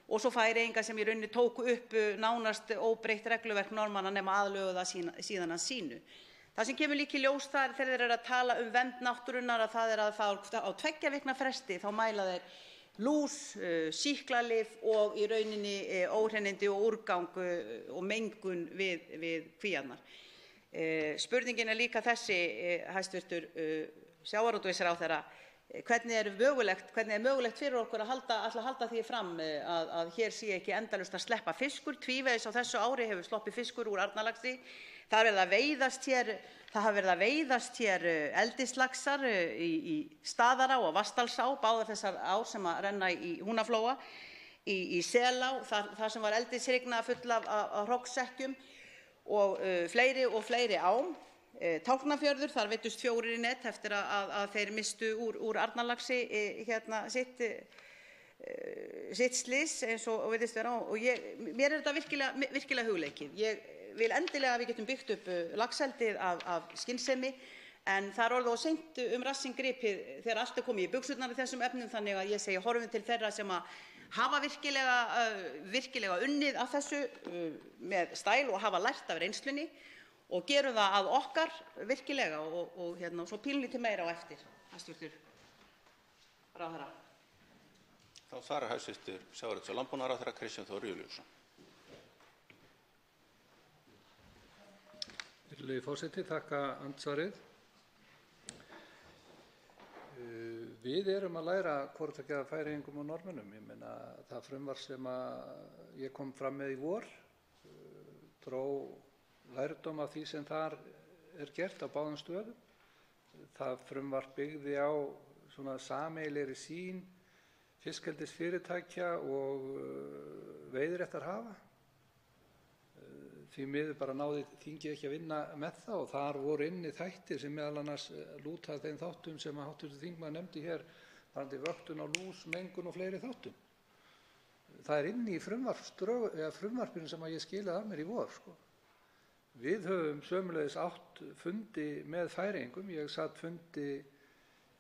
og svo Færeyingar sem í rauninni tóku upp nánast óbreytt regluverk Norðmanna nema aðlögu það síðan að sínu. Það sem kemur líka í ljós þar þegar þeir eru að tala vernd náttúrunnar að það að á 2 vikna fresti þá mæla þeir lús, sýklalyf og í rauninni óhreinindi og úrgang og mengun við kvíarnar. Spurningin er líka þessi, hæstv. Sjávarútvegsráðherra, hvernig er mögulegt fyrir okkur að halda því fram að hér sé ekki endalaust að sleppa fiskur. Tvívegis á þessu ári hefur sloppið fiskur úr Arnarlaxi. Það er verið að veiðast hér Það hafa verið að veiðast hér eldislaxar í Staðará og Vatnsdalsá, báðar þessar ár sem að renna í Húnaflóa, í Selá, þar sem var eldisrigna full af hroggsekkjum og fleiri ám. Tálknafjörður, þar veiddust 4 í net eftir að þeir mistu úr Arnarlaxi sitt slys eins og virðist vera. Og mér er þetta virkilega hugleikið. Ég vil endilega að við getum byggt upp laxeldið af skynsemi, en það er orðið of seint rassinn gripið þegar allt er komið í buxurnar í þessum efnum, þannig að ég segi horfum til þeirra sem að hafa virkilega unnið að þessu með stæl og hafa lært af reynslunni og gerum það að okkar virkilega og svo pínlítið meira á eftir. Hæstv. ráðherra. Þá svarar hæstv. Sjávarútvegs- og landbúnaðarráðherra Kristján Þór Júlíusson. Virðulegi forseti, þakka andsvarið. Við erum að læra hvort ekki að Færeyingum og Norðmönnum. Ég meina það frumvarp sem ég kom fram með í vor dró lærdóm af því sem þar er gert á báðum stöðum. Það frumvarp byggði á svona sameiginlegri sýn fiskeldisfyrirtækja og veiðiréttarhafa. Því miður bara náði þingið ekki að vinna með það og þar voru inni þættir sem meðal annars lúta þeim þáttum sem hv. þingmaður nefndi hér varðandi vöktun á lús, mengun og fleiri þáttum. Það er inni í frumvarpinu sem ég skilaði af mér í vor. Við höfum sömuleiðis átt fundi með Færeyingum. Ég satt fundi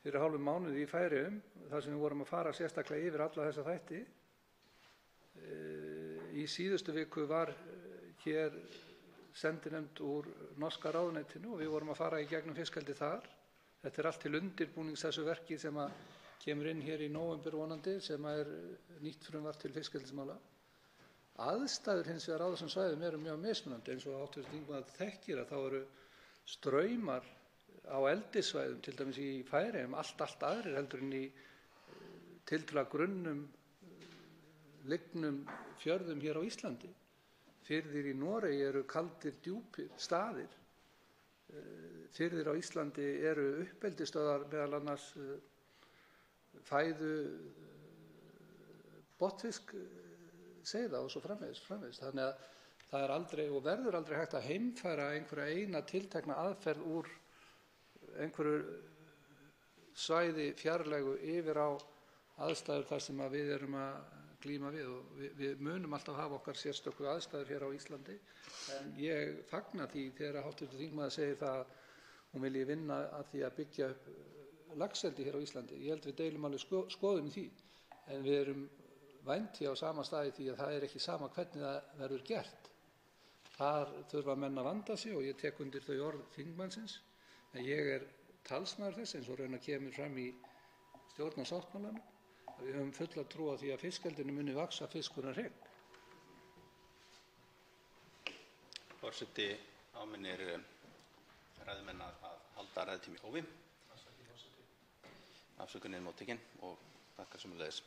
fyrir hálfum mánuði í Færeyjum þar sem við vorum að fara sérstaklega yfir alla þessa þætti. Í síðustu viku var hér sendinefnd úr norska ráðuneytinu og við vorum að fara í gegnum fiskeldi þar. Þetta er allt til undirbúnings þessu verki sem kemur inn hér í nóvember vonandi, sem er nýtt frumvarp til fiskeldismála. Aðstæður hins vegar á þessum svæðum eru mjög mismunandi, eins og hv. þingmaður þekkir að þá eru straumar á eldissvæðum, til dæmis í Færeyjum, allt aðrir heldur en í tiltölulega grunnum, lygnum fjörðum hér á Íslandi. Firðir í Noregi eru kaldir, djúpir staðir. Firðir á Íslandi eru uppeldisstöðvar meðal annars fæðu botnfisk seiða og svo framvegis. Þannig að það er aldrei og verður aldrei hægt að heimfæra einhverja eina tiltekna aðferð úr einhverju svæði fjarlægu yfir á aðstæður þar sem við erum að glíma við og við munum alltaf hafa okkar sérstöku aðstæður hér á Íslandi, en ég fagna því þegar hv. þingmaður segir það að hún vilji vinna að því að byggja upp laxeldi hér á Íslandi. Ég held við deilum alveg skoðun í því, en við erum vænti á sama staði því að það er ekki sama hvernig það verður gert. Þar þurfa menn að vanda sig og ég tek undir þau orð þingmannsins, en ég er talsmaður þess eins og raunar kemur fram í stjórnarsáttmálanum. Við höfum fulla trú á því að fiskeldinu muni vaxa fiskurinn hreinn. Forseti áminnir ræðumenn að halda ræðutíma í hófi. Afsökunin er móttekin og þakkar sömuleiðis.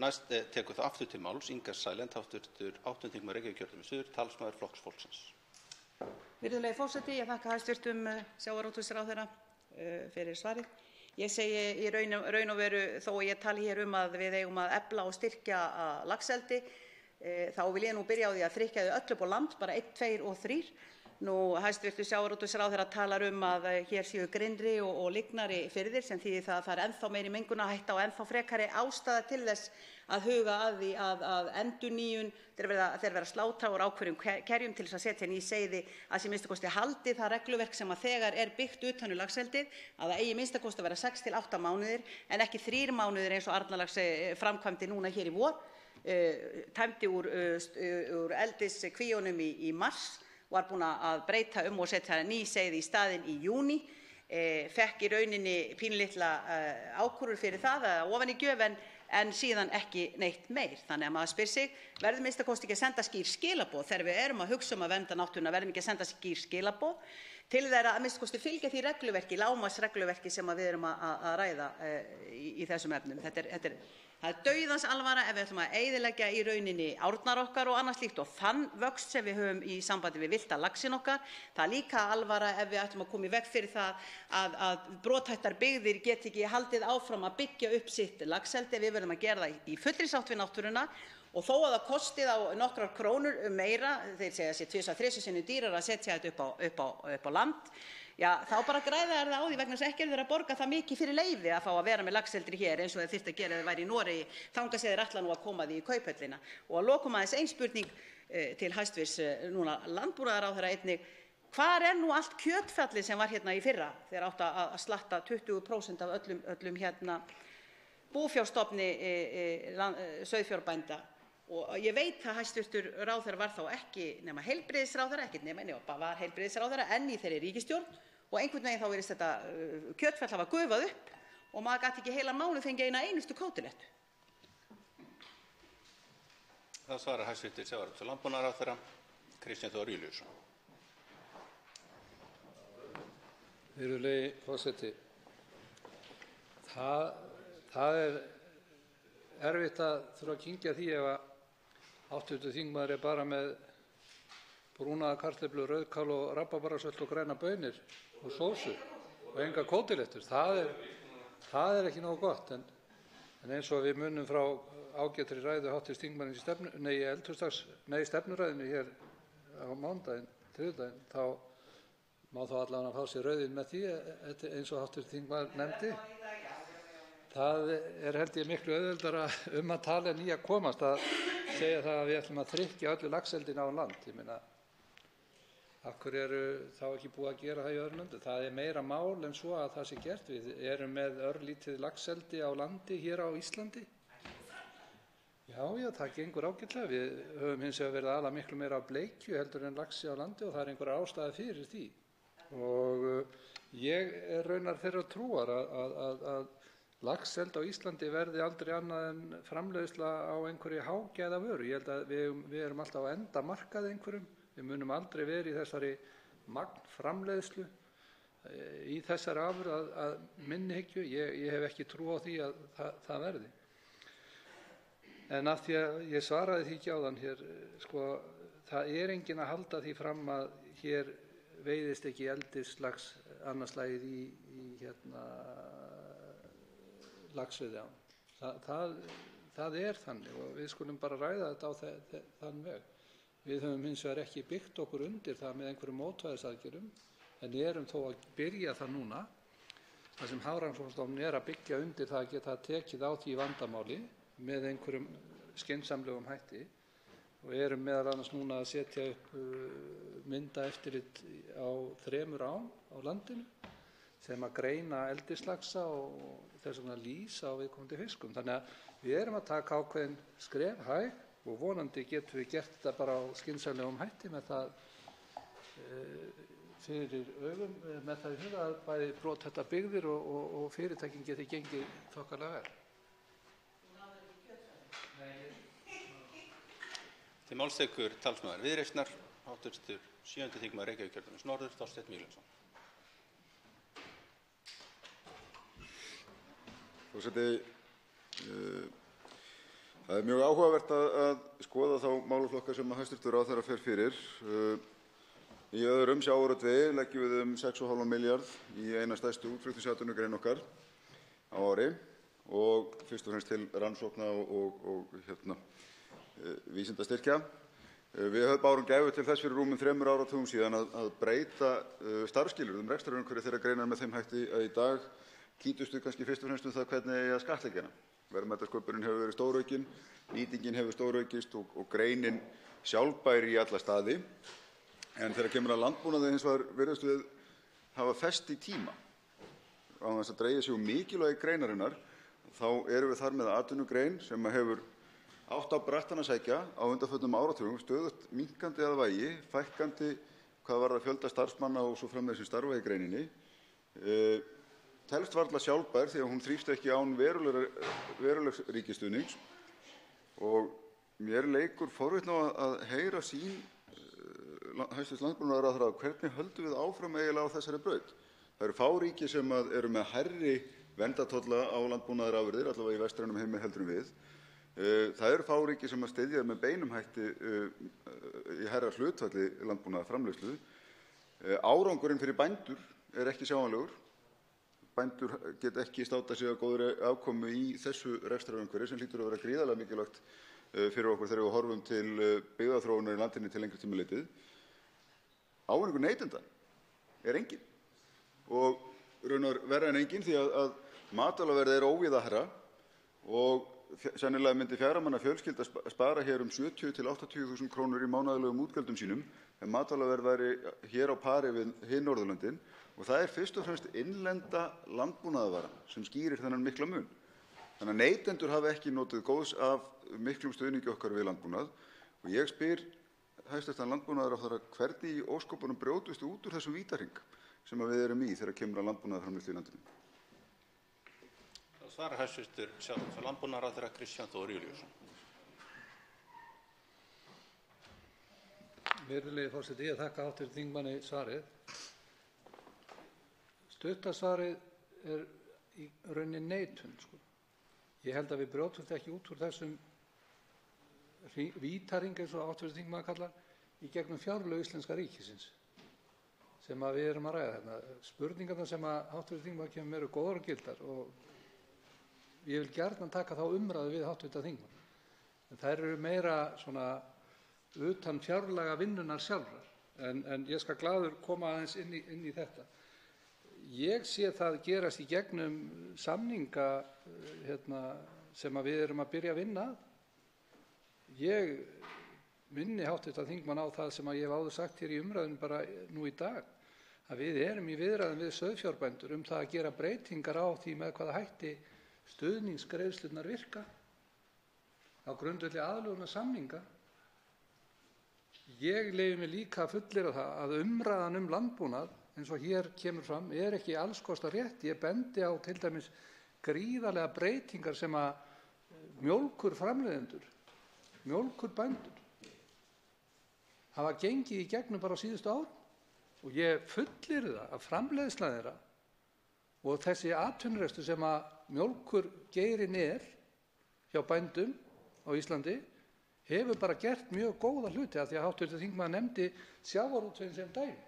Næst tekur það aftur til máls Inga Sæland, hv. 8. þingmaður Reykjavíkurkjördæmis suður, talsmaður Flokks fólksins. Virðulegi forseti, ég þakka hæstv. Sjávarútvegsráðherra fyrir svarið. Ég segi í raun og veru, þó að ég tali hér að við eigum að efla og styrkja laxeldi, þá vil ég byrja á því að þrykkja þau öll upp á land, bara 1, 2 og 3. Hæstv. Sjávarútvegsráðherra talar að hér séu grynnri og lygnari firðir, sem þýðir það að það er ennþá meiri mengunarhætta og ennþá frekari ástæða til þess að huga að því að endurnýjun, þegar verið að slátra úr ákveðnum kerjum til þess að setja ný seiði, að sé minnsta kosti haldið það regluverk sem að þegar er byggt utan laxeldið, að það eigi minnsta kosti að vera 6 til 8 mánuðir en ekki 3 mánuðir eins og Arnarlax framkvæmdi núna hér í vor, tæmdi úr eldiskvíunum í mars, var búin að breyta og setja ný seiði í staðinn í júní, fekk í rauninni pínlitla ákúrur fyrir það ofan í gjöf en síðan ekki neitt meir. Þannig að maður spyr sig, verðum minnsta kosti ekki að senda skýr skilaboð þegar við erum að hugsa að vernda náttúruna, verðum ekki að senda skýr skilaboð til þeirra að minnsta kosti fylgja því regluverki, lágmarksregluverki sem við erum að ræða í þessum efnum. Það er dauðans alvara ef við ætlum að eyðileggja í rauninni árnar okkar og annað slíkt og þann vöxt sem við höfum í sambandi við villta laxinn okkar. Það er líka alvara ef við ætlum að koma í veg fyrir það að brothættar byggðir geti ekki haldið áfram að byggja upp sitt laxeldi. Við verðum að gera það í fullri sátt við náttúruna. Og þó að það kosti þá nokkrar krónur meira, þeir segja sér 2-3 sinnum dýrara að setja þetta upp á land, já, þá bara græða það á því vegna þess að ekki eru þeir að borga það mikið fyrir leyfi að fá að vera með laxeldri hér eins og þeir þyrftu að gera ef þeir væru í Noregi, þangað sem þeir ætla nú að koma því í Kauphöllina. Og að lokum aðeins ein spurning til hæstvirts landbúnaðarráðherra einnig. Hvar er nú allt kjötfjallið sem var hérna í fyrra þegar átti að slatta 20% af öllum búfjárstofni sauðfjárbænda? Og ég veit að hæstvirtur ráðherra var þá ekki nema heilbrigðisráðherra, var heilbrigðisráðherra enn í þeirri ríkisstjórn og einhvern veginn þá virðist þetta kjötfjall hafa gufað upp og maður gat ekki heila mánuð fengið eina einustu kótilettu. Það svarar hæstvirtur sjávarútvegs- og landbúnaðarráðherra Kristján Þór Júlíusson. Virðulegi forseti, það er erfitt að þurfa að kyngja því ef að hv. þingmaður er bara með brúnaða kartöflu, rauðkál og rabarbarasölt og grænar baunir og sósu og enga kótilettur. Það er ekki nógu gott. En eins og við munum frá ágætri ræðu hv. þingmanns í stefnuræðinu hér á mánudaginn, þriðjudaginn, þá má þá allavega fá sér rauðvín með því eins og hv. þingmaður nefndi. Það er held ég miklu auðveldara að tala en í að komast að segja það að við ætlum að tryggja öllu laxeldinu á land. Ég meina, af hverju eru þá ekki búið að gera það í öðrum löndum? Það er meira mál en svo að það sé gert. Við erum með örlítið laxeldi á landi hér á Íslandi. Já, það gengur ágætlega. Við höfum hins vegar verið að ala miklu meira á bleikju heldur en laxi á landi og það er einhver ástæða fyrir því. Og ég er raunar þeirrar trúar að laxeld á Íslandi verði aldrei annað en framleiðsla á einhverju hágæða vöru. Ég held að við erum alltaf á endamarkaði einhverjum. Við munum aldrei verið í þessari magnframleiðslu í þessari afurð að minni hyggju. Ég hef ekki trú á því að það verði. En af því að ég svaraði því ekki áðan hér, sko, það er enginn að halda því fram að hér veiðist ekki eldislax annarslagið í laxveiði á. Það er þannig og við skulum bara ræða þetta á þann veg. Við höfum hins vegar ekki byggt okkur undir það með einhverjum mótvægisaðgerðum en erum þó að byrja það núna. Það sem Hafrannsóknastofnun er að byggja undir það að geta tekið á því vandamáli með einhverjum skynsamlegum hætti og erum meðal annars núna að setja upp myndaeftirlit á 3 ám á landinu sem að greina eldislaxa og þess vegna lýsa á viðkomandi fiskum. Þannig að við erum að taka ákveðin skref hæg og vonandi getum við gert þetta bara á skynsamlegum hætti með það fyrir augum, með það í huga að bæði brothættar byggðir og fyrirtækin geti gengið þokkalega vel. Til máls tekur talsmaður Viðreisnar, hv. 7. þingmaður Reykjavíkurkjördæmis norður, Þorsteinn Víglundsson. Forseti, það er mjög áhugavert að skoða þá málaflokka sem hæstv. ráðherra fer fyrir. Í öðrum sjávarútvegi leggjum við 6,5 milljarð í eina stærstu útflutningsatvinnugrein okkar á ári og fyrst og fremst til rannsókna og vísindastyrkja. Við bárum gæfu til þess fyrir rúmum 3 áratugum síðan að breyta starfsskilyrðum rekstrarumhverfi þeirra greinar með þeim hætti að í dag kýtustu kannski fyrst og fremst það hvernig eigi að skattleggja hana. Verðmætasköpunin hefur verið stóraukin, nýtingin hefur stóraukist og greinin sjálfbær í alla staði. En þegar kemur að landbúnaði hins vegar virðumst við hafa fest í tíma. Á þess að dreigja sig mikilvægi greinarinnar, þá erum við þar með atvinnugrein sem hefur átt á brattan að sækja á undanförnum áratugum, stöðugt minnkandi að vægi, fækkandi hvað varðar fjölda starfsmanna og svo framvegis sem starfa í greininni. Telst varla sjálfbær því að hún þrífst ekki án verulegs ríkisstuðnings og mér leikur forvitni á að heyra sýn hæstv. landbúnaðarráðherra hvernig höldum við áfram eiginlega á þessari braut. Það eru fá ríki sem eru með hærri verndartolla á landbúnaðarafurðir, allavega í vestrænum heimi heldur en við. Það eru fá ríki sem styðja með beinum hætti í hærra hlutfalli landbúnaðarframleiðslu. Árangurinn fyrir bændur er ekki sjáanlegur. Bændur geta ekki státað sig af góðri afkomu í þessu rekstrarumhverfi sem hlýtur að vera gríðarlega mikilvægt fyrir okkur þegar við horfum til byggðaþróunar í landinu til lengri tíma litið. Ávinningur neytenda er enginn og raunar verra en enginn því að matvælaverð er óvíða hærra og sennilega myndi 4 manna fjölskylda spara hér 70 til 80.000 krónur í mánaðarlegum útgjöldum sínum en matvælaverð væri hér á pari við hin Norðurlöndin og það er fyrst og fremst innlenda landbúnaðarvara sem skýrir þennan mikla mun. Þannig að neytendur hafa ekki notið góðs af miklum stuðningi okkar við landbúnað og ég spyr hæstv. landbúnaðarráðherra hvernig í ósköpunum brjótumst út úr þessum vítahring sem við erum í þegar kemur að landbúnaðarframleiðslu í landinu. Það svarar hæstv. sjávarútvegs- og landbúnaðarráðherra Kristján Þór Júlíusson. Virðulegi forseti, ég þakka hv. þingmanni svarið. Stutta svarið er í rauninni neitun. Ég held að við brjótumst ekki út úr þessum vítahring eins og hv. þingmaður kallar í gegnum fjárlög íslenska ríkisins sem við erum að ræða hérna. Spurningarnar sem hv. þingmaður kemur með eru góðar og gildar og ég vil gjarnan taka þá umræðu við hv. þingmann. En þær eru meira svona utan fjárlaga vinnunar sjálfrar. En ég skal glaður koma aðeins inn í þetta. Ég sé það gerast í gegnum samninga sem við erum að byrja að vinna. Ég minni hv. þingmann á það sem ég hef áður sagt hér í umræðunni bara nú í dag, að við erum í viðræðum við sauðfjárbændur það að gera breytingar á því með hvaða hætti stuðningsgreiðslurnar virka á grundvelli aðlögunarsamninga. Ég leyfi mér líka að fullyrða það að umræðan landbúnað eins og hér kemur fram ekki alls kostar rétt. Ég bendi á til dæmis gríðarlega breytingar sem að mjólkurframleiðendur, mjólkurbændur hafa gengið í gegnum bara á síðustu ár og ég fullyrða að framleiðsla þeirra og þessi atvinnurekstur sem að mjólkurgeirinn hjá bændum á Íslandi hefur bara gert mjög góða hluti af því að hv. þingmaður nefndi sjávarútveginn sem dæmi.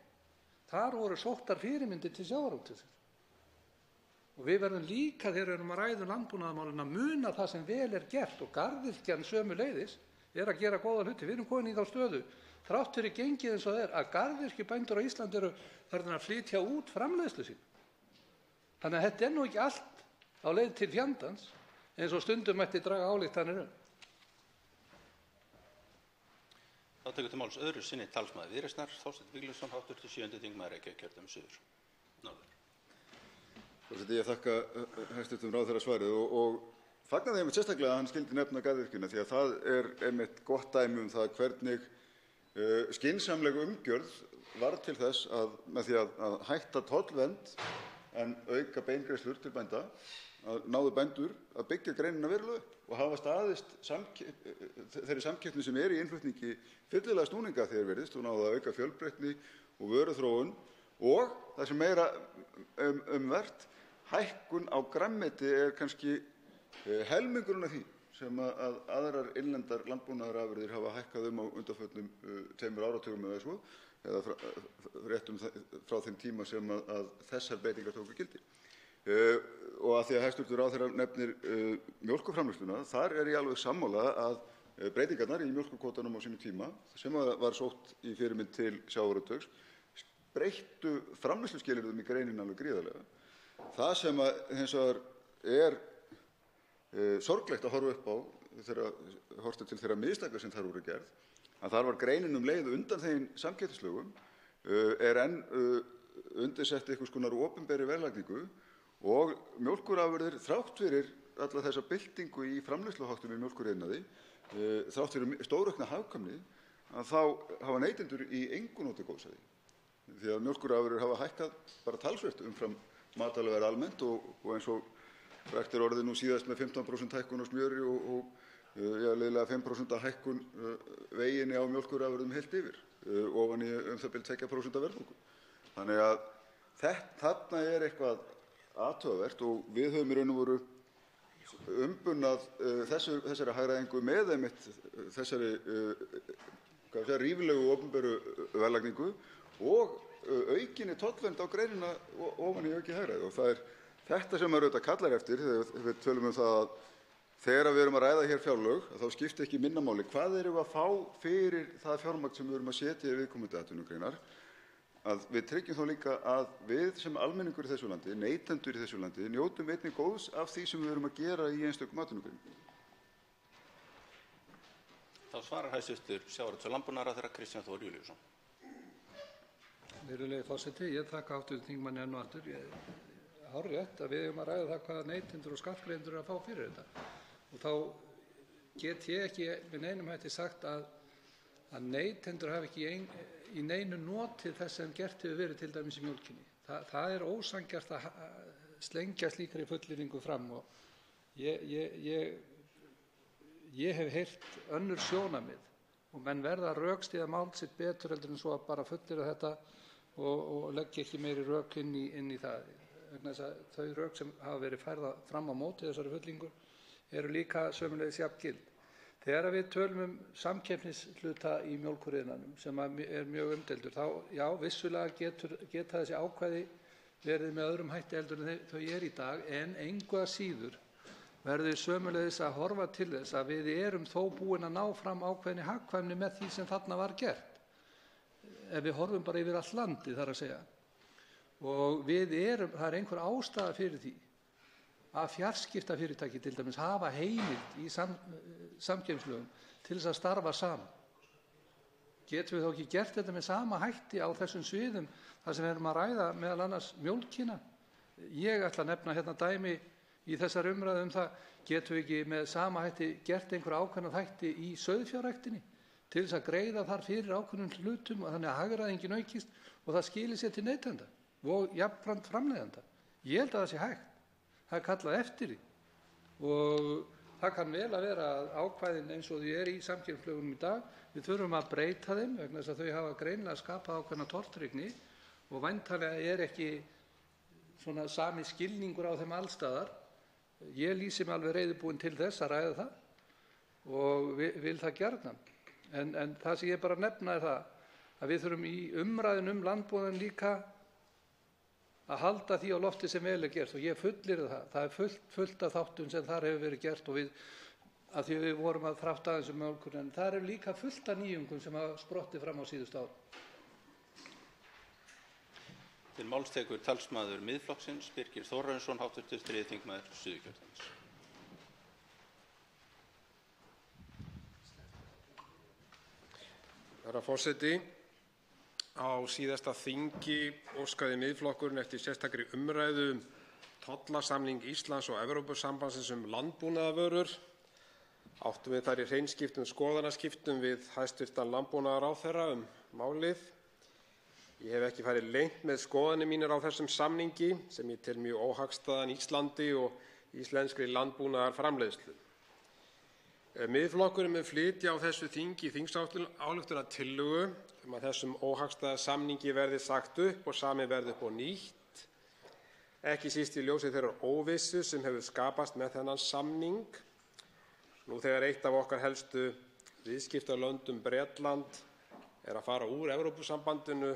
Þar voru sóttar fyrirmyndir til sjávarútvegsins. Og við verðum líka þegar við erum að ræða landbúnaðarmálin að muna það sem vel er gert og garðyrkjan sömuleiðis að gera góða hluti. Við erum komin í þá stöðu, þrátt fyrir gengið eins og að garðyrkjubændur á Íslandi eru farnir að flytja út framleiðslu sína. Þannig að þetta nú ekki allt á leið til fjandans eins og stundum mætti draga ályktanir Þá tekur til máls öðru sinni talsmaður Viðreisnar, Þorsteinn Víglundsson, hv. 7. þingmaður Reykjavíkurkjördæmis suður. Forseti, ég þakka hæstv. ráðherra svarið og fagna því einmitt sérstaklega að hann skyldi nefna garðyrkjuna því að það er einmitt gott dæmi það hvernig skynsamleg umgjörð varð til þess að með því að hætta tollvernd en auka beingreiðslur til bænda náðu bændur að byggja greinina verulega upp og hafa staðist þeirri samkeppni sem í innflutningi fyllilega snúninga þegar virðist og náðu að auka fjölbreytni og vöruþróun og það sem meira vert, hækkun á grænmeti kannski helmingurinn af því sem að aðrar innlendar landbúnaðarafurðir hafa hækkað á undanförnum 2 áratugum eða svo, eða réttum frá þeim tíma sem að þessar breytingar tóku gildi. Og að því að hæstv. ráðherra nefnir mjólkurframleiðsluna, þar er ég alveg sammála að breytingarnar í mjólkurkvótanum á sínum tíma, sem var sótt í fyrirmynd til sjávarútvegs, breyttu framleiðsluskilyrðum í greininni alveg gríðarlega. Það sem hins vegar er sorglegt að horfa upp á þegar horft til þeirra mistaka sem þar voru gerð, að þar var greinin leið undan þeim samkeppnislögum, enn undirsett einhvers konar opinberri verðlagningu og mjólkurafurðir þrátt fyrir alla þessa byltingu í framleiðsluháttum í mjólkuriðnaði, þrátt fyrir stóraukna hagkvæmni, að þá hafa neytendur í engu notið góðs af því. Því að mjólkurafurðir hafa hækkað bara talsvert umfram matvælaverð almennt og eins og rækt orðið nú síðast með 15% hækkun á smjöri og liðlega 5% hækkun veginni á mjólkurafurðum heilt yfir, ofan í það bil 2% verðbólgu. Þannig að þarna eitthvað athugavert og við höfum í raun og veru umbunnað þessari hagræðingu með einmitt þessari ríflegu opinberu verðlagningu og aukinni tollvernd á greinina ofan í aukið hagræði. Og það þetta sem maður auðvitað kallar eftir þegar við tölum það að þegar við erum að ræða hér fjárlög þá skiptir ekki minna máli hvað erum við að fá fyrir það fjármagn sem við erum að setja í viðkomandi atvinnugreinar, að við tryggjum þá líka að við sem almenningur í þessu landi, neytendur í þessu landi, njótum einnig góðs af því sem við erum að gera í einstökum atvinnugreinum. Þá svarar hæstv. Sjávarútvegs- og landbúnaðarráðherra Kristján Þór Júlíusson. Virðulegi forseti, ég þakka hv. þingmanni enn og aftur. Hárrétt að við eigum að ræða það hvað neytendur og skattgreiðendur eru að fá fyrir þetta. Og þá get ég ekki með neinum hætti sagt að neytendur hafi ekki í neinu notið þess sem gert hefur verið til dæmis í mjólkinni. Það ósanngjarnt að slengja slíkri fullyrðingu fram og ég hef heyrt önnur sjónarmið og menn verða að rökstyðja mál sitt betur heldur en svo að bara fullyrða þetta og leggja ekki meiri rök inn í það. Vegna þess að þau rök sem hafa verið færða fram á móti þessari fullyrðingu eru líka sömuleiðis jafngild. Þegar við tölum samkeppnishluta í mjólkuriðnaðinum sem mjög umdeildur, þá já, vissulega geta þessi ákvæði verið með öðrum hætti heldur en þau í dag, en engu að síður verður sömuleiðis að horfa til þess að við erum þó búin að ná fram ákveðinni hagkvæmni með því sem þarna var gert. Ef við horfum bara yfir allt landið þar að segja. Og það einhver ástæða fyrir því að fjarskiptafyrirtæki til dæmis hafa heimild í samkeppnislögum til þess að starfa saman. Getum við þá ekki gert þetta með sama hætti á þessum sviðum þar sem við erum að ræða meðal annars mjólkina? Ég ætla að nefna hérna dæmi í þessari umræðu það, getum við ekki með sama hætti gert einhver ákveðna þætti í sauðfjárræktinni til þess að greiða þar fyrir ákveðnum hlutum og þannig að hagræðingin aukist og það skilir sér til neytenda og jafnframt framleiðenda. Ég held að það sé hægt. Það kallað eftir því og það kann vel að vera að ákvæðin eins og þau í samkeppnislögunum í dag, við þurfum að breyta þeim vegna þess að þau hafa greinilega skapað ákveðna tortryggni og væntanlega ekki svona sami skilningur á þeim allstaðar. Ég lýsi mig alveg reiðubúinn til þess að ræða það og vil það gjarnan. En það sem ég bara nefna það að við þurfum í umræðun landbúnaðinn líka að halda því á lofti sem vel gert og ég fullyrði það fullt af þáttum sem þar hefur verið gert og að því við vorum að þrátta aðeins mjólkurinn, en þar líka fullt af nýjungum sem hafa sprottið fram á síðustu árum. Til máls tekur talsmaður Miðflokksins Birgir Þórarinsson, hv. 3. þingmaður Suðurkjördæmis. Herra forseti, á síðasta þingi óskaði Miðflokkurinn eftir sérstakri umræðu tollasamning Íslands og Evrópusambandsins landbúnaðarvörur. Áttum við þar í hreinskiptum skoðanaskiptum við hæstv. Landbúnaðarráðherra málið. Ég hef ekki farið leynt með skoðanir mínar á þessum samningi sem ég tel mjög óhagstæðan Íslandi og íslenskri landbúnaðarframleiðslu. Miðflokkurinn mun flytja á þessu þingi þingsályktunartillögu að þessum óhagstæða samningi verði sagt upp og samið verði upp á nýtt, ekki síst í ljósi þeirrar óvissu sem hefur skapast með þennan samning. Nú þegar eitt af okkar helstu viðskiptalöndum, Bretland, að fara úr Evrópusambandinu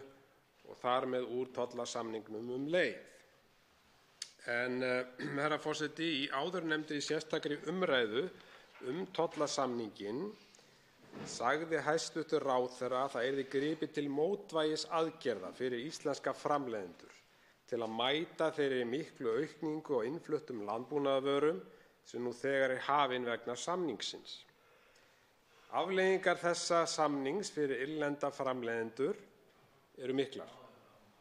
og þar með úr tollasamningnum leið. En herra forseti, í áðurnefndri sérstakri umræðu tollasamninginn sagði hæstv. Ráðherra að það yrði gripið til mótvægisaðgerða fyrir íslenska framleiðendur til að mæta þeirri miklu aukningu á innfluttum landbúnaðarvörum sem nú þegar hafin vegna samningsins. Afleiðingar þessa samnings fyrir innlenda framleiðendur eru miklar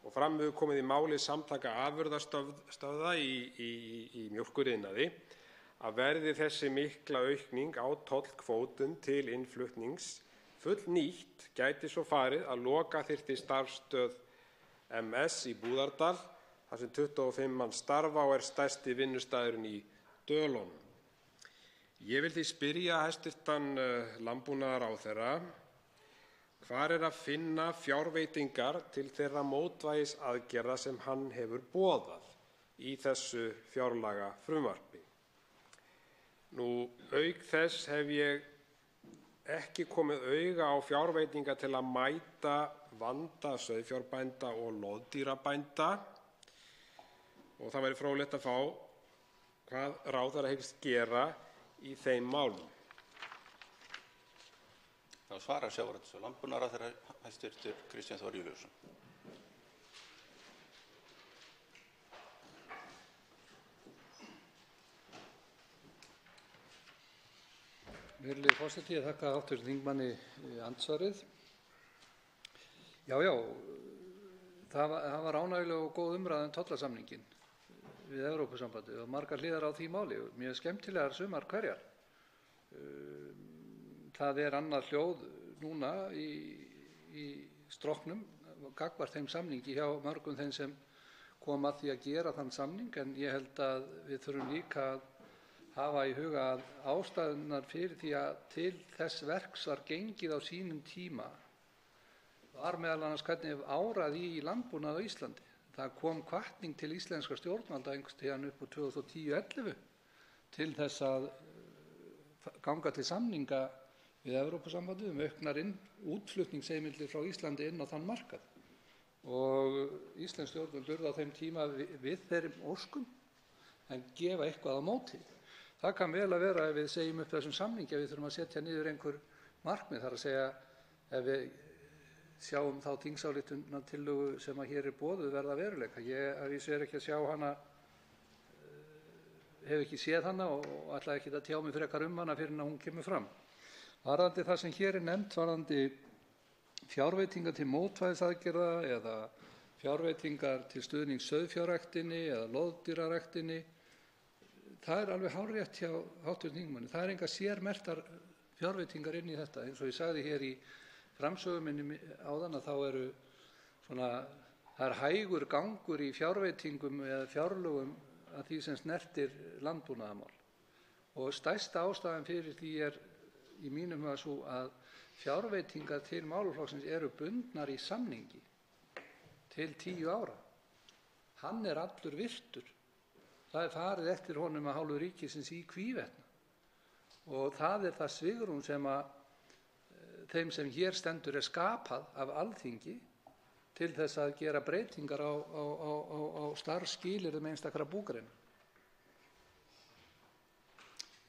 og fram hefur komið í máli Samtaka afurðastöðva í mjólkuriðnaði að verði þessi mikla aukning á tollkvótum til innflutnings fullnýtt gæti svo farið að loka þyrfti starfsstöð MS í Búðardal þar sem 25 manns starfa og stærsti vinnustaðurinn í Dölunum. Ég vil því spyrja hæstv. Landbúnaðarráðherra hvar að finna fjárveitingar til þeirra mótvægisaðgerða sem hann hefur boðað í þessu fjárlagafrumvarpi. Auk þess hef ég ekki komið auga á fjárveitingar til að mæta vanda sauðfjárbænda og loðdýrabænda og það væri fróðlegt að fá hvað ráðherra hyggst gera í þeim málum. Þá svarar sjávarútvegs- og landbúnaðarráðherra hæstv. Kristján Þór Júlíusson. Virðulegi forseti, ég þakka hv. þingmanni andsvarið. Já, það var ánægjuleg og góð umræða um tollasamninginn við Evrópusambandið og margar hliðar á því máli og mjög skemmtilegar sumar hverjar. Það annað hljóð núna í stróknum gagnvart þeim samningi hjá mörgum þeim sem kom að því að gera þann samning, en ég held að við þurfum líka að hafa í huga að ástæðurnar fyrir því að til þess verks var gengið á sínum tíma var meðal annars hvernig áraði í landbúnað á Íslandi. Það kom hvatning til íslenskra stjórnvalda einhvers tíðan upp úr 2010-11 til þess að ganga til samninga við Evrópusambandið auknar útflutningsheimildir frá Íslandi inn á þann markað. Og íslensk stjórnvöld urðu á þeim tíma við þeirri óskum en gefa eitthvað á móti. Það kann vel að vera ef við segjum upp þessum samningi að við þurfum að setja niður einhver markmið, þar að segja ef við sjáum þá þingsályktunartillögu sem að hér boðuð verða veruleika. Ég ekki að sjá hana, hef ekki séð hana og ætla ekki að tjá mig frekar hana fyrr en að hún kemur fram. Varðandi það sem hér nefnt, varðandi fjárveitingar til mótvægisaðgerða eða fjárveitingar til stuðnings sauðfjárræktinni eða loðdýraræktinni, það alveg hárrétt hjá hv. þingmanni. Það engar sérmerktar fjárveitingar inn í þetta. Eins og ég sagði hér í framsögu minni áðan að það hægur gangur í fjárveitingum eða fjárlögum að því sem snertir landbúnaðarmál. Og stærsta ástæðan fyrir því í mínum huga sú að fjárveitingar til málaflokksins eru bundnar í samningi til 10 ára. Hann allur virtur. Það farið eftir honum af hálfu ríkisins í hvívetna. Og það það svigrúm sem að þeim sem hér stendur skapað af Alþingi til þess að gera breytingar á starfsskilyrðum einstakra búgreina.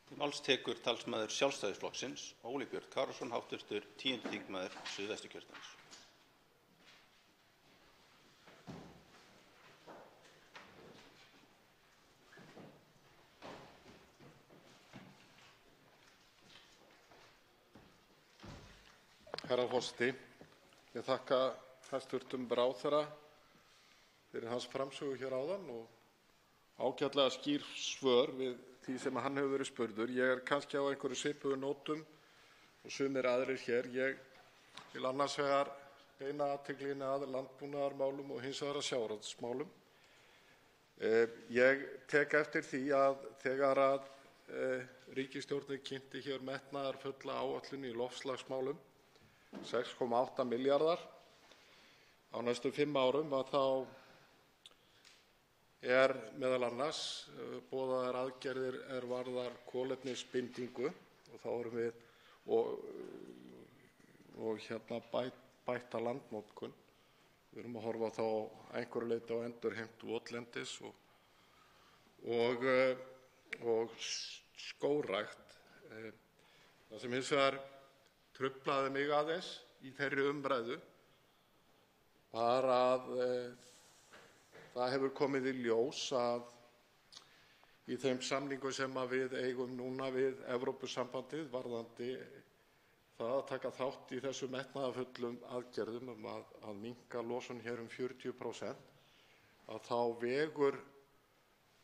Til máls tekur talsmaður Sjálfstæðisflokksins, Óli Björn Kárason, hv. 10. þingmaður Suðvesturkjördæmis. Herra forseti, ég þakka hæstv. ráðherra fyrir hans framsögu hér áðan og ágætlega skýr svör við því sem hann hefur verið spurður. Ég kannski á einhverju svipuðum nótum og sumir aðrir hér. Ég vil annars vegar beina athyglinni að landbúnaðarmálum og hins vegar að sjávarútvegsmálum. Ég tek eftir því að þegar ríkisstjórnin kynnti hér metnaðarfulla áætlun í loftslagsmálum, 6,8 milljarðar á næstu 5 árum, að þá meðal annars boðaðar aðgerðir varðar kolefnisbindingu og þá erum við bætta landnotkun. Við erum að horfa þá einhverju leyti á endurheimt votlendis og skógrækt. Það sem hins vegar truflaði mig aðeins í þeirri umræðu var að það hefur komið í ljós að í þeim samningum sem við eigum núna við Evrópusambandið varðandi það að taka þátt í þessum metnaðarfullum aðgerðum að minnka losun hér 40%, að þá vegur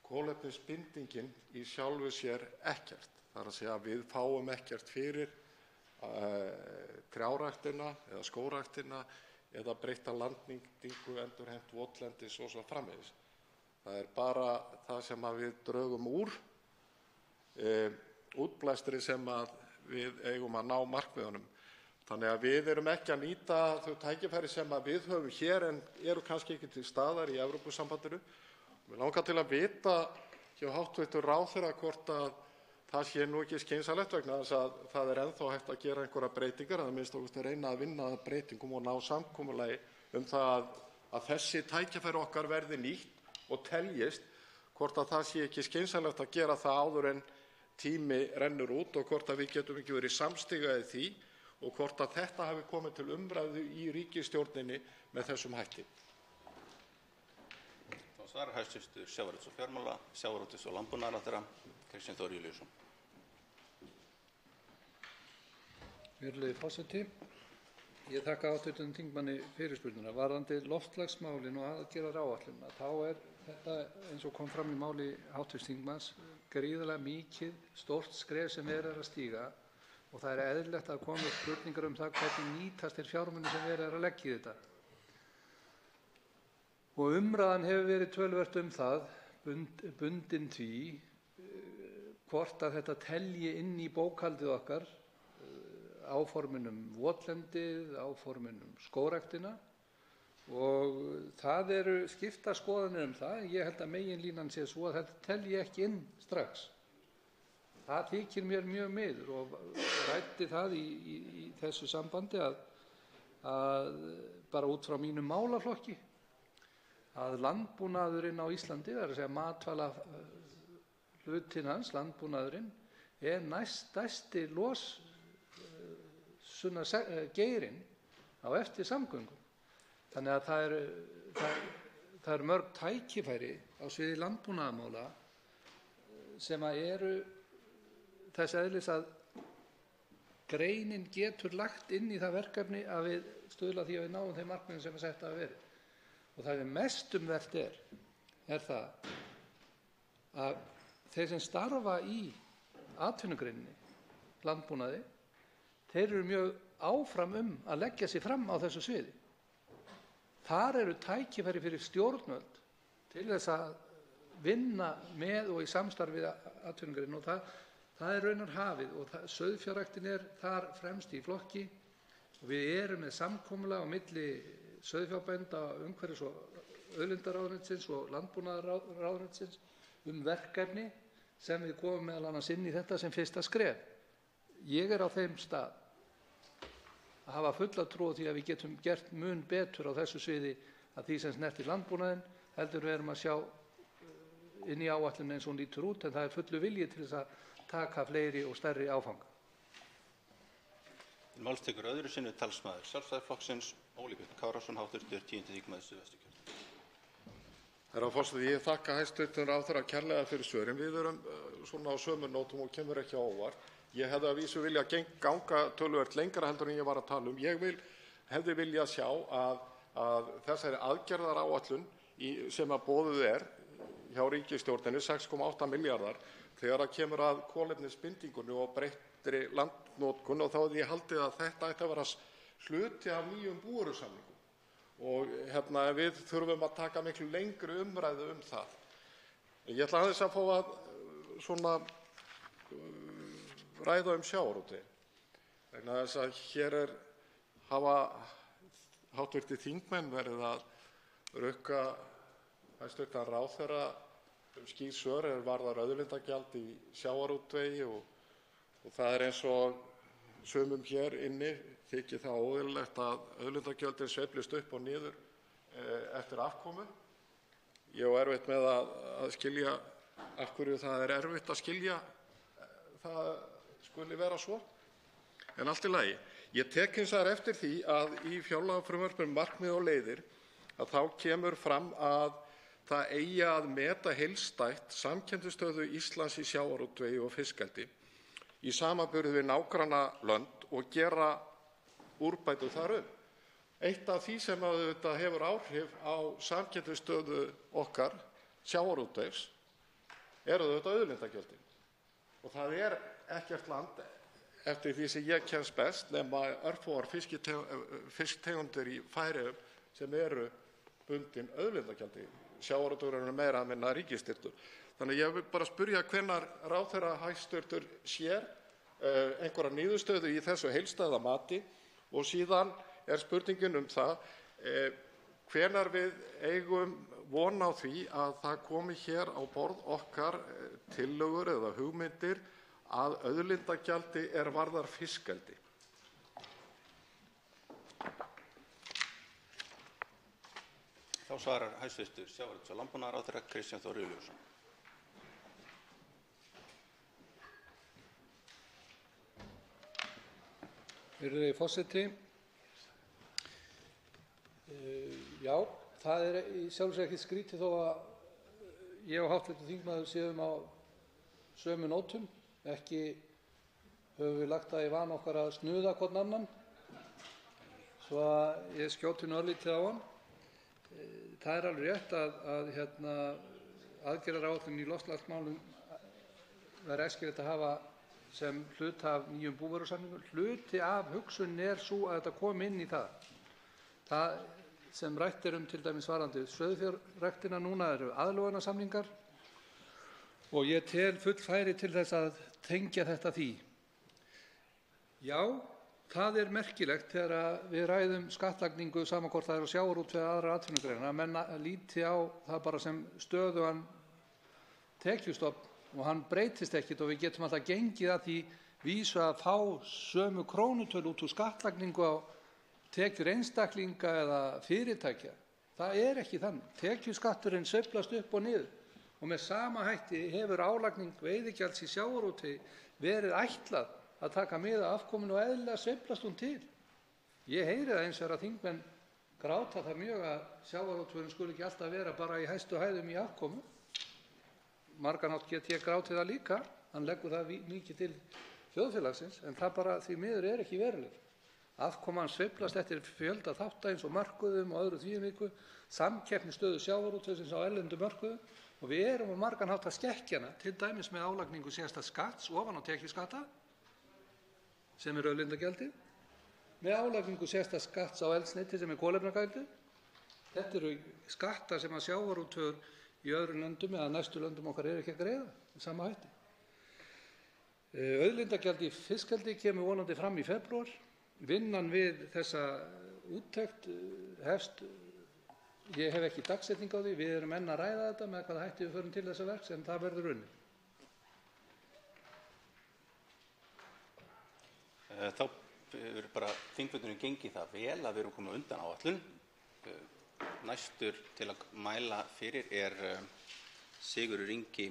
kolefnisbindingin í sjálfu sér ekkert. Það að segja að við fáum ekkert fyrir trjáræktina eða skógræktina eða breytta landnýtingu, endurheimt votlendis og svo framvegis. Það bara það sem við drögum úr útblæstri sem við eigum að ná markmiðunum. Þannig að við erum ekki að nýta þau tækifæri sem við höfum hér en eru kannski ekki til staðar í Evrópusambandinu. Mig langar til að vita hjá hv. ráðherra hvort að það sé nú ekki skynsamlegt vegna þess að það er ennþá hægt að gera einhverjar breytingar, að minnsta kosti reyna að vinna að breytingum og ná samkomulagi það að þessi tækifæri okkar verði nýtt og teljist, hvort að það sé ekki skynsamlegt að gera það áður en tími rennur út og hvort að við getum ekki verið samstiga í því og hvort að þetta hafi komið til umræðu í ríkisstjórninni með þessum hætti. Þá svarar hæstv. sjávarútvegs- og landbúnaðarráðherra Kristján Þór Júlíusson. Virðulegi forseti. Ég þakka hv. þingmanni fyrirspurnina. Varðandi loftslagsmálin og aðgerðaáætlunina, þá er þetta, eins og kom fram í máli hv. þingmanns, gríðarlega mikið stórt skref sem verið er að stíga og það er eðlilegt að koma upp spurningar um það hvernig nýtast þeir fjármunir sem verið er að leggja í þetta. Og umræðan hefur verið töluvert það, bundin því hvort að þetta telji inn í bókhaldið okkar áformin votlendið, áformin skógræktina og það eru skiptar skoðanir það. Ég held að meginlínan sé svo að þetta telji ekki inn strax. Það þykir mér mjög miður og ræddi það í þessu sambandi að bara út frá mínum málaflokki að landbúnaðurinn á Íslandi, það er að segja matvæla hlutinn hans, landbúnaðurinn, er næststærsti geirinn á eftir samgöngum. Þannig að það er mörg tækifæri á sviði landbúnaðarmála sem eru þess eðlis að greinin getur lagt inn í það verkefni að við stuðla því að við náum þeim markmiðum sem sett hafa verið. Og það sem mest vert er það að þeir sem starfa í atvinnugreininni, landbúnaði, þeir eru mjög áfram að leggja sig fram á þessu sviði. Þar eru tækifæri fyrir stjórnvöld til þess að vinna með og í samstarfi við atvinnugreininni og það er raunar hafið og sauðfjárræktin er þar fremst í flokki og við erum með samkomulag á milli sauðfjárbænda, umhverfis- og auðlindaráðuneytisins og landbúnaðarráðuneytisins verkefni sem við komum meðal annars inn í þetta sem fyrsta skref. Ég er á þeim stað að hafa fulla trú á því að við getum gert mun betur á þessu sviði að því sem snertir landbúnaðinn heldur við erum að sjá inn í áætlun eins og hún lítur út en það er fullu vilji til þess að taka fleiri og stærri áfanga. Til máls tekur öðru sinni talsmaður Sjálfstæðisflokksins Óli Björn Kárason, hv. 10. þingmaður Suðvesturkjördæmis. Herra forseti, ég þakka hæstv. ráðherra kærlega fyrir svörin. Við erum svona á sömu nótum og kemur ekki á óvart. Ég hefði að vísu vilja ganga töluvert lengra heldur en ég var að tala um. Ég hefði vilja sjá að þessari aðgerðaráætlun sem að boðuð hjá ríkisstjórninni 6,8 milljarðar þegar að kemur að kolefnisbindingunni og breyttri landnotkun og þá hefði ég haldið að þetta ætti að vera hluti af nýjum búvörusamningum og við þurfum að taka miklu lengri umræðu það. Ég ætla aðeins að fá að svona ræða sjávarútveginn vegna þess að hér hafa hv. þingmenn verið að rukka hæstv. ráðherra skýr svör varðar auðlindagjald í sjávarútvegi og það er eins og sumum hér inni þykir það óeðlilegt að auðlindagjöldin sveiflist upp og niður eftir afkomu. Ég á erfitt með að skilja af hverju það er erfitt að skilja það skuli vera svo, en allt í lagi. Ég tek hins vegar eftir því að í fjárlagafrumvarpinu markmið og leiðir að þá kemur fram að það eigi að meta heildstætt samkeppnisstöðu Íslands í sjávarútvegi og fiskeldi í samanburði við nágrannalönd og gera úrbætur þar Eitt af því sem auðvitað hefur áhrif á samkeppnisstöðu okkar sjávarútvegs auðvitað auðlindagjöldin. Og það er ekkert land eftir því sem ég kemst best nema örfáar fisktegundir í Færeyjum sem eru bundin auðlindagjaldi. Sjávarútvegurinn er meira að minna ríkisstyrktur. Þannig að ég vil bara spyrja hvenær ráðherra hæstv. Sér einhverja niðurstöðu í þessu heildstæða mati og síðan spurningin það hvenær við eigum von á því að það komi hér á borð okkar tillögur eða hugmyndir að auðlindagjaldi varðar fiskeldi. Þá svarar hæstv. sjávarútvegs- og landbúnaðarráðherra Kristján Þór Júlíusson. Virðulegi forseti. Já, það í sjálfu sér ekki skrítið þó að ég og hv. þingmaður séum á sömu nótum. Ekki höfum við lagt það í vana okkar að snuða hvorn annan, svo að ég skjóti örlítið á hann. Það alveg rétt að aðgerðaáætlun í loftslagsmálum væri æskilegt að hafa sem hluta af nýjum búvörusamningum. Hluti af hugsuninni sú að þetta komi inn í það. Það sem rætt til dæmis varðandi sauðfjárræktina núna eru aðlögunarsamningar og ég tel full færi til þess að tengja þetta því. Já, það merkilegt þegar við ræðum skattlagningu sama hvort það á sjávarútvegi eða aðrar atvinnugreinar að menn líti á það bara sem stöðugan tekjustofn og hann breytist ekkert og við getum alltaf gengið að því vísu að fá sömu krónutölu út úr skattlagningu á tekjur einstaklinga eða fyrirtækja. Það ekki þannig. Tekjuskatturinn sveiflast upp og niður og með sama hætti hefur álagning veiðigjalds í sjávarútvegi verið ætlað að taka mið af afkominu og eðlilega sveiflast hún til. Ég heyri það eins vegar að þingmenn gráta það mjög að sjávarútvegurinn skuli ekki alltaf vera bara í hæstu hæðum í afkomu. Margan hátt get ég grátið það líka, hann leggur það mikið til þjóðfélagsins, en það bara því miður ekki verulegur. Afkoman sveiflast eftir fjölda þátta eins og mörkuðum og öðru þvíumviku, samkeppnisstöðu sjávarútvegsins á erlendum mörkuðum og við erum á margan hátt að skekkja hana, til dæmis með álagningu sérstaks skatts ofan á tekjuskatta, sem auðlindagjaldið, með álagningu sérstaks skatts á eldsneyti sem kolefnagjaldið. Þetta eru skattar sem að sjávarútvegur í öðrum löndum eða næstu löndum okkar ekki að greiða með sama hætti. Auðlindagjald í fiskeldi kemur vonandi fram í febrúar. Vinnan við þessa úttekt hefst, ég hef ekki dagsetning á því, við erum enn að ræða þetta með hvaða hætti við förum til þessa verks en það verður unnið. Þá bara þingfundurinn gengið það vel að við erum komið undan áætlun. Næstur til að mæla fyrir Sigurður Ingi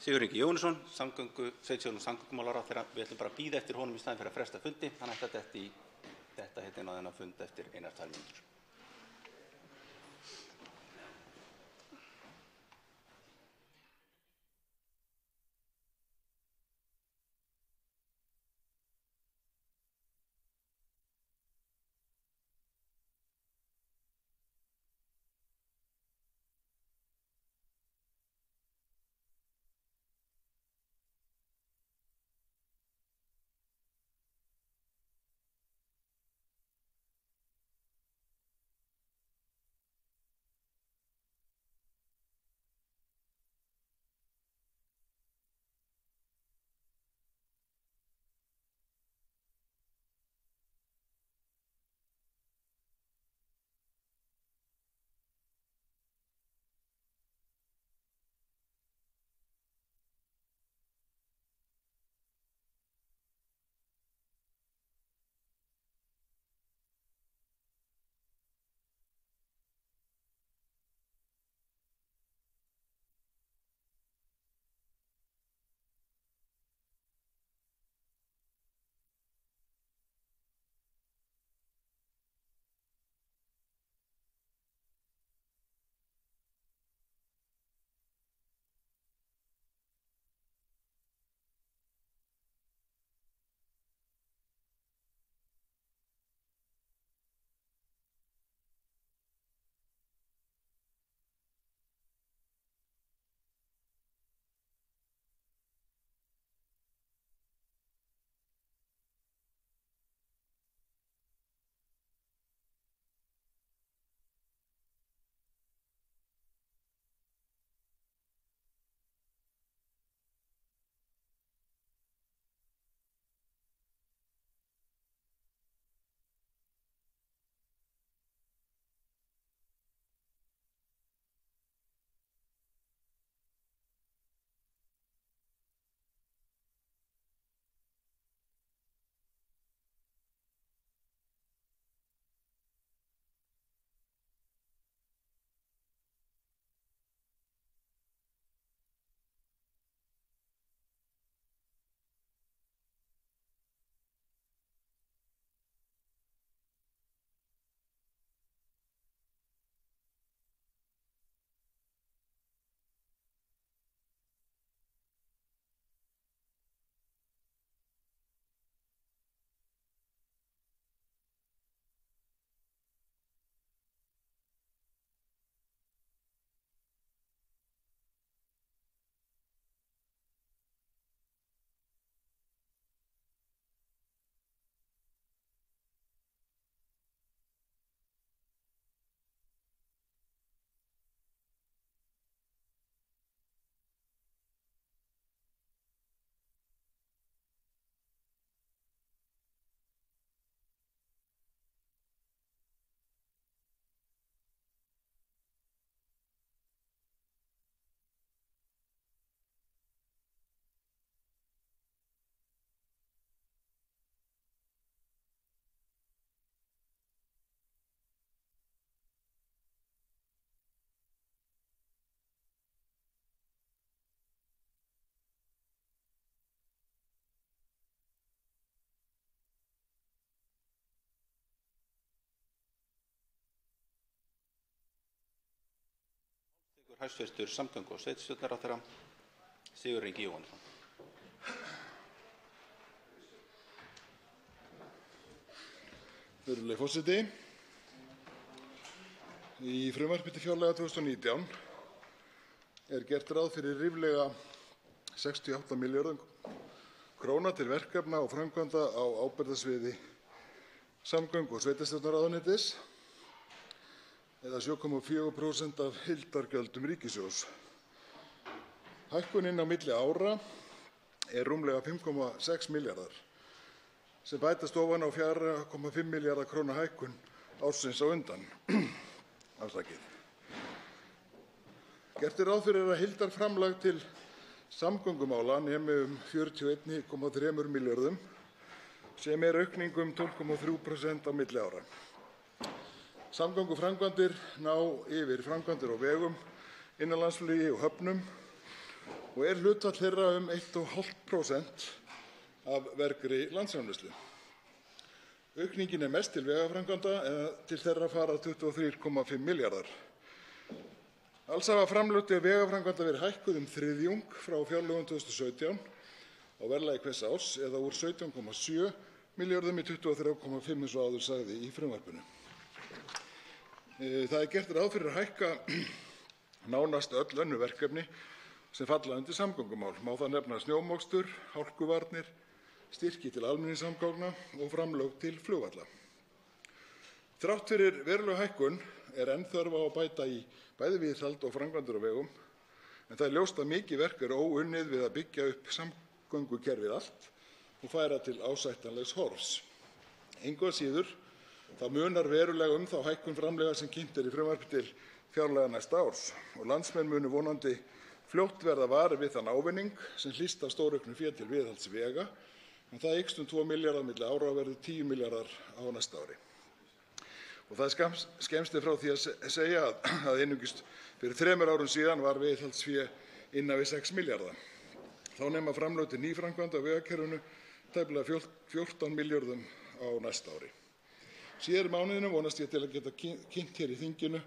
Jóhannesson, sveitarstjórnar- og samgöngumálaráðherra. Við ætlum bara að bíða eftir honum í staðinn fyrir að fresta fundi. Hann ætlar þetta inn á þennan fund eftir 1-2 mínútur. Hæstv. Samgöngu- og sveitarstjórnarráðherra Sigurður Ingi Jóhannsson. Virðulegi forseti. Í frumvarpi til fjárlaga 2019 er gert ráð fyrir ríflega 68 milljörðum króna til verkefna og framkvæmda á ábyrgðarsviði samgöngu- og sveitarstjórnarráðuneytis eða 7,4% af heildargjöldum ríkissjóðs. Hækkunin á milli ára er rúmlega 5,6 milljarðar sem bætast ofan á 4,5 milljarða króna hækkun ársins á undan. Gert er ráð fyrir að heildarframlag til samgöngumála nemi 41,3 milljörðum sem er aukning 12,3% á milli ára. Samgönguframkvæmdir ná yfir framkvæmdir á vegum, innanlandsflugi og höfnum og er hlutfall þeirra 1,5% af vergri landsframleiðslu. Aukningin er mest til vegaframkvæmda en til þeirra fara 23,5 milljarðar. Alls hafa framlög til vegaframkvæmda verið hækkuð þriðjung frá fjárlögum 2017 á verðlagi hvers árs eða úr 17,7 milljörðum í 23,5 eins og áður sagði í frumvarpinu. Það er gert ráð fyrir að hækka nánast öll önnur verkefni sem falla undir samgöngumál. Má það nefna snjómokstur, hálkuvarnir, styrki til almenningssamgangna og framlög til flugvalla. Þrátt fyrir verulega hækkun er enn þörf á að bæta í bæði viðhald og framkvæmdir á vegum en það er ljóst að mikið verk er óunnið við að byggja upp samgöngukerfið allt og færa til ásættanlegs horfs. Engu að síður þá munar verulega þá hækkun framlaga sem kynnt er í frumvarpi til fjárlaga næsta árs og landsmenn munu vonandi fljótt verða varir við þann ávinning sem hlýst af stórauknu fé til viðhalds vega en það eykst 2 milljarðar milli ára og verður 10 milljarðar á næsta ári. Og það er skemmst frá því að segja að einungis fyrir 3 árum síðan var viðhaldsfé innan við 6 milljarða. Þá nema framlög til nýframkvæmda á vegakerfinu tæplega 14 milljörðum á næsta ári. Síðar í mánuðinum vonast ég til að geta kynnt hér í þinginu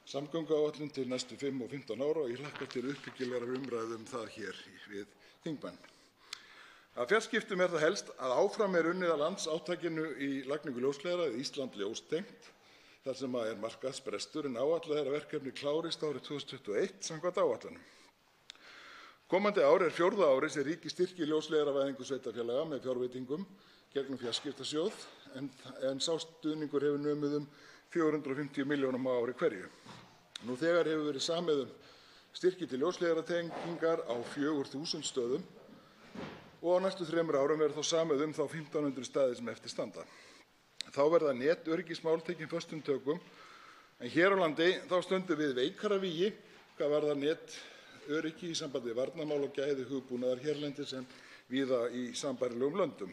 samgönguáætlun til næstu 5 og 15 ára og ég hlakka til uppbyggilegrar umræðu það hér við þingmenn. Af fjarskiptum er það helst að áfram er unnið að landsátakinu í lagningu ljósleiðara eða Ísland ljóstengt þar sem er markaðsbrestur en áætlað er að verkefni klárist árið 2021 samkvæmt áætlunum. Komandi ár er 4. árið sem ríkið styrkir ljósleiðaravæðingu sveitarfélaga með fjárveitingum gegnum fjarskiptasjóð en sá stuðningur hefur numið 450 milljónum á ári hverju. Nú þegar hefur verið samið styrki til ljósleiðaratengingar á 4.000 stöðum og á næstu 3 árum verður þá samið þá 1.500 staðir sem eftir standa. Þá verða netöryggismál tekin föstum tökum en hér á landi þá stöndum við veikara vígi hvað varðar netöryggi í sambandi við varnarmál og gæði hugbúnaðar hérlendis en víða í sambærilegum löndum.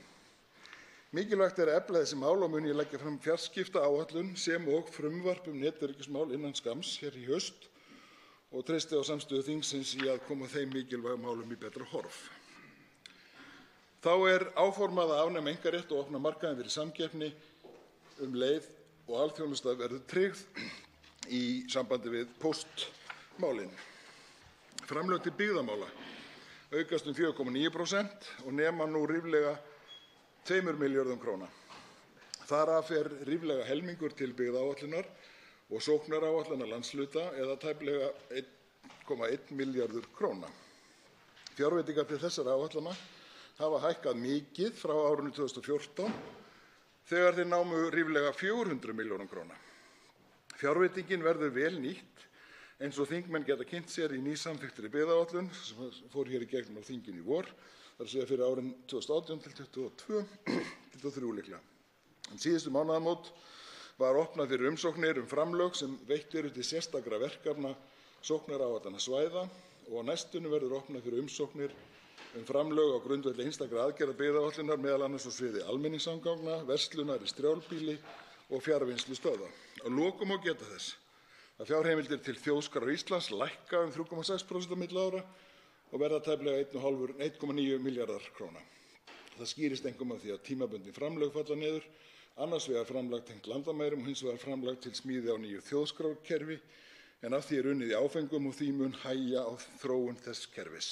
Mikilvægt er að efla þessi mál og mun ég leggja fram fjarskiptaáætlun sem og frumvarp netöryggismál innan skamms hér í haust og treysti á samstöðu þingsins í að koma þeim mikilvægum málum í betra horf. Þá er áformað að afnema einkarétt og opna markaðinn fyrir samkeppni leið og alþjónusta verður tryggð í sambandi við póstmálin. Framlög til byggðamála aukast 4,9% og nema nú ríflega 2 milljörðum króna. Þar af fer ríflega helmingur til byggðaáætlunar og sóknaráætlana landshluta eða tæplega 1,1 milljarður króna. Fjárveitingar til þessara áætlana hafa hækkað mikið frá árinu 2014 þegar þeir námu ríflega 400 milljónum króna. Fjárveitingin verður vel nýtt eins og þingmenn geta kynnt sér í nýsamþykktri byggðaáætlun sem fór hér í gegnum á þinginu í vor, þar að segja fyrir árin 2018 til 2023 líklega. Síðustu mánaðamót var opnað fyrir umsóknir framlög sem veitt eru til sérstakra verkefna sóknaráætlana svæða og á næstunni verður opnað fyrir umsóknir framlög á grundvelli einstakra aðgerða byggðaáætlunar meðal annars á sviði almenningssamgangna, verslunar í strjálbýli og fjarvinnslustöðva. Að lokum má geta þess að fjárheimildir til Þjóðskrár Íslands lækka 3,6% á milli ára og verða tæplega 1,9 milljarðar króna. Það skýrist einkum af því að tímabundin framlög falla niður, annars vegar framlag tengt landamærum og hins vegar framlag til smíði á nýju þjóðskrárkerfi en að því unnið í áföngum og því mun hægja á þróun þess kerfis.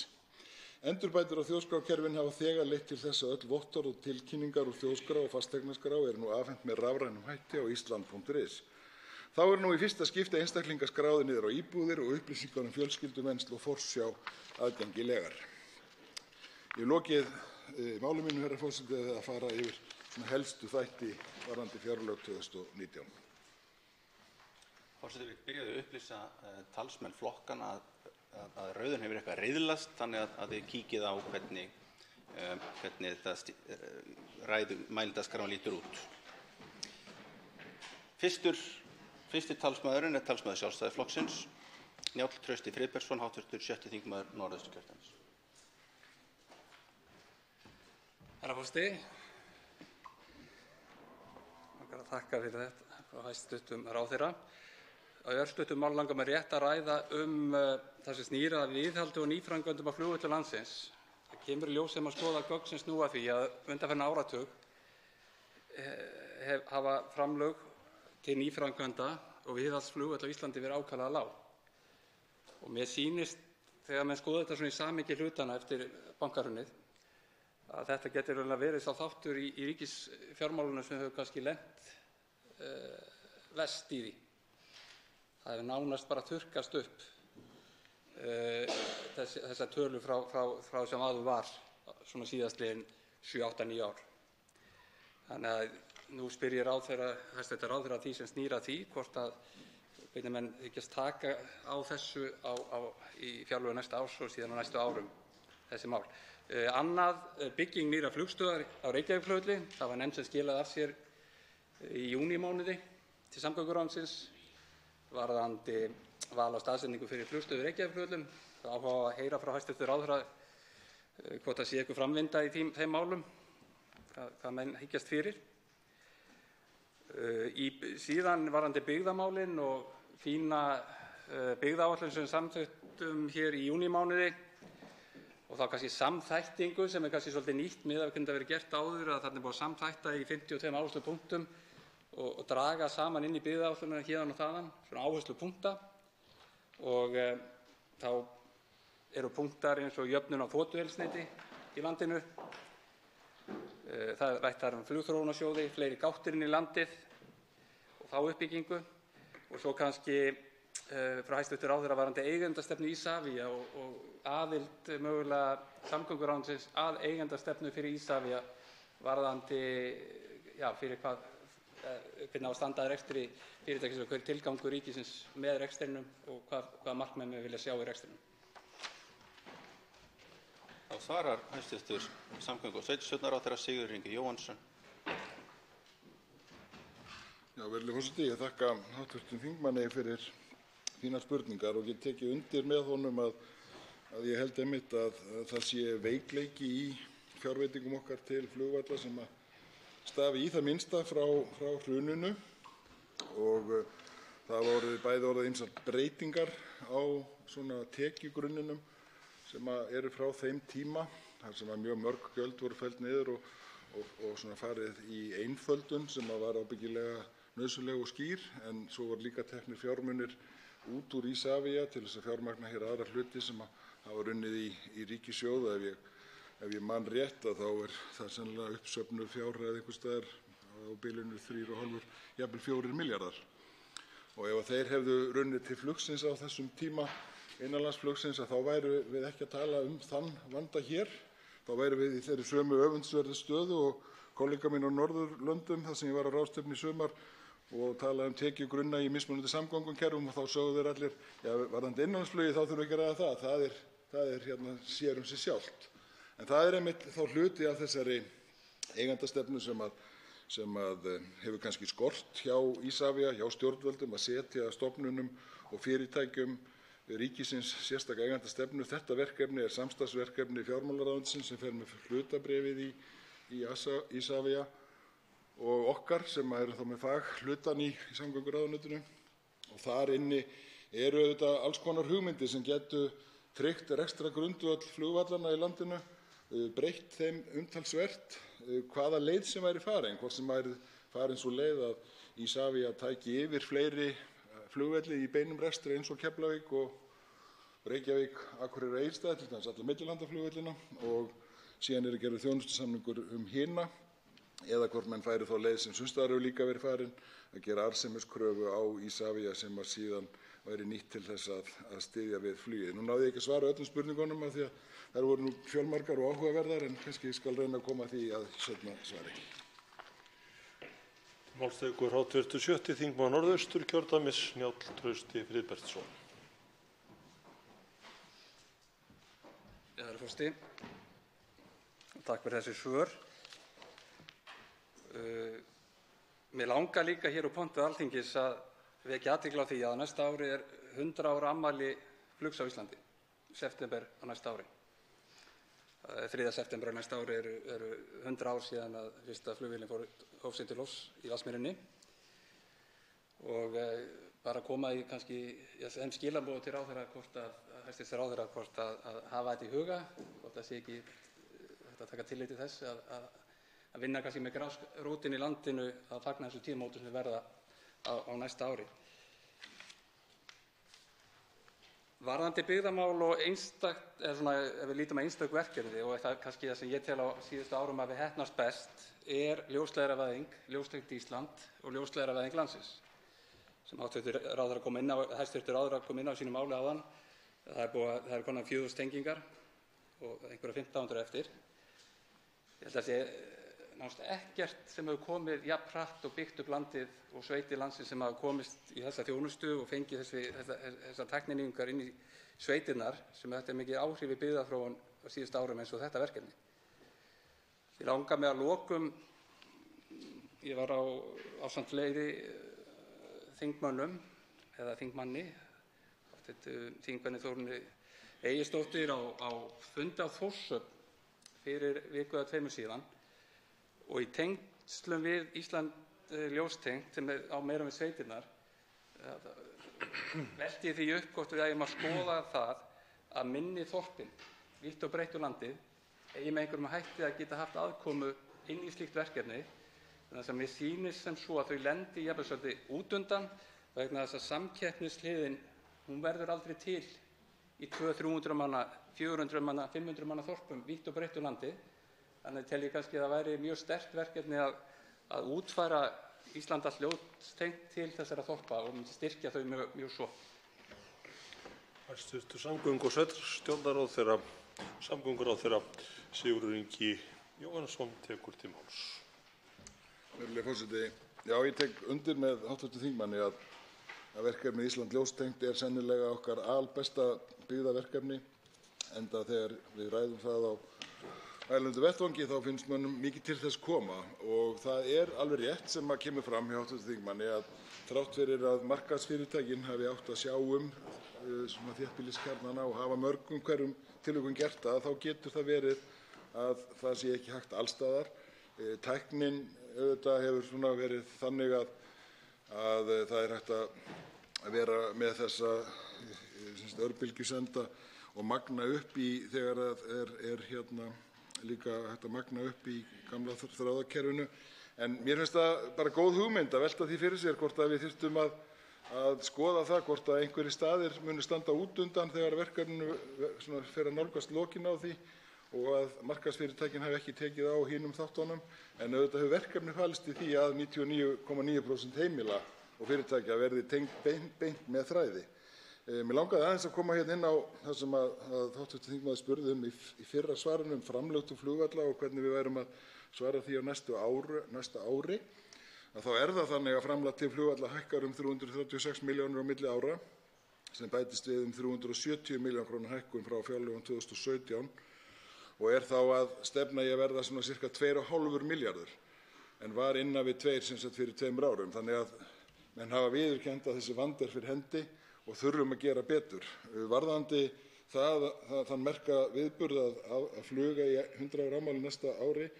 Endurbætur á þjóðskrárkerfinu hafa þegar leitt til þess að öll vottorð og tilkynningar úr þjóðskrá og fasteignaskrá eru nú afhent með rafrænum hætti á island.is. Þá eru nú í fyrsta skipti einstaklingar skráðir niður á íbúðir og upplýsingar fjölskyldumennslu og forsjá aðgengilegar. Ég hef lokið máli mínu, herra forseti, að fara yfir helstu þætti varðandi fjárlög 2019. Forseti vill byrja að upplýsa talsmenn flokkana að rauðin hefur eitthvað riðlast, þannig að þið kíkið á hvernig þetta mælendaskrán lítur út. Fyrsti talsmaðurinn er talsmaður Sjálfstæðisflokksins, Njáll Trausti Friðbertsson, hv. 7. þingmaður Norðausturkjördæmis. Herra forseti, langar að þakka fyrir þetta frá hæstv. Ráðherra. Á örstuttu máli langar mig rétt að ræða það sem snýr að viðhaldi og nýframkvæmdum á flugvöllum landsins. Það kemur í ljós þegar maður skoðar gögn sem snúa að því að undanfarinn áratug hafa framlög til nýframkvæmda og viðhalds flugvalla á Íslandi verið ákaflega lág. Og mér sýnist þegar maður skoðar þetta svona í samhengi hlutanna eftir bankahrunið að þetta getur verið sá þáttur í ríkisfjármálunum sem hefur kannski lent verst í því. Það hefur nánast bara þurrkast upp þessa tölu frá sem áður var svona síðastliðin 7-8-9 ár. Þannig að nú spyr ég hæstv. Ráðherra því sem snýr að því hvort að hvernig menn hyggjast taka á þessu í fjárlögum næsta árs og síðan á næstu árum þessi mál. Annað, bygging nýrra flugstöðvar á Reykjavíkurflugvelli. Það var nefnd sem skilaði af sér í júnímánuði til samgönguráðuneytisins varðandi val á staðsetningu fyrir flugstöð í Reykjavíkurflugvöllum. Það á að heyra frá hæstv. Ráðherra hvort það sé einhver framvinda í þeim málum, hvað menn hyggjast fyrir. Síðan varðandi byggðamálin og fína byggðaáætlun sem við samþykktum hér í júnímánuði og þá kannski samþættingu sem er kannski svolítið nýtt miðað við hvernig það verið gert áður, að þarna er búið að samþætta í 52 áherslupunktum og draga saman inn í byggðaáætlunina héðan og þaðan, svona áherslupunkta, og þá eru punktar eins og jöfnun á þotueldsneyti í landinu. Það er rætt þar flugþróunarsjóði, fleiri gáttir inn í landið og þá uppbyggingu, og svo kannski frá hæstv. Ráðherra varðandi eigendastefnu Isavia og aðild mögulega samgönguráðuneytisins að eigendastefnu fyrir Isavia varðandi fyrir hvernig á að standa að rekstri fyrirtækis og hver er tilgangur ríkisins með rekstrinum og hvaða markmið við vilja sjá í rekstrinum. Þá svarar hæstv. Samgöngu- og sveitarstjórnarráðherra Sigurður Ingi Jóhannsson. Virðulegi forseti, ég þakka hv. þingmanni fyrir fínar spurningar og get tekið undir með honum að ég held einmitt að það sé veikleiki í fjárveitingum okkar til flugvalla sem að stafi í það minnsta frá hruninu, og það hafa bæði orðið ýmsar breytingar á svona tekjugrunninum sem eru frá þeim tíma, þar sem að mjög mörg gjöld voru felld niður og svona farið í einföldun sem að var ábyggilega nauðsynleg og skýr, en svo voru líka teknir fjármunir út úr Isavia til þess að fjármagna hér aðra hluti sem hafa runnið í ríkissjóð. Ef ég man rétt þá er það sennilega uppsöfnuð fjárhæð einhvers staðar á bilinu 3,5, jafnvel 4 milljarðar. Og ef þeir hefðu runnið til flugsins á þessum tíma, innanlandsflugsins, þá værum við ekki að tala þann vanda hér. Þá værum við í þeirri sömu öfundsverðu stöðu og kollega mín á Norðurlöndum, þar sem ég var á ráðstefnu í sumar og talaði tekjugrunna í mismunandi samgöngukerfum, og þá sögðu þeir allir, varðandi innanlandsflugi þá þurfum við ekki að ræða það. Það er sér sig sjálft. En það er einmitt þá hluti af þessari eigendastefnu sem hefur kannski skort hjá Isavia, hjá stjórnvöldum, að setja stofnunum og fyrirtækjum ríkisins sérstaka eigendastefnu. Þetta verkefni er samstarfsverkefni fjármálaráðuneytisins sem fer með hlutabréfið í Isavia og okkar sem eru þá með faghlutann í samgönguráðuneytinu, og þar inni eru auðvitað alls konar hugmyndir sem getu tryggt rekstrargrundvöll flugvallanna í landinu, breytt þeim umtalsvert, hvaða leið sem væri farin, hvort sem væri farin sú leið að Isavia tæki yfir fleiri flugvelli í beinum rekstri eins og Keflavík og Reykjavík, Akureyri og Egilsstaðir, til dæmis alla millilandaflugvellina, og síðan gerður þjónustusamningur hina, eða hvort menn færu þá leið sem sums staðar hefur líka verið farin, að gera arðsemiskröfu á Isavia sem síðan væri nýtt til þess að styðja við flugið. Nú náði ég ekki að svara öllum spurningunum af því að þær voru nú fjölmargar og áhugaverðar, en kannski skal reyna að koma að því að seinna svari. Máls tekur hv. 6. þingmaður Norðausturkjördæmis, Njáll Trausti Friðbertsson. Herra forseti, takk fyrir þessi svör. Mig langar líka hér á pontu Alþingis að vekja athygli á því að næsta ári 100 ára afmæli flugs á Íslandi, september á næsta ári. 3. september á næsta ári eru 100 ár síðan að fyrsta flugvélin hóf sig til lofts í Vatnsmýrinni, og bara koma í kannski þeim skilaboð til ráðherra hæstv. Ráðherra hvort að hafa þetta í huga, hvort það sé ekki hægt að taka tillit til þess að vinna kannski með grasrótin í landinu að fagna þessu tímamótum sem verða á næsta ári. Varðandi byggðamál og ef við lítum að einstök verkefni, og það kannski það sem ég tel á síðustu árum að við heppnast best, ljósleiðaravæðing, Ljóstengt Ísland og ljósleiðaravæðing landsins, sem hæstv. Ráðherra kom inn á sínu máli áðan. Það eru konar 4.000 tengingar og einhverja 1.500 eftir. Ég held að sé nánast ekkert sem hefur komið jafn hratt og byggt upp landið og sveitir landsins sem hafa komist í þessa þjónustu og fengið þessar tækninýjungar inn í sveitirnar, sem þetta er mikið áhrif í byggðaþróun á síðustu árum eins og þetta verkefni. Ég langar mig að lokum, ég var ásamt fleiri þingmönnum eða þingmanni, þingmanni Þórunni Egilsdóttur á fundi á Þórshöfn fyrir viku eða 2 síðan, og í tengslum við Ísland ljóstengt sem á meira við sveitirnar velti ég því upp hvort við eigum að skoða það að minni þorpin vítt og breitt um landið eigi með einhverjum hætti að geta haft aðkomu inn í slíkt verkefni, þannig að mér sýnist sem svo að þau lendi jafnvel svolítið út undan vegna þess að samkeppnishliðin hún verður aldrei til í 200-300 manna, 400 manna, 500 manna þorpum vítt og breitt um landið. Þannig tel ég kannski að það væri mjög sterkt verkefni að útfæra Ísland allt ljóstengt til þessara þorpa og styrkja þau mjög svo. Hæstv. Samgöngu- og sveitarstjórnarráðherra, samgönguráðherra Sigurður Ingi Jóhannsson tekur til máls. Virðulegi forseti, já, ég tek undir með hv. þingmanni að verkefnið Ísland ljóstengt sennilega okkar albesta byggðaverkefni, enda þegar við ræðum það á erlendu vettvangi þá finnst mönnum mikið til þess koma, og það alveg rétt sem kemur fram hjá hv. þingmanni að þrátt fyrir að markaðsfyrirtækin hafi átt að sjá svona þéttbýliskjarnana og hafa mörgum hverjum tilvikum gert það, þá getur það verið að það sé ekki hægt alls staðar. Tæknin auðvitað hefur svona verið þannig að það hægt að vera með þessa örbylgjusenda og magna upp í þegar það líka hægt að magna upp í gamla þráðakerfinu. En mér finnst það bara góð hugmynd að velta því fyrir sér hvort að við þyrftum að skoða það hvort að einhverjir staðir muni standa út undan þegar verkefninu fer að nálgast lokin á því og að markaðsfyrirtækin hafi ekki tekið á hinum þáttunum, en auðvitað hefur verkefni falist í því að 99,9% heimila og fyrirtækja verði beint með þræði. Mér langaði aðeins að koma hérna inn á það sem að hv. þingmaður spurði í fyrra svarinu framlög til flugvalla og hvernig við værum að svara því á næsta ári. Þá það þannig að framlag til flugvalla hækkar 336 milljónir á milli ára, sem bætist við 370 milljóna króna hækkun frá fjárlögum 2017 og þá að stefna í að verða svona sirka 2,5 milljarður, en var innan við 2 sem sagt fyrir 2 árum. Þannig að menn hafa viðurkennt að þessi vandi fyrir hendi og þurfum að gera betur. Varðandi þann merka viðburð að fluga í 100 ára afmæli næsta ári,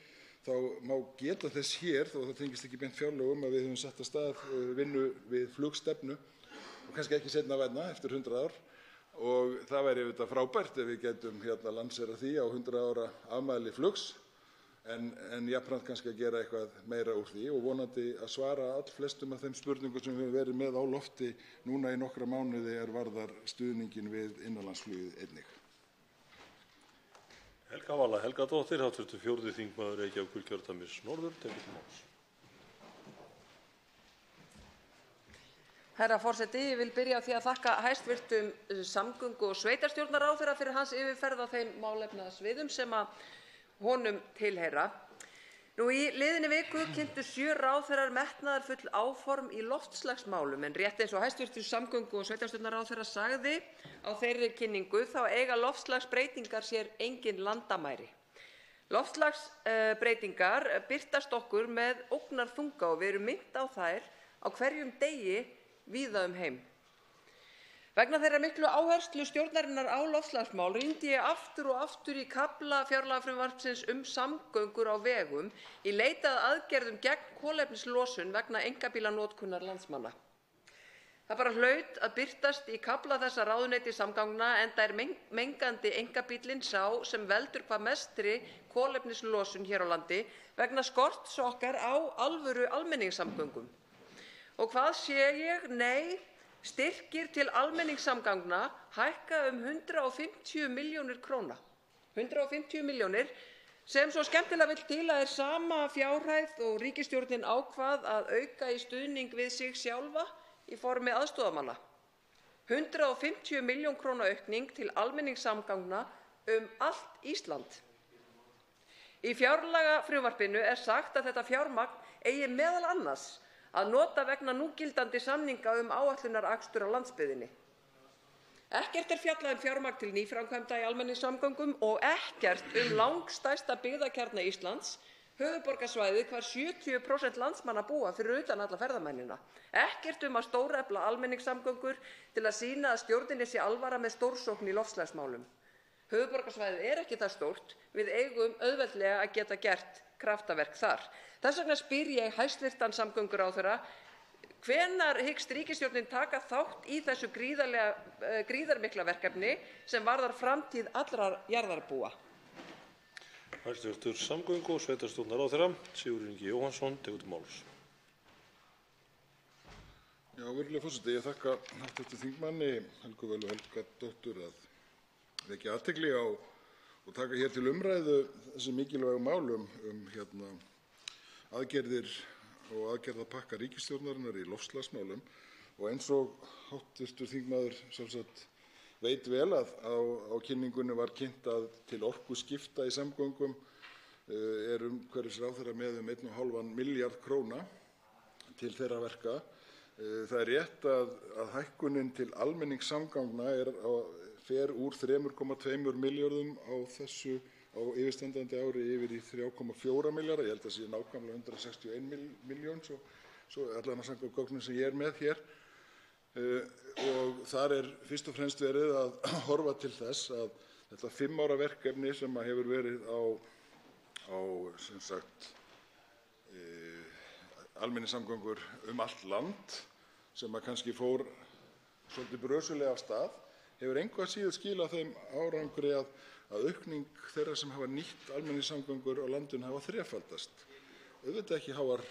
þá má geta þess hér, þó það tengist ekki beint fjárlögum, að við höfum sett af stað vinnu við flugstefnu og kannski ekki seinna vænna eftir 100 ár, og það væri auðvitað frábært ef við gætum lanserað því á 100 ára afmæli flugs. en jafnframt kannski að gera eitthvað meira úr því og vonandi að svara allflestum af þeim spurningum sem við höfum verið með á lofti núna í nokkra mánuði varðar stuðninginn við innanlandsflugið einnig. Helga Vala Helgadóttir, hv. 4. þingmaður Reykjavíkurkjördæmis norður, tekur til máls. Herra forseti, ég vil byrja á því að þakka hæstv. Samgöngu- og sveitarstjórnarráðherra fyrir hans yfirferð á þeim málefnasviðum sem að honum tilheyra. Í liðinni viku kynntu 7 ráðherrar metnaðarfull áform í loftslagsmálum en rétt eins og hæstv. Samgöngu- og sveitarstjórnarráðherra sagði á þeirri kynningu þá eiga loftslagsbreytingar sér engin landamæri. Loftslagsbreytingar birtast okkur með ógnarþunga og við erum minnt á þær á hverjum degi víða heim. Vegna þeirrar miklu áherslu stjórnarinnar á loftslagsmál rýndi ég aftur og aftur í kafla fjárlagafrumvarpsins samgöngur á vegum í leit að aðgerðum gegn kolefnislosun vegna einkabílanotkunar landsmanna. Það bara hlaut að birtast í kafla þessa ráðuneytis samgangna enda mengandi einkabíllinn sá sem veldur hvað mestri kolefnislosun hér á landi vegna skorts okkar á alvöru almenningssamgöngum. Og hvað sé ég? Nei, styrkir til almenningssamgangna hækka 150 milljónir króna. 150 milljónir sem svo skemmtilega vill til að sama fjárhæð og ríkisstjórnin ákvað að auka í stuðning við sig sjálfa í formi aðstoðarmanna. 150 milljón króna aukning til almenningssamgangna allt Ísland. Í fjárlagafrumvarpinu sagt að þetta fjármagn eigi meðal annars að nota vegna núgildandi samninga áætlunarakstur á landsbyggðinni. Ekkert fjallað fjármagn til nýframkvæmda í almenningssamgöngum og ekkert langstærsta byggðakjarna Íslands, höfuðborgarsvæðið hvar 70% landsmanna búa fyrir utan alla ferðamennina. Ekkert að stórefla almenningssamgöngur til að sýna að stjórninni sé alvara með stórsókn í loftslagsmálum. Höfuðborgarsvæðið ekki það stórt, við eigum auðveldlega að geta gert kraftaverk þar. Þess vegna spyr ég hæstv. Samgönguráðherra, hvenær hyggst ríkisstjórnin taka þátt í þessu gríðarmikla verkefni sem varðar framtíð allrar jarðarbúa? Hæstv. Samgöngu- og sveitarstjórnarráðherra Sigurður Ingi Jóhannsson tekur til máls. Virðulegur forseti, ég þakka hv. þingmanni Helgu Völu Helgadóttur að vekja athygli á og taka hér til umræðu þessi mikilvægu mál aðgerðir og aðgerðapakka ríkisstjórnarinnar í loftslagsmálum og eins og hv. þingmaður sjálfsagt veit vel að á kynningunni var kynnt að til orkuskipta í samgöngum umhverfisráðherra með 1,5 milljarð króna til þeirra verka. Það er rétt að hækkunin til almenningssamgangna fer úr 3,2 milljörðum á yfirstandandi ári yfir í 3,4 milljarða. Ég held að það sé nákvæmlega 161 milljón, svo allan að samkvæmt gögnum sem ég með hér. Og þar fyrst og fremst verið að horfa til þess að þetta 5 ára verkefni sem hefur verið á sem sagt almenningssamgöngur allt land sem kannski fór svolítið brösulega af stað, hefur engu að síður skilað þeim árangri að aukning þeirra sem hafa nýtt almenningssamgöngur á landinu hafa þrefaldast. Auðvitað ekki háar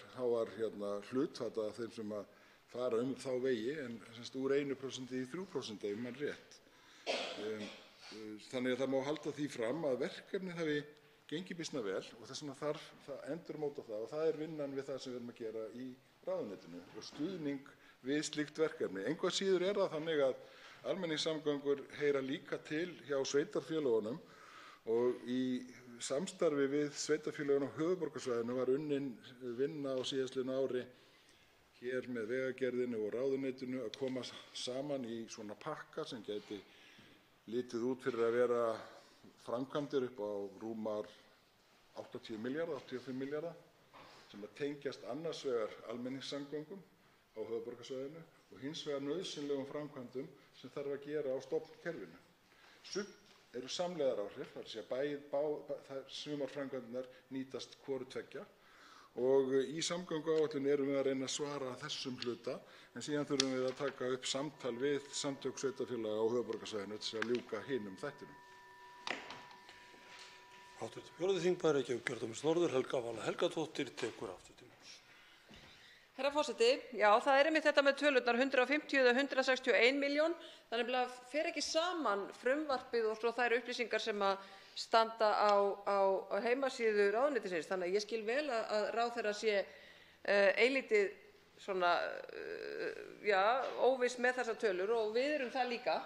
hlutfall af þeim sem fara þá vegi en úr 1% í 3% ef man rétt. Þannig að það má halda því fram að verkefnið hafi gengið býsna vel og þess vegna þarf það endurmóta það og það vinnan við það sem við erum að gera í ráðuneytinu og stuðning við slíkt verkefni. Engu að síður það þannig að almenningssamgöngur heyra líka til hjá sveitarfélögunum og í samstarfi við sveitarfélögin á höfuðborgarsvæðinu var unnin vinna á síðastliðnu ári hér með Vegagerðinni og ráðuneytinu að koma saman í svona pakka sem gæti litið út fyrir að vera framkvæmdir upp á rúmar 85 milljarða sem tengjast annars vegar almenningssamgöngum á höfuðborgarsvæðinu og hins vegar nauðsynlegum framkvæmdum sem þarf að gera á stofnkerfinu. Sumt eru samlegðaráhrif, sumar framkvæmdirnar nýtast hvoru tveggja og í samgönguáætlun erum við að reyna að svara þessum hluta en síðan þurfum við að taka upp samtal við samtök sveitarfélaga á höfuðborgarsvæðinu til að ljúka hinum þættinum. Hv. 4. þingmaður Reykjavíkurkjördæmis norður, Helga Vala Helgadóttir, tekur aftur til máls. Herra forseti, já, það einmitt þetta með tölurnar 150 eða 161 milljón. Þannig að fer ekki saman frumvarpið og svo þær upplýsingar sem að standa á heimasíðu ráðuneytisins. Þannig að ég skil vel að ráðherra sé eilítið svona, óviss með þessar tölur og við erum það líka,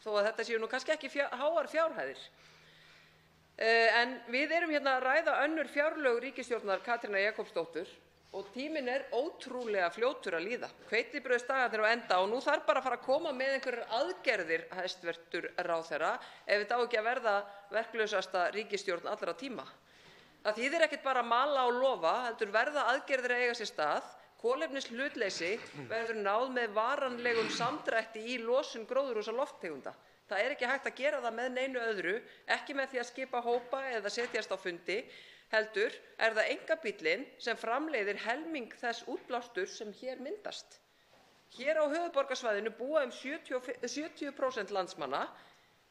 þó að þetta séu nú kannski ekki háar fjárhæðir. En við erum hérna að ræða önnur fjárlög ríkisstjórnar Katrínar Jakobsdóttur og tíminn er ótrúlega fljótur að líða. Hveitibrauðsdagarnir á enda og nú þarf bara að fara að koma með einhverjar aðgerðir, hæstv. Ráðherra, ef þetta á ekki að verða verklausasta ríkisstjórn allra tíma. Það þýðir ekkert bara að mala og lofa, heldur verða aðgerðir að eiga sér stað. Kolefnishlutleysi verður náð með varanlegum samdrætti í losun gróðurhúsalofttegunda. Það er ekki hægt að gera það með neinu öðru, ekki með því að skipa hópa eða setjast á fundi, heldur er það einkabíllinn sem framleiðir helming þess útblásturs sem hér myndast. Hér á höfuðborgarsvæðinu búa 70% landsmanna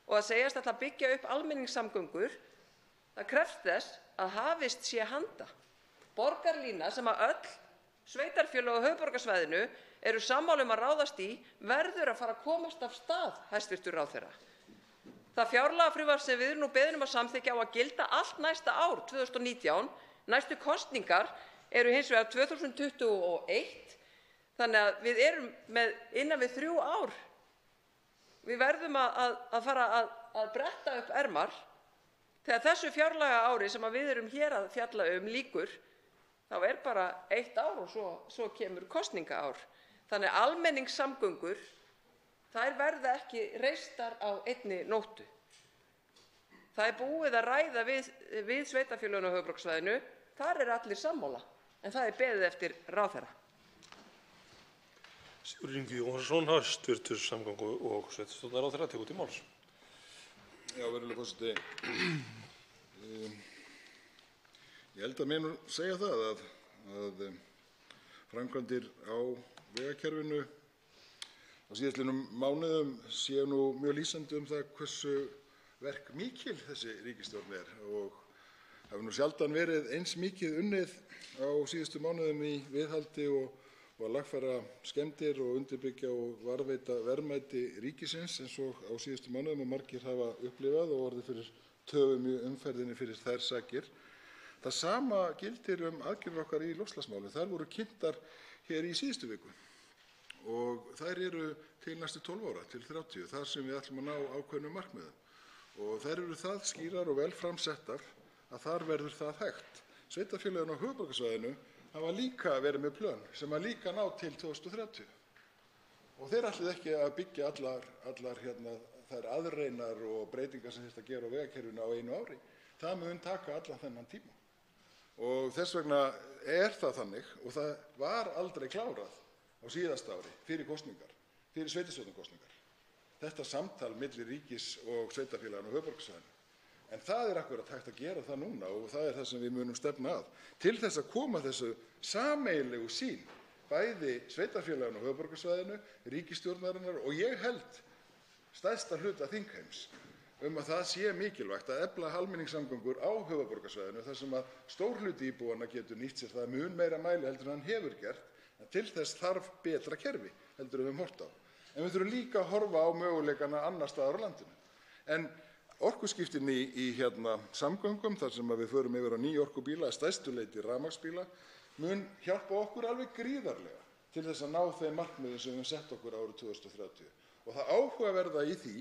og að segjast ætla að byggja upp almenningssamgöngur, það krefst þess að hafist sé handa. Borgarlína sem að öll sveitarfélög á höfuðborgarsvæðinu eru sammála að ráðast í verður að fara að komast af stað, hæstv. Ráðherra. Það fjárlagafrumvarp sem við erum nú beðin að samþykkja á að gilda allt næsta ár, 2019. Næstu kosningar eru hins vegar 2021, þannig að við erum með innan við 3 ár. Við verðum að fara að bretta upp ermar. Þegar þessu fjárlagaári sem við erum hér að fjalla lýkur, þá er bara 1 ár og svo kemur kosningaár. Þannig að almenningssamgöngur, þær verða ekki reistar á einni nóttu. Það er búið að ræða við sveitarfélögin á höfuðborgarsvæðinu, þar er allir sammála, en það er beðið eftir ráðherra. Sigurður Ingi Jóhannsson, hæstv. Samgöngu- og sveitarstjórnarráðherra, tekur til máls. Já, virðulegur forseti. Ég held að mér nú segja það að framkvæmdir á vegakerfinu á síðastliðnum mánuðum séu nú mjög lýsandi það hversu verkmikil þessi ríkisstjórn er og hafi nú sjaldan verið eins mikið unnið á síðustu mánuðum í viðhaldi og að lagfæra skemmdir og undirbyggja og varðveita verðmæti ríkisins eins og á síðustu mánuðum og margir hafa upplifað og orðið fyrir töfum í umferðinni fyrir þær sakir. Það sama gildir aðgerðir okkar í loftslagsmálum. Þær voru kynntar hér í síðustu viku og þær eru til næstu 12 ára, til 30, þar sem við ætlum að ná ákveðnum markmiðum. Og þær eru það skýrar og vel framsettar að þar verður það hægt. Sveitarfélögin á höfuðborgarsvæðinu hafa líka verið með plön sem að líka ná til 2030. Og þeir ætluðu ekki að byggja allar þær aðreinar og breytingar sem þyrfti að gera á vegakerfinu á einu ári. Það mun taka allan þennan tíma. Og þess vegna er það þannig, og það var aldrei klárað á síðasta ári fyrir kosningar, fyrir sveitarstjórnarkosningar, þetta samtal milli ríkis og sveitarfélaganna á höfuðborgarsvæðinu. En það er akkúrat hægt að gera það núna og það er það sem við munum stefna að. Til þess að koma þessu sameiginlegu sýn, bæði sveitarfélaganna á höfuðborgarsvæðinu, ríkisstjórnarinnar og ég held stærsta hluta þingheims að það sé mikilvægt að efla almenningssamgöngur á höfuðborgarsvæðinu þar sem að stór hluti íbúanna getur nýtt sér það mun meira mæli heldur en hann hefur gert, en til þess þarf betra kerfi heldur en við höfum horft á. En við þurfum líka að horfa á möguleikana annars staðar á landinu. En orkuskiptin í samgöngum, þar sem við förum yfir á nýorkubíla, að stærstu leyti rafmagnsbíla, mun hjálpa okkur alveg gríðarlega til þess að ná þeim markmiðum sem við höfum sett okkur árið 2030. Og það áhugaverða í því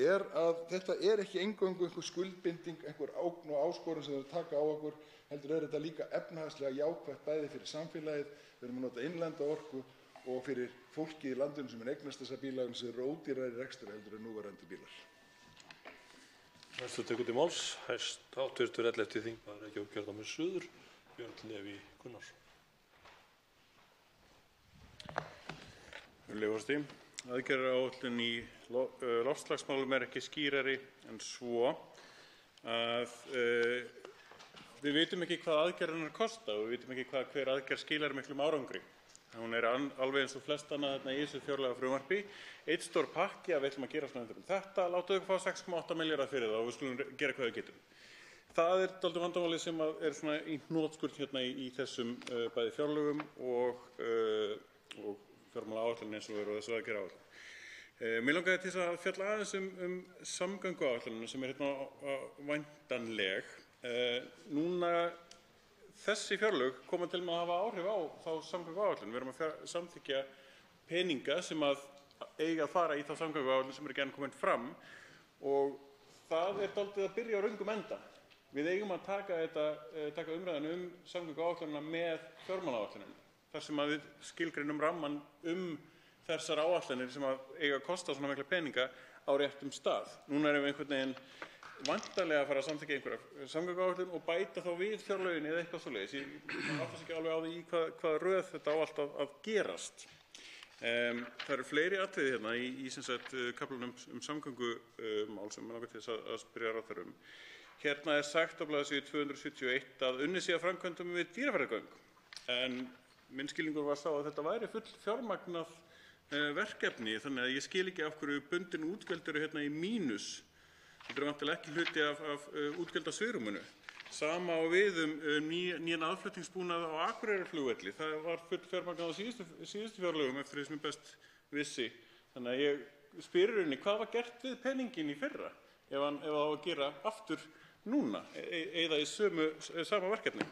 er að þetta er ekki eingöngu einhver skuldbinding, einhver ógn og áskorun sem við taka á okkur, heldur er þetta líka efnahagslega jákvætt bæði fyrir samfélagið, við erum að nota innlenda orku og fyrir fólkið í landinu sem eignast þessa bíla sem eru ódýrari rekstur heldur en núverandi bílar. Næstu tekur til máls, hv. 11. þingmaður Reykjavíkurkjördæmis suður, Björn Leví Gunnarsson. Virðulegur forseti. Aðgerðaáætlun í loftslagsmálum ekki skýrari en svo að við vitum ekki hvað aðgerðirnar kosta og við vitum ekki hvað hver aðgerð skilar miklum árangri. Hún er alveg eins og flest annað í þessu fjárlagafrumvarpi. Einn stór pakki að við ætlum að gera svona þetta. Látum við fá 6,8 milljarða fyrir það og við skulum gera hvað við getum. það er dálítið vandamáli sem er svona í hnotskurn hérna í þessum bæði fjárlögum og fjármálaáætlun eins og eru þessu aðgerðaáætlun. Mér langaði til að fjalla aðeins samgönguáætlunina sem hérna væntanleg. Núna þessi fjárlög koma til með að hafa áhrif á þá samgönguáætlun. Við erum að samþykkja peninga sem að eiga að fara í þá samgönguáætlun sem ekki enn komin fram og það dálítið að byrja á röngum enda. Við eigum að taka umræðinu samgönguáætlunina með fjármálaáætlunina þar sem að við skilgreinum ramman þessar áætlanir sem að eiga að kosta svona mikla peninga á réttum stað. Núna erum við einhvern veginn væntanlega að fara að samþykkja einhverja samgönguáætlun og bæta þá við fjárlögin eða eitthvað svoleiðis. Ég áttast ekki alveg á því í hvaða röð þetta á allt að gerast. Það eru fleiri atriði hérna í sem sagt kaflanum samgöngumál sem mig langar til þess að spyrja ráðherra Hérna sagt á blaðsíðu 271 að unnið sé að framkvæmdum við Dýrafjarðargöng. En minn skilningur var sá að þetta væri full fjármagnað verkefni, þannig að ég skil ekki af hverju bundin útgjöld eru hérna í mínus. Þetta er vantilega ekki hluti af útgjaldasvigrúminu. Sama á við nýjan aðflutningsbúnað á Akureyrarflugvelli. Það var full fjármagnað á síðustu fjárlögum eftir því sem ég best vissi. Þannig að ég spyr í rauninni hvað var gert við peningin í fyrra ef það á að gera aftur núna eða í sama verkefni.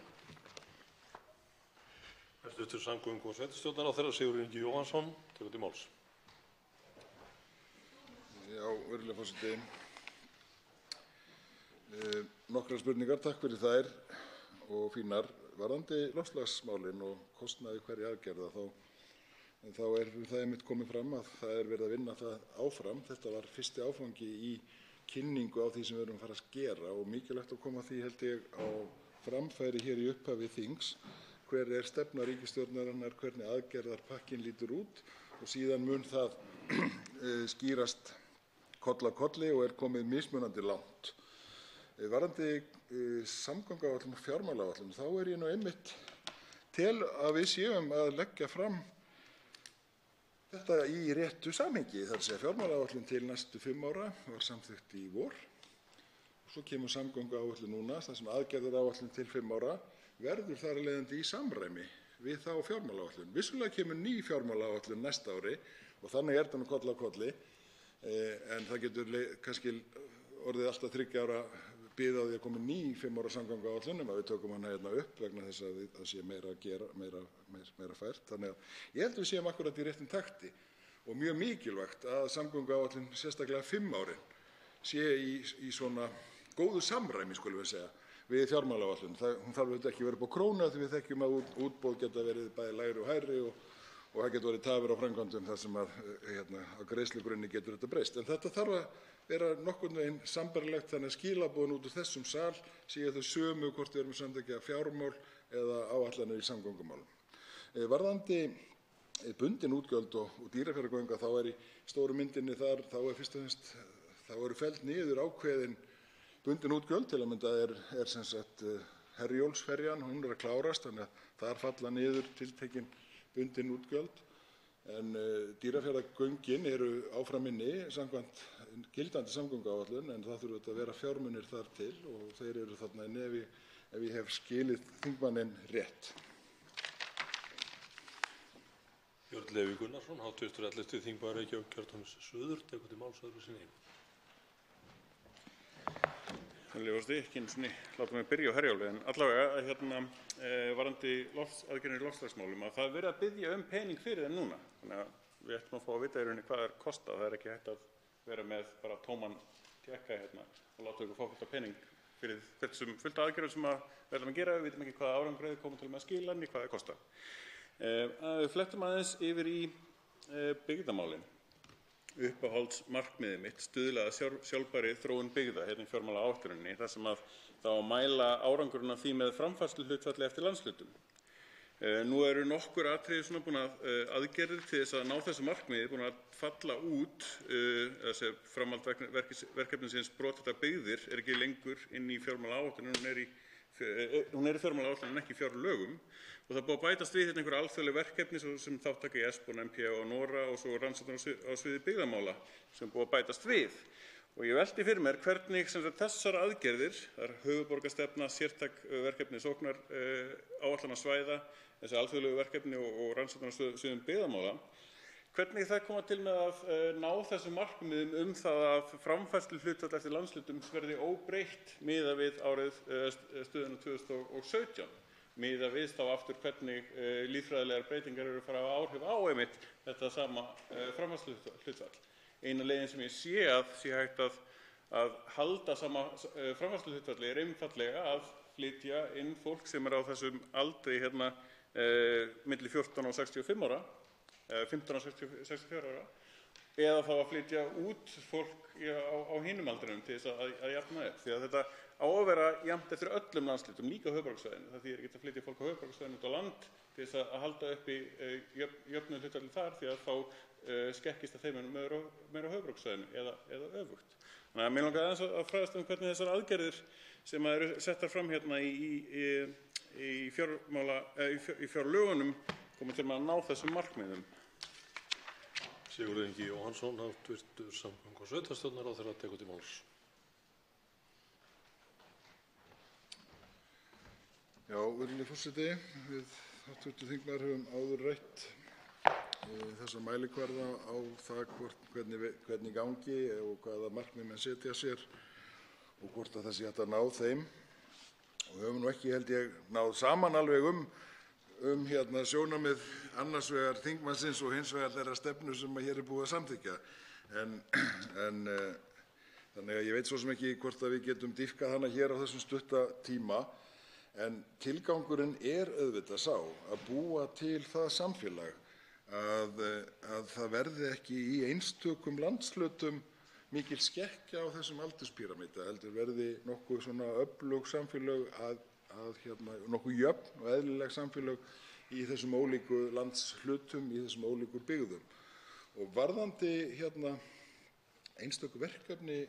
Hæstv. Samgöngu- og sveitarstjórnarráðherra Sigurður Ingi Jóhannsson tekur til máls. Já, virðulegur forseti. Nokkrar spurningar, takk fyrir þær og fínar. Varðandi loftslagsmálin og kostnaði hverja aðgerða þá það einmitt komið fram að það verið að vinna það áfram. Þetta var fyrsti áfangi í kynningu á því sem við erum að fara að gera og mikilvægt að koma því held ég á framfæri hér í upphafi þings. Hver er stefna ríkisstjórnarinnar, hvernig aðgerðarpakkinn lítur út og síðan mun það skýrast koll af kolli og komið mismunandi langt. Varðandi samgönguáætlun og fjármálaáætlun þá ég nú einmitt tel að við séum að leggja fram þetta í réttu samhengi. Það segja fjármálaáætlun til næstu 5 ára var samþykkt í vor. Svo kemur samgönguáætlun núna þar sem aðgerðaáætlun til 5 ára verður þar af leiðandi í samræmi við þá fjármálaáætlun. Vissulega kemur ný fjármálaáætlun næsta ári og þannig þetta nú koll af kolli en það getur kannski orðið alltaf 3 ára bið á því að koma ný 5 ára samgönguáætlun ef við tökum hana hérna upp vegna þess að það sé meira að gera, meira fært. Þannig að ég held við séum akkurat í réttum takti og mjög mikilvægt að samgönguáætlun sérstaklega 5 árin sé í svona góðu samræmi skulum við segja við fjármálaáætlun. Hún þarf auðvitað ekki að vera upp á krónu því við þekkjum að útboð geta verið bæði lægri og hærri og það getur verið tafir á framkvæmdum þar sem að á greiðslugrunni getur þetta breyst. En þetta þarf að vera nokkurn veginn sambærilegt þannig að skilaboðin út úr þessum sal séu þau sömu hvort við erum að samþykkja fjármál eða áætlanir í samgöngumálum. Varðandi bundin útgjöld og Dýrafjarðargöng þá í stóru myndinni þar fyrst og fremst eru felld niður ákveðin bundin útgjöld, til að mynda sem sagt Herjólfsferjan, hún að klárast þannig að þar falla niður tiltekin bundin útgjöld en Dýrafjarðargöngin eru áfram inni samkvæmt gildandi samgönguáætlun en það þurfa að vera fjármunir þar til og þeir eru þarna inni ef ég hef skilið þingmanninn rétt. Björn Leví Gunnarsson, hv. 11. þingmaður Reykjavíkurkjördæmis suður, tekur til máls öðru sinni. Ekki einu sinni, látum við byrja á Herjólfi, en allavega varðandi aðgerðir í loftslagsmálum að það verið að biðja pening fyrir þeim núna. Þannig að við ættum að fá að vita í rauninni hvað kosta. Það ekki hægt að vera með bara tóman tékka og láta ykkur fá fullt af pening fyrir þessum fullt af aðgerðum sem við ætlum að gera. Við vitum ekki hvaða árangri koma til með að skila en hvað það kosta. Við flettum aðeins yfir í byggðamálin. Uppáhaldsmarkmiðið mitt stuðla að sjálfbærri þróun byggða hérna í fjármálaáætluninni þar sem að þá mæla árangurinn af því með framfærsluhlutfalli eftir landshlutum. Nú eru nokkur atriði svona búin aðgerðir til þess að ná þessu markmiði búin að falla út þessi framhald verkefnisins brothættar byggðir ekki lengur inn í fjármálaáætlun, hún í fjármálaáætlun en ekki fjárlögum og það búið að bætast við einhver alþjóðleg verkefni sem þáttaka í ESPON, MPA og Nora og svo rannsóknir á sviði byggðamála sem búið að bætast við Og ég velti fyrir mér hvernig þessar aðgerðir, það er höfuðborgarstefna, sértæk verkefni sóknaráætlana svæða, þessi alþjóðlegu verkefni og rannsóknar á sviðum byggðamála, hvernig það koma til með að ná þessum markmiðum það að framfærsluhlutfall eftir landshlutum verði óbreytt miðað við stöðuna 2017, miðað við þá aftur hvernig lýðfræðilegar breytingar eru að fara að hafa áhrif á einmitt þetta sama framfærsluhlutfall. Eina leiðin sem ég sé að sé hægt að halda sama framfærsluhlutfalli er einfaldlega að flytja inn fólk sem á þessum aldri milli 14 og 65 ára, 15 og 64 ára, eða þá að flytja út fólk á hinum aldrinum til þess að jafna upp. Því að þetta á að vera jafnt eftir öllum landshlutum, líka á höfuðborgarsvæðinu. Það þýðir ekki að flytja fólk á höfuðborgarsvæðinu út á land til þess að halda uppi jöfnu hlutfalli þar, því að þá skekkist að þeim meira á höfuðborgarsvæðinu eða öfugt. Þannig að mig langar aðeins að fræðast hvernig þessar aðgerðir sem eru settar fram hérna í fjárlögunum koma til með að ná þessum markmiðum. Sigurður Ingi Jóhannsson, hv. samgöngu- og sveitarstjórnarráðherra, tekur til máls. Já, virðulegi forseti, við hv. þingmaður höfum áður rætt þessa mælikvarða á það hvernig gangi og hvaða markmið menn setja sér og hvort að það sé hægt að ná þeim. Og við höfum nú ekki, held ég, náð saman alveg um sjónarmið annars vegar þingmannsins og hins vegar þeirra stefnu sem hér er búið að samþykkja. Þannig að ég veit svo sem ekki hvort að við getum dýpkað hana hér á þessum stutta tíma, en tilgangurinn er auðvitað sá að búa til það samfélag að það verði ekki í einstökum landshlutum mikil skekkja á þessum aldurspíramíta, heldur verði nokkuð svona öflug samfélög nokkuð jöfn og eðlileg samfélög í þessum ólíku landshlutum, í þessum ólíku byggðum. Og varðandi einstöku verkefni,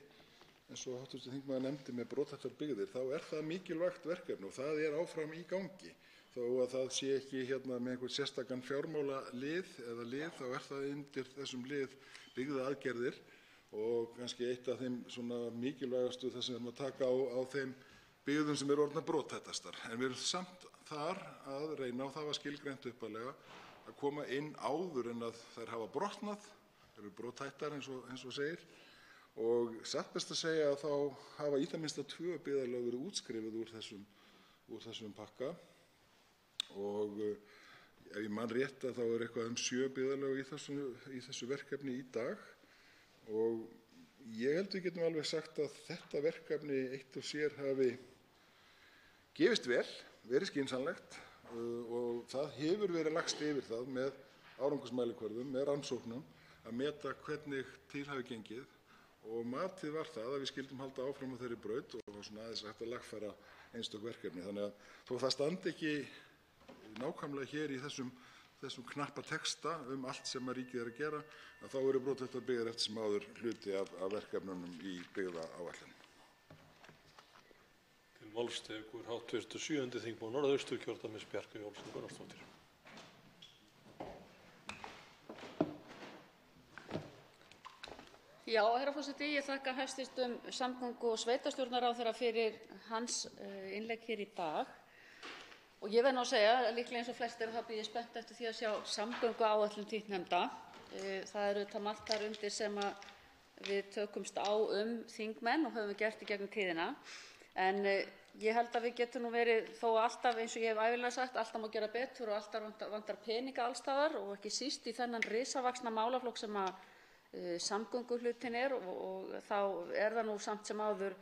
eins og hv. þingmaður nefndi með brothættar byggðir, þá er það mikilvægt verkefni og það er áfram í gangi. Þó að það sé ekki með einhvern sérstakan fjármálalið eða lið, þá er það undir þessum lið byggðaaðgerðir og kannski eitt af þeim svona mikilvægastu þar sem við erum að taka á þeim byggðum sem eru orðnar brothættastar. En við erum samt þar að reyna, og það var skilgreint upphaflega, að koma inn áður en að þær hafa brotnað, eru brothættar eins og segir, og satt best að segja að þá hafa í það minnsta 2 byggðarlög verið útskrifuð úr þessum pakka og ef ég man rétt að þá er eitthvað 7 byggðarlög í þessu verkefni í dag og ég held við getum alveg sagt að þetta verkefni eitt og sér hafi gefist vel, verið skynsamlegt og það hefur verið lagst yfir það með árangursmælikvörðum, með rannsóknum að meta hvernig til hafi gengið og matið var það að við skildum halda áfram á þeirri braut og svona aðeins hægt að lagfæra einstök verkefni. Þannig að þó það standi ekki nákvæmlega hér í þessum knappa texta allt sem að ríkið er að gera, að þá eru brothættar byggðir eftir sem áður hluti af verkefnunum í byggðaáætlun. Til máls tekur hv. 7. þingmaður Norðausturkjördæmis Bjarkey Olsen Gunnarsdóttir. Já, herra forseti, ég þakka hæstv. Samgöngu- og sveitarstjórnarráðherra fyrir hans innlegg hér í dag. Og ég verð nú að segja, líklega eins og flestir, þá bíð ég spennt eftir því að sjá samgönguáætlun títtnefnda. Það er auðvitað margt þar undir sem við tökumst á þingmenn og höfum gert í gegnum tíðina. En ég held að við getum nú verið, þó alltaf, eins og ég hef ævinlega sagt, alltaf má gera betur og alltaf vantar peninga alls staðar og ekki síst í þennan risavaxna málaflokk sem að samgönguhlutin er og þá er það nú samt sem áður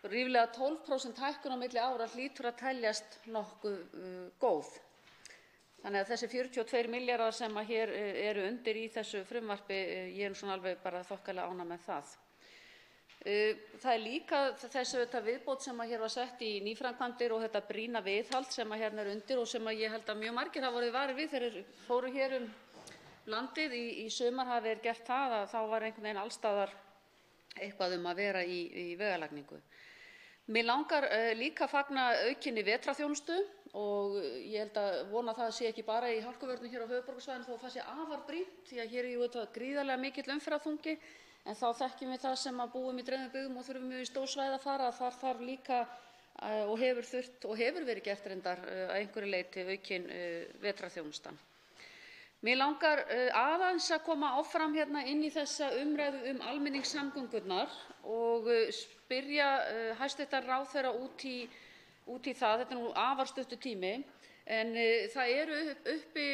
ríflega 12% hækkun á milli ára hlýtur að teljast nokkuð góð. Þannig að þessi 42 milljarðar sem að hér eru undir í þessu frumvarpi, ég er svona alveg bara þokkalega ánægð með það. Það er líka þessi viðbót sem að hér var sett í nýframkvæmdir og þetta brýna viðhald sem að hérna er undir og sem að ég held að mjög margir hafa orðið varir við þegar þeir fóru hér landið í sumar hafi þeir gert það að þá var einhvern veginn alls staðar eitthvað að vera í vegalagningu. Mig langar líka að fagna aukinni vetrarþjónustu og ég held að vona að það sé ekki bara í hálkuvörnum hér á höfuðborgarsvæðinu þó það sé afar brýnt því að hér er jú þetta gríðarlega mikill umferðarþungi en þá þekkjum við það sem að búum í dreifðum byggðum og þurfum mjög í stór svæði að fara, að þar þarf líka og hefur þurft og hefur verið gert reyndar að einhverju leyti aukin vetrarþjónustan. Mig langar aðeins að koma áfram hérna inn í þessa umræðu almenningssamgöngurnar og spyrja hæstv. Ráðherra út í það. Þetta nú afar stuttur tími, en það eru uppi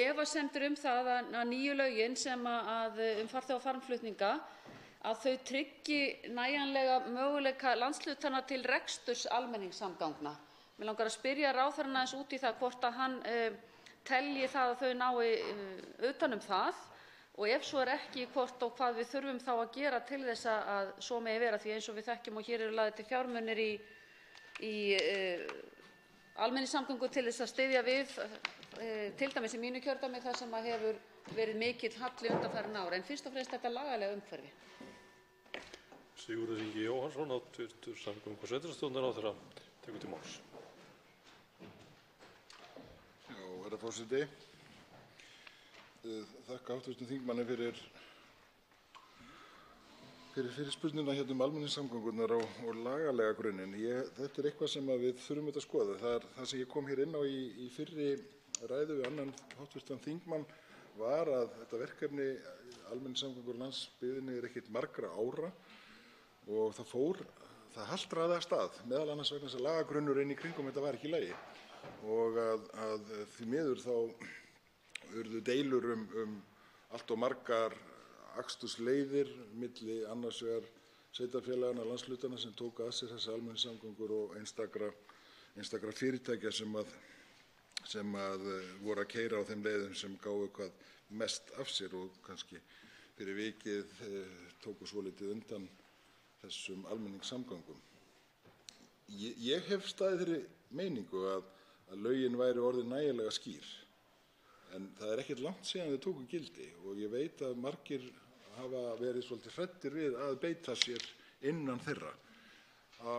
efasemdir það að nýju lögin sem um farþega- og farmflutninga að þau tryggi nægjanlega möguleika landshlutanna til reksturs almenningssamgangna. Mig langar að spyrja ráðherrann aðeins út í það hvort að hann telji það að þau nái utan það og ef svo ekki, hvort og hvað við þurfum þá að gera til þess að svo megi vera, því eins og við þekkjum og hér eru lagðir til fjármunir í almenningssamgöngur til þess að styðja við, til dæmis í mínu kjördæmi þar sem hefur verið mikill halli undanfarin ár, en fyrst og fremst þetta lagalega umhverfi. Sigurður Ingi Jóhannsson, hv. samgöngu- og sveitarstjórnarráðherra, tekur til máls. Herra forseti. Þakka hv. þingmanni fyrir fyrirspurnina hérna almenningssamgöngurnar og lagalega grunninn. Þetta er eitthvað sem við þurfum að skoða. Það sem ég kom hér inn á í fyrri ræðu við annan hv. þingmann var að þetta verkefni almenningssamgöngur á landsbyggðinni er ekkert margra ára og það haltraði af stað, meðal annars vegna þess að lagagrunnurinn í kringum þetta var ekki í lagi og að því miður þá urðu deilur allt of margar akstursleiðir milli annars vegar sveitarfélaganna, landshlutana sem tóku að sér þessar almenningssamgöngur og einstakra fyrirtækja sem voru að keyra á þeim leiðum sem gáfu hvað mest af sér og kannski fyrir vikið tóku svolítið undan þessum almenningssamgöngum. Ég hef staðið þeirri meiningu að lögin væru orðin nægilega skýr, en það er ekkert langt síðan þau tóku gildi og ég veit að margir hafa verið svolítið hræddir við að beita sér innan þeirra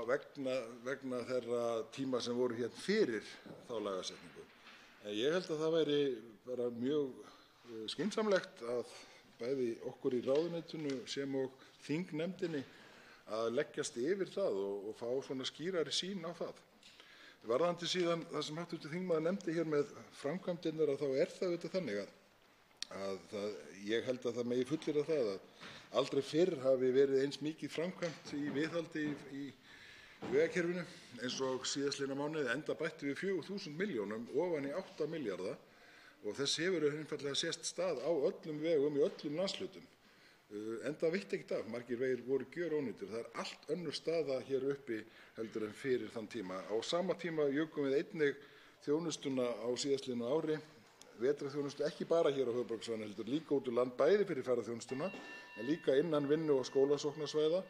vegna þeirra tíma sem voru hérna fyrir þá lagasetningu. Ég held að það væri bara mjög skynsamlegt að bæði okkur í ráðuneytinu sem og þingnefndinni að leggjast yfir það og fá svona skýrari sýn á það. Varðandi síðan það sem hv. þingmaður nefndi hér með framkvæmdirnar, að þá er það auðvitað þannig að ég held að það megi fullyrða það að aldrei fyrr hafi verið eins mikið framkvæmt í viðhaldi í vegakerfinu eins og síðastliðna mánuði, enda bætti við 4.000 milljónum ofan í 8 milljarða og þess hefur einfaldlega sést stað á öllum vegum í öllum landshlutum. Enda veitt ekkert af, margir vegir voru gjörónýtir. Það er allt önnur staða hér uppi heldur en fyrir þann tíma. Á sama tíma jukum við einnig þjónustuna á síðastliðnu ári, vetrarþjónustu, ekki bara hér á höfuðborgarsvæðinu heldur líka út land, bæði fyrir ferðaþjónustuna en líka innan vinnu- og skólasóknarsvæða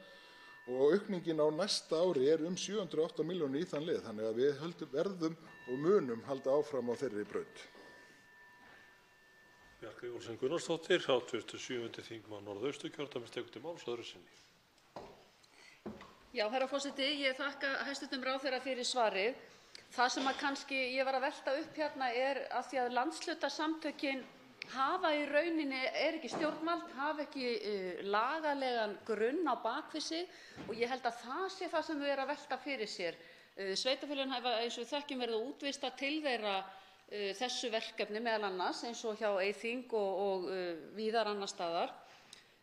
og aukningin á næsta ári er 708 milljónir í þann lið, þannig að við verðum og munum halda áfram á þeirri braut. Bjarkey Olsen Gunnarsdóttir, hv. 7. þingmaður Norðausturkjördæmis, tekur til máls öðru sinni. Já, herra forseti, ég þakka hæstv. Ráðherra fyrir svarið. Það sem að kannski ég var að velta upp hérna er að því að landshlutasamtökin hafa í rauninni, ekki stjórnvald, hafa ekki lagalegan grunn á bakvið sig og ég held að það sé það sem þau eru að velta fyrir sér. Sveitarfélögin hafa, eins og við þekkjum, verið að útvista til þeirra þessu verkefni meðal annars eins og hjá Eyþing og víðar annars staðar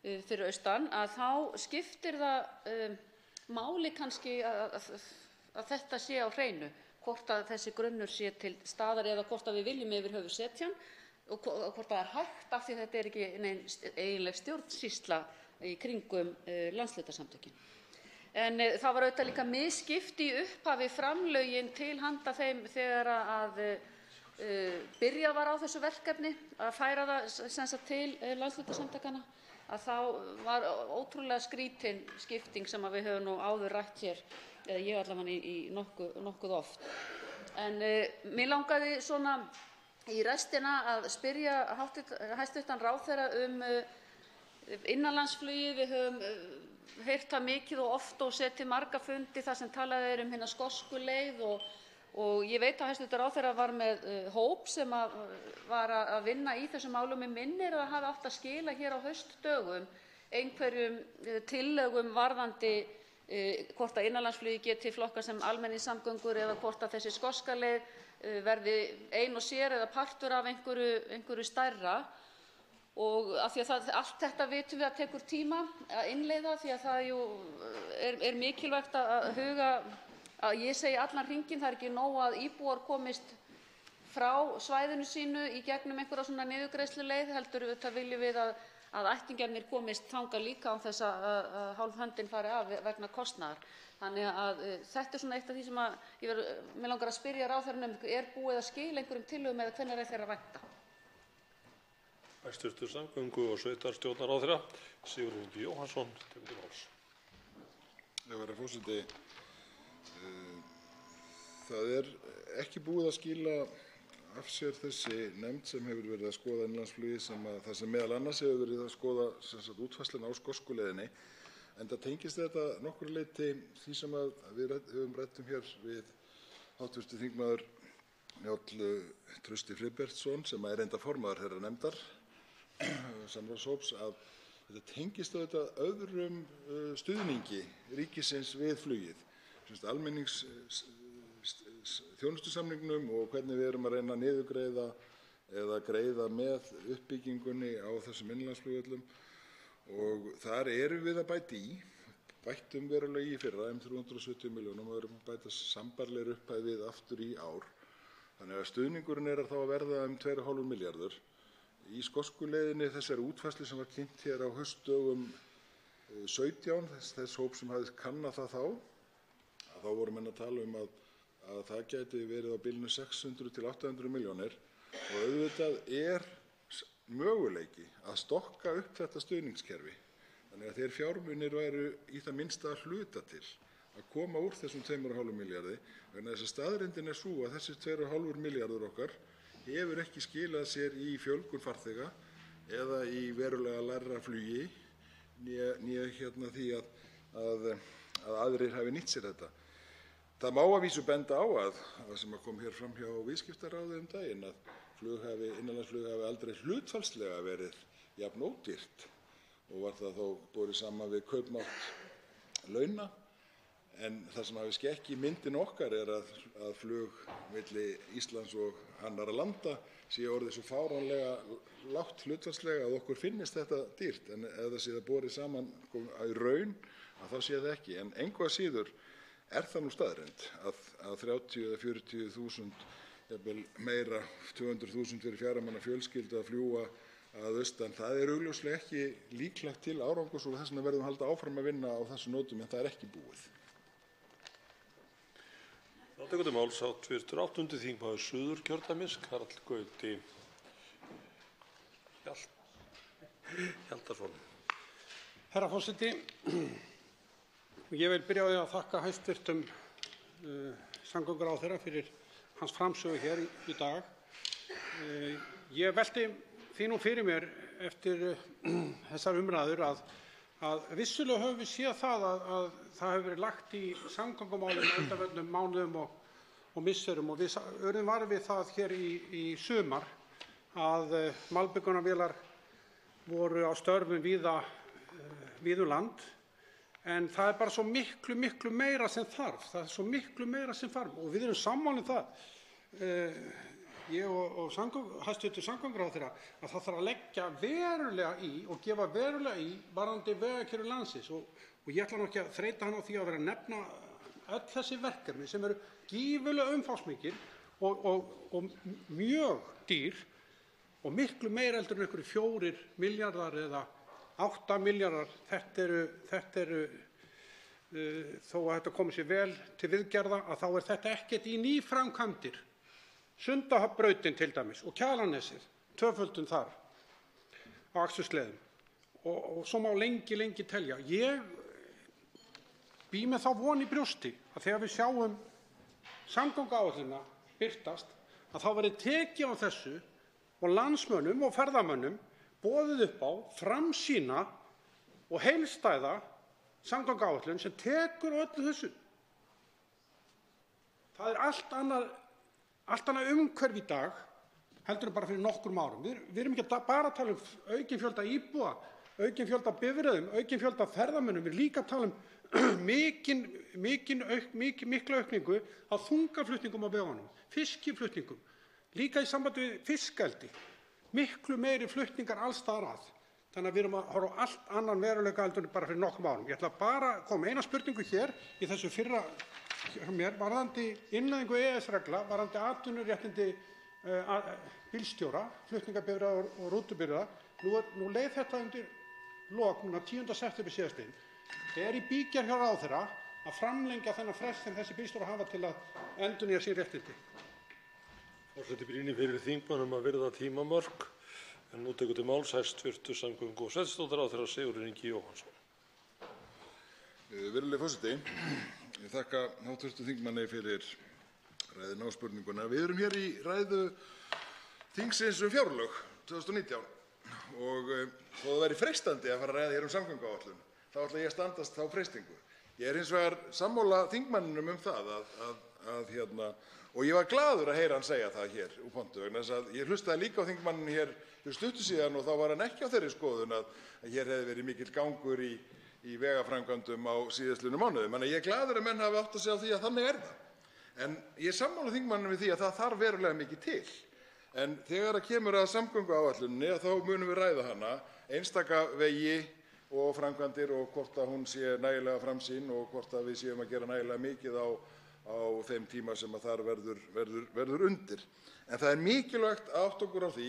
fyrir austan, að þá skiptir það máli kannski að þetta sé á hreinu, hvort að þessi grunnur sé til staðar eða hvort að við viljum yfir höfuð setja hann og hvort það er hægt af því þetta er ekki nein eiginleg stjórnsýsla í kringum landshlutasamtökin. En það var auðvitað líka misskipt í upphafi framlögin til handa þeim þegar að byrjað var á þessu verkefni að færa það sem sagt til landshlutasamtakanna, að þá var ótrúlega skrítin skipting sem að við höfum nú áður rætt hér, eða ég allavega í nokkuð oft. En mig langaði svona í restina að spyrja hæstv. Ráðherra innanlandsflugið. Við höfum heyrt það mikið og oft og setið marga fundi þar sem talað er hina skosku leið og ég veit að hæstv. Ráðherra var með hóp sem var að vinna í þessum málum. Mig minnir að það hafi átt að skila hér á haustdögum einhverjum tillögum varðandi hvort að innanlandsflugi geti flokkað sem almenningssamgöngur eða hvort að þessi skoska leið verði ein og sér eða partur af einhverju stærra. Og af því að allt þetta vitum við að tekur tíma að innleiða, því að það er mikilvægt að huga að ég segi allan hringinn. Það er ekki nóg að íbúar komist frá svæðinu sínu í gegnum einhverja svona niðurgreiðsluleið, heldur auðvitað viljum við að ættingjarnir komist þangað líka án þess að hálf höndin fari af vegna kostnaðar. Þannig að þetta er svona eitt af því sem mig langar að spyrja ráðherrann um. Er búið að skila einhverjum tillögum eða hvenær er þeirra að vænta? Hæstv. samgöngu- og sveitarstjórnarráðherra Sigurður Ingi Jóhannsson tekur til máls. Herra forseti, það er ekki búið að skila af sér þessi nefnd sem hefur verið að skoða innanlandsflugi, það sem meðal annars hefur verið að skoða útfærsluna á skosku leiðinni. Enda tengist þetta nokkru leyti því sem við höfum rætt hér við hv. þingmaður Njáll Trausti Friðbertsson, sem er reyndar formaður þeirrar nefndar samráðshóps, að þetta tengist auðvitað öðrum stuðningi ríkisins við flugið, þjónustusamningnum og hvernig við erum að reyna að niðurgreiða eða greiða með uppbyggingunni á þessum innanlandsflugvöllum. Og þar erum við að bættum verulega í fyrra 370 milljónum og erum að bæta sambærilegri upphæð við aftur í ár. Þannig að stuðningurinn er þá að verða 2,5 milljarður. Í skosku leiðinni, þessari útfærslu sem var kynnt hér á haustdögum 17, þess hóp sem hafði kannað það þá voru menn að tala um að það gæti verið á bilinu 600 til 800 milljónir, og auðvitað er möguleiki að stokka upp þetta stuðningskerfi þannig að þeir fjármunir væru í það minnsta að hluta til að koma úr þessum 2,5 milljarði, vegna þess að staðreyndin er sú að þessir 2,5 milljarður okkar hefur ekki skilað sér í fjölgun farþega eða í verulega lægra flugi né því að aðrir hafi nýtt sér þetta. Það má að vísu benda á að sem kom hér fram hjá viðskiptaráði daginn, að innanlandsflug hafi aldrei hlutfallslega verið jafn ódýrt og var það þó borið saman við kaupmátt launa. En það sem hafi skekki myndin okkar er að flug milli Íslands og annarra landa sé orðið svo fáránlega lágt hlutfallslega að okkur finnist þetta dýrt, en ef það sé það borið saman í raun þá sé það ekki. En engu að síður er það nú staðreynd að 30 eða 40.000, jafnvel meira, 200.000 fyrir 4 manna fjölskyldu að fljúga að austan, það er augljóslega ekki líklegt til árangurs og þess vegna verðum að halda áfram að vinna á þessu nótum, en það er ekki búið. Þá tekur til máls hv. 8. þingmaður Suðurkjördæmis, Karl Gauti Hjaltason. Herra forseti, ég vil byrja á því að þakka hæstv. Samgönguráðherra fyrir hans framsögu hér í dag. Ég velti því nú fyrir mér eftir þessar umræður að vissulega höfum við séð það að það hefur verið lagt í samgöngumálum á undanförnum mánuðum og misserum, og við urðum var við það hér í sumar að malbikunavélar voru á störfum víða um land, en það er bara svo miklu meira sem þarf. Það er svo miklu meira sem þarf og við erum sammála um það, ég og hæstv. Samgönguráðherra, að það þarf að leggja verulega í og gefa verulega í varðandi vegakerfi landsins, og ég ætla nú ekki að þreyta hann á því að vera að nefna öll þessi verkefni sem eru gífurlega umfangsmikil og mjög dýr og miklu meira heldur en einhverjir 4 milljarðar eða 8 milljarðar. Þetta eru þó að þetta komi sér vel til viðgerða, að þá er þetta ekkert í nýframkvæmdir. Sundabrautin til dæmis og Kjalarnesið, tvöföldun þar á akstursleiðum og svo má lengi telja. Ég bý með þá von í brjósti að þegar við sjáum samgönguáætlunina birtast, að þá verði tekið á þessu og landsmönnum og ferðamönnum boðið upp á framsýna og heildstæða samgönguáætlun sem tekur öllu þessu. Það er allt annað umhverfi í dag heldur en bara fyrir nokkrum árum. Við erum ekki bara að tala um aukinn fjölda íbúa, aukinn fjölda bifreiðum, aukinn fjölda ferðamönnum. Við erum líka að tala um mikla aukningu á þungaflutningum á vegunum, fiskiflutningum, líka í sambandi við fiskeldi, miklu meiri flutningar alls staðar að. Þannig að við erum að horfa á allt annan veruleika heldur en bara fyrir nokkrum árum. Ég ætla bara að koma með eina spurningu hér í þessu fyrra hjá mér varðandi innleiðingu EES-regla, varðandi atvinnuréttindi bílstjóra, flutningabifreiða og rútubifreiða. Nú leið þetta undir lok, núna 10. september síðastliðinn. Er í bígerð hjá ráðherra að framlengja þennan frest sem þessi bílstjórar hafa til að endurnýja sín réttindi? Forseti brýnir fyrir þingmönnum að virða tímamörk. En nú tekur til máls hæstv. Samgöngu- og sveitarstjórnarráðherra Sigurður Ingi Jóhannsson. Virðulegi forseti, ég þakka hv. þingmanni fyrir ræðuna og spurninguna. Við erum hér í ræðu þingsins fjárlög 2019 og þó það væri freistandi að fara að ræða hér samgönguáætlun, þá ætla ég að standast þá freistingu. Ég hins vegar sammála þingmanninum það og ég var glaður að heyra hann segja það hér úr pontu vegna þess að ég hlustaði líka á þingmanninn hér fyrir stuttu síðan og þá var hann ekki á þeirri skoðun að hér hefði verið mikill gangur í vegaframkvæmdum á síðastliðnum mánuðum. Þannig að ég er glaður að menn hafi áttað sig á því að þannig er það. En ég sammála þingmanninum við því að það þarf verulega mikið til. En þegar það kemur að samgönguáætluninni þá munum við ræða hana, einstaka vegi og framkvæmdir og hvort að hún sé nægilega framsýn og hvort að við séum að gera nægilega mikið á þeim tíma sem að þar verður undir. En það er mikilvægt að átta okkur á því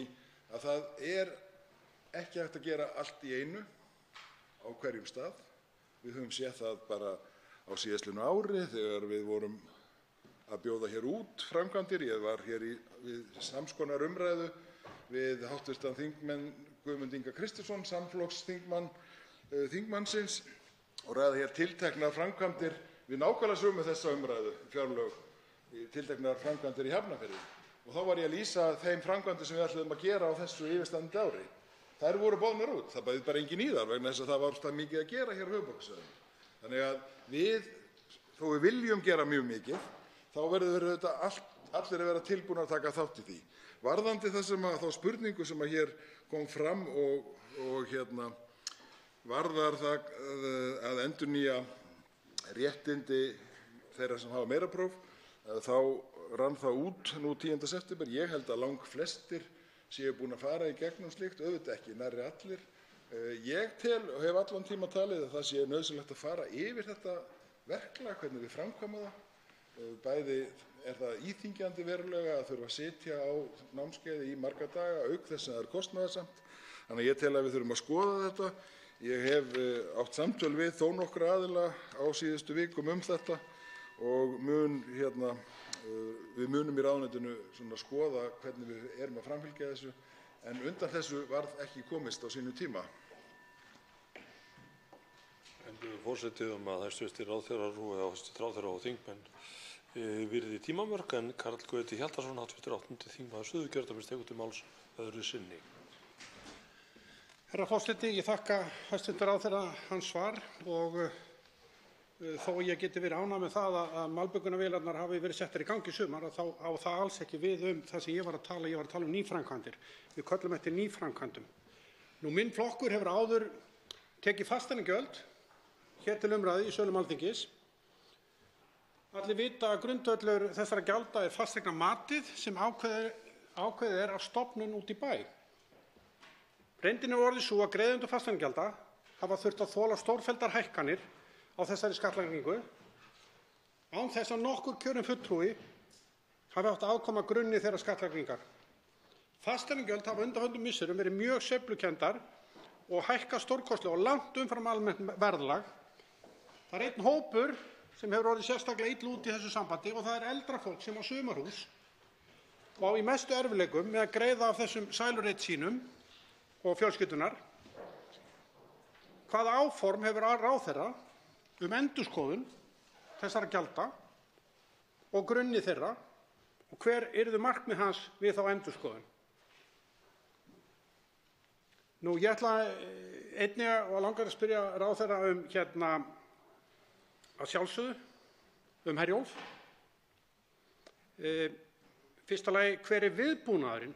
að það er ekki hægt að gera allt í einu á hverjum stað. Við höfum séð það bara á síðastliðnu ári þegar við vorum að bjóða hér út framkvæmdir. Ég var hér við sams konar umræðu við hv. þingmenn Guðmund Inga Kristinsson, samflokksþingmann þingmannsins, og ræða hér tilteknar framkvæmdir við nákvæmlega sömu þessa umræðu, fjárlög, tilteknar framkvæmdir í Hafnarfirði. Og þá var ég að lýsa þeim framkvæmdum sem við ætluðum að gera á þessu yfirstandandi ári. Þær voru boðnar út. Það bauð bara enginn í þær vegna þess að það var það mikið að gera hér á höfuðborgarsvæðinu. Þannig að þó við viljum gera mjög mikið, þá verður auðvitað allir að vera tilbúnir að taka þátt í því. Varðandi þá spurningu sem hér kom fram og varðar það að endurnýja réttindi þeirra sem hafa meirapróf, þá rann það út nú 10. september. Ég held að langflestir séu búin að fara í gegnum slíkt, auðvitað ekki nærri allir. Ég tel og hef allan tíma talið að það sé nauðsynlegt að fara yfir þetta verklag, hvernig við framkvæmum það. Bæði er það íþyngjandi verulega að þurfa að sitja á námskeiði í marga daga, auk þess að það er kostnaðarsamt. Þannig að ég tel að við þurfum að skoða þetta. Ég hef átt samtöl við þó nokkra aðila á síðustu vikum þetta og við munum í ráðuneytinu skoða hvernig við erum að framfylgja þessu, en undan þessu varð ekki komist á sínum tíma. Forseti að hæstv. ráðherrar og þingmenn virði tímamörk, en Karl Gauti Hjaltason, hv. 8. þingmaður Suðurkjördæmis, tekur til máls öðru sinni. Herra forseti, ég þakka hæstv. ráðherra hans svar og þó ég geti verið ánægður með það að malbikunavélarnar hafi verið settar í gang í sumar, þá á það alls ekki við það sem ég var að tala um nýframkvæmdir. Við köllum eftir nýframkvæmdum. Minn flokkur hefur áður tekið fasteignagjöld hér til umræðu í sölum Alþingis. Allir vita að grundvöllur þessara gjalda er fasteignamatið sem ákveðið er af stofnun út í bæ. Reyndin er orðið sú að greiðendur fasteignagjalda hafa þurft að þola stórfelldar hækkanir á þessari skattlagningu án þess að nokkur kjörinn fulltrúi hafi átt að afkoma grunni þeirra skattlagningar. Fasteignagjöld hafa undanförnum misserum verið mjög sveiflukenndar og hækka stórkostlega og langt umfram almennt verðlag. Það er einn hópur sem hefur orðið sérstaklega illa út í þessu sambandi og það er eldra fólk sem á sumarhús og á í mestu erfiðleikum með að greiða af þessum sælureit sínum og fjölskyldunar. Hvaða áform hefur ráðherra endurskoðun þessara gjalda og grunni þeirra og hver yrðu markmið hans við þá endurskoðun? Ég ætla einnig og langar að spyrja ráðherra að sjálfsögðu Herjólf. Fyrsta lagi, hver er viðbúnaðurinn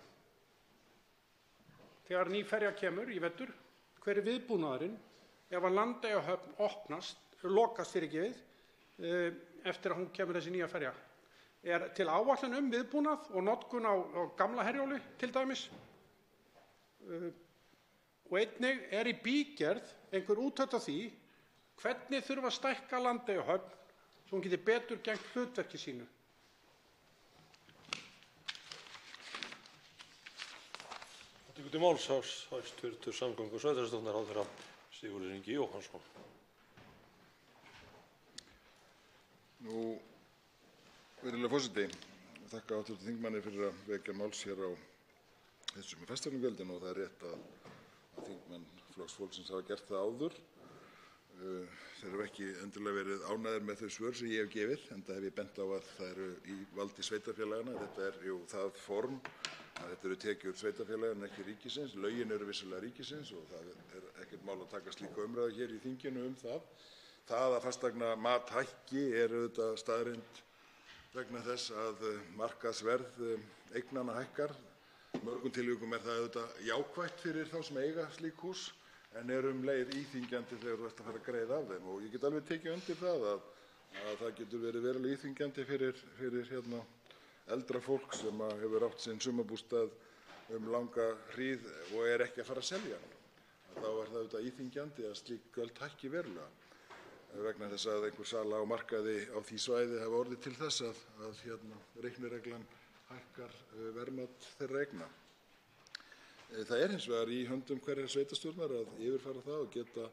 þegar ný ferja kemur í vetur? hver er viðbúnaðurinn ef að Landeyjahöfn lokast eftir að hún kemur þessi nýja ferja? Er til áætlun viðbúnað og notkun á gamla Herjólfi til dæmis? Og einnig er í bígerð einhver úttekt á því hvernig þurfa að stækka Landeyjahöfn svo hún geti betur gegnt hlutverki sínu? Tekur til máls hæstv. Samgöngu- og sveitarstjórnarráðherra Sigurður Ingi Jóhannsson. Virðulegur forseti, ég þakka hv. þingmanni fyrir að vekja máls hér á þessu með fasteignagjöldin og það er rétt að þingmenn Flokks fólksins hafa gert það áður. Þeir hafa ekki endilega verið ánægðir með þau svör sem ég hef gefið, enda hef ég bent á að það eru í valdi sveitarfélaganna. Þetta er jú það form að þetta eru tekjur sveitarfélaganna en ekki ríkisins. Lögin eru vissulega ríkisins og það er ekkert mál að taka slíka umræðu hér í þinginu það. Það að fasteignamat hækki er auðvitað staðreynd vegna þess að markaðsverð eignanna hækkar. Í mörgum tilvikum er það auðvitað jákvætt fyrir þá sem eiga slík hús en er leið íþyngjandi þegar þú ert að fara að greiða af þeim. Og ég get alveg tekið undir það að það getur verið verulega íþyngjandi fyrir eldra fólk sem hefur átt sinn sumarbústað langa hríð og er ekki að fara að selja hann. Þá er það auðvitað íþyngjandi að slík gjöld hækki verulega vegna þess að einhver sala á markaði á því svæði hafa orðið til þess að reiknireglan hækkar verðmat þeirra eigna. Það er hins vegar í höndum hverrar sveitarstjórnar að yfirfara það og geta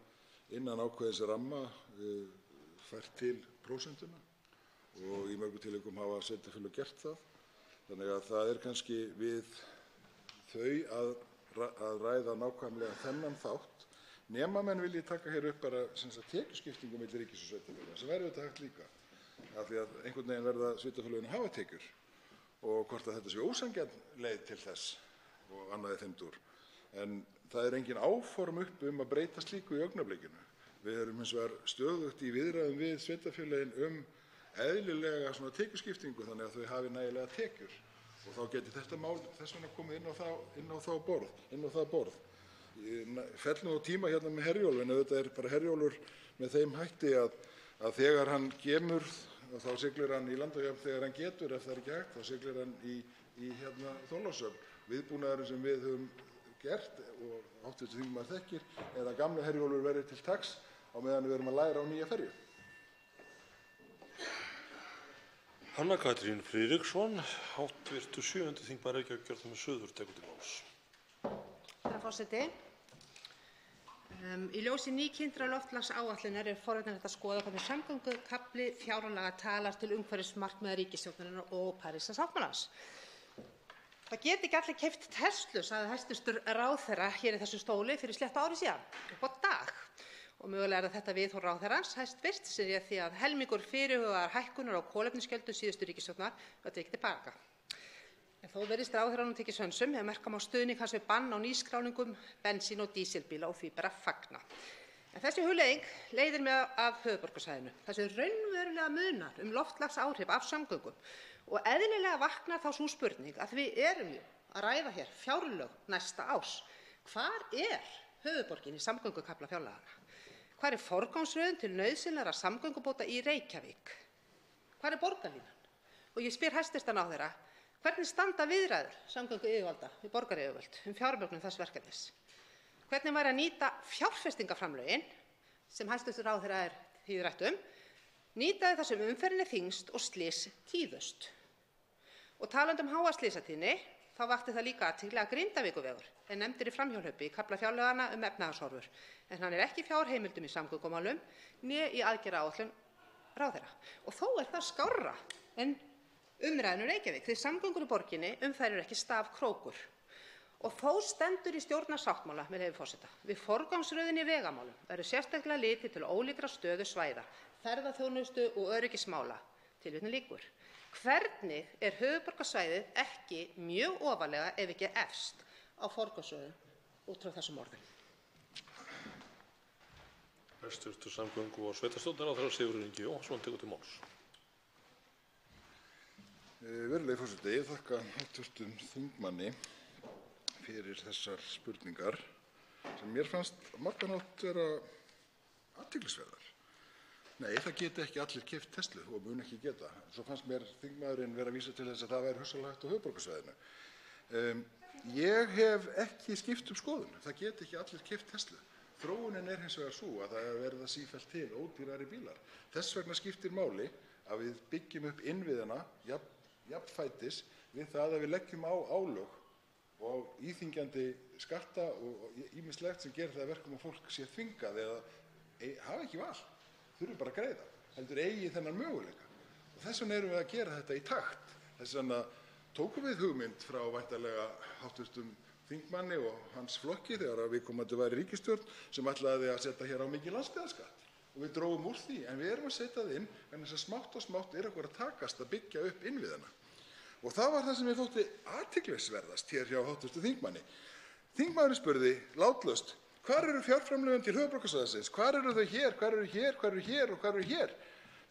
innan ákveðins ramma fært til prósentuna og í mörgum tilvikum hafa sveitarfélög gert það. Þannig að það er kannski við þau að ræða nákvæmlega þennan þátt nema menn vilji taka hér upp bara tekjuskiptingu milli ríkis og sveitarfélaga sem væri auðvitað hægt líka af því að einhvern veginn verða sveitarfélögin að hafa tekjur og hvort að þetta sé ósanngjörn leið til þess og annað í þeim dúr. En það er engin áform uppi að breyta slíku í augnablikinu. Við erum hins vegar stöðugt í viðræðum við sveitarfélögin eðlilega tekjuskiptingu þannig að þau hafi nægilega tekjur og þá geti þetta mál þess vegna komið inn á það borð. Ég fell nú á tíma hérna með Herjólf en auðvitað er bara Herjólfur með þeim hætti að þegar hann kemur þá siglir hann í Landeyjahöfn þegar hann getur, ef það er ekki hægt, þá siglir hann í Þorlákshöfn. Viðbúnaðurinn sem við höfum gert og hv. þingmaður þekkir er að gamli Herjólfur verði til taks á meðan við erum að læra á nýja ferju. Hanna Katrín Friðriksson, hv. 7. þingmaður Reykjavíkurkjördæmis suður, tekur til máls. Herra forseti. Í ljósi nýkynntrar loftslagsáætlunar er forvitnilegt að skoða hvernig samgöngukafli fjárlaga talar til umhverfismarkmiða ríkisstjórnarinnar og Parísarsáttmálans. Það geti ekki allir keypt Teslu, sagði hæstv. ráðherra hér í þessu stóli fyrir sléttu ári síðan, upp á dag. Og mögulega er þetta viðhorf ráðherrans hæstvirts sem réð því að helmingur fyrirhugaðar hækkunar á kolefnisgjöldum síðustu ríkisstjórnar var tekið til baka. En þó virðist ráðherranum tekið sönsum ef merka má stuðning hans við bann á nýskráningum bensín- og dísilbíla og því ber að fagna. En þessi hugleiðing leiðir mig að höfuðborgarsvæðinu. Þessi raunverulega munar loftslagsáhrif af samgöngum og eðlilega vaknar þá sú spurning að við erum að ræða hér fjárlög næsta árs. Hvar er höfuðborgin í samgöngukafla fjárlaganna? Hvar er forgangsröðun til nauðsynlegra samgöngubóta í Reykjavík? Hvar er borgarlínan? Og ég spyr hæstv. ráðherra, hvernig standa viðræður samgönguyfirvalda við borgaryfirvöld fjármögnun þess verkefnis? Hvernig væri að nýta fjárfestingaframlögin, sem hæstv. ráðherra er tíðrætt nýta þar sem umferðin er þyngst og slys tíðust? Og talandi háa slysatíðni, þá vakti það líka athygli að Grindavíkurvegur er nefndur í framhjáhlaupi í kafla fjárlaganna efnahagshorfur, en hann er ekki í fjárheimildum í samgöngumálum né í aðgerðaáætlun ráðherra. Og þó er það skárra en umræðan Reykjavík, því samgöngur í borginni þær eru ekki stafkrókur. Og þó stendur í stjórnarsáttmála, með leyfi forseta, við forgangsröðun í vegamálum verður sérstaklega litið til ólíkra stöðu svæða, ferðaþjónustu og öryggismála. Tilvitnun lýkur. Hvernig er höfuðborgarsvæðið ekki mjög ofarlega ef ekki efst á forgangsröðun út frá þessum orðum? Hæstv. samgöngu- og sveitarstjórnarráðherra Sigurður Ingi Jóhannsson tekur til máls. Virðulegi forseti, ég þakka hv. þingmanni fyrir þessar spurningar. sem mér fannst margan hátt vera athyglisverðar. Nei, það geta ekki allir keypt Tesla og mun ekki geta. Svo fannst mér þingmaðurinn vera að vísa til þess að það væri hugsanlega hægt á höfuðborgarsvæðinu. Ég hef ekki skipt skoðun. Það geta ekki allir keypt Tesla. Þróunin hins vegar sú að það verða sífellt til ódýrari bílar. Þess vegna skiptir máli að við byggjum upp innviðina jafnfætis við það að við leggjum á álög og íþyngjandi skatta og ýmislegt sem gerir það að verkum að fólk sé þvingað eða hafa ekki val, þurfi bara að greiða, heldur eigi þennan möguleika. Og þess vegna erum við að gera þetta í takt. Þess vegna tókum við hugmynd frá væntanlega hv. þingmanni og hans flokki þegar viðkomandi var í ríkisstjórn sem ætlaði að setja hér á mikið landsbyggðarskatt. Og við drógum úr því, en við erum að setja það inn vegna þess að smátt og smátt okkur að takast að byggja upp innviðina. Og það var það sem ég þótti athyglisverðast hér hjá hv. þingmanni. Þingmaðurinn spurði látlaust: hvar eru fjárframlögin til höfuðborgarsvæðisins? Hvar eru þau hér? Hvar eru hér? Hvar eru hér? Og hvar eru hér?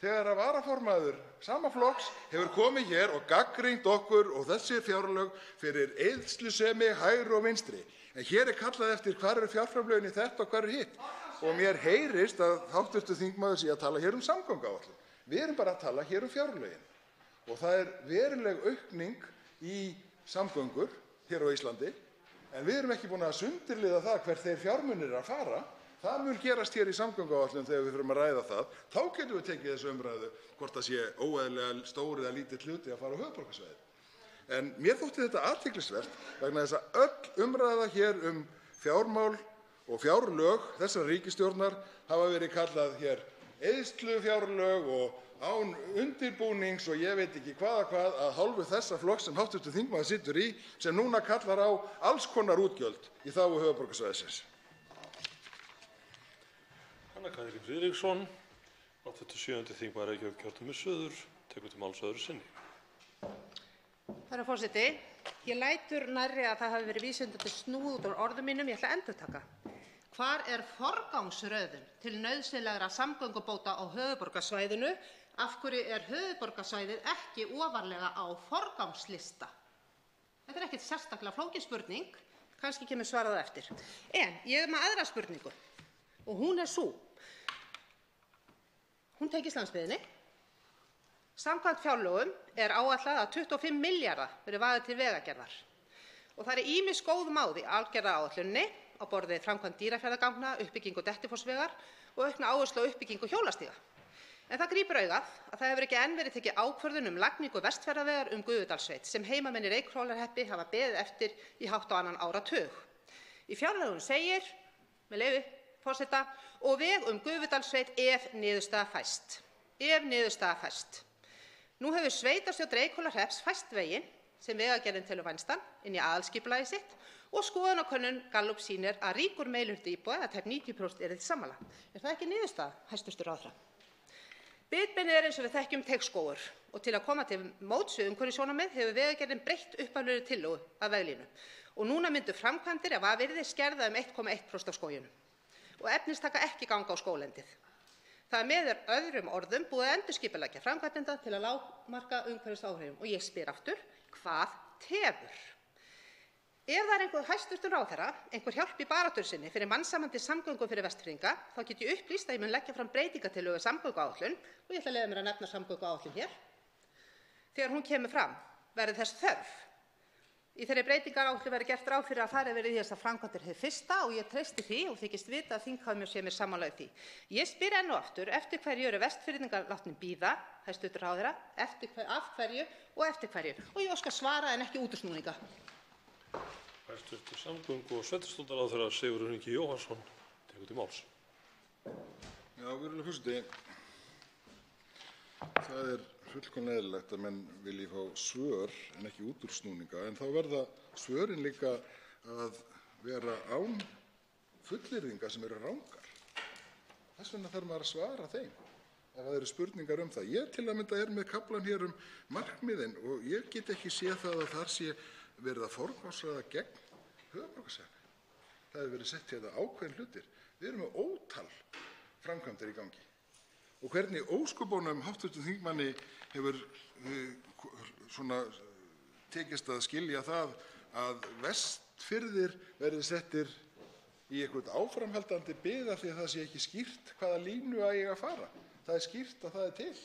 Þegar að varaformaður sama flokks hefur komið hér og gagnrýnt okkur og þessi fjárlög fyrir eyðslusemi hægri og vinstri. En hér kallað eftir hvar eru fjárframlögin í þetta og hvar eru hitt. Og mér heyrist að hv. þingmaður sé að tala hér samgönguáætlun. Við erum bara að tala hér fjárlögin. Og það veruleg aukning í samgöngur hér á Íslandi, en við erum ekki búin að sundurliða það hver þeir fjármunir að fara. Það mun gerast hér í samgönguáætlun þegar við förum að ræða það. Þá getum við tekið þessu umræðu hvort það sé óeðlilega stór eða lítill hluti að fara á höfuðborgarsvæðið. En mér þótti þetta athyglisvert vegna þess að öll umræða hér fjármál og fjárlög þessar ríkisstjórnar hafa verið kallað hér eyðslufjárlög og án undirbúnings og ég veit ekki hvað að hálfu þessa flokks sem hv. þingmaður situr í, sem núna kallar á alls konar útgjöld í þágu höfuðborgarsvæðisins. Hanna Katrín Friðriksson, 87. þingmaður Reykjavíkurkjördæmis suður, tekur til máls öðru sinni. Herra forseti, ég lætur nærri að það hafi verið vísvitandi snúið út úr orðum mínum. Ég ætla að endurtaka. Hvar er forgangsröðun til nauðsynlegra samgöngubóta á höfuðborgarsvæðinu? Af hverju er höfuðborgarsvæðið ekki ofarlega á forgangslista? Þetta er ekkert sérstaklega flókin spurning, kannski kemur svarað á eftir. En ég með aðra spurningu og hún sú. Hún tengist landsbyggðinni. Samkvæmt fjárlögum áætlað að 25 milljarða verði varið til vegagerðar. Og það ýmis góð mál í aðgerðaáætluninni á borð við framkvæmd Dýrafjarðarganga, uppbyggingu Dettifossvegar og aukna áherslu á uppbyggingu hjólastíga. En það grípur augað að það hefur ekki enn verið tekið ákvörðun lagningu Vestfjarðavegar Gufudalssveit sem heimamenn í Reykhólahreppi hafa beðið eftir í hátt á annan áratug. Í fjárlögum segir, með leyfi forseta, og veg Gufudalssveit ef niðurstaða fæst. Ef niðurstaða fæst. Nú hefur sveitarstjórn Reykhólahrepps fæst veginn sem Vegagerðin telur vænstan inn í aðalskipulagið sitt og skoðanakönnun Gallup sýnir að ríkur meirihluti íbúa, að tæp 90% yrði sammála. Er það ekki niðurstaða, hæstv. ráðherra? Bitbeinið eins og við þekkjum Teigsskógur og til að koma til móts við umhverfissjónarmið hefur Vegagerðin breytt upphaflegri tillögu að veglínu og núna myndu framkvæmdir ef virði skerða 1,1% af skóginum og efnistaka ekki ganga á skóglendið. Það með öðrum orðum búið að endurskipuleggja framkvæmdina til að lágmarka umhverfisáhrifum og ég spyr aftur, hvað tefur? Ef það einhver hæstv. ráðherra, einhver hjálp í baráttu sinni fyrir mannsæmandi samgöngum fyrir Vestfirðinga, þá get ég upplýst að ég mun leggja fram breytingartillögu samgönguáætlun og ég ætla að leyfa mér að nefna samgönguáætlun hér. Þegar hún kemur fram verður þess þörf. Í þeirri breytingaráætlun verður gert ráð fyrir að farið verði í þessar framkvæmdir hið fyrsta og ég treysti því og þykist vita að þingheimur sé mér sammála í því. Ég spyr enn og aftur, eftir hverju eru Vestfirðingar látnir bíða, hæstv. ráðherra, af hverju og eftir hverju? Og ég óska svara en ekki útúrsnúninga. Hæstv. samgöngu- og sveitarstjórnarráðherra Sigurður Ingi Jóhannsson tekur til máls. Já, virðulegur forseti. Það fullkomlega eðlilegt að menn vilji fá svör en ekki útúrsnúninga, en þá verða svörin líka að vera án fullyrðinga sem eru rangar. Þess vegna þarf maður að svara þeim ef það eru spurningar það. Ég til að mynda með kaflann hér markmiðin og ég get ekki séð það að þar sé verið að forgangsraða gegn höfuðborgarsvæðinu. Það hefur verið sett hérna ákveðin hlutir. Við erum með ótal framkvæmdir í gangi. Og hvernig ósköpunum hv. þingmanni hefur tekist að skilja það að Vestfirðir verði settir í eitthvert áframhaldandi bið af því að það sé ekki skýrt hvaða línu eigi að fara. Það er skýrt að það er til.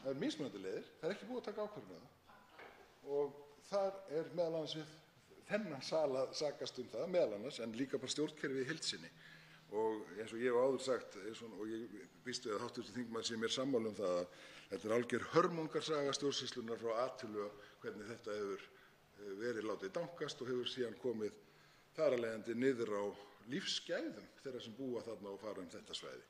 Það er mismunandi leiðir. Það er ekki búið að taka ákvörðun um það. Og þar er meðal annars við þennan sal að sakast um það, meðal annars, en líka bara stjórnkerfið í heild sinni. Og eins og ég hef áður sagt, og ég býst við að hv. þingmaður sé mér sammála um það, að þetta er alger hörmungarsaga stjórnsýslunnar frá A til Ö, hvernig þetta hefur verið látið dankast og hefur síðan komið þar af leiðandi niður á lífsgæðum þeirra sem búa þarna og fara um þetta svæði.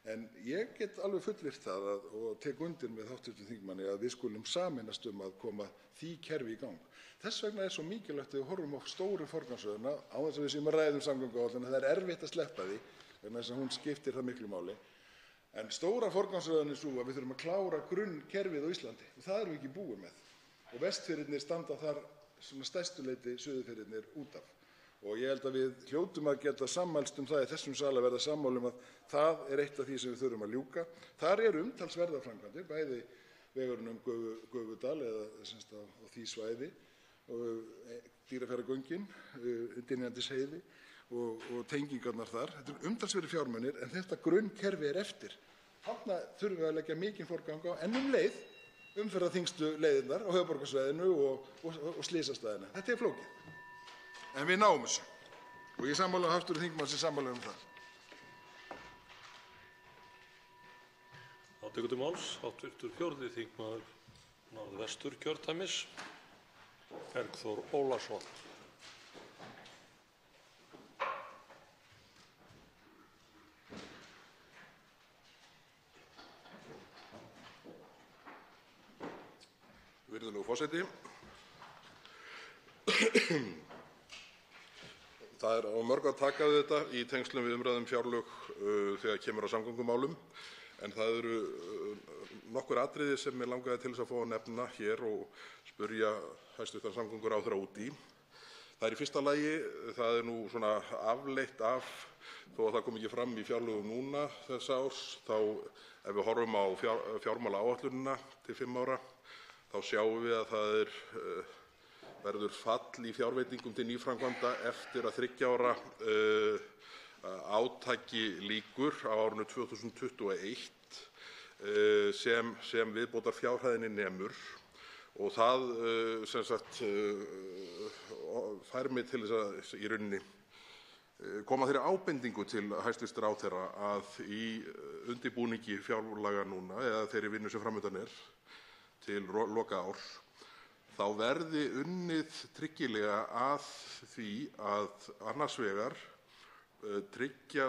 En ég get alveg fullyrt það og tek undir með hv. þingmanni að við skulum sameinast um að koma því kerfi í gang. Þess vegna er svo mikilvægt að við horfum á stóru forgangsröðina á þess að við séum að ræða um samgönguáætlun. Það er erfitt að sleppa því vegna þess að hún skiptir það miklu máli. En stóra forgangsröðin er sú að við þurfum að klára grunnkerfið á Íslandi og það erum við ekki búið með. Og Vestfirðirnir standa þar svona stærstu leyti Suðurfirðirnir út af. Og ég held að við hljótum að geta sammælst um það í þessum sal að verða sammála um að það er eitt af því sem við þurfum að ljúka. Þar eru umtalsverðar framkvæmdir, bæði vegurinn Gufudal eða á því svæði, Dýrafjarðargöngin, Dynjandisheiði og tengingarnar þar. Þetta er umtalsverðir fjármunir en þetta grunnkerfi er eftir. Þarna þurfum við að leggja mikinn forgang á en leið umferðarþyngstu leiðirnar á höfuðborgarsvæðinu og slysastæðina. Þetta er flókið. En við náum þessu og ég sammála hv. þingmann sem sammála um það. Tekur til máls hv. 4. þingmaður Norðvesturkjördæmis, Bergþór Ólason. Virðulegur forseti. Það er á mörgu að taka við þetta í tengslum við umræðum fjárlög þegar kemur á samgöngumálum, en það eru nokkur atriði sem mig langaði til þess að fá að nefna hér og spyrja hæstv. samgönguráðherra út í. Það er í fyrsta lagi, það er nú svona afleitt af, þó að það kom ekki fram í fjárlögum núna þessa árs, þá ef við horfum á fjármálaáætlunina til 5 ára, þá sjáum við að það verður fall í fjárveitingum til nýframkvæmda eftir að 3 ára átaki lýkur á árinu 2021 sem viðbótarfjárhæðinni nemur. Og það sem sagt fær mig til þess að í rauninni koma þeirri ábendingu til hæstv. ráðherra að í undirbúningi fjárlaga núna, eða þeirri vinnu sem fram undan er til loka árs, þá verði unnið tryggilega að því að annars vegar tryggja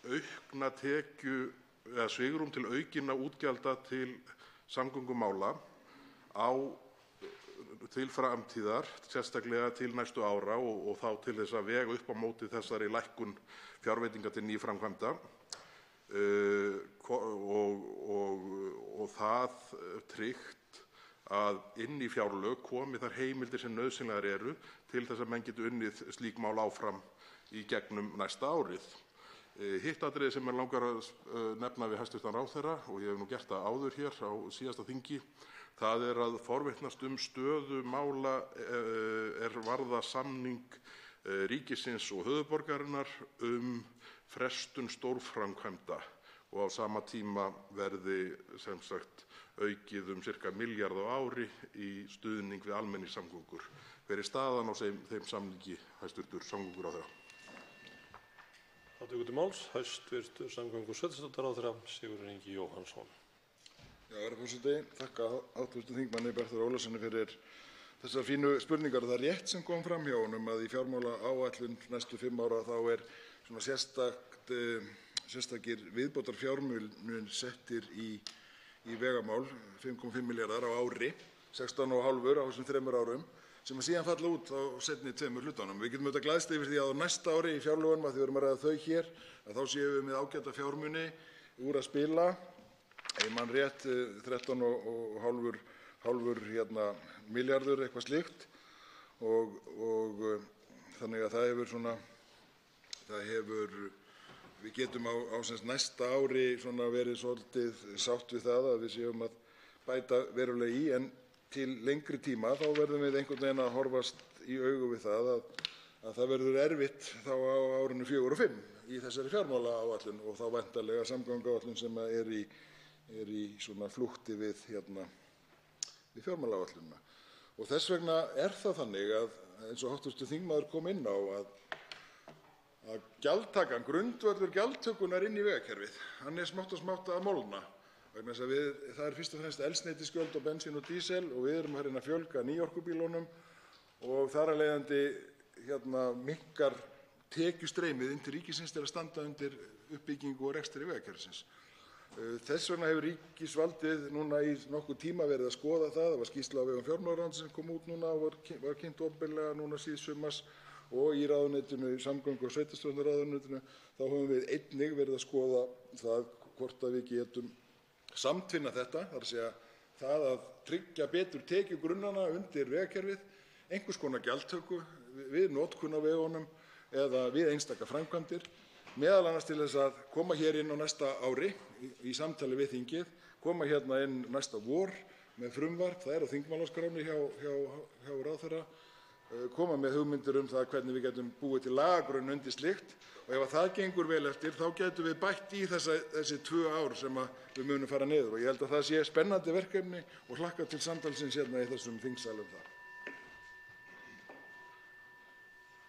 aukna tekju eða svigrúm til aukinna útgjalda til samgöngumála til framtíðar, sérstaklega til næstu ára og þá til þess að vega upp á móti þessari lækkun fjárveitinga til nýframkvæmda og það tryggt að inn í fjárlög komi þær heimildir sem nauðsynlegar eru til þess að menn geti unnið slík mál áfram í gegnum næsta árið. Hitt atriði sem mér langar að nefna við hæstv. ráðherra, og ég hef nú gert það áður hér á síðasta þingi, það er að forvitnast stöðu mála varða samning ríkisins og höfuðborgarinnar frestun stórframkvæmda og á sama tíma verði sem sagt aukið ca. milljarð á ári í stuðning við almenningssamgöngur. Hver er staðan á þeim samningi, hæstv. samgönguráðherra? Tekur til máls hæstv. samgöngu- og sveitarstjórnarráðherra Sigurður Ingi Jóhannsson. Herra forseti, þakka hv. þingmanni Bergþóri Ólasyni fyrir þessar fínu spurningar. Það er rétt sem kom fram hjá honum að í fjármálaáætlun næstu 5 ára þá er svona sérstakir viðbótarfjármunir settir í vegamál, 5,5 milljarðar á ári, 16,5 á þessum 3 árum, sem síðan falla út á seinni 2 hlutunum. Við getum auðvitað glæðst yfir því að á næsta ári í fjárlögunum, að því við erum að ræða þau hér, að þá séum við með ágæta fjármuni úr að spila, ef man rétt 13,5 milljarður, eitthvað slíkt, og þannig að við getum á næsta ári verið svolítið sátt við það að við séum að bæta verulega í, en til lengri tíma þá verðum við einhvern veginn að horfast í augu við það að það verður erfitt þá á árinu 4 og 5 í þessari fjármálaáætlun og þá væntanlega samgönguáætlun sem er í svona flútti við fjármálaáætlunina. Og þess vegna er það þannig að eins og hv. þingmaður kom inn á að gjaldtakan, grundvöllur gjaldtökunnar inn í vegakerfið, hann er smátt og smátt að molna vegna þess að það er fyrst og fremst eldsneytisgjöld og bensín og dísil og við erum að reyna að fjölga nýorkubílunum og þar af leiðandi minnkar tekjustreymið inn til ríkisins til að standa undir uppbyggingu og rekstri vegakerfisins. Þess vegna hefur ríkisvaldið núna í nokkuð tíma verið að skoða það. Það var skýrsla á vegum fjármálaráðuneytisins sem kom út núna og var kynnt opinberlega núna síðsumars og í ráðuneytinu, í samgöngu- og sveitarstjórnarráðuneytinu, þá höfum við einnig verið að skoða það hvort að við getum samtvinna þetta, þar að segja það að tryggja betur tekjugrunnana undir vegakerfið, einhvers konar gjaldtöku við notkun á vegunum eða við einstaka framkvæmdir, meðal annars til þess að koma hér inn á næsta ári í samtali við þingið, koma hérna inn næsta vor með frumvarp, það er á þingmálaskránni hjá ráðherra, koma með hugmyndir það hvernig við getum búið til lagagrunn undir slíkt og ef það gengur vel eftir þá getum við bætt í þessi 2 ár sem við munum fara niður og ég held að það sé spennandi verkefni og hlakka til samtalsins hérna í þessum þingsal það.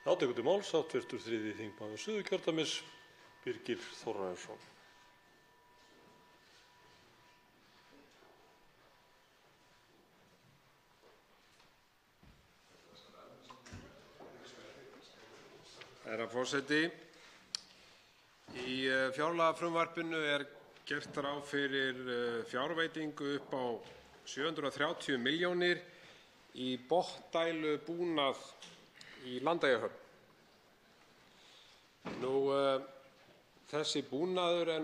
Þá tekur til máls hv. 3. þingmaður Suðurkjördæmis, Birgir Þórarinsson. Herra forseti. Í fjárlagafrumvarpinu er gert ráð fyrir fjárveitingu upp á 730 milljónir í botndælubúnað í Landeyjahöfn. Þessi búnaður er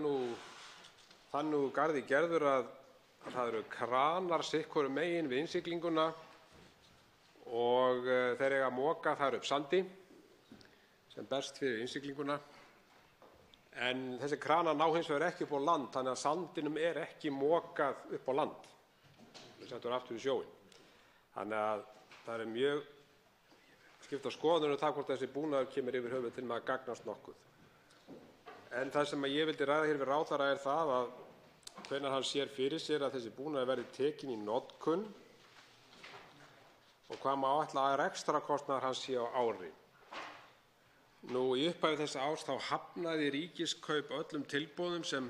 þannig úr garði gerður að það eru kranar sitthvoru megin við innsiglinguna og þeir eiga að moka þar upp sandi sem berst fyrir innsiglinguna. En þessi kranar ná hins vegar ekki upp á land, þannig að sandinum er ekki mokað upp á land. Það er settur aftur í sjóinn. Þannig að það er mjög skipta skoðanir það hvort þessi búnaður kemur yfir höfuð til með að gagnast nokkuð. En það sem ég vildi ræða hér við ráðherra er það að hvenær hann sér fyrir sér að þessi búnaður verði tekinn í notkun og hvað má áætla að rekstrarkostnaður hans sé á ári. Í upphafi þessa árs þá hafnaði Ríkiskaup öllum tilboðum sem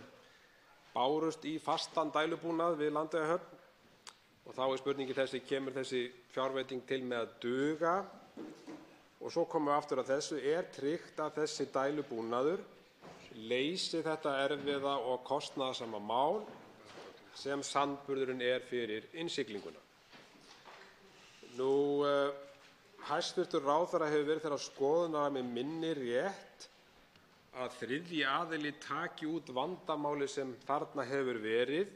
bárust í fastan dælubúnað við Landeyjahöfn og þá er spurningin þessi, kemur þessi fjárveiting til með að duga? Og svo komum við aftur að þessu, er tryggt að þessi dælubúnaður leysi þetta erfiða og kostnaðarsama mál sem sandburðurinn er fyrir innsiglinguna. Hæstv. ráðherra hefur verið þeirrar skoðunar að mig minnir rétt að þriðji aðili taki út vandamálið sem þarna hefur verið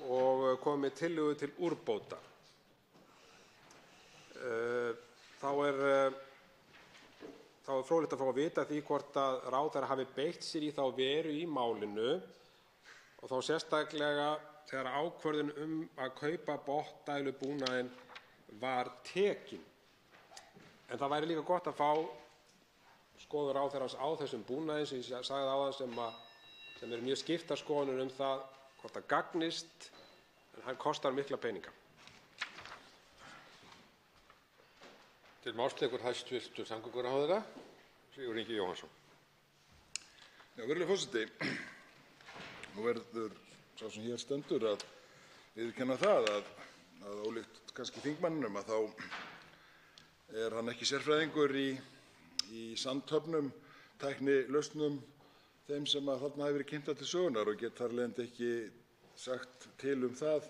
og komi með tillögu til úrbóta. Þá er fróðlegt að fá að vita því hvort að ráðherra hafi beitt sér í þá veru í málinu og þá sérstaklega þegar ákvörðun að kaupa botndælubúnaðinn var tekin. En það væri líka gott að fá skoðun ráðherrans á þessum búnaði sem ég sagði áðan sem eru mjög skiptar skoðanir það hvort það gagnist en hann kostar mikla peninga. Til máls tekur hæstv. Samgönguráðherra Sigurður Ingi Jóhannsson. Virðulegur forseti. Nú verður sá sem hér stendur að viðurkenna það að ólíkt kannski þingmanninum að þá er hann ekki sérfræðingur í sandhöfnum, tæknilausnum þeim sem að þarna hafi verið kynntar til sögunnar og get þar af leiðandi ekki sagt til það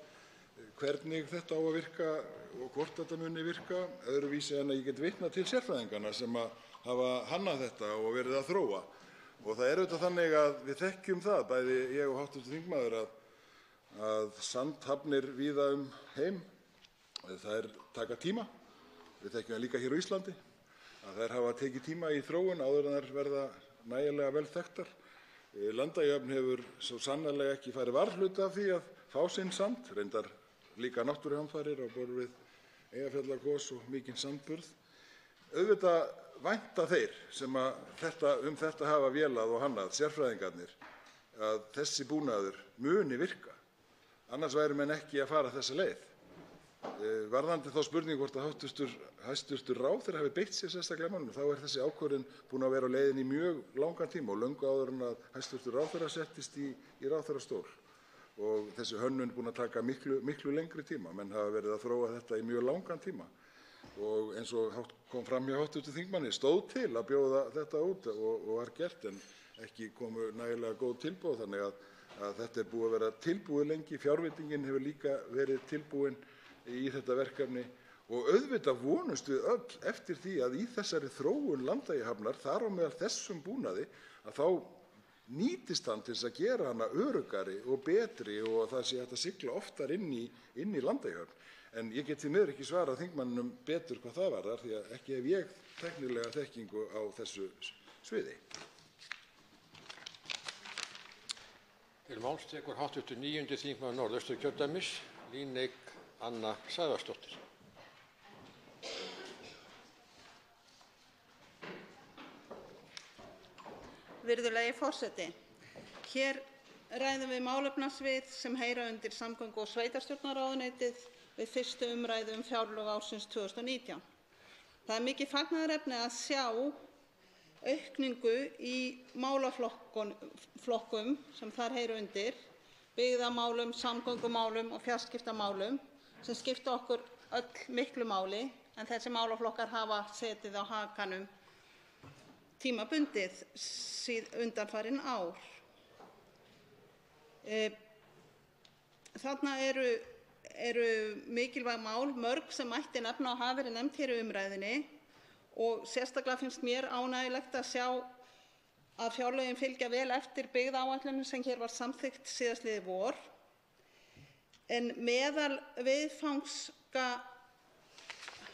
hvernig þetta á að virka og hvort þetta muni virka öðruvísi en að ég get vitnað til sérfræðinganna sem að hafa hannað þetta og verið að þróa. Og það er auðvitað þannig að við þekkjum það, bæði ég og hv. þingmaður, að sandhafnir víða heim, þær taka tíma. Við þekkjum það líka hér á Íslandi, að þær hafa tekið tíma í þróun áður en þær verða nægilega vel þekktar. Landeyjahöfn hefur svo sannarlega ekki farið varhluta af því að fá sinn sand, reyndar líka náttúruhamfarir á borð við Eyjafjallagos og mikinn sandburð. Auðvitað vænta þeir sem þetta hafa vélað og hannað, sérfræðingarnir, að þessi búnaður muni virka. Annars væru menn ekki að fara þessa leið. Varðandi þá spurningu hvort að hæstv. Ráðherra hafi beitt sér sérstaklega í málinu, þá er þessi ákvörðun búin að vera á leiðinni í mjög langan tíma og löngu áður en að hæstv. Ráðherra settist í ráðherrastól. Og þessi hönnun búin að taka miklu lengri tíma. Menn hafa verið að þróa þetta í mjög langan tíma. Og eins og kom fram hjá hv. þingmanni, stóð til að bjóða þetta út og var gert en ekki komu nægilega góð tilboð, þannig að þetta er búið að vera tilbúið lengi. Fjárveitingin hefur líka verið tilbúin í þetta verkefni og auðvitað vonumst við öll eftir því að í þessari þróun Landeyjahafnar, þar á meðal þessum búnaði, að þá nýtist hann til þess að gera hana öruggari og betri og að það sé hægt að sigla oftar inn í Landeyjahöfn. En ég get því miður ekki svarað þingmanninum betur hvað það varðar því að ekki hef ég tæknilega þekkingu á þessu sviði. Til máls tekur hv. 9. þingmaður Norðausturkjördæmis, Líneik Anna Sævarsdóttir. Virðulegi forseti. Hér ræðum við málefnasvið sem heyra undir samgöngu- og sveitarstjórnarráðuneytið við fyrstu umræðu fjárlög ársins 2019. Það er mikið fagnaðarefni að sjá aukningu í málaflokkum sem þar heyra undir, byggðamálum, samgöngumálum og fjarskiptamálum sem skipta okkur öll miklu máli en þessi málaflokkar hafa setið á hakanum tímabundið undanfarin ár. Þarna eru mikilvæg mál, mörg sem mætti nefna og hafa verið nefnd hér í umræðunni og sérstaklega finnst mér ánægjulegt að sjá að fjárlögin fylgja vel eftir byggðaáætlunin sem hér var samþykkt síðastliðið vor. En meðal viðfangska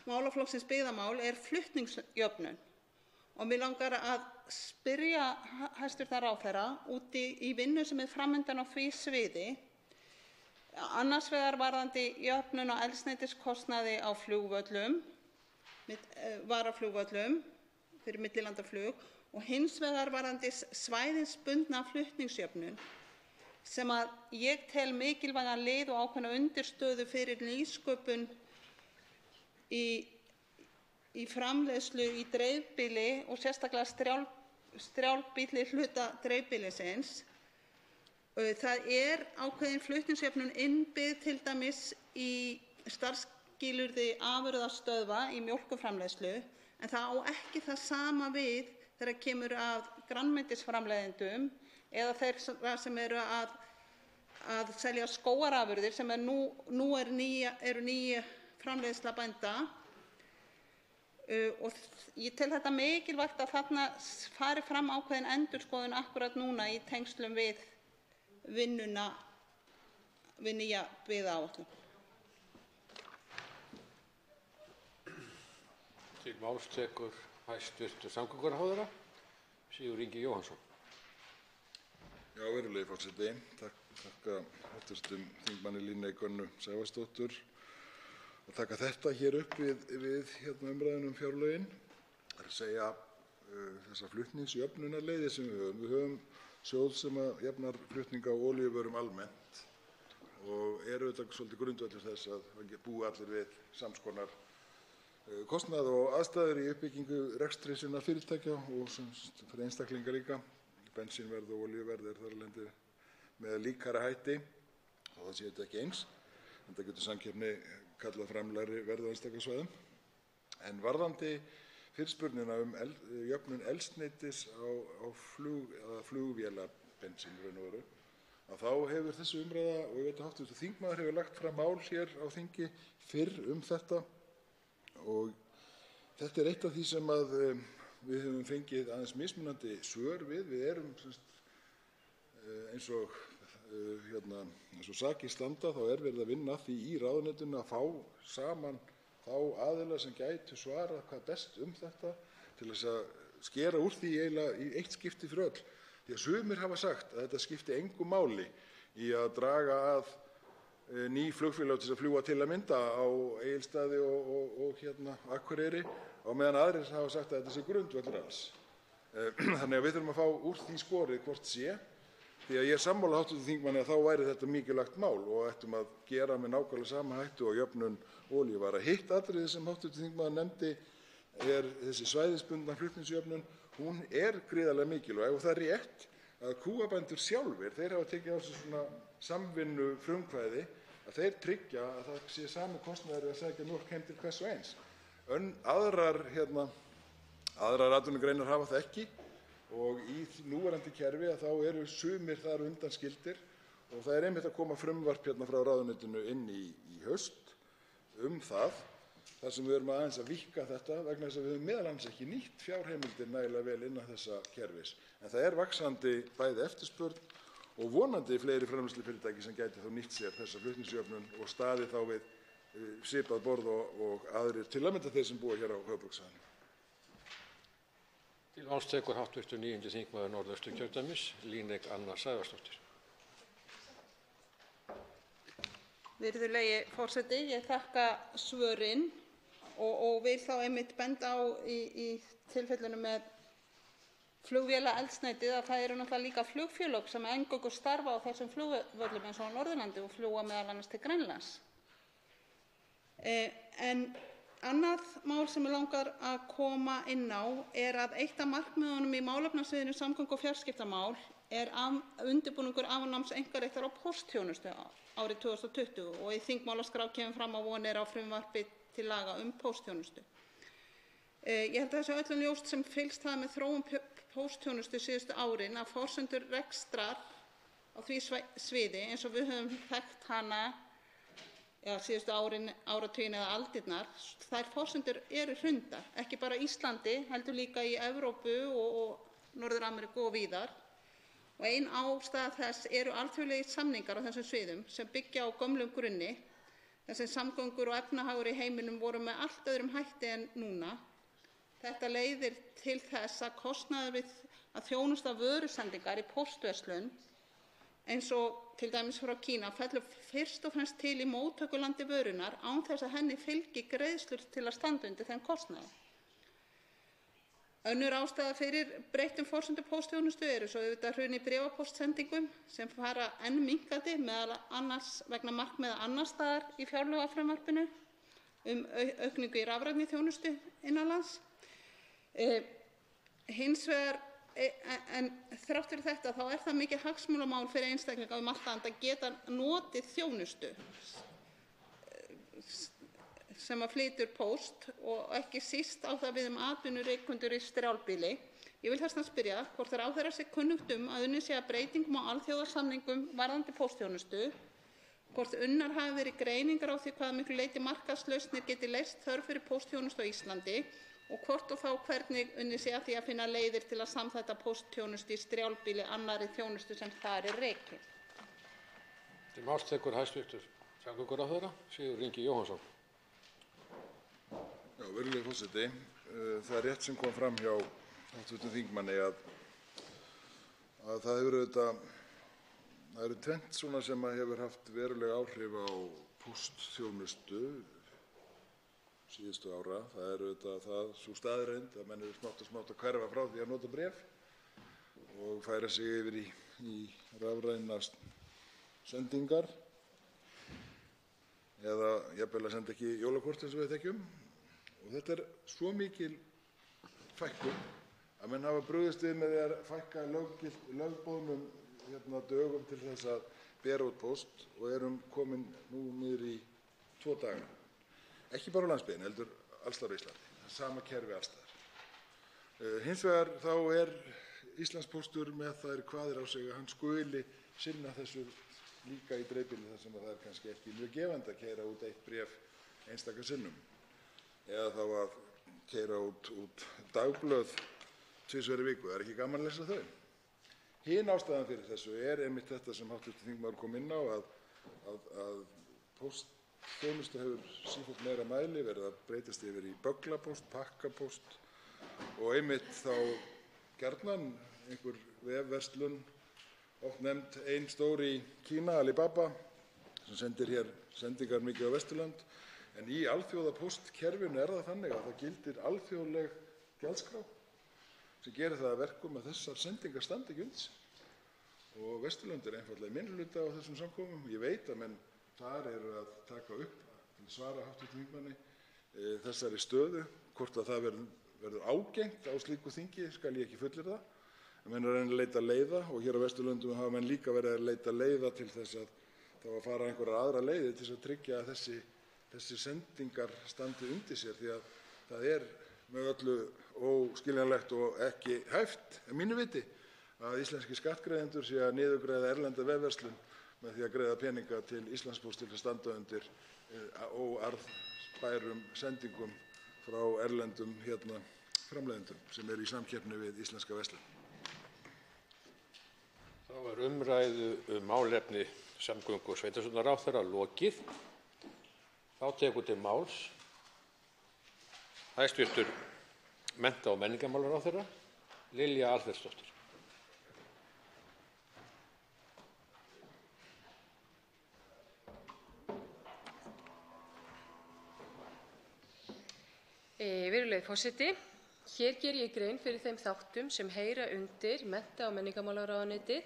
málaflokksins byggðamál er flutningsjöfnun og mig langar að spyrja hæstv. Ráðherra út í vinnu sem er fram undan á því sviði. Annars vegar varðandi jöfnun á eldsneytiskostnaði á flugvöllum, varaflugvöllum fyrir millilandaflug og hins vegar varðandi svæðisbundna flutningsjöfnun sem að ég tel mikilvægan lið og ákveðna undirstöðu fyrir nýsköpun í framleiðslu í dreifbýli og sérstaklega strjálbýli hluta dreifbýlisins. Það er ákveðin flutningsjöfnun innbyggð til dæmis í starfsskilyrði afurðastöðva í mjólkurframleiðslu en það á ekki það sama við þegar kemur að grænmetisframleiðendum eða þeir sem eru að selja skógarafurðir sem nú eru ný framleiðsla bænda. Og ég tel þetta mikilvægt að þarna fari fram ákveðin endurskoðun akkúrat núna í tengslum við vinnuna við nýja byggðaáætlun. Til máls tekur hæstv. Samgönguráðherra, Sigurður Ingi Jóhannsson. Já, virðulegi forseti. Þakka hv. þingmanni Líneik Önnu Sævarsdóttur að taka þetta hér upp við umræðuna fjárlögin. Það er að segja þessa flutningsjöfnunarleiði sem við höfum sjóð sem að jafnar flutninga á olíuvörum almennt og eru þetta svolítið grundvöllur þess að búa allir við sams konar kostnað og aðstæður í uppbyggingu rekstri sinna fyrirtækja og fyrir einstaklinga líka. Bensínverð og olíuverð er þar af leiðandi með líkara hætti og það sé þetta ekki eins. Þetta getur samkeppni kallað fram lægri verð á einstaka svæðum. En varðandi fyrirspurnina jöfnun eldsneytis á flugvélabensín raun og veru, að þá hefur þessi umræða, og ég veit að hv. þingmaður hefur lagt fram mál hér á þingi fyrr þetta og þetta er eitt af því sem að við höfum fengið aðeins mismunandi svör við. Við erum eins og sakir standa þá er verið að vinna að því í ráðuneytinu að fá saman þá aðila sem gætu svarað hvað best þetta til þess að skera úr því eiginlega í eitt skipti fyrir öll. Því að sumir hafa sagt að þetta skipti engu máli í að draga að ný flugfélög til að fljúga til að mynda á Egilsstaði og Akureyri á meðan aðrir hafa sagt að þetta sé grundvöllur alls. Þannig að við þurfum að fá úr því skorið hvort sé, því að ég er sammála hv. þingmanni að þá væri þetta mikilvægt mál og ættum að gera með nákvæmlega sama hætti og jöfnun olíuvara. Hitt atriði sem hv. þingmaður nefndi er þessi svæðisbundna flutningsjöfnun. Hún er gríðarlega mikilvæg og það er rétt að kúabændur sjálfir, þeir hafa tekið á sig svona samvinnu frumkvæði að þeir tryggja að það sé sami kostnaður að sækja mjólk heim til hvers og eins. Aðrar atvinnugreinar hafa það ekki og í núverandi kerfi að þá eru sumir þar undanskildir og það er einmitt að koma frumvarp frá ráðuneytinu inn í haust það, þar sem við erum aðeins að víkka þetta vegna þess að við höfum meðal annars ekki nýtt fjárheimildir nægilega vel innan þessa kerfis. En það er vaxandi bæði eftirspurn og vonandi fleiri framleiðslufyrirtæki sem gæti þá nýtt sér þessa flutningsjöfnun og staðið þá við svipað borð og aðrir, til að mynda þeir sem búa hér á höfuðborgarsvæðinu. Til máls tekur hv. 9. þingmaður Norðausturkjördæmis, Líneik Anna Sævarsdóttir. Virðulegi forseti, ég þakka svörin og vil þá einmitt benda á í tilfellinu með flugvélaeldsneytið að það eru náttúrulega líka flugfélög sem eingöngu starfa á þessum flugvöllum eins og á Norðurlandi og fljúga meðal annars til Grænlands. En annað mál sem mig langar að koma inn á er að eitt af markmiðunum í málefnasviðinu samgöngu- og fjarskiptamál er undirbúningur afnáms einkaréttar á póstþjónustu árið 2020 og í þingmálaskrá kemur fram að von er á frumvarpi til laga póstþjónustu. Ég held að það sé öllum ljóst sem fylgst hafa með þróun póstþjónustu síðustu árin að forsendur rekstrar á því sviði eins og við höfum þekkt hana síðustu árin, áratugina eða aldirnar, þær forsendur eru hrundar, ekki bara á Íslandi heldur líka í Evrópu og Norður-Ameríku og víðar. Og ein ástæða þess eru alþjóðlegir samningar á þessum sviðum sem byggja á gömlum grunni, þar sem samgöngur og efnahagur í heiminum voru með allt öðrum hætti en núna. Þetta leiðir til þess að kostnaður við að þjónusta vörusendingar í póstverslun eins og til dæmis frá Kína fellur fyrst og fremst til í móttökulandi vörunnar án þess að henni fylgi greiðslur til að standa undir þeim kostnaði. Önnur ástæða fyrir breyttum forsendum póstþjónustu eru svo auðvitað hrun í bréfapóstsendingum sem fara enn minnkandi meðal annars vegna markmiða annars staðar í fjárlagafrumvarpinu aukningu í rafrænni þjónustu innanlands. Hins vegar, en þrátt fyrir þetta þá er það mikið hagsmunamál fyrir einstaklinga allt land að geta notið þjónustu sem að flytur póst og ekki síst á það við atvinnurekendur í strjálbýli. Ég vil þess vegna spyrja hvort ráðherra sé kunnugt að unnið sé að breytingum á alþjóðasamningum varðandi póstþjónustu, hvort unnar hafi verið greiningar á því hvaða miklu leyti markaðslausnir geti leyst þörf fyrir póstþjónustu á Íslandi og hvort og þá hvernig unnið sé að því að finna leiðir til að samþætta póstþjónustu í strjálbýli annarri þjónustu sem þar er rekin. Til máls tekur hæstv. samgönguráðherra Sigurður Ingi Jóhannsson. Já, virðulegi forseti, það er rétt sem kom fram hjá hv. þingmanni að það eru tvennt svona sem hefur haft veruleg áhrif á póstþjónustu síðustu ára. Það er auðvitað sú staðreynd að menn eru smátt að hverfa frá því að nota bréf og færa sig yfir í rafrænar sendingar eða jafnvel að senda ekki jólakort eins og við þekkjum. Og þetta er svo mikil fækkun að menn hafa brugðist við með því að fækka lögboðnum dögum til þess að bera út póst og erum komin nú niður í 2 daga. Ekki bara á landsbyggðinni, heldur alls staðar á Íslandi. Það er sama kerfi alls staðar. Hins vegar þá er Íslandspóstur með þær kvaðir á sig að hann skuli sinna þessu líka í dreifbýli þar sem það er kannski ekki mjög gefandi að keyra út eitt bréf einstaka sinnum eða þá að keyra út dagblöð tvisvar í viku. Það er ekki gaman að lesa þau. Hin ástæðan fyrir þessu er einmitt þetta sem hv. þingmaður kom inn á að póstþjónusta hefur sífellt meira mæli verið að breytast yfir í bögglapóst, pakkapóst og einmitt þá gjarnan einhver vefverslun, oft nefnd ein stór í Kína, Alibaba, sem sem sendir hér sendingar mikið á Vesturland. En í alþjóðapóstkerfinu það þannig að það gildir alþjóðleg gjaldskrá sem gerir það að verkum að þessar sendingar standa ekki undir sig. Og Vesturlönd einfaldlega í minnihluta á þessum samkomum. Ég veit að menn þar eru að taka upp til að svara hv. þingmanni þessari stöðu. Hvort að það verður ágengt á slíku þingi skal ég ekki fullyrða. Menn eru að reyna að leita leiða og hér á Vesturlöndum hafa menn líka verið að leita leiða til þess að þá að fara einhverjar aðrar leiðir til þess að tryggja að þessi sendingar standi undir sér, því að það með öllu óskiljanlegt og ekki hæft að mínu viti að íslenskir skattgreiðendur sé að niðurgreiða erlenda vefverslun með því að greiða peninga til Íslandspósts til að standa undir óarðbærum sendingum frá erlendum framleiðendum sem eru í samkeppni við íslenska verslun. Þá umræðu málefni samgöngu- og sveitarstjórnarráðherra lokið. Þá tekur til máls hæstv. Mennta- og menningarmálaráðherra Lilja Alfreðsdóttir. Virðulegi forseti, hér geri ég grein fyrir þeim þáttum sem heyra undir mennta- og menningarmálaráðuneytið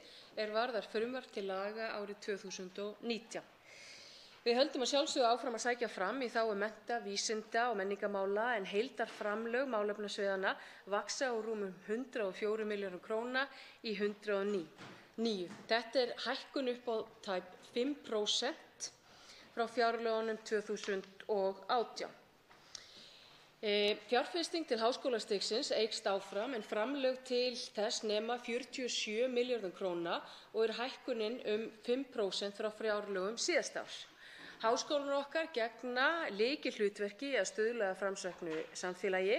varðar frumvarp til laga árið 2019. Við höldum að sjálfsögðu áfram að sækja fram í þágu mennta-, vísinda- og menningarmála en heildarframlög málefnasviðanna vaxa úr rúmum 104 milljörðum króna í 109. Þetta hækkun upp á tæp 5% frá fjárlögunum 2018. Fjárfesting til háskólastigsins eykst áfram en framlög til þess nema 47 milljörðum króna og hækkunin 5% frá fjárlögum síðasta árs. Háskólar okkar gegna lykilhlutverki í að stuðla að framsæknu samfélagi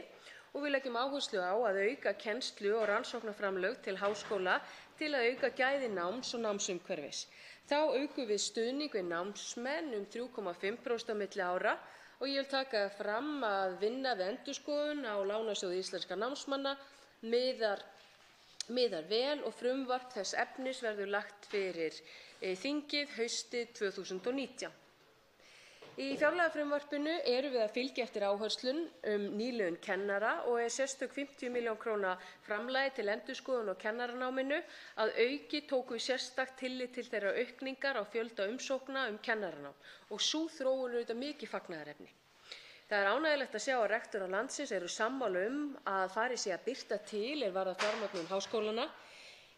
og við leggjum áherslu á að auka kennslu- og rannsóknarframlög til háskóla til að auka gæði náms og námsumhverfis. Þá aukum við stuðning við námsmenn 3,5% á milli ára og ég vil taka fram að vinna við endurskoðun á Lánasjóði íslenskra námsmanna miðar vel og frumvarp þess efnis verður lagt fyrir þingið haustið 2019. Í fjárlagafrumvarpinu erum við að fylgja eftir áherslum nýliðun kennara og sérstök 50 milljón króna framlagi til endurskoðun á kennaranáminu. Að auki tókum við sérstakt tillit til þeirra aukningar á fjölda umsókna kennaranám og sú þróun er auðvitað mikið fagnaðarefni. Það er ánægjulegt að sjá að rektorar landsins eru sammála að farið sé að birta til varðar fjármögnun háskólanna.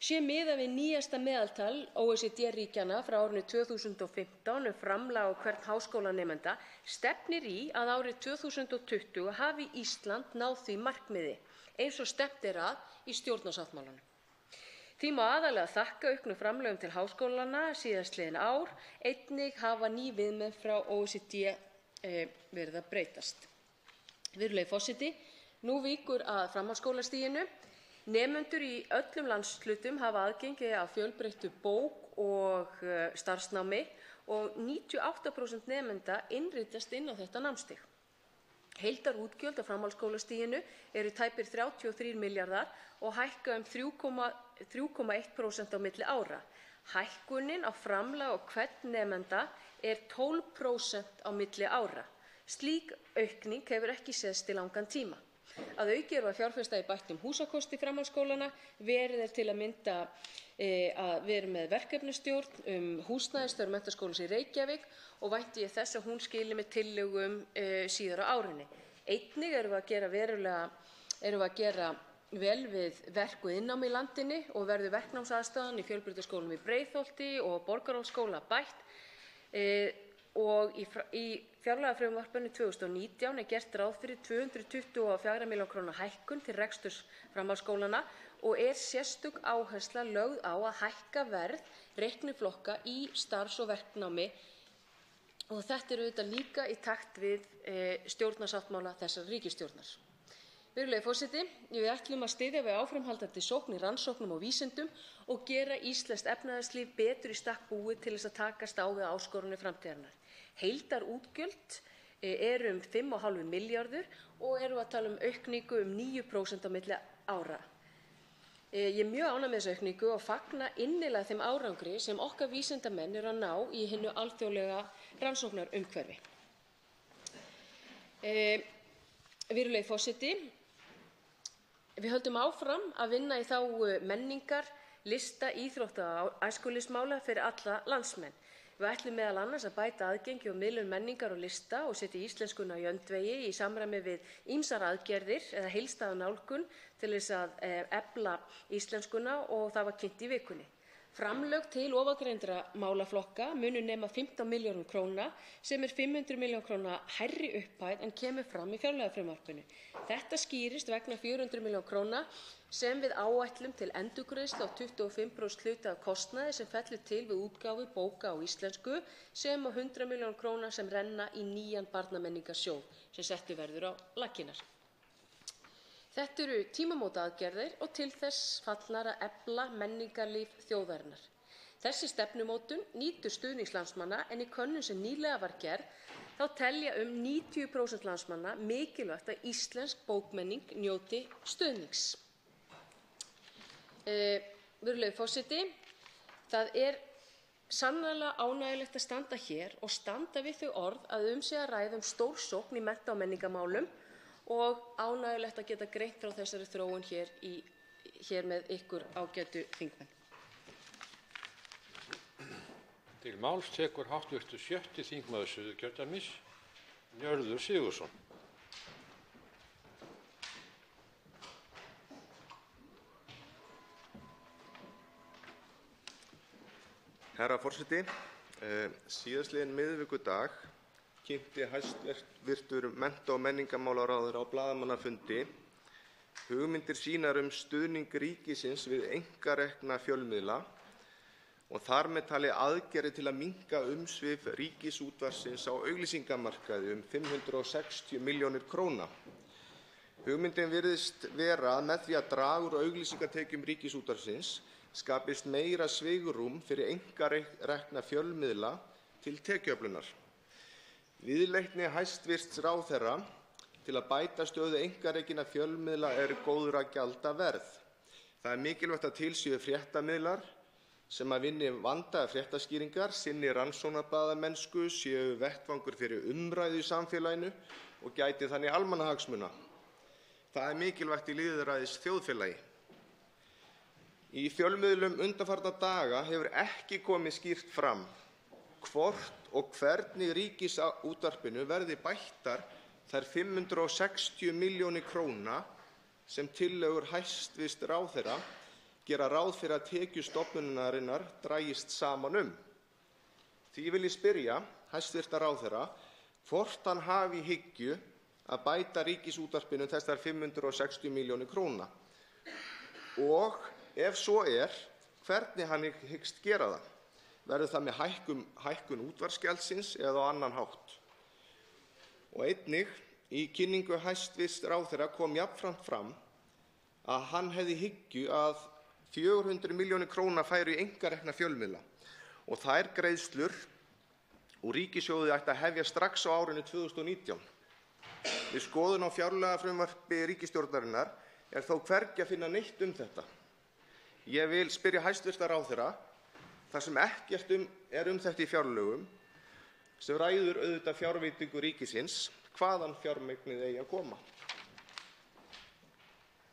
Sé miðað við nýjasta meðaltal OECD-ríkjanna frá árinu 2015 framlag á hvern háskólanemanda stefnir í að árið 2020 hafi Ísland náð því markmiði eins og stefnt að í stjórnarsáttmálanum. Því má aðallega þakka auknum framlögum til háskólanna síðastliðin ár, einnig hafa ný viðmið frá OECD verið að breytast. Virðulegi forseti, nú víkur að framhaldsskólastiginu. Nemendur í öllum landshlutum hafa aðgengi að fjölbreyttu bók- og starfsnámi og 98% nemenda innritast inn á þetta námstig. Heildarútgjöld á framhaldsskólastiginu eru tæpir 33 milljarðar og hækka 3,1% á milli ára. Hækkunin á framlag á hvern nemanda 12% á milli ára. Slík aukning hefur ekki sést í langan tíma. Að auki erum við að fjárfesta í bættum húsakosti framhaldsskólanna, verið til að mynda að við erum með verkefnisstjórn húsnæðisþörf Menntaskólans í Reykjavík og vænti ég þess að hún skili með tillögum síðar á árinu. Einnig erum við að gera vel við verk og iðnnám í landinu og verður verknámsaðstaðan í Fjölbrautaskólanum í Breiðholti og Borgarholtsskóla bætt. Og í fjárlagafrumvarpinu 2019 gert ráð fyrir 224 milljón króna hækkun til reksturs framhaldsskólanna og sérstök áhersla lögð á að hækka verð reikniflokka í starfs- og verknámi og þetta auðvitað líka í takt við stjórnarsáttmála þessarar ríkisstjórnar. Virðulegi forseti, við ætlum að styðja við áframhaldandi sókn í rannsóknum og vísindum og gera íslenskt efnahagslíf betur í stakk búið til þess að takast á við áskoranir framtíðarinnar. Heildarútgjöld eru 5,5 milljarður og erum að tala aukningu 9% á milli ára. Ég er mjög ánægð með þessa aukningu og fagna innilega þeim árangri sem okkar vísindamenn eru að ná í hinu alþjóðlega rannsóknarumhverfi. Virðulegi forseti, við höldum áfram að vinna í þágu menningar, lista, íþrótta og æskulýðsmála fyrir alla landsmenn. Við ætlum meðal annars að bæta aðgengi og miðlun menningar og lista og setja íslenskuna í öndvegi í samræmi við ýmsar aðgerðir eða heildstæða nálgun til þess að efla íslenskuna og það var kynnt í vikunni. Framlög til ofangreindra málaflokka munu nema 15 milljörðum króna sem er 500 milljón króna hærri upphæð en kemur fram í fjárlagafrumvarpinu. Þetta skýrist vegna 400 milljón króna sem við áætlum til endurgreiðslu á 25% hluta af kostnaði sem fellur til við útgáfu bóka á íslensku sem og 100 milljón króna sem renna í nýjan barnamenningarsjóð sem settur verður á laggirnar. Þetta eru tímamótaaðgerðir og til þess fallnar að efla menningarlíf þjóðarinnar. Þessi stefnumótun nýtur stuðnings landsmanna en í könnun sem nýlega var gerð þá telja 90% landsmanna mikilvægt að íslensk bókmenning njóti stuðnings. Virðulegi forseti, það er sannarlega ánægjulegt að standa hér og standa við þau orð að sé að ræða stórsókn í mennta- og menningarmálum og ánægjulegt að geta greint frá þessari þróun hér með ykkur ágætu þingmenn. Til máls tekur hv. 6. þingmaður Suðurkjördæmis, Njörður Sigurðsson. Herra forseti, síðastliðinn miðvikudag kynnti hæstvirtur mennta- og menningarmálaráðherra á blaðamannafundi hugmyndir sínar stuðning ríkisins við einkarekna fjölmiðla og þar með talið aðgerðir til að minnka umsvif Ríkisútvarpsins á auglýsingamarkaði 560 milljónir króna. Hugmyndin virðist vera að með því að draga úr auglýsingatekjum Ríkisútvarpsins skapist meira svigrúm fyrir einkarekna fjölmiðla til tekjuöflunar. Viðleitni hæstvirts ráðherra til að bæta stöðu einkarekinna fjölmiðla er góðra gjalda verð. Það er mikilvægt að til séu fréttamiðlar sem að vinni vandaðar fréttaskýringar, sinni rannsóknarblaðamennsku, séu vettvangur fyrir umræðu í samfélaginu og gæti þannig almannahagsmuna. Það er mikilvægt í lýðræðis þjóðfélagi. Í fjölmiðlum undanfarna daga hefur ekki komið skýrt fram hvort og hvernig Ríkisútvarpinu verði bættar þær 560 milljónir króna sem tillögur hæstvirts ráðherra gera ráð fyrir að tekjur stofnunarinnar dragist saman Því vil ég spyrja hæstvirtan ráðherra hvort hann hafi í hyggju að bæta Ríkisútvarpinu þessar 560 milljónir króna og ef svo hvernig hann hyggst gera það. Verður það með hækkun útvarpsgjaldsins eða á annan hátt? Og einnig í kynningu hæstvirts ráðherra kom jafnframt fram að hann hefði í hyggju að 400 milljónir króna færu í einkarekna fjölmiðla og þær greiðslur úr ríkissjóði ættu að hefjast strax á árinu 2019. Við skoðun á fjárlagafrumvarpi ríkisstjórnarinnar þó hvergi að finna neitt þetta. Ég vil spyrja hæstvirtan ráðherra þar sem ekkert þetta í fjárlögum sem ræður auðvitað fjárveitingu ríkisins, hvaðan fjármagnið eigi að koma.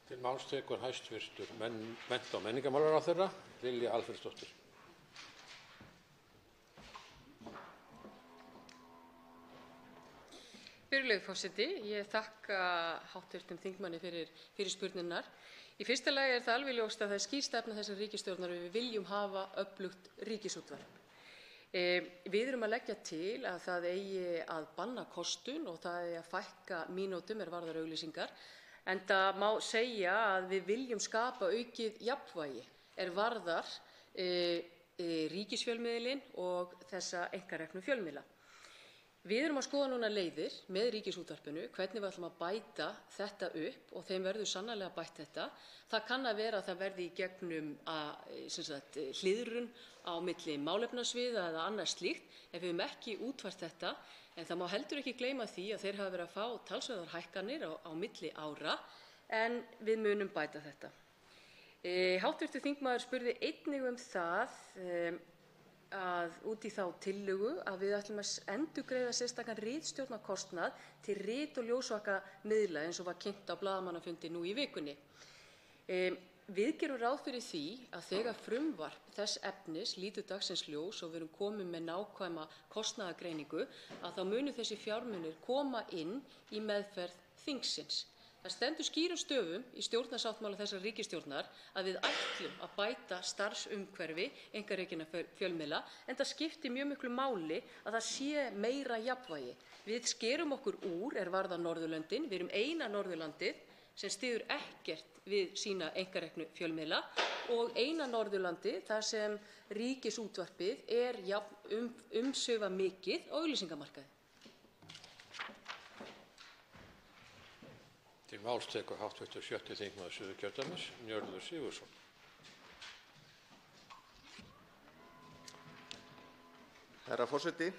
Til máls tekur hæstvirtur mennta- og menningarmálaráðherra, Lilja Alfreðsdóttir. Virðulegi forseti, ég þakka hv. þingmanni fyrir spurningarnar. Í fyrsta lagi það alveg ljóst að það skýr stefna þessarar ríkisstjórnar að við viljum hafa öflugt ríkisútvarp. Við erum að leggja til að það eigi að banna kostun og það eigi að fækka mínútum varðar auglýsingar, enda má segja að við viljum skapa aukið jafnvægi varðar ríkisfjölmiðilinn og þessa einkareknu fjölmiðla. Við erum að skoða núna leiðir með Ríkisútvarpinu, hvernig við ætlum að bæta þetta upp og þeim verður sannarlega bætt þetta. Það kann að vera að það verði í gegnum hliðrun á milli málefnasviða eða annað slíkt ef við höfum ekki útfært þetta, en það má heldur ekki gleyma því að þeir hafa verið að fá talsverðar hækkanir á milli ára en við munum bæta þetta. Hv. þingmaður spurði einnig það að út í þá tillögu að við ætlum að endurgreiða sérstakan ritstjórnarkostnað til rit- og ljósvakamiðla eins og var kynnt á blaðamannafundi nú í vikunni. Við gerum ráð fyrir því að þegar frumvarp þess efnis lítur dagsins ljós og við erum komin með nákvæma kostnaðargreiningu að þá munu þessi fjármunir koma inn í meðferð þingsins. Það stendur skýrum stöfum í stjórnarsáttmála þessarar ríkisstjórnar að við ætlum að bæta starfsumhverfi einkarekinna fjölmiðla en það skiptir mjög miklu máli að það sé meira jafnvægi. Við skerum okkur úr varðar Norðurlöndin, við erum eina Norðurlandið sem styður ekkert við sína einkareknu fjölmiðla og eina Norðurlandið þar sem ríkisútvarpið umsvifamikið á auglýsingamarkaði. Til máls tekur hv. 7. þingmaður Suðurkjördæmis, Njörður Sigurðsson. Herra forseti,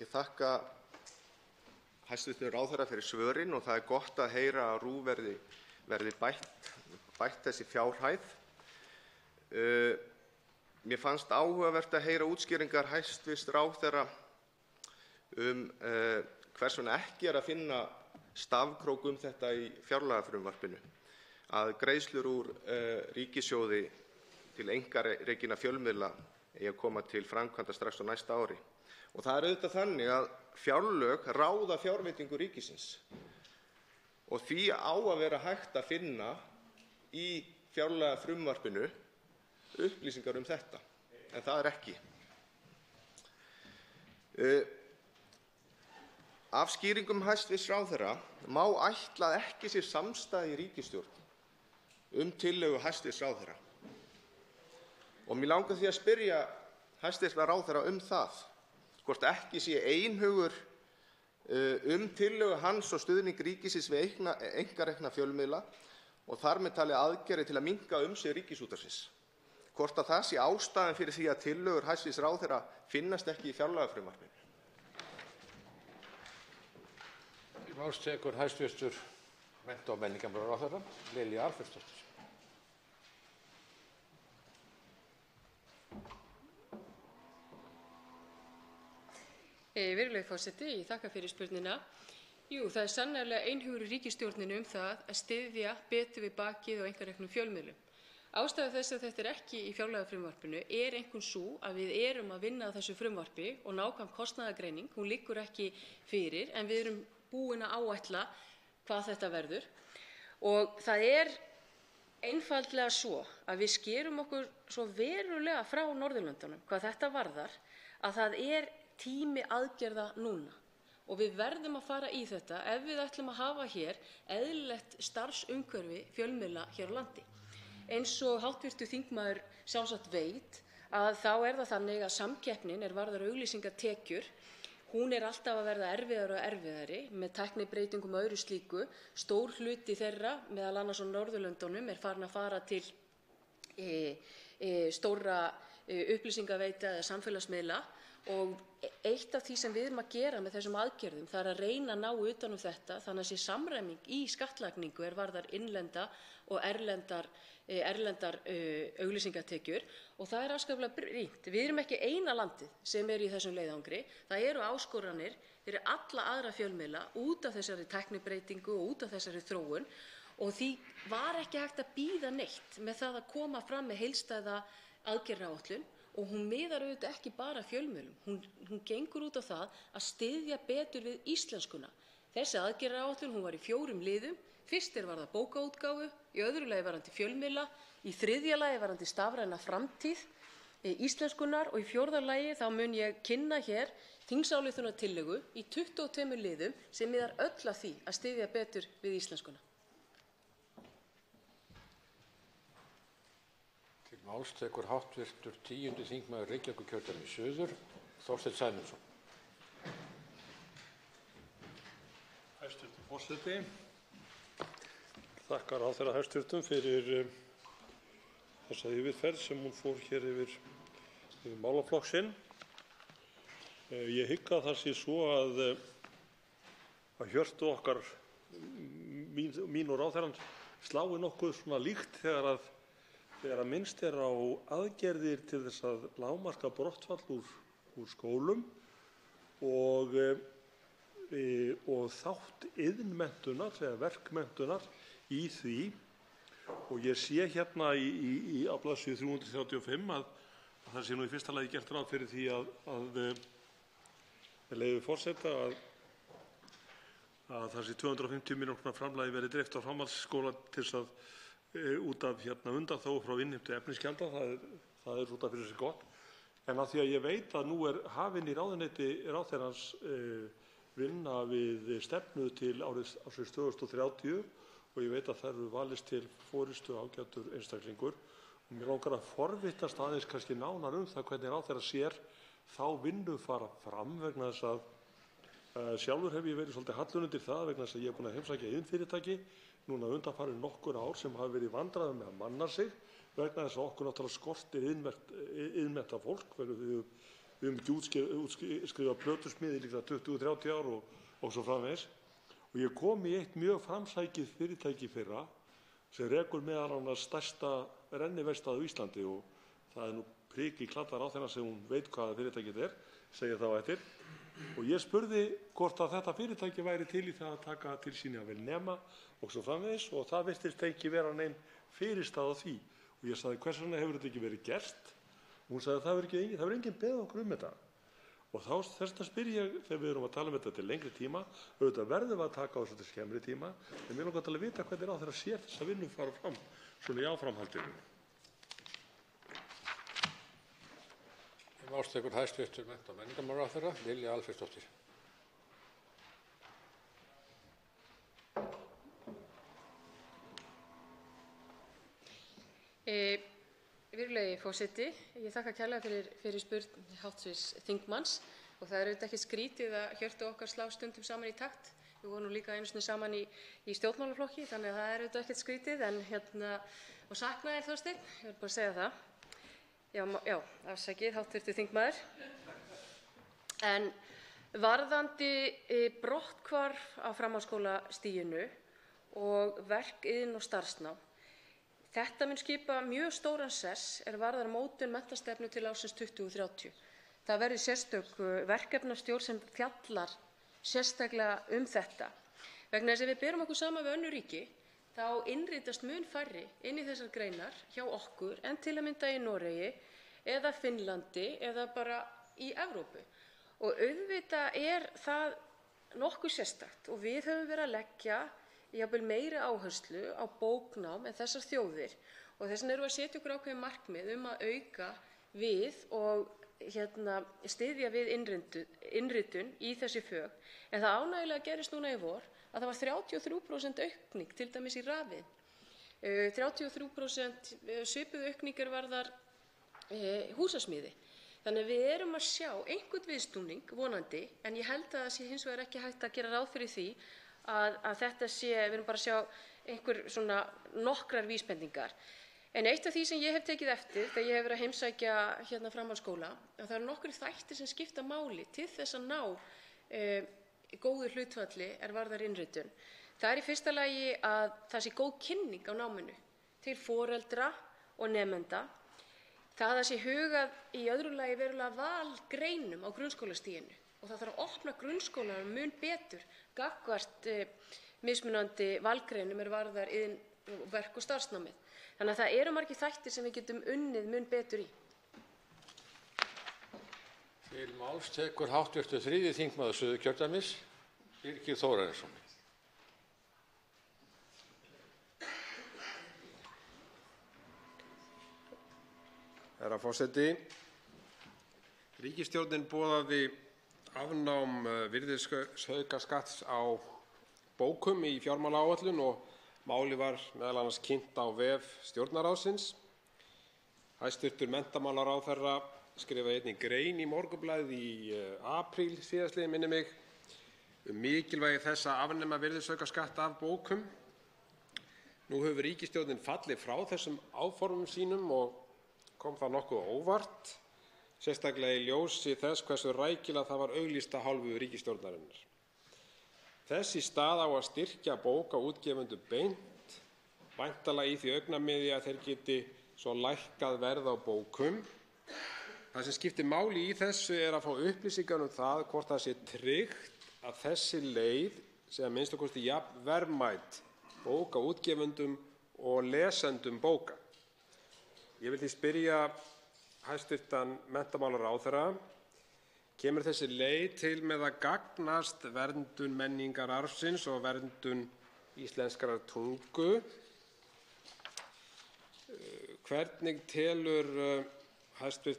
ég þakka hæstv. Ráðherra fyrir svörin og það er gott að heyra að RÚV verði bætt þessi fjárhæð. Mér fannst áhugavert að heyra útskýringar hæstv. Ráðherra hvers vegna ekki að finna stafkrók þetta í fjárlagafrumvarpinu, að greiðslur úr ríkissjóði til einkarekinna fjölmiðla eigi að koma til framkvæmda strax á næsta ári. Og það er auðvitað þannig að fjárlög ráða fjárveitingu ríkisins og því á að vera hægt að finna í fjárlagafrumvarpinu upplýsingar þetta, en það er ekki. Af skýringum hæstv. Ráðherra má ætla að ekki sé samstaða í ríkisstjórn tillögu hæstv. Ráðherra. Og mig langar því að spyrja hæstv. Ráðherra það, hvort ekki sé einhugur tillögu hans og stuðning ríkisins við einkarekna fjölmiðla og þar með talið aðgerðir til að minnka umsvif Ríkisútvarpsins. Hvort að það sé ástæðan fyrir því að tillögur hæstv. Ráðherra finnast ekki í fjárlagafrumvarpinu. Til máls tekur hæstv. mennta- og menningarmálaráðherra, Lilja Alfreðsdóttir. Virðulegi forseti, ég þakka fyrir spurninguna. Jú, það er sannarlega einhugur í ríkisstjórninni það að styðja betur við bakið á einkareknum fjölmiðlum. Ástæða þess að þetta ekki í fjárlagafrumvarpinu einkum sú að við erum að vinna að þessu frumvarpi og nákvæm kostnaðargreining, hún liggur ekki fyrir en við erum búin að áætla hvað þetta verður. Og það einfaldlega svo að við skerum okkur svo verulega frá Norðurlöndunum hvað þetta varðar að það tími aðgerða núna og við verðum að fara í þetta ef við ætlum að hafa hér eðlilegt starfsumhverfi fjölmiðla hér á landi. Eins og hv. þingmaður sjálfsagt veit að þá það þannig að samkeppnin varðar auglýsingatekjur, hún alltaf að verða erfiðari og erfiðari með tæknibreytingum og öðru slíku. Stór hluti þeirra, meðal annars á Norðurlöndunum, farin að fara til stórra upplýsingaveita eða samfélagsmiðla. Og eitt af því sem við erum að gera með þessum aðgerðum það að reyna að ná utan þetta þannig að sé samræming í skattlagningu varðar innlenda og erlendar auglýsingatekjur og það afskaplega brýnt. Við erum ekki eina landið sem í þessum leiðangri. Það eru áskoranir fyrir alla aðra fjölmiðla út af þessari tæknibreytingu og út af þessari þróun og því var ekki hægt að bíða neitt með það að koma fram með heildstæða aðgerðaáætlun. Og hún miðar auðvitað ekki bara fjölmiðlum, hún gengur út á það að styðja betur við íslenskuna. Þessi aðgerðaáætlun var í 4 liðum. Fyrst varðandi bókaútgáfu, í öðru lagi varðandi fjölmiðla, í þriðja lagi varðandi stafræna framtíð íslenskunnar og í 4. lagi þá mun ég kynna hér þingsályktunartillögu í 22 liðum sem miðar öll að því að styðja betur við íslenskuna. Máls tekur hv. 10. þingmaður Reykjavíkurkjördæmis suður, Þorsteinn Sæmundsson. Hæstv. forseti, þakka ráðherra hæstv. Fyrir þessa yfirferð sem hún fór hér yfir málaflokk sinn. Ég hygg að það sé svo að hjörtu okkar, mín og ráðherrans, slái nokkuð svona líkt þegar að þegar minnst á aðgerðir til þess að lágmarka brottfall úr skólum og þátt iðnmenntunar eða verkmenntunar í því. Og ég sé hérna á blaðsíðu 335 að það sé nú í fyrsta lagi gert ráð fyrir því með leyfi forseta að það sé 250 milljóna króna framlagi verið dreift á framhaldsskóla til þess að út af undanþágu frá innheimtu efnisgjalda. Það er út af fyrir sig gott. En af því að ég veit að nú er hafin í ráðuneyti ráðherrans vinna við stefnu til ársins 2030 og ég veit að það eru valist til forystu ágætur einstaklingur. Og mér langar að forvitnast aðeins kannski nánar það hvernig ráðherra sér þá vinnu fara fram vegna þess að sjálfur hef ég verið svolítið hallur undir það vegna þess að ég er búinn að heimsækja iðnfyrirtæki núna undanfarin nokkur ár sem hafa verið í vandræðum með að manna sig vegna þess að okkur náttúrulega skortir iðnmenntað fólk. Við höfum ekki útskrifað plötusmiði líklega 20-30 ár og svo framvegis. Og ég kom í eitt mjög framsækið fyrirtæki í fyrra sem rekur meðal annars stærsta renniverkstað á Íslandi og það er nú prik í kladdar á þennan sem hún veit hvaða fyrirtækið segja þá eftir. Og ég spurði hvort að þetta fyrirtæki væri til í það að taka til sín jafnvel nema og svo framvegis og það virtist ekki vera nein fyrirstaða á því. Og ég sagði hvers vegna hefur þetta ekki verið gert? Og hún sagði það hefur enginn beðið okkur þetta. Og þess vegna spyr ég þegar við erum að tala þetta til lengri tíma, auðvitað verðum við að taka á þessu til skemmri tíma, en mér langar til að vita hvernig ráðherra sér þessa vinnu fara fram svona í áframhaldinu. Málstekur hæstv. Mennta- og menningarmálaráðherra Lilja Alfreðsdóttir. Virðulegi forseti, ég þakka kærlega fyrir spurn hv. þingmanns og það er auðvitað ekki skrítið að hjörtu okkar slá stundum saman í takt. Við vorum nú líka einu sinni saman í stjórnmálaflokki þannig að það er auðvitað ekkert skrítið og sakna þér Þorsteinn, ég vil bara segja það. Já, afsakið hv. þingmaður. En varðandi brotthvarf á framhaldsskólastiginu og verk, iðn og starfsnám, þetta mun skipa mjög stóran sess varðar mótun menntastefnu til ársins 2030. Það verður sérstök verkefnastjórn sem fjallar sérstaklega þetta. Vegna þess að við berum okkur saman við önnur ríki, þá innritast mun færri inn í þessar greinar hjá okkur en til að mynda í Noregi eða Finnlandi eða bara í Evrópu. Og auðvitað er það nokkuð sérstakt og við höfum verið að leggja jafnvel meiri áherslu á bóknám en þessar þjóðir og þess vegna erum við að setja okkur ákveðin markmið að auka við og styðja við innritun í þessi fög. En það ánægjulega gerist núna í vor að það var 33% aukning til dæmis í rafið. 33% svipuð aukningar varðar húsasmíði. Þannig að við erum að sjá einhvern viðsnúning vonandi en ég held að það sé hins vegar ekki hægt að gera ráð fyrir því að þetta sé, við erum bara að sjá einhver svona nokkrar vísbendingar. En eitt af því sem ég hef tekið eftir þegar ég hef verið að heimsækja framhaldsskóla, að það eru nokkrir þættir sem skipta máli til þess að ná góðu hlutfalli varðar innritun. Það í fyrsta lagi að það sé góð kynning á náminu til foreldra og nemenda. Það að sé hugað í öðru lagi verulega valgreinum á grunnskólastiginu og það þarf að opna grunnskólanum mun betur gagnvart mismunandi valgreinum varðar iðn, verk og starfsnámið. Þannig að það eru margir þættir sem við getum unnið mun betur í. Til máls tekur hv. 3. þingmaður Suðurkjördæmis, Birgir Þórarinsson. Herra forseti, ríkisstjórnin boðaði afnám virðisaukaskatts á bókum í fjármálaáætlun og málið var meðal annars kynnt á vef Stjórnarráðsins. Hæstv. Menntamálaráðherra skrifaði einnig grein í Morgunblaðið í apríl síðastliðinn, minnir mig, mikilvægi þess að afnema virðisaukaskatt af bókum. Nú hefur ríkisstjórnin fallið frá þessum áformum sínum og kom það nokkuð á óvart, sérstaklega í ljósi þess hversu rækilega það var auglýst af hálfu ríkisstjórnarinnar. Þess í stað á að styrkja bókaútgefendur beint, væntanlega í því augnamiði að þeir geti svo lækkað verð á bókum. Það sem skiptir máli í þessu er að fá upplýsingar það hvort það sé tryggt að þessi leið sé að minnsta kosti jafn verðmæt bókaútgefendum og lesendum bóka. Ég vil því spyrja hæstv. Menntamálaráðherra: kemur þessi leið til með að gagnast verndun menningararfsins og verndun íslenskrar tungu? Hvernig telur hæstv.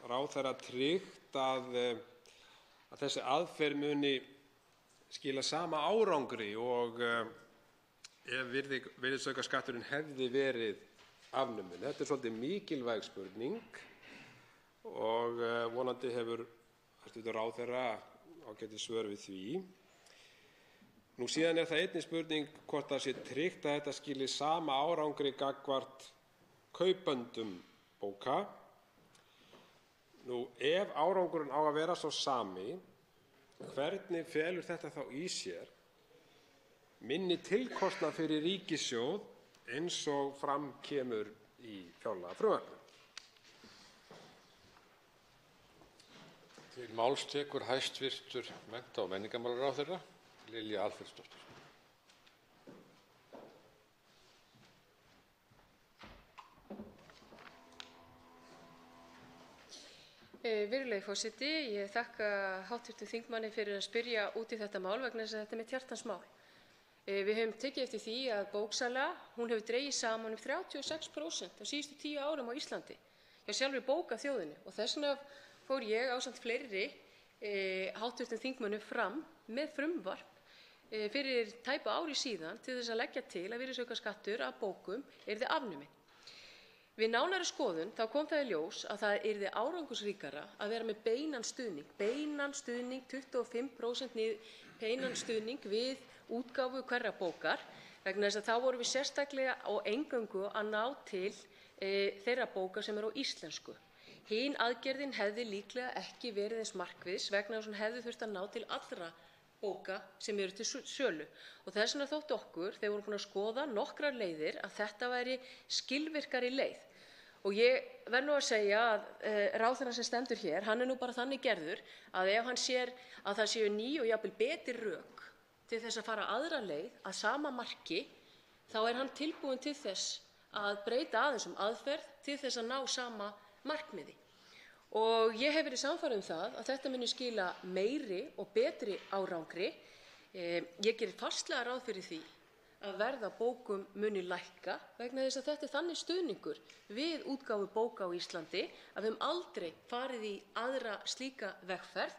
ráðherra tryggt að þessi aðferð muni skila sama árangri og ef virðisaukaskatturinn hefði verið afnuminn? Þetta er svolítið mikilvæg spurning og vonandi hefur hæstv. ráðherra ágætis svör við því. Nú síðan er það einnig spurning hvort það sé tryggt að þetta skili sama árangri gagnvart kaupendum bóka. Nú, ef árangurinn á að vera sá sami, hvernig felur þetta þá í sér minni tilkostnað fyrir ríkissjóð eins og fram kemur í fjárlagafrumvarpinu? Til máls tekur hæstv. mennta- og menningarmálaráðherra Lilja Alfreðsdóttir. Virðulegi forseti, ég þakka hv. þingmanni fyrir að spyrja út í þetta mál vegna þess að þetta er mitt hjartans mál. Við höfum tekið eftir því að bóksala hefur dregist saman 36% á síðustu 10 árum á Íslandi hjá sjálfri bókaþjóðinni og þess vegna fór ég ásamt fleiri hv. þingmönnum fram með frumvarp fyrir tæpu ári síðan til þess að leggja til að virðisaukaskattur af bókum yrði afnuminn. Við nánari skoðun kom það í ljós að það yrði árangursríkara að vera með beinan stuðning 25% beinan stuðning við útgáfu hverrar bókar vegna þess að þá vorum við sérstaklega og eingöngu að ná til þeirra bóka sem eru á íslensku. Hin aðgerðin hefði líklega ekki verið eins markviss vegna þess að hún hefði þurft að ná til allra bóka sem eru til sölu og þess vegna þótti okkur þegar við vorum búin að skoða nokkrar leiðir að þetta væri skilvirkari leið. Og ég verð nú að segja að ráðherrann sem stendur hér, hann er nú bara þannig gerður að ef hann sér að það séu ný og jafnvel betri rök til þess að fara aðra leið að sama marki, þá er hann tilbúinn til þess að breyta aðeins aðferð til þess að ná sama markmiði. Og ég hef verið sannfærð það að þetta muni skila meiri og betri árangri. Ég gerir fastlega ráð fyrir því að verð á bókum muni lækka vegna þess að þetta er þannig stuðningur við útgáfu bóka á Íslandi að við höfum aldrei farið í aðra slíka vegferð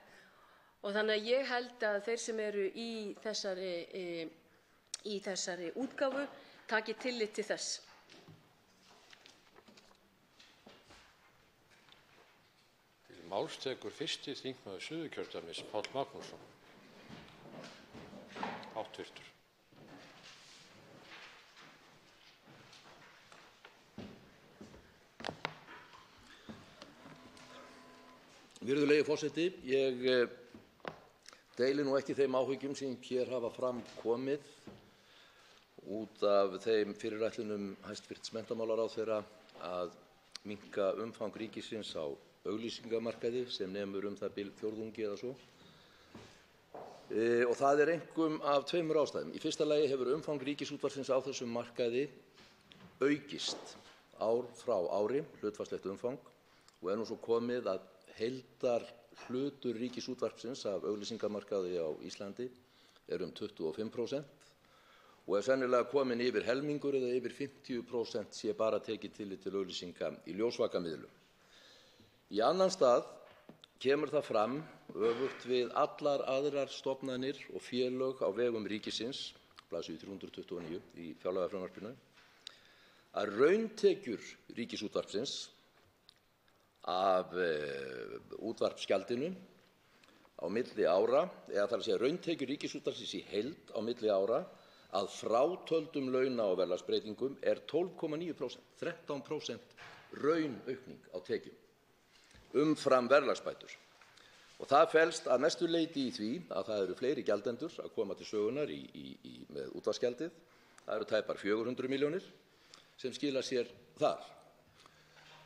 og þannig að ég held að þeir sem eru í þessari útgáfu taki tillit til þess. Til máls tekur 1. þingmaður Suðurkjördæmis Páll Magnússon. Háttvirtur. Virðulegi forseti, ég deili nú ekki þeim áhyggjum sem hér hafa fram komið út af þeim fyrirætlunum hæstv. Menntamálaráðherra að minnka umfang ríkisins á auglýsingamarkaði sem nemur það bil fjórðungi eða svo. Og það er einkum af tveimur ástæðum. Í fyrsta lagi hefur umfang ríkisútvarpsins á þessum markaði aukist ár frá ári, hlutfallslegt umfang, og er nú svo komið að heildarhlutur ríkisútvarpsins af auglýsingamarkaði á Íslandi er 25% og er sennilega kominn yfir helmingur eða yfir 50% sé bara tekið tillit til auglýsinga í ljósvakamiðlum. Í annan stað kemur það fram, öfugt við allar aðrar stofnanir og félög á vegum ríkisins, blaðsíðu 329 í fjárlagafrumvarpinu, að rauntekjur ríkisútvarpsins af útvarpsgjaldinu á milli ára, eða þar að segja rauntekjur ríkisútvarpsins í heild á milli ára, að frátöldum launa- og verðlagsbreytingum er 12,9%, 13% raunaukning á tekjum umfram verðlagsbætur. Og það felst að mestu leyti í því að það eru fleiri gjaldendur að koma til sögunnar með útvarpsgjaldið. Það eru tæpar 400 milljónir sem skilar sér þar.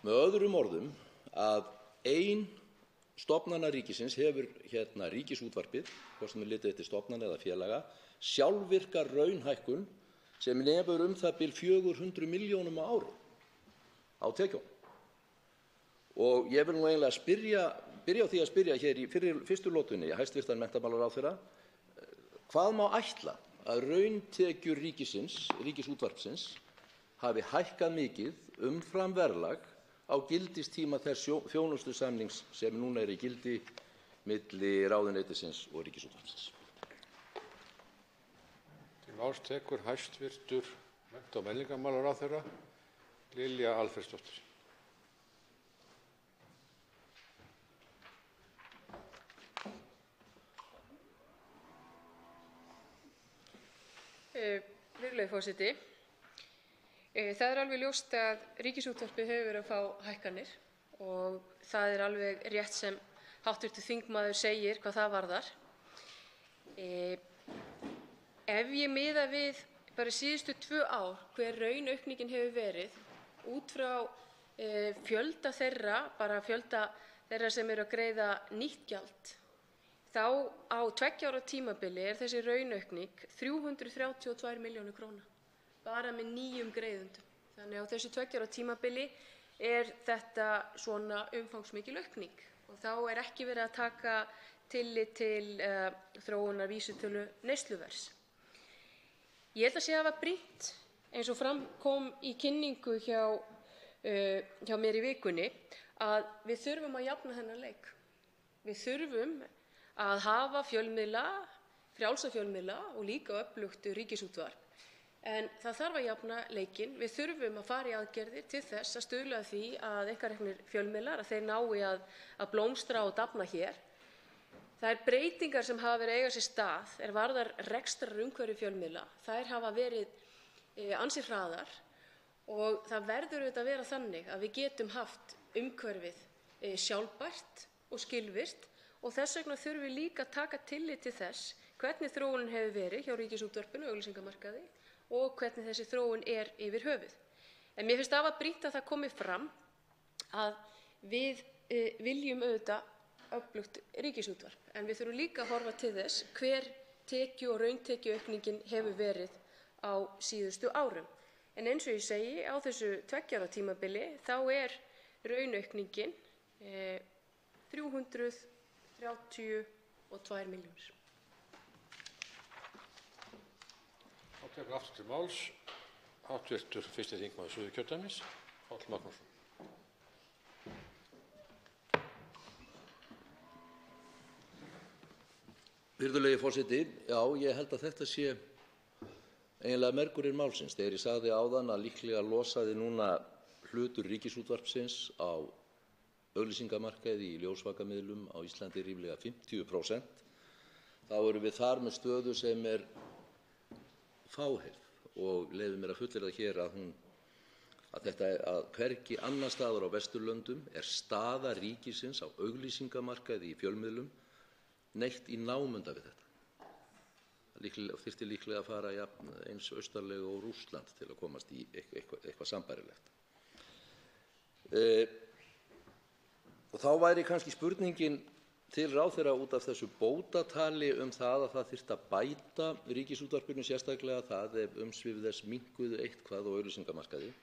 Með öðrum orðum að ein stofnana ríkisins hefur Ríkisútvarpið, hvort sem er litið eftir stofnana eða félaga, sjálfvirka raunhækkun sem nemur það bil 400 milljónum á ári á tekjum. Og ég vil nú eiginlega byrja á því að spyrja hér í fyrstu lotunni hæstv. Menntamálaráðherra, hvað má ætla að rauntekjur Ríkisútvarpsins hafi hækkað mikið umfram verðlag á gildistíma þess þjónustusamnings sem núna í gildi milli ráðuneytisins og Ríkisútvarpsins? Til máls tekur hæstv. mennta- og menningarmálaráðherra Lilja Alfreðsdóttir. Virðulegi forseti. Það er alveg ljóst að Ríkisútvarpið hefur verið að fá hækkanir og það er alveg rétt sem hv. þingmaður segir hvað það varðar. Ef ég miða við bara síðustu 2 ár hver raunaukningin hefur verið út frá fjölda þeirra sem eru að greiða nýtt gjald, þá á 2 ára tímabili er þessi raunaukning 332 milljónir króna, bara með nýjum greiðendum. Þannig að á þessu 2 ára tímabili er þetta svona umfangsmikil aukning og þá er ekki verið að taka tillit til þróunar vísitölu neysluverðs. Ég held að sé hafa brýnt, eins og fram kom í kynningu hjá mér í vikunni, að við þurfum að jafna þennan leik. Við þurfum að hafa fjölmiðla, frjálsa fjölmiðla og líka öflugt Ríkisútvarp. En það þarf að jafna leikinn. Við þurfum að fara í aðgerðir til þess að stuðla að því að einkareknir fjölmiðlar að þeir nái að blómstra og dafna hér. Þær breytingar sem hafa verið að eiga sér stað varðar rekstrarumhverfi fjölmiðla, þær hafa verið ansi hraðar og það verður auðvitað að vera þannig að við getum haft umhverfið sjálfbært og skilvirkt og þess vegna þurfum við líka að taka tillit til þess hvernig þróunin hefur verið hjá Ríkisútvarpinu og auglýsingamarkaði og hvernig þessi þróun er yfir höfuð. En mér finnst afar brýnt að það komi fram að við viljum auðvitað öflugt Ríkisútvarp, en við þurfum líka að horfa til þess hver tekju- og rauntekjuaukningin hefur verið á síðustu árum. En eins og ég segi, á þessu 2 ára tímabili þá er raunaukningin 332 milljónir. Þá tekur aftur til máls hv. 1. þingmaður Suðurkjördæmis, Páll Magnússon. Virðulegi forseti, já, ég held að þetta sé eiginlega mergurinn málsins. Þegar ég sagði áðan að líklega losaði núna hlutur Ríkisútvarpsins á auglýsingamarkaði í ljósvakamiðlum á Íslandi ríflega 50%, þá erum við þar með stöðu sem er fáheyrð og leyfi mér að fullyrða hér að hvergi annars staðar á Vesturlöndum er staða ríkisins á auglýsingamarkaði í fjölmiðlum neitt í námunda við þetta. Það þyrfti líklega að fara eins austarlega og Rússland til að komast í eitthvað sambærilegt. Og þá væri kannski spurningin til ráðherra út af þessu bótatali það að það þyrfti að bæta Ríkisútvarpinu sérstaklega það ef umsvif þess minnkuðu eitthvað á auglýsingamarkaði,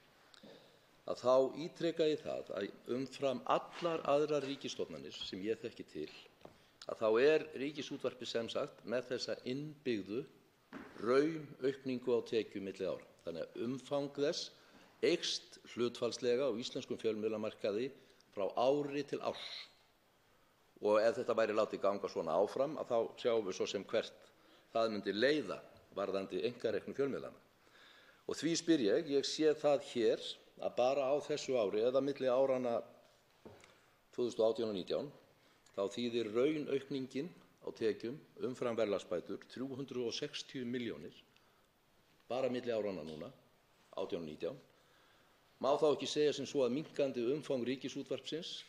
að þá ítreka ég það að umfram allar aðrar ríkisstofnanir sem ég þekki til, að þá er Ríkisútvarpið sem sagt með þessa innbyggðu raunaukningu á tekjum milli ára. Þannig að umfang þess eykst hlutfallslega á íslenskum fjölmiðlamarkaði frá ári til árs. Og ef þetta væri látið ganga svona áfram, að þá sjáum við svo sem hvert það myndi leiða varðandi einkareknu fjölmiðlana. Og því spyr ég sé það hér að bara á þessu ári eða milli áranna 2018 og 2019, þá þýðir raunaukningin á tekjum umfram verðlagsbætur 360 milljónir bara milli áranna núna, 18 og 19. Má þá ekki segja sem svo að minnkandi umfang Ríkisútvarpsins,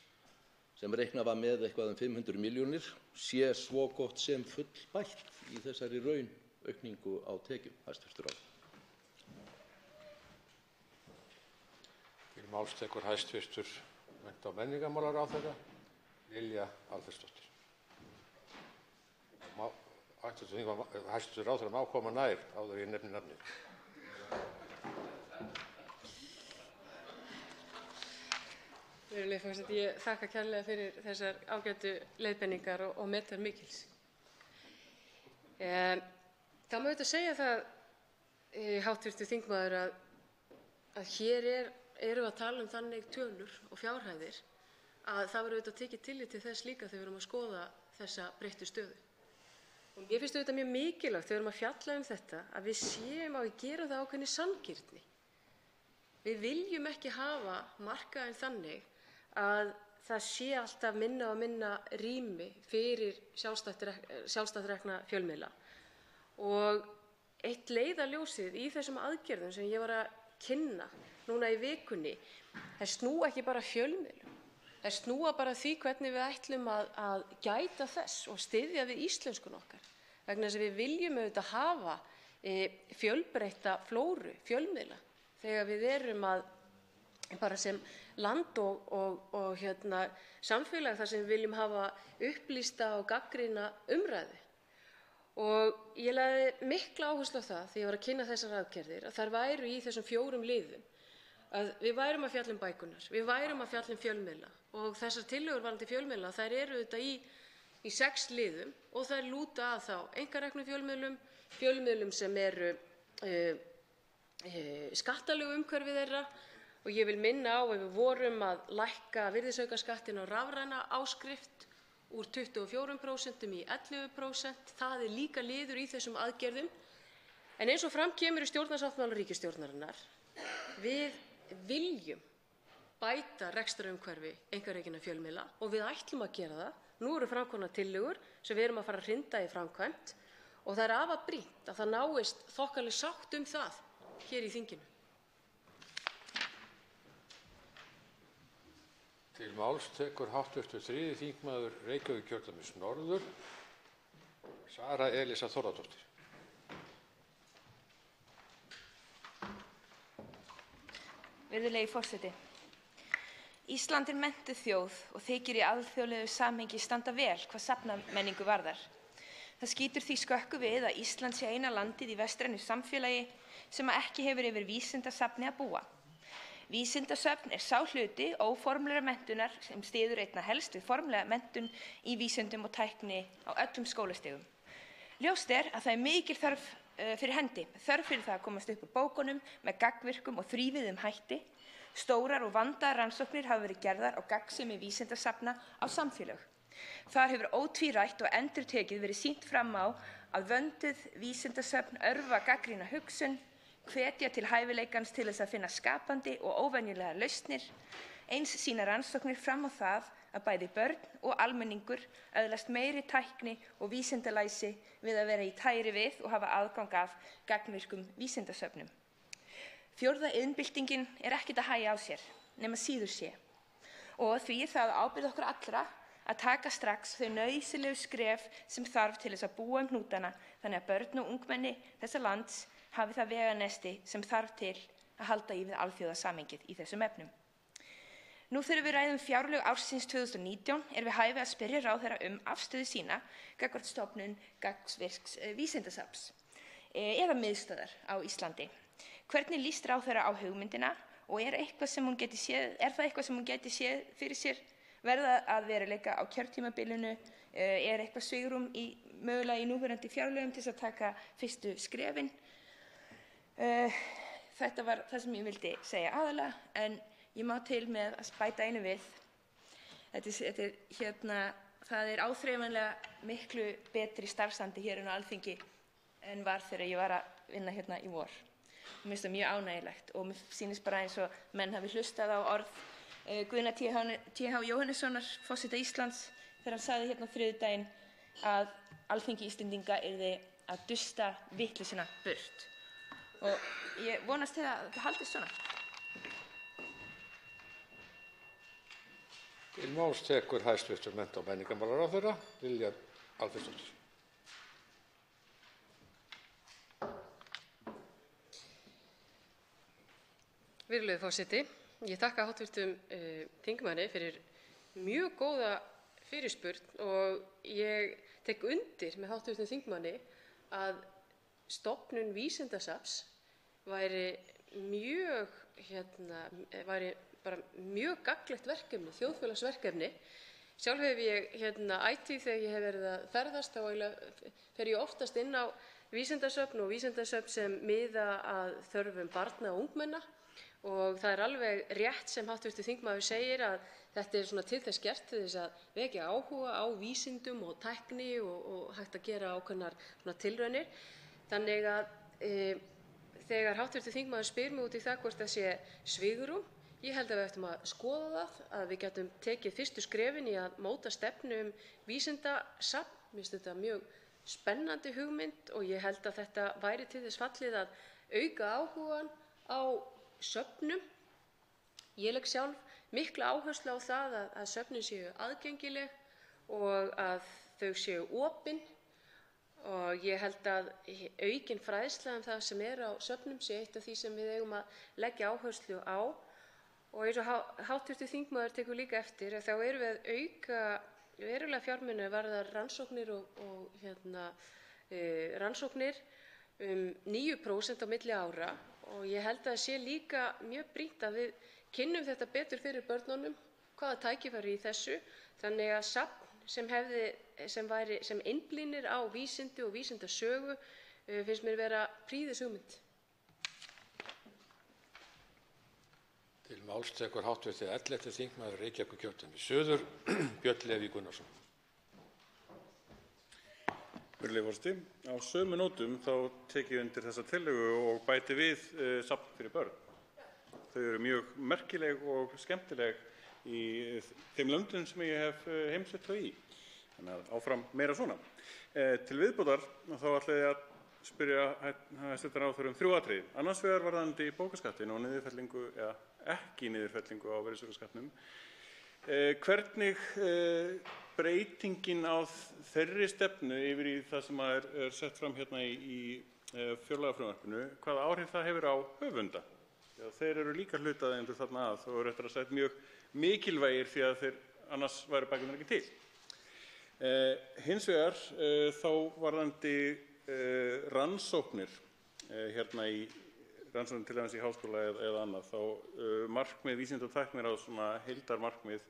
sem reiknað var með eitthvað 500 milljónir, sé svo gott sem fullbætt í þessari raunaukningu á tekjum, hæstv. ráðherra? Til máls tekur hæstv. Mennta- og menningarmálaráðherra Lilja Alfreðsdóttir. Hæstv. ráðherra má koma nær áður en ég nefni nafnið. Virðulegi forseti, ég þakka kærlega fyrir þessar ágætu leiðbeiningar og met þær mikils. Það má auðvitað segja það, hv. þingmaður, að hér erum við að tala um þannig tölur og fjárhæðir að það verður auðvitað tekið tillit til þess líka þegar við erum að skoða þessa breyttu stöðu. Og mér finnst auðvitað mjög mikilvægt þegar við erum að fjalla um þetta að við séum að við gerum það ákveðinni sanngirni. Við viljum ekki hafa markaðinn þannig að það sé alltaf minna og minna rými fyrir sjálfstætt rekna fjölmiðla. Og eitt leiðarljósið í þessum aðgerðum sem ég var að kynna núna í vikunni, þær snúa ekki bara að fjölmiðlum. Þær snúa bara að því hvernig við ætlum að gæta þess og styðja við íslenskun okkar. Vegna þess að við viljum auðvitað hafa fjölbreytta flóru fjölmiðla þegar við erum að bara sem land og samfélag þar sem við viljum hafa upplýsta og gagnrýna umræðu. Og ég lagði mikla áherslu á það þegar ég var að kynna þessar aðgerðir að þær væru í þessum 4 liðum. Að við værum að fjalla um bækurnar, við værum að fjalla um fjölmiðla og þessar tillögur varðandi fjölmiðla þær eru auðvitað í 6 liðum og þær lúta að þá einkareknum fjölmiðlum, fjölmiðlum sem eru skattalegu umhverfi þeirra. Og ég vil minna á að við vorum að lækka virðisaukaskattinn á rafræna áskrift úr 24% í 11%. Það er líka liður í þessum aðgerðum. En eins og fram kemur í stjórnarsáttmála ríkisstjórnarinnar, við viljum bæta rekstrarumhverfi einkarekinna fjölmiðla og við ætlum að gera það. Nú eru framkomnar tillögur sem við erum að fara að hrinda í framkvæmd og það er afar brýnt að það náist þokkaleg sátt um það hér í þinginu. Til máls tekur hv. 3. þingmaður Reykjavíkurkjördæmis norður, Sara Elísa Þórðardóttir. Virðulegi forseti. Ísland er menntuð þjóð og þykir í alþjóðlegu samhengi standa vel hvað safnamenningu varðar. Það skýtur því skökku við að Ísland sé eina landið í vestrænu samfélagi sem ekki hefur yfir vísindasafni að búa. Vísindasöfn er sá hluti óformlegrar menntunar sem styður einna helst við formlega menntun í vísindum og tækni á öllum skólastigum. Ljóst er að það er mikil þörf fyrir hendi, þörf fyrir það að komast upp úr bókunum með gagnvirkum og þrívíðum hætti. Stórar og vandaðar rannsóknir hafa verið gerðar á gagnsemi vísindasafna á samfélög. Þar hefur ótvírætt og endurtekið verið sýnt fram á að vönduð vísindasöfn örva gagnrýna hugsun, hvetja til hæfileikans til þess að finna skapandi og óvenjulegar lausnir. Eins sýna rannsóknir fram á það að bæði börn og almenningur öðlast meiri tækni og vísindalæsi við að vera í tæri við og hafa aðgang af gagnvirkum vísindasöfnum. 4. iðnbyltingin er ekkert að hægja á sér, nema síður sé. Og því er það ábyrgð okkur allra að taka strax þau nauðsynlegu skref sem þarf til þess að búa hnútana þannig að börn og ungmenni þessa lands hafi það veganesti sem þarf til að halda í við alþjóðasamhengið í þessum efnum. Nú þegar við ræðum fjárlög ársins 2019 er við hæfi að spyrja ráðherra afstöðu sína gagnvart stofnun gagnsvirks vísindasafns eða miðstöðvar á Íslandi. Hvernig líst ráðherra á hugmyndina og er það eitthvað sem hún geti séð fyrir sér verða að veruleika á kjörtímabilinu? Er eitthvað svigrúm mögulega í núverandi fjárlögum til þess að taka fyrstu skrefin? Þetta var það sem ég vildi segja aðalega, en ég má til með að bæta einu við. Það er áþreifanlega miklu betri starfsandi hér á Alþingi en var þegar ég var að vinna hérna í vor. Mér finnst það mjög ánægjulegt og mér sýnist bara eins og menn hafi hlustað á orð Guðna T.H. Jóhannessonar, forseta Íslands, þegar hann sagði hérna á þriðjudaginn að Alþingi Íslendinga yrði að dusta vitleysuna burt. Og ég vonast til að það haldist svona. Til máls tekur hæstv. Mennta- og menningarmálaráðherra Lilja Alfreðsdóttir. Virðulegur forseti, Ég þakka hv. Þingmanni fyrir mjög góða fyrirspurn og ég tek undir með hv. þingmanni að stofnun vísindasafns væri mjög gagnlegt verkefni, þjóðfélagsverkefni. Sjálf hef ég ætíð þegar ég hef verið að ferðast þá fer ég oftast inn á vísindasöfn og vísindasöfn sem miða að þörfum barna og ungmenna og það er alveg rétt sem hv. þingmaður segir að þetta er svona til þess gert til þess að vekja áhuga á vísindum og tækni og hægt að gera ákveðnar tilraunir. Þannig að þegar hv. þingmaður spyr mig út í það hvort það sé svigrúm, ég held að við ættum að skoða það, að við getum tekið fyrstu skrefin í að móta stefnu vísindasafn. Mér finnst þetta mjög spennandi hugmynd og ég held að þetta væri til þess fallið að auka áhugann á söfnum. Ég legg sjálf mikla áherslu á það að söfnin séu aðgengileg og að þau séu opin og ég held að aukin fræðsla það sem á söfnum sé eitt af því sem við eigum að leggja áherslu á. Og eins og hv. þingmaður tekur líka eftir þá erum við að auka verulega fjármuni varðar rannsóknir og rannsóknir 9% á milli ára og ég held að það sé líka mjög brýnt að við kynnum þetta betur fyrir börnunum, hvaða tækifæri í þessu, þannig að safn sem einblínir á vísindi og vísindasögu finnst mér vera prýðis hugmynd. Til máls tekur hv. 11. þingmaður Reykjavíkurkjördæmis suður, Björn Leví Gunnarsson. Virðulegi forseti, á sömu nótum þá tek ég undir þessa tillögu og bæti við safn fyrir börn. Þau eru mjög merkileg og skemmtileg í þeim löndum sem ég hef heimsótt þau í. Þannig að áfram meira svona. Til viðbótar þá ætla ég að spyrja hæstv. ráðherra 3 atriði. Annars vegar varðandi bókaskattinn og niðurfellingu eða ekki niðurfellingu á virðisaukaskattinum. Hvernig breytingin á þeirri stefnu yfir í það sem er sett fram hérna í fjárlagafrumvarpinu, hvaða áhrif það hefur á höfunda? Þeir eru líka hlutaðeigandi þarna að og eru eftir að segja mjög mikilvægir því að þeir annars væru bækurnar ekki til. Hins vegar þá varðandi rannsóknir hérna í rannsóknir til dæmis í háskóla eða annað, þá markmið vísinda og tækni á svona heildarmarkmið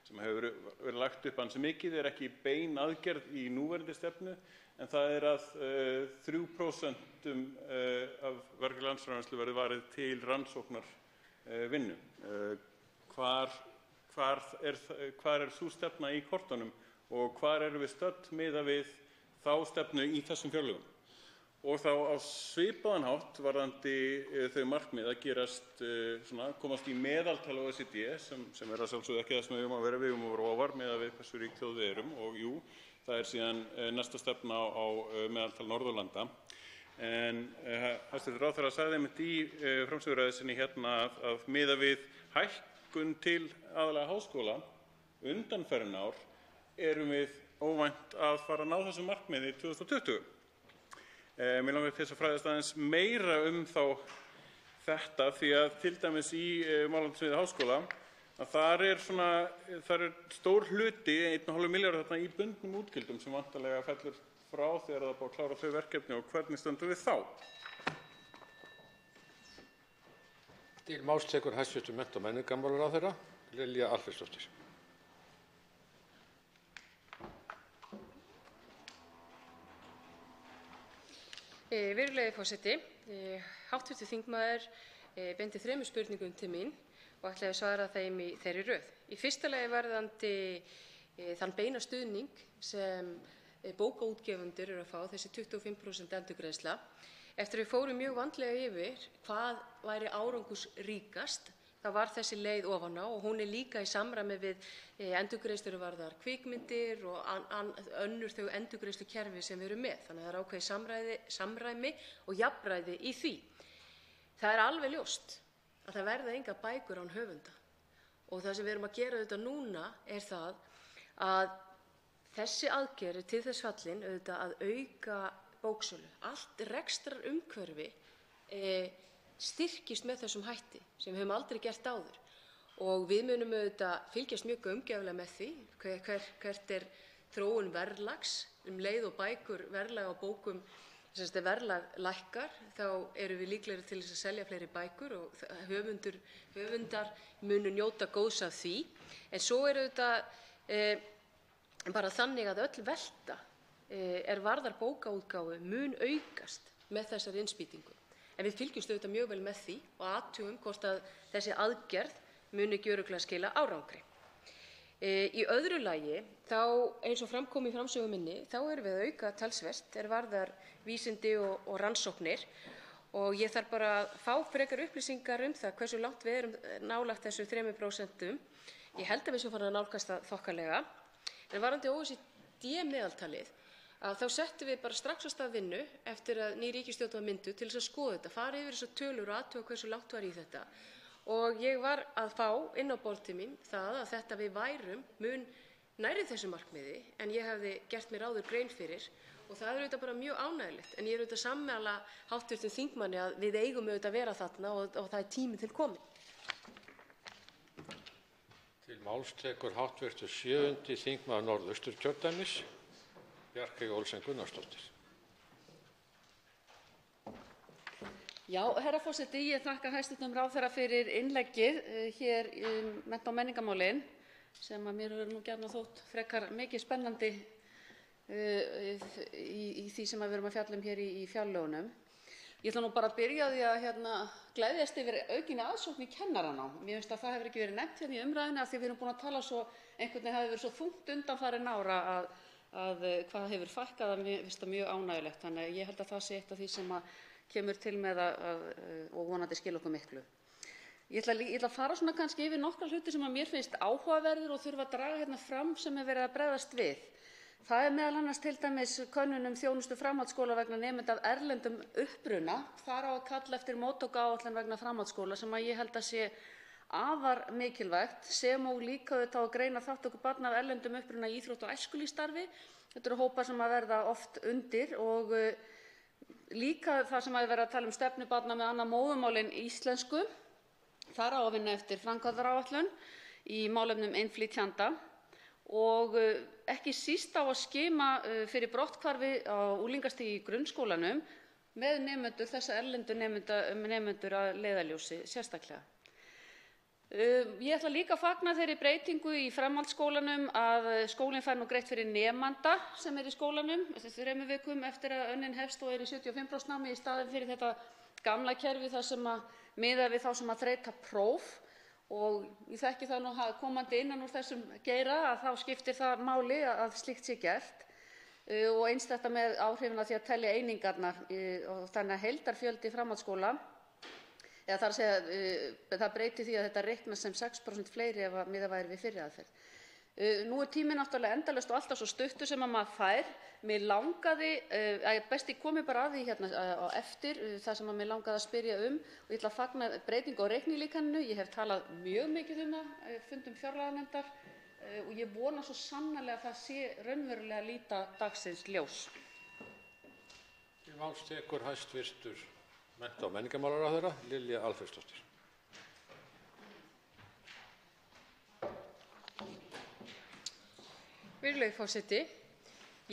sem hefur verið lagt upp ansi mikið ekki bein aðgerð í núverandi stefnu en það er að 3% af vergri landsframleiðslu verði varið til rannsóknarvinnu. Hvar er sú stefna í kortunum og hvar erum við stödd miðað við þá stefnu í þessum fjárlögum? Og þá á svipaðan hátt varðandi þau markmið að komast í meðaltal OECD sem er að sjálfsögðu ekki það sem við eigum að vera, við eigum að vera ofar miðað við hversu rík þjóð við erum og jú, það er síðan næsta stefna á meðaltal Norðurlanda. En hæstv. ráðherra sagði einmitt í framsöguræðu sinni hérna að miðað við hækkun til aðallega háskóla undanfarin ár erum við óvænt að fara að ná þessu markmiði 2020. Mér langar til þess að fræðast aðeins meira þetta því að til dæmis í málefnasviði háskóla að þar er stór hluti, 1,5 milljarðar þarna í bundnum útgjöldum sem væntanlega fellur frá þegar það er búið að klára þau verkefni og hvernig stöndum við þá? Til máls tekur hæstv. mennta- og menningarmálaráðherra Lilja Alfreðsdóttir. Virðulegi forseti, hv. þingmaður beindi 3 spurningum til mín og ætla að svara þeim í þeirri röð. Í fyrsta lagi varðandi þann beina stuðning sem bókaútgefendur eru að fá, þessi 25% endurgreiðsla. Eftir við fórum mjög vandlega yfir hvað væri árangursríkast, þá var þessi leið ofan á og hún er líka í samræmi við endurgreiðslur varðar kvikmyndir og önnur þau endurgreiðslukerfi sem við erum með. Þannig að það er ákveðið samræmi og jafnræði í því. Það er alveg ljóst að það verða engar bækur án höfunda og það sem við erum að gera auðvitað núna er það að þessi aðgerð er til þess fallin auðvitað að auka bóksölu. Allt rekstrarumhverfi styrkist með þessum hætti sem við höfum aldrei gert áður og við munum auðvitað fylgjast mjög gaumgæfilega með því hvert er þróun verðlags leið og bækur verðlag á bókum verðlag lækkar, þá erum við líklegri til þess að selja fleiri bækur og höfundar munu njóta góðs af því. En svo er auðvitað bara þannig að öll velta varðar bókaútgáfu mun aukast með þessari innspýtingu. En við fylgjumst auðvitað mjög vel með því og athugum hvort að þessi aðgerð muni ekki örugglega skila árangri. Í öðru lagi, þá eins og fram kom í framsögu minni, þá erum við að auka talsvert varðar vísindi og rannsóknir og ég þarf bara að fá frekar upplýsingar það hversu langt við erum nálægt þessu 3%. Ég held að við séum farin að nálgast það þokkalega. En varðandi OECD meðaltalið, þá settum við bara strax af stað vinnu eftir að ný ríkisstjórn var mynduð til þess að skoða þetta, fara yfir þessar tölur og athuga hversu langt var í þetta. Og ég var að fá inn á borð til mín það að þetta við værum mun nærri þessu markmiði en ég hefði gert mér áður grein fyrir og það er auðvitað bara mjög ánægjulegt. En ég er auðvitað sammála hv. þingmanni að við eigum auðvitað að vera þarna og það er tími til kominn. Til máls tekur hv. 7. þingmaður Norðausturkjördæmis, Bjarkey Olsen Gunnarsdóttir. Já, herra forseti, ég þakka hæstv. Ráðherra fyrir innleggið hér í mennta- og menningarmálin sem að mér hefur nú gjarnan þótt frekar mikið spennandi í því sem við erum að fjalla hér í fjárlögunum. Ég ætla nú bara að byrja á því að gleðjast yfir aukinni aðsókn í kennaranám. Mér finnst að það hefur ekki verið nefnt í umræðunni af því við erum búin að tala svo, einhvern veginn hafi verið svo þungt undanfarin ára að hvað hefur fækkað að mér finnst það mjög ánægjulegt. Þannig að ég held að það sé eitt af því sem kemur til með og vonandi skila okkur miklu. Ég ætla að fara svona kannski yfir nokkra hluti sem að mér finnst áhugaverðir og þurfa að draga fram sem er verið að bregðast við. Það er meðal annars til dæmis könnun þjónustu framhaldsskóla vegna nemenda af erlendum uppruna. Þar á að kalla eftir móttökuáætlun vegna framhaldsskóla sem að ég held að sé afar mikilvægt sem og líka auðvitað að greina þátttöku barna af erlendum uppruna í íþrótta- og æskulýðsstarfi. Þetta eru hópar sem að verða oft undir og líka það sem að vera að tala stefnu barna með annað móðurmál en íslensku. Þar á að vinna eftir framkvæmdaáætlun í málefnum innflytjenda og ekki síst á að skima fyrir brotthvarfi á unglingastigi í grunnskólanum með nemendur, þessa erlendu nemendur að leiðarljósi sérstaklega. Ég ætla líka að fagna þeirri breytingu í framhaldsskólanum að skólinn fær nú greitt fyrir nemanda sem í skólanum 3 vikum eftir að önnin hefst og í 75% námi í staðinn fyrir þetta gamla kerfi þar sem að miða við þá sem að þreyta próf og ég þekki það nú komandi innan úr þessum geira að þá skiptir það máli að slíkt sé gert og eins þetta með áhrifin af því að telja einingarnar og þannig að heildarfjöldi framhaldsskóla eða þar að segja það breyti því að þetta reiknast sem 6% fleiri ef að miðað væri við fyrri aðferð. Nú er tíminn náttúrulega endalaust og alltaf svo stuttur sem að maður fær. Mér langaði að best ég komi bara að því á eftir það sem að mér langaði að spyrja og ég ætla að fagna breytingu á reiknilíkaninu. Ég hef talað mjög mikið það fundum fjárlaganefndar og ég vona svo sannarlega að það sé raunverulega að líta dagsins ljós. Til máls tekur hæstv. Mennta- og menningarmálaráðherra Lilja Alfreðsdóttir. Virðulegi forseti,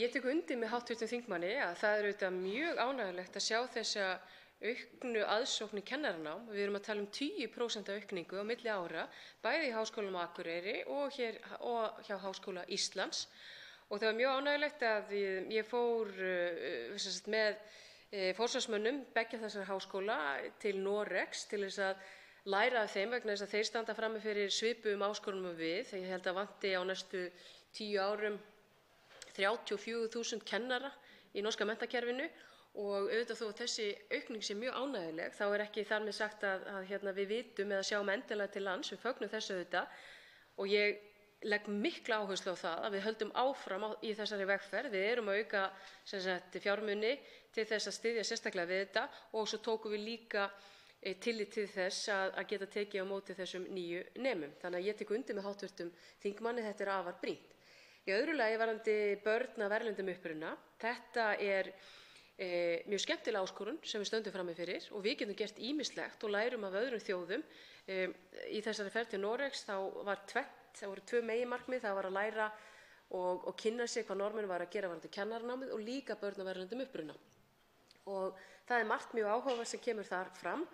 ég tek undir með hv. þingmanni að það er auðvitað mjög ánægjulegt að sjá þessa auknu aðsókn í kennaranám. Við erum að tala 10% aukningu á milli ára, bæði í Háskólanum á Akureyri og hjá Háskóla Íslands. Og það var mjög ánægjulegt að ég fór með forsvarsmönnum beggja þessara háskóla til Noregs til þess að læra af þeim vegna þess að þeir standa frammi fyrir svipuðum áskorunum við. Ég held að vanti á næstu 10 árum 34.000 kennara í norska menntakerfinu og auðvitað þó að þessi aukning sé mjög ánægjuleg þá er ekki þar með sagt að við vitum eða sjáum endilega til lands, við fögnum þessu auðvitað og ég legg mikla áherslu á það að við höldum áfram í þessari vegferð. Við erum að auka fjármuni til þess að styðja sérstaklega við þetta og svo tókum við líka tillit til þess að geta tekið á móti þessum nýju nemum. Þannig að ég tek undir með hv. þingmanni, þetta er afar brýnt. Í öðru lagi varðandi börn af erlendum uppruna, þetta er mjög skemmtileg áskorun sem við stöndum frammi fyrir og við getum gert ýmislegt og lærum af öðrum þjóðum. Í þessari ferð til Noregs þá var það voru 2 meginmarkmið, það var að læra og kynna sér hvað Norðmenn var að gera varðandi kennaranámið og líka börn af erlendum uppruna. Og það er margt mjög áhugavert sem kemur þar fram.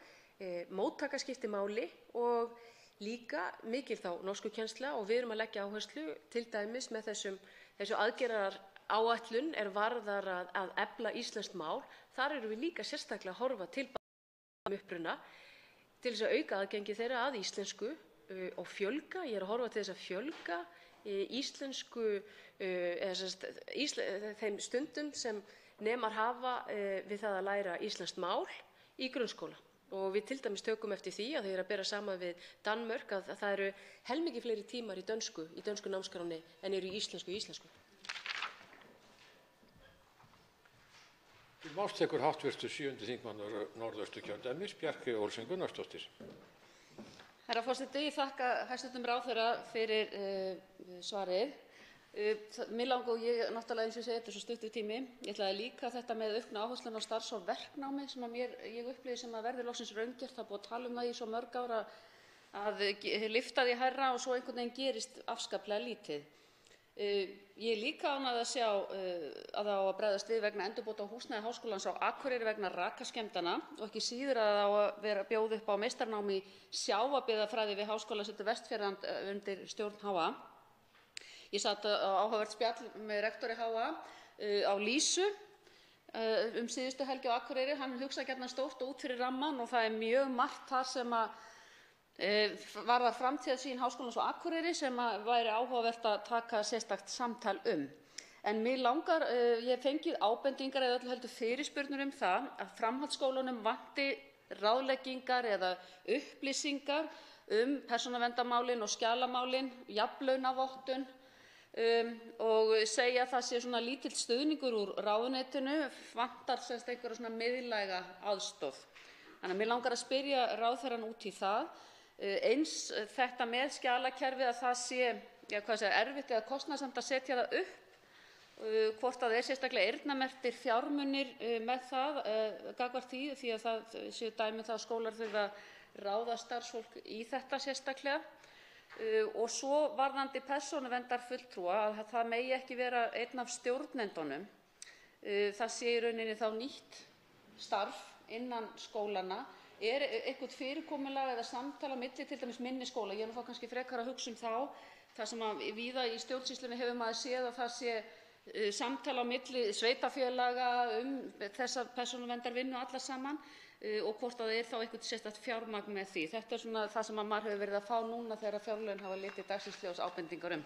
Móttaka skiptir máli og líka mikil þá norskukennsla og við erum að leggja áherslu til dæmis með þessu aðgerðaráætlun varðar að efla íslenskt mál. Þar erum við líka sérstaklega að horfa til uppruna til þess að auka aðgengi þeirra að íslensku og fjölga. Ég er að horfa til þess að fjölga íslensku þeim stundum sem nemar hafa við það að læra íslenskt mál í grunnskóla. Og við til dæmis tökum eftir því að þeir eru að bera saman við Danmörk að það eru helmingi fleiri tímar í dönsku námskránni en eru í íslensku. Til máls tekur hv. 7. þingmaður Norðausturkjördæmis, Bjarkey Olsen Gunnarsdóttir. Herra forseti, ég þakka hæstv. Ráðherra fyrir svarið. Mér langar, og ég náttúrulega eins og segi, þetta er svo stuttur tími, ég ætlaði líka þetta með aukna áhersluna á starfs- og verknámi sem ég upplifði sem að verði loksins raungert. Það er búið að tala um það í svo mörg ár að lyfta því hærra og svo einhvern veginn gerist afskaplega lítið. Ég er líka ánægð að sjá að það á að bregðast við vegna endurbóta á húsnæði Háskólans á Akureyri vegna rakaskemmdana og ekki síður að það á að vera bjóða upp á meistarnám í sjávarbyggðafræði við Háskólasetur Vestfjarða undir stjórn HA. Ég satt á áhugavert spjall með rektori HA á Lýsu síðustu helgi á Akureyri. Hann hugsaði gjarnan stórt og út fyrir rammann og það er mjög margt þar sem varðar framtíðarsýn Háskólans á Akureyri sem væri áhugavert að taka sérstakt samtal um. En mig langar, ég hef fengið ábendingar eða öllu heldur fyrirspurnir um það að framhaldsskólunum vanti ráðleggingar eða upplýsingar persónuverndarmálin og skjalamálin, jafnlaunavottun og segja að það sé svona lítill stuðningur úr ráðuneytinu, vantar semst einhverja svona miðlæga aðstoð. Þannig að mig langar að spyrja ráðherrann út í það. Eins þetta með skjalakerfið að það sé erfitt eða kostnaðarsamt að setja það upp, hvort að sérstaklega eyrnamerktir fjármunir með það gagnvart því að það séu dæmi það að skólar þurfa að ráða starfsfólk í þetta sérstaklega. Og svo varðandi persónuverndarfulltrúa að það megi ekki vera einn af stjórnendunum. Það sé í rauninni þá nýtt starf innan skólanna. Er eitthvað fyrirkomulag eða samtal á milli til dæmis minni skóla? Ég er nú þá kannski frekar að hugsa um það sem að víða í stjórnsýslunni hefur maður séð að það sé samtal á milli sveitarfélaga þessa persónuverndarvinnu alla saman og hvort að það er þá eitthvað sérstakt fjármagn með því. Þetta er svona það sem að maður hefur verið að fá núna þegar fjárlögin hafa litið dagsins ljós ábendingar um.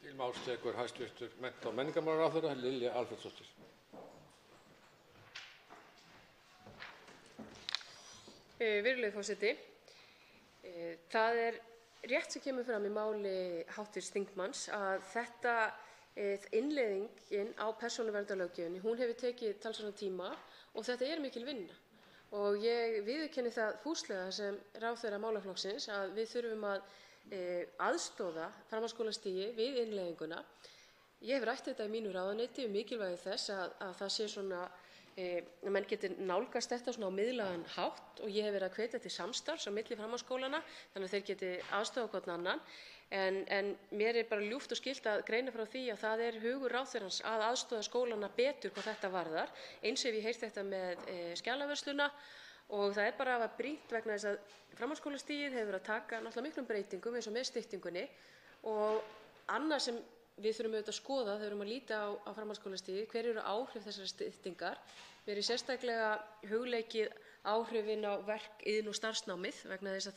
Til máls tekur hæstv. Mennta- og menningarmálaráðherra Lilja Alfreðsdóttir. Virðulegi forseti, það er rétt sem kemur fram í máli hv. þingmanns að þetta innleiðingin á persónuverndarlöggjöfinni, hún hefur tekið talsverðan tíma og þetta er mikil vinna. Og ég viðurkenni það fúslega sem ráðherra málaflokksins að við þurfum að aðstoða framhaldsskólastigi við innleiðinguna. Ég hef rætt þetta í mínu ráðuneyti mikilvægi þess að það sé svona að menn geti nálgast þetta svona á miðlægan hátt og ég hef verið að hvetja til samstarfs á milli framhaldsskólanna þannig að þeir geti aðstoðað hvorn annan en mér er bara ljúft og skylt að greina frá því að það er hugur ráðherrans að aðstoða skólana betur hvað þetta varðar. Eins hef ég heyrt þetta með skjalavörsluna og það er bara brýnt vegna þess að framhaldsskólastigið hefur verið að taka náttúrulega miklum breytingum eins og með styttingunni og annað sem við þurfum auðvitað að skoða þegar við erum að líta á framhaldsskólastigið, hver eru áhrif þessara styttingar. Mér er sérstaklega hugleikið áhrifin á verk, iðn- og starfsnámið vegna þess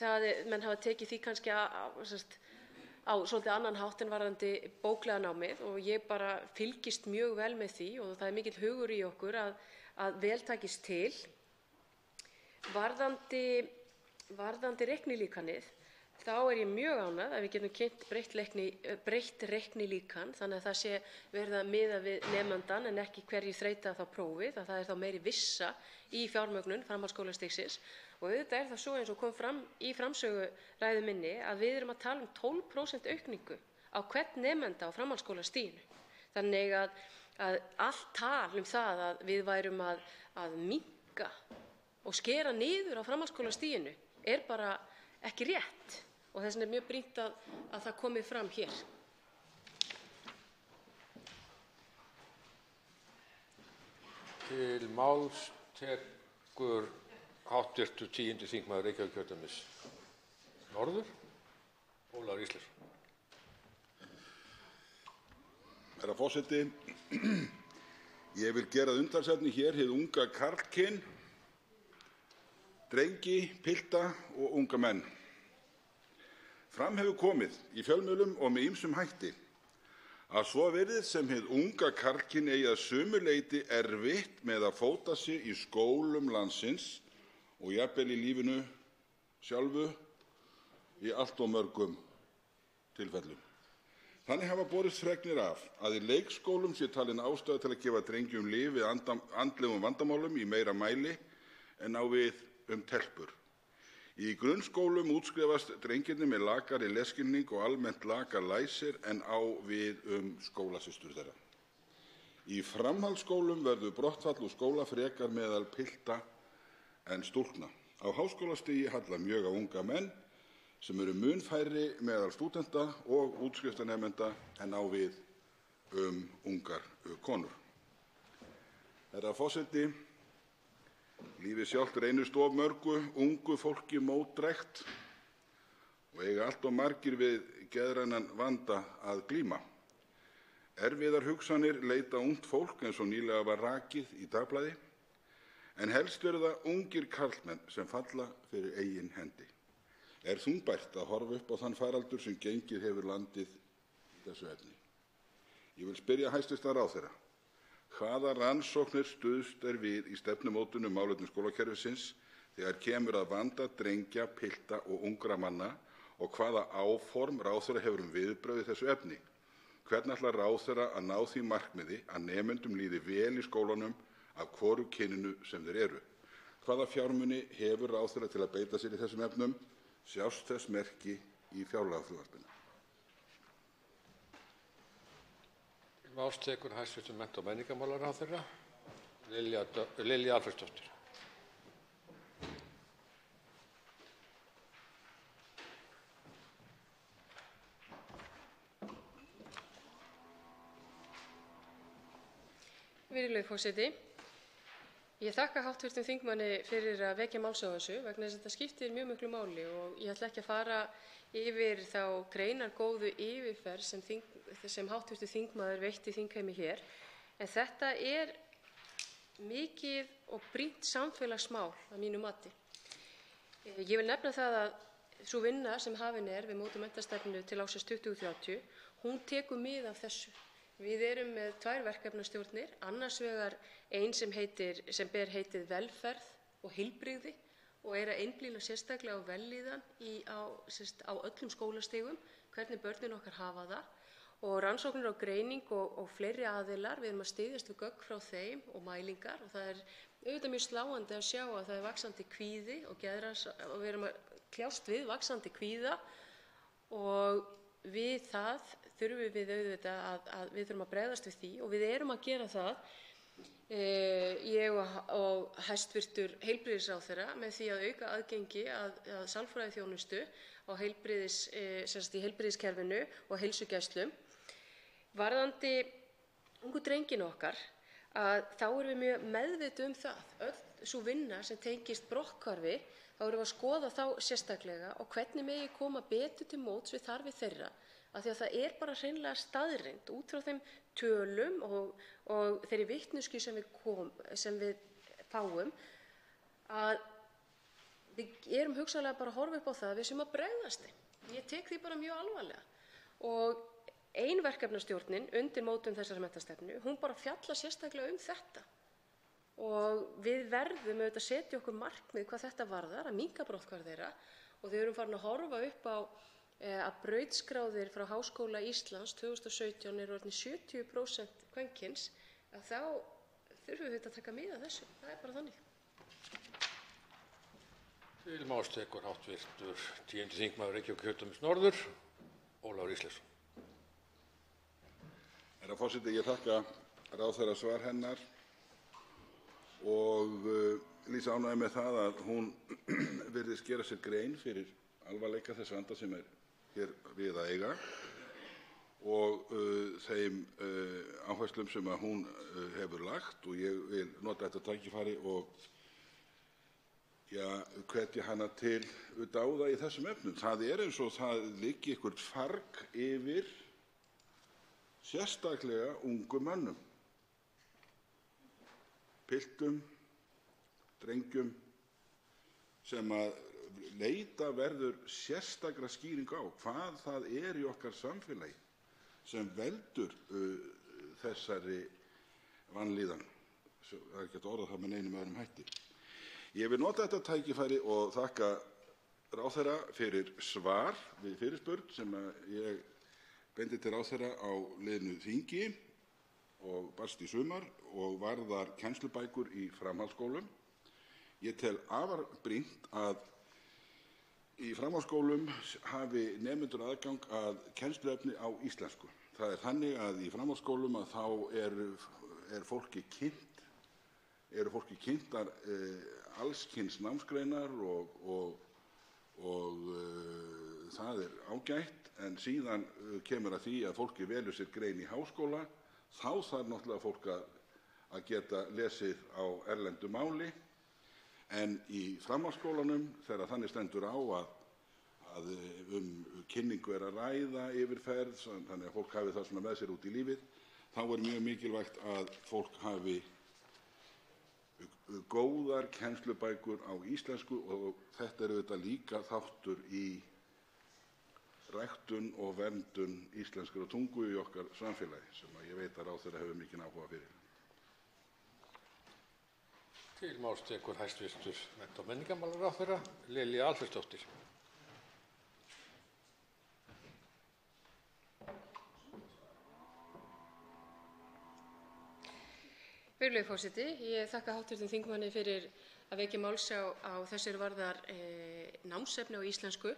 að menn hafa tekið því kannski á svolítið annan hátt en varðandi bóklega námið og ég bara fylgist mjög vel með því og það er mikill hugur í okkur að vel takist til. Varðandi reiknilíkanið þá er ég mjög ánægð að við getum kynnt breytt reiknilíkan þannig að það sé verið að miða við nemandann en ekki hverjir þreyta þá prófið, að það er þá meiri vissa í fjármögnun framhaldsskólastigsins og auðvitað er það svo eins og kom fram í framsöguræðu minni að við erum að tala um 12% aukningu á hvern nemanda á framhaldsskólastiginu. Þannig að allt tal það að við værum að minnka og skera niður á framhaldsskólastiginu bara ekki rétt og þess vegna mjög brýnt að það komi fram hér. Til máls tekur hv. 10. þingmaður Reykjavíkurkjördæmis norður, Ólafur Ísleifsson. Herra forseti, ég vil gera að umtalsefni hér hið unga karlkyn, drengi, pilta og unga menn. Fram hefur komið í fjölmiðlum og með ýmsum hætti að svo virðist sem hið unga karlkyn eigi að sumu leyti erfitt með að fóta sig í skólum landsins og jafnvel í lífinu sjálfu í allt of mörgum tilfellum. Þannig hafa borist fregnir af að í leikskólum sé talin ástæða til að gefa drengjum lyf við andlegum vandamálum í meira mæli en á við telpur. Í grunnskólum útskrifast drengirnir með lakari lesskilning og almennt lakar læsir en á við skólasystur þeirra. Í framhaldsskólum verður brottfall úr skóla frekar meðal pilta en stúlkna. Á háskólastigi hallar mjög á unga menn sem eru mun færri meðal stúdenta og útskriftarnemenda en á við ungar konur. Herra forseti, lífið sjálft reynist of mörgu ungu fólki mótdrægt og eiga allt of margir við geðrænan vanda að glíma. Erfiðar hugsanir leita ungt fólk eins og nýlega var rakið í Dagblaði, en helst eru það ungir karlmenn sem falla fyrir eigin hendi. Þungbært að horfa upp á þann faraldur sem gengið hefur landið í þessu efni. Ég vil spyrja hæstv. ráðherra, hvaða rannsóknir stuðst við í stefnumótun málefni skólakerfisins þegar kemur að vanda drengja, pilta og ungra manna og hvaða áform ráðherra hefur viðbrögð í þessu efni? Hvernig ætlar ráðherra að ná því markmiði að nemendum líði vel í skólanum af hvoru kyninu sem þeir eru? Hvaða fjármuni hefur ráðherra til að beita sér í þessum efnum? Sjást þess merki í fjárlagafrumvarpinu? Til máls tekur hæstv. mennta- og menningarmálaráðherra Lilja Alfreðsdóttir. Virðulegur forseti. Ég þakka hv. þingmanni fyrir að vekja máls á þessu vegna þess að þetta skiptir mjög miklu máli og ég ætla ekki að fara yfir þá greinargóðu yfirferð sem hv. þingmaður veitti þingheimi hér, en þetta mikið og brýnt samfélagsmál að mínu mati. Ég vil nefna það að sú vinna sem hafin við mótun menntastefnu til ársins 2030, hún tekur mið af þessu. Við erum með 2 verkefnastjórnir, annars vegar ein sem ber heitið velferð og heilbrigði og að einblína sérstaklega á vellíðan á öllum skólastigum, hvernig börnin okkar hafa það, og rannsóknir á greining og fleiri aðilar. Við erum að styðjast við gögn frá þeim og mælingar og það auðvitað mjög sláandi að sjá að það vaxandi kvíði og við erum að kljást við vaxandi kvíða og við það þurfum við auðvitað að við þurfum að bregðast við því og við erum að gera það, ég og hæstv. heilbrigðisráðherra, með því að auka aðgengi að sálfræðiþjónustu í heilbrigðiskerfinu og heilsugæslum. Varðandi ungu drengina okkar, þá erum við mjög meðvituð það. Öll sú vinna sem tengist brotthvarfi, þá erum við að skoða þá sérstaklega og hvernig megi koma betur til móts við þarfir þeirra. Af því að það bara hreinlega staðreynd út frá þeim tölum og þeirri vitneskju sem við fáum að við erum hugsanlega bara að horfa upp á það að við séum að bregðast þeim. Ég tek því bara mjög alvarlega. Og ein verkefnastjórnin undir mótun þessarar menntastefnu, hún bara fjallar sérstaklega þetta. Og við verðum auðvitað að setja okkur markmið hvað þetta varðar, að minnka brotthvarf þeirra, og þegar við erum farin að horfa upp á að brautskráðir frá Háskóla Íslands 2017 eru orðnir 70% kvenkyns, þá þurfum við að taka mið af þessu. Það bara þannig. Til máls tekur hv. 10. þingmaður Reykjavíkurkjördæmis norður, Ólafur Ísleifsson. Herra forseti, ég þakka ráðherra svar hennar og lýsa ánægju með það að hún virðist gera sér grein fyrir alvarleika þess vanda sem hér við að eiga og þeim áherslum sem hún hefur lagt, og ég vil nota þetta tækifæri og hvetja hana til dáða í þessum efnum. Það eins og það liggi eitthvert farg yfir sérstaklega ungum mönnum, piltum, drengjum, sem að leita verður sérstakra skýringa á hvað það í okkar samfélagi sem veldur þessari vanlíðan. Það ekki hægt að orða það með neinum öðrum hætti. Ég vil nota þetta tækifæri og þakka ráðherra fyrir svar við fyrirspurn sem ég beindi til ráðherra á liðnu þingi og barst í sumar og varðar kennslubækur í framhaldsskólum. Ég tel afar brýnt að í framhaldsskólum hafi nemendur aðgang að kennsluefni á íslensku. Það þannig að í framhaldsskólum að þá eru fólki kynntar alls kyns námsgreinar og það ágætt, en síðan kemur að því að fólki velur sér grein í háskóla. Þá þarf náttúrulega fólk að geta lesið á erlendu máli, en í framhaldsskólanum þegar þannig stendur á að kynningu að ræða, yfirferð, þannig að fólk hafi það svona með sér út í lífið, þá mjög mikilvægt að fólk hafi góðar kennslubækur á íslensku, og þetta auðvitað líka þáttur í ræktun og verndun íslenskrar tungu í okkar samfélagi, sem ég veit að ráðherra hefur mikinn áhuga fyrir. Til máls tekur hæstv. mennta- og menningarmálaráðherra Lilja Alfreðsdóttir. Virðulegur forseti, ég þakka hv. þingmanni fyrir að vekja máls á þessu varðar námsefni á íslensku,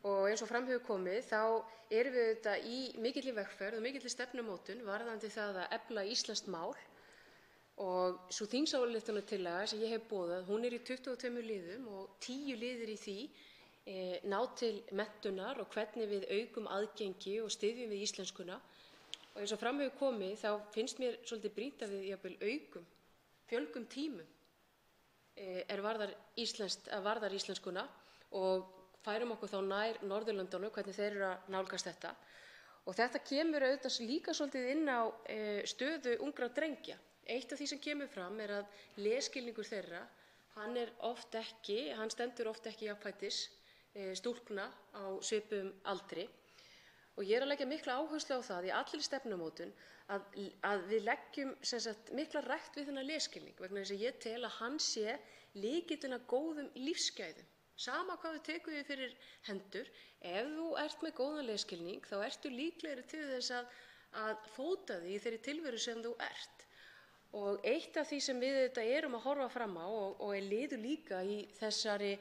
og eins og fram hefur komið þá erum við auðvitað í mikilli vegferð og mikilli stefnumótun varðandi það að efla íslenskt mál, og sú þingsályktunartillaga sem ég hef boðað, hún í 22 liðum og 10 liðir í því ná til menntunar og hvernig við aukum aðgengi og styðjum við íslenskuna. Og eins og fram hefur komið þá finnst mér svolítið brýnt að við jafnvel fjölgum tímum varðar íslenskuna og færum okkur þá nær Norðurlöndunum, hvernig þeir eru að nálgast þetta. Og þetta kemur auðvitað líka svolítið inn á stöðu ungra drengja. Eitt af því sem kemur fram að lesskilningur þeirra, hann stendur oft ekki jafnfætis stúlkna á svipuðum aldri. Og ég að leggja mikla áherslu á það í allri stefnumótun að við leggjum mikla rækt við þennan lesskilning, vegna þess að ég tel að hann sé lykillinn að góðum lífsgæðum. Sama hvað við tekum við fyrir hendur, ef þú ert með góðan lesskilning þá ertu líklegri til þess að fóta þig í þeirri tilveru sem þú ert. Og eitt af því sem við auðvitað erum að horfa fram á og liður líka í þessari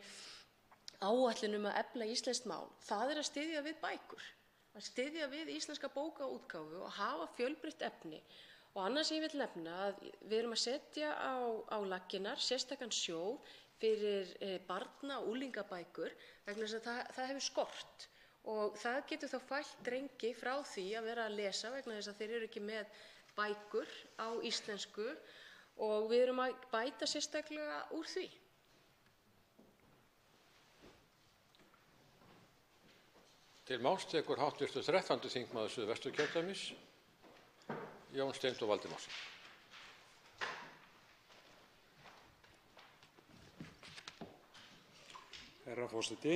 áætlun að efla íslenskt mál, það að styðja við bækur, að styðja við íslenska bókaútgáfu og hafa fjölbreytt efni. Og annað sem ég vil nefna að við erum að setja á laggirnar sérstakan sjóð fyrir barna- og unglingabækur, vegna þess að það hefur skort, og það getur þá fælt drengi frá því að vera að lesa vegna þess að þeir eru ekki með bækur á íslensku, og við erum að bæta sérstaklega úr því. Til máls tekur hv. 13. þingmaður Suðvesturkjördæmis, Jón Steindór Valdimarsson. Herra forseti.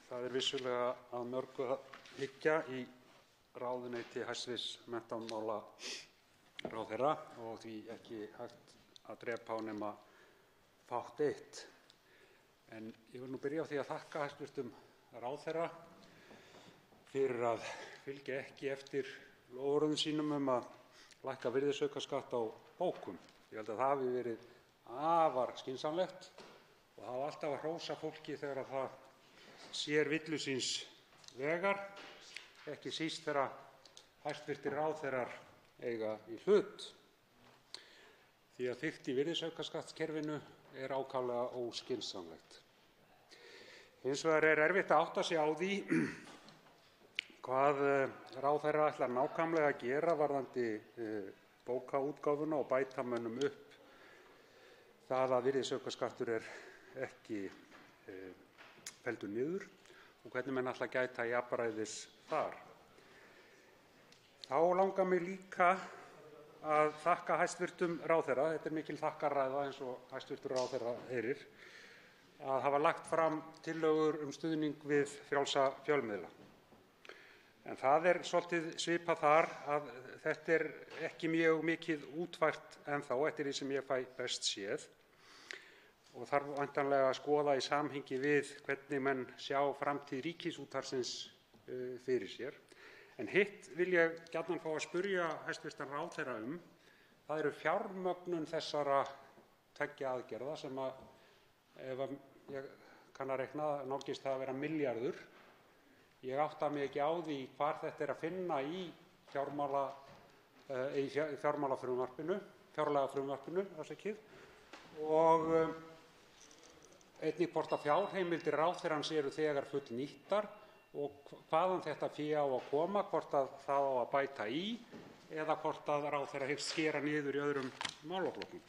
Það vissulega að mörgu að hyggja í ráðuneyti hæstv. Menntamálaráðherra og því ekki hægt að drepa á nema fátt eitt. En ég vil nú byrja á því að þakka hæstv. Ráðherra fyrir að fylgja ekki eftir loforðum sínum að lækka virðisaukaskatt á bókum. Ég held að það hafi verið afar skynsamlegt, og það á alltaf að hrósa fólki þegar það sér villu síns vegar, ekki síst þegar hæstv. ráðherrar eiga í hlut. Því að fikt í virðisaukaskattskerfinu er ákaflega óskynsamlegt. Hins vegar er erfitt að átta sig á því hvað ráðherra ætlar nákvæmlega að gera varðandi bókaútgáfuna og bæta mönnum upp það að virðisaukaskattur er ekki felldur niður og hvernig menn ætla að gæta jafnræðis þar. Þá langar mig líka að þakka hæstv. ráðherra, þetta er mikil þakkarræða eins og hæstv. ráðherra heyrir, að hafa lagt fram tillögur stuðning við frjálsa fjölmiðla. En það er svolítið svipað þar að þetta er ekki mjög mikið útfært ennþá eftir því sem ég fæ best séð og þarf væntanlega að skoða í samhengi við hvernig menn sjá framtíð Ríkisútvarpsins fyrir sér. En hitt vil ég gjarnan fá að spyrja hæstv. ráðherra það eru fjármögnun þessara tveggja aðgerða sem að, ef ég kann að reikna, nálgist það að vera milljarður. Ég átta mig ekki á því hvar þetta er að finna í fjárlagafrumvarpinu, og einnig hvort að fjárheimildir ráðherrans eru þegar fullnýttar og hvaðan þetta fé á að koma, hvort að það á að bæta í eða hvort að ráðherra hyggst skera niður í öðrum málaflokkum.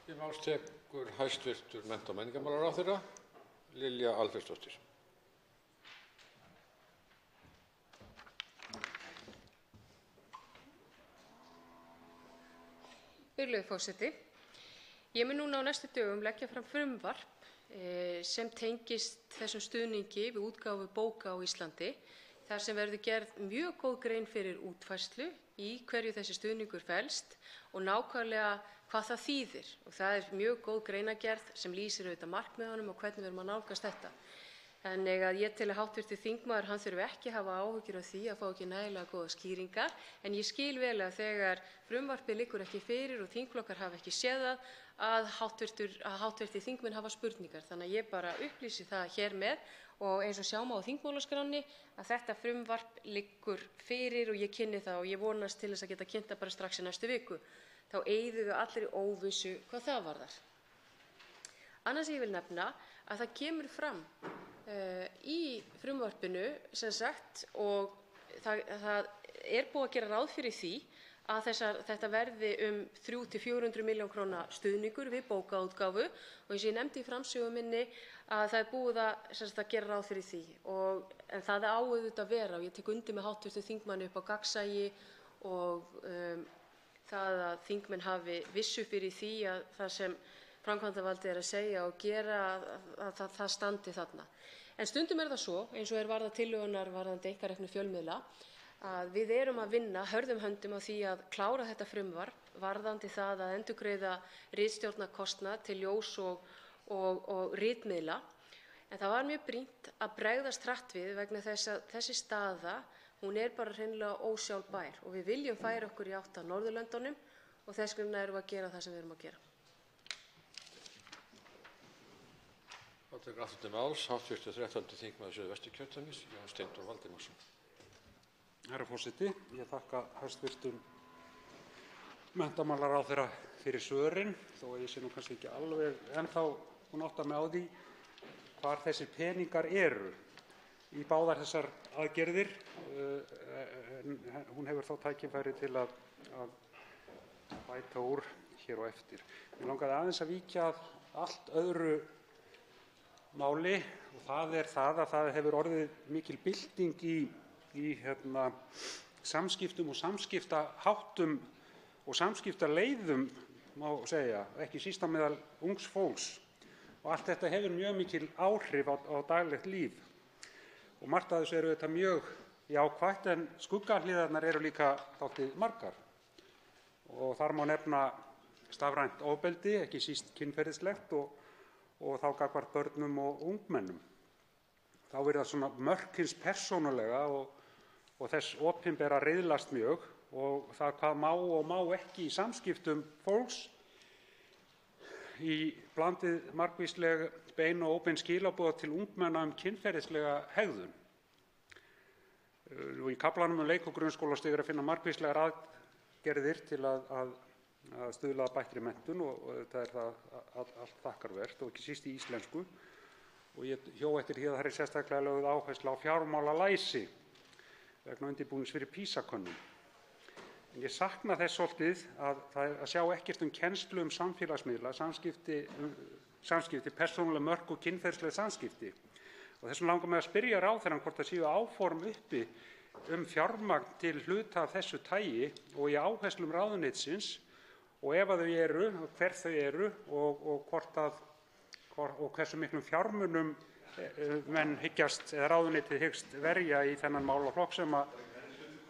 Til máls tekur hæstv. mennta- og menningarmálaráðherra Lilja Alfreðsdóttir. Virðulegur forseti. Ég mun núna á næstu dögum leggja fram frumvarp sem tengist þessum stuðningi við útgáfu bóka á Íslandi, þar sem verður gerð mjög góð grein fyrir útfærslu í hverju þessi stuðningur felst og nákvæmlega hvað það þýðir. Og það er mjög góð greinagerð sem lýsir auðvitað markmiðunum og hvernig við erum að nálgast þetta. Þannig að ég tel að hv. þingmaður þurfi ekki að hafa áhyggjur af því að fá ekki nægilega góða skýringar, en ég skil vel að þegar frumvarpið liggur ekki fyrir og þingflokkar hafa ekki séð það að hv. þingmenn hafa spurningar. Þannig að ég bara upplýsi það hér með og eins og sjá má á þingmálaskránni að þetta frumvarp liggur fyrir og ég kynni það og ég vonast til þess að geta kynnt það bara strax í næstu viku. Þá eyðum við allri óvissu hvað það varðar. Annars ég vil nefna að það kemur fram í frumvarpinu sem sagt, og það er búið að gera ráð fyrir því að þetta verði 300 til 400 milljón króna stuðningur við bókaútgáfu og eins og ég nefndi í framsögu minni að það er búið að gera ráð fyrir því. En það á auðvitað að vera, og ég tek undir með hv. þingmanni upp á gagnsæi og það að þingmenn hafi vissu fyrir því að það sem framkvæmdarvaldið er að segja og gera að það standi þarna. En stundum er það svo, eins og varðar tillögunar varðandi einkareknu fjölmiðla, að við erum að vinna hörðum höndum á því að klára þetta frumvarp varðandi það að endurgreiða ritstjórnarkostnað til ljós og ritmiðla. En það var mjög brýnt að bregðast hratt við vegna þess að þessi staða, hún er bara hreinlega ósjálfbær og við viljum færa okkur í átt að Norðurlöndunum og þess vegna erum við að gera það sem við erum að gera. Þá tekur aftur til máls hv. 13. þingmaður Suðvesturkjördæmis, Jón Steindór Valdimarsson. Herra forseti, ég þakka hæstv. menntamálaráðherra fyrir svörin, þó að ég sé nú kannski ekki alveg ennþá búinn að átta mig á því hvar þessir peningar eru í báðar þessar aðgerðir. Hún hefur þá tækifæri til að bæta úr hér á eftir. Mig langaði aðeins að víkja að allt öðru máli og það er það að það hefur orðið mikil bylting í samskiptum og samskiptaháttum og samskiptaleiðum, má segja, ekki síst á meðal ungs fólks. Og allt þetta hefur mjög mikil áhrif á daglegt líf. Og margt af þessu eru þetta mjög jákvætt en skuggahliðarnar eru líka dálítið margar. Og þar má nefna stafrænt ofbeldi, ekki síst kynferðislegt og þá gagnvart börnum og ungmennum. Þá virðast svona mörk hins persónulega og þess opinbera riðlast mjög og það hvað má og má ekki í samskiptum fólks í blandið margvísleg bein og óbein skilaboð til ungmenna kynferðislega hegðun. Í kaflanum um leik- og grunnskólastig er að finna margvíslegar aðgerðir til að stuðla að bættri menntun og þetta er það allt þakkarvert og ekki síst í íslensku. Og ég hjó eftir því að það er sérstaklega lögð áhersla á fjármálalæsi vegna undirbúnings fyrir PISA-könnun. En ég sakna þess svolítið að sjá ekkert kennslu samfélagsmiðla, samskipti, persónuleg mörk og kynferðisleg samskipti. Og þessum langar mig að spyrja ráðherrann hvort það séu áform uppi fjármagn til hluta af þessu tagi og í áherslum ráðuneytisins og ef að þau eru, hver þau eru og hversu miklum fjármunum menn hyggjast eða ráðuneytið hyggst verja í þennan málaflokk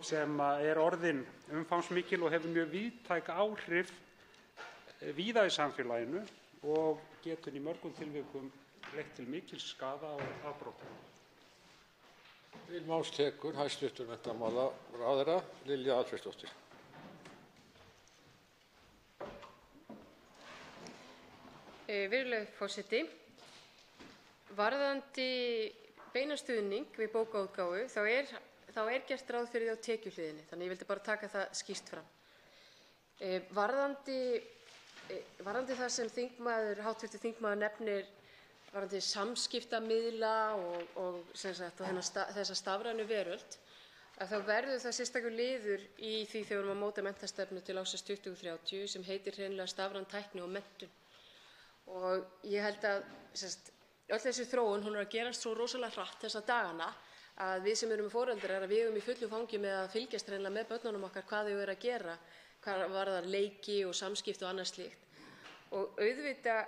sem er orðinn umfangsmikil og hefur mjög víðtæk áhrif víða í samfélaginu og getur í mörgum tilvikum leitt til mikils skaða og afbrota. Til máls tekur hæstv. Menntamálaráðherra Lilja Alfreðsdóttir. Virðulegur forseti. Varðandi beinan stuðning við bókaútgáfu þá er gert ráð fyrir því á tekjuhliðinni, þannig ég vildi bara taka það skýrt fram. Varðandi það sem hv. þingmaður nefnir varðandi samskiptamiðla og þessa stafrænu veröld, að þá verður það sérstakur liður í því þegar við erum að móta menntastefnu til ársins 2030 sem heitir hreinlega stafræn tækni og menntun. Og ég held að öll þessi þróun hún er að gerast svo rosalega hratt þessa dagana að við sem erum foreldrar við eigum í fullu fangi með að fylgjast hreinlega með börnunum okkar hvað þau eru að gera, hvað varðar leiki og samskipti og annað slíkt. Og auðvitað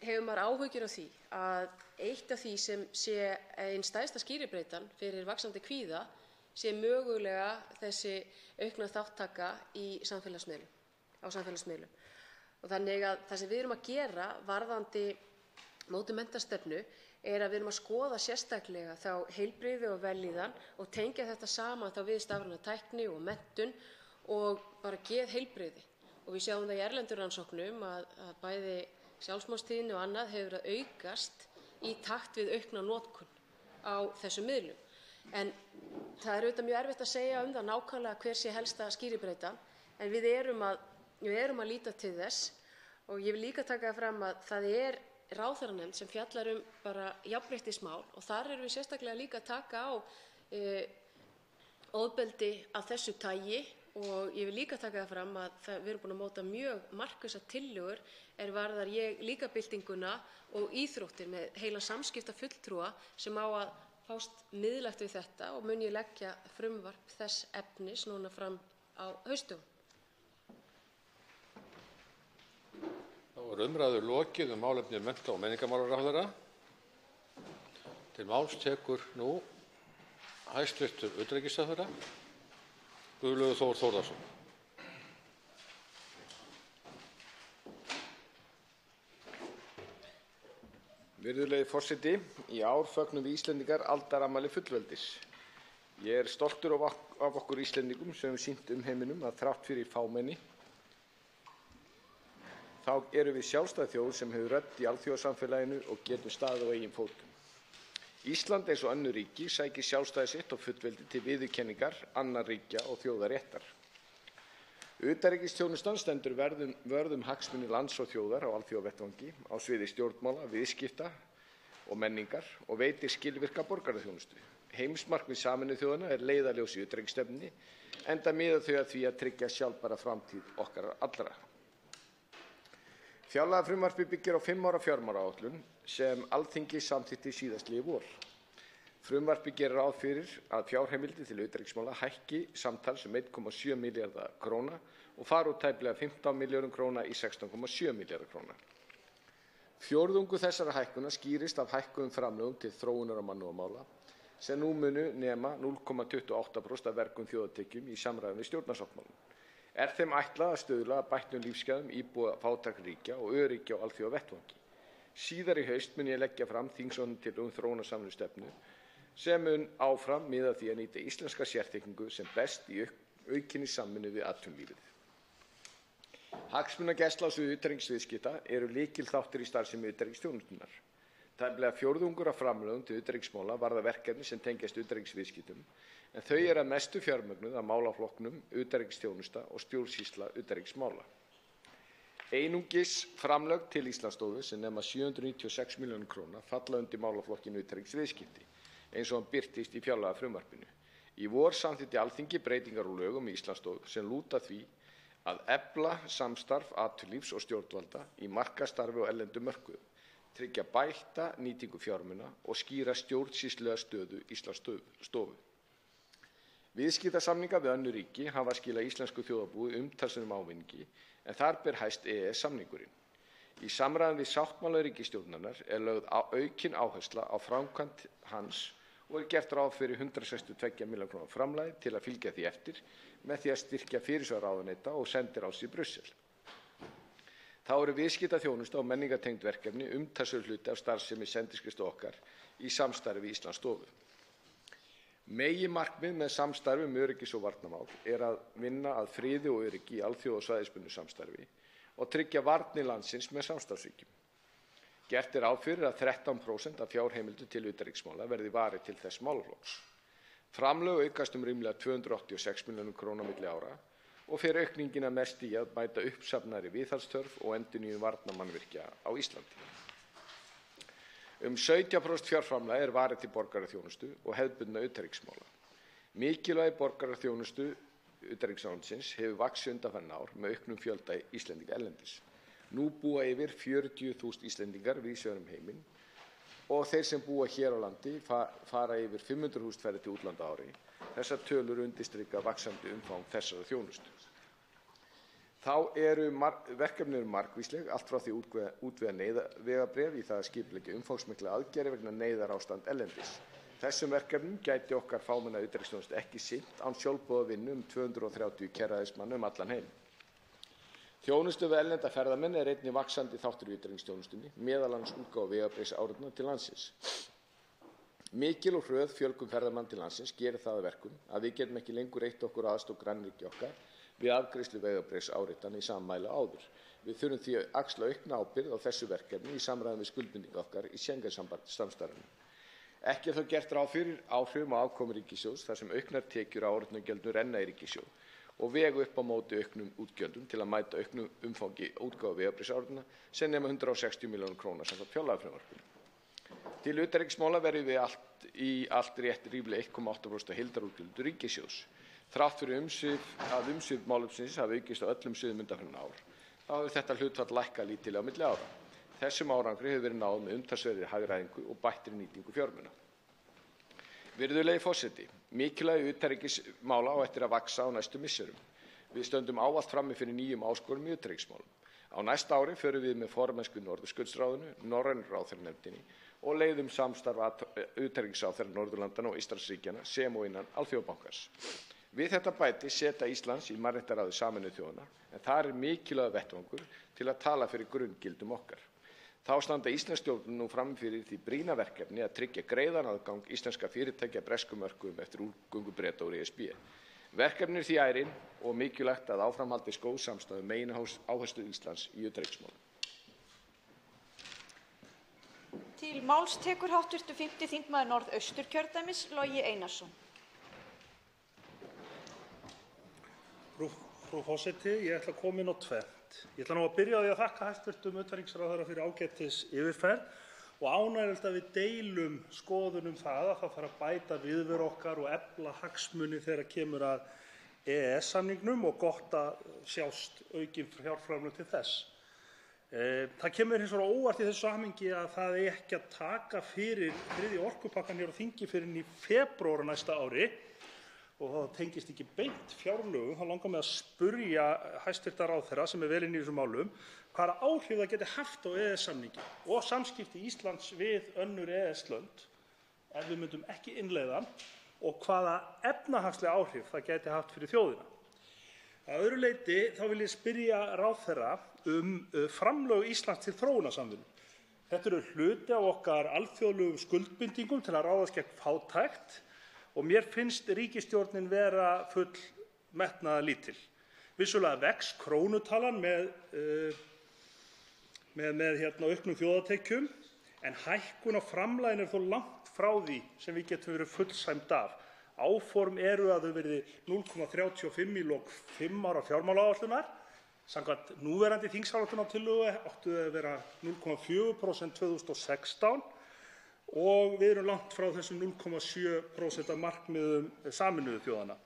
hefur maður áhyggjur af því að eitt af því sem sé ein stærsta skýribreytan fyrir vaxandi kvíða sé mögulega þessi aukna þáttaka á samfélagsmiðlum. Og þannig að það sem við erum að gera varðandi mótun menntastefnu er að við erum að skoða sérstaklega þá heilbrigði og vellíðan og tengja þetta saman þá við stafræna tækni og menntun og bara geðheilbrigði. Og við sjáum það í erlendum rannsóknum að bæði sjálfsmorðstíðni og annað hefur að aukast í takt við aukna notkun á þessum miðlum. En það er auðvitað mjög erfitt að segja það nákvæmlega hver sé helsta skýribreytan, en við erum að líta til þess og ég vil líka taka fram að það er ráðherranefnd sem fjallar bara jafnréttismál og þar erum við sérstaklega líka að taka á ofbeldi af þessu tagi og ég vil líka taka það fram að við erum búin að móta mjög markvissar tillögur varðar líkabyltinguna og íþróttir með heila samskiptafulltrúa sem á að fást miðlægt við þetta og mun ég leggja frumvarp þess efnis núna fram á haustdögum. Þá er umræðu lokið málefni mennta- og menningarmálaráðherra. Til máls tekur nú hæstv. Utanríkisráðherra Guðlaugur Þór Þórðarson. Virðulegi forseti, í ár fögnum við Íslendingar aldarafmæli fullveldis. Ég er stoltur af okkur Íslendingum sem höfum sýnt heiminum að þrátt fyrir fámenni þá erum við sjálfstæð þjóð sem hefur rödd í alþjóðasamfélaginu og getum staðið á eigin fótum. Ísland eins og önnur ríki sækir sjálfstæði sitt og fullveldi til viðurkenningar annarra ríkja og þjóðaréttar. Utanríkisþjónustan stendur vörð hagsmuni lands og þjóðar á alþjóðavettvangi á sviði stjórnmála, viðskipta og menningar og veitir skilvirka borgaraþjónustu. Heimsmarkmið Sameinuðu þjóðanna er leiðarljós í utanríkisstefnunni enda miða þau að því að tryggja sjálfbæra framtíð okkar allra. Fjárlagafrumvarpið byggir á 5 ára fjármálaáætlun sem Alþingi samþykkti síðastliðið vor. Frumvarpið gerir ráð fyrir að fjárheimildir til utanríkismála hækki samtals 1,7 milljarða króna og fari úr tæplega 15 milljörðum króna í 16,7 milljarða króna. Fjórðungur þessara hækkunar skýrist af hækkuðum framlögum til þróunar og mannúðarmála sem nú munu nema 0,28% af vergum þjóðartekjum í samræmi við stjórnarsáttmálann. Er þeim ætlað að stuðla að bættum lífsgæðum íbúa fátækra ríkja og öryggi á alþjóðavettvangi. Síðar í haust mun ég leggja fram þingsályktunartillögu þróunarsamvinnustefnu sem mun áfram miða að því að nýta íslenska sérþekkingu sem best í aukinni samvinnu við atvinnulífið. Hagsmunagæsla á sviði utanríkisviðskipta eru lykilþáttur í starfsemi utanríkisþjónustunnar. Tæplega fjórðungur af framlögum til utanríkismála varða verkefni sem tengjast utanríkisviðskiptum, en þau eru að mestu fjármögnuð af málaflokknum utanríkisþjónusta og stjórnsýsla utanríkismála. Einungis framlög til Íslandsstofu sem nema 796 milljónum króna falla undir málaflokkin utanríkisviðskipti, eins og hann birtist í fjárlagafrumvarpinu. Í vor samþykkti Alþingi breytingar á lögum í Íslandsstofu sem lúta því að efla samstarf atvinnulífs og stjórnvalda í markaðsstarfi og erlendum mörkuðum, tryggja bætta nýtingu fjármuna og skýra stjórnsýslulega stöðu Íslandsstofu. Viðskiptasamningar við önnur ríki hafa skilað íslensku þjóðarbúi umtalsverðum ávinningi, en þar ber hæst EES-samningurinn. Í samræmi við sáttmála ríkisstjórnarinnar er lögð aukin áhersla á framkvæmd hans og gert ráð fyrir 162 milljóna króna framlagi til að fylgja því eftir með því að styrkja fyrirsvar ráðuneyta og sendiráðs í Brussel. Þá eru viðskiptaþjónusta og menningartengd verkefni umtalsverður hluti af starfsemi sendiskrifstofu okkar í samstarfi við Íslandsstofu. Meginmarkmið með samstarfi öryggis- og varnarmál er að vinna að friði og öryggi í alþjóða- og svæðisbundnu samstarfi og tryggja varnir landsins með samstarfsríkjum. Gert er ráð fyrir að 13% af fjárheimildum til utanríkismála verði varið til þess málaflokks. Framlög aukast ríflega 286 milljónum króna á milli ára og fer aukningin að mestu í að bæta uppsafnaðri viðhaldsþörf og endurnýjun varnarmannvirkja á Íslandi. 17% fjárframlag er varið til borgaraþjónustu og hefðbundinna utanríkismála. Mikilvægi borgaraþjónustu utanríkisráðuneytisins hefur vaxið undanfarin ár með auknum fjölda Íslendinga erlendis. Nú búa yfir 40.000 Íslendingar víðs vegar um heiminn og þeir sem búa hér á landi fara yfir 500.000 ferðir til útlanda á ári. Þessar tölur undirstrika vaxandi umfang þessarar þjónustu. Þá eru verkefni margvísleg, allt frá því að útvega neyðarvegabréf í það að skipuleggja umfangsmiklar aðgerðir vegna neyðarástand erlendis. Þessum verkefnum gæti okkar fámenna utanríkisþjónusta ekki sinnt án sjálfboðavinnu 230 kjaraðismanna allan heim. Þjónustu við erlenda ferðamenn er einnig vaxandi þáttur í utanríkisþjónustunni, meðal annars útgáfu vegabréfsáritana til landsins. Mikil og hröð fjölgun ferðamanna til landsins gerir það að verkum að við getum ekki lengur reitt okkur aðstoð grannríkja okkar við afgreiðslu vegabréfsáritana í sama mæli og áður. Við þurfum því að axla aukna ábyrgð á þessu verkefni í samræmi við skuldbindingar okkar í Schengen-samstarfinu. Ekki er þó gert ráð fyrir áhrifum á afkomu ríkissjóðs þar sem auknar tekjur af áritunargjöldum renna í ríkissjóð og vega upp á móti auknum útgjöldum til að mæta auknu umfangi útgáfu vegabréfsáritana sem nema 160 milljónum króna samkvæmt fjárlagafrumvarpinu. Til utanríkismála verðum við í allt rétt ríflega 1,8% af heildarútgjöldum ríkissjóðs. Þrátt fyrir að umsvif málefnisins hafi aukist á öllum sviðum undanfarin ár, þá hefur þetta hlutfall lækkað lítillega á milli ára. Þessum árangri hefur verið náð með umtalsverðri hagræðingu og bættri nýtingu fjármuna. Virðulegi forseti, mikilvægi utanríkismála á eftir að vaxa á næstu misserum. Við stöndum ávallt frammi fyrir nýjum áskorunum í utanríkismálum. Á næsta ári förum við með formennsku í Norðurskautsráðinu, Norrænu ráðherranefndinni og leiðum samstarf utanríkisráðherra Norðurlandanna og Íslandsríkjanna sem og innan Alþjóðabankans. Við þetta bæti seta Íslands í mannréttindaráði Sameinuðu þjóðanna, en þar er mikilvægur vettvangur til að tala fyrir grunngildum okkar. Þá standa íslensk stjórnvöld nú frammi fyrir því brýna verkefni að tryggja greiðan aðgang íslenskra fyrirtækja að breskum mörkuðum eftir útgöngu Breta úr ESB. Verkefnið er því ærin og mikilvægt að áframhaldist góð samstaða um megináherslur Íslands í utanríkismálum. Til máls tekur hv. 5. þingmaður Norðausturkjördæmis, Logi Einarsson. Frú forseti, ég ætla að koma inn á tvennt. Ég ætla nú að byrja á því að þakka hæstv. Utanríkisráðherra fyrir ágætis yfirferð og ánægjulegt að við deilum skoðunum það að það þarf að bæta viðveru okkar og efla hagsmuni þegar kemur að EES-samningnum og gott að sjást aukin fjárframlög til þess. Það kemur hins vegar á óvart í þessu samhengi að það eigi ekki að taka fyrir þriðja orkupakkann hér á þingi fyrr en í febrúar á næsta ári og það tengist ekki beint fjárlögum. Þá langar mig að spyrja hæstv. ráðherra sem vel inni í þessum málum hvaða áhrif það geti haft á EES-samninginn og samskipti Íslands við önnur EES-lönd ef við myndum ekki innleiða hann og hvaða efnahagsleg áhrif það geti haft fyrir þjóðina. Að öðru leyti þá vil ég spyrja ráðherra framlög Íslands til þróunarsamvinnu. Þetta eru hluti af okkar alþjóðlegum skuldbindingum til að ráðast gegn fátækt og mér finnst ríkisstjórnin vera full metnaðarlítil. Vissulega vex krónutalan með auknum þjóðartekjum en hækkun á framlaginu þó langt frá því sem við getum verið fullsæmd af. Áform eru að þau verði 0,35 í lok 5 ára fjármálaáætlunar. Samkvæmt núverandi þingsályktunartillögu áttu þau að vera 0,4% 2016 og við erum langt frá þessum 0,7% markmiðum Sameinuðu þjóðanna.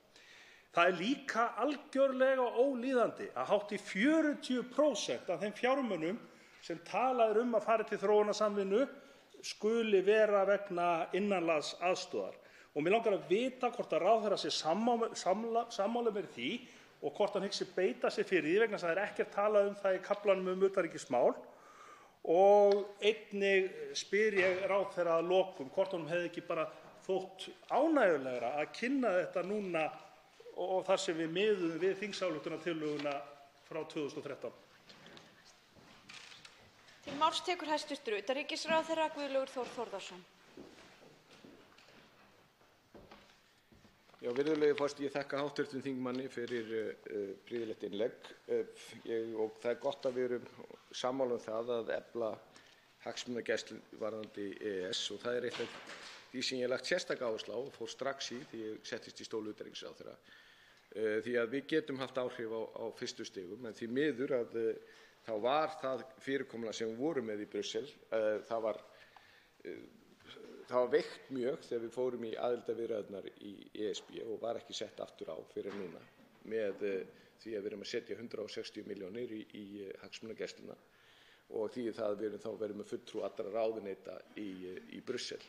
Það er líka algjörlega ólíðandi að hátt í 40% af þeim fjármunum sem talað að fara til þróunarsamvinnu skuli vera vegna innanlandsaðstoðar. Og mig langar að vita hvort að ráðherra sé sammála með því og hvort hann hyggst beita sér fyrir því vegna þess að það er ekkert talað það í kaflanum utanríkismál. Og einnig spyr ég ráðherra að lokum hvort honum hefði ekki bara þótt ánægjulegra að kynna þetta núna og þar sem við miðum við þingsályktunartillöguna frá 2013. Til máls tekur hæstv. Utanríkisráðherra Guðlaugur Þór Þórðarson. Já, virðulegi forseti, ég þakka hv. þingmanni fyrir prýðilegt innlegg og það er gott að við erum sammála það að efla hagsmunagæslu varðandi EES og það er eitt af því sem ég lagt sérstaka áherslu á og fór strax í því ég settist í stól utanríkisráðherra því að við getum haft áhrif á fyrstu stigum en því miður að þá var það fyrirkomulag sem við vorum með í Brussel það var veikt mjög þegar við fórum í aðildarviðræðurnar í ESB og var ekki sett aftur á fyrir núna með því að við erum að setja 160 milljónir í hagsmunagæsluna og því það við erum þá verið með fulltrúa allra ráðuneyta í Brussel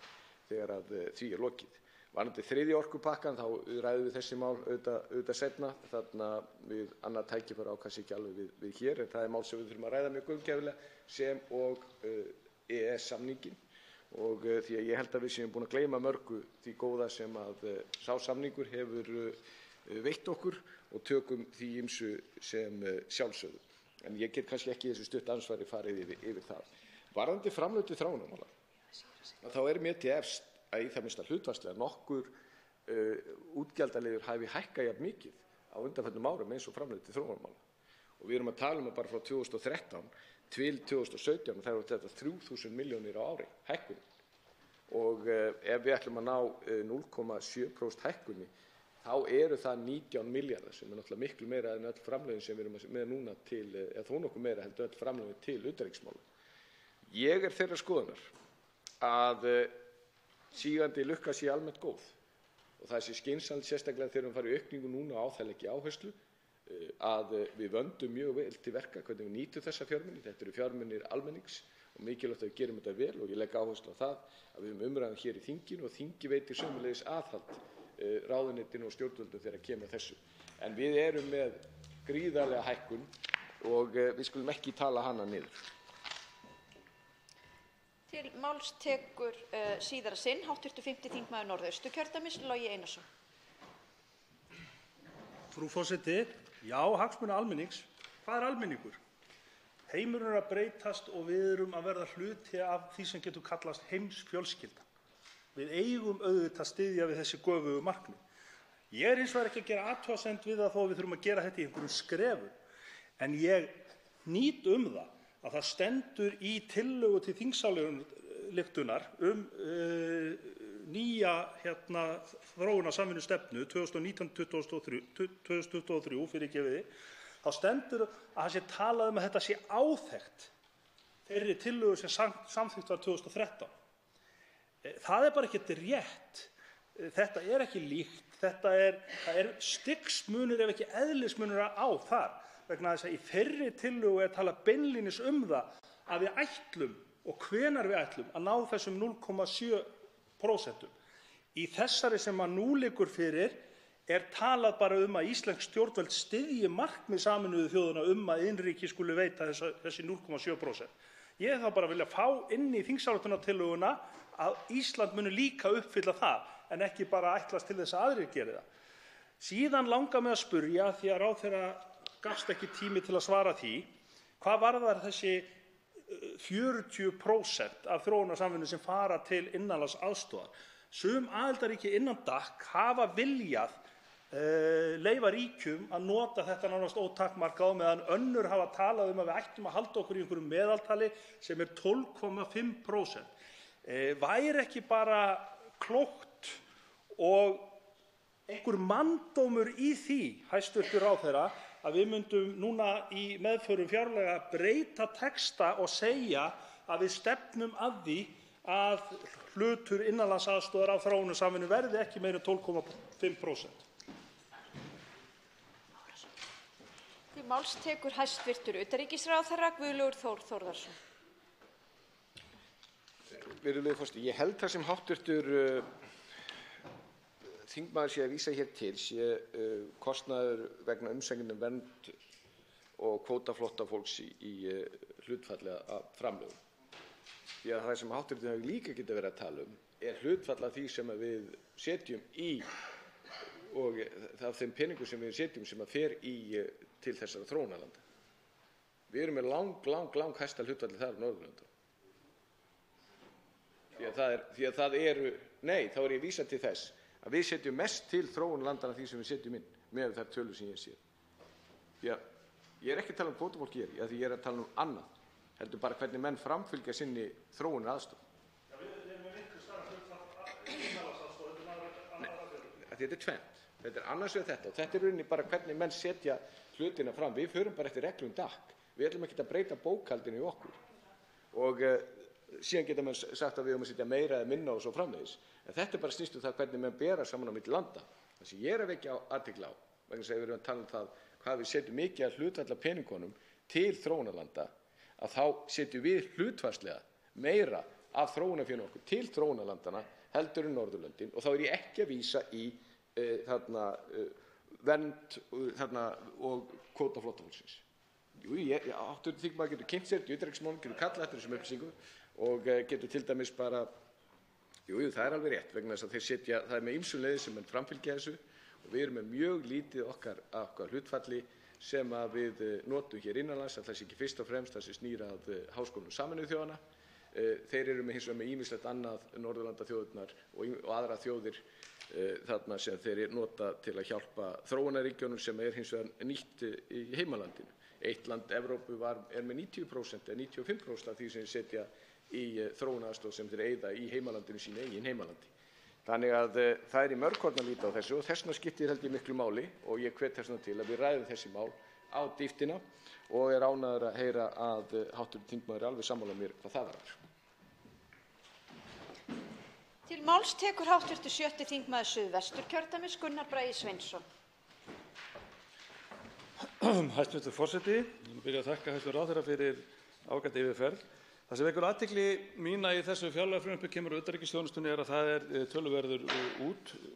þegar að því er lokið. Varðandi þriðja orkupakkann þá ræðum við þessi mál auðvitað seinna þarna við annað tækifæri á kannski ekki alveg við hér en það er mál sem við þurfum að ræða mjög gaumgæfilega sem og EES-samninginn og því að ég held að við séum búin að gleyma mörgu því góða sem að sá samningur hefur veitt okkur og tökum því ýmsu sem sjálfsögðu. En ég get kannski ekki í þessu stutt ansvari farið yfir það. Varðandi framlög til þróunarmála þá er mér til efst að í það minnsta hlutfallslega nokkur útgjaldaliður hafi hækkað jafn mikið á undanförnum árum eins og framlög til þróunarmála. Og við erum að tala bara frá 2013 til 2017 það eru þetta 3.000 milljónir á ári hækkun. Og ef við ætlum að ná 0,7% hækkunni þá eru það 19 milljarðar sem er náttúrulega miklu meira en öll framlögin sem við erum með núna til, eða þó nokkuð meira heldur öll framlögin til utanríkismála. Ég er þeirrar skoðunar að sígandi lukka sé almennt góð og það sé skynsamlegt sérstaklega þegar við farum í aukningu núna á það leggja áherslu að við vöndum mjög vel til verka hvernig við nýtum þessa fjármuni. Þetta eru fjármunir almennings og mikilvægt að við gerum þetta vel og ég legg áherslu á það að við höfum umræðan hér í þinginu og þingi veitir sömuleiðis aðhald ráðuneytinu og stjórnvöldum þegar kemur að þessu. En við erum með gríðarlega hækkun og við skulum ekki tala hana niður. Til máls tekur síðara sinn hv. 5. þingmaður Norðausturkjördæmis Logi Einarsson. Frú forseti, já, hagsmuni almennings. Hvað er almenningur? Heimurinn er að breytast og við erum að verða hluti af því sem getur kallast heimsfjölskylda. Við eigum auðvitað að styðja við þessi göfugu markmið. Ég er hins vegar ekki að gera athugasemd við það þó við þurfum að gera þetta í einhverjum skrefum. En ég hnýt það að það stendur í tillögu til þingsályktunar nýja þróunarsamvinnustefnu 2019-2023 fyrirgefiði, þá stendur að það sé talað að þetta sé áþekkt þeirri tillögu sem samþykkt var 2013. Það er bara ekkert rétt. Þetta er ekki líkt. Það er stigsmunur ef ekki eðlismunur á þar. Vegna þess að í þeirri tillögu er talað beinlínis það að við ætlum og hvenær við ætlum að ná þessum 0,7%. Í þessari sem að nú liggur fyrir er talað bara að íslensk stjórnvöld styðji markmið Sameinuðu þjóðanna að innríki skuli veita þessi 0,7%. Ég þá bara vilja fá inn í þingsályktunartillöguna að Ísland muni líka uppfylla það en ekki bara ætlast til þess að aðrir geri það. Síðan langar mig að spyrja því að ráðherra gafst ekki tími til að svara því, hvað varðar þessi 40% af þróunarsamvinnu sem fara til innanlandsaðstoðar? Sum aðildarríki innan DAC hafa viljað leyfa ríkjum að nota þetta nánast ótakmarkað á meðan önnur hafa talað að við ættum að halda okkur í einhverju meðaltali sem 12,5%. Væri ekki bara klókt og einhver manndómur í því, hæstv. Ráðherra, að við myndum núna í meðförum fjárlaga breyta texta og segja að við stefnum að því að hlutur innanlandsaðstoðar á þróunarsamvinnu verði ekki meira en 12,5%. Til máls tekur hæstv. Utanríkisráðherra Guðlaugur Þór Þórðarson. Virðulegur forseti, ég held það sem hv. þingmaður sé að vísa hér til sé kostnaður vegna umsækjenda um vernd og kvótaflóttafólks í hlutfalli af framlögum. Því að það sem hv. hefur líka getað verið að tala hlutfall af því sem við setjum í og af þeim peningum sem við setjum sem fer til þessara þróunarlanda. Við erum með lang hæsta hlutfalli þar á Norðurlöndum. Því að það eru, nei, þá er ég að vísa til þess að við setjum mest til þróunarlandanna því sem við setjum inn með þær tölur sem ég sé. Því að ég er ekki að tala um kvótafólk hér, því ég er að tala um annað, heldur bara hvernig menn framfylgja sinni þróunaraðstoð. Þetta er tvennt. Þetta er annars vegar þetta og þetta er rauninni bara hvernig menn setja hlutina fram. Við förum bara eftir reglum DAC. Við ætlum ekki að breyta bókhaldinu í okkur. Og síðan geta menn sagt að við höfum að setja meira eða minna og svo framvegis. En þetta er bara snýst það hvernig menn bera saman á milli landa. Það sem ég er að vekja athygli á, vegna þess að við erum að tala um það hvað við setjum mikið að hlutfalla peningunum til þróunarlanda, að þá setjum við hlutfallslega meira af þróunarfjörnum okkur til þróunarlandana heldur en Norðurlöndin og þá er ég ekki að vísa í vernd og kvótaflóttafólksins. Jú, hv. þingmaður getur kynnt sér í utanríkismálum, getur kallað eftir þessum upplýsingum og getur til dæmis bara, jú, það er alveg rétt vegna þess að þeir setja, það er með ýmsum leiðum sem menn framfylgja þessu og við erum með mjög lítið okkar hlutfalli sem að við notum hér innanlands, að það sé ekki fyrst og fremst það sem snýr að Háskólum Sameinuðu þjóðanna. Þeir eru hins vegar með ýmislegt annað Norðurlandaþjóðirnar og aðrar þjóðir þarna sem þeir nota til að hjálpa þróunarríkjunum sem hins vegar nýtt í heimalandinu. Eitt land Evrópu er með 90% eða 95% af því sem þeir setja í þróunaraðstoð sem þeir eyða í heimalandinu sínu eigin heimalandi. Þannig að það er í mörg horn að líta á þessu og þess vegna skiptir held ég miklu máli og ég hvet þess vegna til að við ræðum þessi mál á dýptina og er ánægður að heyra að hv. þingmaður er alveg sammála mér hvað það varðar. Til máls tekur hv. 7. þingmaður Suðvesturkjördæmis Gunnar Bragi Sveinsson. Hæstv. forseti, ég vil byrja að þakka hæstv. ráðherra fyrir ágæta yfirferð. Það sem vekur athygli mína í þessu fjárlagafrumvarpi kemur úr utanríkisþjónustunni er að það er töluverður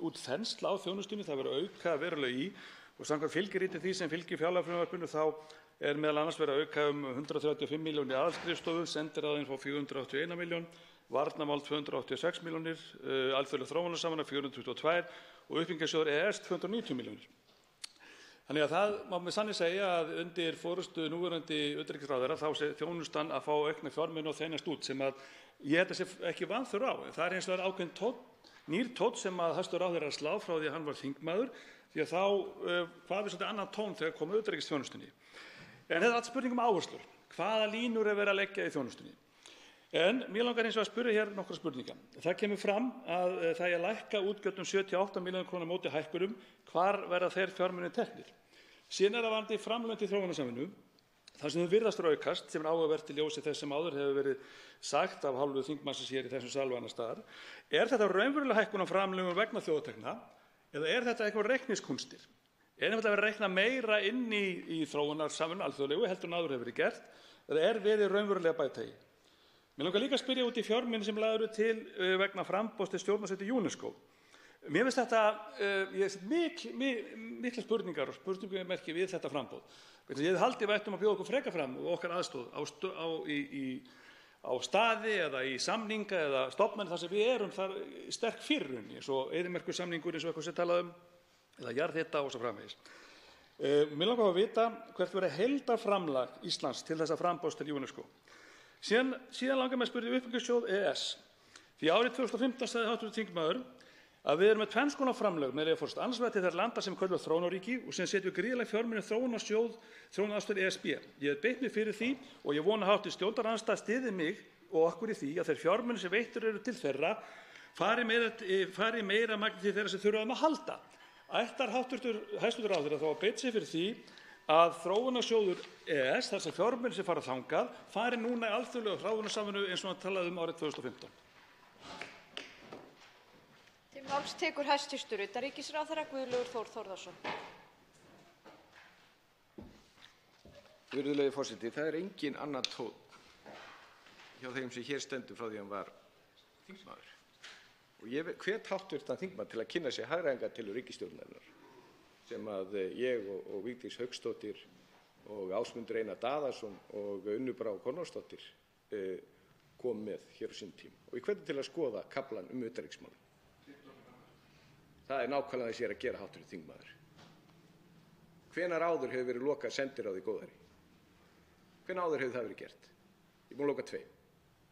útþensla á þjónustunni, það verður auka verulega í og samkvæmt fylgiriti því sem fylgir fjárlagafrumvarpinu þá er meðal annars verið að auka 135 milljónir í aðalskrifstofu, sendiráðin fá 481 milljón, varnarmál 286 milljónir, alþjóðleg þróunarsamvinna 422 og uppbyggingarsjóður EES 290 milljónir. Þannig að það má með sanni segja að undir forystu núverandi utanríkisráðherra þá sé þjónustan að fá aukna fjármuni og þenjast út sem að ég held að sé ekki vanþörf á. Það er hins vegar ákveðinn nýr tónn sem að hæstv. ráðherra er að slá frá því að hann var þingmaður því að þá hvað við svolítið annan tón þegar kom utanríkisþjónustunni. En þetta er allt spurning áherslur. Hvaða línur er verið að leggja í þjónustunni? En mér langar hins vegar að spyrja hér nokkra spurninga. Það kemur fram að það er að lækka útgjöld 78 milljónir króna móti hækkunum. Hvar verða þeir fjármunir teknir? Síðan er það varðandi framlög til þróunarsamvinnu, þar sem þau virðast aukast, sem er áhugavert í ljósi þess sem áður hefur verið sagt af hálfu þingmannsins hér í þessum sal og annars staðar. Er þetta raunverulega hækkun á framlögum vegna þjóðatekna eða er þetta eitthvað reikningskúnstir? Er þetta verið að reikna meira inn í þróunarsamvinnu alþjóðlegu heldur en áður hefur verið gert eða er verið raunverulega bæta í? Mér langar líka að spyrja út í fjármuni sem lagður eru til vegna framboðs til stjórnarsetu UNESCO. Mér finnst þetta, ég set mikla spurningar og spurningamerki við þetta framboð. Ég hefði haldið við ættum að bjóða okkur frekar fram og okkar aðstoð á staði eða í samninga eða stofnanir þar sem við erum þar sterk fyrir eins og eyðimerkursamningur eins og eitthvað sem talað eða jarðhita og svo framvegis. Mér langar að vita hvert verður heildarframlag Íslands til þessa framboðs til UNESCO. Síðan langar mig að spyrja uppbyggingarsjóð EES. Því árið 2015 sagði hv. þingmaður að við erum með tvenns konar framlög, með leyfi forseta, annars vegar til þeirra landa sem köllum þróunarríki og sem setjum gríðarlega fjármuni í þróunarsjóð þróunaraðstoð ESB. Ég hef beitt mig fyrir því og ég vona að hv. stjórnarandstaða styðji mig og okkur í því að þeir fjármunir sem veittir eru til þeirra fari meira magni til þeirra sem þurfa á þeim að halda. Ætlar hæstv. ráðherra þá að beita sig fyrir því að þróunarsjóður ES, þar sem fjármunir sem fara þangað, fari núna í alþjóðlega þróunarsamvinnu eins og hann talaði árið 2015. Til máls tekur hæstv. utanríkisráðherra Guðlaugur Þór Þórðarson. Virðulegi forseti, það engin annar tónn hjá þeim sem hér stendur frá því hann var þingmaður. Og ég hvet hv. þingmann til að kynna sér hagræðingartillögur ríkisstjórnarinnar sem að ég og Vigdís Hauksdóttir og Ásmundur Einar Daðason og Unnur Brá Konráðsdóttir kom með hér á sínum tíma. Og ég hvet til að skoða kaflann utanríkismál. Það nákvæmlega þess ég að gera, hv. þingmaður. Hvenær áður hefur verið lokað sendiráð í góðæri? Hvenær áður hefur það verið gert? Ég er búinn að loka 2.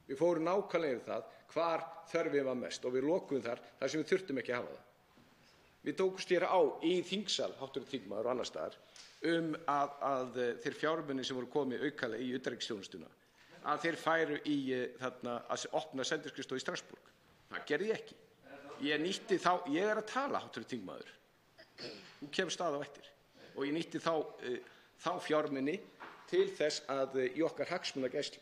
Við fórum nákvæmlega yfir það hvar þörfin var mest og við lokuðum þar sem við þurftum ekki að hafa það. Við tókumst hér á í þingsal, hv. þingmaður og annars staðar, að þeir fjármunir sem voru komið aukalega í utanríkisþjónustuna, að þeir færu í að opna sendiskrifstofu í Strassborg. Það gerði ég ekki. Ég er að tala, hv. þingmaður. Þú kemur stað á eftir. Og ég nýtti þá fjármuni til þess að í okkar hagsmunagæslu.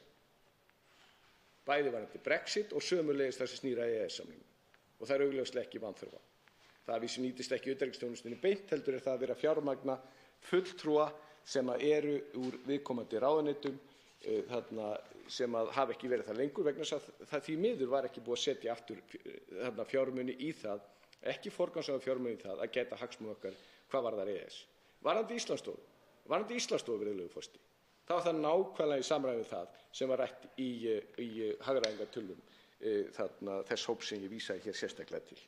Bæði varðandi Brexit og sömuleiðis það sem snýr að EES-samningnum. Og það er augljóslega ekki vanþörf á. Það vísu nýtist ekki utanríkisþjónustunni beint, heldur er það að vera fjármagna fulltrúa sem eru úr viðkomandi ráðuneytum sem hafa ekki verið það lengur vegna þess að það því miður var ekki búið að setja aftur fjármuni í það, ekki forgangsraða fjármuni í það að gæta hagsmuna okkar hvað varðar EES. Varðandi Íslandsstofu, virðulegur forseti, þá var það nákvæmlega í samræmi við það sem var rætt í hagræðingartillögum þess hóps sem ég vísaði hér sérstaklega til.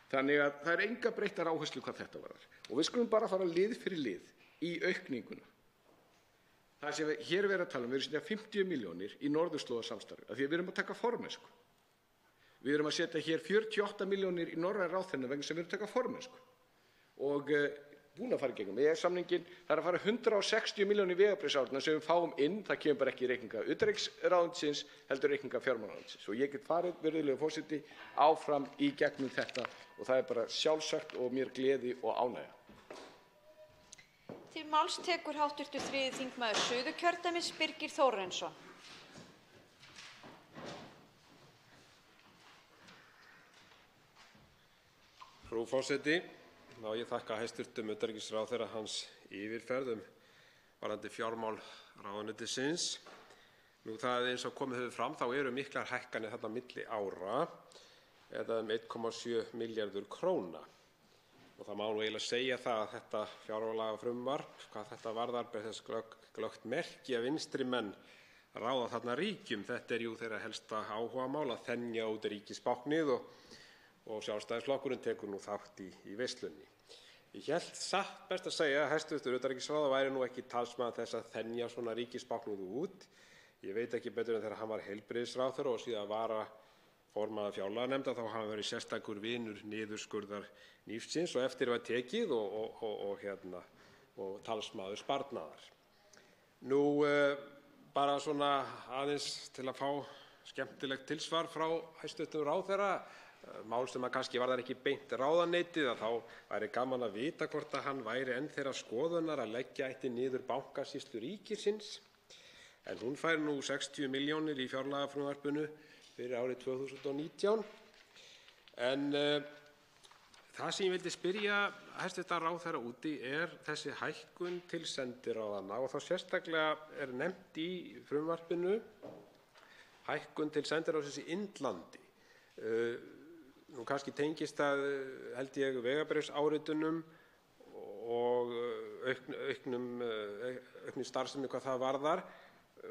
Þannig að það enga breyttar áherslur hvað þetta varðar. Og við skulum bara fara lið fyrir lið í aukninguna. Það sem hér er verið að tala við erum að setja 50 milljónir í norðurslóðasamstarfi af því að við erum að taka formennsku. Við erum að setja hér 48 milljónir í norræna ráðherrana vegna sem við erum að taka formennsku. Og búin að fara í gegnum EES-samninginn, það er að fara 160 milljónir í vegabréfsáritun sem við fáum inn, það kemur bara ekki í reikninga utanríkisráðuneytisins, heldur reikninga fjármálaráðuneytisins. Og ég get farið, virðulegur forseti, áfram í gegnum þetta og það er bara sjálfsagt og mér gleði og ánægja. Til máls tekur hv. 3. þingmaður Suðurkjördæmis Birgir Þórarinsson. Frú forseti, ég þakka hæstv. Utanríkisráðherra hans yfirferð varðandi fjármál ráðuneytisins. Það eins og komið hefur fram þá eru miklar hækkanir þarna milli ára eða 1,7 milljarður króna. Og það má nú eiginlega segja það að þetta fjárlagafrumvarp, hvað þetta varðar, ber þess glöggt merki að vinstrimenn ráða þarna ríkjum. Þetta er jú þeirra helsta áhugamál að þenja út ríkisbáknið og Sjálfstæðisflokkurinn tekur nú þátt í veislunni. Ég hélt satt best að segja að hæstv. Utanríkisráðherra væri nú ekki talsmaður þess að þenja svona ríkisbáknið út. Ég veit ekki betur en þegar hann var heilbrigðisráðherra og síðan varaformaður fjárlaganefndar þá hafi hann verið sérstakur vinur niðurskurðarnífsins og eftir var tekið og talsmaður sparnaðar. Bara svona aðeins til að fá skemmtilegt tilsvar frá hæstv. Ráðherra, mál sem kannski varðar ekki beint ráðuneytið, að þá væri gaman að vita hvort að hann væri enn þeirrar skoðunar að leggja ætti niður Bankasýslu ríkisins. En hún fær nú 60 milljónir í fjárlagafrumvarpinu fyrir árið 2019. En það sem ég vildi spyrja hæstv. Ráðherra út í er þessi hækkun til sendiráðanna og þá sérstaklega er nefnt í frumvarpinu hækkun til sendiráðsins í Indlandi. Nú kannski tengist það, held ég, vegabréfsáritunum og auknum starfsemi hvað það varðar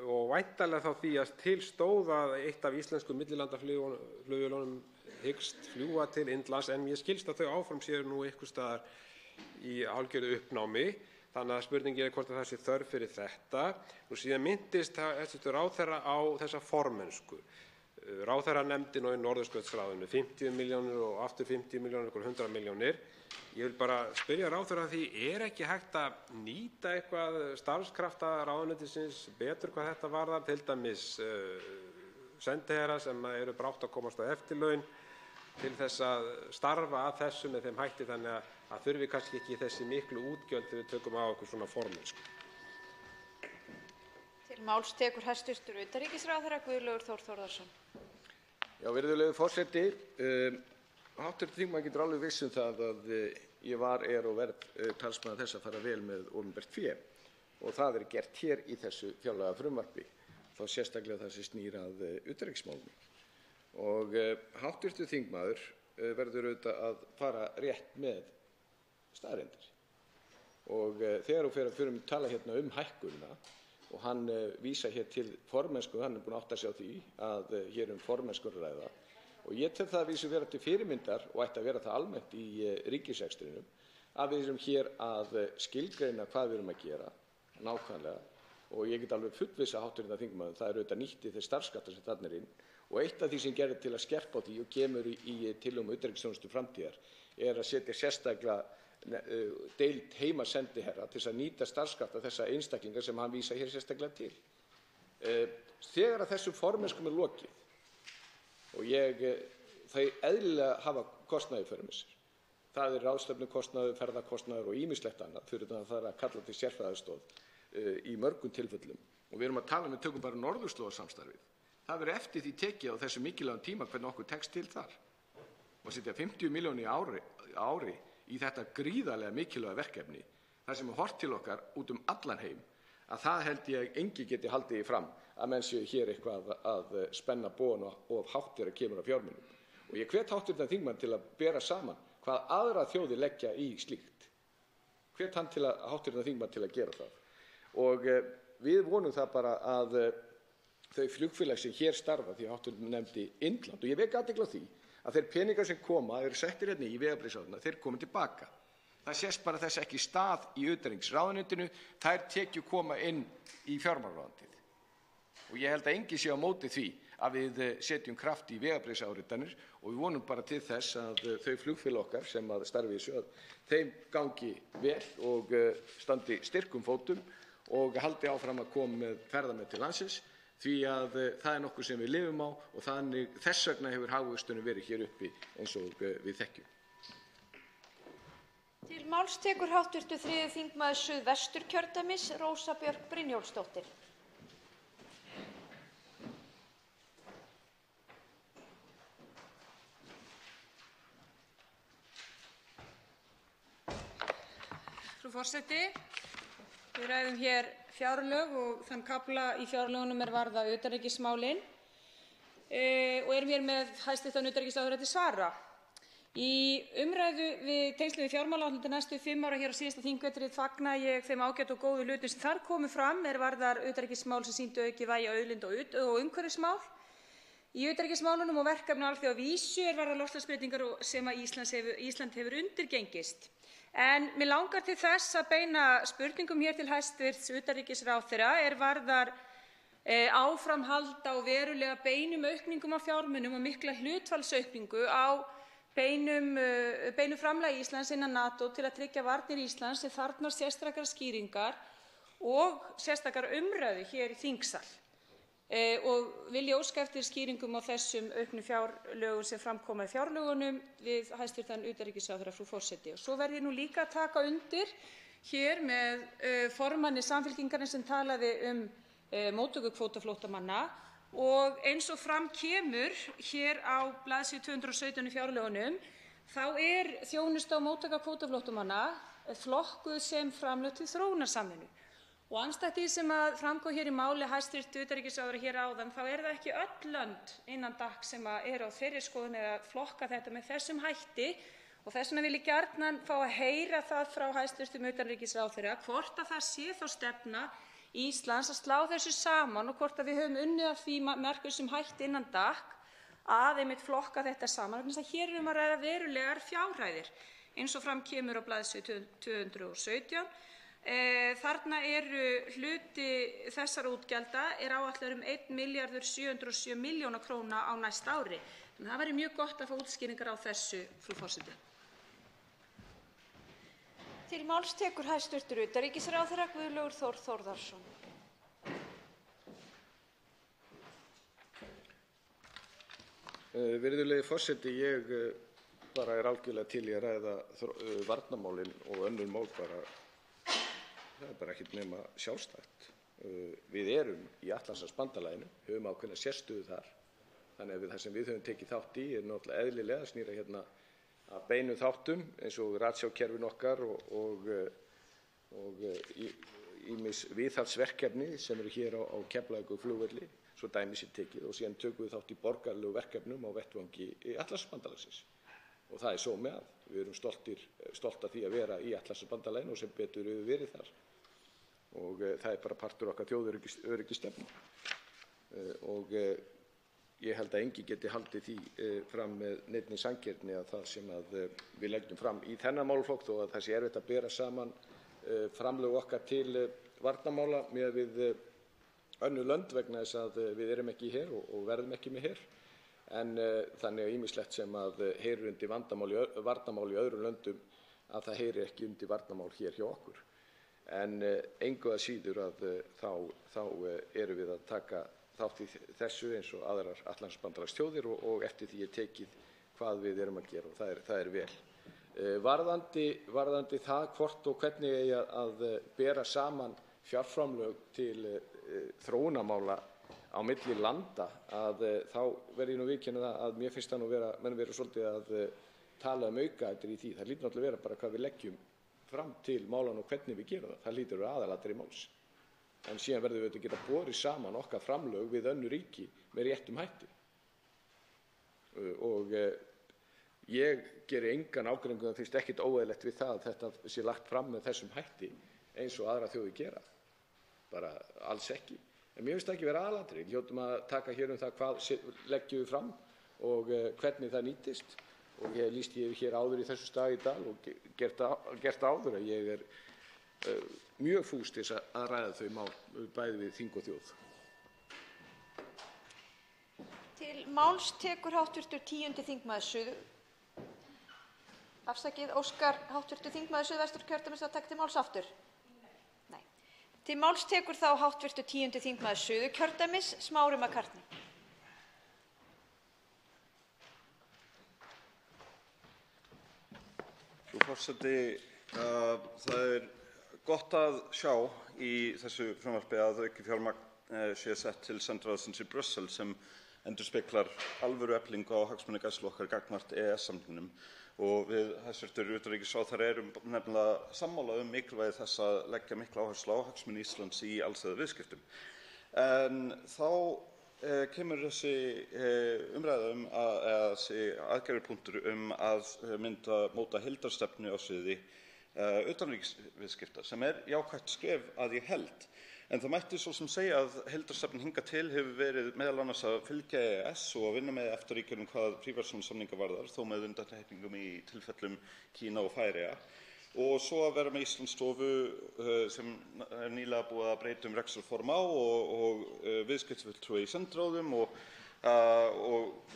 og væntanlega þá því að til stóð að eitt af íslensku millilandaflugvélunum hyggst fljúga til Indlands en ég skilst að þau áform séu nú einhvers staðar í algjöru uppnámi. Þannig að spurningin er hvort að það sé þörf fyrir þetta. Nú síðan minntist hæstv. Ráðherra á þessa formennsku. ráðherranefndin og í Norðurskautsráðinu, 50 milljónir og aftur 50 milljónir, 100 milljónir. Ég vil bara spyrja ráðherra því, ekki hægt að nýta eitthvað starfskrafta ráðuneytisins betur hvað þetta varðar, til dæmis sendiherra sem eru brátt að komast á eftirlaun, til þess að starfa að þessu með þeim hætti þannig að þurfi kannski ekki þessi miklu útgjöld þegar við tökum á okkur svona formennsku. Til máls tekur hæstv. Utanríkisráðherra Guðlaugur Þór Þórðarson. Já, virðulegur forseti, hv. þingmaður getur alveg viss um það að ég er og verð talsmaður þess að fara vel með opinbert fé og það gert hér í þessu fjárlagafrumvarpi, þá sérstaklega það sem snýr að utanríkismálum. Og hv. þingmaður verður auðvitað að fara rétt með staðreyndir. Og þegar hún fer að tala hérna hækkunina og hann vísar hér til formennsku, hann búinn að átta sig á því að hér formennsku að ræða. Og ég tel það að vísu vera til fyrirmyndar og ætti að vera það almennt í ríkisrekstrinum að við erum hér að skilgreina hvað við erum að gera nákvæmlega. Og ég get alveg fullvissa hv. þingmaður, það auðvitað nýtt í þeir starfsskattar sem þarna inn. Og eitt af því sem gerði til að skerpa á því og kemur í tillögum utanríkisþjónustu framtíðar að setja sérstaklega deild heimasendiherra til að nýta starfskrafta þessa einstaklinga sem hann vísar hér sérstaklega til. Þegar að þessum formennskum lokið og þau eðlilega hafa kostnað í för með sér. Það ráðstefnukostnaður, ferðakostnaður og ýmislegt annað fyrir að það að kalla til sérfræðistoð í mörgum tilfellum. Og við erum að tala við tökum bara norðurslóðarsamstarfið. Það verður eftir því tekið á þessu mikilvægum tíma hvernig okkur tekst til þar. Og setja 50 milljónir ári í þetta gríðarlega mikilvæga verkefni, þar sem horft til okkar út allan heim, að það held ég enginn geti haldið í fram að menn séu hér eitthvað að spenna bóna og hátt að kemur af fjármunum. Og ég hvet hv. þingmann til að bera saman hvað aðra þjóðir leggja í slíkt. Hvet hann hv. þingmann til að gera það. Og við vonum það bara að þau flugfélag sem hér starfa, því að hv. nefndi Indland, og ég vek athygli á því að þeir peningar sem koma eru settir hérna í vegabréfsáritun, þeir komi tilbaka. Það sést bara þess ekki stað í utanríkisráðuneytinu, þær tekjur koma inn í fjármálaráðuneytið. Og ég held að enginn sé á móti því að við setjum kraft í vegabréfsáritanir og við vonum bara til þess að þau flugfélag okkar sem að starfi í þessu, þeim gangi vel og standi styrkum fótum og haldi áfram að koma með ferðamenn til landsins, því að það nokkuð sem við lifum á og þess vegna hefur hagvöxturinn verið hér uppi eins og við þekkjum. Til máls tekur hv. 3. þingmaður Suðvesturkjördæmis Rósa Björk Brynjólfsdóttir. Frú forseti, við ræðum hér fjárlög og þann kafla í fjárlögunum varða utanríkismálin og erum hér með hæstv. utanríkisráðherra til svara. Í umræðu við tengslum við fjármálaáætlun til næstu 5 ára hér á síðasta þingvetri fagna ég þeim ágætu og góðu hlutum sem þar komu fram varðar utanríkismál sem sýndu aukið vægi auðlinda og umhverfismál. Í utanríkismálunum og verkefni á alþjóðavísu varðar loftslagsbreytingar sem að Ísland hefur undirgengist. En mig langar til þess að beina spurningum hér til hæstv. Utanríkisráðherra varðar áframhald á verulega beinum aukningum á fjármunum og mikla hlutfallsaukningu á beinu framlagi Íslands innan NATO til að tryggja varnir Íslands sem þarfnast sérstakrar skýringar og sérstakrar umræðu hér í þingsal. Og vil ég óska eftir skýringum á þessum auknu fjárlögum sem fram koma í fjárlögunum við hæstv. utanríkisráðherra, frú forseti. Og svo verð ég nú líka að taka undir hér með formanni Samfylkingarinnar sem talaði móttöku kvótaflóttamanna og eins og fram kemur hér á blaðsíðu 217 í fjárlögunum þá þjónusta og móttaka kvótaflóttamanna flokkuð sem framlög til þróunarsamvinnu. Og andstætt því sem fram kom hér í máli hæstv. utanríkisráðherra hér áðan þá það ekki öll lönd innan DAC sem eru á þeirri skoðun eða flokka þetta með þessum hætti og þess vegna vil ég gjarnan fá að heyra það frá hæstv. utanríkisráðherra hvort að það sé þá stefna Íslands að slá þessu saman og hvort að við höfum unnið að því markvissum hætti innan DAC að einmitt flokka þetta saman vegna þess að hér að ræða verulegar fjárhæðir eins og fram kemur á blaðsíðu 217 Þarna hluti þessara útgjalda áætlaður 1.707 milljóna króna á næsta ári. Þannig að það væri mjög gott að fá útskýringar á þessu, frú forseti. Til máls tekur hæstv. Utanríkisráðherra Guðlaugur Þór Þórðarson. Virðulegi forseti, ég bara algjörlega til í að ræða varnarmálin og önnur mál bara, það bara ekkert nema sjálfstætt. Við erum í Atlantshafsbandalaginu, höfum ákveðna sérstöðu þar, þannig að það sem við höfum tekið þátt í náttúrulega eðlilega að snýra hérna að beinum þáttum eins og ratsjárkerfin okkar og ýmis viðhaldsverkefni sem eru hér á Keflavíkurflugvelli, svo dæmi sé tekið, og síðan tökum við þátt í borgaralegu verkefnum á vettvangi Atlantshafsbandalagsins. Og það sómi að. Við erum stolt af því að vera í Atlantshafsbandalaginu og sem betur hefur verið þar. Og það bara partur okkar þjóðöryggisstefnu. Og ég held að enginn geti haldið því fram með neinni sanngirni að það sem að við leggjum fram í þennan málaflokk, þó að það sé erfitt að bera saman framlög okkar til varnarmála með við önnur lönd vegna þess að við erum ekki hér og verðum ekki með hér. En þannig að ýmislegt sem að heyrir undir varnarmál í öðrum löndum að það heyrir ekki undir varnarmál hér hjá okkur. En engu að síður að þá erum við að taka þátt í þessu eins og aðrar Atlantshafsbandalagsþjóðir og eftir því tekið hvað við erum að gera og það er vel. Varðandi það hvort og hvernig eigi að bera saman fjárframlög til þróunarmála á milli landa, að þá verð ég viðurkenna það að mér finnst það menn vera svolítið að tala aukaættir í því. Það hlýtur náttúrulega að vera bara hvað við leggjum fram til málanna og hvernig við gerum það. Það hlýtur að vera aðalatriði máls. En síðan verðum við að geta borið saman okkar framlög við önnur ríki með réttum hætti. Og ég geri engan ágreining, það finnst ekkert óeðlilegt við það að þetta sé lagt fram með þessum hætti eins og aðrar þjóðir gera. Bara alls ekki. En mér finnst það ekki vera aðalatriði. Við hljótum að taka hér það hvað leggjum við fram og hvernig það nýtist. Og ég lýst hér áður í þessu stað í dag og gert áður að ég mjög fús til að ræða þau mál bæði við þing og þjóð. Til máls tekur hv. 10. þingmaður óskar hv. þingmaður Suðvesturkjördæmis að taka til máls aftur? Nei. Til máls tekur þá hv. 10. þingmaður Suðurkjördæmis, Smári McCarthy. Frú forseti, það gott að sjá í þessu frumvarpi að aukið fjármagn sé sett til sendiráðsins í Brussel sem endurspeglar alvöru eflingu á hagsmunagæslu okkar gagnvart EES-samningnum. Og við hæstv. Utanríkisráðherra erum nefnilega sammála mikilvægi þess að leggja mikla áherslu á hagsmuni Íslands í alþjóðaviðskiptum. En þá kemur þessi umræða eða þessi aðgerðarpunktur að móta heildarstefnu á sviði utanríkisviðskipta, sem jákvætt skref að ég held. En það mætti svo sem segja að heildarstefnan hingað til hefur verið meðal annars að fylgja EES og að vinna með EFTA-ríkjunum hvað fríverslunarsamninga varðar, þó með undantekningum í tilfellum Kína og Færeyja. Og svo að vera með Íslandsstofu sem nýlega búið að breyta rekstrarform á og viðskiptafulltrúi í sendiráðum og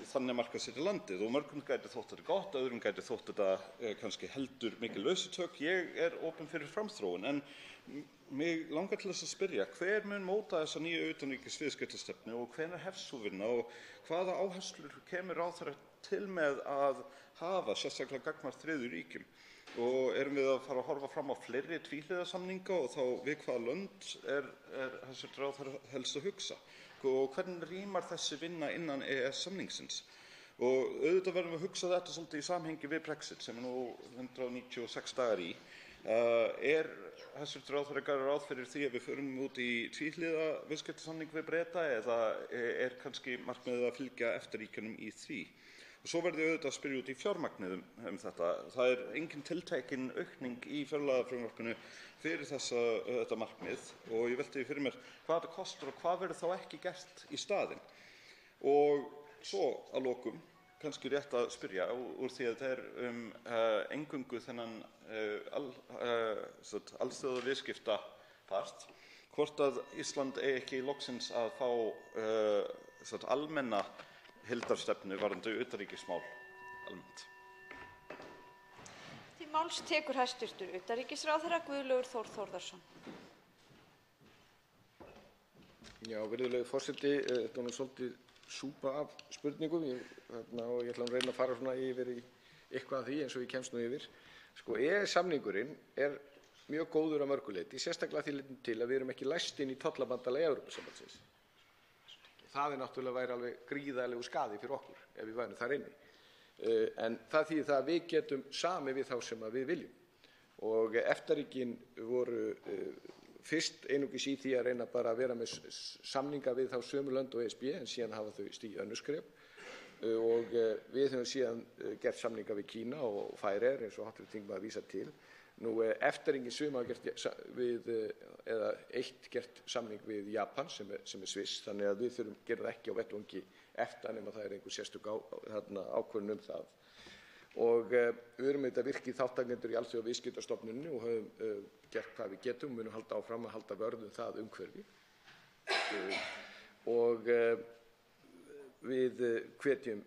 þannig markaðssetja landið. Og mörgum gæti þótt þetta gott, öðrum gæti þótt þetta kannski heldur mikil lausutök. Ég opinn fyrir framþróun, en mig langar til þess að spyrja, hver mun móta þessa nýju utanríkisviðskiptastefnu og hvenær hefst sú vinna og hvaða áherslur kemur ráðherra til með að hafa sérstaklega gagnvart þriðju ríkjum? Og erum við að fara að horfa fram á fleiri tvíhliða samninga og þá við hvaða lönd hæstv. ráðherra helst að hugsa? Og hvernig rýmar þessi vinna innan EES-samningsins? Og auðvitað verðum við að hugsa þetta svolítið í samhengi við Brexit sem nú 196 dagar í. Hæstv. ráðherra gerir ráð fyrir því að við förum út í tvíhliða viðskiptasamning við Breta eða kannski markmiðið að fylgja EFTA-ríkjunum í því? Og svo verði auðvitað að spyrja út í fjármagnið þetta. Það engin tiltekin aukning í fjárlagafrumvarpinu fyrir þetta markmið og ég velti fyrir mér hvað þetta kostar og hvað verður þá ekki gert í staðinn. Og svo að lokum, kannski rétt að spyrja úr því að það eingöngu þennan alþjóða viðskiptapart, hvort að Ísland eigi ekki loksins að fá almenna heildarstefnu varðandi utanríkismál almennt. Til máls tekur hæstv. Utanríkisráðherra Guðlaugur Þór Þórðarson. Já, virðulegi forseti, þetta var svolítið súpa af spurningum og ég ætla að reyna að fara svona yfir í eitthvað af því eins og ég kemst nú yfir. Sko, EES-samningurinn mjög góður að mörgu leyti, sérstaklega því leytinu til að við erum ekki læst inn í tollabandalag Evrópusambandsins. Það náttúrulega væri alveg gríðarlegur skaði fyrir okkur ef við værum þar inni. En það þýðir það að við getum samið við þá sem við viljum. Og EFTA-ríkin voru fyrst einungis í því að reyna bara að vera með samninga við þá sömu lönd og ESB, en síðan hafa þau stigið önnur skref. Og við höfum síðan gert samninga við Kína og Færeyjar eins og hv. þingmaður vísar til. Nú EFTA-ríkin sum hafa gert samning við Japan sem Sviss, þannig að við gerum það ekki á vettvangi EFTA nema það einhver sérstök ákvörðun það. Og við erum auðvitað virkir þátttakendur í Alþjóðaviðskiptastofnuninni og höfum gert hvað við getum, munum halda áfram að halda vörð það umhverfi. Og við hvetjum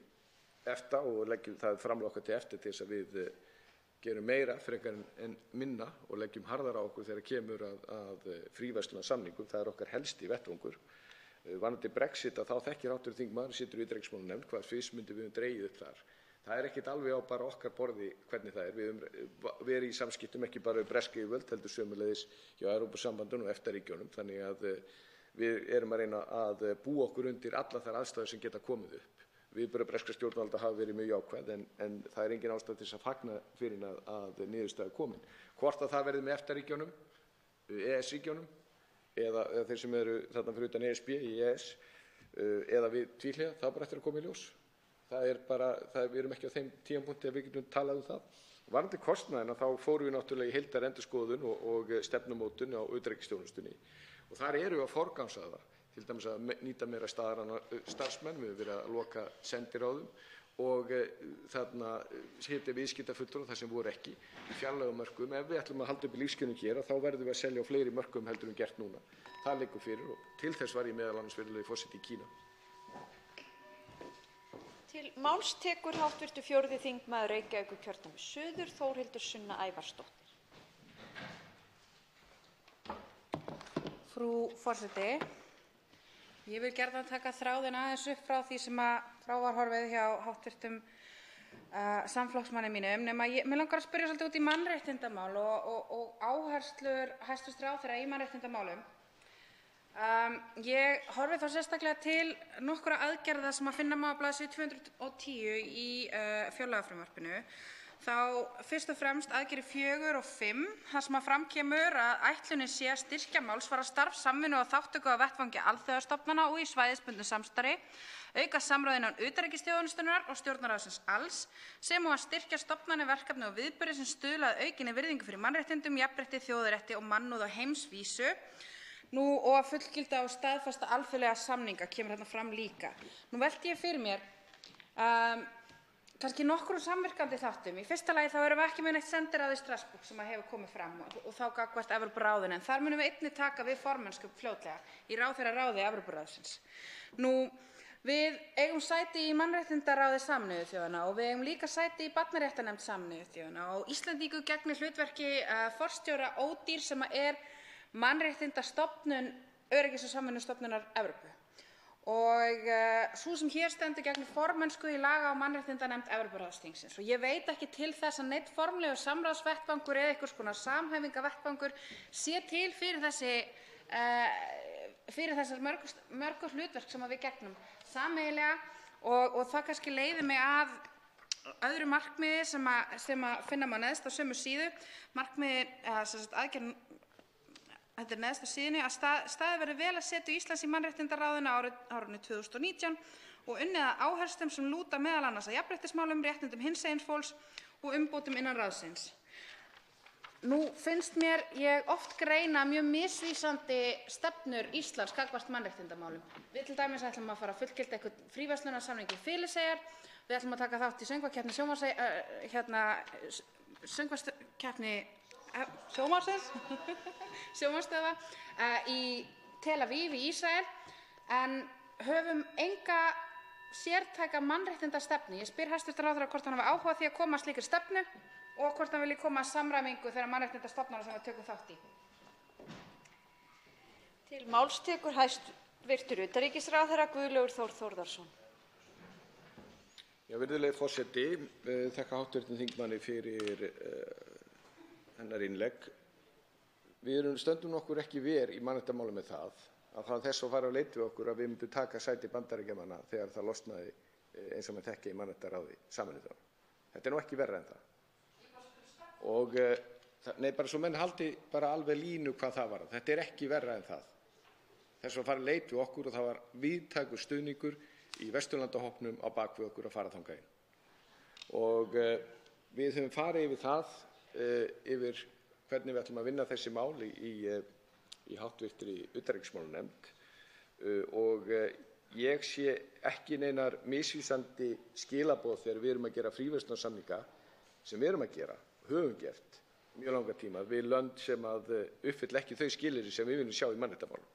EFTA og leggjum það framlag okkar til EFTA til þess að við gerum meira frekar en minna og leggjum harðar á okkur þegar kemur að fríverslunarsamningum. Það okkar helsti vettvangur. Varðandi Brexit þá þekkir hv. þingmaður, situr í utanríkismálanefnd, hvaða sviðsmyndir við höfum dregið upp þar. Það ekkert alveg á bara okkar borði hvernig það Við höfum verið í samskiptum ekki bara við bresk yfirvöld, heldur sömuleiðis hjá Evrópusambandinu og EFTA-ríkjunum, þannig að við erum að reyna að búa okkur undir allar þær aðstæður sem geta komið upp. Viðbrögð breskra stjórnvalda hafa verið mjög jákvæð en það engin ástæða til þess að fagna fyrir að niðurstaða komin. Hvort að það verði með EFTA-ríkjunum, EES-ríkjunum eða þeir sem eru þarna fyrir utan ESB í EES eða við tvíhliða, það bara eftir að koma í ljós. Við erum ekki á þeim tímapunkti að við getum talað það. Varðandi kostnaðina þá fórum við náttúrulega í heildarendurskoðun og stefnumótun á utanríkisþjónustunni og þar erum við að forgangsraða, til dæmis að nýta meira starfsmenn, við höfum verið að loka sendiráðum og þarna setja viðskiptafulltrúa þar sem voru ekki í fjarlægum mörkuðum. Ef við ætlum að halda upp í lífskjörum hér þá verðum við að selja á fleiri mörkuðum heldur en gert núna. Það liggur fyrir og til þess var ég meðal annars virðulegi forseti í Kína. Til máls tekur hv. 4. þingmaður Reykjavíkurkjördæmis suður Þórhildur Sunna Ævarsdóttir. Frú forseti, ég vil gjarnan taka þráðinn aðeins upp frá því sem frá var horfið hjá hv. Samflokksmanni mínum, nema mig langar að spyrja svolítið út í mannréttindamál og áherslur hæstv. ráðherra í mannréttindamálum. Ég horfi þá sérstaklega til nokkurra aðgerða sem að finna má á blaðsíðu 210 í fjárlagafrumvarpinu. Þá fyrst og fremst aðgerðir 4 og 5, þar sem að fram kemur að ætlunin sé að styrkja málsvarastarf, samvinnu og þátttöku á vettvangi alþjóðastofnana og í svæðisbundnu samstarfi, auka samráð innan utanríkisþjónustunnar og Stjórnarráðsins alls, sem og að styrkja stofnanir, verkefni og viðburði sem stuðla að aukinni virðingu fyrir mannréttindum, jafnrétti, þjóðarétti og mannúð á heimsvísu. Og að fullgilda og staðfesta alþjóðlega samninga kemur þarna fram líka. Nú velti ég fyrir mér kannski nokkrum samvirkandi þáttum. Í fyrsta lagi þá erum við ekki með neitt sendiráð í Strassborg sem hefur komið fram og þá gagnvart Evrópuráðinu, en þar munum við einnig taka við formennsku fljótlega í ráðherraráði Evrópuráðsins. Við eigum sæti í mannréttindaráði Sameinuðu þjóðanna og við eigum líka sæti í barnaréttarnefnd Sameinuðu þjóðanna og Íslendingur gegnir hlutverki forstjóra ODIHR sem Mannréttindastofnun Öryggis- og samvinnustofnunar Evrópu. Og sú sem hér stendur gegnir formennsku í laga- og mannréttindanefnd Evrópuráðsþingsins. Og ég veit ekki til þess að neinn formlegur samráðsvettvangur eða einhvers konar samhæfingarvettvangur sé til fyrir þessar mörgu hlutverk sem við gegnum sameiginlega og það kannski leiðir mig að öðru markmiði sem að finna má neðst á sömu síðu. Markmiði aðgerðin Þetta neðst á síðunni að staðið verði vel að setu Íslands í mannréttindaráðinu árinu 2019 og unnið að áherslum sem lúta meðal annars að jafnréttismálum, réttindum hinsegin fólks og umbótum innan ráðsins. Nú finnst mér ég oft greina mjög misvísandi stefnur Íslands gagnvart mannréttindamálum. Við til dæmis ætlum að fara að fullgilda einhvern fríverslunarsamning við Filippseyjar, við ætlum að taka þátt í söngvakeppni sjónvarpsstöðva í Tel Aviv í Ísrael, en höfum enga sértæka mannréttindastefnu. Ég spyr hæstv. ráðherra hvort hann hafi áhuga á því að koma að slíkri stefnu og hvort hann vilji koma að samræmingu þeirra mannréttindastofnana sem við tökum þátt í. Til máls tekur hæstv. Utanríkisráðherra Guðlaugur Þór Þórðarson. Virðulegi forseti, þakka hv. þingmanni fyrir hennar innlegg. Við stöndum okkur ekki verr í mannréttindamálum með það að þess að fara á leit við okkur að við myndum taka sæti Bandaríkjamanna þegar það losnaði eins og með þekki í mannréttindaráði Sameinuðu þjóðanna. Þetta ekki verra en það. Og bara svo menn haldi bara alveg línu hvað það var. Þetta ekki verra en það. Þess að fara leit við okkur og það var víðtækur stuðningur í Vesturlandahópnum á bak við okkur að fara þangað inn. Og við höfum farið yfir það, yfir hvernig við ætlum að vinna þessi mál í háttvirtri utanríkismálanefnd og ég sé ekki neinar misvísandi skilaboð þegar við erum að gera fríverslunarsamninga sem við erum að gera, höfum gert mjög langa tíma við lönd sem uppfylla ekki þau skilyrði sem við viljum sjá í mannréttindamálum.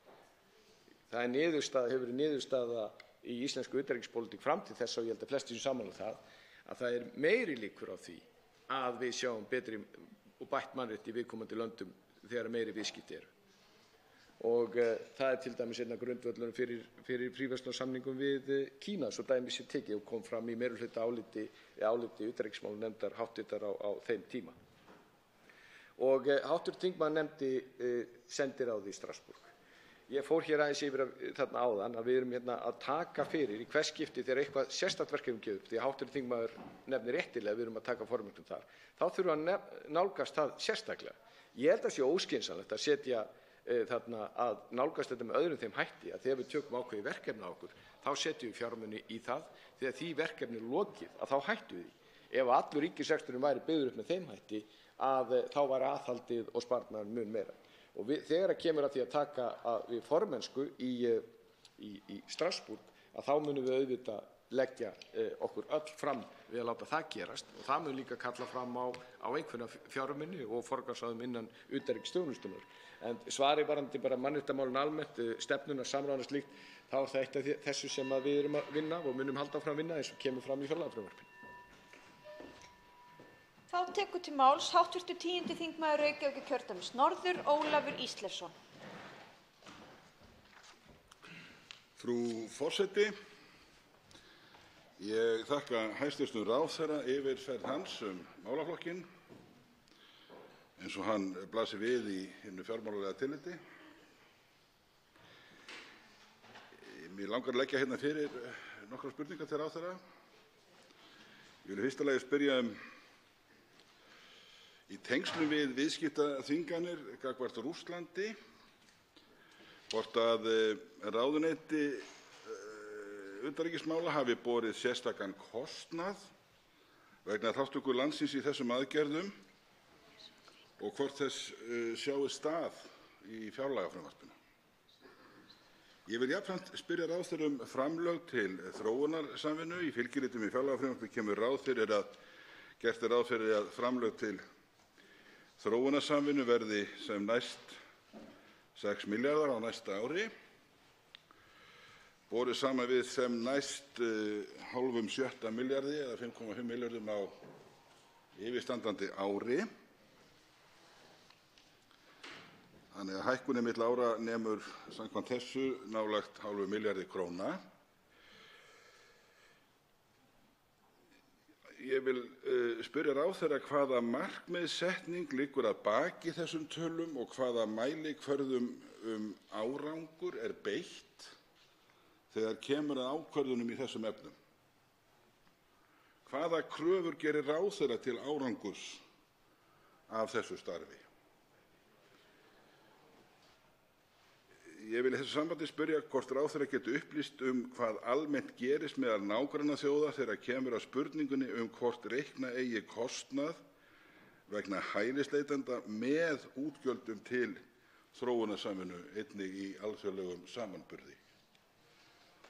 Það hefur verið niðurstaða í íslensku utanríkispólitík fram til þess, og ég held að flestir séu sammála að það meiri líkur á því að við sjáum betri og bætt mannréttindi í viðkomandi löndum þegar meiri viðskipti eru. Og það til dæmis einn af grundvöllunum fyrir fríverslunarsamningum við Kína, svo dæmi sé tekið, og kom fram í meirihluta áliti utanríkismálanefndar háttvirtar á þeim tíma. Og hv. þingmaður nefndi sendiráðið í Strassborg. Ég fór hér aðeins yfir þarna áðan að við erum hérna að taka fyrir í hvers skipti þegar eitthvað sérstakt verkefni gefur upp, því að hv. þingmaður nefnir réttilega að við erum að taka formennsku þar, þá þurfum við að nálgast það sérstaklega. Ég held að sé óskynsamlegt að setja þarna að nálgast þetta með öðrum þeim hætti að þegar við tökum ákveðið verkefni á okkur, þá setjum við fjármuni í það, þegar því verkefni er lokið, að þá hættum við því. Ef allur ríkisreksturinn væri byggður upp með þeim hætti, þá væri aðhaldið og sparnaður mun meira. Og þegar kemur að því að taka við formennsku í Strassborg, að þá munum við auðvitað leggja okkur öll fram við að láta það gerast, og það mun líka kalla fram á einhverja fjármuni og forgangsraðum innan utanríkisþjónustunnar. En svarið varðandi bara mannréttindamálin almennt, stefnuna, samráðina og slíkt, þá það eitt af þessu sem við erum að vinna og munum halda áfram að vinna eins og kemur fram í fjárlagafrumvarpinu. Þá tekur til máls hv. 10. þingmaður Reykjavíkurkjördæmis norður, Ólafur Ísleifsson. Frú forseti, ég þakka hæstv. ráðherra yfirferð hans málaflokkinn eins og hann blasir við í hinu fjármálalega tilliti. Mig langar að leggja hérna fyrir nokkrar spurningar til ráðherra. Ég vil í fyrsta lagi spyrja í tengslum við viðskiptaþvinganir gagnvart Rússlandi hvort að ráðuneyti utanríkismála hafi borið sérstakan kostnað vegna þátttöku landsins í þessum aðgerðum og hvort þess sjáist stað í fjárlagafrumvarpinu. Ég vil jafnframt spyrja ráðherra framlög til þróunarsamvinnu. Í fylgiritum í fjárlagafrumvarpi kemur gert er ráð fyrir að framlög til þróunarsamvinnu verði sem næst 6 milljarðar á næsta ári, borið saman við sem næst hálfum 6 milljarði eða 5,5 milljörðum á yfirstandandi ári. Þannig að hækkunin milli ára nemur samkvæmt þessu nálægt hálfum milljarði króna. Ég vil spyrja ráðherra hvaða markmiðssetning liggur að baki þessum tölum og hvaða mælikvörðum árangur er beitt þegar kemur að ákvörðunum í þessum efnum. Hvaða kröfur gerir ráðherra til árangurs af þessu starfi? Ég vil í þessu sambandi spyrja hvort ráðherra geti upplýst hvað almennt gerist meðal nágrannaþjóða þegar kemur að spurningunni hvort reikna eigi kostnað vegna hælisleitenda með útgjöldum til þróunarsamvinnu einnig í alþjóðlegum samanburði.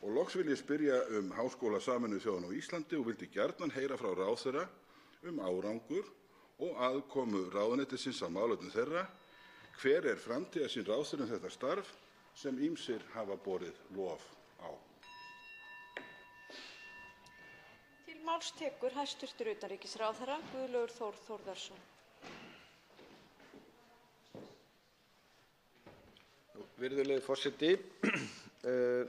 Og loks vil ég spyrja Háskóla Sameinuðu þjóðanna á Íslandi og vildi gjarnan heyra frá ráðherra árangur og aðkomu ráðuneytisins að málefnum þeirra. Hver framtíðarsýn ráðherra þetta starf sem ýmsir hafa borið lof á? Til máls tekur hæstv. Utanríkisráðherra Guðlaugur Þór Þórðarson. Virðulegi forseti,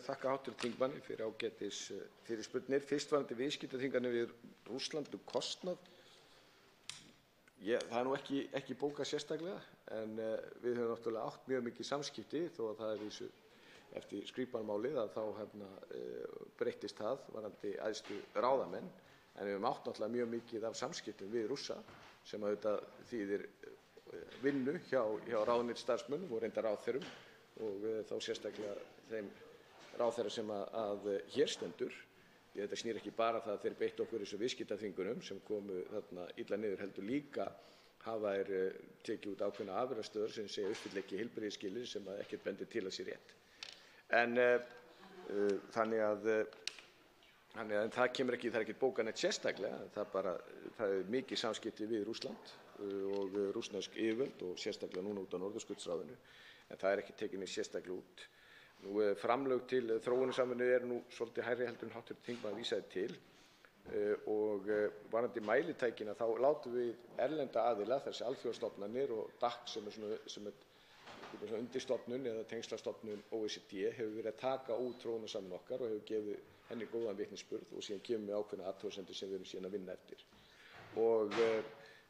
þakka hv. þingmanni fyrir ágætis fyrirspurnir. Fyrst varðandi viðskiptaþvinganir við Rússland kostnað. Það nú ekki bókað sérstaklega, en við höfum náttúrulega átt mjög mikið samskipti, þó að það vísu eftir Skripal-málið að þá breyttist það varðandi æðstu ráðamenn, en við höfum átt náttúrulega mjög mikið af samskiptum við Rússa sem auðvitað þýðir vinnu hjá ráðuneytisstarfsmönnum og reyndar ráðherrum og þá sérstaklega þeim ráðherra sem að hér stendur. Þetta snýr ekki bara það að þeir beittu okkur þessu viðskiptaþvingunum sem komu þarna illa niður, heldur líka hafa tekið út ákveðna afurðastöður sem segja uppfylla ekki heilbrigðisskilyrði sem ekkert bendir til að sé rétt. En þannig að það kemur ekki, það ekkert bókað neitt sérstaklega, það mikið samskipti við Rússland og rússnesk yfirvöld og sérstaklega núna út á Norðurskautsráðinu, en það ekki tekið neitt sérstaklega út. Framlög til þróunarsamvinnu nú svolítið hærri heldur en hv. þingmaður vísaði til og varðandi mælitækina þá látum við erlenda aðila, þessi alþjóðastofnanir og DAC sem er undirstofnun eða tengslastofnun OECD hefur verið að taka út þróunarsamvinnu okkar og hefur gefið henni góðan vitnisburð og síðan kemur við ákveðnar athugasemdir sem við erum síðan að vinna eftir. Og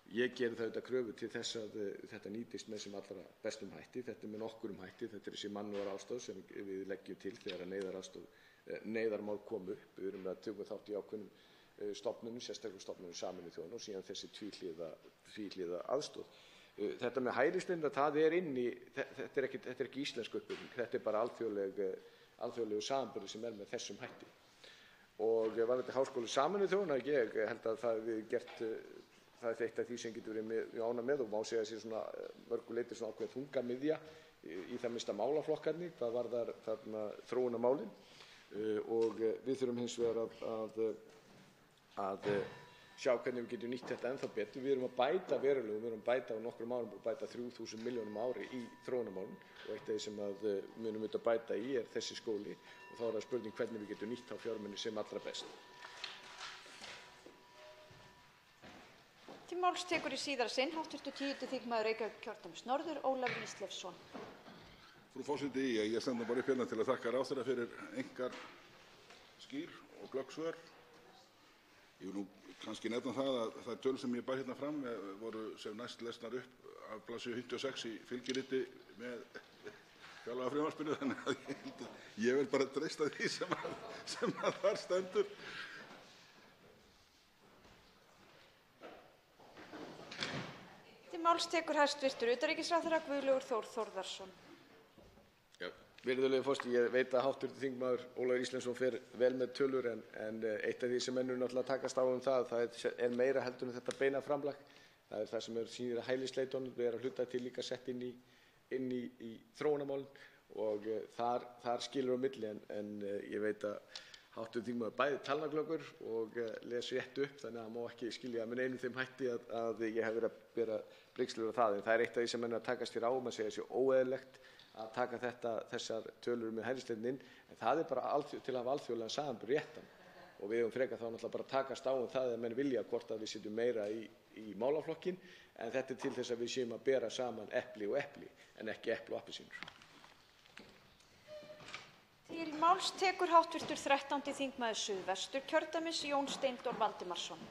ég geri það auðvitað kröfu til þess að þetta nýtist með sem allra bestum hætti. Þetta með nokkurum hætti. Þetta þessi mannúðaraðstoð sem við leggjum til þegar neyðarmál komu upp. Við erum að tökum þátt í ákveðnum stofnunum, sérstaklega stofnunum Sameinuðu þjóðanna og síðan þessi tvíhliða aðstoð. Þetta með hælisleitenda, það inni, þetta ekki íslensk uppbygging. Þetta bara alþjóðlegu samanburður sem með þessum hætti. Og varðandi Háskóla Sameinuðu þjóðanna, ég held að það við gert það eitt af því sem getur verið mjög ánægð með og má segja að sé svona mörgu leyti svona ákveðin þungamiðja í það minnsta málaflokkarnir hvað varðar þarna þróunarmálin og við þurfum hins vegar að sjá hvernig við getum nýtt þetta ennþá betur. Við erum að bæta verulega, við erum að bæta á nokkrum árum og bæta 3.000 milljónum á ári í þróunarmálum og eitt af því sem að munum auðvitað bæta í þessi skóli og þá það spurning hvernig við getum nýtt þá fjármuni sem allra best. Til máls tekur í síðara sinn hv. 10. þingmaður Reykjavíkurkjördæmis norður, Ólafur Ísleifsson. Frú forseti, ég stend bara upp hérna til að þakka ráðherra fyrir einkar skýr og glögg svör. Ég vil nú kannski nefna það að þær tölur sem ég bar hérna fram voru sem næst lesnar upp af blaðsíðu 56 í fylgiriti með fjárlagafrumvarpinu, þannig að ég vil bara treysta því sem að þar stendur. Til máls tekur hæstv. Utanríkisráðherra Guðlaugur Þór Þórðarson. Virðulegi forseti, ég veit að hv. þingmaður Ólafur Ísleifsson fer vel með tölur en eitt af því sem menn náttúrulega takast á það meira heldur en þetta beina framlag. Það það sem sýnir að hælisleitunum að hluta til líka sett inn í þróunarmálin og þar skilur á milli en ég veit að hv. þingmaður bæði talnaglöggur og les rétt upp þannig að það má ekki skilja með einum þeim hætti að ég hef verið að bera brigslur á það. En það eitt af því sem menn að takast hér á að segja sé óeðlilegt að taka þessar tölur með hælisleitendin en það bara til að hafa alþjóðlegan samanburð réttan og við höfum frekar þá náttúrulega bara takast á það að menn vilja hvort að við setjum meira í málaflokkin en þetta til þess að við séum að bera saman epli og epli en ekki epli og appelsínur. Til máls tekur hv. 13. þingmaður Suðvesturkjördæmis Jón Steindór Valdimarsson.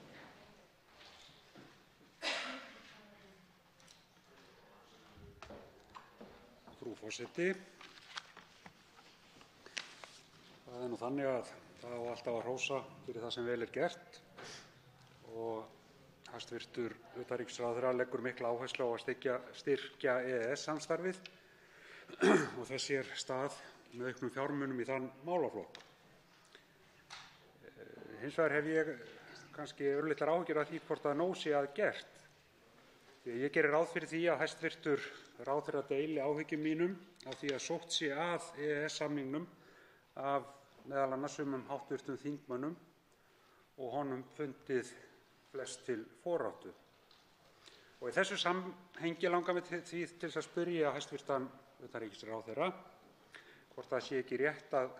Frú forseti, það nú þannig að það á alltaf að hrósa fyrir það sem vel gert og hæstv. utanríkisráðherra leggur mikla áherslu á að styrkja EES-samstarfið og þess stað með auknum fjármunum í þann málaflokk. Hins vegar hef ég kannski örlitlar áhyggjur af því hvort nóg sé að gert. Ég geri ráð fyrir því að hæstv. Ráðherra deili áhyggjum mínum af því að sótt sé að EES-samningnum af m.a. sumum hv. þingmönnum og honum fundið flest til foráttu. Og í þessu samhengi langar mig því til að spyrja hæstv. Utanríkisráðherra hvort það sé ekki rétt að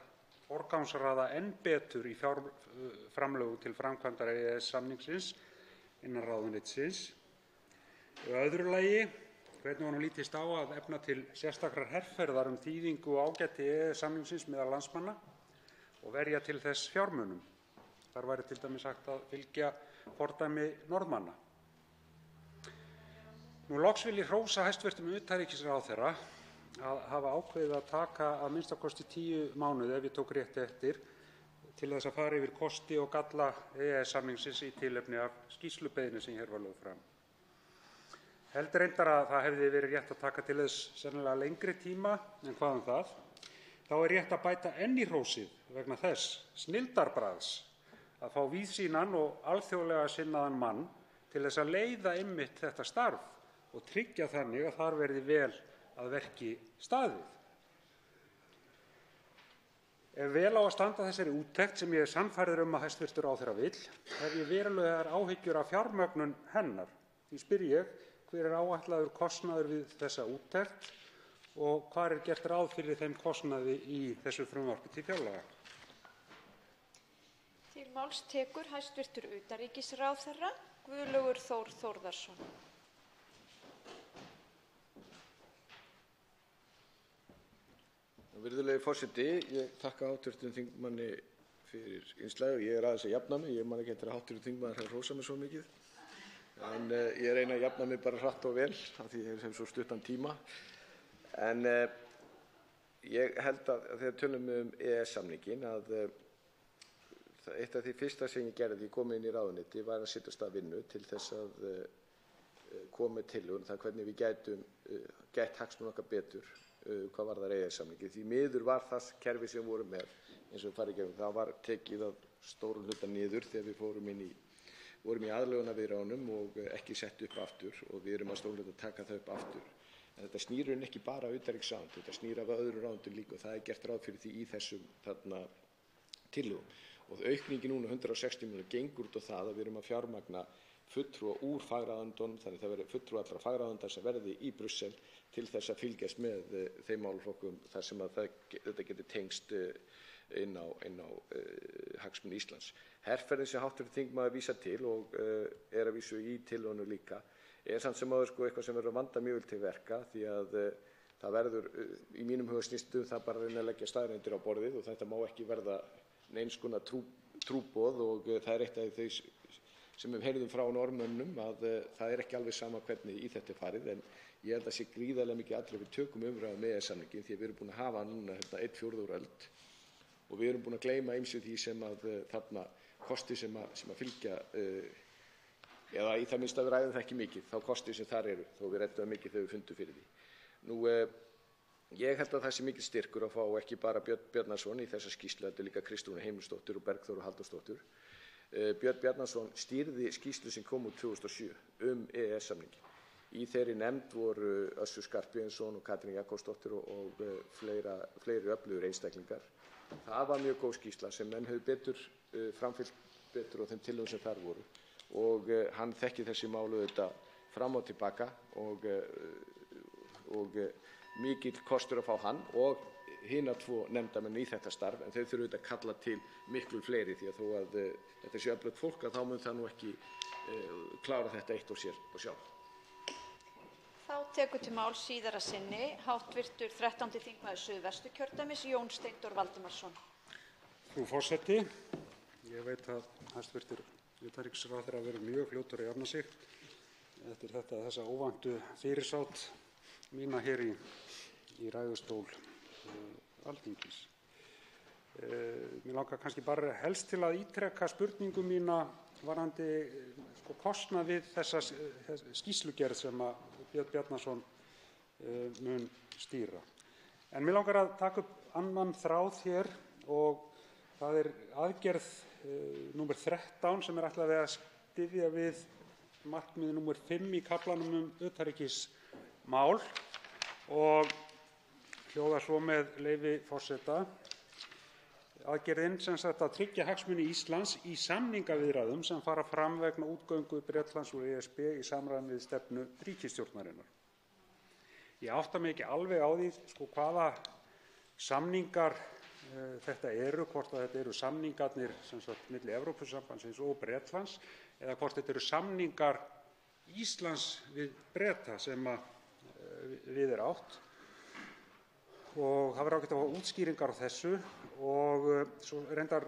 forgangsraða enn betur í fjárframlögum til framkvæmdar EES-samningsins innan ráðuneytisins. Í öðru lagi, hvernig honum lítist á að efna til sérstakrar herferðar þýðingu og ágæti EES-samningsins meðal landsmanna og verja til þess fjármunum. Þar væri til dæmis hægt að fylgja fordæmi Norðmanna. Nú loks vil ég hrósa hæstv. Utanríkisráðherra að hafa ákveðið að taka að minnsta kosti 10 mánuði, ef ég tók rétt eftir, til þess að fara yfir kosti og galla EES-samningsins í tilefni af skýrslubeiðni sem hér var lögð fram. Held reyndar að það hefði verið rétt að taka til þess sennilega lengri tíma, en hvað það? Þá er rétt að bæta enn í hrósið vegna þess snilldarbragðs að fá víðsýnan og alþjóðlega sinnaðan mann til þess að leiða einmitt þetta starf og tryggja þannig að þar verði vel að verki staðið. Ef vel á að standa þessari úttekt sem ég er sannfærður að hæstv. Ráðherra vill, hef ég verulegar áhyggjur af fjármögnun hennar. Því spyr ég, hver er áætlaður kostnaður við þessa úttekt og hvar er gert ráð fyrir þeim kostnaði í þessu frumvarpi til fjárlaga? Til máls tekur hæstv. Utanríkisráðherra Guðlaugur Þór Þórðarson. Virðulegi forseti, ég þakka hv. þingmanni fyrir innslagið og ég er aðeins að jafna mig. Ég man ekki eftir að hv. þingmaður hafi hrósað mig svo mikið. En ég reyni að jafna mig bara hratt og vel af því ég hef svo stuttan tíma. En ég held að þegar tölum EES-samninginn að eitt af því fyrsta sem ég gerði þegar ég kom inn í ráðuneyti var að setja af stað vinnu til þess að koma með tillögur um það hvernig við gætum gætt hagsmuna okkar betur hvað varðar EES-samninginn. Því miður var það kerfi sem við vorum með, eins og við farið í gegnum, það var tekið að stórum hluta niður þegar við vorum í aðlögunarviðræðunum og ekki sett upp aftur og við erum að stórum hluta að taka það upp aftur. En þetta snýr ekki bara utanríkisráðuneyti, þetta snýr af öðrum ráðuneytum líka og það er gert ráð fyrir því í þessum tillögum. Og aukningin núna 160 milljónir gengur út á það að við erum að fjármagna fulltrúa úr fagráðuneytunum, þannig það verði fulltrúa allra fagráðuneyta sem verði í Brussel til þess að fylgjast með þeim málaflokkum þar sem að þetta getur tengst inn á hagsmuni Íslands. Herferðin sem hv. þingmaður vísar til og er að vísu í tillögunum líka er samt sem áður eitthvað sem verður að vanda mjög vel til verka því að það verður í mínum huga snýst það bara að reyna að leggja staðreyndir á borðið og þetta má ekki verða neins konar trúboð og það er eitt af þau sem við heyrðum frá Norðmönnum að það er ekki alveg sama hvernig í þetta er farið en ég held að sé gríðarlega mikið atriði við tökum umræðu með EES-samninginn því að við erum búin að hafa núna 1/4 öld og við erum búin að gleyma ýmsu því sem að þarna kosti sem að fylgja eða í það minnsta við ræðum það ekki mikið þá kosti sem þar eru þó við ræddum mikið þegar við fundum fyrir því. Nú ég held að það sé mikil styrkur að fá ekki bara Björn Bjarnason í þessa skýrslu heldur líka Kristrúnu Heimisdóttur og Bergþóru Halldórsdóttur. Björn Bjarnason stýrði skýrslu sem kom út 2007 EES-samninginn. Í þeirri nefnd voru Össur Skarphéðinsson og Katrín Jakobsdóttir og fleiri öflugir einstaklingar. Það var mjög góð skýrsla sem menn hefur betur framfylgt betur á þeim tillögum sem þar voru og hann þekkir þessi mál auðvitað fram og tilbaka og mikill kostur að fá hann og hina 2 nefndarmenn í þetta starf en þau þurfa auðvitað að kalla til miklu fleiri því að þó að þetta sé öflugt fólk að þá mun það nú ekki klára þetta eitt og sér og sjálf. Þá tekur til máls síðara sinni hv. 13. þingmaður Suðvesturkjördæmis Jón Steindór Valdimarsson. Frú forseti, ég veit að hæstv. Utanríkisráðherra verður mjög fljótur að jafna sig eftir þessa óvæntu fyrirsát mína hér í ræðustól Alþingis. Mér langar kannski bara helst til að ítreka spurningu mína varðandi kostnað við þessa skýrslugerð sem að Björn Bjarnason mun stýra. En mér langar að taka upp annan þráð hér og það er aðgerð númer 13 sem er ætlað að styðja við markmið nr. 5 í kaflanum utanríkismál og hljóðar svo með leyfi forseta. Aðgerðin að tryggja hagsmuni Íslands í samningaviðræðum sem fara fram vegna útgöngu Bretlands úr ESB í samræmi við stefnu ríkisstjórnarinnar. Ég átta mig ekki alveg á því hvaða samningar þetta eru, hvort þetta eru samningarnir milli Evrópusambandsins og Bretlands eða hvort þetta eru samningar Íslands við Breta sem við átt. Og það verður ágætt að fá útskýringar á þessu og svo reyndar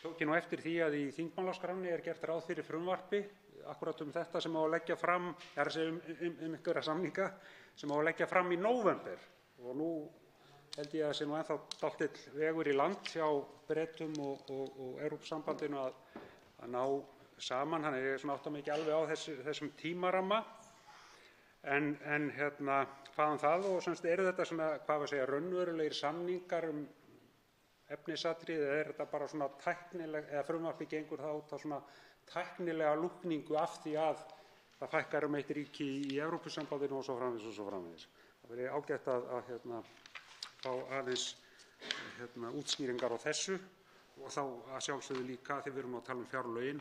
tók ég eftir því að í þingmálaskránni gert ráð fyrir frumvarpi akkúrat þetta sem á að leggja fram, einhverja samninga sem á að leggja fram í nóvember og nú held ég að það sé ennþá dálítill vegur í land hjá Bretum og Evrópusambandinu að ná saman, þannig ég átta mig ekki alveg á þessum tímaramma. En hvaðan það og eru þetta raunverulegir samningar efnisatriði eða þetta bara tæknileg, eða frumvarpið gengur það út á tæknilega lúkningu af því að það fækkar eitt ríki í Evrópusambandinu og svo framvegis og svo framvegis. Það væri ágætt að fá aðeins útskýringar á þessu og þá að sjálfsögðu líka þegar við erum að tala fjárlögin,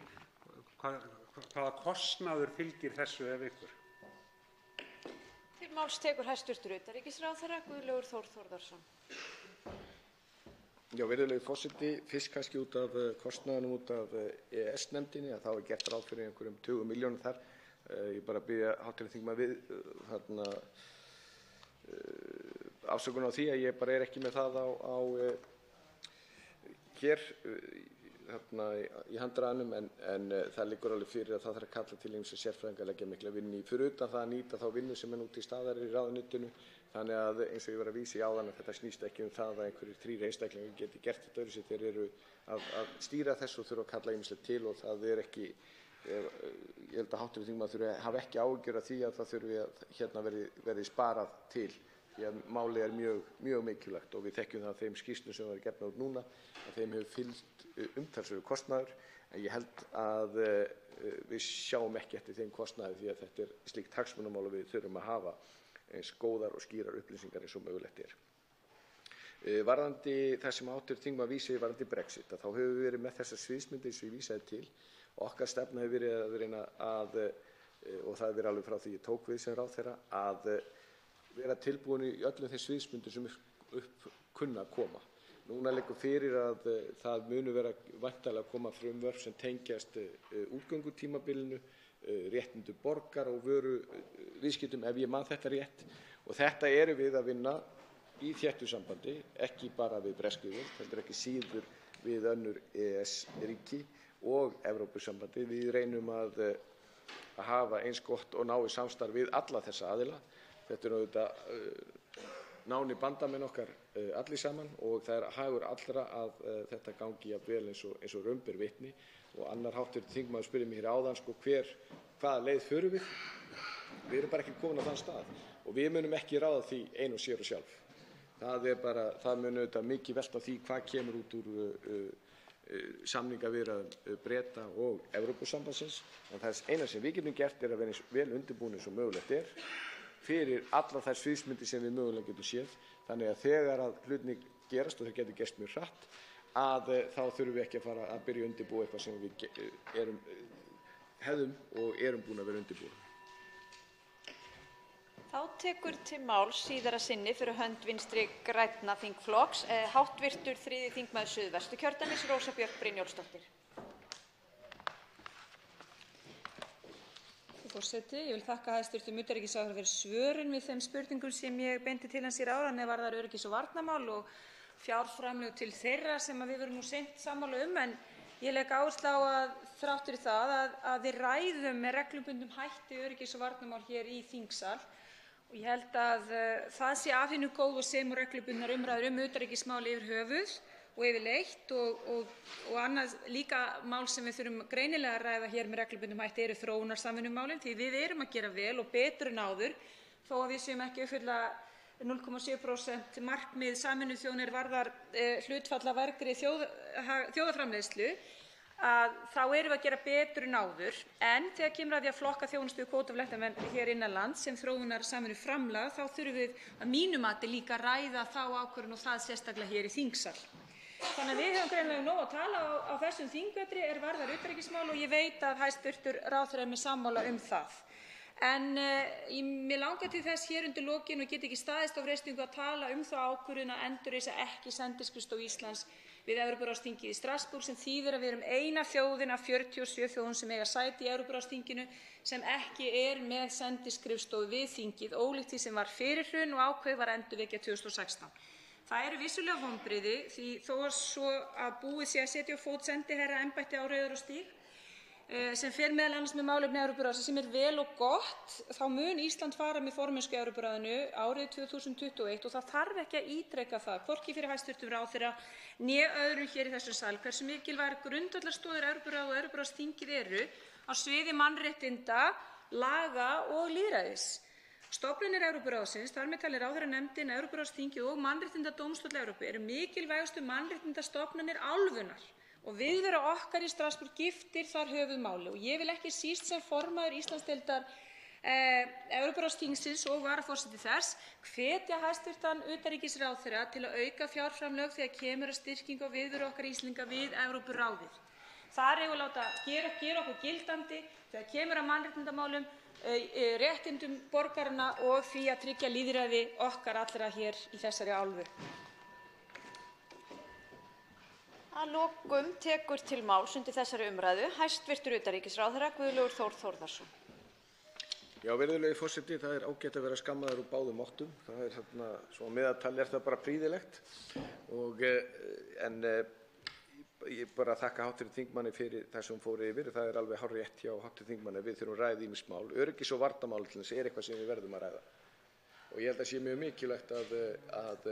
hvaða kostnaður fylgir þessu ef ykkur. Til máls tekur hæstv. Utanríkisráðherra Guðlaugur Þór Þórðarson. Já, virðulegi forseti, fyrst kannski út af kostnaðinum út af EES-nefndinni að þá gert ráð fyrir einhverjum 20 milljónum þar. Ég bara biðja hv. þingmann afsökunar á því að ég bara ekki með það hér í handraðanum en það liggur alveg fyrir að það þarf að kalla til ýmsa sérfræðinga að leggja mikla vinnu í fyrir utan það að nýta þá vinnu sem nú til staðar í ráðuneytinu. Þannig að eins og ég var að vísa í áðan að þetta snýst ekki það að einhverjir 3 einstaklingar geti gert þetta öðruvísi. Þeir eru að stýra þessu og þurfa að kalla ýmislegt til og það ekki, ég held að hv. þingmaður hafi ekki áhyggjur af því að það þurfi að verði sparað til. Því að málið mjög mikilvægt og við þekkjum það að þeim skýrslum sem var gefnar út núna að þeim hefur fylgt umtalsverður kostnaður en ég held að við sjáum ekki eftir þeim kostnaði því að þetta slíkt hagsmunamál og við þurfum að hafa eins góðar og skýrar upplýsingar eins og mögulegt Varðandi það sem hv. þingmaður vísaði varðandi Brexit þá höfum við verið með þessar sviðsmyndir eins og ég vísaði til. Okkar stefna hefur verið að reyna að, og það hefur verið alveg frá því ég tók við sem ráðherra, að vera tilbúin í öllum þeim sviðsmyndum sem upp kunna að koma. Núna liggur fyrir að það munu vera væntanlega að koma frumvörp sem tengjast útgöngutímabilinu, réttindum borgara og vöruviðskiptum ef ég man þetta rétt. Og þetta erum við að vinna í þéttu sambandi, ekki bara við bresku yfirvöld, heldur ekki síður við önnur EES-ríki og Evrópusambandið. Við reynum að hafa eins gott og náið samstarf við alla þessa aðila. Þetta auðvitað nánir bandamenn okkar allir saman og það hagur allra að þetta gangi jafn vel eins og raun ber vitni. Og annar hv. þingmaður spurði mig hér áðan hvaða leið förum við? Við erum bara ekki komin á þann stað og við munum ekki ráða því ein og sér og sjálf. Það mun auðvitað mikið velta á því hvað kemur út úr samningaviðræðum Breta og Evrópusambandsins. En það eina sem við getum gert að vera eins vel undirbúin eins og mögulegt fyrir allar þær sviðsmyndir sem við mögulega getum séð. Þannig að þegar að hlutirnir gerast og þeir getur gerst mjög hratt þá þurfum við ekki að fara að byrja að undirbúa eitthvað sem við hefðum og erum búin að vera undirbúin. Þá tekur til máls síðara sinni fyrir hönd Vinstri grænna þingflokks hv. 3. þingmaður Suðvesturkjördæmis Rósa Björk Brynjólfsdóttir. Frú forseti, ég vil þakka hæstv. Utanríkisráðherra fyrir svörin við þeim spurningum sem ég beindi til hans áðan er varðar öryggis- og varnarmál og fjárframlög til þeirra sem við verum nú seint sammála en ég legg áherslu á að þrátt fyrir það að við ræðum með reglubundnum hætti öryggis- og varnarmál hér í þingsal. Og ég held að það sé af hinu góð og sem og reglubundnar umræður utanríkismál yfir höfuð og yfirleitt og annað líka mál sem við þurfum greinilega að ræða hér með reglubundnum hætti eru þróunarsamvinnumálin því við erum að gera vel og betur en áður þó að við séum ekki að uppfylla 0,7% markmið Sameinuðu þjóðanna varðar hlutfall af vergri þjóðarframleiðslu þá erum við að gera betur en áður. En þegar kemur að því að flokka þjónustu við kvótaflóttamenn hér innanlands sem þróunarsamvinnuframlag þá þurfum við að mínu mati líka að ræða þá ákvörðun og það sérstaklega hér í þingsal. Þannig að við höfum greinilega nóg að tala á þessum þingvetri varðar utanríkismál og ég veit að hæstv. Ráðherra með sammála það. En mig langar til þess hér undir lokin og get ekki staðist á freistingu að tala þá ákvörðun að endurreisa ekki sendiskrifstofu Íslands við Evrópuráðsþingið í Strassborg sem þýðir að við erum eina þjóðin af 47 þjóðum sem eiga sæti í Evrópuráðsþinginu sem ekki með sendiskrifstofu við þingið, ólíkt því sem var fyrir hrun og ákveðið var að endurvekja 2016. Það eru vissulega vonbrigði því þó svo að búið sé að setja á fót sendiherraembætti á Rauðarárstíg sem fer meðal annars með málefni Evrópuráðsins sem vel og gott, þá mun Ísland fara með formennsku í Evrópuráðinu árið 2021 og það þarf ekki að ítreka það, hvorki fyrir hæstv. Ráðherra né öðrum hér í þessum sal, hversu mikilvægar grundvallarstoðir Evrópuráð og Evrópuráðsþingið eru á sviði mannréttinda, laga og lýðræðis. Stofnanir Evrópuráðsins, þar með talið ráðherranefndin, Evrópuráðsþingið og Mannréttindadómstóll Evrópu eru mikilvægustu mannréttindastofnanir álfunnar. Og viðvera okkar í Strassborg giftir þar höfuðmáli og ég vil ekki síst sem formaður Íslandsdeildar Evrópuráðsþingsins og varaforseti þess hvetja hæstv. Utanríkisráðherra til að auka fjárframlög þegar kemur að styrkingu og viðveru okkar Íslendinga við Evrópuráðið. Þar eigum við að láta gera okkur gildandi þegar kemur að mannréttindamálum, réttindum borgaranna og því að tryggja lýðræði okkar allra hér í þessari álfu. Að lokum tekur til máls undir þessari umræðu hæstv. Utanríkisráðherra Guðlaugur Þór Þórðarson. Já, virðulegi forseti, það ágætt að vera skammaður úr báðum áttum. Það þarna, svo meðaltali það bara prýðilegt. En ég bara þakka hv. þingmanni fyrir það sem hún fór yfir. Það alveg hárrétt hjá hv. þingmanni að við þurfum að ræða ýmis mál. Öryggis- og varnarmál til þess eitthvað sem við verðum að ræða. Og ég held að sé mjög mikilvægt að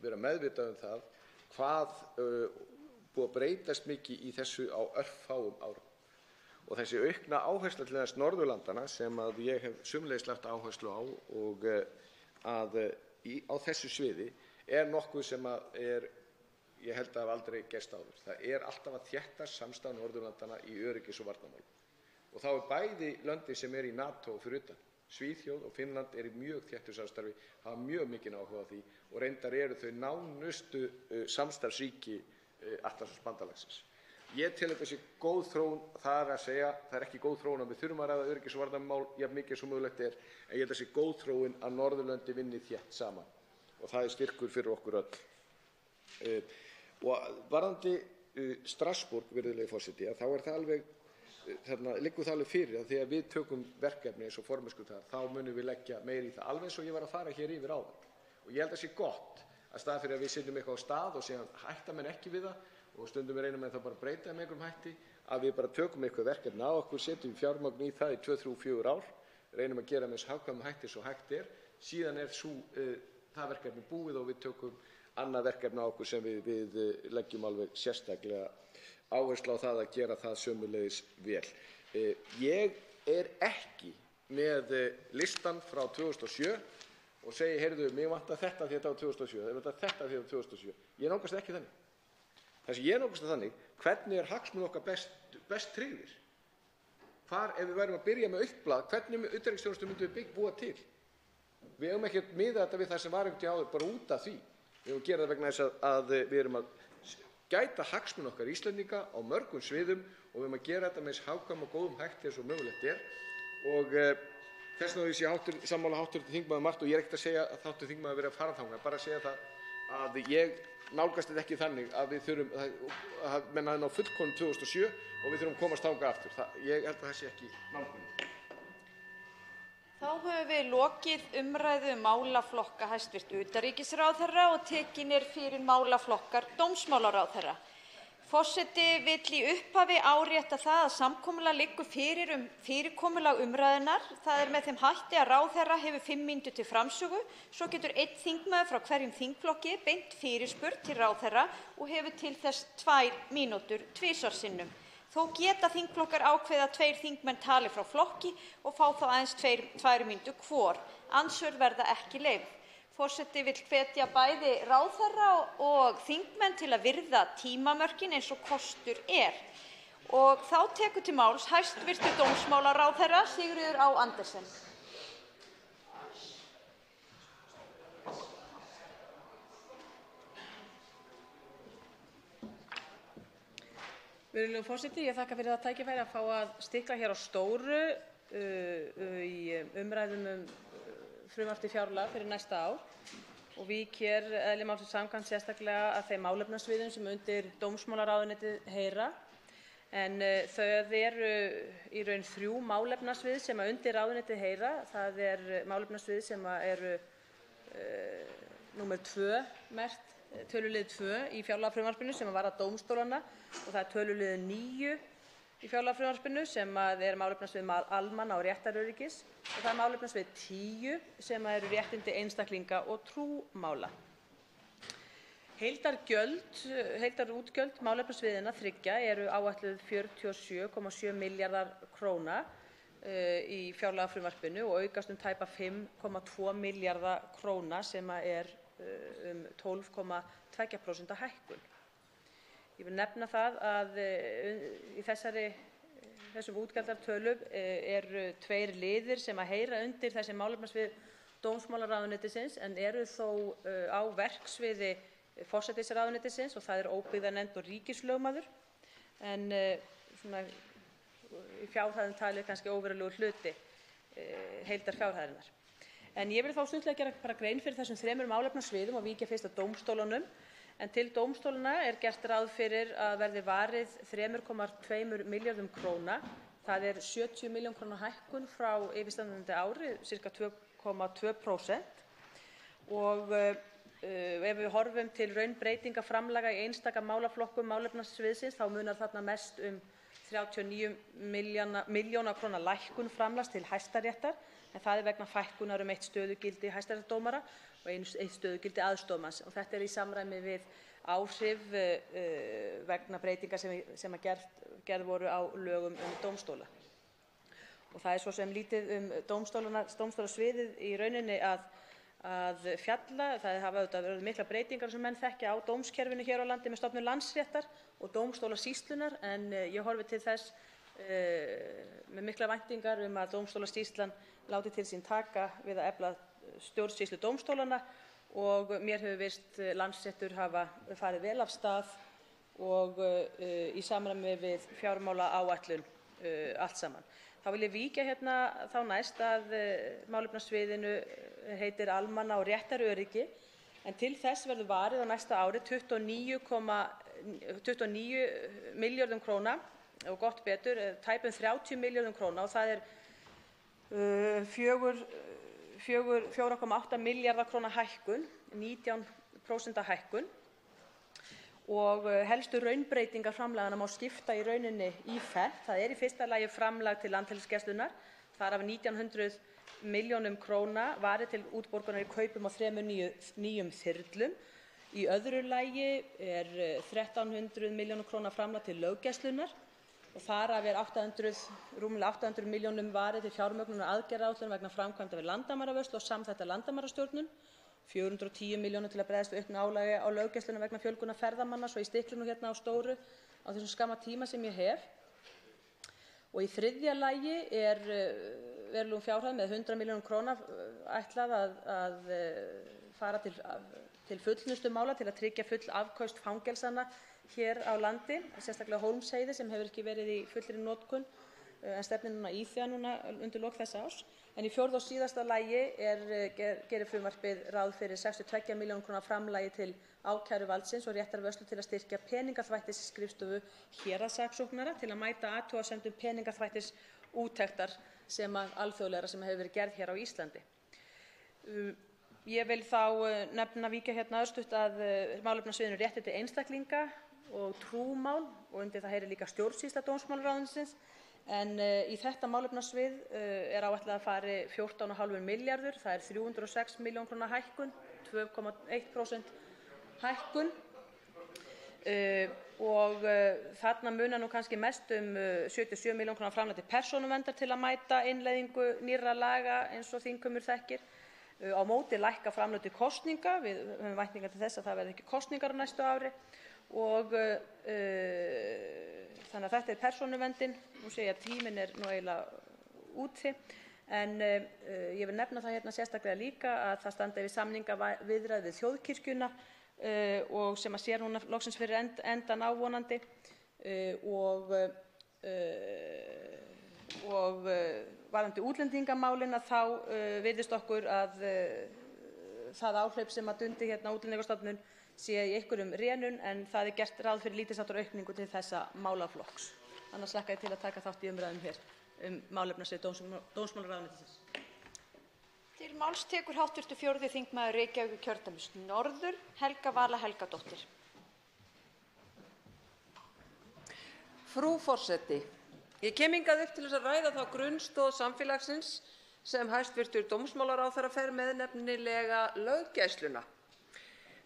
vera meðvitað það hvað búið að breytast mikið í þessu á örfáum árum. Og þessi aukna áhersla til þess Norðurlandanna sem að ég hef sömuleiðis lagt áherslu á og á þessu sviði nokkuð sem ég held að hafi aldrei gerst áður. Það alltaf að þétta samstarf Norðurlandanna í öryggis- og varnarmálum. Og þá bæði löndin sem í NATO og fyrir utan. Svíþjóð og Finnland í mjög þéttu samstarfi, hafa mjög mikinn áhuga á því og reyndar eru þau nánustu samstarfsríki Atlantshafsbandalagsins. Ég tel þetta sé góð þróun, það að segja, það ekki góð þróun að við þurfum að ræða öryggis- og varnarmál jafn mikið sem mögulegt en ég held að sé góð þróun að Norðurlöndin vinni þétt saman og það styrkur fyrir okkur öll. Og varðandi Strassborg, virðulegi forseti, þá það alveg, liggur það alveg fyrir að þegar við tökum verkefni eins og formennsku þar, þá munum við leggja meira í það, alveg eins og ég var að fara hér yfir áðan. Og ég held að sé gott að staðan fyrir að við setjum eitthvað á stað og síðan hætta menn ekki við það og stundum reynum menn þá bara að breyta með einhverjum hætti, að við bara tökum eitthvað verkefni á okkur, setjum fjármagn í það í 2, 3, 4 ár, reynum að gera með eins hagkvæmum hætti svo hægt síðan það verkefni búið og við tökum annað verkefni á okkur sem við leggjum alveg sérstaklega áherslu á það að gera það sömuleiðis vel. Ég ekki með listan frá 2007 og segi, heyrðu, mig vantar þetta því þetta var 2007, þetta því þetta var 2007. Ég nálgast ekki þannig. Það sem ég nálgast þannig, hvernig hagsmunir okkar best tryggðir? Ef við værum að byrja með autt blað, hvernig utanríkisþjónustu myndum við búa til? Við eigum ekki að miða þetta við það sem var einhvern veginn áður bara út af því. Við eigum að gera það vegna þess að við erum að gæta hagsmuna okkar Íslendinga á mörgum sviðum og við eigum að gera þetta með eins hagkvæmum og góðum hætti eins og mögulegt og þess vegna ég sé sammála hv. þingmaður margt og ég ekkert að segja að hv. þingmaður verið að fara þangað, bara að segja það að ég nálgast þetta ekki þannig að við þurfum að menn hafi náð fullkomnun 2007 og við þurfum að komast þangað aftur. Ég held að það sé ekki nálgunin. Þá höfum við lokið umræðu málaflokka hæstv. Utanríkisráðherra og tekin fyrir málaflokkar dómsmálaráðherra. Forseti vill í upphafi árétta það að samkomulag liggur fyrir fyrirkomulag umræðunnar. Það með þeim hætti að ráðherra hefur 5 mínútur til framsögu, svo getur einn þingmaður frá hverjum þingflokki beint fyrirspurn til ráðherra og hefur til þess 2 mínútur tvisvar sinnum. Þó geta þingflokkar ákveðið að 2 þingmenn tali frá flokki og fá þá aðeins 2 mínútur hvor. Andsvör verða ekki leyfð. Forseti vill hvetja bæði ráðherra og þingmenn til að virða tímamörkin eins og kostur Og þá tekur til máls hæstv. Dómsmálaráðherra Sigríður Á. Andersen. Virðulegur forseti, ég þakka fyrir það tækifæri að fá að stikla hér á stóru í umræðum frumvarp til fjárlaga fyrir næsta ár og vík hér eðli málsins samkvæmt sérstaklega að þeim málefnasviðum sem undir dómsmálaráðuneytið heyra. En það eru í raun 3 málefnasvið sem undir ráðuneytið heyra. Það málefnasvið sem eru númer 2 merkt, tölulið 2 í fjárlagafrumvarpinu sem varðar dómstólana og það tölulið 9 í fjárlagafrumvarpinu sem málefnasvið almanna- og réttaröryggis og það málefnasvið 10 sem eru réttindi einstaklinga og trúmála. Heildarútgjöld málefnasviðanna 3 eru áætluð 47,7 milljarðar króna í fjárlagafrumvarpinu og aukast tæpa 5,2 milljarða króna sem 12,2% hækkun. Ég vil nefna það að í þessum útgjaldatölum eru 2 liðir sem heyra undir þessi málefnasvið dómsmálaráðuneytisins en eru þó á verksviði forsætisráðuneytisins og það óbyggðanefnd og ríkislögmaður en í fjárhæðum talið kannski óverulegur hluti heildarfjárhæðarinnar. En ég vil þá stuttlega gera bara grein fyrir þessum 3 málefnasviðum og víkja fyrst að dómstólunum. En til dómstólanna gert ráð fyrir að verði varið 3,2 milljörðum króna. Það 70 milljón króna hækkun frá yfirstandandi ári, sirka 2,2%. Og ef við horfum til raunbreytinga framlaga í einstaka málaflokkum málefnasviðsins þá munar þarna mest 39 milljóna króna lækkun framlags til Hæstaréttar en það vegna fækkunar 1 stöðugildi hæstaréttardómara og 1 stöðugildi aðstoðarmanns og þetta í samræmi við áhrif vegna breytinga sem gerð voru á lögum dómstóla. Og það svo sem lítið dómstólasviðið í rauninni að fjalla. Það hafa auðvitað verið miklar breytingar sem menn þekkja á dómskerfinu hér á landi með stofnun Landsréttar og dómstólasýslunnar en ég horfi til þess með miklar væntingar að dómstólasýslan láti til sín taka við að efla stjórnsýslu dómstólanna og mér hefur virst Landsréttur hafa farið vel af stað og í samræmi við fjármálaáætlun allt saman. Þá vil ég víkja hérna þá næst að málefnasviðinu heitir almanna- og réttaröryggi en til þess verður varið á næsta ári 29 milljörðum króna og gott betur, tæpum 30 milljörðum króna og það 4,8 milljarða króna hækkun, 19% hækkun og helstu raunbreytingar framlagana má skipta í rauninni í fernt. Það í fyrsta lagi framlag til Landhelgisgæslunnar, þar af 1900 milljónum króna varið til útborgunar í kaupum á 3 nýjum þyrlum. Í öðru lagi 1300 milljónum króna framlag til löggæslunnar og þar af rúmlega 800 milljónum varið til fjármögnunar aðgerðaáætlunar vegna framkvæmda við landamæravörslu og samþætta landamærastjórnun. 410 milljónir til að bregðast við auknu álagi á löggæsluna vegna fjölgunar ferðamanna, svo ég stikli nú hérna á stóru á þessum skamma tíma sem ég hef. Og í þriðja lagi verulegum fjárhæð með 100 milljónum króna ætlað að fara til fullnustumála til að tryggja full afköst fangelsanna hér á landi, sérstaklega Hólmsheiði sem hefur ekki verið í fullri notkun en stefnir núna í það undir lok þessa árs. En í fjórða og síðasta lagi gerir frumvarpið ráð fyrir 62 milljónum króna framlagi til ákæruvaldsins og réttarvörslu til að styrkja peningaþvættisskrifstofu héraðssaksóknara til að mæta athugasemdum peningaþvættisúttektar sem alþjóðlegra sem hefur verið gerð hér á Íslandi. Ég vil þá víkja hérna örstutt að málefnasviðinu réttindi einstaklinga og trúmál og undir það heyrir líka stjórnsýsla dómsmálaráðuneytisins. En í þetta málefnasvið áætlað að fari 14,5 milljarður, það 306 milljón króna hækkun, 2,1% hækkun og þarna munar nú kannski mest 77 milljón króna framlag til persónuverndar til að mæta innleiðingu nýrra laga eins og þingheimur þekkir. Á móti lækka framlög til kosninga, við höfum væntingar til þess að það verði ekki kosningar á næstu ári og Þannig að þetta persónuverndin. Nú sé ég að tíminn nú eiginlega úti. En ég vil nefna það hérna sérstaklega líka að það standa yfir samningaviðræður við þjóðkirkjuna og sem að sér núna loksins fyrir endan á vonandi og varðandi útlendingamálin að þá virðist okkur að það áhlaup sem að dundi hérna Útlendingastofnun sé í einhverjum rénun en það gert ráð fyrir lítils háttar aukningu til þessa málaflokks. Annars hlakka ég til að taka þátt í umræðum hér málefnasvið dómsmálaráðuneytisins. Til máls tekur hv. 4. þingmaður Reykjavíkurkjördæmis norður, Helga Vala Helgadóttir. Frú forseti, ég kem hingað upp til þess að ræða þá grunnstoð samfélagsins sem hæstv. Dómsmálaráðherra fer með, nefnilega löggæsluna.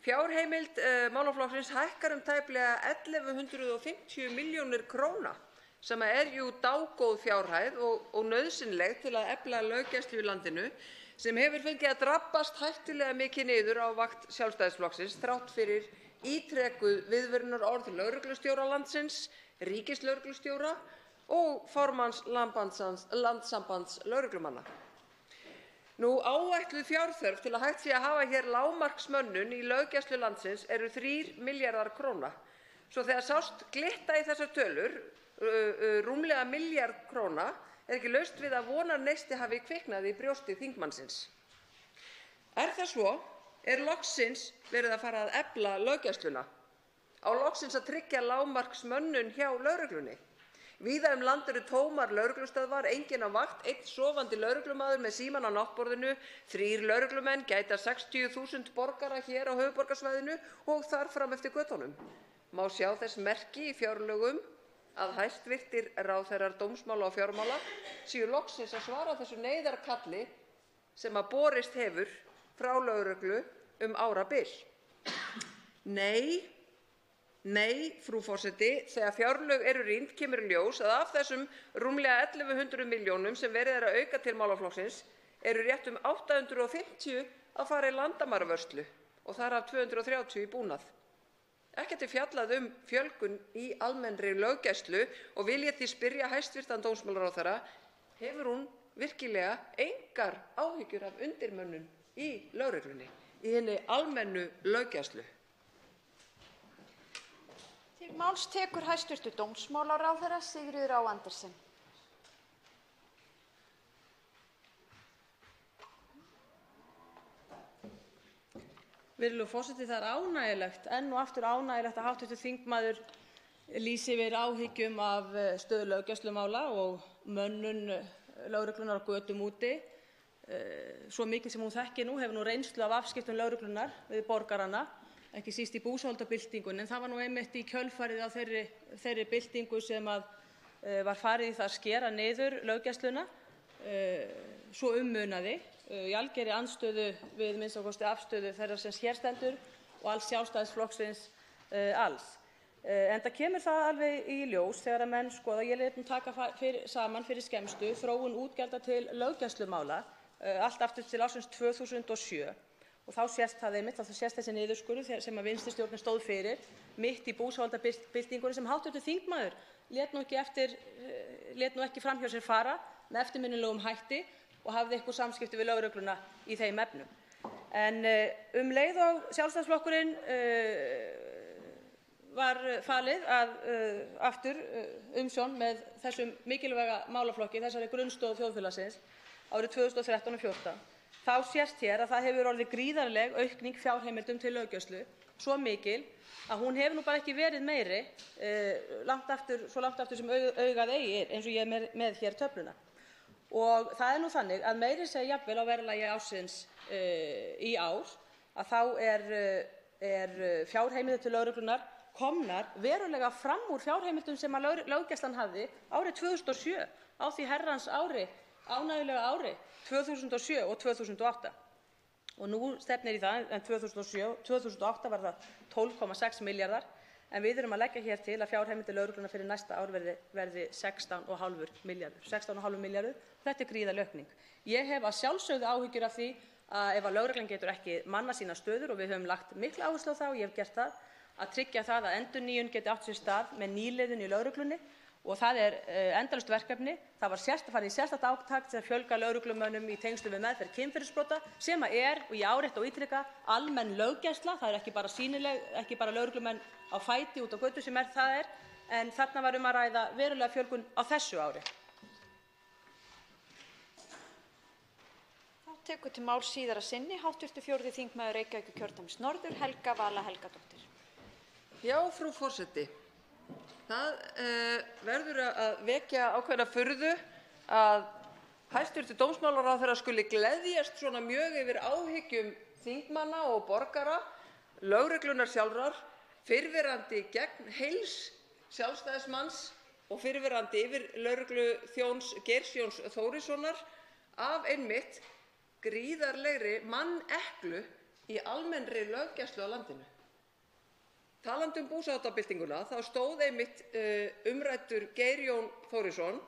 Fjárheimild málaflokksins hækkar tæplega 1150 milljónir króna, sem jú dágóð fjárhæð og nauðsynleg til að efla löggæslu í landinu, sem hefur fengið að drabbast hættulega mikið niður á vakt Sjálfstæðisflokksins þrátt fyrir ítrekuð viðvörunarorð lögreglustjóra landsins, ríkislögreglustjóra og formanns Landssambands lögreglumanna. Áætluð fjárþörf til að hægt sé að hafa hér lágmarksmönnun í löggæslu landsins 3 milljarðar króna. Svo þegar sást glitta í þessar tölur, rúmlega milljarð króna, ekki laust við að vonarneisti hafi kviknað í brjósti þingmannsins. Það svo? Loksins verið að fara að efla löggæsluna? Á loksins að tryggja lágmarksmönnun hjá lögreglunni? Víða land eru tómar lögreglustöðvar, enginn á vakt, einn sofandi lögreglumaður með símann á náttborðinu, 3 lögreglumenn gæta 60.000 borgara hér á höfuðborgarsvæðinu og þar fram eftir götunum. Má sjá þess merki í fjárlögum að hæstvirtir ráðherrar dómsmála og fjármála séu loksins að svara þessu neyðarkalli sem að borist hefur frá lögreglu árabil. Nei, frú forseti, þegar fjárlög eru rýnd kemur í ljós að af þessum rúmlega 1100 milljónum sem verið að auka til málaflokksins rétt 850 að fara í landamæravörslu og þar af 230 í búnað. Ekkert fjallað fjölgun í almennri löggæslu og vil ég því spyrja hæstv. Dómsmálaráðherra, hefur hún virkilega engar áhyggjur af undirmönnun í lögreglunni, í hinni almennu löggæslu? Til máls tekur hæstv. Dómsmálaráðherra Sigríður Á. Andersen. Virðulegur forseti, það ánægjulegt, enn og aftur ánægjulegt að hv. þingmaður lýsi yfir áhyggjum af stöðu löggæslumála og mönnun lögreglunnar á götum úti. Svo mikið sem hún þekkir hefur reynslu af afskiptum lögreglunnar við borgarana, ekki síst í búsáhaldabyltingunni, en það var einmitt í kjölfarið á þeirri byltingu sem var farið í það að skera niður löggæsluna, svo munaði, í algerri andstöðu við minnsta kosti afstöðu þeirra sem hér stendur og alls Sjálfstæðisflokksins alls. Enda kemur það alveg í ljós þegar að menn skoða, ég lét taka saman fyrir skemmstu þróun útgjalda til löggæslumála allt aftur til ársins 2007 og þá sést það einmitt, þá sést þessi niðurskurður sem að vinstristjórnin stóð fyrir mitt í búsáhaldabyltingunni sem hv. þingmaður lét nú ekki fram hjá sér fara með eftirminnilegum hætti og hafði einhver samskipti við lögregluna í þeim efnum. En leið og Sjálfstæðisflokkurinn var falið aftur umsjón með þessum mikilvæga málaflokki, þessari grunnstoð þjóðfélagsins árið 2013 og 2014. Þá sést hér að það hefur orðið gríðarleg aukning fjárheimildum til löggæslu, svo mikil að hún hefur nú bara ekki verið meiri svo langt aftur sem augað eygir, eins og ég með hér töfluna. Og það nú þannig að meira að segja jafnvel á verðlagi ársins í ár að þá fjárheimildir til lögreglunnar komnar verulega fram úr fjárheimildum sem að löggæslan hafði árið 2007, á því herrans ári, ánægjulega ári 2007 og 2008. Og nú stefnir í það, en 2008 var það 12,6 milljarðar, en við erum að leggja hér til að fjárheimildir lögreglunnar fyrir næsta ár verði 16,5 milljarður. Þetta gríðarleg aukning. Ég hef að sjálfsögðu áhyggjur af því að ef að lögreglan getur ekki mannað sínar stöður og við höfum lagt mikla áherslu á það og ég hef gert það, að tryggja það að endurnýjun geti átt sér stað með nýliðun í lögreglunni og það er endalaust verkefni. Það var farið í sérstakt átak til að fjölga lögreglumönnum í tengslum við meðferð kynferðisbrota sem og ég árétta og ítreka, almenn löggæsla. Það er ekki bara sýnileg, ekki bara lögreglumenn á fæti út á götu sem það er, en þarna var að ræða verulega fjölgun á þessu ári. Tekur til máls síðara sinni hv. 4. þingmaður Reykjavíkurkjördæmis norður, Helga Vala Helgadóttir. Já, frú forseti. Það verður að vekja ákveðna furðu að hæstv. Dómsmálaráðherra skuli gleðjast svona mjög yfir áhyggjum þingmanna og borgara, lögreglunnar sjálfrar, fyrrverandi gegnheils Sjálfstæðismanns og fyrrverandi yfirlögregluþjóns Geirs Jóns Þórissonar af einmitt gríðarlegri manneklu í almennri löggæslu á landinu. Talandi búsáhaldabyltinguna, þá stóð einmitt umræddur Geir Jón Þórisson,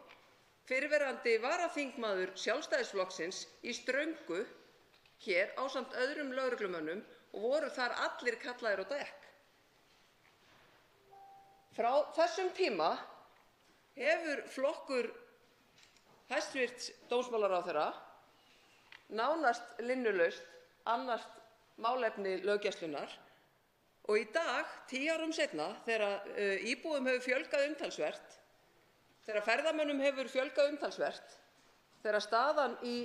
fyrrverandi varaþingmaður Sjálfstæðisflokksins, í ströngu hér ásamt öðrum lögreglumönnum og voru þar allir kallaðir á dekk. Frá þessum tíma hefur flokkur hæstv. Dómsmálaráðherra nánast linnulaust annast málefni löggæslunnar og í dag, 10 árum seinna, þegar íbúum hefur fjölgað umtalsvert, þegar ferðamönnum hefur fjölgað umtalsvert, þegar staðan í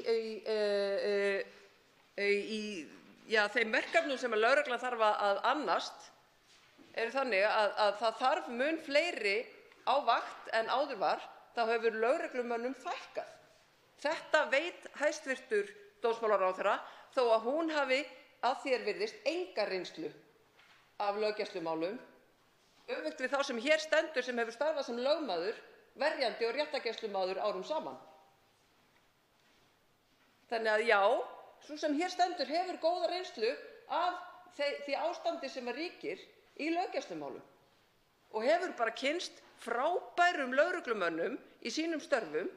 þeim verkefnum sem lögreglan þarf að annast þannig að það þarf mun fleiri á vakt en áður var, þá hefur lögreglumönnum fækkað. Þetta veit hæstv. Dómsmálaráðherra þó að hún hafi að því virðist enga reynslu af löggæslumálum, öfugt við þá sem hér stendur sem hefur starfað sem lögmaður, verjandi og réttargæslumaður árum saman. Þannig að já, sú sem hér stendur hefur góða reynslu af því ástandi sem ríkir í löggæslumálum og hefur bara kynnst frábærum lögreglumönnum í sínum störfum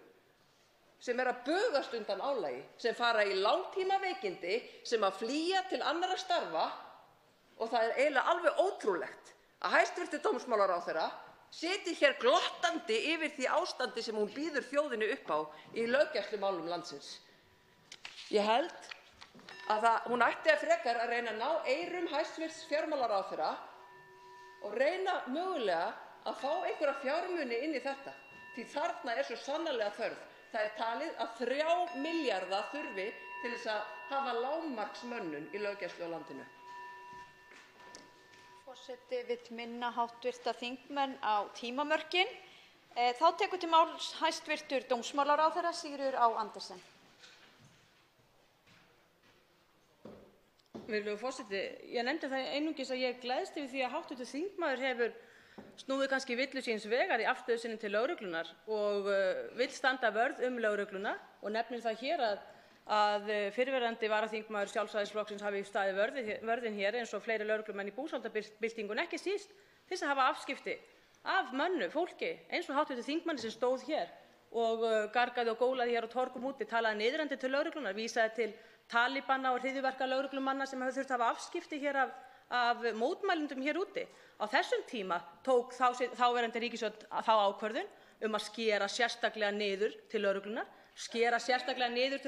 sem að bugast undan álagi, sem fara í langtímaveikindi, sem að flýja til annarra starfa og það er eiginlega alveg ótrúlegt að hæstv. Dómsmálaráðherra sitji hér glottandi yfir því ástandi sem hún býður þjóðinni upp á í löggæslumálum landsins. Ég held að hún ætti að frekar að reyna að ná eyrum hæstv. Fjármálaráðherra og reyna mögulega að fá einhverja fjármuni inn í þetta, því þarna er svo sannarlega þörf. Það er talið að 3 milljarða þurfi til þess að hafa lágmarksmönnun í löggæslu á landinu. Forseti vill minna hv. þingmenn á tímamörkin. Þá tekur til máls hæstv. Dómsmálaráðherra Sigríður Á. Andersen. Virðulegur forseti, ég nefndi það einungis að ég gleðst yfir því að hv. þingmaður hefur snúið kannski villu síns vegar í afstöðu sinni til lögreglunnar og vill standa vörð lögregluna og nefnir það hér að fyrrverandi varaþingmaður Sjálfstæðisflokksins hafi staðið vörðinn hér eins og fleiri lögreglumenn í búsáhaldabyltingunni, ekki síst til þess að hafa afskipti af mönnu, fólki, eins og hv. þingmanni sem stóð hér og gargaði og gólaði hér á torgum úti, talaði niðrandi til lögreglunnar, vísaði til talibana og hryðjuverka lögreglumanna sem hefur þurft að hafa afskipti hér af mótmælendum hér úti. Á þessum tíma tók þáverandi ríkisstjórn þá ákvörðun að skera sérstaklega niður til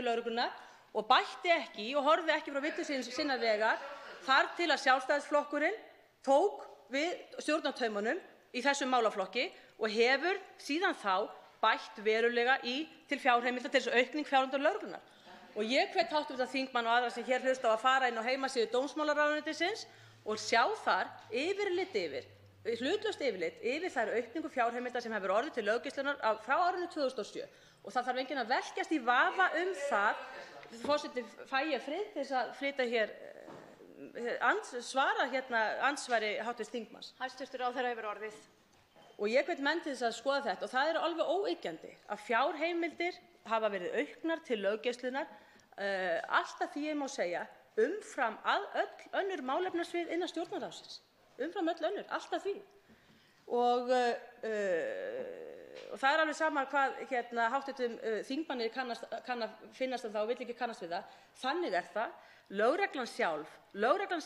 lögreglunnar, og bætti ekki og horfði ekki frá villu sinnar vegar þar til að Sjálfstæðisflokkurinn tók við stjórnartaumunum í þessum málaflokki og hefur síðan þá bætt verulega til fjárheimilda til þess aukning fjárheimilda lögreglunnar. Og ég hvet hv. þingmann og aðra sem hér hlusta á að fara inn á heimasíðu dómsmálaráðuneytisins og sjá þar hlutlaust yfirlit yfir þær aukningu fjárheimilda sem hefur orðið til löggæslunnar frá árinu 2007. Og það þarf enginn að velkjast í vafa það. Forseti, fæ ég frið til þess að flytja hér svara andsvari hv. þingmanns. Hæstv. ráðherra hefur orðið. Og ég hvet menn til þess að skoða þetta og það er alveg óyggjandi að fjárheimildir hafa verið auknar til löggæslunnar allt að því ég má segja umfram öll önnur málefnasvið innan Stjórnarráðsins. Umfram öll önnur, allt að því. Og það er alveg sama hvað hv. þingmanni kann að finnast það og vill ekki kannast við það. Þannig er það. Lögreglan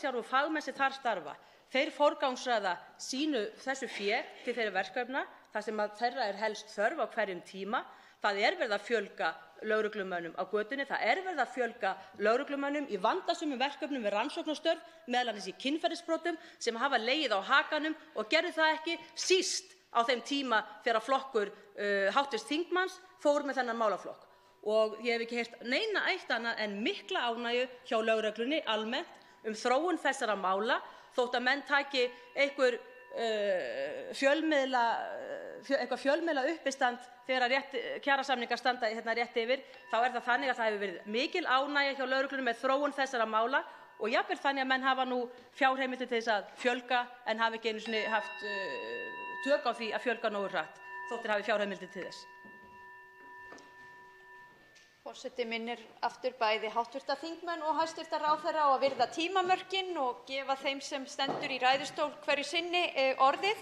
sjálf og fagmenn sem þar starfa Þeir forgangsraða þessu fé til þeirra verkefna þar sem þeirra helst þörf á hverjum tíma. Það verið að fjölga lögreglumönnum á götunni, það verið að fjölga lögreglumönnum í vandasömum verkefnum við rannsóknarstörf, meðal annars í kynferðisbrotum sem hafa legið á hakanum og gerðu það ekki síst á þeim tíma þegar flokkur hv. þingmanns fór með þennan málaflokk. Og ég hef ekki heyrt neina eitt annað en mikla ánægju hjá lögreglunni almennt þróun þessara mála, þótt að menn taki eitthvað fjölmiðla uppistand þegar kjarasamningar standa rétt yfir, þá það þannig að það hefur verið mikil ánægja hjá lögreglunni með þróun þessara mála og jafnvel þannig að menn hafa nú fjárheimildir til þess að fjölga en hafi ekki einu sinni haft tök á því að fjölga nógu hratt, þótt þeir hafi fjárheimildir til þess. Forseti minnir aftur bæði hv. þingmenn og hæstv. ráðherra á að virða tímamörkin og gefa þeim sem stendur í ræðustól hverju sinni orðið.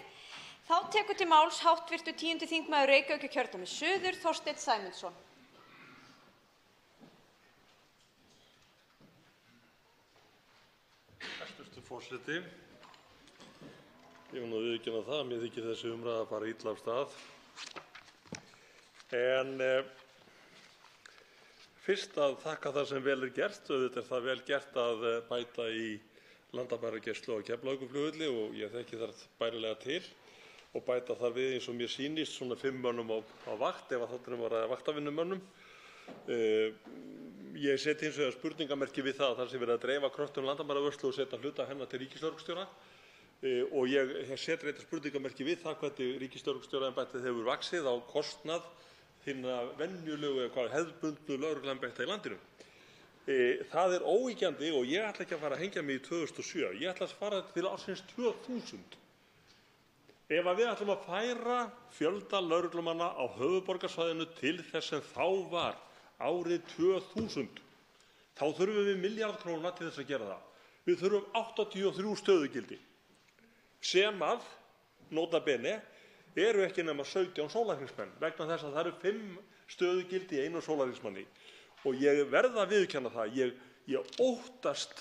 Þá tekur til máls hv. 10. þingmaður Reykjavíkurkjördæmis suður, Þorsteinn Sæmundsson. Hæstv. forseti. Ég vil nú viðurkenna það að mér þykir þessi umræða fara illa af stað. En fyrst að þakka það sem vel gert. Auðvitað það vel gert að bæta í landamæragæslu á Keflavíkurflugvelli og ég þekki þar bærilega til og bæta þar við eins og mér sýnist svona 5 mönnum á vakt ef að þarna var að vaktavinnumönnum. Ég seti hins vegar spurningamerki við það að þar sé verið að dreifa kröftum landamæravörslu og setja hluta hennar til ríkislögreglustjóra og ég seti þetta spurningamerki við það hvernig ríkislögreglustjóraembættið hefur vaxið á kostnað hinna venjulegu hefðbundnu lögregluembætta í landinu. Það óyggjandi og ég ætla ekki að fara að hengja mig í 2007, ég ætla að fara til ársins 2000. Ef við ætlum að færa fjölda lögreglumanna á höfuðborgarsvæðinu til þess sem þá var árið 2000, þá þurfum við milljarð króna til þess að gera það. Við þurfum 83 stöðugildi sem að, nota bene, eru ekki nema 17 sólarhringsmenn vegna þess að það eru 5 stöðugildi í einu sólarhringsmanni. Og ég verð að viðurkenna það, ég óttast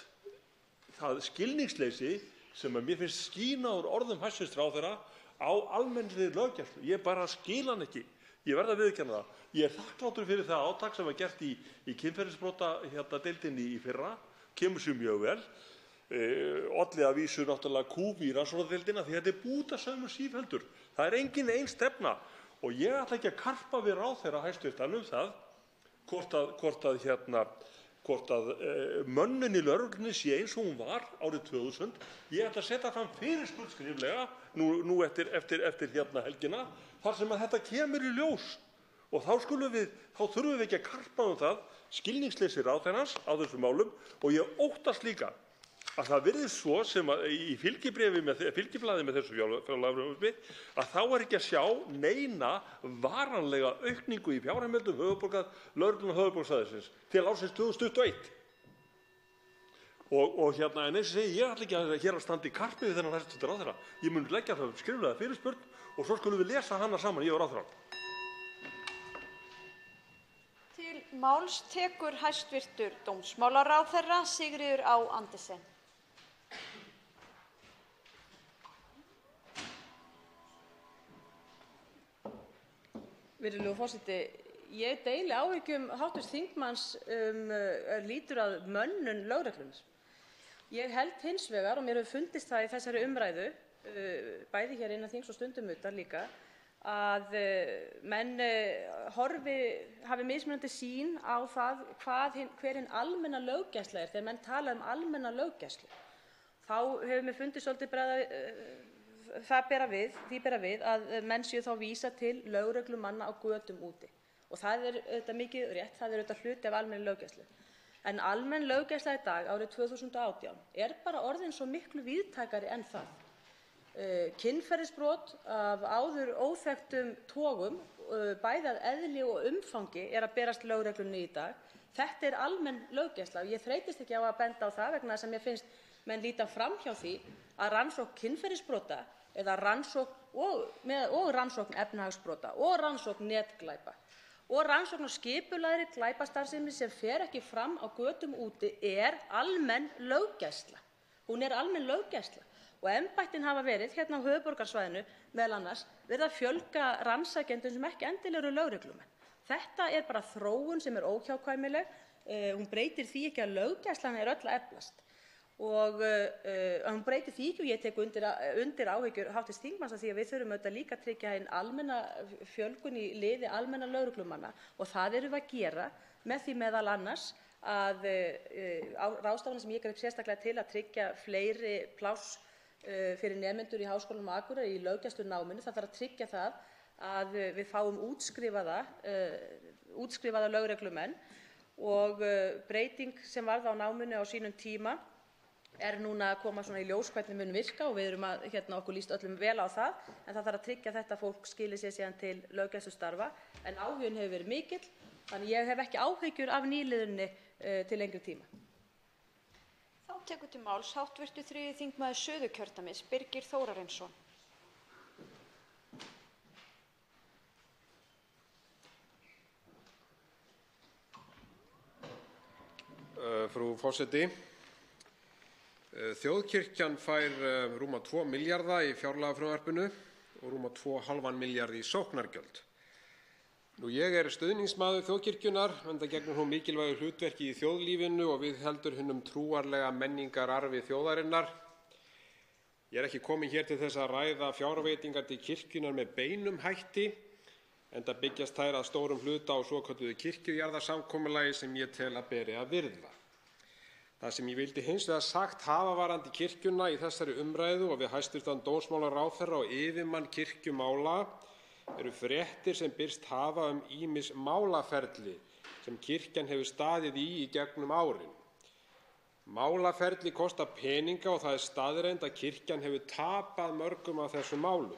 það skilningsleysi sem að mér finnst skína úr orðum hæstv. ráðherra á almennri löggæslu. Ég bara skil hann ekki. Ég verð að viðurkenna það. Ég þakklátur fyrir það átak sem var gert í kynferðisbrotadeildinni í fyrra, kemur sér mjög vel. Olli að vísu náttúrulega kúf í rannsóknardeildina því þetta bútasaumur sífeldur. Það engin ein stefna og ég ætla ekki að karpa við ráðherra hæstvirtan það hvort að mönnun í lögreglunni sé eins og hún var árið 2000. Ég ætla að setja fram fyrirspurn skriflega nú eftir helgina þar sem að þetta kemur í ljós og þá þurfum við ekki að karpa það skilningsleysi ráðherrans á þessum málum og ég óttast líka að það virðist svo sem að í fylgiblaði með þessu fjárlagafrumvarpi að þá ekki að sjá neina varanlega aukningu í fjárheimildum lögreglunnar höfuðborgarsvæðisins til ársins 2021. En eins og segi, ég ætla ekki að hér að standa í karpi við þennan hæstv. ráðherra. Ég mun leggja það skriflega fyrirspurn og svo skulum við lesa hana saman, ég og ráðherrann. Til máls tekur hæstv. dómsmálaráðherra Sigríður Á. Andersen. Virðulegur forseti, ég deili áhyggjum hv. þingmanns lýtur að mönnun lögreglunnar. Ég held hins vegar, og mér hefur fundist það í þessari umræðu, bæði hér innan þings og stundum utan líka, að menn hafi mismunandi sýn á það hver hin almenna löggæsla þegar menn tala almenna löggæslu. Þá hefur mér fundist svolítið því bera við að menn séu þá vísa til lögreglumanna á götum úti. Og það auðvitað mikið rétt, það auðvitað hluti af almennri löggæslu. En almenn löggæsla í dag, árið 2018, bara orðin svo miklu víðtækari en það. Kynferðisbrot af áður óþekktum togum, bæði að eðli og umfangi, að berast lögreglunni í dag. Þetta almenn löggæsla og ég þreytist ekki á að benda á það vegna þess að mér finnst menn líta fram hjá því að rannsókn kynferðisbrota eða rannsókn efnahagsbrota og rannsókn netglæpa og rannsókn á skipulagðri glæpastarfsemi sem fer ekki fram á götum úti almenn löggæsla. Hún almenn löggæsla Og embættin hafa verið hérna á höfuðborgarsvæðinu meðal annars verið að fjölga rannsakendum sem ekki endilega eru lögreglumenn. Þetta er bara þróun sem er óhjákvæmileg. Hún breytir því ekki að löggæslan er öll að eflast. Og hún breytir því ekki, og ég tek undir áhyggjur hv. þingmanns, því að við þurfum auðvitað líka að tryggja hin almenna fjölgun í liði almenna lögreglumanna, og það erum við að gera með því meðal annars að ráðstafanir sem ég greip sérstaklega til að tryggja fleiri pláss fyrir nemendur í Háskólanum á Akureyri í löggæslunáminu. Það þarf að tryggja það að við fáum útskrifaða lögreglumenn, og breyting sem varð á náminu á sínum tíma núna að koma svona í ljós hvernig mun virka, og við erum að okkur líst öllum vel á það, en það þarf að tryggja að þetta fólk skili sér síðan til löggæslustarfa. En áhuginn hefur verið mikill, þannig ég hef ekki áhyggjur af nýliðuninni til lengri tíma. Þá tekur til máls hv. 3. þingmaður Suðurkjördæmis, Birgir Þórarinsson. Frú forseti. Þjóðkirkjan fær rúma 2 milljarða í fjárlagafrumvarpinu og rúma 2,5 milljarða í sóknargjöld. Ég er stuðningsmaður þjóðkirkjunnar, enda gegnir hún mikilvægu hlutverki í þjóðlífinu og viðheldur hinum trúarlega menningararfi þjóðarinnar. Ég er ekki kominn hér til þess að ræða fjárveitingar til kirkjunnar með beinum hætti, enda byggjast þær að stórum hluta á svokölluðu kirkjujarðasamkomulagi sem ég tel að beri að virða. Það sem ég vildi hins vegar sagt hafa varðandi kirkjuna í þessari umræðu og við hæstv. Dómsmálaráðherra og yfirmann kirkjumála eru fréttir sem birst hafa ýmis málaferli sem kirkjan hefur staðið í gegnum árin. Málaferli kosta peninga og það er staðreynd að kirkjan hefur tapað mörgum af þessum málum.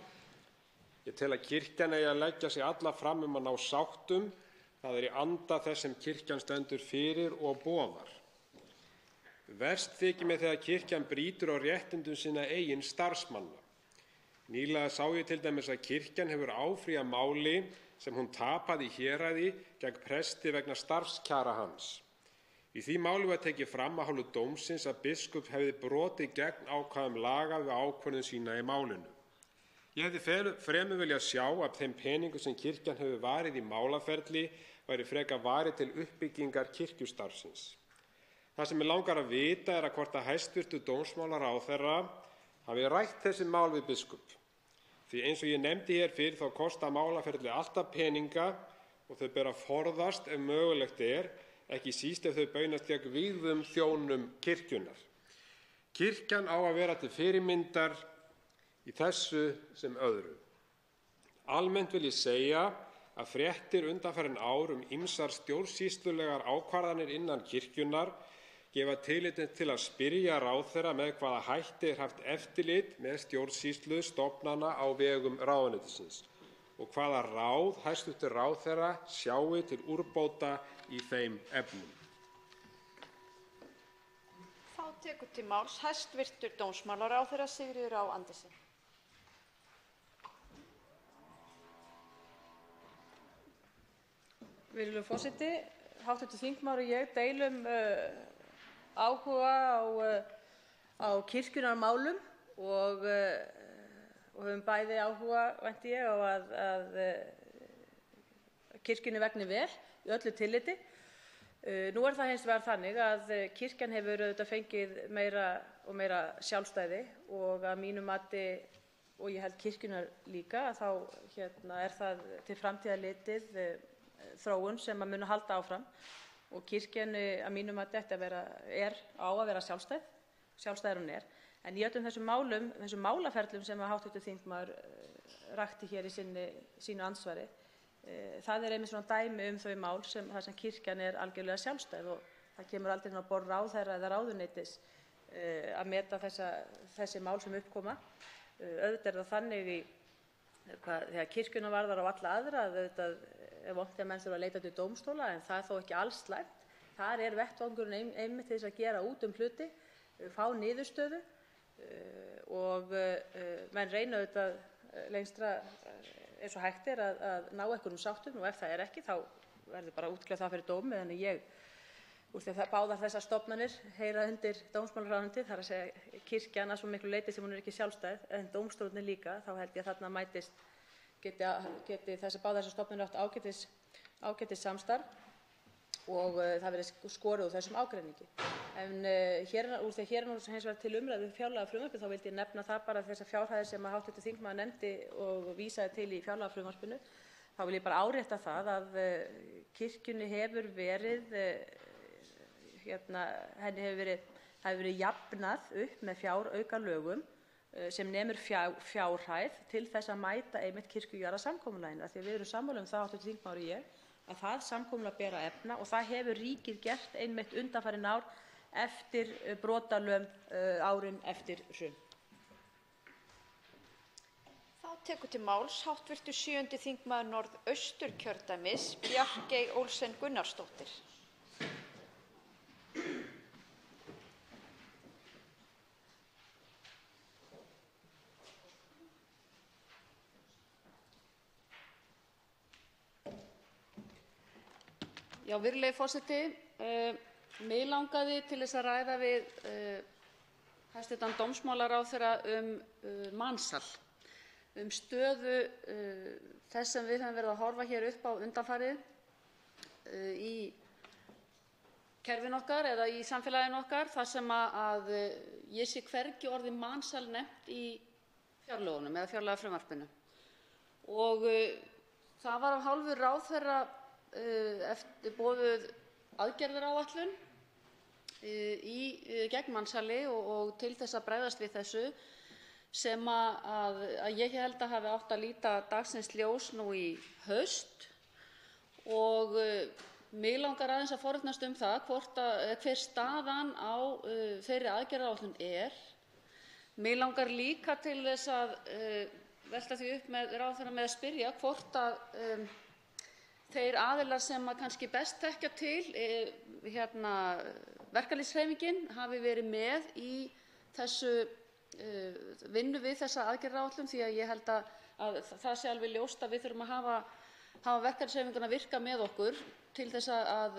Ég tel að kirkjan eigi að leggja sig alla fram að ná sáttum. Það er í anda þess sem kirkjan stendur fyrir og boðar. Verst þykir mér þegar kirkjan brýtur á réttindum sinna eigin starfsmanna. Nýlega sá ég til dæmis að kirkjan hefur áfrýjað máli sem hún tapaði í héraði gegn presti vegna starfskjara hans. Í því máli var tekið fram af hálfu dómsins að biskup hefði brotið gegn ákvæðum laga við ákvörðun sína í málinu. Ég hefði fremur viljað sjá að þeim peningum sem kirkjan hefur varið í málaferli væri frekar varið til uppbyggingar kirkjustarfsins. Það sem mig langar að vita er að hvort að hæstv. Dómsmálaráðherra hafi rætt þessi mál við biskup. Því eins og ég nefndi hér fyrr þá kosta málaferli alltaf peninga og þau ber að forðast ef mögulegt er, ekki síst ef þau beinast gegn vígðum þjónum kirkjunnar. Kirkjan á að vera til fyrirmyndar í þessu sem öðru. Almennt vil ég segja að fréttir undanfarin ár ýmsar stjórnsýslulegar ákvarðanir innan kirkjunnar gefa tilefni til að spyrja ráðherra með hvaða hætti er haft eftirlit með stjórnsýslu stofnana á vegum ráðuneytisins og hvaða ráð hæstv. Ráðherra sjái til úrbóta í þeim efnum. Þá tekur til máls hæstv. Dómsmálaráðherra Sigríður Á. Andersen. Virðulegur forseti, hv. þingmaður og ég deilum áhuga á kirkjunarmálum og höfum bæði áhuga, vænti ég, á að kirkjunni vegni vel í öllu tilliti. Nú er það hins vegar þannig að kirkjan hefur auðvitað fengið meira og meira sjálfstæði og að mínu mati, og ég held kirkjunnar líka, að þá er það til framtíðar litið þróun sem að muni halda áfram. Og kirkjan að mínum mati á að vera sjálfstæð hún er. En í öllum þessum málum, þessum málaferlum sem hv. þingmaður rakti hér í sínu andsvari, það er einmitt svona dæmi þau mál þar sem kirkjan er algjörlega sjálfstæð og það kemur aldrei inn á borð ráðherra eða ráðuneytis að meta þessi mál sem uppkoma. Auðvitað er það þannig þegar kirkjuna varðar á alla aðra að auðvitað vont að menn þurfa að leita til dómstóla, en það er þó ekki alls slæmt. Þar er vettvangurinn einmitt til þess að gera út hluti, fá niðurstöðu og menn reyna auðvitað lengstra eins og hægt er að ná einhverjum sáttum og ef það er ekki þá verður bara útkljáð það fyrir dómi. Þannig ég úr því að báðar þessar stofnanir heyra undir dómsmálaráðuneytið, það er að segja kirkjan að svo miklu leyti sem hún er ekki sjálfstæð, en dómstólarnir líka, þá held ég að þarna mætist geti báðar þessar stofnanir átt ágætis samstarf og það verið skorið úr þessum ágreiningi. En úr því að hér er nú hins vegar til umræðu fjárlagafrumvarpið, þá vildi ég nefna það bara þessar fjárhæðir sem hv. þingmaður nefndi og vísaði til í fjárlagafrumvarpinu. Þá vil ég bara árétta það að kirkjunni hefur verið, henni hefur verið jafnað upp með fjáraukalögum sem nemur fjárhæð til þess að mæta einmitt kirkjujarðasamkomulaginu. Því að við erum sammála það, hv. þingmaður og ég, að það samkomulag ber að efna og það hefur ríkið gert einmitt undanfarin ár eftir brotalöm árin eftir hrun. Þá tekur til máls hv. 7. þingmaður Norðausturkjördæmis, Bjarkey Olsen Gunnarsdóttir. Já, virðulegi forseti, mig langaði til þess að ræða við hæstv. Dómsmálaráðherra mansal, stöðu þess sem við höfum verið að horfa hér upp á undanfarið í kerfinu okkar eða í samfélaginu okkar, þar sem að ég sé hvergi orðið mansal nefnt í fjárlögunum eða fjárlagafrumvarpinu. Og það var af hálfu ráðherra eftir boðuð aðgerðaáætlun gegn mansali og til þess að bregðast við þessu sem að ég held að hafi átt að líta dagsins ljós nú í haust. Og mig langar aðeins að forvitnast það hver staðan á þeirri aðgerðaáætlun er. Mig langar líka til þess að velta því upp með ráðherra með að spyrja hvort að þeir aðilar sem kannski best þekkja til, verkalýðshreyfingin, hafi verið með í þessu vinnu við þessa aðgerðaáætlun, því að ég held að það sé alveg ljóst að við þurfum að hafa verkalýðshreyfinguna virka með okkur til þess að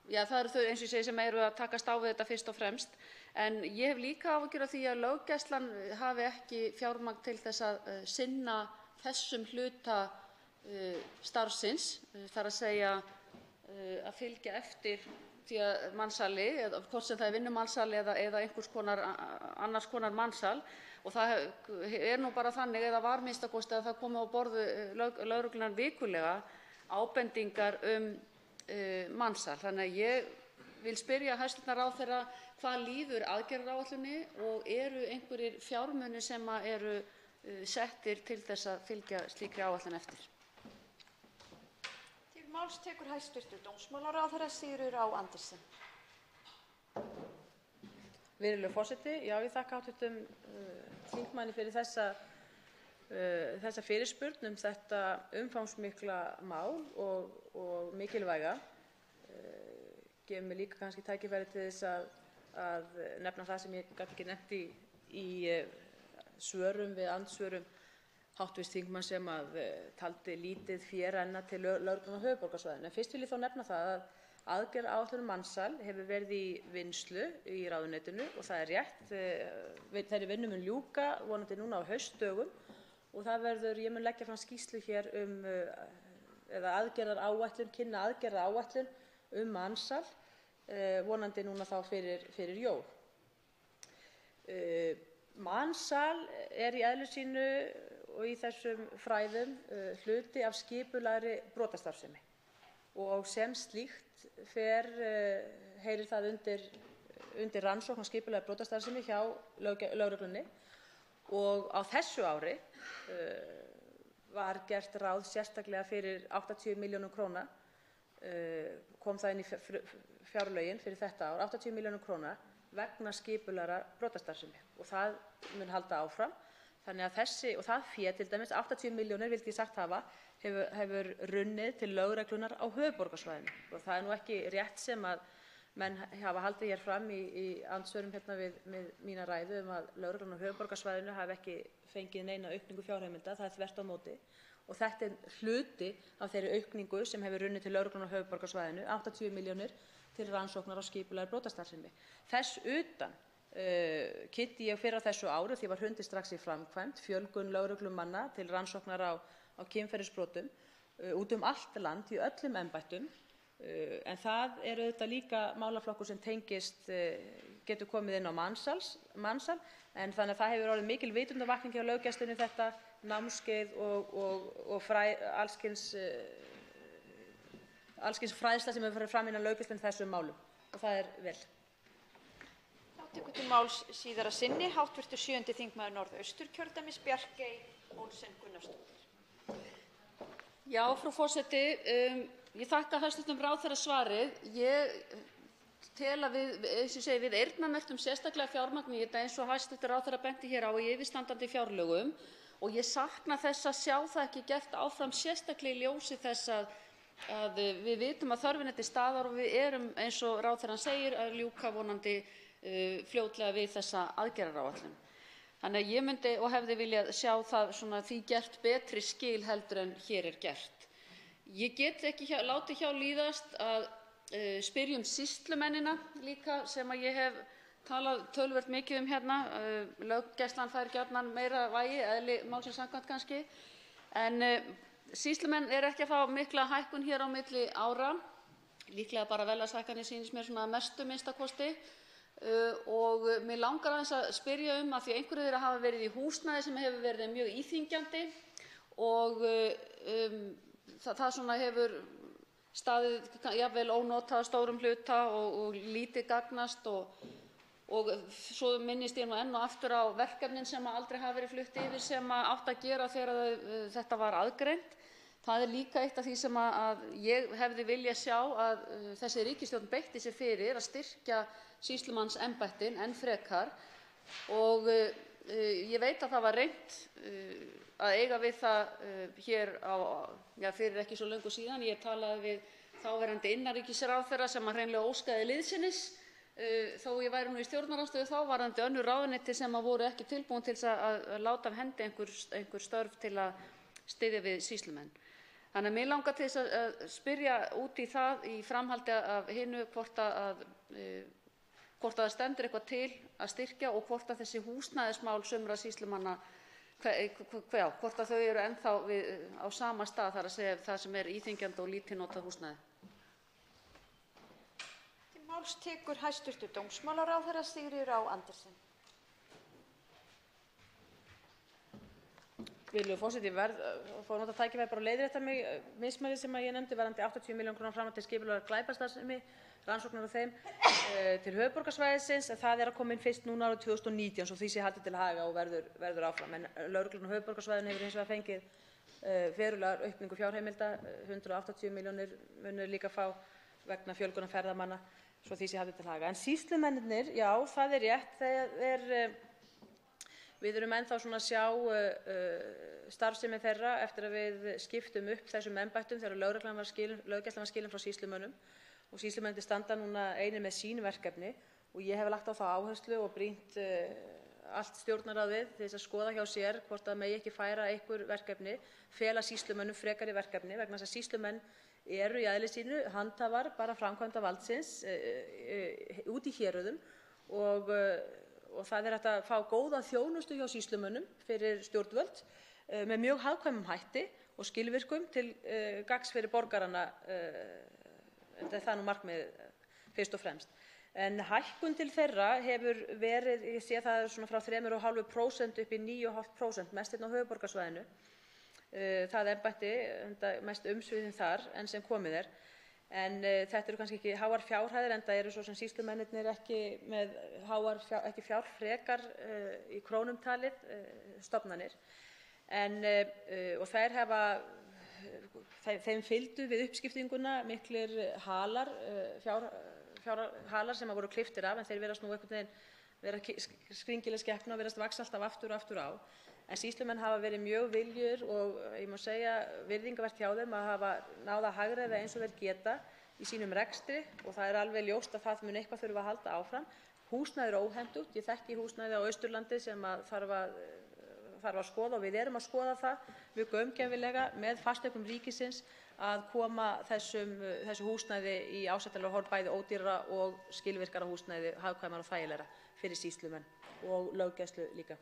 það eru þau, eins og ég segi, sem eru að takast á við þetta fyrst og fremst. En ég hef líka áhyggjur af því að löggæslan hafi ekki fjármagn til þess að sinna þessum hluta starfsins, þar að segja að fylgja eftir því að mansali, hvort sem það er vinnumansal eða annars konar mansal. Og það er nú bara þannig, eða var minnstakosti, að það komi á borð lögreglunnar vikulega ábendingar mansal. Þannig að ég vil spyrja hæstv. Ráðherra hvað líður aðgerðaáætlunni og eru einhverjir fjármunir sem eru settir til þess að fylgja slíkri áætlun eftir. Máls tekur hæstv. Dómsmálaráðherra Sigríður Á. Andersen. Virðulegur forseti, já, ég þakka hv. Þingmanni fyrir þessa fyrirspurn þetta umfangsmikla mál og mikilvæga. Gefur mér líka kannski tækifæri til þess að nefna það sem ég gat ekki nefnt í svörum við andsvörum hv. þingmanns sem taldi lítið fé renna til lögreglunnar á höfuðborgarsvæðinu. En fyrst vil ég þó nefna það að aðgerðaáætlun mansal hefur verið í vinnslu í ráðuneytinu og það er rétt. Þeirri vinnu mun ljúka vonandi núna á haustdögum og það verður, ég mun leggja fram skýrslu hér eða aðgerðaráætlun, kynna aðgerðaáætlun mansal, vonandi núna þá fyrir jól. Mansal er í eðli sínu og í þessum fræðum hluti af skipulagðri brotastarfsemi og sem slíkt heyrir það undir rannsókn á skipulagðri brotastarfsemi hjá lögreglunni og á þessu ári var gert ráð sérstaklega fyrir 80 milljónum króna, kom það inn í fjárlögin fyrir þetta ár, 80 milljónum króna vegna skipulagðrar brotastarfsemi og það mun halda áfram. Þannig að það fé, til dæmis 80 milljónir, vildi ég sagt hafa, hefur runnið til lögreglunnar á höfuðborgarsvæðinu og það er nú ekki rétt sem að menn hafa haldið hér fram í andsvörum hérna við mína ræðu að lögreglan á höfuðborgarsvæðinu hafi ekki fengið neina aukningu fjárheimilda. Það er þvert á móti og þetta er hluti af þeirri aukningu sem hefur runnið til lögreglan á höfuðborgarsvæðinu, 80 milljónir til rannsóknar á skipulagðri brotastarfsemi. Þess utan kynnti ég fyrr á þessu ári, því var hrundið strax í framkvæmd, fjölgun lögreglumanna til rannsóknar á kynferðisbrotum út allt land í öllum embættum. En það er auðvitað líka málaflokkur sem tengist, getur komið inn á mansal, en þannig að það hefur orðið mikil vitundarvakning hjá löggæslunni þetta námskeið og allskyns fræðsla sem hefur farið fram innan löggæslunni þessum málum og það er vel. Þá tekur til máls síðar að sinni hv. 7. þingmaður Norðausturkjördæmis Bjarkey Olsen Gunnarsdóttir. Já, frú forseti, ég þakka hæstv. Ráðherra svarið. Ég tel að við eyrnamerktum sérstaklega fjármagn í þetta eins og hæstv. Ráðherra benti hér á í yfirstandandi fjárlögum og ég sakna þess að sjá það ekki gert áfram sérstaklega í ljósi þess að við vitum að þörfin er til staðar og við erum, eins og ráðherrann segir, að ljúka vonandi fljótlega við þessa aðgerðaáætlun. Þannig að ég myndi og hefði viljað sjá það því gert betri skil heldur en hér er gert. Ég get ekki látið hjá líðast að spyrja sýslumennina líka sem að ég hef talað töluvert mikið hérna. Löggæslan fær gjarnan meira vægi, eðli málsins samkvæmt kannski, en sýslumenn eru ekki að fá mikla hækkun hér á milli ára, líklega bara verðlagshækkanir sýnist mér að mestu minnsta kosti. Og mig langar aðeins að spyrja að því einhverjir þeirra hafa verið í húsnæði sem hefur verið mjög íþyngjandi og það hefur staðið jafnvel ónotað að stórum hluta og lítið gagnast og svo minnist ég enn og aftur á verkefnin sem aldrei hafa verið flutt yfir sem átti að gera þegar þetta var aðgreint. Það er líka eitt af því sem að ég hefði viljað sjá að þessi ríkisstjórn beitti sér fyrir að styrkja sýslumannsembættin enn frekar og ég veit að það var reynt að eiga við það hér fyrir ekki svo löngu síðan. Ég talaði við þáverandi innanríkisráðherra sem hreinlega óskaði liðsinnis þó ég væri nú í stjórnarandstöðu þá varðandi önnur ráðuneyti sem voru ekki tilbúin til að láta af hendi einhver störf til að styðja við sýslumenn. Þannig að mig langar til þess að spyrja út í það í framhaldi af hinu hvort það stendur eitthvað til að styrkja og hvort að þessi húsnæðismál sumra sýslumanna, hvort að þau eru ennþá á sama stað, þar að segja það sem er íþyngjandi og lítið notað húsnæði. Til máls tekur hæstv. Dómsmálaráðherra Sigríður Á. Andersen. Virðulegur forseti, ég verð að fá að nota tækifærið bara að leiðrétta mig mismælið sem ég nefndi varðandi 80 milljóna króna framlag til skipulagðrar glæpastarfsemi, rannsóknar á þeim til höfuðborgarsvæðisins, en það er að koma inn fyrst núna árið 2019 svo því sé haldið til haga og verður áfram. En lögreglan á höfuðborgarsvæðinu hefur hins vegar fengið verulega aukningu fjárheimilda, 180 milljónir munu líka fá vegna fjölgunar ferðamanna svo því sé haldið til haga. En sýslumennirnir, já, það er rétt, við erum ennþá að sjá starfsemi þeirra eftir að við skiptum upp þessum embættum þegar löggæslan var skilin frá sýslumönnum og sýslumennirnir standa núna einir með sín verkefni og ég hef lagt á það áherslu og brýnt allt stjórnarráðið til þess að skoða hjá sér hvort það megi ekki færa einhver verkefni, fela sýslumönnum frekari verkefni vegna þess að sýslumenn eru í eðli sínu handhafar bara framkvæmdarvaldsins út í héruðum og það er hægt að fá góða þjónustu hjá sýslumönnum fyrir stjórnvöld með mjög hagkvæmum hætti og skilvirkum til gagns fyrir borgarana. Það er nú markmiðið fyrst og fremst. En hækkun til þeirra hefur verið, ég sé það frá 3,5% upp í 9,5%, mest hérna á höfuðborgarsvæðinu. Það embætti mest umsviðin þar enn sem komið er. En þetta eru kannski ekki háar fjárhæðir enda eru svo sem sýslumennirnir ekki með ekki fjárfrekar í krónum talið stofnanir. Og þær hafa þeim fylgdu við uppskiptinguna miklir halar, fjárhalar sem voru klipptir af en þeir virðast nú einhvern veginn vera skringileg skepna og virðast vaxa alltaf aftur og aftur á. En sýslumenn hafa verið mjög viljugir og ég má segja virðingarvert hjá þeim að hafa náð að hagræða eins og þeir geta í sínum rekstri og það er alveg ljóst að það mun eitthvað þurfa að halda áfram. Húsnæði er óhentugt. Ég þekki húsnæði á Austurlandi sem þarf að skoða og við erum að skoða það mjög gaumgæfilega með fasteignum ríkisins að koma þessu húsnæði í ásættanlega horf, bæði ódýrara og skilvirkara húsnæði, hagkvæmara og þægilegra fyrir sýslumenn og löggæslu líka.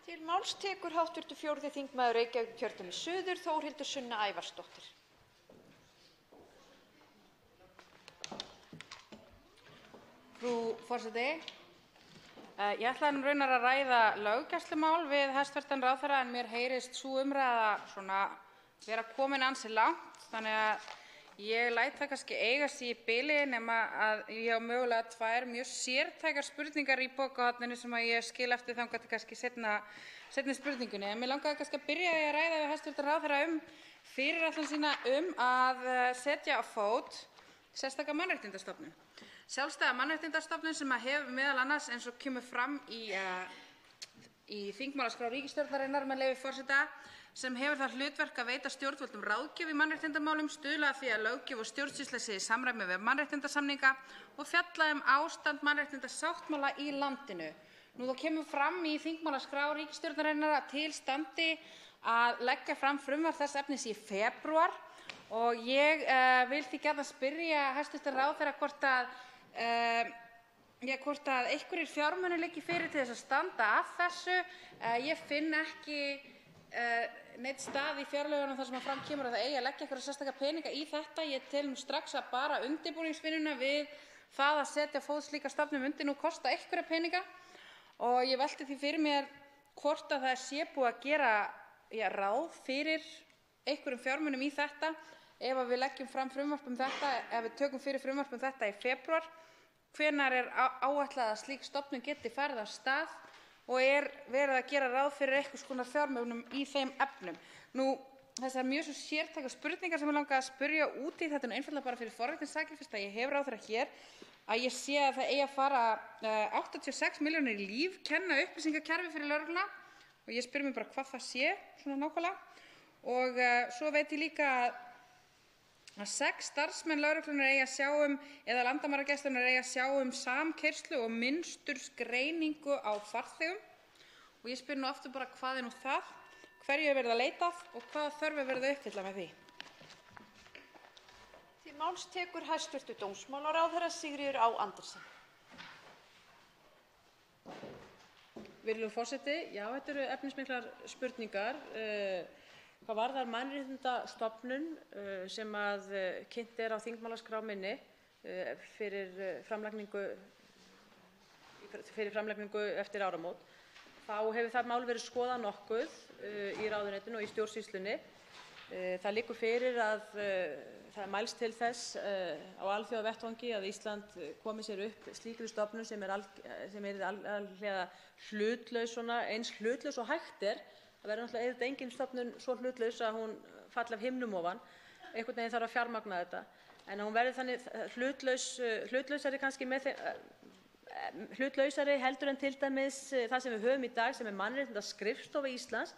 Til máls tekur hv. 4. þingmaður Reykjavíkurkjördæmis suður, Þórhildur Sunna Ævarsdóttir. Frú forseti, ég ætlaði raunar að ræða löggæslumál við hæstv. Ráðherra en mér heyrist sú umræða vera komin ansi langt, þannig að ég læt það kannski eiga sig í bili nema að ég á mögulega 2 mjög sértækar spurningar í bókahorninu sem að ég skil eftir þangað til kannski seinni spurningunni. En mér langaði kannski að byrja að ræða við hæstv. Ráðherra fyrirætlan sína að setja á fót sérstaka mannréttindastofnun. Sjálfstæða mannréttindastofnun sem hefur meðal annars, eins og kemur fram í þingmálaskrá ríkisstjórnarinnar með leyfi forseta, sem hefur það hlutverk að veita stjórnvöldum ráðgjöf í mannréttindamálum, stuðla að því að löggjöf og stjórnsýsla sé í samræmi við mannréttindasamninga og fjalla ástand mannréttindasáttmála í landinu. Nú þá kemur fram í þingmálaskrá ríkisstjórnarinnar að til standi að leggja fram frumvarp þess efnis í febrúar og ég vil því gjarnan spyrja hæstv. Ráðherra hvort að einhverjir fjármunir liggi fyrir til þess að standa að þessu. Ég finn ekki neitt stað í fjárlögunum þar sem fram kemur að það eigi að leggja einhverja sérstaka peninga í þetta. Ég tel nú strax að bara undirbúningsvinnuna við það að setja á fót slíka stofnun myndi nú kosta einhverja peninga og ég velti því fyrir mér hvort að það sé búið að gera ráð fyrir einhverjum fjármunum í þetta ef við leggjum fram frumvarp þetta, ef við tökum fyrir frumvarp þetta í febrúar. Hvenær er áætlað að slík stofnun geti farið af stað og er verið að gera ráð fyrir einhvers konar fjármögnun í þeim efnum? Nú, þessar mjög svo sértækar spurningar sem ég langaði að spyrja út í, þetta einfaldlega bara fyrir forréttindasakir, fyrst að ég hef ráðherra hér, að ég sé að það eigi að fara 86 milljónir í lífkenna upplýsingakerfi fyrir lögregluna og ég spyr mig bara hvað það sé svona nákvæmlega. Og svo veit ég líka að 6 starfsmenn lögreglunnar eigi að sjá eða landamæragæslunnar eigi að sjá samkeyrslu og mynstursgreiningu á farþegum og ég spyr nú aftur bara hvað nú það, hverju verið að leita og hvaða þörf verið að uppfylla með því. Til máls tekur hæstv. Dómsmálaráðherra Sigríður Á. Andersen. Virðulegur forseti, já, þetta eru efnismiklar spurningar. Hvað varðar mannréttindastofnun sem kynnt á þingmálaskrá minni fyrir framlagningu eftir áramót, þá hefur það mál verið skoðað nokkuð í ráðuneytinu og í stjórnsýslunni. Það liggur fyrir að það er mælst til þess á alþjóðavettvangi að Ísland komi sér upp slíkri stofnun sem yrði alhliða hlutlaus, eins hlutlaus og hægt er. Það verður náttúrulega auðvitað engin stofnun svo hlutlaus að hún falli af himnum ofan. Einhvern veginn þarf að fjármagna þetta. En að hún verði þannig hlutlausari kannski hlutlausari heldur en til dæmis það sem við höfum í dag sem Mannréttindaskrifstofa Íslands,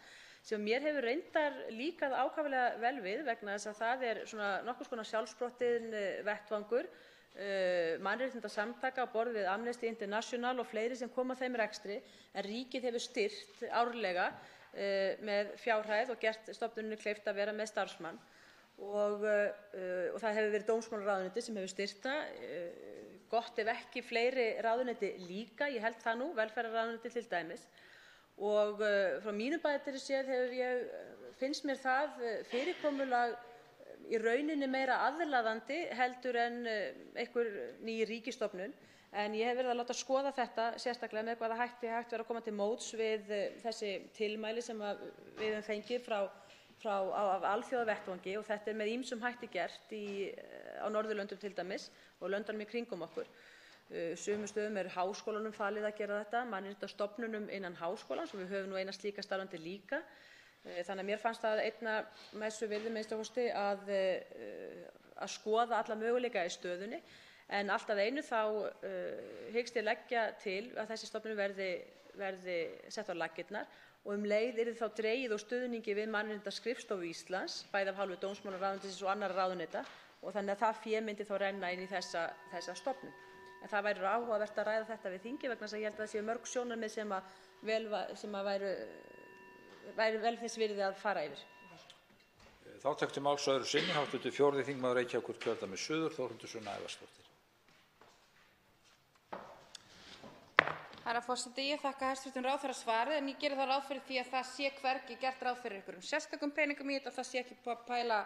sem mér hefur reyndar líkað ákaflega vel við vegna þess að það er svona nokkurs konar sjálfsprottinn vettvangur mannréttindasamtaka á borð við Amnesty International og fleiri sem koma að þeim rekstri, en ríkið hefur styrkt árlega með fjárhæð og gert stofnuninni kleift að vera með starfsmann og það hefur verið dómsmálaráðuneyti sem hefur styrkt það, gott ef ekki fleiri ráðuneyti líka, ég held það nú, velferðarráðuneyti til dæmis. Og frá mínu bæjardyri séð finnst mér það fyrirkomulag í rauninni meira aðlaðandi heldur en einhver ný ríkisstofnun, en ég hef verið að láta skoða þetta sérstaklega með hvaða hætti hægt verið að koma til móts við þessi tilmæli sem við höfum fengið af alþjóðavettvangi og þetta er með ýmsum hætti gert á Norðurlöndum til dæmis og löndunum í kringum okkur. Sumum stöðum háskólanum falið að gera þetta, mannréttindastofnunum innan háskólans og við höfum nú eina slíka starfandi líka. Þannig að mér fannst það einna mestu virði minnsta kosti að skoða alla möguleika í stöðunni, en allt að einu þá hyggst ég leggja til að þessi stofnun verði sett á laggirnar og leið yrði þá dregið úr stuðningi við Mannréttindaskrifstofu Íslands, bæði af hálfu dómsmálaráðuneytisins og annarra ráðuneyta, og þannig að það fé myndi þá renna inn í þessa stofnun. En það væri áhugavert að ræða þetta við þingið vegna þess að ég held að það séu mörg sjónarmið sem væri vel þess virði að fara yfir. Þá tekur til máls öðru sinni hv. 4. þingmaður Reykjavíkurkjördæmis suður, Þórhildur Sunna Ævarsdóttir. Herra forseti, ég þakka hæstv. Ráðherra svarið en ég geri þá ráð fyrir því að það sé hvergi gert ráð fyrir einhverjum sérstökum peningum í þetta, það sé ekki búið að pæla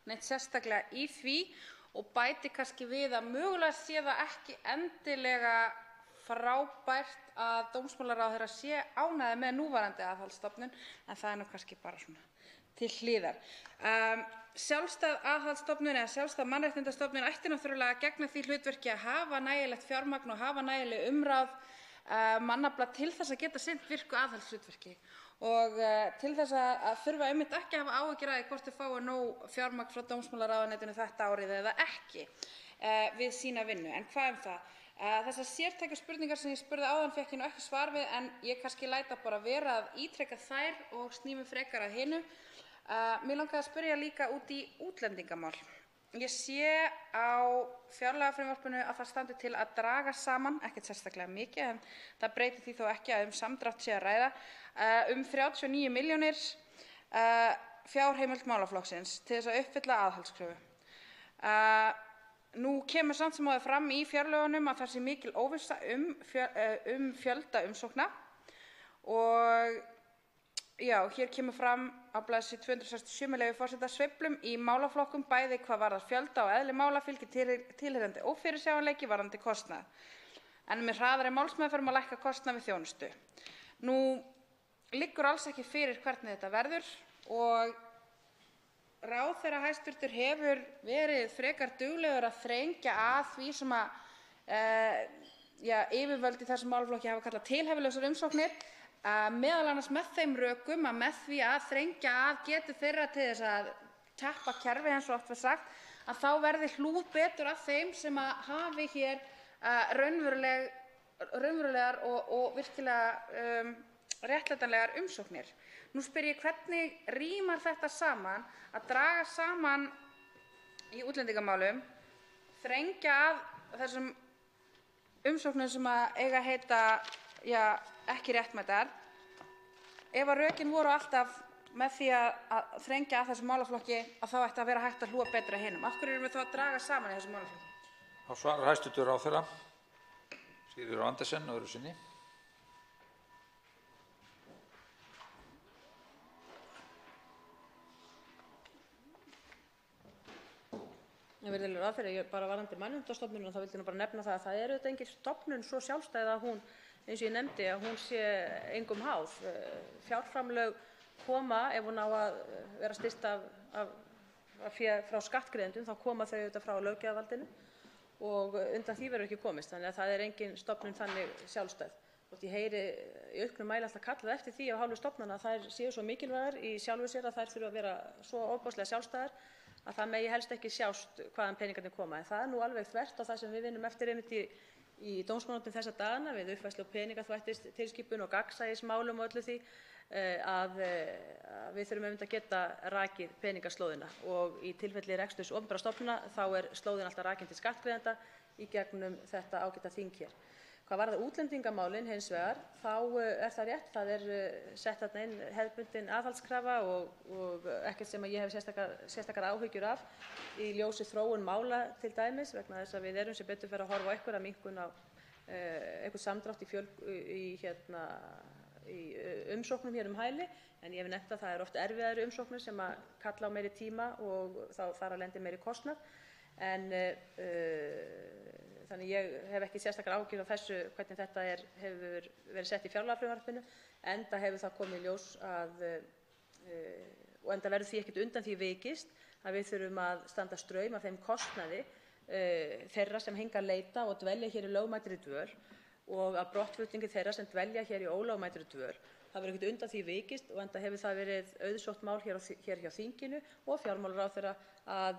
neitt sérstaklega í því og bæti kannski við að mögulega sé það ekki endilega frábært að dómsmálaráðherra sé ánægður með núverandi aðhaldsstofnun, en það nú kannski bara svona til hliðar. Sjálfstæð aðhaldsstofnun eða sjálfstæð mannréttindastofnun ætti náttúrulega að gegna því hlutverki að hafa nægilegt fjármagn og hafa nægileg umráð mannafla til þess að geta sinnt virku aðhaldshlutverki og til þess að þurfa einmitt ekki að hafa áhyggjur af því hvort þau fái nóg fjármagn frá dómsmálaráðuneytinu þetta árið eða ekki við sína vinnu. En hvað það? Þessar sértæku spurningar sem ég spurði áðan fékk ég nú ekki svar við en ég kannski læta bara vera að ítreka þær og sný mig frekar að hinu. Mig langaði að spyrja líka út í útlendingamál. Ég sé á fjárlagafrumvarpinu að það standi til að draga saman, ekkert sérstaklega mikið, en það breytir því þó ekki að samdrátt sé að ræða, 39 milljónir fjárheimild málaflokksins til þess að uppfylla aðhaldskröfu. Nú kemur samt sem áður fram í fjárlögunum að það sé mikil óvissa fjölda umsókna og já, hér kemur fram á blaðsíðu 267 með leyfi forseta sveiflum í málaflokkum bæði hvað varðar fjölda og eðli mála fylgir tilheyrandi ófyrirsjáanleiki varðandi kostnað. En með hraðari málsmeðferð má lækka kostnað við þjónustu. Nú liggur alls ekki fyrir hvernig þetta verður og ráðherra hæstvirtur hefur verið frekar duglegur að þrengja að því sem yfirvöld í þessum málaflokki hafa kallað tilhæfulausar umsóknir, meðal annars með þeim rökum að með því að þrengja að getu þeirra til þess að teppa kerfi eins og oft var sagt, að þá verði hlúð betur að þeim sem hafi hér raunverulegar og virkilega réttlætanlegar umsóknir. Nú spyr ég hvernig rímar þetta saman að draga saman í útlendingamálum, þrengja að þessum umsóknum sem eiga að heita ekki réttmætar, ef að rökin voru alltaf með því að þrengja að þessum málaflokki að þá ætti að vera hægt að hlúa betur að hinum. Af hverju erum við þá að draga saman í þessum málaflokki? Þá svarar hæstv. ráðherra Sigríður Andersen öðru sinni. Virðulegur ráðherra, ég bara varðandi Mannréttindastofnunina þá vildi ég bara nefna það að það er auðvitað engin stofnun svo sjálfstæð að hún, eins og ég nefndi, að hún sé engum háð. Fjárframlög koma, ef hún á að vera styrkt af fé frá skattgreiðendum, þá koma þau auðvitað frá löggjafarvaldinu og undan því verður ekki komist. Þannig að það er engin stofnun þannig sjálfstæð. Þótt ég heyri í auknum mæli alltaf kallað eftir því af hálfu stofnana að þær séu svo mikilvægar í sjálfu sér að þær þurfa að vera svo ofboðslega sjálfstæðar að það megi helst ekki sjást hvaðan peningarnir koma. En það er nú alveg þvert á það sem við vinnum eftir einmitt í dómsmálaráðuneytinu þessa dagana við uppfærslu á peningaþvættistilskipun og gagnsæismálum og öllu því að við þurfum einmitt að geta rakið peningaslóðina og í tilfelli reksturs opinberra stofnana þá er slóðin alltaf rakin til skattgreiðenda í gegnum þetta ágæta þing hér. Hvað varðar útlendingamálin hins vegar, þá er það rétt, það er sett þarna inn hefðbundin aðhaldskrafa og ekkert sem ég hef sérstakar áhyggjur af í ljósi þróun mála til dæmis vegna þess að við erum sem betur fer að horfa á einhverja minnkun á einhvern samdrátt í umsóknum hér hæli, en ég hef nefnt að það er oft erfiðari umsóknir sem að kalla á meiri tíma og þá þar að lendi meiri kostnað, en þannig ég hef ekki sérstakar áhyggjur af þessu hvernig þetta hefur verið sett í fjárlagafrumvarpinu, enda hefur það komið í ljós og enda verður því ekkert undan því vikist að við þurfum að standa straum af þeim kostnaði þeirra sem hingað leita og dvelja hér í lögmætri dvöl og að brottflutningi þeirra sem dvelja hér í ólögmætri dvöl. Það verður ekkert undan því vikist og enda hefur það verið auðsótt mál hér hjá þinginu og fjármálaráðherra að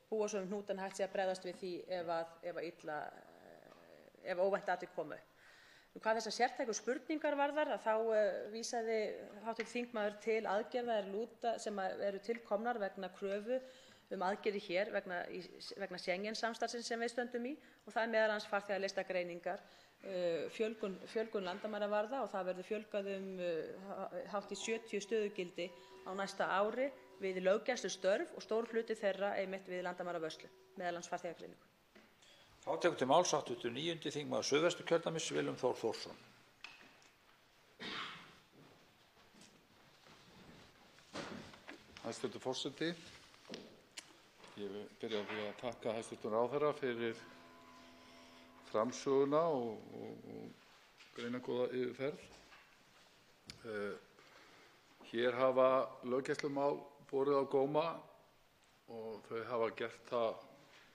búa svo hnútan hægt sé að bregðast við því ef óvænt atvik koma upp. Hvað þessar sértæku spurningar varðar þá vísaði hv. þingmaður til aðgerða sem eru tilkomnar vegna kröfu aðgerðir hér vegna Schengen-samstarfsins sem við stöndum í og það meðal annars farþegalistagreiningar, fjölgun landamæravarða og það verður fjölgað hátt í 70 stöðugildi á næsta ári við löggæslustörf og stór hluti þeirra einmitt við landamæravörslu, meðal annars farþegagreiningu. Þá tekur til máls 89. þingmaður Suðvesturkjördæmis, Willum Þór Þórsson. Hæstv. forseti. Ég vil byrja á því að þakka hæstv. ráðherra fyrir framsöguna og greinargóða yfirferð. Hér hafa löggæslumál borið á góma og þau hafa gert það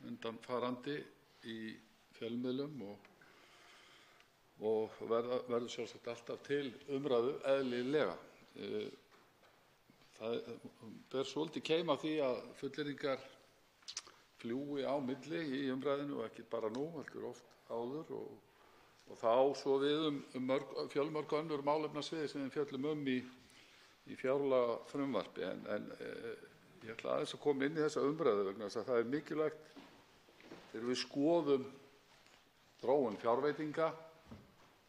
undanfarandi í fjölmiðlum og verður sjálfsagt alltaf til umræðu eðlilega. Það ber svolítið keim af því að fullyrðingar fljúgi á milli í umræðinu og ekki bara nú, heldur oft áður og þá svo við fjölmörg önnur málefnasvið sem við fjöllum í fjárlagafrumvarpi. En ég ætla aðeins að koma inn í þessa umræðu vegna þess að það er mikilvægt þegar við skoðum þróun fjárveitinga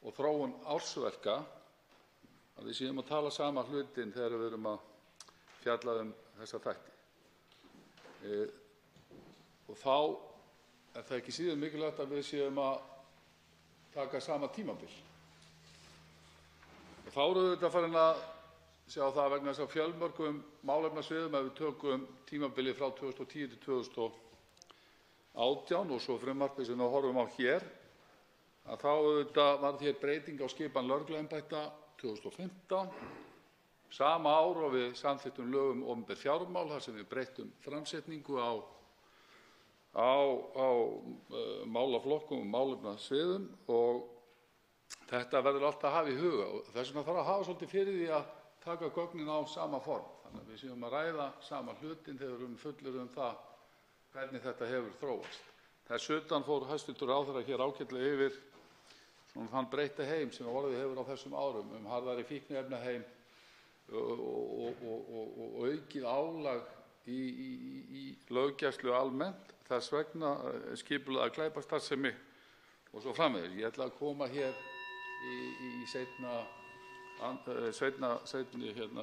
og þróun ársverka að við séum að tala sama hlutinn þegar við erum að fjalla þessa þætti. Og þá er það ekki síður mikilvægt að við séum að taka sama tímabil. Og þá erum við farin að sjá það vegna þess að fjölmörgum málefnasviðum ef við tökum tímabilið frá 2010 til 2018 og svo frumvarpið sem við horfum á hér, að þá varð hér breyting á skipan lögregluembætta 2015, sama ár og við samþykktum lög opinber fjármál þar sem við breyttum framsetningu á málaflokkum og málefnasviðum og þetta verður alltaf að hafa í huga og þess vegna þarf að hafa svolítið fyrir því að taka gögnin á sama form. Þannig að við séum að ræða sama hlutinn þegar við erum fullir það hvernig þetta hefur þróast. Þess utan fór hæstv. Ráðherra hér ágætlega yfir þann breytta heim sem orðið hefur á þessum árum harðari fíkniefnaheim og aukið álag í löggæslu almennt, þess vegna skipulagða glæpastarfsemi og svo framvegis. Ég ætla að koma hér í seinni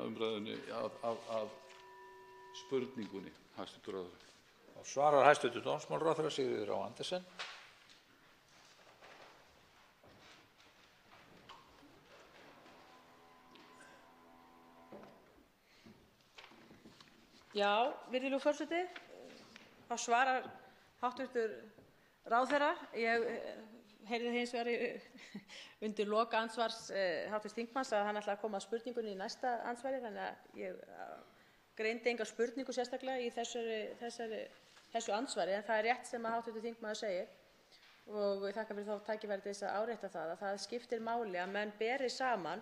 umræðunni að spurningunni, hæstv. ráðherra. Svarar hæstv. dómsmálaráðherra Sigríður Á. Andersen. Já, virðulegur forseti, þá svarar hv. ráðherra. Ég heyrði hins vegar undir lok andsvars hv. þingmanns að hann ætlaði að koma að spurningunni í næsta andsvari, þannig að ég greindi enga spurningu sérstaklega í þessu andsvari, en það er rétt sem að hv. þingmaður segir og ég þakka fyrir þá tækifæri til þess að árétta það að það skiptir máli að menn beri saman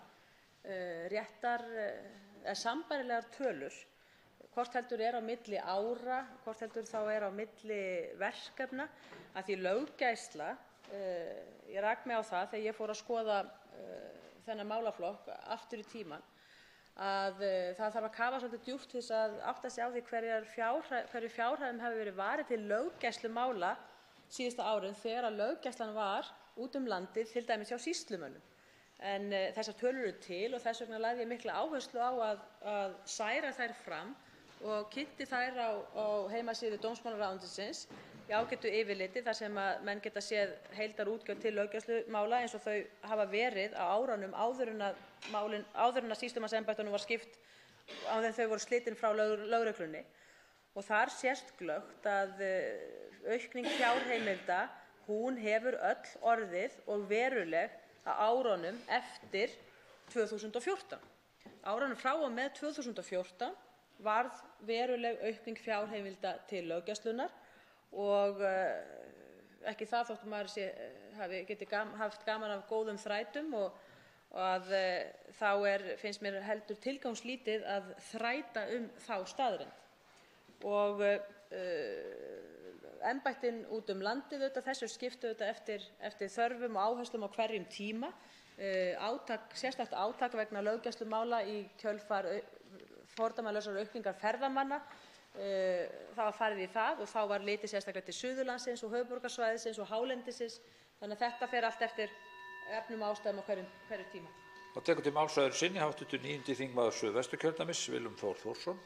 sambærilegar tölur, hvort heldur er á milli ára, hvort heldur þá er á milli verkefna, að því löggæsla, ég rak mig á það þegar ég fór að skoða þennan málaflokk aftur í tímann, að það þarf að kafa svolítið djúpt til þess að átta sig á því hverju fjárhæðum hefur verið varið til löggæslumála síðustu árin þegar að löggæslan var út landið, til dæmis hjá sýslumönnum. En þessar tölur eru til og þess vegna lagði ég mikla áherslu á að særa þær fram og kynnti þær á heimasíðu dómsmálaráðuneytisins í ágætu yfirliti þar sem að menn geta séð heildarútgjöld til löggæslumála eins og þau hafa verið á árunum áður en að sýslumannsembættunum var skipt, áður en þau voru slitin frá lögreglunni. Og þar sést glöggt að aukning fjárheimilda, hún hefur öll orðið og veruleg á árunum eftir 2014. Árunum frá og með 2014 varð veruleg aukning fjárheimilda til löggæslunnar og ekki það þótt maður geti haft gaman af góðum þrætum og að þá finnst mér heldur tilgangslítið að þræta þá staðreynd. Og embættin út landið þessu skipt eftir þörfum og áherslum á hverjum tíma. Sérstakt átak vegna löggæslumála í kjölfar fordæmalausrar aukningar ferðamanna. Það var farið í það og þá var litið sérstaklega til Suðurlandsins og höfuðborgarsvæðisins og hálendisins. Þannig að þetta fer allt eftir efnum og ástæðum á hverjum tíma. Þá tekur til máls öðru sinni hv. 9. þingmaður Suðvesturkjördæmis, Willum Þór Þórsson.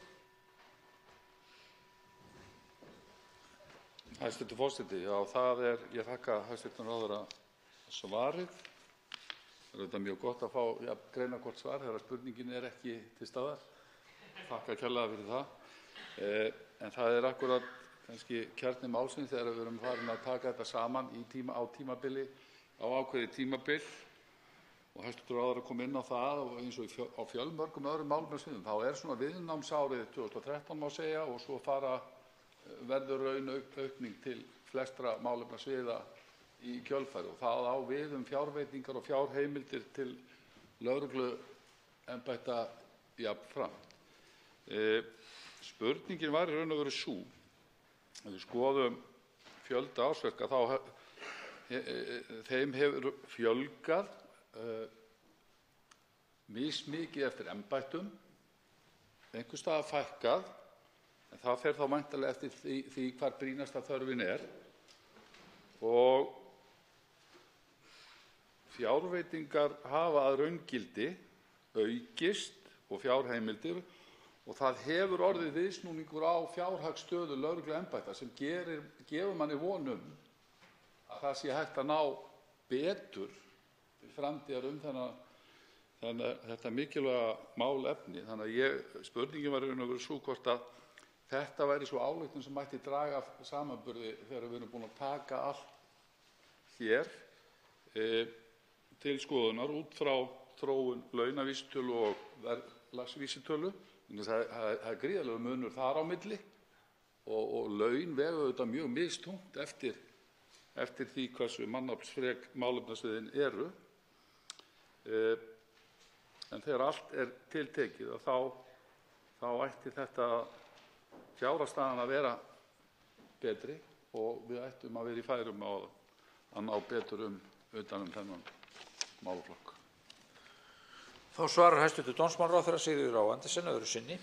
Hæstv. forseti, já, ég þakka hæstv. ráðherra svarið. Það er mjög gott að fá greinargott svar þegar spurningin er ekki til staðar. Þakka kærlega fyrir það. En það er akkúrat kannski kjarni málsins þegar við erum farin að taka þetta saman á tímabili, á ákveðið tímabil. Og hæstv. ráðherra kom inn á það og eins og á fjölmörgum öðrum málefnasviðum, þá er svona viðnámsárið 2013 má segja og svo verður raunaukning til flestra málefnasviða í kjölfari og það á við fjárveitingar og fjárheimildir til lögregluembætta jafnframt. Spurningin var í raun og veru sú, ef við skoðum fjölda ársverka, þeim hefur fjölgað mismikið eftir embættum, einhvers staðar fækkað, en það fer þá væntanlega eftir því hvar brýnasta þörfin er. Og fjárveitingar hafa að raungildi aukist og fjárheimildir og það hefur orðið viðsnúningur á fjárhagsstöðu lögregluembætta sem gefur manni von að það sé hægt að ná betur til framtíðar þetta mikilvæga málefni. Þannig að spurningin var í raun og veru sú hvort að þetta væri svo ályktun sem mætti draga samanburði þegar við erum búin að taka allt hér til skoðunar út frá þróun launavísitölu og verðlagsvísitölu. Það er gríðarlegur munur þar á milli og laun vega auðvitað mjög mistungt eftir því hversu mannaflsfrek málefnasviðin eru. En þegar allt er tiltekið þá ætti þetta fjárhagsstaðan að vera betri og við ættum að vera í færum að ná betur utan þennan málaflokk. Þá svarar hæstv. Dómsmálaráðherra Sigríður Á. Andersen öðru sinni.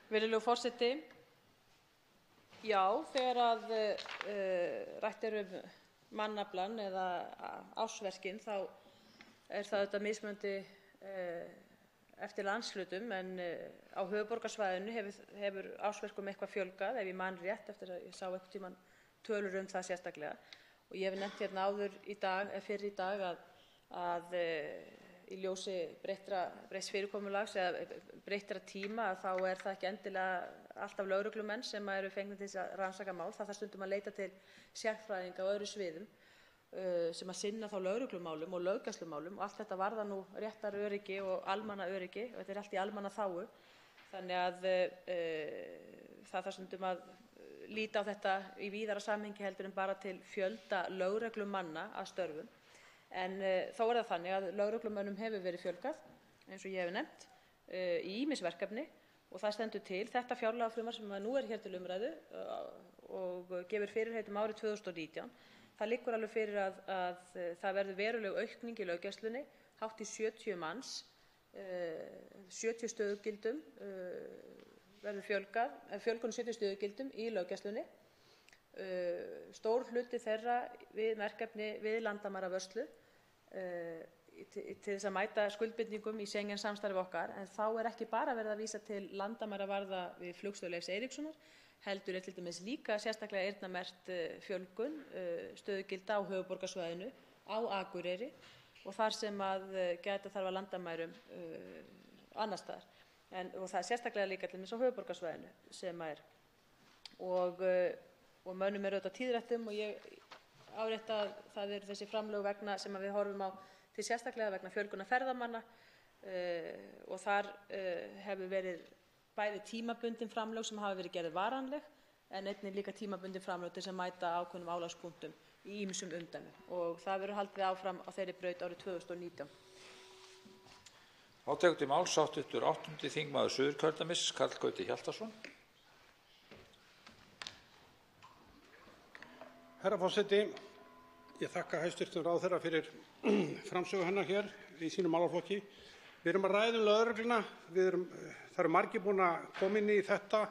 Virðulegur forseti, já, þegar rætt mannaflann eða ársverkin þá er það auðvitað mismunandi eftir landshlutum en á höfuðborgarsvæðinu hefur ársverkum eitthvað fjölgað ef ég man rétt eftir að ég sá einhvern tímann tölur það sérstaklega og ég hef nefnt hérna áður fyrr í dag að í ljósi breytts fyrirkomulags eða breyttra tíma þá er það ekki endilega alltaf lögreglumenn sem eru fengnir til þess að rannsaka mál. Það þarf stundum að leita til sérfræðinga á öðrum sviðum sem að sinna þá lögreglumálum og löggæslumálum og allt þetta varðar nú réttaröryggi og almannaöryggi og þetta er allt í almannaþágu. Þannig að það þarf stundum að líta á þetta í víðara samhengi heldur en bara til fjölda lögreglumanna að störfum. En þó er það þannig að lögreglumönnum hefur verið fjölgað, eins og ég hef nefnt, í ýmis verkefni og það stendur til. Þetta fjárlagafrumvarp sem nú er hér til umræðu og gefur fyrirheit árið 2019, það liggur alveg fyrir að það verður veruleg aukning í löggæslunni, hátt í 70 manns, 70 stöðugildum verður fjölgun 70 stöðugildum í löggæslunni. Stór hluti þeirra við verkefni við landamæravörslu til þess að mæta skuldbindingum í Schengen-samstarfi okkar, en þá er ekki bara verið að vísa til landamæravarða við flugstöð Leifs Eiríkssonar, heldur er til dæmis líka sérstaklega eyrnamerkt fjölgun stöðugilda á höfuðborgarsvæðinu, á Akureyri og þar sem að gæta þarf að landamærum annars staðar. Og það er sérstaklega líka til dæmis á höfuðborgarsvæðinu sem er. Og mönnum er auðvitað tíðrætt og ég árétta að það eru þessi framlög vegna sem við horfum á til sérstaklega vegna fjölgunar ferðamanna og þar hefur verið bæði tímabundin framlög sem hafa verið gerð varanleg en einnig líka tímabundin framlög til að mæta ákveðnum álagspunktum í ýmsum umdæmum og það verður haldið áfram á þeirri braut árið 2019. Þá tekur til máls hv. 8. þingmaður Suðurkjördæmis, Karl Gauti Hjaltason. Herra forseti, ég þakka hæstv. Ráðherra fyrir framsögu hennar hér í sínum málaflokki. Við erum að ræða lögregluna, það eru margir búin að koma inn í þetta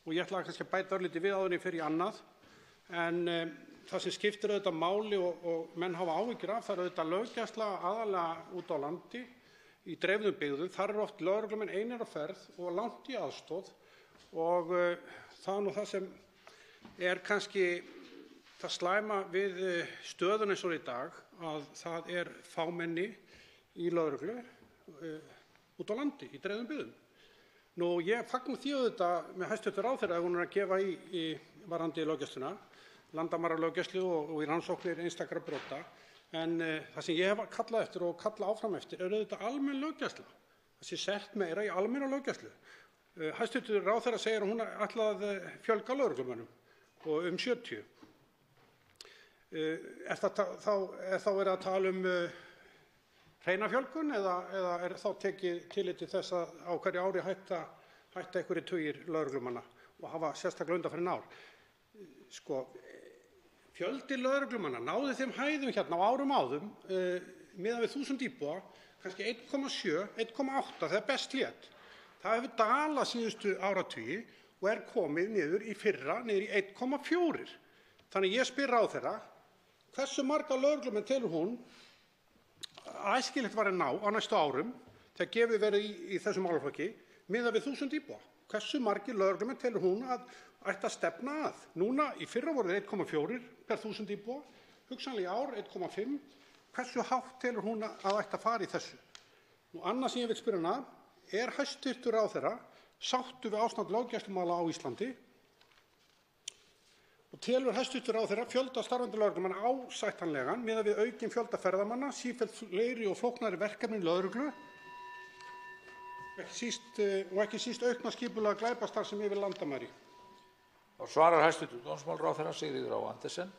og ég ætla kannski að bæta örlítið við áður en ég fer í annað. En það sem skiptir auðvitað máli og menn hafa áhyggjur af, það er auðvitað löggæsla aðallega út á landi í dreifðum byggðum. Þar eru oft lögreglumenn einir á ferð og langt í aðstoð og það er nú það sem er kannski það slæma við stöðuna eins og í dag, að það er fámenni í lögreglu út á landi í dreifðum byggðum. Nú, ég fagna því auðvitað með hæstv. Ráðherra að hún er að gefa í varðandi löggæsluna, landamæralöggæslu og í rannsóknir einstakra brota. En það sem ég hef kallað eftir og kalla áfram eftir er auðvitað almenn löggæsla. Það sé sett meira í almenna löggæslu. Hæstv. Ráðherra segir að hún ætli að fjölga lögreglumönnum og 70. Er þá verið að tala hreina fjölgun eða er þá tekið tillit til þess að á hverju ári hætta einhverjir tugir lögreglumanna og hafa sérstaklega undanfarin ár? Sko, fjöldi lögreglumanna náði þeim hæðum hérna á árum áðum miðað við 1000 íbúa, kannski 1,7, 1,8 þegar best lét. Það hefur dalað síðustu áratugi og er komið niður í fyrra niður í 1,4. Þannig ég spyr ráðherra, hversu marga lögreglumenn telur hún æskilegt var að ná á næstu árum þegar gefið verið í þessum málaflokki miðað við 1000 íbúa? Hversu margir lögreglumenn telur hún að ætti að stefna að? Núna í fyrra voru 1,4 per 1000 íbúa, hugsanlega í ár 1,5. Hversu hátt telur hún að ætti að fara í þessu? Nú, annað sem ég vil spyrja hana, er hæstv. Ráðherra sáttur við ástand löggæslumála á Íslandi? Og telur hæstv. Ráðherra fjölda starfandi lögreglumanna ásættanlegan miðað við aukinn fjölda ferðamanna, sífellt fleiri og flóknari verkefni lögreglu, ekki síst aukna skipulega glæpastarfsemi yfir landamæri? Þá svarar hæstv. Dómsmálaráðherra Sigríður Á. Andersen.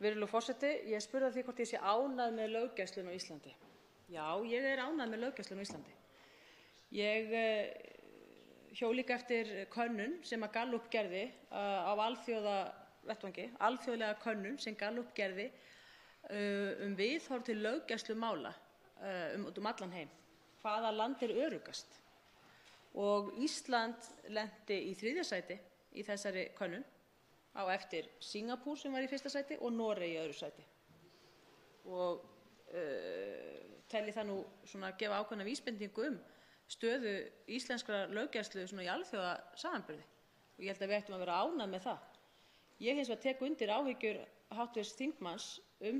Virðulegur forseti, ég spurði að því hvort ég sé ánægð með löggæsluna á Íslandi. Já, ég er ánægð með löggæsluna á Íslandi. Ég hjó líka eftir könnun sem að Gallup gerði á alþjóðavettvangi, alþjóðlega könnun sem Gallup gerði viðhorf til löggæslumála um allan heim. Hvaða land er öruggast? Og Ísland lenti í 3. sæti í þessari könnun, á eftir Singapúr sem var í 1. sæti og Noregi í 2. sæti. Og tel ég það nú svona að gefa ákveðna vísbendingu stöðu íslenskra löggæslu svona í alþjóðasamanburði. Og ég held að við ættum að vera ánægð með það. Ég hins vegar tek undir áhyggjur hv. þingmanns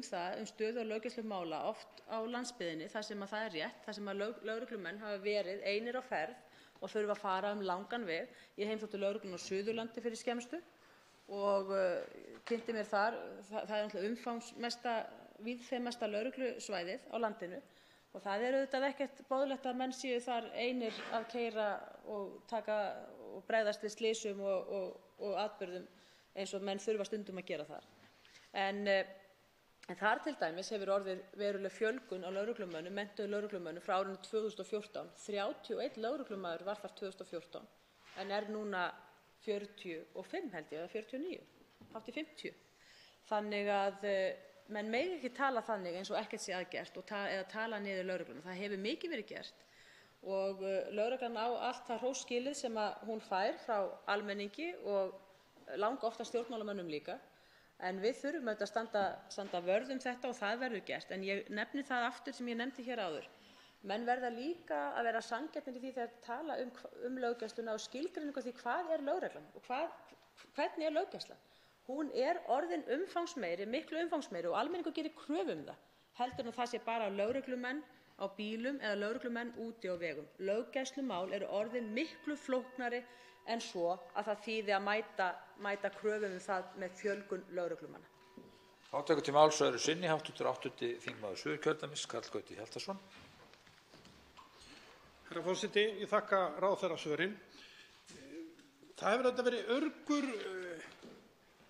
það stöðu og löggæslumála oft á landsbyggðinni, þar sem að það er rétt, þar sem að lögreglumenn hafa verið einir á ferð og þurfa að fara langan veg. Ég heimsótti lögregluna á Suðurlandi fyrir skemmstu og kynnti mér þar, það er náttúrulega umfangsmesta, víðfeðmesta lögreglusvæðið á landinu og það er auðvitað ekkert boðlegt að menn séu þar einir að keyra og taka og bregðast við slysum og atburðum eins og menn þurfa stundum að gera þar. En þar til dæmis hefur orðið veruleg fjölgun á lögreglumönnum, menntuðum lögreglumönnum frá árinu 2014. 31 lögreglumaður var þar 2014 en er núna 45 held ég, eða 49, hátt í 50. Þannig að menn mega ekki tala þannig eins og ekkert sé að gert eða tala niður lögregluna. Það hefur mikið verið gert og lögreglan á allt það hrós skilið sem að hún fær frá almenningi og langoftast stjórnmálamönnum líka. En við þurfum auðvitað að standa vörð þetta og það verður gert. En ég nefni það aftur sem ég nefndi hér áður. Menn verða líka að vera sanngjarnir í því þegar tala löggæsluna og skilgreiningu á því hvað er lögreglan og hvernig er löggæslan. Hún er orðin umfangsmeiri, miklu umfangsmeiri og almenningur gerir kröfu það. Heldur en það sé bara lögreglumenn á bílum eða lögreglumenn úti á vegum. Löggæslumál eru orðin miklu flóknari en svo að það þýði að mæta kröfum það með fjölgun lögreglumanna. Þá tekur til máls öðru sinni hv. 8. þingmaður Suðurkjördæmis, Karl Gauti Hjaltason. Herra forseti, ég þakka ráðherra svörin. Það hefur auðvitað verið örgur,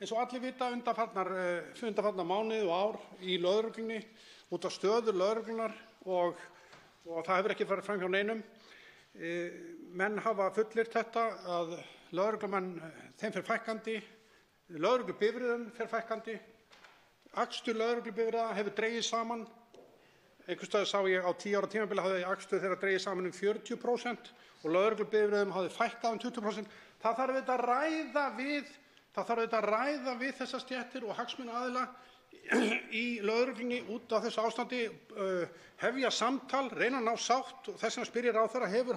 eins og allir vita, undanfarna mánuði og ár í lögreglunni út af stöðu lögreglunar og það hefur ekki farið fram hjá neinum. Menn hafa fullyrt þetta að lögreglumenn, þeim fer fækkandi, lögreglubifreiðum fer fækkandi, akstur lögreglubifreiða hefur dregið saman. Einhvers staðar sá ég á 10 ára tímabili hafði akstur þeirra dregið saman 40% og lögreglubifreiðum hafði fækkað 20%. Það þarf auðvitað að ræða við þessar stéttir og hagsmunaaðila í lögreglunni út af þessu ástandi, hefja samtal, reyna að ná sátt og þess vegna spyr ég ráðherra, hefur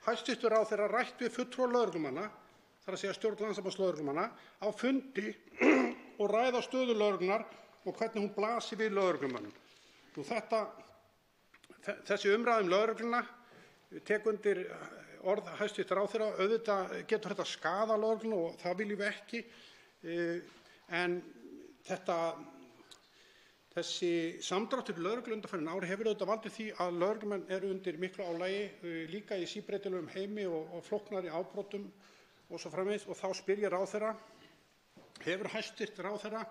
hæstv. Ráðherra rætt við fulltrúa lögreglumanna, þar að segja stjórn Landssambands lögreglumanna, á fundi og ræða stöðu lögreglunnar og hvernig hún blasir við lögreglumönnum. Þessi umræða lögregluna tek undir orð hæstv. Ráðherra, auðvitað getur þetta skaða lögregluna og það viljum við ekki, en þessi samdráttur lögreglu undanfarin ár hefur auðvitað valdið því að lögreglumenn eru undir miklu álagi, líka í síbreytilegum heimi og flóknari afbrotum og svo framvegis. Og þá spyr ég ráðherra, hefur hæstv. Ráðherra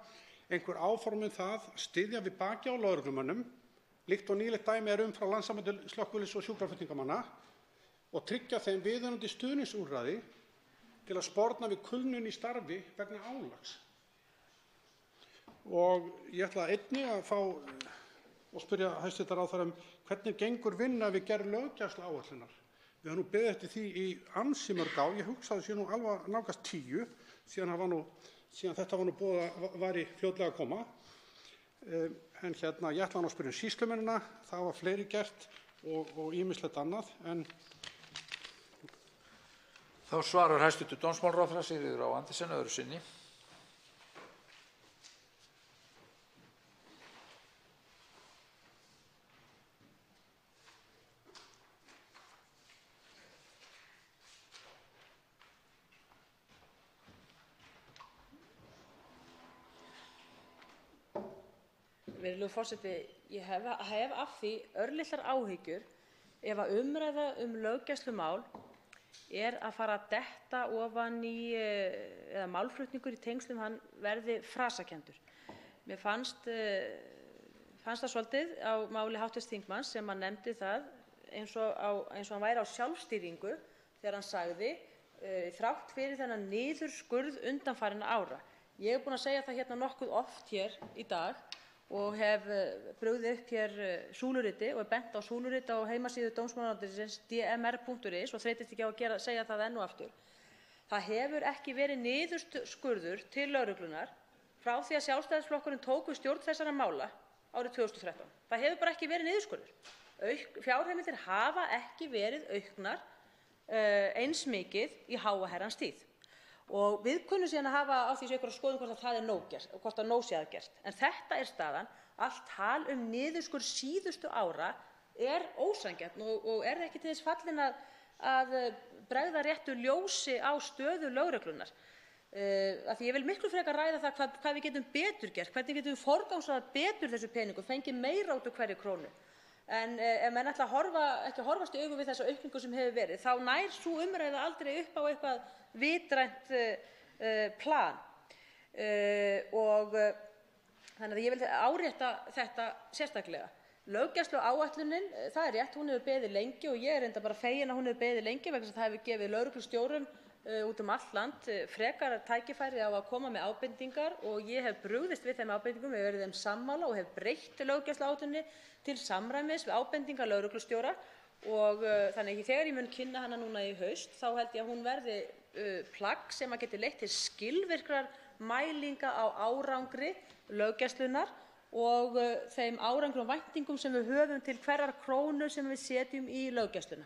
einhver áform það að styðja við baki á lögreglumönnum, líkt og nýlegt dæmi frá Landssambandi slökkviliðs- og sjúkraflutningamanna, og tryggja þeim viðunandi stuðningsúrræði til að sporna við kulnun í starfi vegna álags? Og ég ætla einnig að fá og spyrja hæstv. Ráðherra hvernig gengur vinna við gerð löggæsluáætlunar. Við höfum beðið eftir því í ansi mörg ár, ég hugsa að það sé alveg nálgast 10 síðan þetta væri fljótlega að koma. En ég ætla að spyrja sýslumennina, það var fleiri gert og ýmislegt annað. Þá svarar hæstv. Dómsmálaráðherra Sigríður Á. Andersen öðru sinni. Virðulegur forseti, ég hef af því örlitlar áhyggjur ef að umræða löggæslumál að fara að detta ofan í eða málflutningur í tengslum hann verði frasakenndur. Mér fannst það svolítið á máli hv. þingmanns sem hann nefndi það eins og hann væri á sjálfstýringu þegar hann sagði þrátt fyrir þennan niðurskurð undanfarinna ára. Ég er búin að segja það hérna nokkuð oft hér í dag og hef brugðið upp hér súluriti og bent á súluriti á heimasíðu dómsmálaráðuneytisins dmr.is og þreytist ekki á að segja það enn og aftur. Það hefur ekki verið niðurskurður til lögreglunnar frá því að Sjálfstæðisflokkurinn tók við stjórn þessara mála árið 2013. Það hefur bara ekki verið niðurskurður. Fjárheimildir hafa ekki verið auknar eins mikið í háa herrans tíð. Og við kunnum síðan að hafa á því einhverja skoðun hvort það nóg gert og hvort nóg sé að gert. En þetta staðan. Allt tal niðurskurð síðustu ára ósanngjarnt og ekki til þess fallin að bregða réttu ljósi á stöðu lögreglunnar. Af því ég vil miklu frekar ræða það hvað við getum betur gert, hvernig getum við forgangsraðað betur þessu peningum, fengið meira út úr hverju krónu. En ef menn ætla ekki að horfast í augu við þessa aukningu sem hefur verið, þá nær sú umræða aldrei upp á eitthvað vitrænt plan. Þannig að ég vil árétta þetta sérstaklega. Löggæsluáætlunin, það rétt, hún hefur beðið lengi og ég reyndar bara fegin að hún hefur beðið lengi vegna þess að það hefur gefið lögreglustjórum út allt land frekar tækifæri á að koma með ábendingar og ég hef brugðist við þeim ábendingum, hef verið þeim sammála og hef breytt löggæsluáætluninni til samræmis við ábendingar lögreglustjóra og þannig þegar ég mun kynna hana núna í haust þá held ég að hún verði plagg sem að geti leitt til skilvirkrar mælinga á árangri löggæslunnar og þeim árangri og væntingum sem við höfum til hverrar krónu sem við setjum í löggæsluna.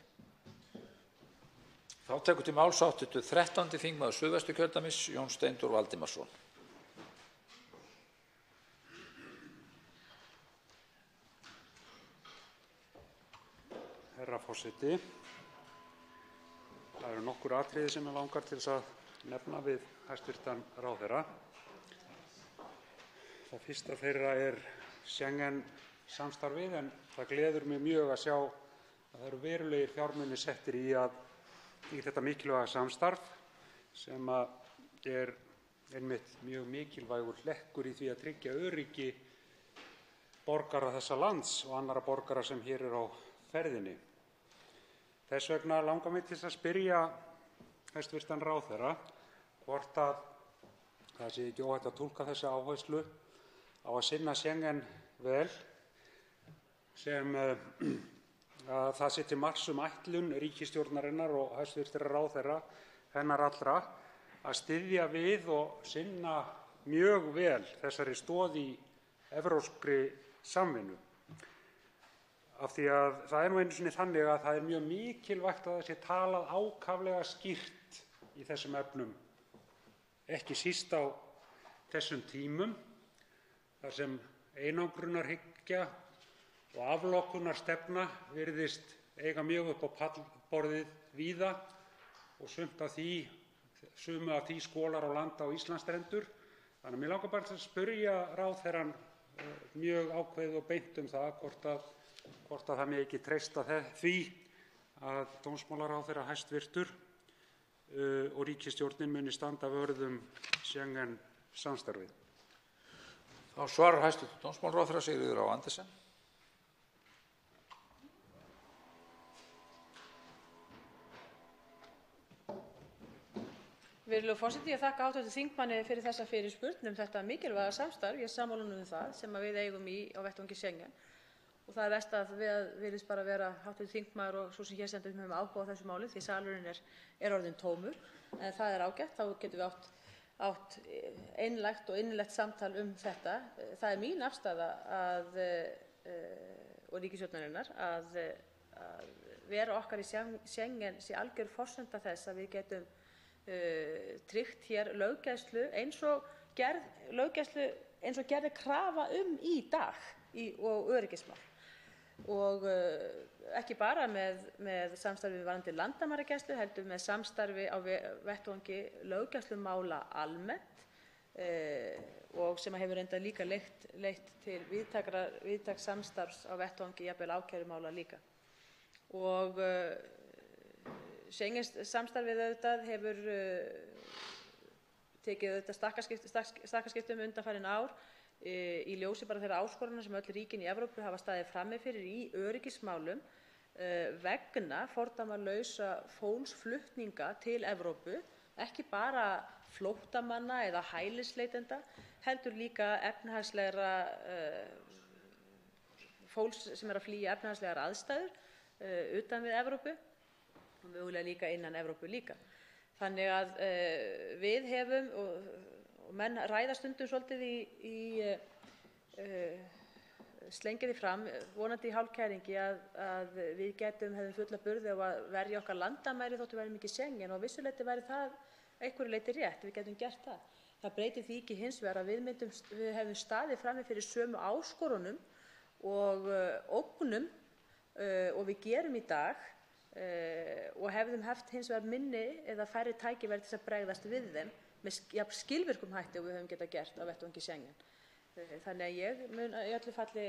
Þá tekur til máls hv. 13. þingmaður Suðvesturkjördæmis, Jón Steindór Valdimarsson. Herra forseti. Það eru nokkur atriði sem mig langar til að nefna við hæstv. ráðherra. Það fyrsta þeirra er Schengen-samstarfið, en það gleður mig mjög að sjá að það eru verulegir fjármunir settir í þetta mikilvæga samstarf sem er einmitt mjög mikilvægur hlekkur í því að tryggja öryggi borgara þessa lands og annarra borgara sem hér eru á ferðinni. Þess vegna langar mig til að spyrja hæstv. ráðherra hvort að það sé ekki óhætt að túlka þessa áherslu á að sinna Schengen vel sem að það sé til marks ætlun ríkisstjórnarinnar og hæstv. ráðherra hennar allra að styðja við og sinna mjög vel þessari stoð í evrópskri samvinnu. Af því að það nú einu sinni þannig að það mjög mikilvægt að það sé talað ákaflega skýrt í þessum efnum, ekki síst á þessum tímum þar sem einangrunarhyggja og aflokkunarstefna virðist eiga mjög upp á pallborðið víða og sumu af því skolar á land á Íslandsstrendur. Þannig að mig langar bara til að spyrja ráðherrann mjög ákveðið og beint það hvort að það megi ekki treysta því að dómsmálaráðherra hæstvirtur og ríkisstjórnin muni standa vörð Schengen-samstarfið. Þá svarar hæstv. dómsmálaráðherra Sigríður Á. Andersen. Virðulegur forseti, ég þakka hv. þingmanni fyrir þessa fyrirspurn þetta mikilvæga samstarf. Ég er sammála honum það sem við eigum á vettvangi Schengen. Og það verst að við virðist bara vera hv. þingmaður og svo sem hér stendur höfum áhuga á þessu máli því salurinn er orðinn tómur. En það er ágætt, þá getum við átt einlægt og innilegt samtal þetta. Það er mín afstaða og ríkisstjórnarinnar að vera okkar í Schengen sé algjör forsenda þess að við getum tryggt hér löggæslu eins og gerð krafa í dag og öryggismál. Og ekki bara með samstarfi varðandi landamæragæslu heldur með samstarfi á vettvangi löggæslumála almennt og sem hefur reyndar líka leitt til víðtæks samstarfs á vettvangi jafnvel ákærumála líka. Og Schengen-samstarfið auðvitað hefur tekið stakkaskiptum undanfarin ár í ljósi bara þeirra áskorana sem öll ríkin í Evrópu hafa staðið frammi fyrir í öryggismálum vegna fordæmalausra fólksflutninga til Evrópu, ekki bara flóttamanna eða hælisleitenda, heldur líka efnahagslegra fólks sem að flýja efnahagslegar aðstæður utan við Evrópu og mögulega líka innan Evrópu líka. Þannig að við hefum, og menn ræða stundum svolítið slengja því fram, vonandi í hálfkæringi að við hefðum fulla burði á að verja okkar landamæri þótt við værum ekki í Schengen og vissuleyti væri það einhverju leyti rétt, við getum gert það. Það breytir því ekki hins vegar að við hefum staðið frammi fyrir sömu áskorunum og ógnum og við gerum í dag og hefðum haft hins vegar minni eða færri tækifæri til að bregðast við þeim með jafn skilvirkum hætti og við höfum getað gert á vettvangi Schengen. Þannig að ég mun í öllu falli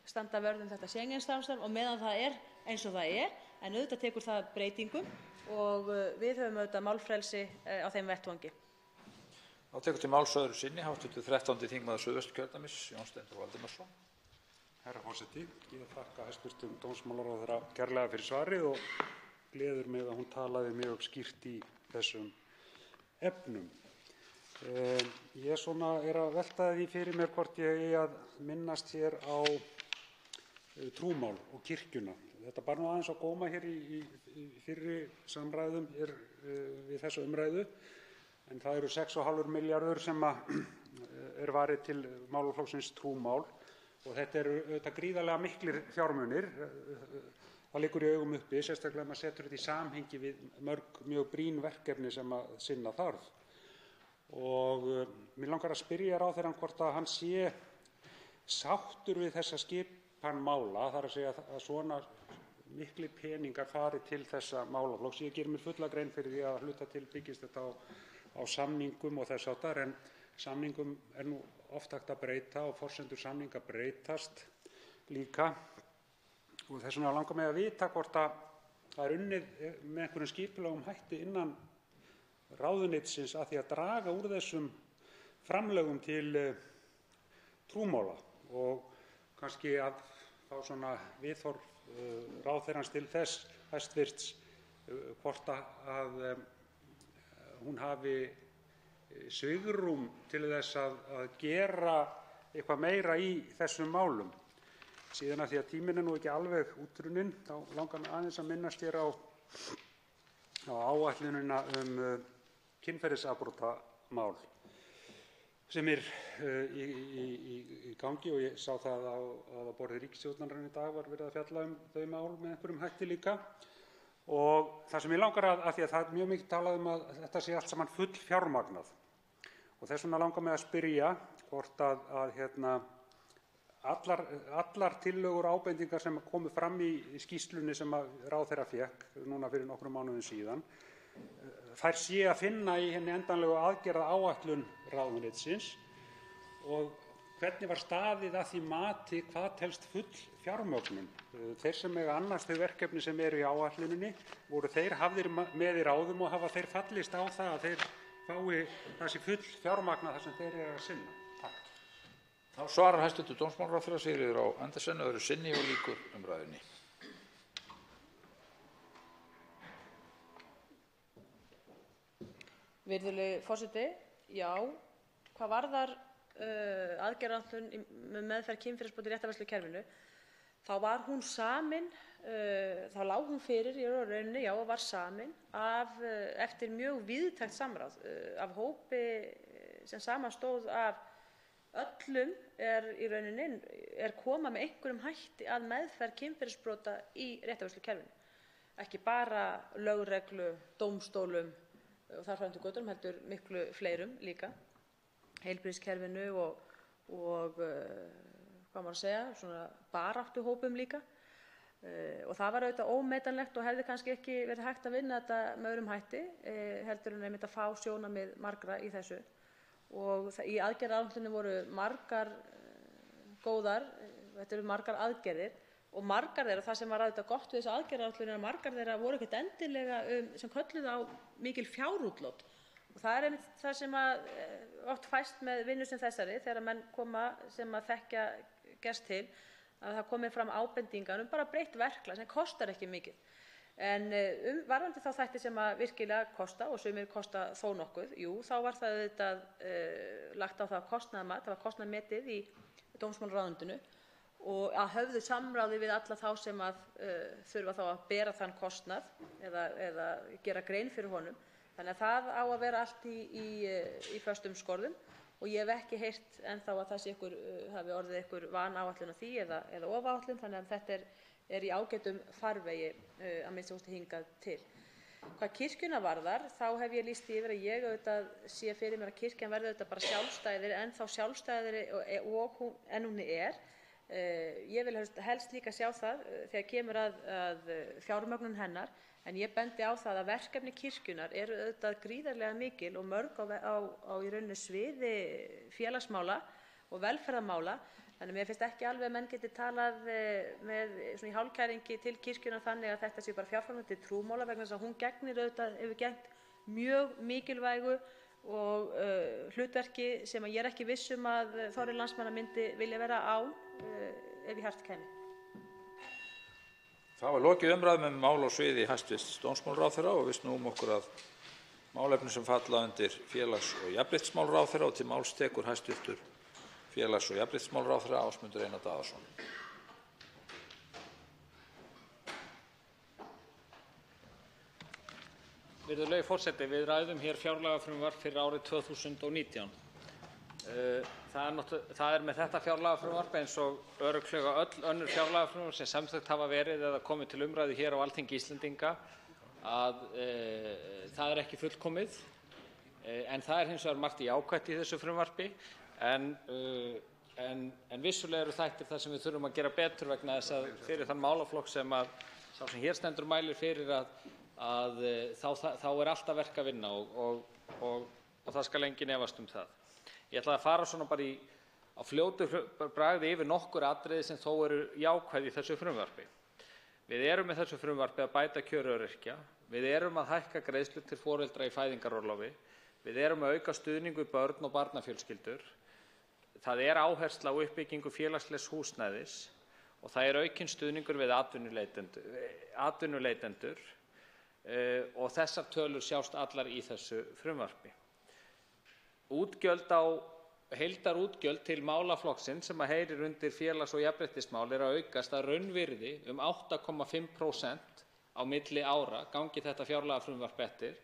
standa vörð þetta Schengen-samstarf og meðan það er eins og það en auðvitað tekur það breytingum og við höfum auðvitað málfrelsi á þeim vettvangi. Þá tekur til máls öðru sinni hv. 13. þingmaður Suðvesturkjördæmis, Jón Steindór Valdimarsson. Herra forseti, ég þakka hæstv. Dómsmálaráðherra kærlega fyrir svarið og gleður mig að hún talaði mjög skýrt í þessum efnum. Ég er að velta því fyrir mér hvort ég eigi að minnast hér á trúmál og kirkjuna. Þetta bar nú aðeins á góma hér í fyrri samræðum við þessa umræðu, en það eru 6,5 milljarður sem er varið til málaflokksins trúmál og þetta eru auðvitað gríðarlega miklir fjármunir. Það liggur í augum uppi, sérstaklega ef maður setur þetta í samhengi við mörg mjög brýn verkefni sem að sinna þarf. Og mig langar að spyrja ráðherrann hvort að hann sé sáttur við þessa skipan mála, þar að segja að svona miklir peningar fari til þessa málaflokks. Ég geri mér fulla grein fyrir því að hluta til byggist þetta á samningum og þess háttar, en samningum nú oft hægt að breyta og forsendur samninga breytast líka. Og þess vegna langar mig að vita hvort að það unnið með einhverjum skipulegum hætti innan ráðuneytisins að því að draga úr þessum framlögum til trúmála, og kannski að fá svona viðhorf ráðherrans til þess hæstvirts hvort að hún hafi svigrúm til þess að gera eitthvað meira í þessum málum. Síðan að því að tíminn nú ekki alveg útrunninn, þá langar mig aðeins að minnast hér á áætlunina kynferðisafbrotamál sem í gangi, og ég sá það að á borði ríkisstjórnarinnar í dag var verið að fjalla þau mál með einhverjum hætti líka. Og það sem ég langar að því að það mjög mikið talað að þetta sé allt saman full fjármagnað, og þess vegna langar mig að spyrja hvort að allar tillögur og ábendingar sem komu fram í skýrslunni sem ráðherra fékk núna fyrir nokkrum mánuðum síðan, þær sé að finna í henni endanlegu aðgerðaáætlun ráðuneytisins, og hvernig var staðið að því mati hvað telst full fjármögnun. Þeir sem eiga annast þau verkefni sem eru í áætluninni, voru þeir hafðir með í ráðum og hafa þeir fallist á það að þeir fái þessi full fjármagnað þar sem þeir eru að sinna. Takk. Þá svarar hæstv. Dómsmálaráðherra Sigríður á Andersen öðru sinni og lýkur umræðunni. Virðulegi forseti, já, hvað varðar aðgerðaáætlun með meðferð kynferðisbrota í réttarvörslukerfinu, þá var hún samin, þá lá hún fyrir í rauninni, já, og var samin eftir mjög víðtækt samráð af hópi sem samanstóð af öllum í rauninni koma með einhverjum hætti að meðferð kynferðisbrota í réttarvörslukerfinu. Ekki bara lögreglu, dómstólum og þar fram til götunum, heldur miklu fleirum líka, heilbrigðiskerfinu og hvað maður að segja, svona baráttuhópum líka. Og það var auðvitað ómetanlegt og hefði kannski ekki verið hægt að vinna þetta með öðrum hætti, heldur en einmitt að fá sjónarmið margra í þessu. Og í aðgerðaáætluninni voru margar góðar, þetta eru margar aðgerðir, og margar þeirra, það sem var auðvitað gott við þessu aðgerðaáætlun er að margar þeirra voru ekkert endilega sem kölluðu á mikil fjárútlát. Og það er einmitt það sem oft fæst með vinnu sem þessari, þegar menn koma sem að þekkja gerst til, að það komi fram ábendingar bara breytt verklag sem kostar ekki mikið. En varðandi þá þætti sem að virkilega kosta, og sumir kosta þó nokkuð, þá var það auðvitað lagt á það kostnaðarmat, það var kostnaðarmetið í dómsmálaráðuneytinu, og að höfðu samráði við alla þá sem að þurfa þá að bera þann kostnað eða gera grein fyrir honum. Þannig að það á að vera allt í föstum skorðum, og ég hef ekki heyrt ennþá að það hafi orðið einhver vanáætlun á því eða ofáætlun, þannig að þetta er í ágætum farvegi að minnsta kosti hingað til. Hvað kirkjuna varðar, þá hef ég lýst því yfir að ég auðvitað sé fyrir mér að kirkjan verði auðvitað bara sjálfstæðir, en þá sjálfstæðir en hún er. Ég vil helst líka sjá það þegar kemur að fjármögnun hennar, en ég bendi á það að verkefni kirkjunnar eru auðvitað gríðarlega mikil og mörg á í rauninni sviði félagsmála og velferðarmála. Þannig að mér finnst ekki alveg að menn geti talað með svona í hálfkæringi til kirkjunnar þannig að þetta sé bara fjárframlög til trúmála, vegna þess að hún gegnir auðvitað, hefur gegnt mjög mikilvægu og hlutverki sem ég er ekki viss að þorri landsmanna myndi vilja vera á ef í hart kæmi. Þá er lokið umræðum mál á sviði hæstv. Dómsmálaráðherra, og við snúum okkur að málefnum sem falla undir félags- og jafnréttismálaráðherra, og til máls tekur hæstv. Félags- og jafnréttismálaráðherra Ásmundur Einar Daðason. Virðulegi forseti, við ræðum hér fjárlagafrumvarp fyrir árið 2019. Það er með þetta fjárlagafrumvarp eins og örugglega öll önnur fjárlagafrumvarp sem samþykkt hafa verið eða komið til umræðu hér á Alþingi Íslendinga að það er ekki fullkomið, en það er hins vegar margt jákvætt í þessu frumvarpi, en vissulega eru þættir þar sem við þurfum að gera betur vegna þess að fyrir þann málaflokk sem sá sem hér stendur mælir fyrir þá alltaf verk að vinna og það skal enginn efast það. Ég ætla að fara svona bara á fljótu bragði yfir nokkur atriði sem þó eru jákvæð í þessu frumvarpi. Við erum með þessu frumvarpi að bæta kjör öryrkja, við erum að hækka greiðslur til foreldra í fæðingarorlofi, við erum að auka stuðning við börn og barnafjölskyldur, það áhersla á uppbyggingu félagslegs húsnæðis og það aukinn stuðningur við atvinnuleitendur og þessar tölur sjást allar í þessu frumvarpi. Heildarútgjöld til málaflokksins sem heyrir undir félags- og jafnréttismál að aukast að raunvirði 8,5% á milli ára gangi þetta fjárlagafrumvarp eftir,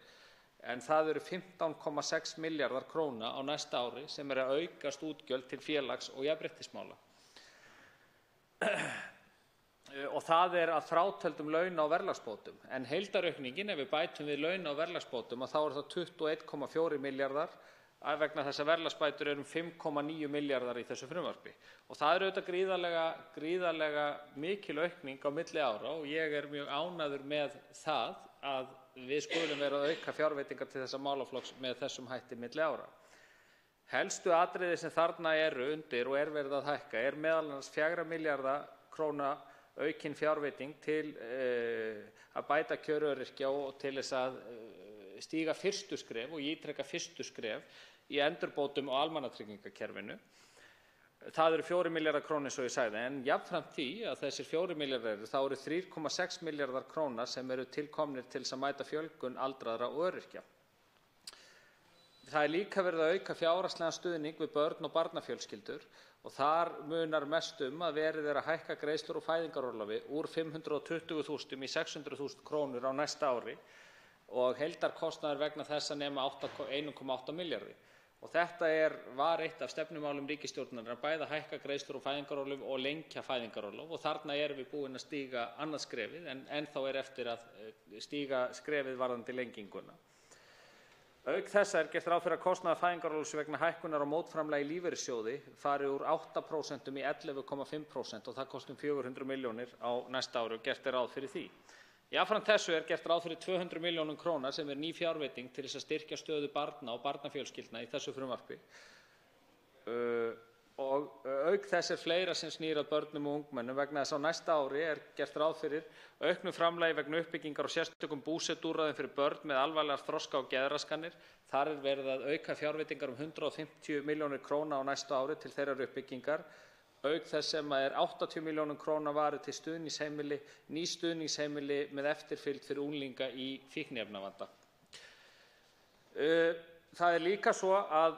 en það eru 15,6 milljarðar króna á næsta ári sem að aukast útgjöld til félags- og jafnréttismála. Og það að frátöldum launa- og verðlagsbótum, en heildaraukningin ef við bætum við launa- og verðlagsbótum þá það 21,4 milljarðar vegna þess að verðlagsbætur eru 5,9 milljarðar í þessu frumvarpi. Og það auðvitað gríðarlega mikil aukning á milli ára og ég mjög ánægður með það að við skulum vera að auka fjárveitingar til þessa málaflokks með þessum hætti milli ára. Helstu atriði sem þarna eru undir og verið að hækka meðal annars 4 milljarða króna aukin fjárveiting til að bæta kjör öryrkja og til þess að stíga fyrstu skref, og ég ítreka fyrstu skref, í endurbótum á almannatryggingakerfinu. Það eru 4 milljarðar króna eins og ég sagði, en jafnframt því að þessir 4 milljarðar þá eru 3,6 milljarðar króna sem eru tilkomnir til þess að mæta fjölgun aldraðra og öryrkja. Það líka verið að auka fjárhagslegan stuðning við börn og barnafjölskyldur og þar munar mest að verið að hækka greiðslur úr fæðingarorlofi úr 520.000 í 600.000 krónur á næsta ári og heildarkostnaður vegna þessa nema 1,8 milljarði. Og þetta var eitt af stefnumálum ríkisstjórnarinnar, bæði að hækka greiðslur úr fæðingarorlofi og lengja fæðingarorlof, og þarna erum við búin að stíga annað skrefið en ennþá eftir að stíga skrefið varðandi lenginguna. Auk þessa gert ráð fyrir að kostnaður fæðingarorlofs vegna hækkunar á mótframlagi í lífeyrissjóði fari úr 8% í 11,5% og það kostar 400 milljónir á næsta ári og gert ráð fyrir því. Jafnframt þessu gert ráð fyrir 200 milljónum króna sem ný fjárveiting til þess að styrkja stöðu barna og barnafjölskyldna í þessu frumvarpi. Og auk þess fleira sem snýr að börnum og ungmennum vegna þess að á næsta ári gert ráð fyrir auknu framlagi vegna uppbyggingar og sérstökum búsetuúrræðum fyrir börn með alvarlegar þroska- og geðraskanir. Þar verið að auka fjárveitingar 150 milljónir króna á næsta ári til þeirrar uppbyggingar. Auk þess sem 80 milljónum króna varið til stuðningsheimili, ný stuðningsheimili með eftirfylgd fyrir unglinga í fíkniefnavanda. Það líka svo að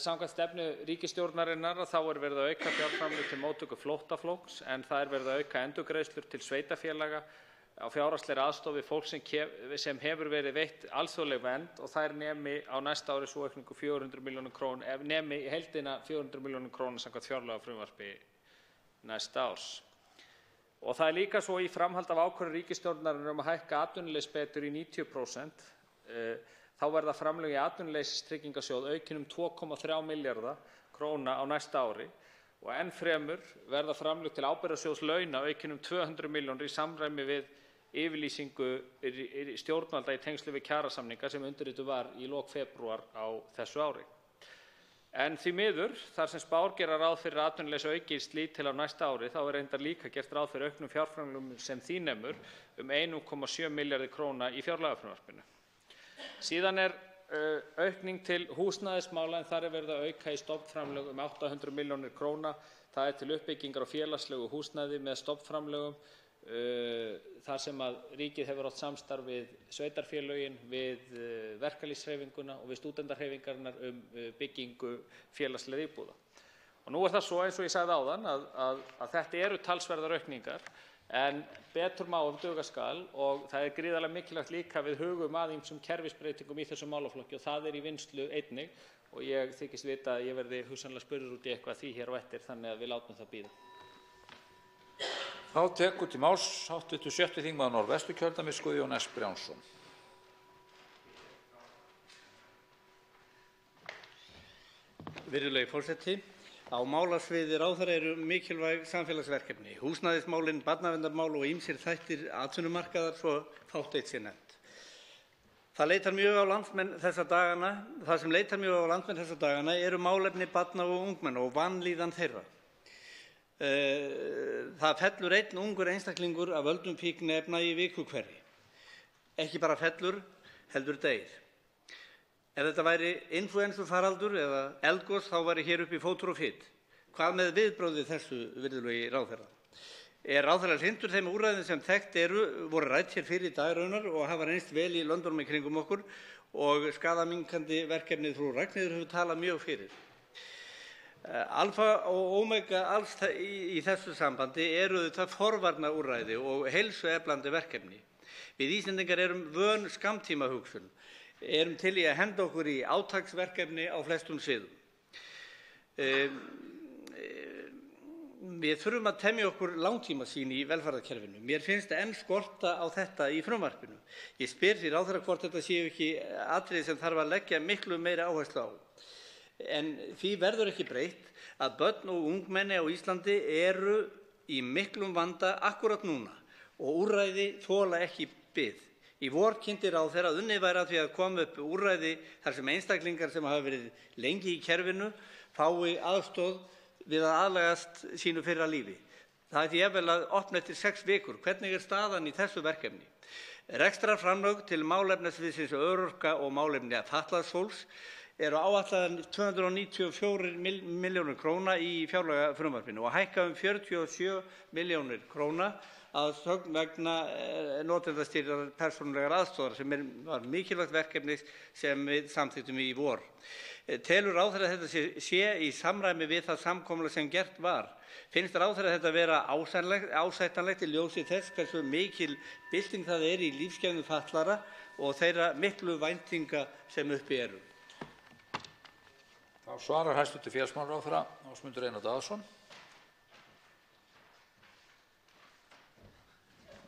samkvæmt stefnu ríkisstjórnarinnar þá verið að auka fjárframlög til móttöku flóttafólks, en það verið að auka endurgreiðslur til sveitarfélaga á fjárhagslegri aðstoð við fólk sem hefur verið veitt alþjóðleg vernd og þær nemi á næsta ári sú aukningu 400 milljónum króna, nemi í heildina 400 milljónum króna samkvæmt fjárlagafrumvarpi næsta árs. Og það líka svo í framhald af ákvörðun ríkisstjórnarinnar að hækka atvinnuleysisbætur í 90%, þá verða framlög í atvinnuleysistryggingasjóð aukin 2,3 milljarða króna á næsta ári og enn fremur verða framlög til ábyrgðasjóðs launa aukin 200 milljónir í samræmi við yfirlýsingu stjórnvalda í tengslum við kjarasamninga sem undirrituð var í lok febrúar á þessu ári. En því miður, þar sem spár gera ráð fyrir atvinnuleysi aukist lítillega á næsta ári, þá reyndar líka gert ráð fyrir auknum fjárframlögum sem því nemur 1,7 milljarði króna í fjárlagafrumvarpinu. Síðan aukning til húsnæðismála, en þar verið að auka í stofnframlög 800 milljónir króna. Það til uppbyggingar á félagslegu húsnæði með stofnframlögum, þar sem að ríkið hefur átt samstarf við sveitarfélögin, við verkalýðshreyfinguna og við stúdentahreyfingarnar byggingu félagslegra íbúða. Og nú það svo, eins og ég sagði áðan, að þetta eru talsverðar aukningar, en betur má duga skal og það gríðarlega mikilvægt líka við hugum að ýmsum kerfisbreytingum í þessum málaflokki og það í vinnslu einnig og ég þykist vita að ég verði hugsanlega spurður út í eitthvað því hér á eftir, þannig að við látum það bíða. Þá tekur til máls hv. 6. þingmaður Norðvesturkjördæmis Guðjón S. Brjánsson. Virðulegi forseti. á málasviði ráðherra eru mikilvæg samfélagsverkefni, húsnæðismálin, barnaverndarmál og ýmsir þættir atvinnumarkaðar, svo fátt eitt sé nefnt. Það sem leitar mjög á landsmenn þessa dagana eru málefni barna og ungmenna og vanlíðan þeirra. Það fellur einn ungur einstaklingur af völdum fíkniefna í viku hverri. Ekki bara fellur, heldur deyr. Ef þetta væri inflúensufaraldur eða eldgos þá væri hér uppi fótur og fit. Hvað með viðbrögð við þessu, virðulegi ráðherra? Ráðherra hlynntur þeim úrræðum sem þekkt voru rædd hér fyrir í dag raunar og hafa reynst vel í löndunum í kringum okkur og skaðaminnkandi verkefnið Frú Ragnheiður hefur talað mjög fyrir. Alfa og omega alls í þessu sambandi eru þetta forvarnaúrræði og heilsueflandi verkefni. Við Íslendingar erum vön skammtímahugsun, erum til í að henda okkur í átaksverkefni á flestum sviðum. Við þurfum að temja okkur langtímasýn í velferðarkerfinu. Mér finnst enn skorta á þetta í frumvarpinu. Ég spyr því ráðherra hvort þetta séu ekki atriði sem þarf að leggja miklu meiri áherslu á. En því verður ekki breytt að börn og ungmenni á Íslandi eru í miklum vanda akkúrat núna og úrræði þola ekki bið. Í vor kynnti ráðherra að unnið væri að því að koma upp úrræði þar sem einstaklingar sem hafa verið lengi í kerfinu fái aðstoð við að aðlagast sínu fyrra lífi. Það því jafnvel að opna eftir 6 vikur. Hvernig staðan í þessu verkefni? Rekstrarframlög til málefnasviðsins örorka og málefni fatlaðs fólks eru áætlaðar 294 milljónir króna í fjárlagafrumvarpinu og hækka 47 milljónir króna að sögn vegna notendastýrðrar persónulegar aðstoðar sem var mikilvægt verkefni sem við samþykktum í vor. Telur ráðherra að þetta sé í samræmi við það samkomulag sem gert var? Finnst ráðherra þetta vera ásættanlegt í ljósi þess hversu mikil bylting það í lífsgæðum fatlaðra og þeirra miklu væntinga sem uppi eru? Þá svarar hæstv. Félagsmálaráðherra Ásmundur Einar Daðason.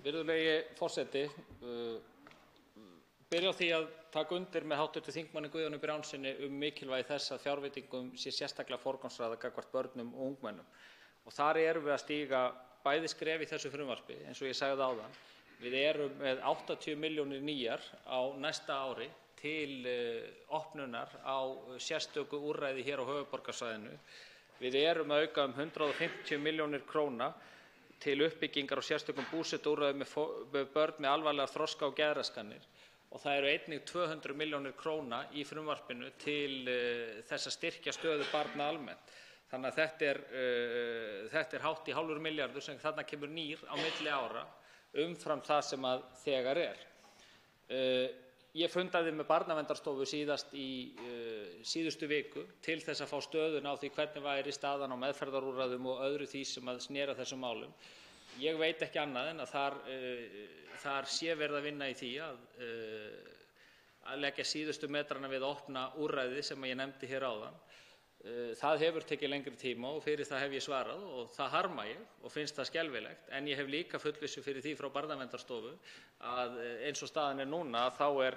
Virðulegi forseti, byrja á því að taka undir með hv. þingmanni Guðjóni Brjánssyni mikilvægi þess að fjárveitingum sé sérstaklega forgangsraðað gagnvart börnum og ungmennum. Og þar erum við að stíga bæði skref í þessu frumvarpi, eins og ég sagði áðan. Við erum með 80 milljónir nýjar á næsta ári til opnunar á sérstöku úrræði hér á höfuðborgarsvæðinu. Við erum að auka 150 milljónir króna til uppbyggingar og sérstökum búsetuúrræðum með börn með alvarlegar þroska- og geðraskanir og það eru einnig 200 milljónir króna í frumvarpinu til þess að styrkja stöðu barna almennt. Þannig að þetta er hátt í hálfur milljarður sem þarna kemur nýr á milli ára umfram það sem að þegar er. Ég fundaði með Barnaverndarstofu síðast í síðustu viku til þess að fá stöðuna á því hvernig væri staðan á meðferðarúrræðum og öðru því sem að snera þessum málum. Ég veit ekki annað en að þar sé verið að vinna í því að leggja síðustu metrana við að opna úrræði sem ég nefndi hér áðan. Það hefur tekið lengri tíma og fyrir það hef ég svarað og það harma ég og finnst það skelfilegt, en ég hef líka fullvissu fyrir því frá Barnaverndarstofu að eins og staðan er núna þá er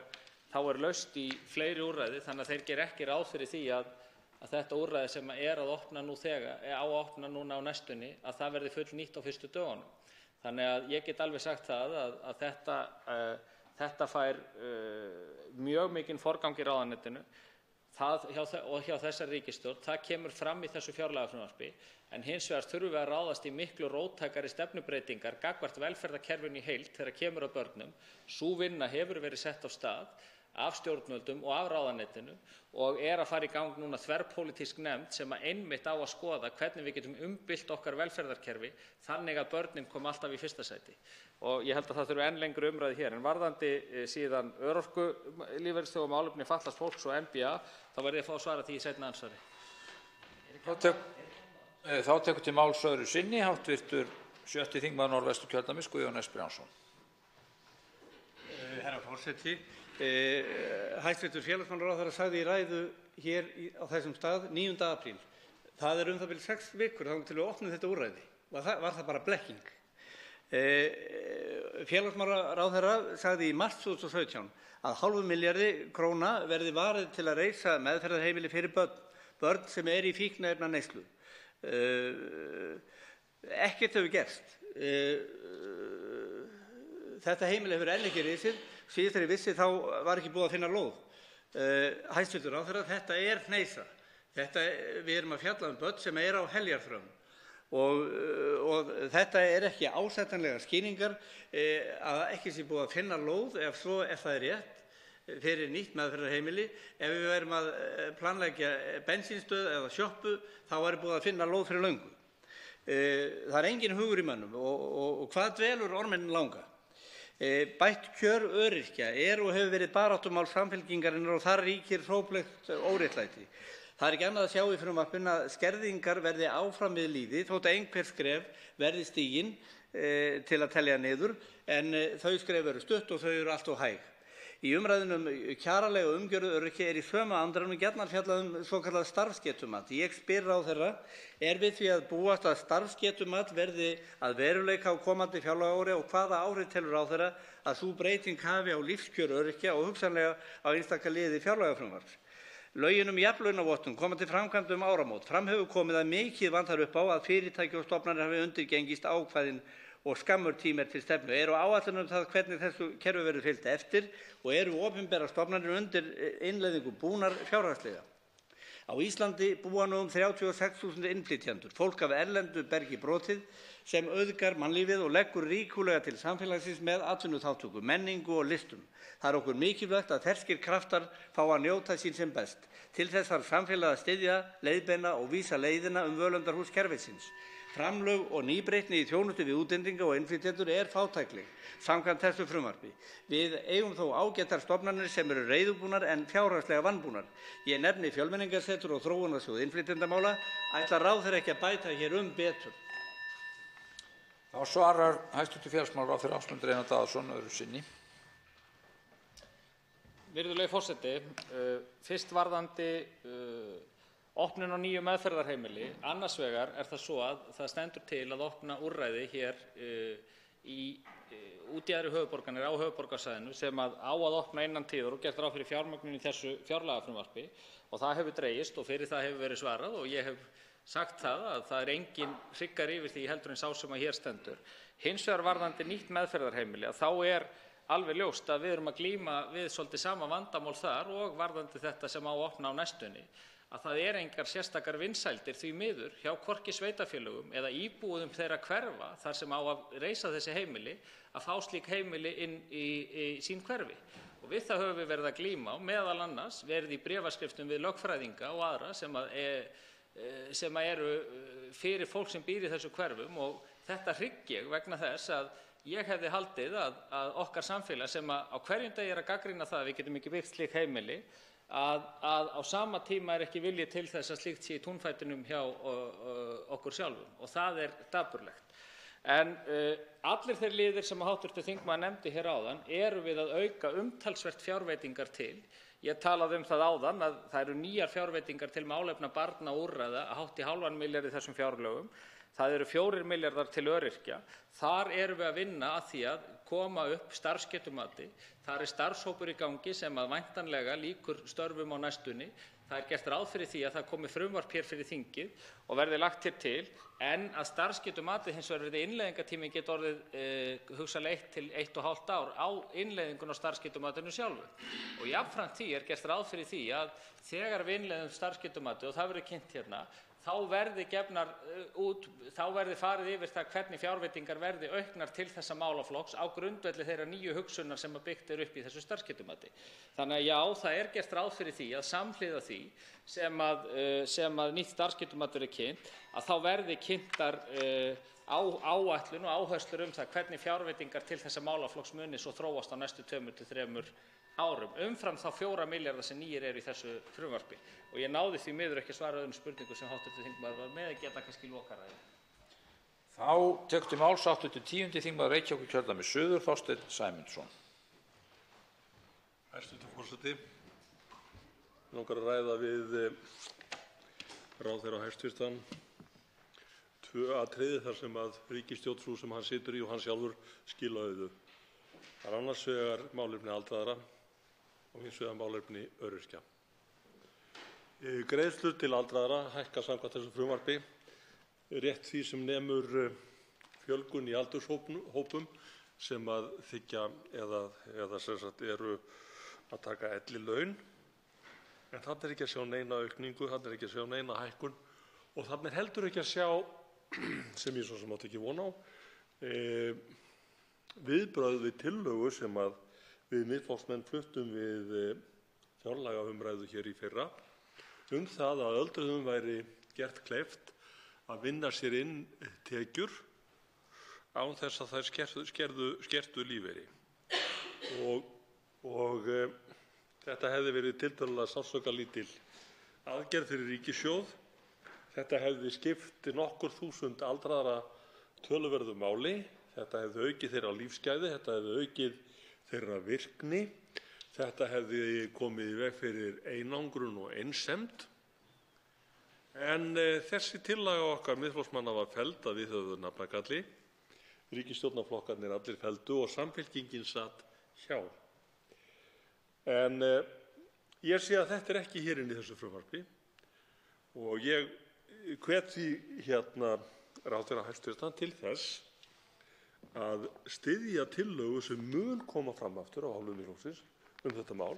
laust í fleiri úrræði, þannig að þeir gera ekki ráð fyrir því að þetta úrræði sem er að opna nú þegar, á að opna núna á næstunni, að það verði full nýtt á fyrstu dögunum. Þannig að ég get alveg sagt það að þetta fær mjög mikinn forgang í ráðuneytinu og hjá þessari ríkisstjórn. Það kemur fram í þessu fjárlagafrumvarpi, en hins vegar þurfum við að ráðast í miklu róttækari stefnubreytingar gagnvart velferðarkerfinu í heild þegar kemur að börnum. Sú vinna hefur verið sett á stað af stjórnvöldum og af ráðuneytinu og er að fara í gang núna þverpólitísk nefnd sem einmitt á að skoða hvernig við getum umbylt okkar velferðarkerfi þannig að börnin kom alltaf í fyrsta sæti. Og ég held að það þurfi enn lengri umræðu hér. En varðandi síðan örorkulífeyrisþega og málefni fatlaðs fólks og MBA, þá verð ég að fá að svara því í seinna andsvari. Þá tekur til máls öðru sinni hv. 7. þingmaður Norðvesturkjördæmis Guðjón S. Brjánsson. Herra forseti, hæstv. Félagsmálaráðherra sagði í ræðu hér á þessum stað 9. apríl. Það er það bil 6 vikur þangað til við opnum þetta úrræði. Var það bara blekking? Félagsmálaráðherra sagði í mars 2017 að hálfum milljarði króna verði varið til að reisa meðferðarheimili fyrir börn sem í fíkniefnaneyslu. Ekkert hefur gerst. Þetta heimili hefur enn ekki risið. Síðast þegar ég vissi þá var ekki búið að finna lóð. Hæstv. ráðherra, þetta er hneisa. Við erum að fjalla börn sem á heljarþröm. Og þetta er ekki ásættanlegar skýringar að ekki sé búið að finna lóð ef það er rétt fyrir nýtt meðferðarheimili. Ef við værum að planleggja bensínstöð eða sjoppu þá væri búið að finna lóð fyrir löngu. Það er engin hugur í mönnum og hvað dvelur orminn langa? Bætt kjör öryrkja og hefur verið baráttumál Samfylkingarinnar og þar ríkir hróplegt óréttlæti. Það er ekki annað að sjá í frumvarpinu að skerðingar verði áfram við lýði þótt að einhver skref verði stigin til að telja niður en þau skref eru stutt og þau eru allt of hæg. Í umræðunum kjaralega umgjörð öryrkja í sömu andranum gjarnan fjallað svokallað starfsgetumat. Ég spyr ráðherra, við því að búast að starfsgetumat verði að veruleika á komandi fjárlagaári og hvaða áhrif telur ráðherra að sú breyting hafi á lífskjör öryrkja og hugsanlega á einstaka liði fjárlagafrumvarps? Lögin jafnlaunavottun koma til framkvæmda áramót. Fram hefur komið að mikið vantar upp á að fyrirtæki og stofnanir hafi undirgengist ákvæðin og skammur tími til stefnu. Eru áætlanir það hvernig þessu kerfi verður fylgt eftir og eru opinberar stofnanir undir innleiðingu búnar fjárhagslega? Á Íslandi búa nú 36.000 innflytjendur, fólk af erlendu bergi brotið sem auðgar mannlífið og leggur ríkulega til samfélagsins með atvinnuþátttöku, menningu og listum. Það er okkur mikilvægt að ferskir kraftar fá að njóta sín sem best. Til þess þarf samfélag að styðja, leiðbeina og vísa leiðina völundarhús kerfisins. Framlög og nýbreytni í þjónustu við útlendinga og innflytjendur fátækleg samkvæmt þessu frumvarpi. Við eigum þó ágætar stofnanir sem eru reiðubúnar en fjárhagslega vanbúnar. Ég nefni Fjölmenningarsetur og Þróunarsjóð innflytjendamála. Ætlar ráðherra ekki að bæta hér betur? Þá svarar hæstv. Félagsmálaráðherra Ásmundur Einar Daðason öðru sinni. Virðulegi forseti, fyrst varðandi opnun á nýju meðferðarheimili. Annars vegar það svo að það stendur til að opna úrræði hér út í aðri höfuðborganir á höfuðborgarsvæðinu sem á að opna innan tíðar og gert ráð fyrir fjármögnun í þessu fjárlagafrumvarpi og það hefur dregist og fyrir það hefur verið svarað og ég hef sagt það að það engin hryggari yfir því heldur en sá sem hér stendur. Hins vegar varðandi nýtt meðferðarheimili þá alveg ljóst að við erum að glíma við svolítið sama vandamál þar og varðandi þetta sem á að opna á næstunni að það engar sérstakar vinsældir því miður hjá hvorki sveitarfélögum eða íbúum þeirra hverfa þar sem á að reisa þessi heimili að fá slík heimili inn í sín hverfi. Og við það höfum við verið að glíma og meðal annars verið í bréfaskriftum við lögfræðinga og aðra sem eru fyrir fólk sem býr í þessu hverfum og þetta hrygg ég vegna þess að ég hefði haldið að okkar samfélag sem á hverjum degi að gagnrýna það að við getum ekki byggt slík heimili að á sama tíma ekki vilji til þess að slíkt sé í túnfætinum hjá okkur sjálfum og það dapurlegt. En allir þeir liðir sem hv. þingmaður nefndi hér áðan við að auka umtalsvert fjárveitingar til. Ég talaði það áðan að það eru nýjar fjárveitingar til málefna barna og úrræða hátt í hálfan milljarð í þessum fjárlögum. Það eru 4 milljarðar til öryrkja. Þar erum við að vinna að því að koma upp starfsgetumati. Það starfshópur í gangi sem væntanlega lýkur störfum á næstunni. Það gert ráð fyrir því að það komi frumvarp hér fyrir þingið og verði lagt hér til en að starfsgetumati hins vegar verði innleiðingartími geti orðið hugsanlega 1 til 1,5 ár á innleiðingun á starfsgetumatinu sjálfu. Og jafnframt því gert ráð fyrir því að þegar við innleiðum starfsgetumati og það verður kynnt hérna þá verði farið yfir það hvernig fjárveitingar verði auknar til þessa málaflokks á grundvelli þeirra nýju hugsunar sem byggt upp í þessu starfsgetumati. Þannig að já, það gert ráð fyrir því að samhliða því sem að nýtt starfsgetumat kynnt, að þá verði kynntar áætlun og áherslur það hvernig fjárveitingar til þessa málaflokks muni svo þróast á næstu 2 til 3 árum, umfram þá 4 milljarða sem nýir í þessu frumvarpi. Og ég náði því miður ekki að svara öðrum spurningu sem hv. þingmaður var með að geta kannski lokaræði. Þá tekur til máls 10. þingmaður Reykjavíkurkjördæmis suður, Þorsteinn Sæmundsson. Hæstv. forseti. Mig langar að ræða við ráðherra hæstvirtan 2 atriði þar sem að ríkisstjórn sú sem hann situr í og hann sjálfur skila auðu. Það annars vegar málefni aldraðra og hins vegar málefni öryrkja. Greiðslur til aldraðra hækka samkvæmt þessu frumvarpi rétt því sem nemur fjölgun í aldurshópum sem að þiggja eða sem sagt eru að taka ellilaun. En þarna ekki að sjá neina aukningu, þarna ekki að sjá neina hækkun og þarna heldur ekki að sjá, sem ég svo sem átti ekki von á, viðbrögð við tillögu sem að við Miðflokksmenn fluttum við fjárlagaumræðu hér í fyrra það að öldruðum væri gert kleift að vinna sér inn tekjur án þess að þær skertu lífeyri. Og þetta hefði verið tiltölulega sársaukalítil aðgerð fyrir ríkissjóð. Þetta hefði skipt nokkur þúsund aldraðra töluverðu máli. Þetta hefði aukið þeirra lífsgæði, þetta hefði aukið þeirra virkni. Þetta hefði komið í veg fyrir einangrun og einsemd. En þessi tillaga okkar Miðflokksmanna var felld að viðhöfðu nafnagalli. Ríkisstjórnarflokkarnir allir felldu og Samfylkingin sat hjá. En ég sé að þetta ekki hér inn í þessu frumvarpi og ég hvet því ráðherra hæstvirtan til þess að styðja tillögu sem mun koma fram aftur á hálfu Miðflokksins þetta mál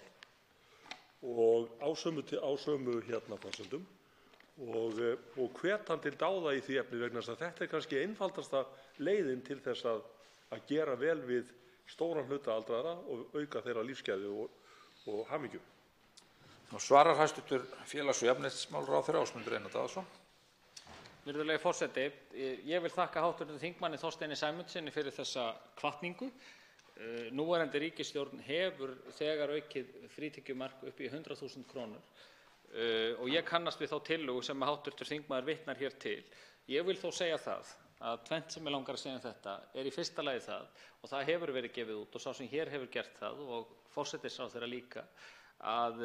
og á sömu forsendum og hvet hann til dáða í því efni vegna þess að þetta kannski einfaldasta leiðin til þess að gera vel við stóran hluta aldraðra og auka þeirra lífsgæði og hamingju. Nú svarar hæstv. Félags- og jafnréttismálaráðherra Ásmundur Einar Daðason. Virðulegi forseti, ég vil þakka hv. þingmanni Þorsteini Sæmundssyni fyrir þessa hvatningu. Núverandi ríkisstjórn hefur þegar aukið frítekjumark upp í 100.000 krónur og ég kannast við þá tillögu sem hv. þingmaður vitnar hér til. Ég vil þó segja það að tvennt sem ég langar að segja þetta í fyrsta lagi það, og það hefur verið gefið út og sá sem hér hefur gert það og forsætisráðherra líka, að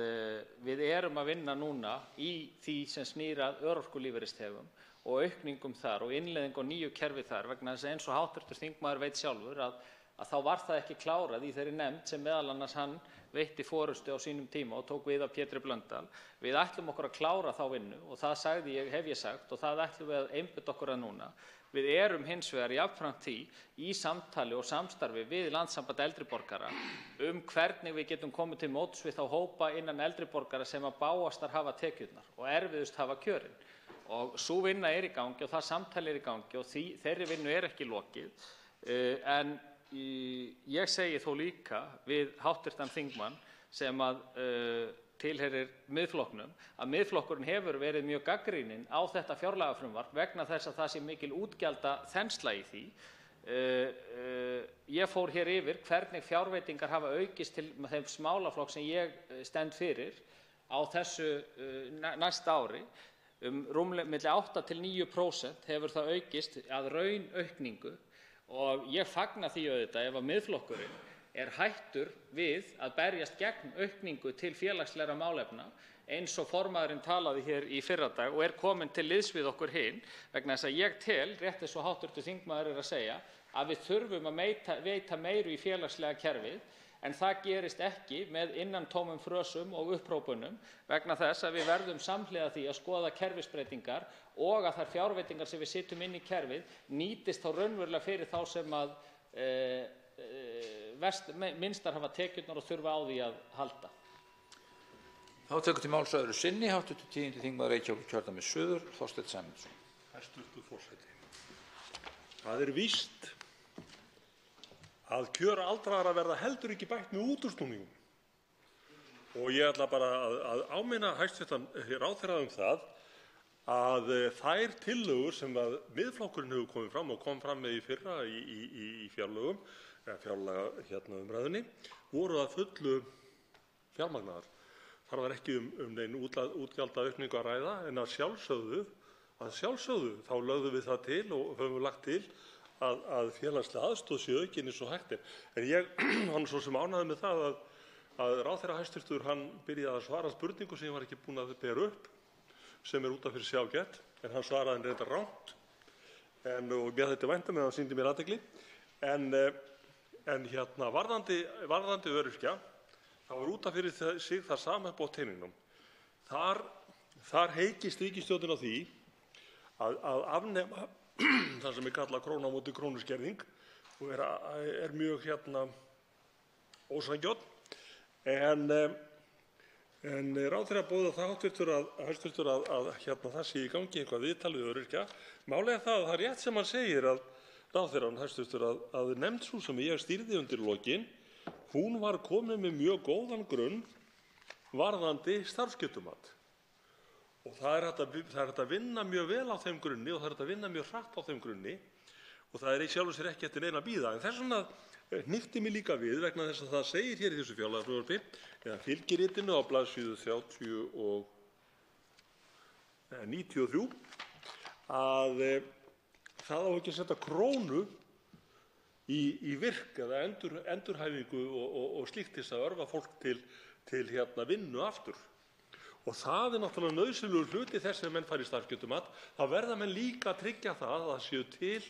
við erum að vinna núna í því sem snýr að örorkulífeyrisþegum og aukningum þar og innleiðing á nýju kerfi þar vegna þess að eins og hv. þingmaður veit sjálfur að þá var það ekki klárað í þeirri nefnd sem meðal annars hann veitti forystu á sínum tíma og tók við af Pétri Blöndal. Við ætlum okkur að klára þá vinnu og það hef ég sagt og það ætlum við að einbeita okkur að núna. Við erum hins vegar jafnframt því í samtali og samstarfi við Landssamband eldri borgara hvernig við getum komið til móts við þá hópa innan eldri borgara sem að bágastar hafa tekjurnar og erfiðust hafa kjörin. Og sú vinna í gangi og það samtali í gangi og þeirri vinnu ekki lokið. En ég segi þó líka við hv. þingmann sem að tilheyrir Miðflokknum að Miðflokkurinn hefur verið mjög gagnrýninn á þetta fjárlagafrumvarp vegna þess að það sé mikil útgjaldaþensla í því. Ég fór hér yfir hvernig fjárveitingar hafa aukist til þeim málaflokk sem ég stend fyrir á þessu næsta ári. Rúmlega milli 8 til 9% hefur það aukist að raunaukningu og ég fagna því auðvitað ef að Miðflokkurinn hættur við að berjast gegn aukningu til félagslegra málefna eins og formaðurinn talaði hér í fyrradag og kominn til liðs við okkur hin vegna þess að ég tel, rétt eins og hv. þingmaður að segja, að við þurfum að veita meiru í félagslega kerfið en það gerist ekki með innantómum frösum og upphrópunum vegna þess að við verðum samhliða því að skoða kerfisbreytingar og að þær fjárveitingar sem við setjum inn í kerfið nýtist þá raunverulega fyrir þá sem að minnstar hafa tekjurnar og þurfa á því að halda. Þá tekur til máls öðru sinni hv. 10. þingmaður Reykjavíkurkjördæmis suður, Þorsteinn Sæmundsson. Hæstv. forseti. Það víst að kjör aldraðra verða heldur ekki bætt með útúrsnúningum. Og ég ætla bara að áminna hæstv. ráðherra það að þær tillögur sem að Miðflokkurinn hefur komið fram og kom fram með í fyrra í fjárlögum umræðunni voru að fullu fjármagnaðar. Þar var ekki nein útgjaldaaukningu að ræða en að sjálfsögðu þá lögðum við það til og höfum lagt til að félagslega aðstoð sé aukin eins og hægt er. En ég var svo sem ánægður með það að ráðherra hæstvirtur hann byrjaði að svara spurningu sem ég var ekki búinn að bera upp sem út af fyrir sig ágætt en hann svaraði henni reyndar rangt og mér þetta vænt með hann sýndi mér athygli. En varðandi öryrkja þá út af fyrir sig það sama upp á teningnum. Þar heykist ríkisstjórnin á því að afnema það sem er kallað krónu á móti krónu skerðing og er mjög ósanngjörn. En ráðherra boðar það hæstvirtur að það sé í gangi eitthvað viðtal við öryrkja. Málið er það er rétt sem hann segir að ráðherrann hæstvirtur að nefnd sú sem ég stýrði undir lokin, hún var komin með mjög góðan grunn varðandi starfsgetumat. Og það er hægt að vinna mjög vel á þeim grunni og það er hægt að vinna mjög hratt á þeim grunni og það er í sjálfu sér ekki eftir neina að bíða. En þess vegna hnykkti mig líka við vegna þess að það segir hér í þessu fjárlagafrumvarpi eða fylgiritinu á blaðsíðu 93 að það á ekki að setja krónu í virk eða endurhæfingu og slíkt til að örva fólk til vinnu aftur. Og það er náttúrulega nauðsynlegur hluti þess að menn fari í starfsgetumat. Þá verða menn líka að tryggja það að séu til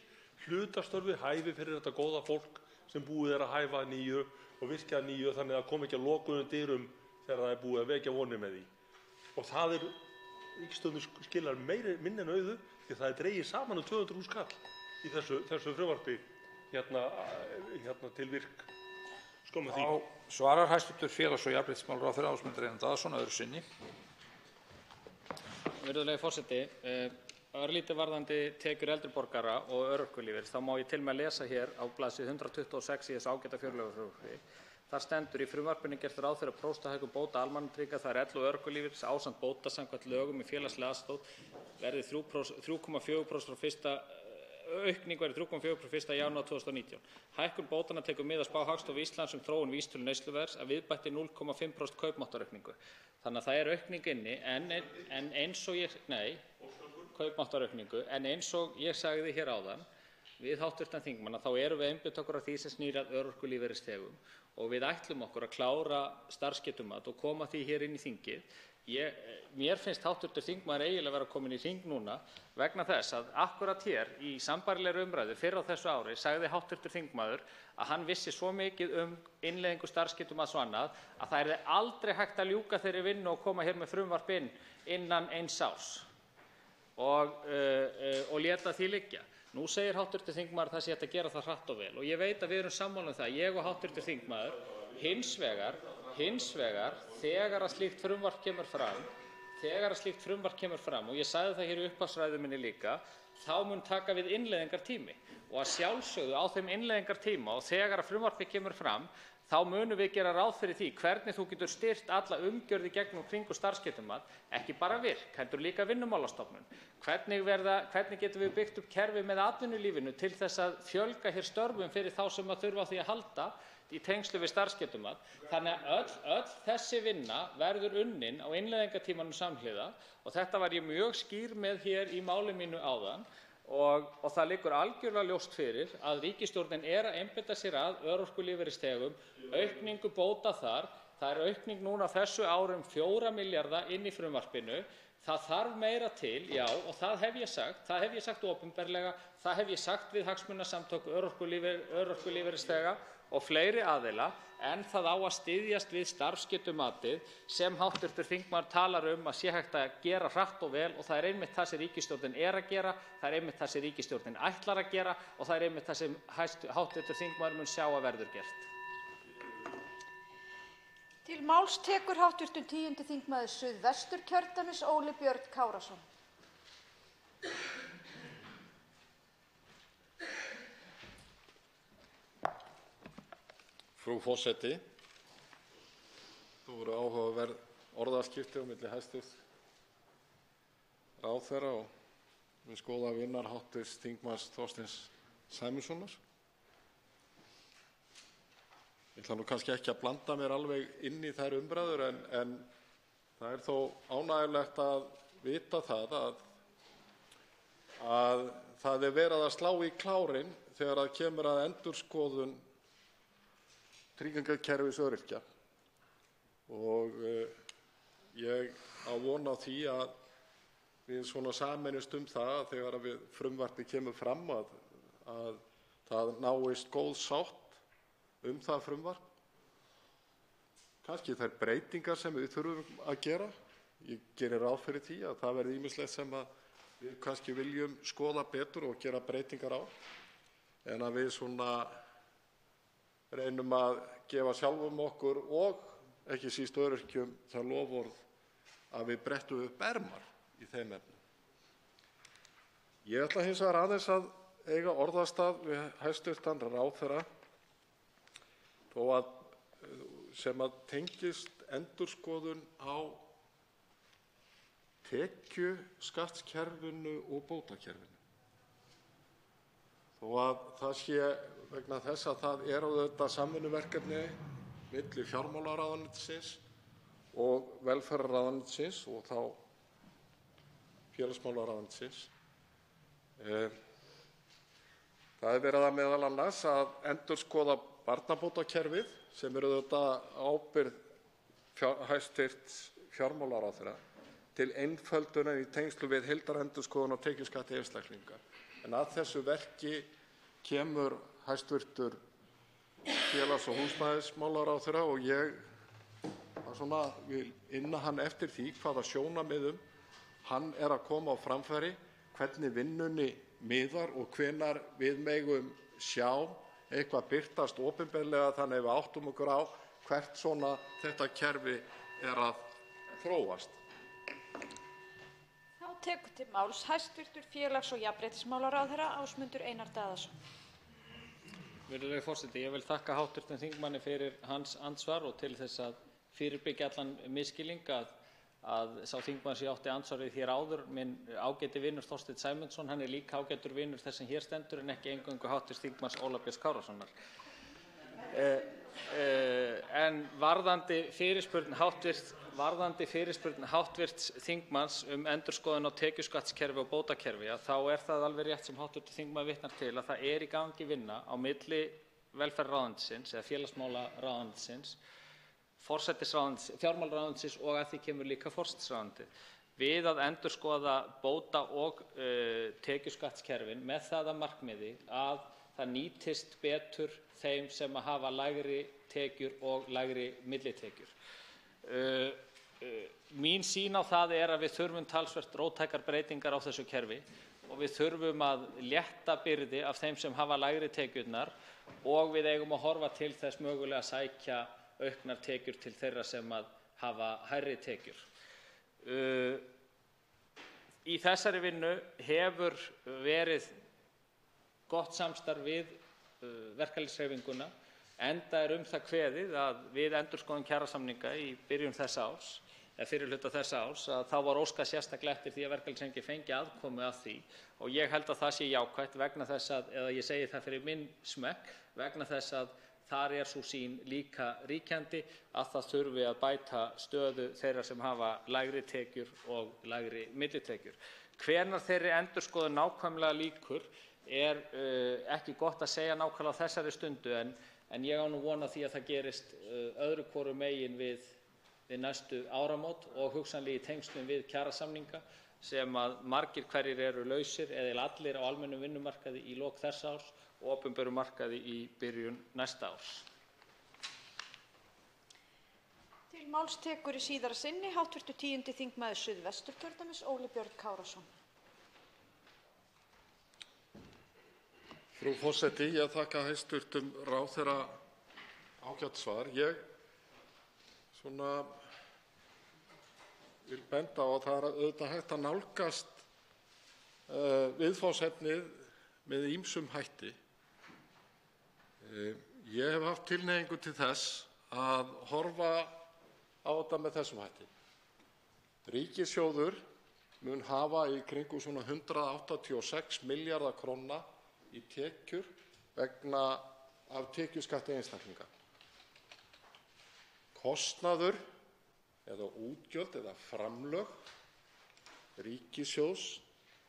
hlutastörfi hæfi fyrir þetta góða fólk sem búið er að hæfa nýju og virkja nýju þannig að komi ekki að lokuðum dyrum þegar það er búið að vekja vonir með því. Og það ríkisstjórnin skilar minni en auðu því það er dregið saman 200.000 kall í þessu frumvarpi til virk. Skömmu því. Svarar hæstv. Félags- og jafnréttismálaráðherra Ásmundur Einar Daðason öðru sinni. Virðulegi forseti, örlítið varðandi tekjur eldri borgara og örorkulífeyris, þá má ég til með að lesa hér á blaðsíðu 126 í þessu ágæta fjárlagafrumvarpi. Þar stendur: Í frumvarpinu er gert ráð fyrir að próstahækkun bóta almannatrygginga, það er elli- og örorkulífeyris ásamt bóta samkvæmt lögum félagslega aðstoð verði 3,4% frá fyrsta aukning verði 3,4% 1. janúar 2019. Hækkun bótanna tekur mið af spá Hagstofu Íslands um vísitölu neysluverðs að viðbætti 0,5% kaupmáttaraukningu. Þannig að það er aukning inni en eins og kaupmáttaraukningu, en eins og ég sagði hér áðan við hv. þingmann þá erum við einbeitt okkur að því sem snýr að örorkulífeyrisþegum og við ætlum okkur að klára starfsgetumat og koma því hér inn í þingið. Mér finnst hv. þingmaður eiginlega vera komin í hring núna vegna þess að akkúrat hér í sambærilegri umræðu fyrr á þessu ári sagði hv. þingmaður að hann vissi svo mikið innleiðingu starfsgetumats og annað að það yrði aldrei hægt að ljúka þeirri vinnu og koma hér með frumvarp innan eins árs og léta því liggja. Nú segir hv. þingmaður að það sé hægt að gera það hratt og vel og ég veit að við erum sammála það, ég og hv. þingmaður. Hins vegar, þegar að slíkt frumvarp kemur fram, og ég sagði það hér í upphafsræðu minni líka, þá mun taka við innleiðingartími og að sjálfsögðu á þeim innleiðingartíma og þegar að frumvarpið kemur fram, þá munum við gera ráð fyrir því hvernig þú getur styrkt alla umgjörð í gegnum kringu starfsgetumat, ekki bara virk, heldur líka Vinnumálastofnun. Hvernig getum við byggt upp kerfi með atvinnulífinu til þess að fjölga hér störfum fyrir þá sem að þurfa á því að halda í tengslu við starfsgetumat. Þannig að öll þessi vinna verður unnin á innleiðingartímanum samhliða og þetta var ég mjög skýr með hér í máli mínu áðan og það liggur algjörlega ljóst fyrir að ríkisstjórnin er að einbeita sér að örorkulífeyrisþegum, aukningu bóta þar. Það er aukning núna á þessu ári 4 milljarða inn í frumvarpinu. Það þarf meira til, já, og það hef ég sagt opinberlega, það hef ég sagt við hagsmunasamtök örorkulífeyrisþega og fleiri aðila, en það á að styðjast við starfsgetumatið sem hv. þingmaður talar að sé hægt að gera hratt og vel og það er einmitt það sem ríkisstjórnin er að gera, það er einmitt það sem ríkisstjórnin ætlar að gera og það er einmitt það sem hv. þingmaður mun sjá að verður gert. Til máls tekur hv. 10. þingmaður Suðvesturkjördæmis Óli Björn Kárason. Frú forseti, þú voru áhugaverð orðaskipti á milli hæstv. ráðherra og við skoða vinnar hv. þingmanns Þorsteins Sæmundssonar. Ég ætla nú kannski ekki að blanda mér alveg inn í þær umræður en það er þó ánægjulegt að vita það að það er verið að slá í klárinn þegar það kemur að endurskoðun tryggingakerfis öryrkja og ég á von á því að við svona sameinumst það þegar frumvarpið kemur fram að það náist góð sátt það frumvarp. Kannski þær breytingar sem við þurfum að gera. Ég geri ráð fyrir því að það verði ýmislegt sem að við kannski viljum skoða betur og gera breytingar á, en að við reynum að gefa sjálfum okkur og ekki síst öryrkjum það loforð að við brettum upp ermar í þeim efnum. Ég ætla hins vegar aðeins að eiga orðastað við hæstv. Ráðherra sem að tengist endurskoðun á tekjuskattskerfinu og bótakerfinu. Þó að það sé vegna þess að það auðvitað samvinnuverkefni milli fjármálaráðuneytisins og velferðarráðuneytisins og þá félagsmálaráðuneytisins. Það verið að meðal annars að endurskoða barnabótakerfið sem auðvitað ábyrgð hæstv. Fjármálaráðherra til einföldunar í tengslum við heildarendurskoðun á tekjuskatti einstaklinga. En að þessu verki kemur hæstv. Félags- og húsnæðismálaráðherra og ég vil inna hann eftir því hvaða sjónarmiðum hann að koma á framfæri, hvernig vinnunni miðar og hvenær við megum sjá eitthvað birtast opinberlega þannig að við áttum okkur á hvert þetta kerfi að þróast. Þá tekur til máls hæstv. Félags- og jafnréttismálaráðherra Ásmundur Einar Daðason. Virðulegi forseti, ég vil þakka hv. þingmanni fyrir hans andsvar og til þess að fyrirbyggja allan misskilning að sá þingmaður sem ég átti andsvarið hér áður, minn ágæti vinur Þorsteinn Sæmundsson, hann líka ágætur vinur þess sem hér stendur en ekki eingöngu hv. þingmanns Óla Björns Kárasonar. En varðandi fyrirspurn hv. þingmanns endurskoðun á tekjuskattskerfi og bótakerfi, þá það alveg rétt sem hv. þingmaður vitnar til að það í gangi vinna á milli velferðarráðuneytisins eða félagsmálaráðuneytisins, forsætisráðuneytisins, fjármálaráðuneytisins og að því kemur líka forsætisráðuneytið við að endurskoða bóta- og tekjuskattskerfin með það að markmiði að það nýtist betur þeim sem hafa lægri tekjur og lægri millitekjur. Mín sýn á það að við þurfum talsvert róttækar breytingar á þessu kerfi og við þurfum að létta byrði af þeim sem hafa lægri tekjurnar og við eigum að horfa til þess mögulega að sækja auknar tekjur til þeirra sem hafa hærri tekjur. Í þessari vinnu hefur verið gott samstarf við verkalýðshreyfinguna, enda það kveðið að við endurskoðun kjarasamninga í byrjun þessa árs, eða fyrri hluta þessa árs, að þá var óskað sérstaklega eftir því að verkalýðshreyfingin fengi aðkomu að því og ég held að það sé jákvætt vegna þess að, eða ég segi það fyrir minn smekk, vegna þess að þar sú sýn líka ríkjandi að það þurfi að bæta stöðu þeirra sem hafa lægri tekjur og lægri millitekjur. Hvenær þeirri endurskoðun nákvæmlega lýkur ekki gott að segja nákvæmlega á þessari stundu en ég á nú von á því að það gerist öðru hvoru megin við næstu áramót og hugsanlega í tengslum við kjarasamninga sem að margir hverjir eru lausir eða allir á almennum vinnumarkaði í lok þessa árs og opinberum markaði í byrjun næsta árs. Til máls tekur í síðara sinni hv. 10. þingmaður Suðvesturkjördæmis Óli Björn Kárason. Frú forseti, ég þakka hæstv. Ráðherra ágætt svar. Ég vil benda á að það auðvitað hægt að nálgast viðfangsefnið með ýmsum hætti. Ég hef haft tilhneigingu til þess að horfa á þetta með þessum hætti. Ríkissjóður mun hafa í kringum 186 milljarða króna í tekjur af tekjuskatti einstaklinga. Kostnaður eða útgjöld eða framlög ríkissjóðs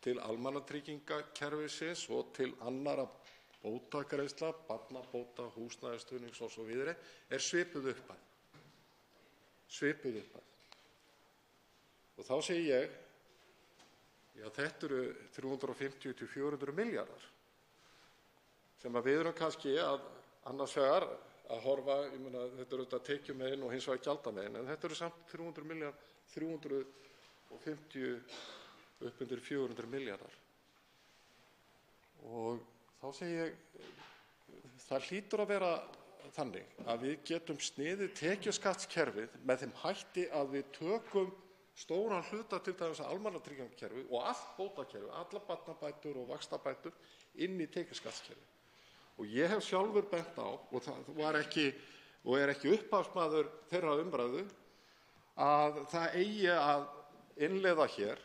til almannatryggingakerfisins og til annarra bótagreiðslna, barnabóta, húsnæðisstuðnings o.s.v. Svipuð upphæð. Og þá segi ég, þetta eru 350 til 400 milljarðar sem við erum kannski annars vegar að horfa, þetta eru auðvitað tekjumegin og hins vegar gjaldamegin, en þetta eru samt 350 upp undir 400 milljarðar. Og þá segi ég, það hlýtur að vera þannig að við getum sniðið tekjuskattskerfið með þeim hætti að við tökum stóran hluta til dæmis almannatryggingakerfið og allt bótakerfið, allar barnabætur og vaxtabætur inn í tekjuskattskerfið. Og ég hef sjálfur bent á, og það var ekki, og er ekki upphafsmaður þeirra umræðu, að það eigi að innleiða hér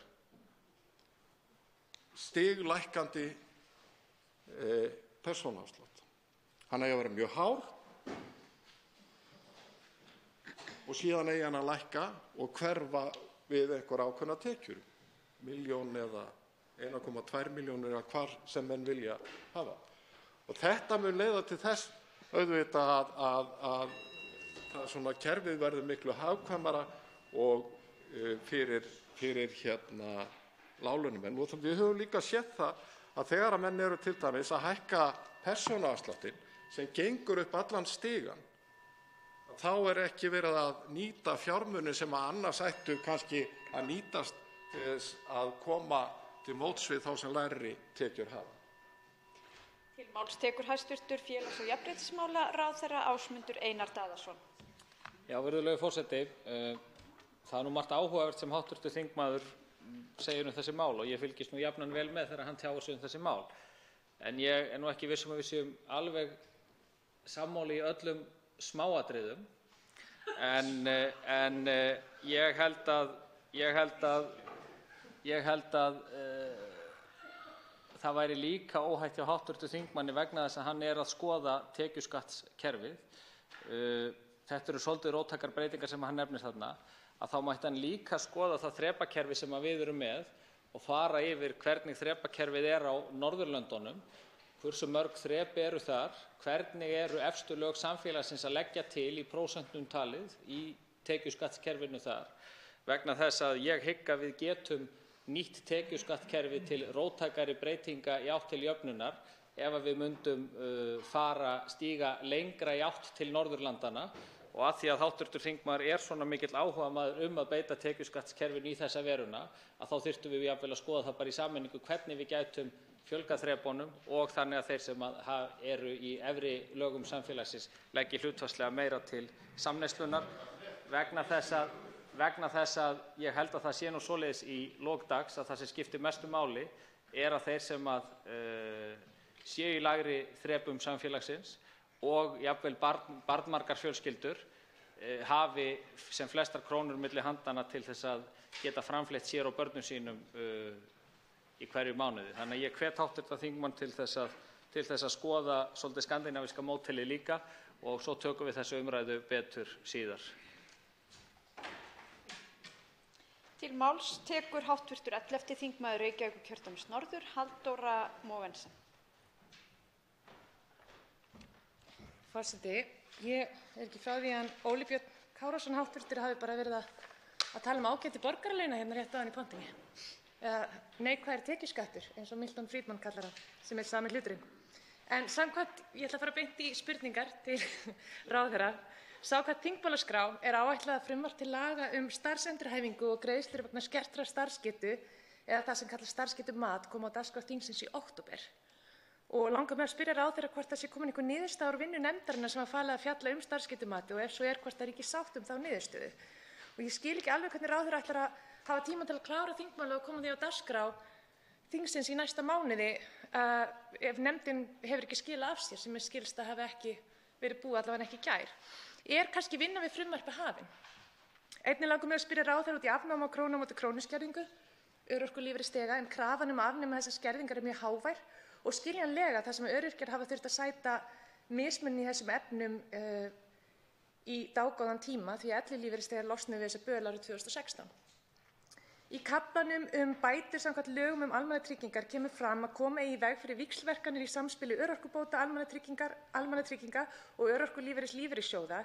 stiglækkandi persónuafslátt. Hann eigi að vera mjög hár og síðan eigi hann að lækka og hverfa við einhver ákveðna tekjur, milljón eða 1,2 milljónir eða hvar sem menn vilja hafa. Og þetta mun leiða til þess auðvitað að það svona kerfið verður miklu hagkvæmara og fyrir láglaunumenn. Og við höfum líka séð það að þegar að menn eru til dæmis að hækka persónuafsláttinn sem gengur upp allan stigann, þá er ekki verið að nýta fjármuni sem að annars ættu kannski að nýtast til þess að koma til móts við þá sem lægri tekjur hafa. Til máls tekur hæstv. Félags- og jafnréttismálaráðherra Ásmundur Einar Daðason. Já, virðulegur forseti, það er margt áhugavert sem hv. þingmaður segir þessi mál og ég fylgist jafnan vel með þegar hann tjáir sig þessi mál. En ég er ekki viss að við séum alveg sammála í öllum smáatriðum, en ég held að það væri líka óhætt hjá hv. þingmanni vegna þess að hann er að skoða tekjuskattskerfið. Þetta eru svolítið róttækar breytingar sem hann nefnir þarna, að þá mætti hann líka skoða það þrepakerfi sem við erum með og fara yfir hvernig þrepakerfið er á Norðurlöndunum, hversu mörg þrep eru þar, hvernig eru efstu lög samfélagsins að leggja til í prósentum talið í tekjuskattskerfinu þar, vegna þess að ég hygg að við getum nýtt tekjuskattskerfi til róttækari breytinga í átt til jöfnunar ef við myndum stíga lengra í átt til Norðurlandanna. Og að því að hv. þingmaður er svona mikill áhugamaður að beita tekjuskattskerfinu í þessa veruna, að þá þyrftum við jafnvel að skoða það bara í sameiningu hvernig við gætum fjölgað þrepunum og þannig að þeir sem eru í efri lögum samfélagsins leggi hlutfallslega meira til samneyslunar, vegna þess að ég held að það sé nú svoleiðis í lok dags að það sem skiptir mestu máli er að þeir sem séu í lægri þrepum samfélagsins og jafnvel barnmargar fjölskyldur hafi sem flestar krónur milli handanna til þess að geta framfleytt sér og börnum sínum í hverju mánuði. Þannig að ég hvet hv. þingmann til þess að skoða svolítið skandinavíska módelið líka og svo tökum við þessu umræðu betur síðar. Til máls tekur hv. 11. þingmaður Reykjavíkurkjördæmis norður, Halldóra Mogensen. Forseti, ég er ekki frá því að Óli Björn Kárason hv. hafi bara verið að tala ágæti borgaralauna hérna rétt áðan í pontunni. Eða neikvæður tekjuskattur, eins og Milton Friedman kallar hann, sem er sami hluturinn. En samkvæmt, ég ætla að fara beint í spurningar til ráðherra. Samkvæmt þingmálaskrá er áætlað frumvarp til laga starfsendurhæfingu og greiðslur vegna skertrar starfsgetu eða það sem kallast starfsgetumat kom á dagskrá þingsins í október. Og langar mig að spyrja ráðherra hvort það sé komin einhver niðurstaða úr vinnu nefndarinnar sem var falið að fjalla starfsgetumati og ef svo hvort það ríki sátt þá niðurstöðu. Og ég skil ekki alveg hvernig ráðherra ætlar að hafa tíma til að klára þingmálið og koma því á dagskrá þingsins í næsta mánuði ef nefndin hefur ekki skilað af sér, sem skilst að hafi ekki verið búið, allavega ekki í gær. Er kannski vinna við frumvarpið hafin? Einnig langar mig að spyrja ráðherra út í afnám á krónu á móti krónuskerðingu örorkulífeyrisþega, en krafan að afnema þessar skerðingar mjög hávær og skiljanlega þar sem öryrkjar hafa þurft að sæta mismunun í þessum efnum í dágóðan tíma því að ellilífeyrisþegar losnuðu við þessa böl árið 2016. Í kaflanum bætur samkvæmt lögum almannatryggingar kemur fram að koma í veg fyrir víxlverkanir í samspili örorkubóta, almannatrygginga og örorkulífeyris lífeyrissjóða.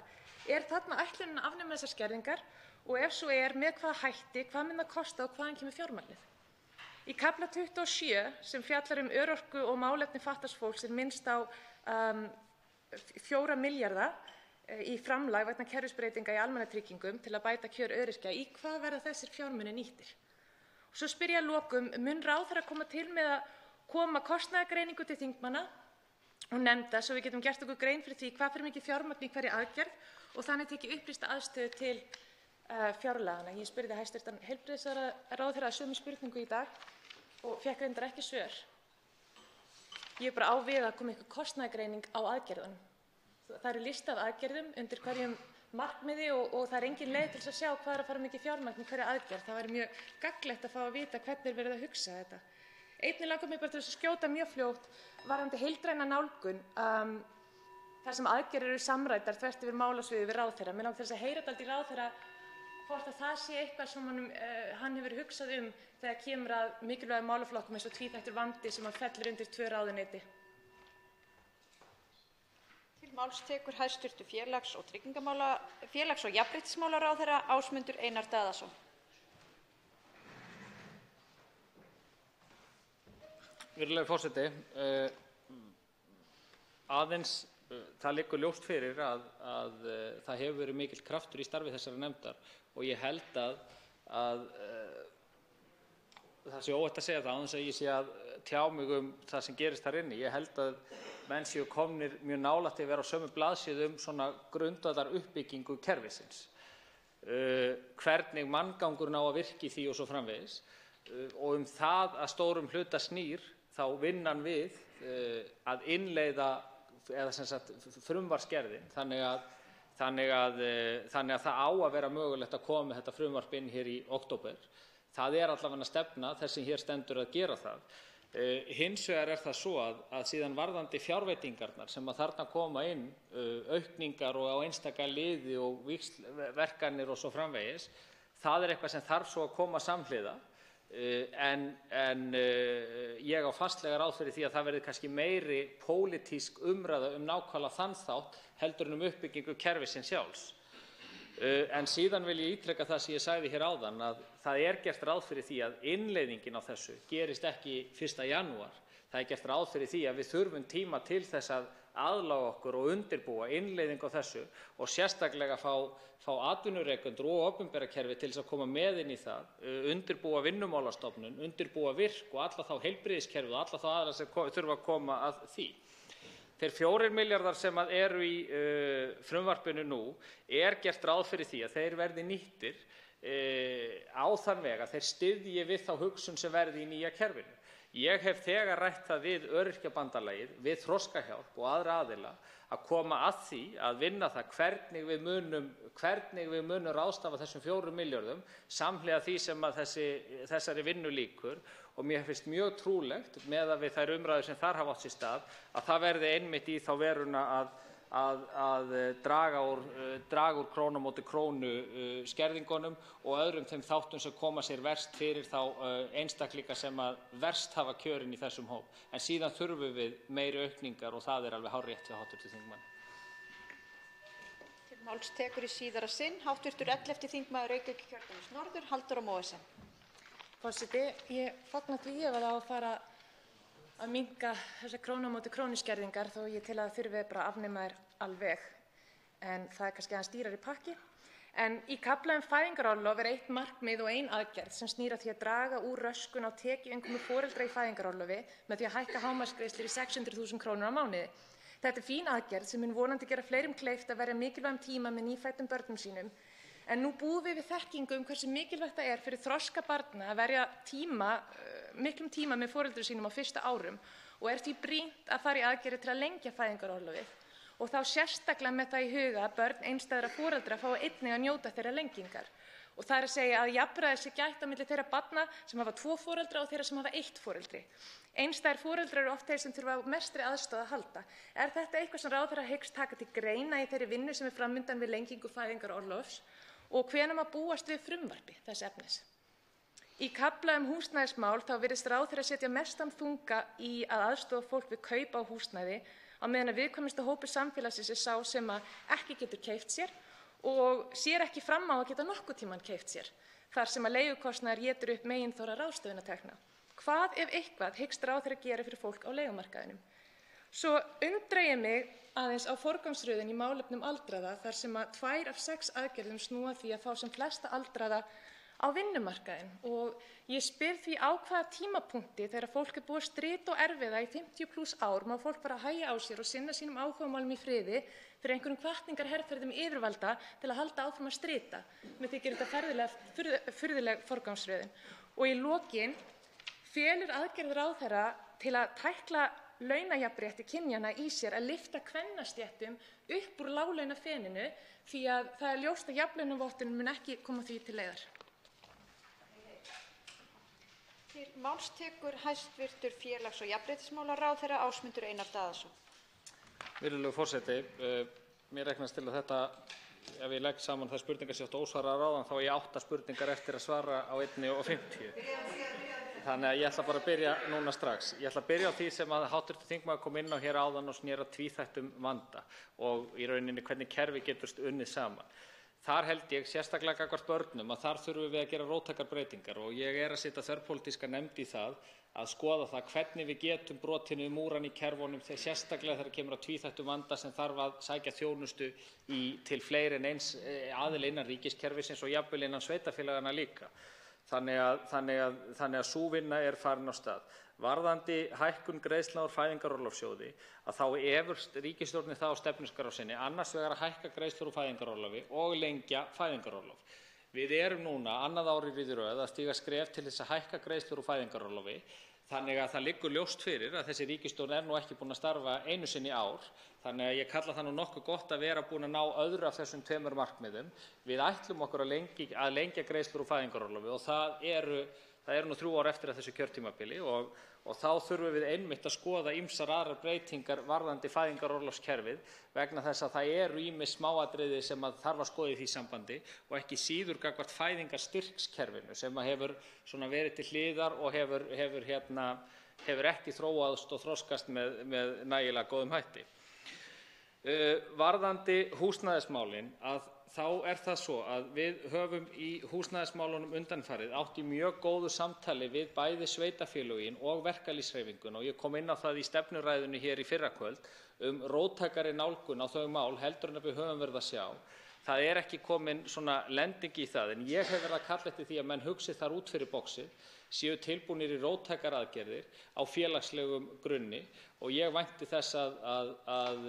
Er þarna ætlunin að afnema þessar skerðingar og ef svo með hvaða hætti, hvað mun það kosta og hvaðan kemur fjármagnið? Í kafla 27 sem fjallar örorku og málefni fatlaðs fólks er minnst á 4 milljarða í framlag vegna kerfisbreytinga í almannatryggingum til að bæta kjör öryrkja. Í hvað verða þessir fjármunir nýttir? Svo spyr ég að lokum, mun ráðherra koma til með að koma kostnaðargreiningu til þingmanna og nefnda svo við getum gert okkur grein fyrir því hvað fyrir mikið fjármagn í hverri aðgerð og þannig tekið upplýsta aðstöðu til fjárlagana. Ég spurði hæstv. Heilbrigðisráðherra sömu spurningu í dag og fékk reyndar ekki svör. Ég er bara á við að koma eitthvað kostnaðargreining á aðgerðunum. Það eru lista af aðgerðum undir hverjum markmiði og það er engin leið til að sjá hvað er að fara mikið fjármagn í hverja aðgerð. Það væri mjög gagnlegt að fá að vita hvernig er verið að hugsa þetta. Einnig langar mig bara til að skjóta mjög fljótt varðandi heildræna nálgun þar sem aðgerðir eru samræddar þvert yfir málasviði við ráðherra. Mig langar til að heyra dálítið í ráðherra hvort að það sé eitthvað sem hann hefur hugsað þegar kemur að mikilvægum málaflokkum eins og tvíþættur vandi sem fellur undir 2 ráðuneyti. Til máls tekur hæstv. félags- og jafnréttismálaráðherra Ásmundur Einar Daðason. Virðulegur forseti, aðeins það liggur ljóst fyrir að það hefur verið mikill kraftur í starfi þessara nefndar og ég held að það sé óhætt að segja það án þess að ég sé að tjá mig það sem gerist þar inni. Ég held að menn séu komnir mjög nálægt að vera á sömu blaðsíðu svona grundvallar uppbyggingu kerfisins, hvernig manngangurinn á að virka í því og svo framvegis og það að stórum hluta snýr þá vinnan við að innleiða eða sem sagt frumvarpsgerðin þannig að það á að vera mögulegt að koma með þetta frumvarp inn hér í október. Það er allavega stefna þess sem hér stendur að gera það. Hins vegar það svo að síðan varðandi fjárveitingarnar sem að þarna koma inn aukningar og á einstaka liði og verkanir og svo framvegis, það er eitthvað sem þarf svo að koma samhliða. En ég á fastlega ráð fyrir því að það verði kannski meiri pólitísk umræða nákvæmlega þann þátt heldur en uppbyggingu kerfisins sjálfs. En síðan vil ég ítreka það sem ég sagði hér áðan að það er gert ráð fyrir því að innleiðingin á þessu gerist ekki 1. janúar. Það er gert ráð fyrir því að við þurfum tíma til þess að aðlaga okkur og undirbúa innleiðingu á þessu og sérstaklega fá atvinnurekendur og opinbera kerfi til þess að koma með inn í það, undirbúa Vinnumálastofnun, undirbúa VIRK og alla þá heilbrigðiskerfið og alla þá aðra sem þurfa að koma að því. Þeir 4 milljarðar sem eru í frumvarpinu nú gert ráð fyrir því að þeir verði nýttir á þann veg að þeir styðji við þá hugsun sem verði í nýja kerfinu. Ég hef þegar rætt það við Öryrkjabandalagið, við Þroskahjálp og aðra aðila að koma að því að vinna það hvernig við munum ráðstafa þessum 4 milljörðum samhliða því sem að þessari vinnu lýkur og mér finnst mjög trúlegt meðan við þær umræður sem þar hafa átt sér stað að það verði einmitt í þá veruna að draga úr krónu á móti krónu skerðingunum og öðrum þeim þáttum sem koma sér verst fyrir þá einstaklinga sem að verst hafa kjörin í þessum hóp. En síðan þurfum við meiri aukningar og það er alveg hárrétt hjá hv. þingmanni. Til máls tekur í síðara sinn hv. 11. þingmaður Reykjavíkurkjördæmis norður, Halldóra Mogensen. Forseti, ég fagna því ef það á að fara að minnka þessar krónu á móti krónu skerðingar þó ég til að þurfi bara að afnema þær alveg. En það er kannski aðeins dýrari pakki. En í kafla fæðingarorlof eitt markmið og ein aðgerð sem snýr að því að draga úr röskun á tekjuinnkomu foreldra í fæðingarorlofi með því að hækka hámarksgreiðslur í 600.000 krónur á mánuði. Þetta er fín aðgerð sem mun vonandi gera fleirum kleift að verja mikilvægum tíma með nýfæddum börnum sínum. En nú búum við þekkingu hversu mikilvægt það er fyrir þroska barna að verja miklum tíma með foreldrum sínum á fyrstu árum og því brýnt að fara í aðgerðir til að lengja fæðingarorlofið og þá sérstaklega með það í huga að börn einstæðra foreldra fái einnig að njóta þeirra lengingar. Og það er að segja að jafnræðis sé gætt á milli þeirra barna sem hafa 2 foreldra og þeirra sem hafa 1 foreldri. Einstæðir foreldrar eru oft þeir sem þurfa á mestri aðstoð að halda. Er þetta eitthvað sem ráðherra hyggst taka til greina í þeirri vinnu sem er framundan við lengingu fæðingarorlofs og hvenær má búast við frumvarpi þess efnis? Í kafla húsnæðismál þá virðist ráðherra setja mestan þunga í að aðstoða fólk við kaup á húsnæði á meðan að viðkvæmasti hópur samfélagsins er sá sem ekki getur keypt sér og sér ekki fram á að geta nokkurn tímann keypt sér, þar sem að leigukostnaður étur upp meginþorra ráðstöfunartekna. Hvað ef eitthvað hyggst ráðherra gera fyrir fólk á leigumarkaðinum? Svo undra ég mig aðeins á forgangsröðun í málefnum aldraða þar sem að 2 af 6 aðgerðum snúa að því að fá sem flesta aldraða á vinnumarkaðinn. Og ég spyr því á hvaða tímapunkti þegar fólk búið að strita og erfiða í 50+ ár má fólk bara hægja á sér og sinna sínum áhugamálum í friði fyrir einhverjum hvatningarherferðum yfirvalda til að halda áfram að strita. Mér þykir þetta furðuleg forgangsröðun. Og í lokin, felur aðgerðir ráðherra til að tækla launajafnrétti kynjanna í sér að lyfta kvennastéttum upp úr láglaunafeninu því að það er ljóst að jafnlaunavottunin mun ekki koma því til leiðar. Til máls tekur hæstv. Félags- og jafnréttismálaráðherra Ásmundur Einar Daðason. Virðulegur forseti, mér reiknast til að þetta, ef ég legg saman þær spurningar sem ég átti ósvaraðar áðan, þá ég 8 spurningar eftir að svara á 1:50. Þannig að ég ætla bara að byrja núna strax. Ég ætla að byrja á því sem að hv. þingmaður kom inn á hér áðan og sneri að tvíþættum vanda og í rauninni hvernig kerfi getur unnið saman. Þar held ég sérstaklega gagnvart börnum að þar þurfum við að gera róttækar breytingar og ég er að setja þverpólitíska nefnd í það að skoða það hvernig við getum brotið niður múrann í kerfunum sérstaklega þegar kemur að tvíþættum vanda sem þarf að sækja þjónustu til fleiri en eins aðila innan ríkiskerfisins og jafnvel innan sveitarfélaganna líka. Þannig að sú vinna er farin á stað. Varðandi hækkun greiðslna úr fæðingarorlofssjóði að þá efurst ríkisstjórnin það á stefnuskrá sinni annars vegar að hækka greiðslur úr fæðingarorlofi og lengja fæðingarorlof. Við erum núna annað árið í röð að stíga skref til þess að hækka greiðslur úr fæðingarorlofi þannig að það liggur ljóst fyrir að þessi ríkisstjórn er nú ekki búin að starfa einu sinni í ár. Þannig að ég kalla það nú nokkuð gott að vera búin að ná öðru af þessum 2 markmiðum. Við ætlum okkur að lengja greiðslur úr fæðingarorlofi og það eru nú 3 ár eftir að þessu kjörtímabili og þá þurfum við einmitt að skoða ýmsar aðrar breytingar varðandi fæðingarorlofskerfið vegna þess að það eru ýmis smáatriði sem að þarf að skoða í því sambandi og ekki síður gagnvart fæðingarstyrkskerfinu sem að hefur svona verið til hliðar og hefur ekki þróaðst og þroskast með nægilega góðum hætti. Varðandi húsnæðismálin þá er það svo að við höfum í húsnæðismálunum undanfarið átt í mjög góðu samtali við bæði sveitarfélögin og verkalýðshreyfinguna og ég kom inn á það í stefnuræðunni hér í fyrrakvöld róttækari nálgun á þau mál heldur en við höfum verið að sjá. Það er ekki komin svona lending í það en ég hef verið að kalla eftir því að menn hugsi þar út fyrir boxið, séu tilbúnir í róttækar aðgerðir á félagslegum grunni og ég vænti þess að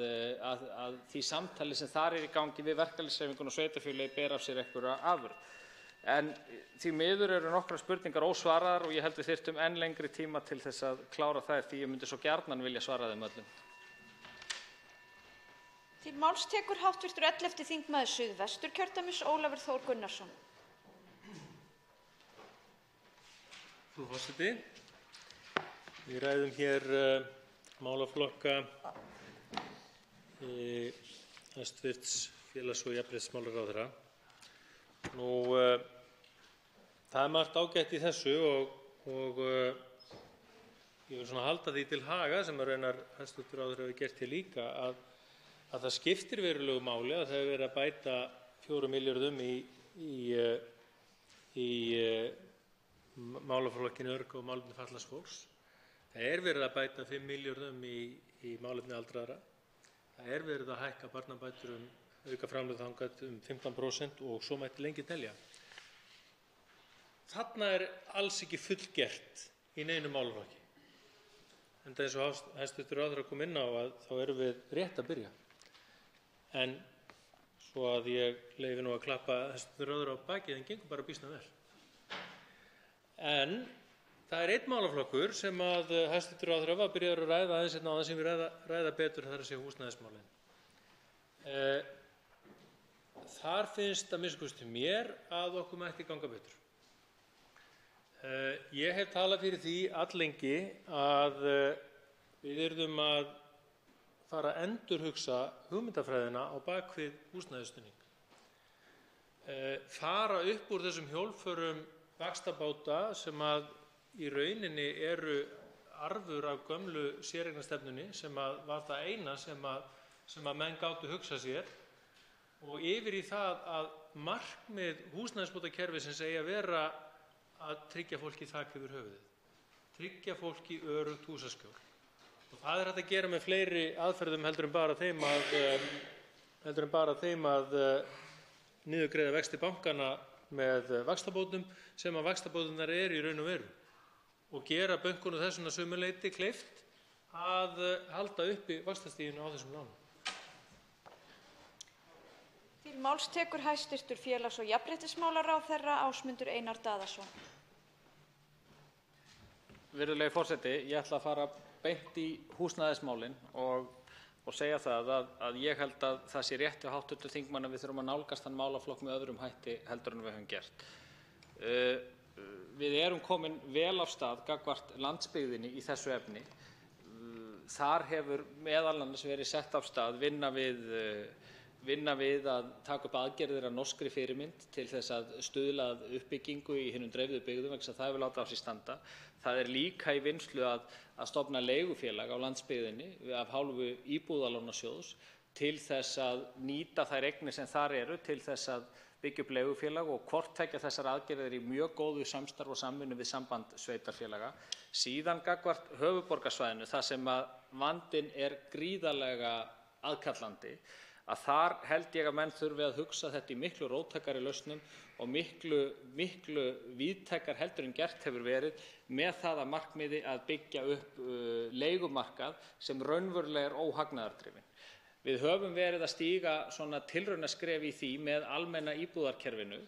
því samtali sem þar er í gangi við verkalýðshreyfinguna og sveitarfélögin ber af sér einhverja afurð. En því miður eru nokkrar spurningar ósvaraðar og ég held við þyrftum enn lengri tíma til þess að klára þær því ég myndi svo gjarnan vilja svara þeim öllum. Til máls tekur hv. 11. þingmaður Suðvesturkjördæmis Ólafur Þór Gunnarsson. Frú forseti, við ræðum hér málaflokka hæstv. félags- og jafnréttismálaráðherra. Það er margt ágætt í þessu og ég vil svona halda því til haga sem raunar hæstv. ráðherra hefur gert hér líka að það skiptir verulegu máli að það hefur verið að bæta 4 milljörðum í málaflokkinn öryrkja og málefni fatlaðs fólks. Það er verið að bæta 5 milljörðum í málefni aldraðra. Það er verið að hækka barnabætur auka framlög þangað 15% og svo mætti lengi telja. Þarna er alls ekki fullgert í neinum málaflokki. Enda eins og hæstv. ráðherra kom inn á þá erum við rétt að byrja. En svo að ég leyfi nú að klappa hæstv. ráðherra á bakið en gengur bara býsna vel. En það er einn málaflokkur sem að hæstv. ráðherra var byrjaður að ræða aðeins hérna áðan sem við ræða betur, það er að segja húsnæðismálin. Þar finnst að minnsta kosti mér að okkur mætti ganga betur. Ég hef talað fyrir því alllengi að við yrðum að fara að endurhugsa hugmyndafræðina á bakvið húsnæðisstuðning. Fara upp úr þessum hjólförum vaxtabóta sem að í rauninni eru arfur af gömlu séreignarstefnunni sem að var það eina sem að menn gátu hugsa sér og yfir í það að markmið húsnæðisbótakerfisins eigi að vera að tryggja fólki þak yfir höfuðið, tryggja fólki öruggt húsaskjól. Og það er hægt að gera með fleiri aðferðum heldur en bara þeim að niðurgreiða vexti bankanna með vaxtabótum sem að vaxtabóturnar eru í raun og veru og gera bönkunum þessuna sömu leyti kleift að halda uppi vaxtastiginu á þessum lánum. Til máls tekur hæstv. Félags- og jafnréttismálaráðherra Ásmundur Einar Daðason. Virðulegi forseti, ég ætla að fara beint í húsnæðismálin og segja það að ég held að það sé rétt hjá hv. þingmanni að við þurfum að nálgast þann málaflokk með öðrum hætti heldur en við höfum gert. Við erum komin vel af stað gagnvart landsbyggðinni í þessu efni. Þar hefur meðal annars verið sett af stað vinna við að taka upp aðgerðir að norskri fyrirmynd til þess að stuðla að uppbyggingu í hinum dreifðu byggðum vegna þess að það hefur látið á sér standa. Það er líka í vinnslu að stofna leigufélag á landsbyggðinni af hálfu Íbúðalánasjóðs til þess að nýta þær eignir sem þar eru til þess að byggja upp leigufélag og hvort tveggja þessar aðgerðir í mjög góðu samstarf og samvinnu við samband sveitarfélaga. Síðan gagnvart höfuðborgarsvæðinu þar sem að vandinn er gríðarlega aðkallandi, að þar held ég að menn þurfi að hugsa þetta í miklu róttækari lausnum og miklu víðtækar heldur en gert hefur verið með það að markmiði að byggja upp leigumarkað sem raunverulega er óhagnaðardrifinn. Við höfum verið að stíga svona tilraunaskref í því með almenna íbúðarkerfinu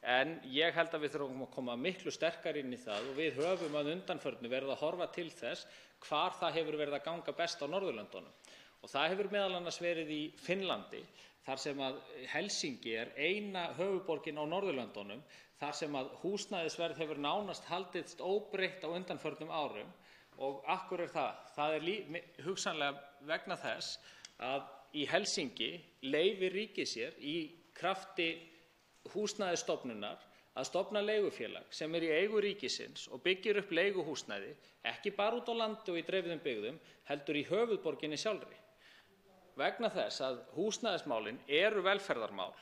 en ég held að við þurfum að koma miklu sterkar inn í það og við höfum að undanförnu verið að horfa til þess hvar það hefur verið að ganga best á Norðurlöndunum. Og það hefur meðal annars verið í Finnlandi, þar sem að Helsingi er eina höfuðborgin á Norðurlöndunum, þar sem að húsnæðisverð hefur nánast haldist óbreytt á undanförnum árum. Og af hverju er það? Það er hugsanlega vegna þess að í Helsingi leyfir ríkið sér í krafti húsnæðisstofnunar að stofna leigufélag sem er í eigu ríkisins og byggir upp leiguhúsnæði, ekki bara út á landi og í dreifðum byggðum, heldur í höfuðborginni sjálfri. Vegna þess að húsnæðismálin eru velferðarmál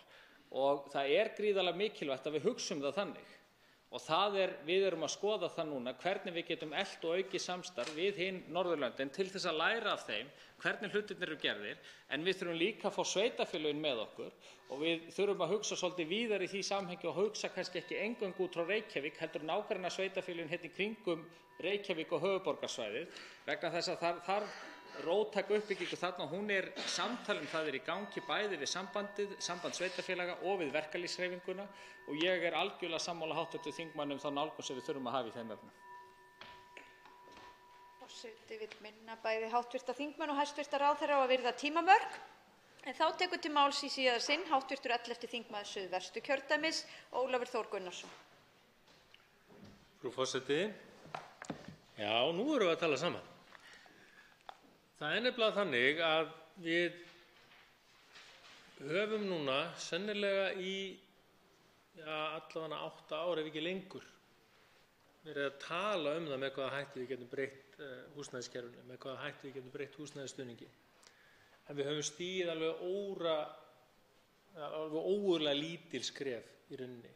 og það er gríðarlega mikilvægt að við hugsum það þannig. Og við erum að skoða það núna hvernig við getum eflt og aukið samstarf við hin Norðurlöndin til þess að læra af þeim hvernig hlutirnir eru gerðir, en við þurfum líka að fá sveitarfélögin með okkur og við þurfum að hugsa svolítið víðar í því samhengi og hugsa kannski ekki eingöngu út frá Reykjavík heldur nágranna sveitarfélögin hérna í kringum Reykjavík og höfuðborgarsvæðið vegna þess að það þarf róttæk uppbyggingu þarna og hún er samtalin það er í gangi bæði við samband sveitarfélaga og við verkalýðshreyfinguna og ég er algjörlega sammála hv. þingmanni þá nálgun sem við þurfum að hafa í þeim efnum. Forseti vill minna bæði hv. þingmenn og hæstv. ráðherra á að virða tímamörk. En þá tekur til máls í síðara sinn hv. 11. þingmaður Suðvesturkjördæmis, Ólafur Þór Gunnarsson. Frú forseti, já, nú erum við að tala saman. Það er nefnilega þannig að við höfum núna sennilega í allavega 8 ár ef ekki lengur verið að tala það með hvaða hætti við getum breytt húsnæðiskerfinu, með hvaða hætti við getum breytt húsnæðisstuðningi. En við höfum stigið alveg ógurlega lítil skref í rauninni.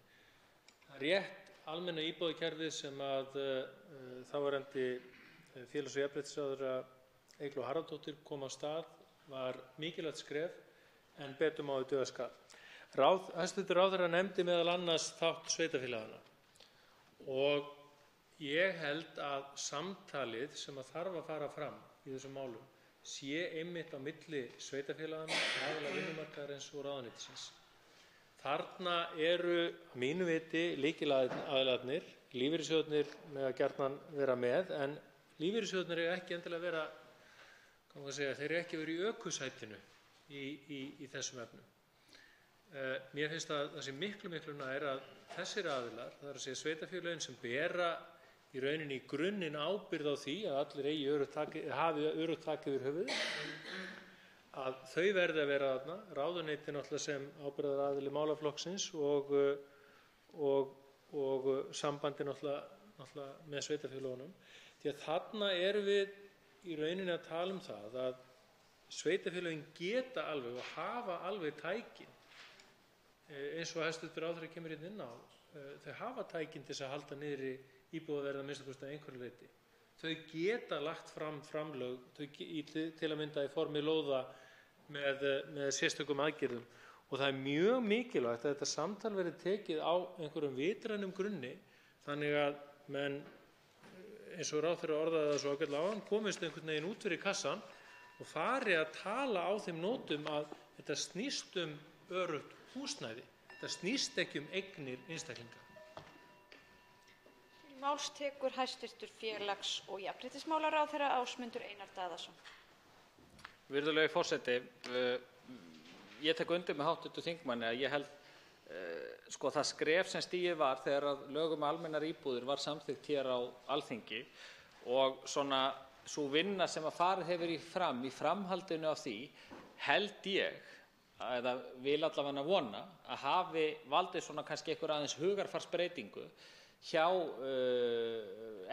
Það er rétt almenna íbúðakerfið sem að þáverandi félags- og jafnréttisráðherra Eygló Harðardóttir kom á stað var mikilvægt skref en betur má duga skal. Hæstv. ráðherra nefndi meðal annars þátt sveitarfélaganna og ég held að samtalið sem að þarf að fara fram í þessum málum sé einmitt á milli sveitarfélaganna, aðila vinnumarkaðarins og ráðuneytisins. Þarna eru að mínu viti lykilaðilarnir, lífeyrissjóðirnir mega gjarnan vera með en lífeyrissjóðirnir eiga ekki endilega vera þeir eru ekki verið í ökusætinu í þessum efnum. Mér finnst að það sé miklu nær að þessir aðilar, það er að segja sveitarfélögin sem bera í rauninni í grunninn ábyrgð á því að allir hafi öruggt þak yfir höfuðið, að þau verði að vera þarna, ráðuneyti náttúrulega sem ábyrgðaraðili málaflokksins og sambandi náttúrulega með sveitarfélögunum. Því að þarna erum við í rauninni að tala það að sveitarfélögin geta alveg og hafa alveg tækin eins og hæstv. ráðherra kemur inn á. Þau hafa tækin til að halda niðri íbúðaverði að minnsta kosti að einhverju leyti. Þau geta lagt fram framlög til að mynda í formi lóða með sérstökum aðgerðum Og það er mjög mikilvægt að þetta samtal verði tekið á einhverjum vitrænum grunni þannig að menn, eins og ráðherra orðaði það svo ágætlega áðan, komist einhvern veginn út fyrir kassann og fari að tala á þeim nótum að þetta snýst öruggt húsnæði. Þetta snýst ekki eignir einstaklinga. Til máls tekur hæstv. Félags- og jafnréttismálaráðherra Ásmundur Einar Daðason. Virðulegi forseti, ég tek undir með hv. þingmanni að ég held það skref sem stigið var þegar að lög um almennar íbúðir var samþykkt hér á Alþingi og sú vinna sem að farið hefur fram í framhaldinu af því held ég, eða vil allavega vona, að hafi valdið kannski einhver aðeins hugarfarsbreytingu hjá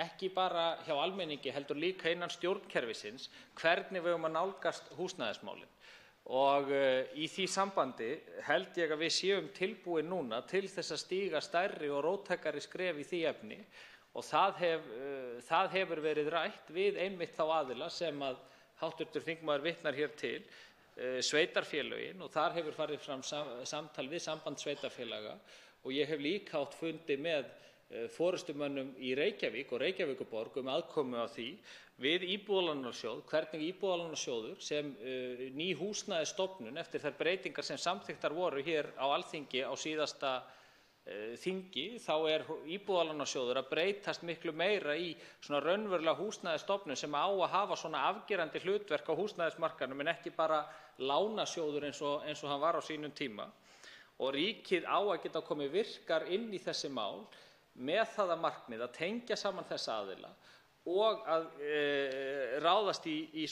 ekki bara hjá almenningi heldur líka innan stjórnkerfisins hvernig við að nálgast húsnæðismálin. Og í því sambandi held ég að við séum tilbúin núna til þess að stíga stærri og róttækari skref í því efni og það hefur verið rætt við einmitt þá aðila sem að hv. þingmaður vitnar hér til, sveitarfélögin, og þar hefur farið fram samtal við samband sveitarfélaga og ég hef líka átt fundi með forystumönnum í Reykjavík og Reykjavíkurborg aðkomu að því við Íbúðalánasjóð, hvernig Íbúðalánasjóður sem ný húsnæðisstofnun eftir þær breytingar sem samþykktar voru hér á Alþingi á síðasta þingi, þá Íbúðalánasjóður að breytast miklu meira í raunverulega húsnæðisstofnun sem á að hafa afgerandi hlutverk á húsnæðismarkaðnum en ekki bara lánasjóður eins og hann var á sínum tíma. Og ríkið á að geta komið virkar inn í þessi mál með það að markmið að tengja saman þessa aðila og að ráðast í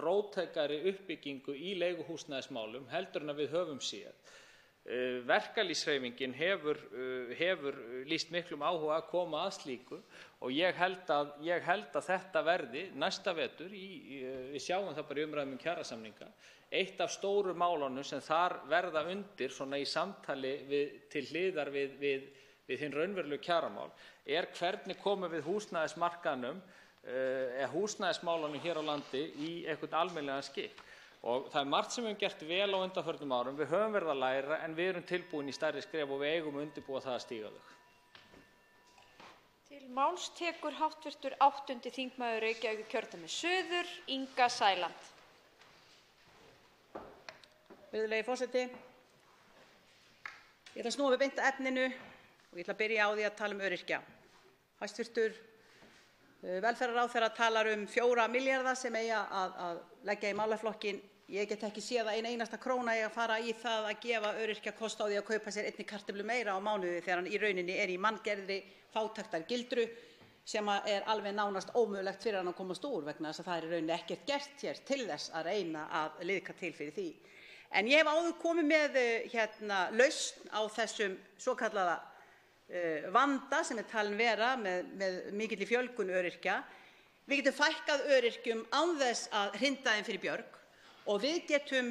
róttækari uppbyggingu í leiguhúsnæðismálum heldur en að við höfum séð. Verkalýðshreyfingin hefur lýst miklum áhuga að koma að slíku og ég held að þetta verði næsta vetur, við sjáum það bara í umræðum kjarasamninga, eitt af stóru málunum sem þar verða undir í samtali til hliðar við hinn raunverulegu kjaramál hvernig komum við húsnæðismarkaðnum húsnæðismálunum hér á landi í einhvern almennilegan skikk. Og það margt sem við höfum gert vel á undanförnum árum, við höfum verið að læra en við erum tilbúin í stærri skref og við eigum að undirbúa það að stíga þau. Til máls tekur hv. 8. þingmaður Reykjavíkurkjördæmis suður, Inga Sæland. Virðulegi forseti, ég ætla að snúa við beint að efninu og ég ætla að byrja á því að tala um öryrkja. Hæstv. Velferðarráðherra talar 4 milljarða sem eigi að leggja í málaflokkinn. Ég get ekki séð að ein einasta króna eigi að fara í það að gefa öryrkja kost á því að kaupa sér einni kartöflu meira á mánuði þegar hann í rauninni í manngerðri fátæktargildru sem alveg nánast ómögulegt fyrir hann að komast úr vegna þess að það í rauninni ekkert gert hér til þess að reyna að liðka til fyrir því. En ég hef áður komið með lausn á þessum svokallaða vanda sem talin vera með mikilli fjölgun öryrkja. Við getum fækkað öryrkjum án þess að hrinda þeim fyrir björg og við getum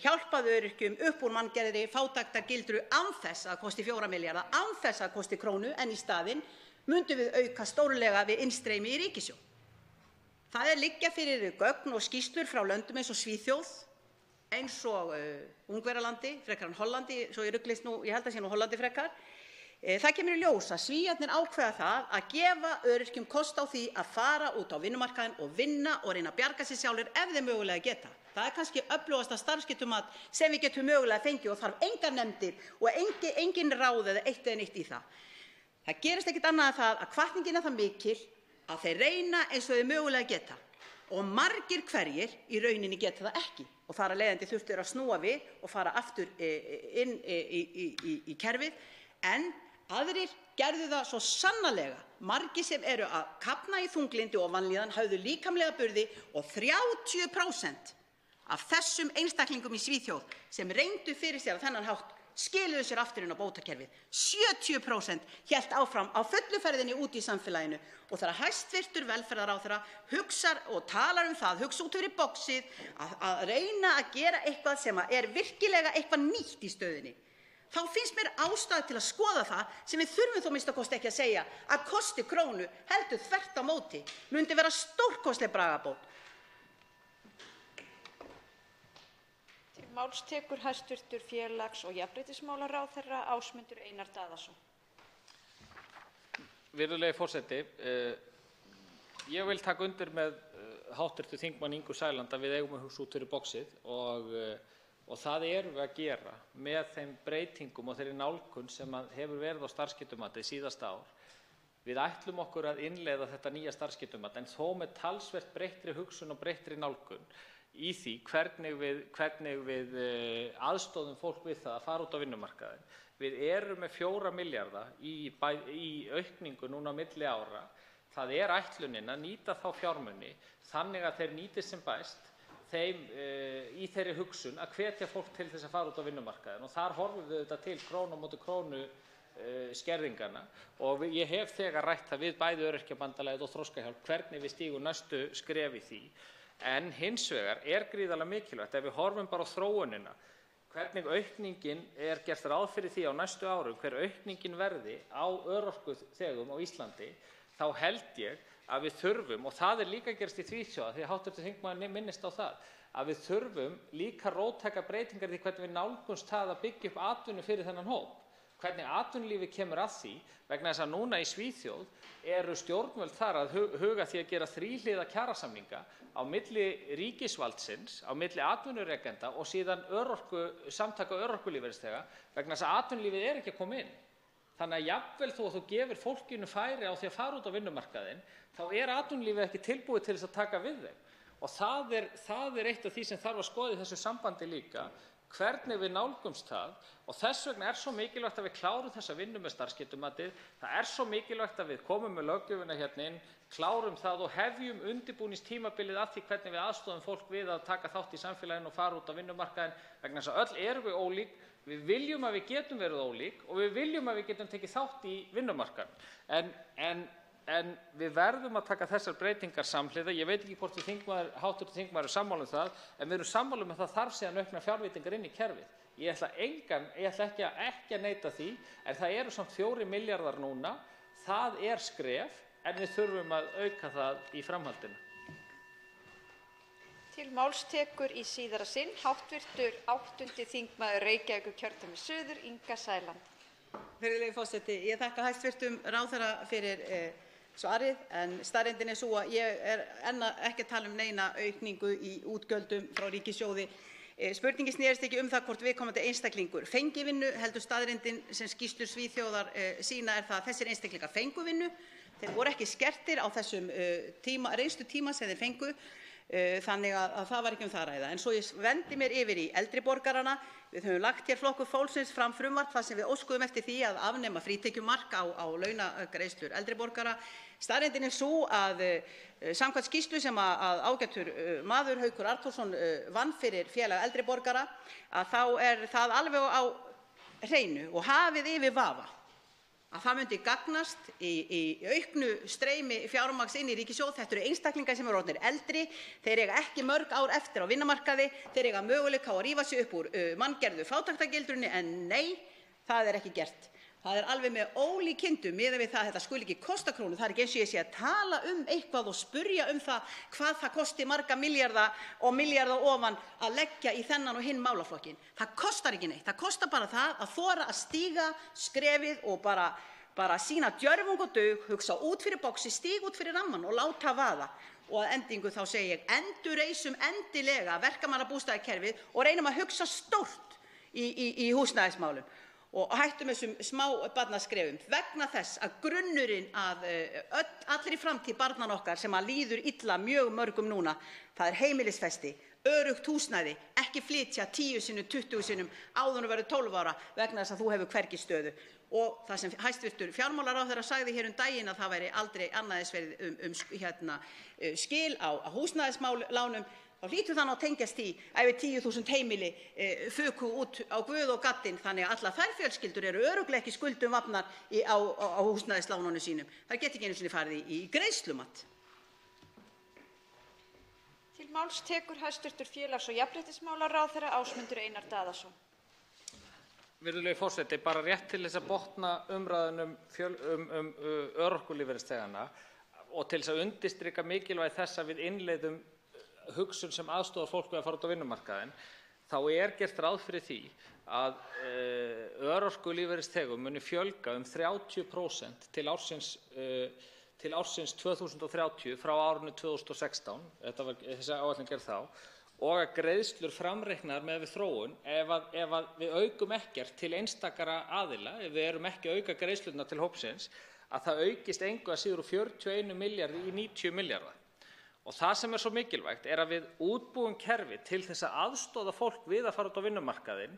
hjálpað öryrkjum upp úr manngerðri fátæktargildru án þess að kosti 4 milljarða, án þess að kosti krónu, en í staðinn myndum við auka stórlega við innstreymi í ríkissjóð. Það liggja fyrir gögn og skýrslur frá löndum eins og Svíþjóð, eins og Ungverjalandi, frekar en Hollandi, svo ég ruglist nú, ég held að sé nú Hollandi frekar. Það kemur í ljós að Svíarnir ákveða það að gefa öryrkjum kost á því að fara út á vinnumarkaðinn og vinna og reyna að bjarga sér sjálfir ef þeir mögulega geta. Það kannski öflugasta starfsgetumat sem við getum mögulega fengið og þarf engar nefndir og engin ráð eða eitt eða neitt í það. Það gerist ekkert annað en það að hvatningin það mikil að þeir reyna eins og þeir mögulega geta og margir hverjir í rauninni geta það ekki og þar af leiðandi þurftu þeir að snúa við og fara aftur inn í kerfið, en aðrir gerðu það svo sannarlega. Margir sem eru að kafna í þunglyndi og vanlíðan höfðu líkamlega burði og 30% af þessum einstaklingum í Svíþjóð sem reyndu fyrir sér á þennan hátt skiluðu sér aftur inn á bótakerfið. 70% hélt áfram á fullu ferðinni út í samfélaginu og þegar hæstv. Velferðarráðherra hugsar og talar það, hugsa út fyrir boxið, að reyna að gera eitthvað sem virkilega eitthvað nýtt í stöðunni, þá finnst mér ástæða til að skoða það sem við þurfum þó minnsta kosti ekki að segja að kosti krónu, heldur þvert á móti myndi vera stórkostleg bragarbót. Til máls tekur hæstv. Félags- og jafnréttismálaráðherra Ásmundur Einar Daðason. Virðulegi forseti, ég vil taka undir með hv. þingmanni Ingu Sæland að við eigum að hugsa út fyrir boxið og það erum við að gera með þeim breytingum og þeirri nálgun sem hefur verið á starfsgetumati síðasta ár. Við ætlum okkur að innleiða þetta nýja starfsgetumat en þó með talsvert breyttri hugsun og breyttri nálgun í því hvernig við aðstoðum fólk við það að fara út á vinnumarkaðinn. Við erum með 4 milljarða í aukningu núna á milli ára. Það ætlunin að nýta þá fjármuni þannig að þeir nýtist sem best í þeirri hugsun að hvetja fólk til þess að fara út á vinnumarkaðinn og þar horfum við þetta til krónu á móti krónu skerðinganna og ég hef þegar rætt það við bæði Öryrkjabandalagið og Þroskahjálp hvernig við stígum næstu skref í því. En hins vegar gríðarlega mikilvægt ef við horfum bara á þróunina, hvernig aukningin gert ráð fyrir því á næstu árum, hver aukningin verði á örorkuþegum á Íslandi, þá held ég að við þurfum, og það líka gerst í Svíþjóð, því að hv. þingmaður minnist á það, að við þurfum líka róttækar breytingar í hvernig við nálgumst það að byggja upp atvinnu fyrir þennan hóp. Hvernig atvinnulífið kemur að því, vegna þess að núna í Svíþjóð eru stjórnvöld þar að huga því að gera þríhliða kjarasamninga á milli ríkisvaldsins, á milli atvinnurekenda og síðan samtaka örorkulífeyrisþega vegna þess að atvinnulífið ekki að koma inn. Þannig að jafnvel þó að þú gefur fólkinu færi á því að fara út á vinnumarkaðinn, þá atvinnulífið ekki tilbúið til þess að taka við þeim. Og það eitt af því sem þarf að skoða í þessu sambandi líka, hvernig við nálgumst það og þess vegna svo mikilvægt að við klárum þessa vinnu með starfsgetumatið. Það svo mikilvægt að við komum með löggjöfina hérna inn, klárum það og hefjum undirbúningstímabilið að því hvernig við aðstoðum fólk við að taka þátt í samfélaginu og fara út á vinnumarkaðinn vegna þess að öll erum við ólík. Við viljum að við getum verið ólík og við viljum að við getum tekið þátt í vinnumarkaðnum. En við verðum að taka þessar breytingar samhliða. Ég veit ekki hvort hv. þingmaður sammála það, en við erum sammála að það þarf síðan auknar fjárveitingar inn í kerfið. Ég ætla ekki að neita því, en það eru samt 4 milljarðar núna. Það skref, en við þurfum að auka það í framhaldinu. Til máls tekur í síðara sinn hv. 8. þingmaður Reykjavíkurkjördæmis suður, Inga Sæland. Virðulegi forseti, ég þakka hæstv. Ráðherra fyrir svarið, en staðreyndin sú að ég enn ekki að tala neina aukningu í útgjöldum frá ríkissjóði. Spurningin snerist ekki það hvort viðkomandi einstaklingur fengi vinnu, heldur staðreyndin sem skýrslur Svíþjóðar sýna það að þessir einstaklingar fengu vinnu. Þeir voru ekki skertir á þessum reynslutíma sem þeir fengu. Þannig að það var ekki það að ræða. En svo ég vendi mér yfir í eldri borgarana. Við höfum lagt Flokkur fólksins fram frumvarp þar sem við óskuðum eftir því að afnema frítekjumark á launagreiðslur eldri borgara. Staðreyndin sú að samkvæmt skýrslu sem að ágætur maður Haukur Arnþórsson vann fyrir Félag eldri borgara, að þá það alveg á hreinu og hafið yfir vafa að það myndi gagnast í auknu streymi fjármagns inn í ríkissjóð. Þetta eru einstaklingar sem eru orðnir eldri, þeir eiga ekki mörg ár eftir á vinnumarkaði, þeir eiga möguleika á að rífa sig upp úr manngerðu fátæktargildrunni, en nei, það ekki gert. Það alveg með ólíkindum miðað við það að þetta skuli ekki kosta krónu. Það ekki eins og ég sé að tala eitthvað og spurja það hvað það kosti marga milljarða og milljarða ofan að leggja í þennan og hinn málaflokkinn. Það kostar ekki neitt. Það kostar bara það að þora að stíga skrefið og bara sýna djörfung og dug, hugsa út fyrir boxi, stíga út fyrir rammann og láta vaða. Og að endingu þá segi ég, endurreisum endilega verkamannabústaðakerfið og reynum að hugsa stórt í húsnæðismálum. Og hættum þessum smábarnaskrefum vegna þess að grunnurinn að allri framtíð barnanna okkar sem að líður illa mjög mörgum núna, það heimilisfesti, öruggt húsnæði, ekki flytja 10 sinnum, 20 sinnum áður en verður 12 ára vegna þess að þú hefur hvergi stöðu. Og það sem hæstv. Fjármálaráðherra sagði hér daginn að það væri aldrei annað verið skil á húsnæðislánum, þá hlýtur það að tengjast því að yfir 10.000 heimili fuku út á guð og gaddinn, þannig að allar þær fjölskyldur eru örugglega ekki skuldum vafnar á húsnæðislánunum sínum. Það geti ekki einu sinni farið í greiðslumat. Til máls tekur hæstv. Félags- og jafnréttismálaráðherra Ásmundur Einar Daðason. Virðulegi forseti, bara rétt til þess að botna umræðunum um örorkulífeyrisþegana og til þess að undirstrika mikilvægi þess að við innleiðum hugsun sem aðstoðar fólk við að fara út á vinnumarkaðinn, þá gert ráð fyrir því að örorkulífeyrisþegum muni fjölga 30% til ársins 2030 frá árinu 2016, þessi áætlun gerð þá, og að greiðslur framreiknaðar með við þróun, ef við aukum ekkert til einstakra aðila, ef við erum ekki að auka greiðslurnar til hópsins, að það aukist engu að síður úr 41 milljarði í 90 milljarða. Og það sem svo mikilvægt að við útbúum kerfi til þess að aðstoða fólk við að fara út á vinnumarkaðinn,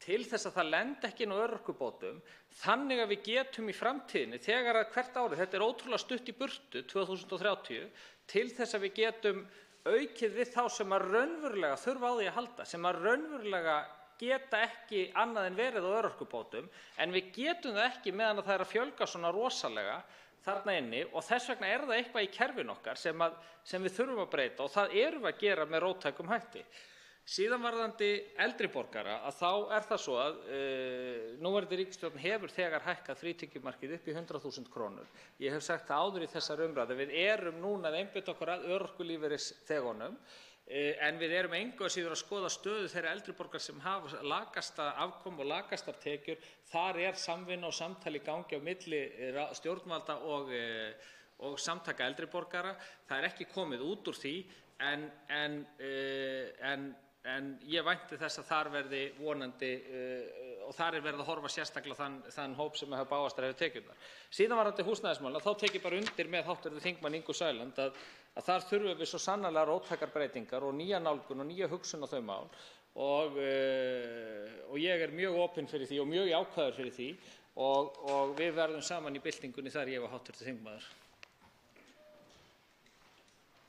til þess að það lendi ekki inn á örorkubótum, þannig að við getum í framtíðinni, þegar að hvert árið, þetta ótrúlega stutt í burtu, 2030, til þess að við getum aukið við þá sem að raunverulega þurfa á því að halda, sem að raunverulega geta ekki annað en verið á örorkubótum, en við getum það ekki meðan að það að fjölga svona rosalega þarna inni, og þess vegna það eitthvað í kerfinu okkar sem við þurfum að breyta, og það erum við að gera með róttækum hætti. Síðan varðandi eldri borgara, að þá það svo að núverandi ríkisstjórn hefur þegar hækkað frítekjumarkið upp í 100.000 krónur. Ég hef sagt það áður í þessari umræðu, við erum núna að einbeita okkur að örorkulífeyrisþegunum, en við erum engu að síður að skoða stöðu þeirra eldri borgara sem hafa lakasta afkomu og lakastar tekjur. Þar samvinna og samtal í gangi á milli stjórnvalda og samtaka eldri borgara. Það ekki komið út úr því, en ég vænti þess að þar verði vonandi, og þar verið að horfa sérstaklega þann hóp sem hefur bágastar tekjurnar. Síðan varðandi húsnæðismálin, þá tek ég bara undir með hv. þingmann Ingu Sæland að þar þurfum við svo sannarlega róttækar breytingar og nýja nálgun og nýja hugsun á þau mál, og ég mjög opinn fyrir því og mjög jákvæður fyrir því, og við verðum saman í byltingunni þar, ég og hv. þingmaður.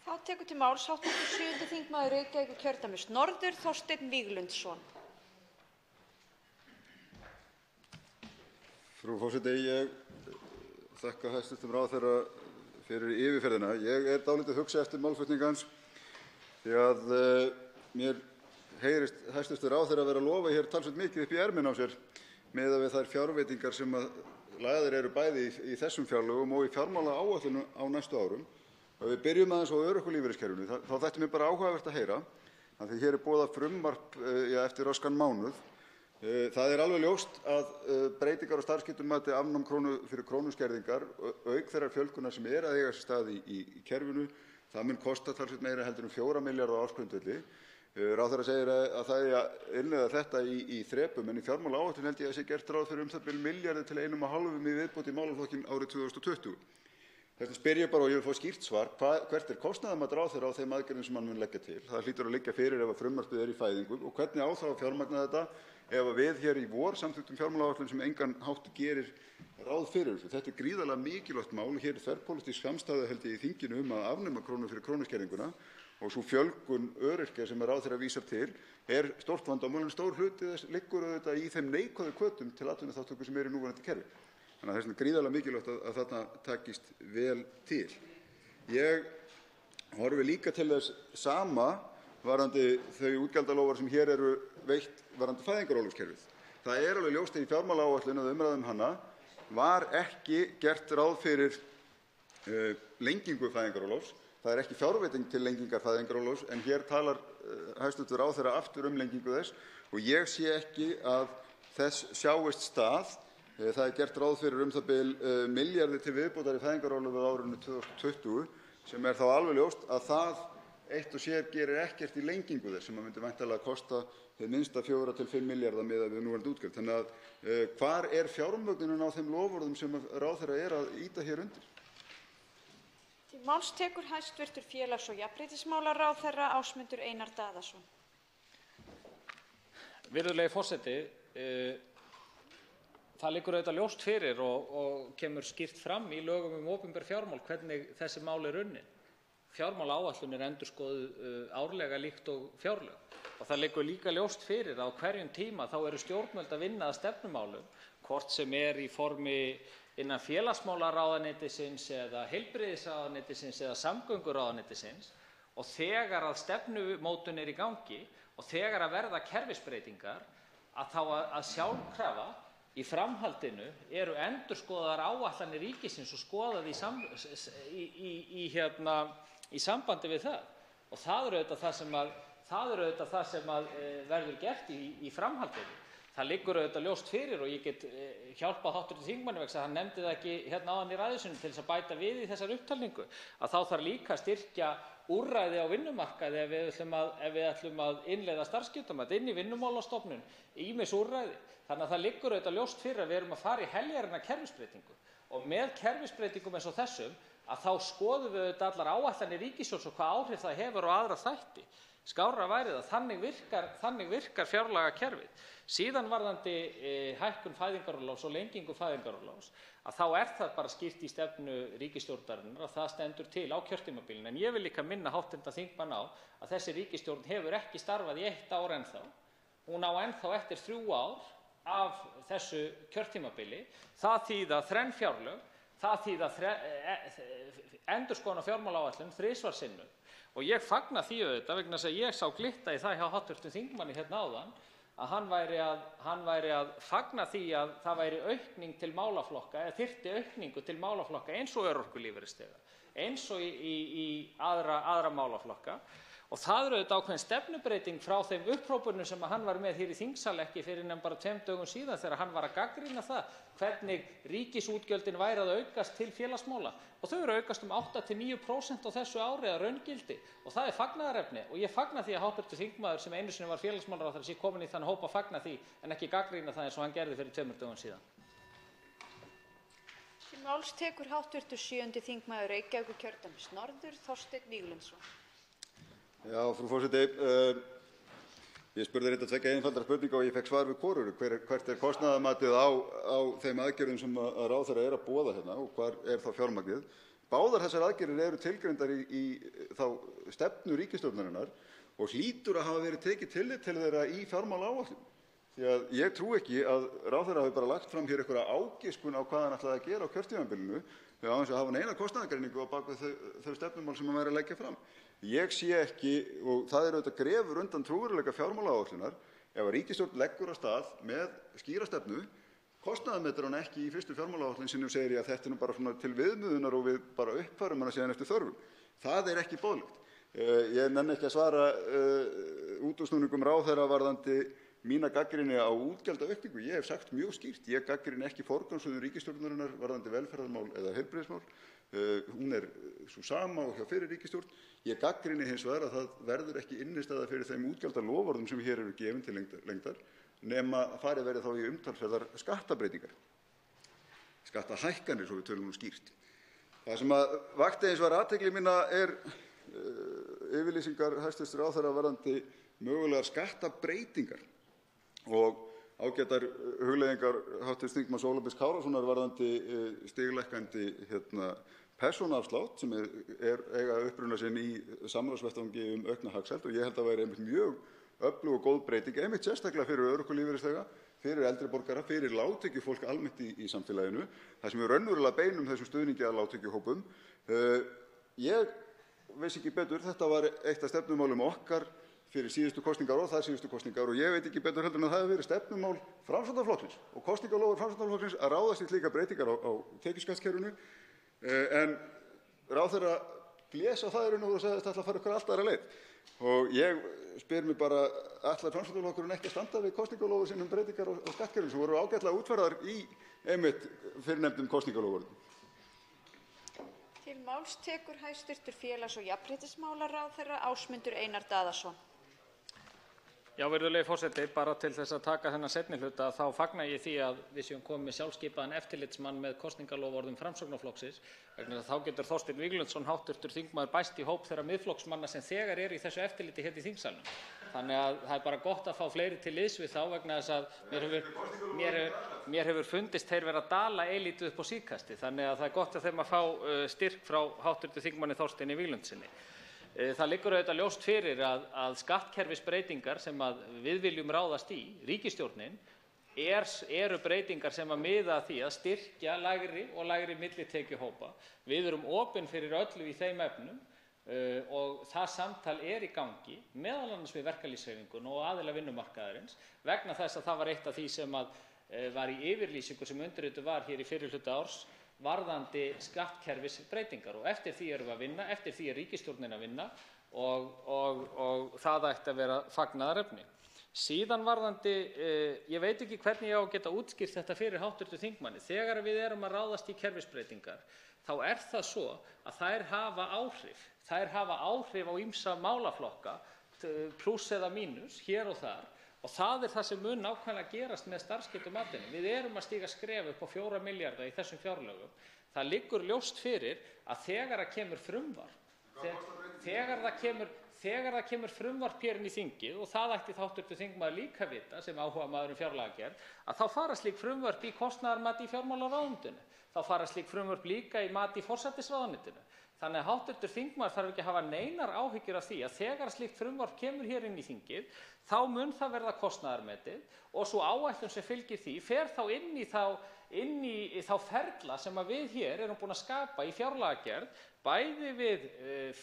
Þá tekur til máls hv. 7. þingmaður Reykjavíkurkjördæmis norður, Þorsteinn Víglundsson. Frú forseti, ég þakka hæstv. ráðherra fyrir yfirferðina. Ég dálítið hugsi eftir málflutning hans, því að mér heyrist hæstv. ráðherra vera að lofa hér talsvert mikið upp í ermina á sér miðað við þær fjárveitingar sem lagðar eru bæði í þessum fjárlögum og í fjármálaáætlun á næstu árum. Ef við byrjum aðeins á örorkulífeyriskerfinu, þá þætti mér bara áhugavert að heyra, af því hér boðað frumvarp eftir raskan mánuð. Það alveg ljóst að breytingar á starfsgetumati, afnám fyrir krónuskerðingar, auk þeirrar fjölgunar sem að eiga sér stað í kerfinu, það mun kosta talsvert meira heldur 4 milljarða á ársgrundvelli. Ráðherra segir að það að innleiða þetta í þrepum, en í fjármálaáætlun held ég að sé gert ráð fyrir það bil milljarði til 1,5 í viðbót í málaflokkinn árið 2020. Þess spyr ég bara, og ég vil fá skýrt svar, hvert kostnaðarmat ráðherra á þeim aðgerðum sem hann mun leggja til? Það hlýtur að liggja fyrir ef að frumvarpið í fæðingu, og hvernig á þá að fjármagna þetta ef að við hér í vor samþykktum fjármálaáætlun sem engan hátt gerir ráð fyrir þessu. Þetta gríðarlega mikilvægt mál, hér þverpólitísk samstaða held ég í þinginu að afnema krónu fyrir krónuskerðinguna, og svo fjölgun öryrkja sem ráðherra vísar til stórt vandamál, en stór hluti þess liggur auðvitað í þeim neikvæðu hvötum til atvinnuþátttöku sem í núverandi kerfi. Þannig að þess vegna gríðarlega mikilvægt að þarna takist vel til. Ég horfi líka til þess sama varðandi þau útgjaldalofar sem hér eru veitt varðandi fæðingarorlofskerfið. Það alveg ljóst í fjármálaáætlun að umræðum hana var ekki gert ráð fyrir lengingu fæðingarorlofs. Það ekki fjárveiting til lengingar fæðingarorlofs, en hér talar hæstv. ráðherra aftur lengingu þess, og ég sé ekki að þess sjáist stað. Það gert ráð fyrir það bil milljarði til viðbótar í fæðingarorlofi á árinu 2020, sem þá alveg ljóst að það eitt og sér gerir ekkert í lengingu þess, sem myndi væntanlega kosta hið minnsta 4 til 5 milljarða miðað við núverandi útgjöld. Þannig að hvar fjármögnunin á þeim loforðum sem ráðherra að ýta hér undir? Til máls tekur hæstv. félags- og jafnréttismálaráðherra Ásmundur Einar Daðason. Virðulegi forseti, það liggur auðvitað ljóst fyrir og kemur skýrt fram í lögum opinber fjármál hvernig þessi mál unnin. Fjármálaáætlun endurskoðuð árlega líkt og fjárlög, og það liggur líka ljóst fyrir að á hverjum tíma þá eru stjórnvöld að vinna að stefnumálum, hvort sem í formi innan félagsmálaráðuneytisins eða heilbrigðisráðuneytisins eða samgönguráðuneytisins, og þegar að stefnumótun í gangi og þegar að verða kerfisbreytingar, að þá að sjálfkrafa í framhaldinu eru endurskoðaðar áætlanir ríkisins og skoðað í sambandi við það. og það er auðvitað það sem verður gert í framhaldinu. Það liggur auðvitað ljóst fyrir og ég get hjálpað hv. þingmanni vegna þess að hann nefndi það ekki hérna áðan í ræðu sinni til þess að bæta við í þessari upptalningu að þá þarf líka að styrkja úrræði á vinnumarkaði ef við ætlum að innleiða starfsgetumat inn í Vinnumálastofnun, ýmis úrræði. Þannig að það liggur auðvitað ljóst fyrir að við erum að fara í heljarina kerfisbreytingu og með kerfisbreytingum eins og þessum að þá skoðum við auðvitað allar áætlanir ríkissjóðs og hvað áhrif það hefur á aðra þætti. Skárra væri það, þannig virkar fjárlagakerfið. Síðan varðandi hækkun fæðingarorlofs og lengingu fæðingarorlofs að þá það bara skýrt í stefnu ríkisstjórnarinnar að það stendur til á kjörtímabilinu. En ég vil líka minna hv. þingmann á að þessi ríkisstjórn hefur ekki starfað í 1 ár ennþá. Hún á ennþá eftir 3 ár af þessu kjörtímabili. Það þýða 3 fjárlög, það þýða endurskoðun á fjármálaáætlun 3 sinnum. Og ég fagna því auðvitað vegna þess að ég sá glitta í það hjá hv. þingmanni hérna áðan að hann væri að fagna því að það væri aukning til málaflokka eða þyrfti aukningu til málaflokka eins og örorkulífeyrisþega, eins og í aðra málaflokka. Og það er auðvitað ákveðin stefnubreyting frá þeim upphrópunum sem hann var með hér í þingsal ekki fyrir en bara 2 dögum síðan þegar hann var að gagnrýna það hvernig ríkisútgjöldin væri að aukast til félagsmála. Og þau eru að aukast 8–9% á þessu ári að raungildi og það er fagnaðarefni og ég fagna því að hv. þingmaður sem einu sinni var félagsmálaráðherra sé kominn í þann hóp að fagna því en ekki gagnrýna það eins og hann gerði fyrir 2 dögum síðan. Til máls tekur hv. 7. þingmaður Reykjavíkurkjördæmis norður, Þorsteinn Víglundsson. Já, frú forseti, ég spurði reynda 2 einfaldra spurninga og ég fekk svar við hvorugu. Hvert er kostnaðarmatið á þeim aðgerðum sem að ráðherra er að boða hérna og hvar er þá fjármagnið? Báðar þessar aðgerðir eru tilgreindar í þá stefnu ríkisstjórnarinnar og hlýtur að hafa verið tekið tillit til þeirra í fjármálaáætlun. Því að ég trúi ekki að ráðherra hafi bara lagt fram hér einhverja ágiskun á hvað hann ætlaði að gera á kjörtímabilinu án þess að hafa neina kostnaðargreiningu á bak við þau stefnumál sem hann væri að leggja fram. Ég sé ekki, og það er auðvitað grefur undan trúverðugleika fjármálaáætlunar, ef að ríkisstjórn leggur af stað með skýra stefnu, kostnaðarmetur hann ekki í fyrstu fjármálaáætlun sinni og segir að þetta er nú bara svona til viðmiðunar og við bara uppfærum hana síðan eftir þörfum. Það er ekki boðlegt. Ég nenni ekki að svara útúrsnúningum ráðherra varðandi mína gagnrýni á útgjaldaaukningu. Ég hef sagt mjög skýrt, ég gagnrýni ekki forgangsröðun ríkisstjórnarinnar varðandi velferðarmál eða heilbrigðismál. Hún er sú sama og hjá fyrri ríkisstjórn. Ég gagnrýni hins vegar að það verður ekki innistæða fyrir þeim útgjaldaloforðum sem hér eru gefin til lengdar nema farið verði þá í umtalsverðar skattabreytingar. Skattahækkanir, svo við tölum nú skýrt. Það sem að vakti hins vegar athygli mína er yfirlýsingar hæstv. ráðherra varðandi mögulegar skattabreytingar og ágætar hugleiðingar hv. þingmanns Ólafs Björns Kárasonar varðandi stiglækkandi persónuafslátt sem eiga uppruna sinn í samráðsvettvangi aukna hagsæld og ég held að væri einmitt mjög öflug og góð breyting, einmitt sérstaklega fyrir örorkulífeyrisþega, fyrir eldri borgara, fyrir lágtekjufólk almennt í samfélaginu, þar sem við raunverulega beinum þessum stuðningi að lágtekjuhópum. Ég veist ekki betur, þetta var eitt af stefnumálum okkar fyrir síðustu kosningar og þær síðustu kosningar og ég veit ekki betur heldur en að það hefur verið stefnumál Framsóknarflokksins og kosningaloforð Framsóknarflokksins að ráðast í slíkar breytingar á tekjuskattskerfinu en ráðherra blés á það í raun og veru og sagðist ætla að fara ykkur allt aðra leið. Og ég spyr mig bara, ætlar Framsóknarflokkurinn ekki að standa við kosningaloforð sinn breytingar á skattkerfinu sem voru ágætlega útfærðar í einmitt fyrrnefndum kosningaloforðum? Til máls tekur hæstv. félags- og jafnréttismálaráðherra Ásmundur Einar Daðason. Já, virðulegi forseti, bara til þess að taka þennan seinni hluta þá fagna ég því að við séum komið með sjálfskipaðan eftirlitsmann með kosningaloforðum Framsóknarflokksins vegna þess að þá getur Þorsteinn Víglundsson hv. þingmaður bæst í hóp þeirra miðflokksmanna sem þegar eru í þessu eftirliti hérna í þingsalnum. Þannig að það er bara gott að fá fleiri til liðs við þá vegna þess að mér hefur fundist þeir vera að dala eilítið upp á síðkasti. Þannig að það er gott að þeim að fá styrk frá hv. þingmanni Þorsteini Víglundssyni. Það liggur auðvitað ljóst fyrir að skattkerfisbreytingar sem að við viljum ráðast í, ríkisstjórnin, eru breytingar sem að miða að því að styrkja lægri millitekjuhópa. Við erum opin fyrir öllu í þeim efnum og það samtal er í gangi, meðal annars við verkalýðshreyfinguna og aðila vinnumarkaðarins, vegna þess að það var eitt af því sem að var í yfirlýsingu sem undirrituð var hér í fyrri hluta árs varðandi skattkerfisbreytingar og eftir því erum við að vinna, eftir því er ríkisstjórnin að vinna og það ætti að vera fagnaðarefni. Síðan varðandi, ég veit ekki hvernig ég á að geta útskýrt þetta fyrir hv. þingmanni. Þegar við erum að ráðast í kerfisbreytingar, þá það svo að þær hafa áhrif. Þær hafa áhrif á ýmsa málaflokka, pluss eða mínus, hér og þar. Og það það sem mun nákvæmlega gerast með starfsgetumatinu. Við erum að stíga skref upp á 4 milljarða í þessum fjárlögum. Það liggur ljóst fyrir að þegar það kemur frumvarp, þegar það kemur frumvarp hér inn í þingið, og það ætti hv. þingmaður líka vita sem áhugamaður fjárlagagerð, að þá fara slík frumvörp í kostnaðarmati í fjármálaráðuneytinu. Þá fara slík frumvörp líka í mati í forsætisráðuneytinu. Þannig að hv. þingmaður þarf ekki að hafa neinar áhyggjur af því að þegar slíkt frumvarp kemur hér inn í þingið, þá mun það verða kostnaðarmetið og svo áætlun sem fylgir því fer þá inn í þá ferla sem að við hér erum búin að skapa í fjárlagagerð, bæði við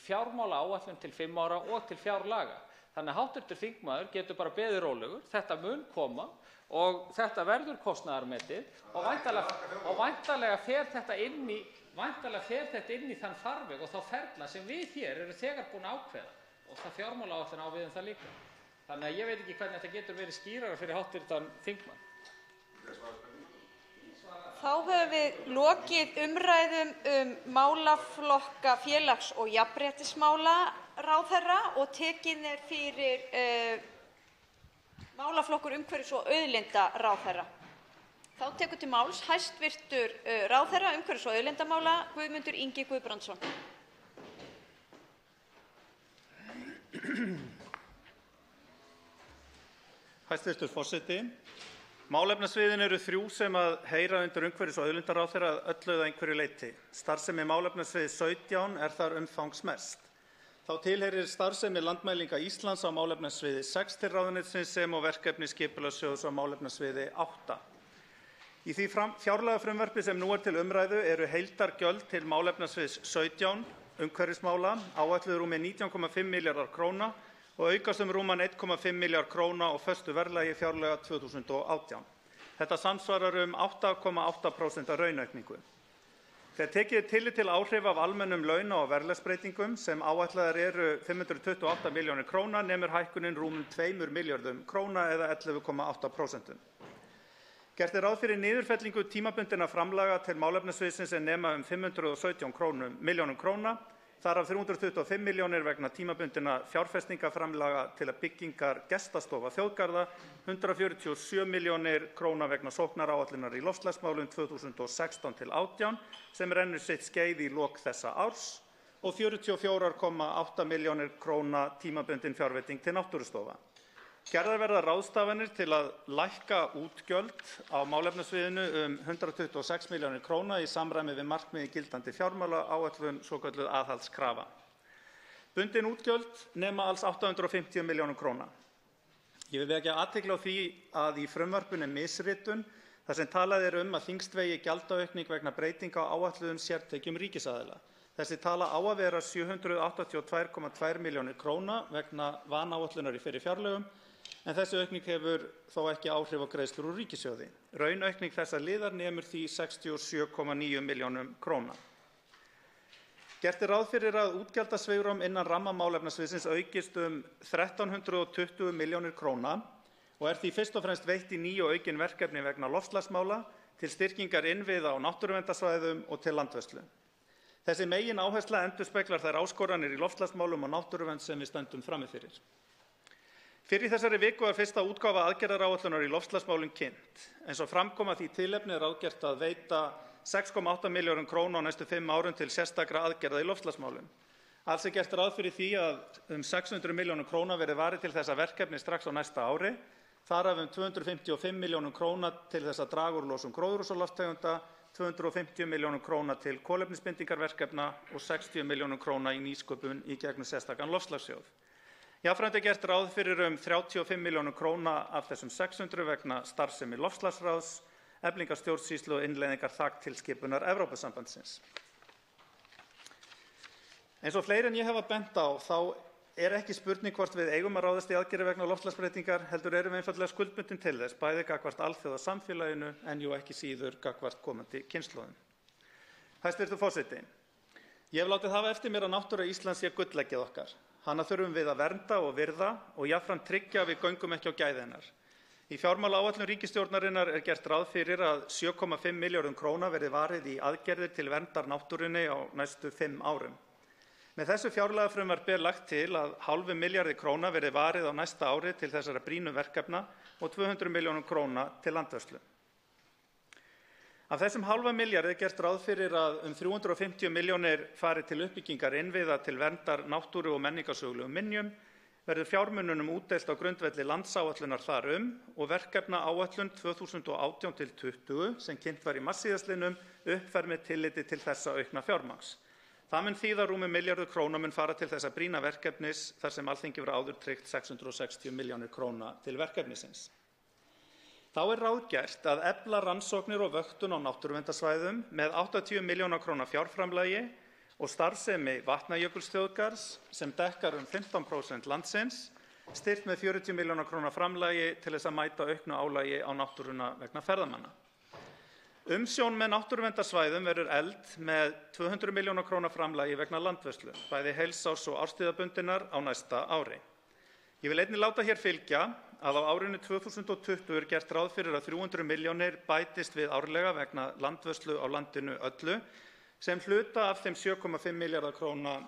fjármálaáætlun til 5 ára og til fjárlaga. Þannig að hv. þingmaður getur bara beðið rólegur, þetta mun koma og þetta verður kostnaðarmetið og væntanlega fer þetta inn í þann farveg og þá ferla sem við hér erum þegar búin að ákveða og það fjármálaáætlun á við það líka. Þannig að ég veit ekki hvernig þetta getur verið skýrara fyrir hv. þingmann. Þá höfum við lokið umræðum málaflokka félags- og jafnréttismálaráðherra og tekin fyrir málaflokkur umhverfis- og auðlindaráðherra. Þá tekur til máls hæstvirtur ráðherra umhverfis- og auðlindamála Guðmundur Ingi Guðbrandsson. Hæstvirtur forseti. Málefnasviðin eru 3 sem að heyra undir umhverfis- og auðlindaráðherra að öllu eða einhverju leyti. Starfsemi málefnasviðs 17 þar umfangsmest. Þá tilheyrir starfsemi Landmælinga Íslands á málefnasviði 6 til ráðuneytisins sem og verkefni Skipulagssjóðs á málefnasviði 8. Í því fjárlagafrumvarpi sem nú til umræðu eru heildargjöld til málefnasviðs 17 umhverfismála áætluð rúmir 19,5 milljarðar króna og aukast rúman 1,5 milljarð króna á föstu verðlagi fjárlaga 2018. Þetta samsvarar 8,8% raunaukningu. Þegar tekið tillit til áhrif af almennum launa- og verðlagsbreytingum sem áætlaðar eru 528 milljónir króna nemur hækkunin rúmum 2 milljörðum króna eða 11,8%. Gert ráð fyrir niðurfellingu tímabundinna framlaga til málefnasviðsins sem nema 517 milljónum króna, þar af 325 milljónir vegna tímabundinna fjárfestingaframlaga til að byggingar gestastofa þjóðgarða, 147 milljónir króna vegna sóknaráætlunar í loftslagsmálum 2016-18 sem rennur sitt skeið í lok þessa árs og 44,8 milljónir króna tímabundin fjárveiting til náttúrustofa. Gerðar verða ráðstafanir til að lækka útgjöld á málefnasviðinu 126 milljónir króna í samræmi við markmiði gildandi fjármálaáætlun svokölluð aðhaldskrafa. Bundin útgjöld nema alls 850 milljónum króna. Ég vil vekja athygli á því að í frumvarpinu misritun þar sem talað að þyngst vegi gjaldaaukning vegna breytinga á áætluðum sértekjum ríkisaðila. Þessi tala á að vera 782,2 milljónir króna vegna vanáætlunar í fyrri fjárlögum, en þessi aukning hefur þó ekki áhrif á greiðslur úr ríkissjóði. Raunaukning þessa liðar nemur því 67,9 milljónum króna. Gert ráð fyrir að útgjaldasvigrúm innan ramma málefnasviðsins aukist 1320 milljónir króna og því fyrst og fremst veitt í ný og aukin verkefni vegna loftslagsmála, til styrkingar innviða á náttúruverndarsvæðum og til landvörslu. Þessi megin áhersla endurspeglar þær áskoranir í loftslagsmálum og náttúruvernd sem við stöndum frammi fyrir. Fyrr í þessari viku var fyrsta útgáfa aðgerðaráætlunar í loftslagsmálum kynnt. Eins og fram kom að því tilefni ráðgert að veita 6,8 milljörðum króna á næstu 5 árum til sérstakra aðgerða í loftslagsmálum. Alls gert ráð fyrir því að 600 milljónum króna verði varið til þessa verkefni strax á næsta ári, þar af 255 milljónum króna til þess að draga úr losun gróðurhúsalofttegunda, 250 milljónum króna til kolefnisbindingarverkefna og 60 milljónum króna í nýsköpun í gegnum sérstakan loftslagssjóð. Jafnframt gert ráð fyrir 35 milljónum króna af þessum 600 vegna starfsemi loftslagsráðs, eflingar stjórnsýslu og innleiðingar þaktilskipunar Evrópusambandsins. Eins og fleiri en ég hefa bent á þá ekki spurning hvort við eigum að ráðast í aðgerðir vegna loftslagsbreytingar, heldur erum við einfaldlega skuldbundin til þess, bæði gagnvart alþjóðasamfélaginu en ekki síður gagnvart komandi kynslóðum. Hæstvirtur forseti. Ég hef látið hafa eftir mér að náttúra Íslands sé gulleggið okkar. Hana þurfum við að vernda og virða og jafnframt tryggja að við göngum ekki á gæði hennar. Í fjármálaáætlun ríkisstjórnarinnar er gert ráð fyrir að 7,5 milljörðum króna verði varið í aðgerðir til verndar náttúrunni á næstu 5 árum. Með þessu fjárlagafrumvarpi er lagt til að hálfum milljarði króna verði varið á næsta ári til þessara brýnu verkefna og 200 milljónum króna til landvörslu. Af þessum hálfa milljarði er gert ráð fyrir að 350 milljónir fari til uppbyggingar innviða til verndar náttúru- og menningarsögulegum minjum, verður fjármununum útdeilt á grundvelli landsáætlunar þar og verkefna áætlun 2018–2020 sem kynnt var í mars síðastliðnum uppfærð með tilliti til þessa aukna fjármagns. Það mun þýða rúmum milljarður króna mun fara til þessa brýna verkefnis þar sem Alþingi var áður tryggt 660 milljónir króna til verkefnisins. Þá er ráðgert að efla rannsóknir og vöktun á náttúruverndarsvæðum með 80 milljóna króna fjárframlagi og starfsemi Vatnajökulsþjóðgarðs sem dekkar 15% landsins, styrkt með 40 milljóna króna framlagi til þess að mæta auknu álagi á náttúruna vegna ferðamanna. Umsjón með náttúruverndarsvæðum verður efld með 200 milljóna króna framlagi vegna landvörslu, bæði heilsárs- og árstíðabundinnar á næsta ári. Ég vil einnig láta hér fylgja að á árinu 2020 er gert ráð fyrir að 300 milljónir bætist við árlega vegna landvörslu á landinu öllu sem hluta af þeim 7,5 milljarða króna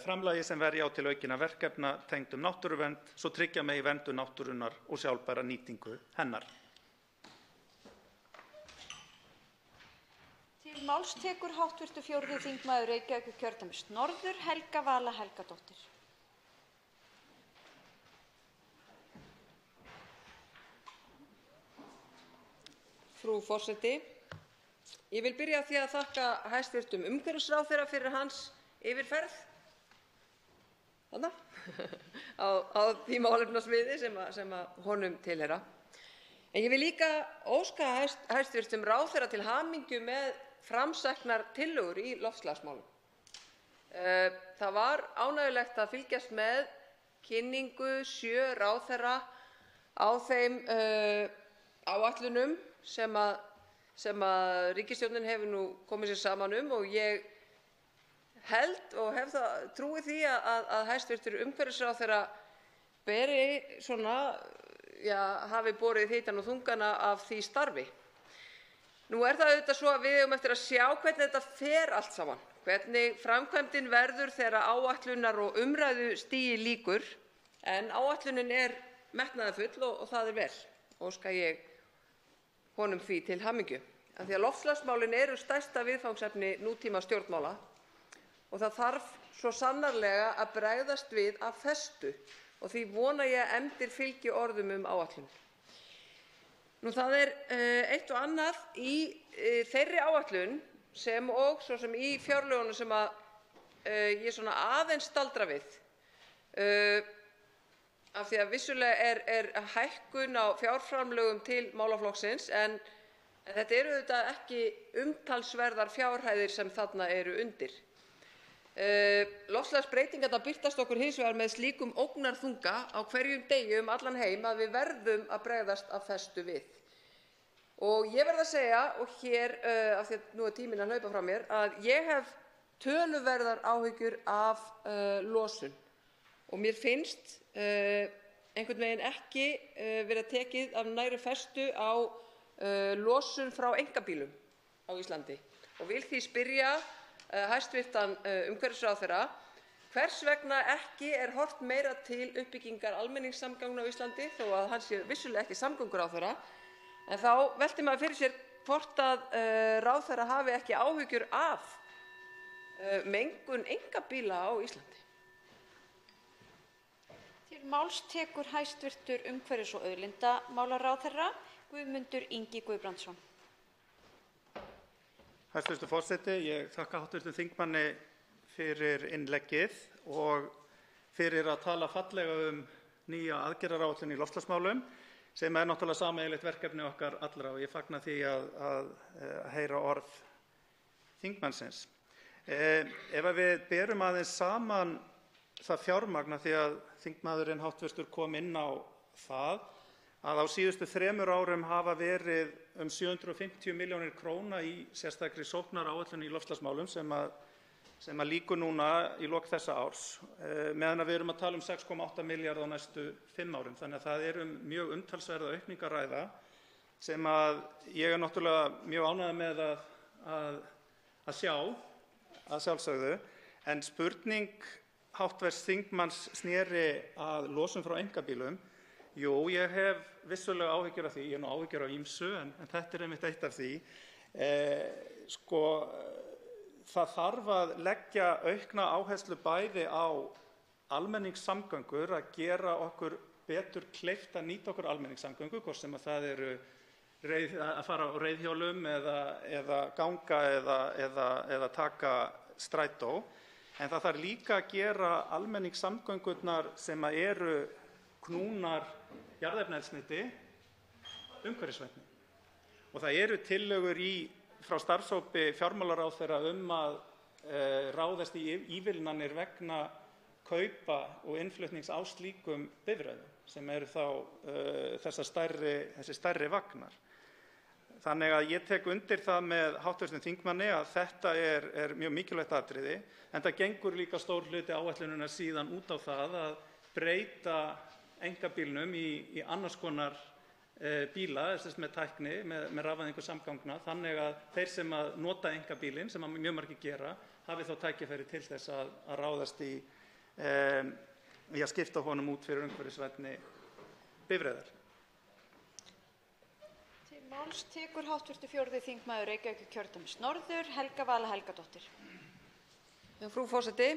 framlagi sem verja á til aukina verkefna tengdum náttúruvernd svo tryggja megi verndun náttúrunnar og sjálfbæra nýtingu hennar. Til máls tekur hv. 4. þingmaður Reykjavíkurkjördæmis norður, Helga Vala Helgadóttir. Frú forseti. Ég vil byrja á því að þakka hæstv. Umhverfisráðherra fyrir hans yfirferð á því málefnasviði sem honum tilheyra. En ég vil líka óska hæstv. Ráðherra til hamingju með framsæknar tillögur í loftslagsmálum. Það var ánægjulegt að fylgjast með kynningu 7 ráðherra á þeim áætlunum sem ríkisstjórnin hefur nú komið sér saman og ég held og hef það trúi því að hæstv. Umhverfisráðherra hafi borið hitann og þungana af því starfi. Nú er það auðvitað svo að við eigum eftir að sjá hvernig þetta fer allt saman, hvernig framkvæmdin verður þegar áætlunar- og umræðustigi lýkur, en áætlunin er metnaðarfull og það er vel. Óska ég honum því til hamingju. Af því að loftslagsmálin eru stærsta viðfangsefni nútíma stjórnmála og það þarf svo sannarlega að bregðast við af festu og því vona ég að efndir fylgi orðum áætlun. Nú það er eitt og annað í þeirri áætlun sem og svo sem í fjárlögunum sem ég svona aðeins staldra við. Af því að vissulega er hækkun á fjárframlögum til málaflokksins en þetta eru auðvitað ekki umtalsverðar fjárhæðir sem þarna eru undir. Loftslagsbreytingarnar birtast okkur hins vegar með slíkum ógnarþunga á hverjum degi allan heim að við verðum að bregðast af festu við. Og ég verð að segja, og hér, af því að nú er tíminn að hlaupa frá mér, að ég hef töluverðar áhyggjur af losun. Og mér finnst einhvern veginn ekki vera tekið af nægri festu á losun frá einkabílum á Íslandi. Og vil því spyrja hæstv. Umhverfisráðherra hvers vegna ekki er horft meira til uppbyggingar almenningssamgangna á Íslandi þó að hann sé vissulega ekki samgönguráðherra. En þá veltir maður fyrir sér hvort að ráðherra hafi ekki áhyggjur af mengun einkabíla á Íslandi. Til máls tekur hæstv. Umhverfis- og auðlindamálaráðherra Guðmundur Ingi Guðbrandsson. Hæstv. forseti, ég þakka hv. þingmanni fyrir innleggið og fyrir að tala fallega nýja aðgerðaáætlun í loftslagsmálum sem er náttúrulega sameiginlegt verkefni okkar allra og ég fagna því að heyra orð þingmannsins. Ef við berum aðeins saman það fjármagn því að þingmaðurinn hv. kom inn á það að á síðustu 3 árum hafa verið 750 milljónir króna í sérstakri sóknaráætlun í loftslagsmálum sem sem lýkur núna í lok þessa árs, meðan við erum að tala 6,8 milljarða á næstu 5 árum. Þannig að það mjög umtalsverða aukningu að ræða sem ég náttúrulega mjög ánægður með að sjá, að sjálfsögðu. En spurning hv. þingmanns sneri að losun frá einkabílum. Jú, ég hef vissulega áhyggjur af því, ég hef áhyggjur af ýmsu, en þetta einmitt eitt af því. Það þarf að leggja aukna áherslu bæði á almenningssamgöngur, að gera okkur betur kleift að nýta okkur almenningssamgöngur, hvort sem það eru að fara á reiðhjólum eða ganga eða taka strætó. En það þarf líka að gera almenningssamgöngurnar sem eru knúnar jarðefnaeldsneyti umhverfisvænni. Og það eru tillögur frá starfshópi fjármálaráðherra að ráðast í ívilnanir vegna kaupa og innflutnings á slíkum bifreiðum, sem eru þá þessi stærri vagnar. Þannig að ég tek undir það með hv. þingmanni að þetta er mjög mikilvægt atriði, en það gengur líka stór hluti áætlunarinnar síðan út á það að breyta einkabílnum í annars konar bíla, með tækni, með rafvæðingu samgangna, þannig að þeir sem nota einkabílinn, sem mjög margir gera, hafi þá tækifæri til þess að ráðast í að skipta honum út fyrir umhverfisvænni bifreiðar. Til máls tekur hv. 4. þingmaður Reykjavíkurkjördæmis norður, Helga Vala Helgadóttir. Frú forseti,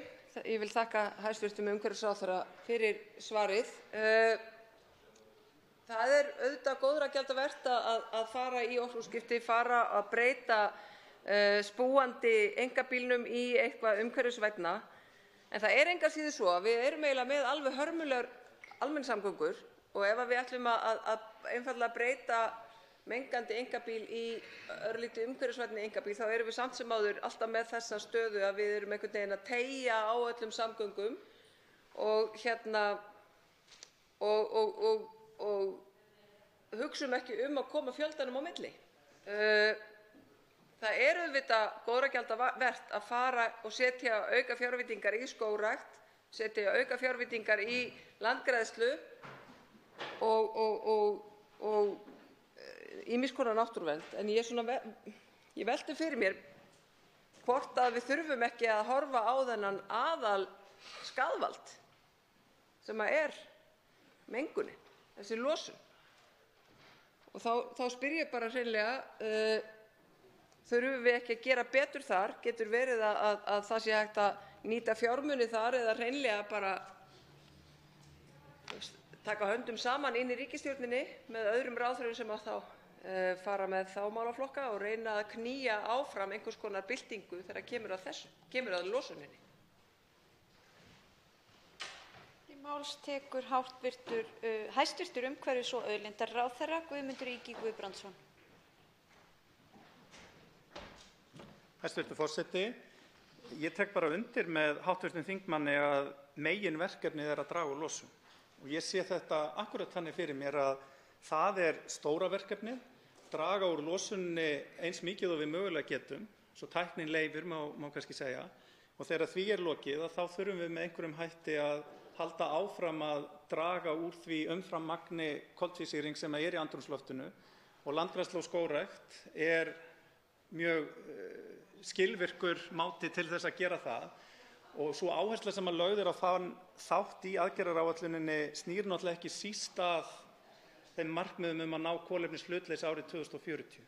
ég vil þakka hæstv. Umhverfisráðherra fyrir svarið. Það auðvitað góðra gjalda vert að fara í orkuskipti, fara að breyta spúandi einkabílnum í eitthvað umhverfisvænna. En það engu að síður svo að við erum eiginlega með alveg hörmulegar almenningssamgöngur, og ef við ætlum að einfaldlega breyta mengandi einkabíl í örlítið umhverfisvænni einkabíl, þá erum við samt sem áður alltaf með þessa stöðu að við erum einhvern veginn að teygja á öllum samgöngum og hugsum ekki að koma fjöldanum á milli. Það auðvitað góðra gjalda vert að fara og setja aukafjárveitingar í skógrækt, setja aukafjárveitingar í landgræðslu og ýmiss konar náttúruvernd. En ég velti fyrir mér hvort að við þurfum ekki að horfa á þennan aðalskaðvald sem mengunin, þessi losun. Og þá spyr ég bara hreinlega, þurfum við ekki að gera betur þar? Getur verið að það sé hægt að nýta fjármuni þar, eða hreinlega bara taka höndum saman inn í ríkisstjórninni með öðrum ráðherrum sem þá fara með þá málaflokka og reyna að knýja áfram einhvers konar byltingu þegar kemur að losuninni? Máls tekur hæstv. Umhverfis- og auðlindaráðherra Guðmundur Ingi Guðbrandsson. Hæstv. forseti, ég tek bara undir með hv. þingmanni að meginverkefnið að draga úr losun. Og ég sé þetta akkúrat þannig fyrir mér að það stóra verkefnið, draga úr losuninni eins mikið og við mögulega getum, svo tæknin leyfir má kannski segja, og þegar því lokið þá þurfum við með einhverjum hætti að halda áfram að draga úr því umfram magni koltvísýrings sem í andrúmsloftinu, og landgræðsla og skógrækt mjög skilvirkur máti til þess að gera það. Og sú áhersla sem lögð á þann þátt í aðgerðaáætluninni snýr náttúrulega ekki síst að þeim markmiðum að ná kolefnishlutleysi árið 2040.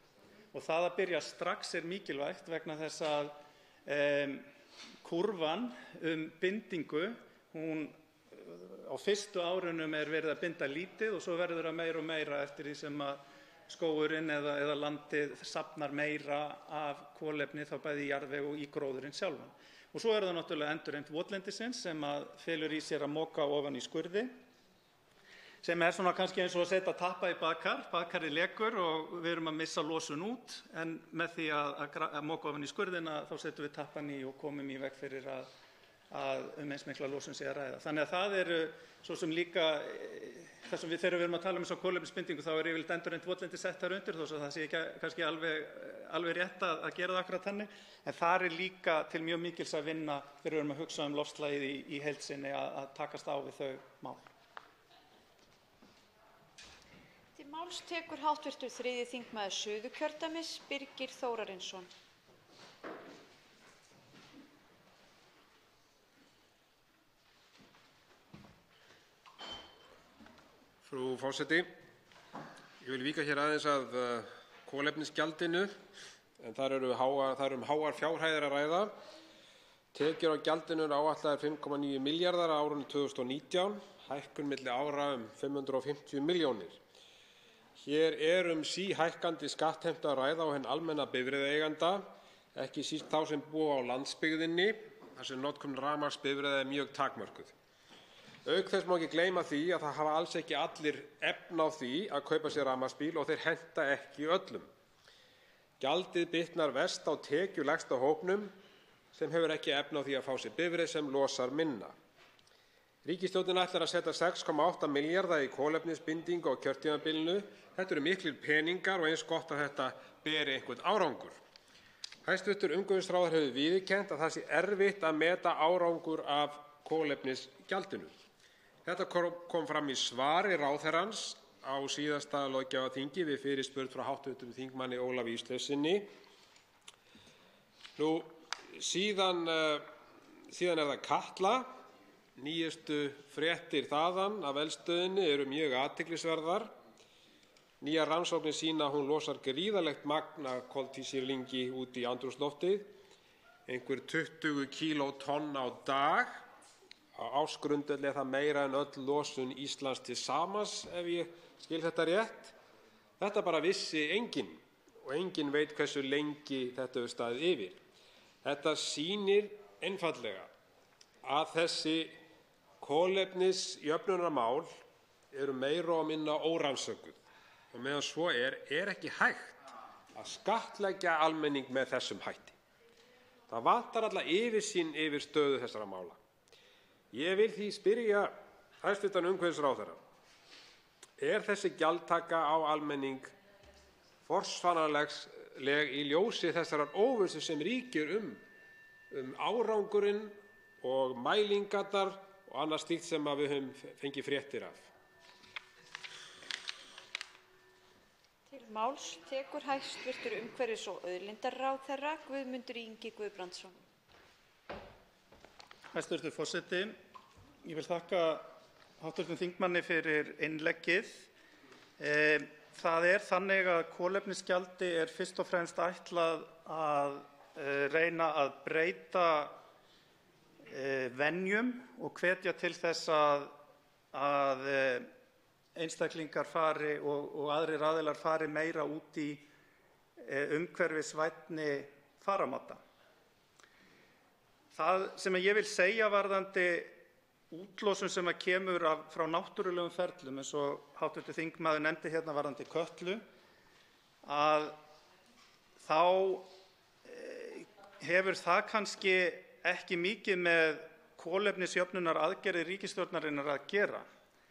Og það að byrja strax mikilvægt vegna þess að kurvan bindingu, hún á fyrstu árunum verið að binda lítið, og svo verður það meira og meira eftir því sem að skógurinn eða landið safnar meira af kolefni, þá bæði í jarðveg og í gróðurinn sjálfan. Og svo það náttúrulega endurheimt votlendisins sem felur í sér að moka ofan í skurði, sem svona kannski eins og að setja tappa í bakar. Bakarið lekur og við erum að missa losun út, en með því að moka ofan í skurðina þá setjum við tappan í og komum í veg fyrir að eins mikla losun sé að ræða. Þannig að það eru svo sem líka þegar við erum að tala þessa kolefnisbindingu þá yfirleitt endurheimt votlendi sett þar undir þó að það sé ekki kannski alveg rétt að gera það akkúrat þannig. En þar líka til mjög mikils að vinna þegar við erum að hugsa loftslagið í heild sinni að takast á við þau mál. Til máls tekur hv. 3. þingmaður Suðurkjördæmis, Birgir Þórarinsson. Frú forseti, ég vil víkja hér aðeins að kolefnisgjaldinu, en þar er háar fjárhæðir að ræða. Tekjur á gjaldinu eru áætlaðar 5,9 milljarðar á árinu 2019, hækkun milli ára 550 milljónir. Hér síhækkandi skattheimtu að ræða á hinn almenna bifreiðaeiganda, ekki síst þá sem búa á landsbyggðinni, þar sem notkun rafmagnsbifreiða er mjög takmörkuð. Auk þess má ekki gleyma því að það hafa alls ekki allir efni á því að kaupa sér rafmagnsbíl og þeir henta ekki öllum. Gjaldið bitnar verst á tekjulægsta hópnum sem hefur ekki efni á því að fá sér bifreið sem losar minna. Ríkisstjórnin ætlar að setja 6,8 milljarða í kolefnisbindingu á kjörtímabilinu. Þetta eru miklir peningar og eins gott að þetta beri einhvern árangur. Hæstv. Umhverfisráðherra hefur viðurkennt að það sé erfitt að meta árangur af kolefnisgjaldinu. Þetta kom fram í svari ráðherrans á síðasta löggjafarþingi við fyrirspurn frá hv. þingmanni Ólafi Ísleifssyni. Síðan er það Katla. Nýjustu fréttir þaðan af eldstöðinni eru mjög athyglisverðar. Nýjar rannsóknir sýna að hún losar gríðarlegt magn af koltvísýringi út í andrúmsloftið, einhver 20 kílótonn á dag. Á ársgrundvelli er það meira en öll losun Íslands til samans, ef ég skil þetta rétt. Þetta bara vissi enginn og enginn veit hversu lengi þetta hefur staðið yfir. Þetta sýnir einfaldlega að þessi kolefnisjöfnunarmál eru meira og minna órannsökuð og meðan svo er ekki hægt að skattleggja almenning með þessum hætti. Það vantar alla yfirsýn yfir stöðu þessara mála. Ég vil því spyrja hæstv. Umhverfisráðherra: er þessi gjaldtaka á almenning forsvaranleg í ljósi þessarar óvissu sem ríkir árangurinn og mælingarnar og annað slíkt sem við höfum fengið fréttir af? Til máls tekur hæstv. Umhverfis- og auðlindaráðherra Guðmundur Ingi Guðbrandsson. Hæstv. forseti, ég vil þakka hv. þingmanni fyrir innleggið. Það er þannig að kolefnisgjaldi er fyrst og fremst ætlað að reyna að breyta venjum og hvetja til þess að einstaklingar fari og aðrir aðilar fari meira út í umhverfisvænni faramáta. Það sem ég vil segja varðandi útlosun sem kemur frá náttúrulegum ferlum, eins og hv. þingmaður nefndi hérna varðandi Kötlu, að þá hefur það kannski ekki mikið með kolefnisjöfnunaraðgerðir ríkisstjórnarinnar að gera,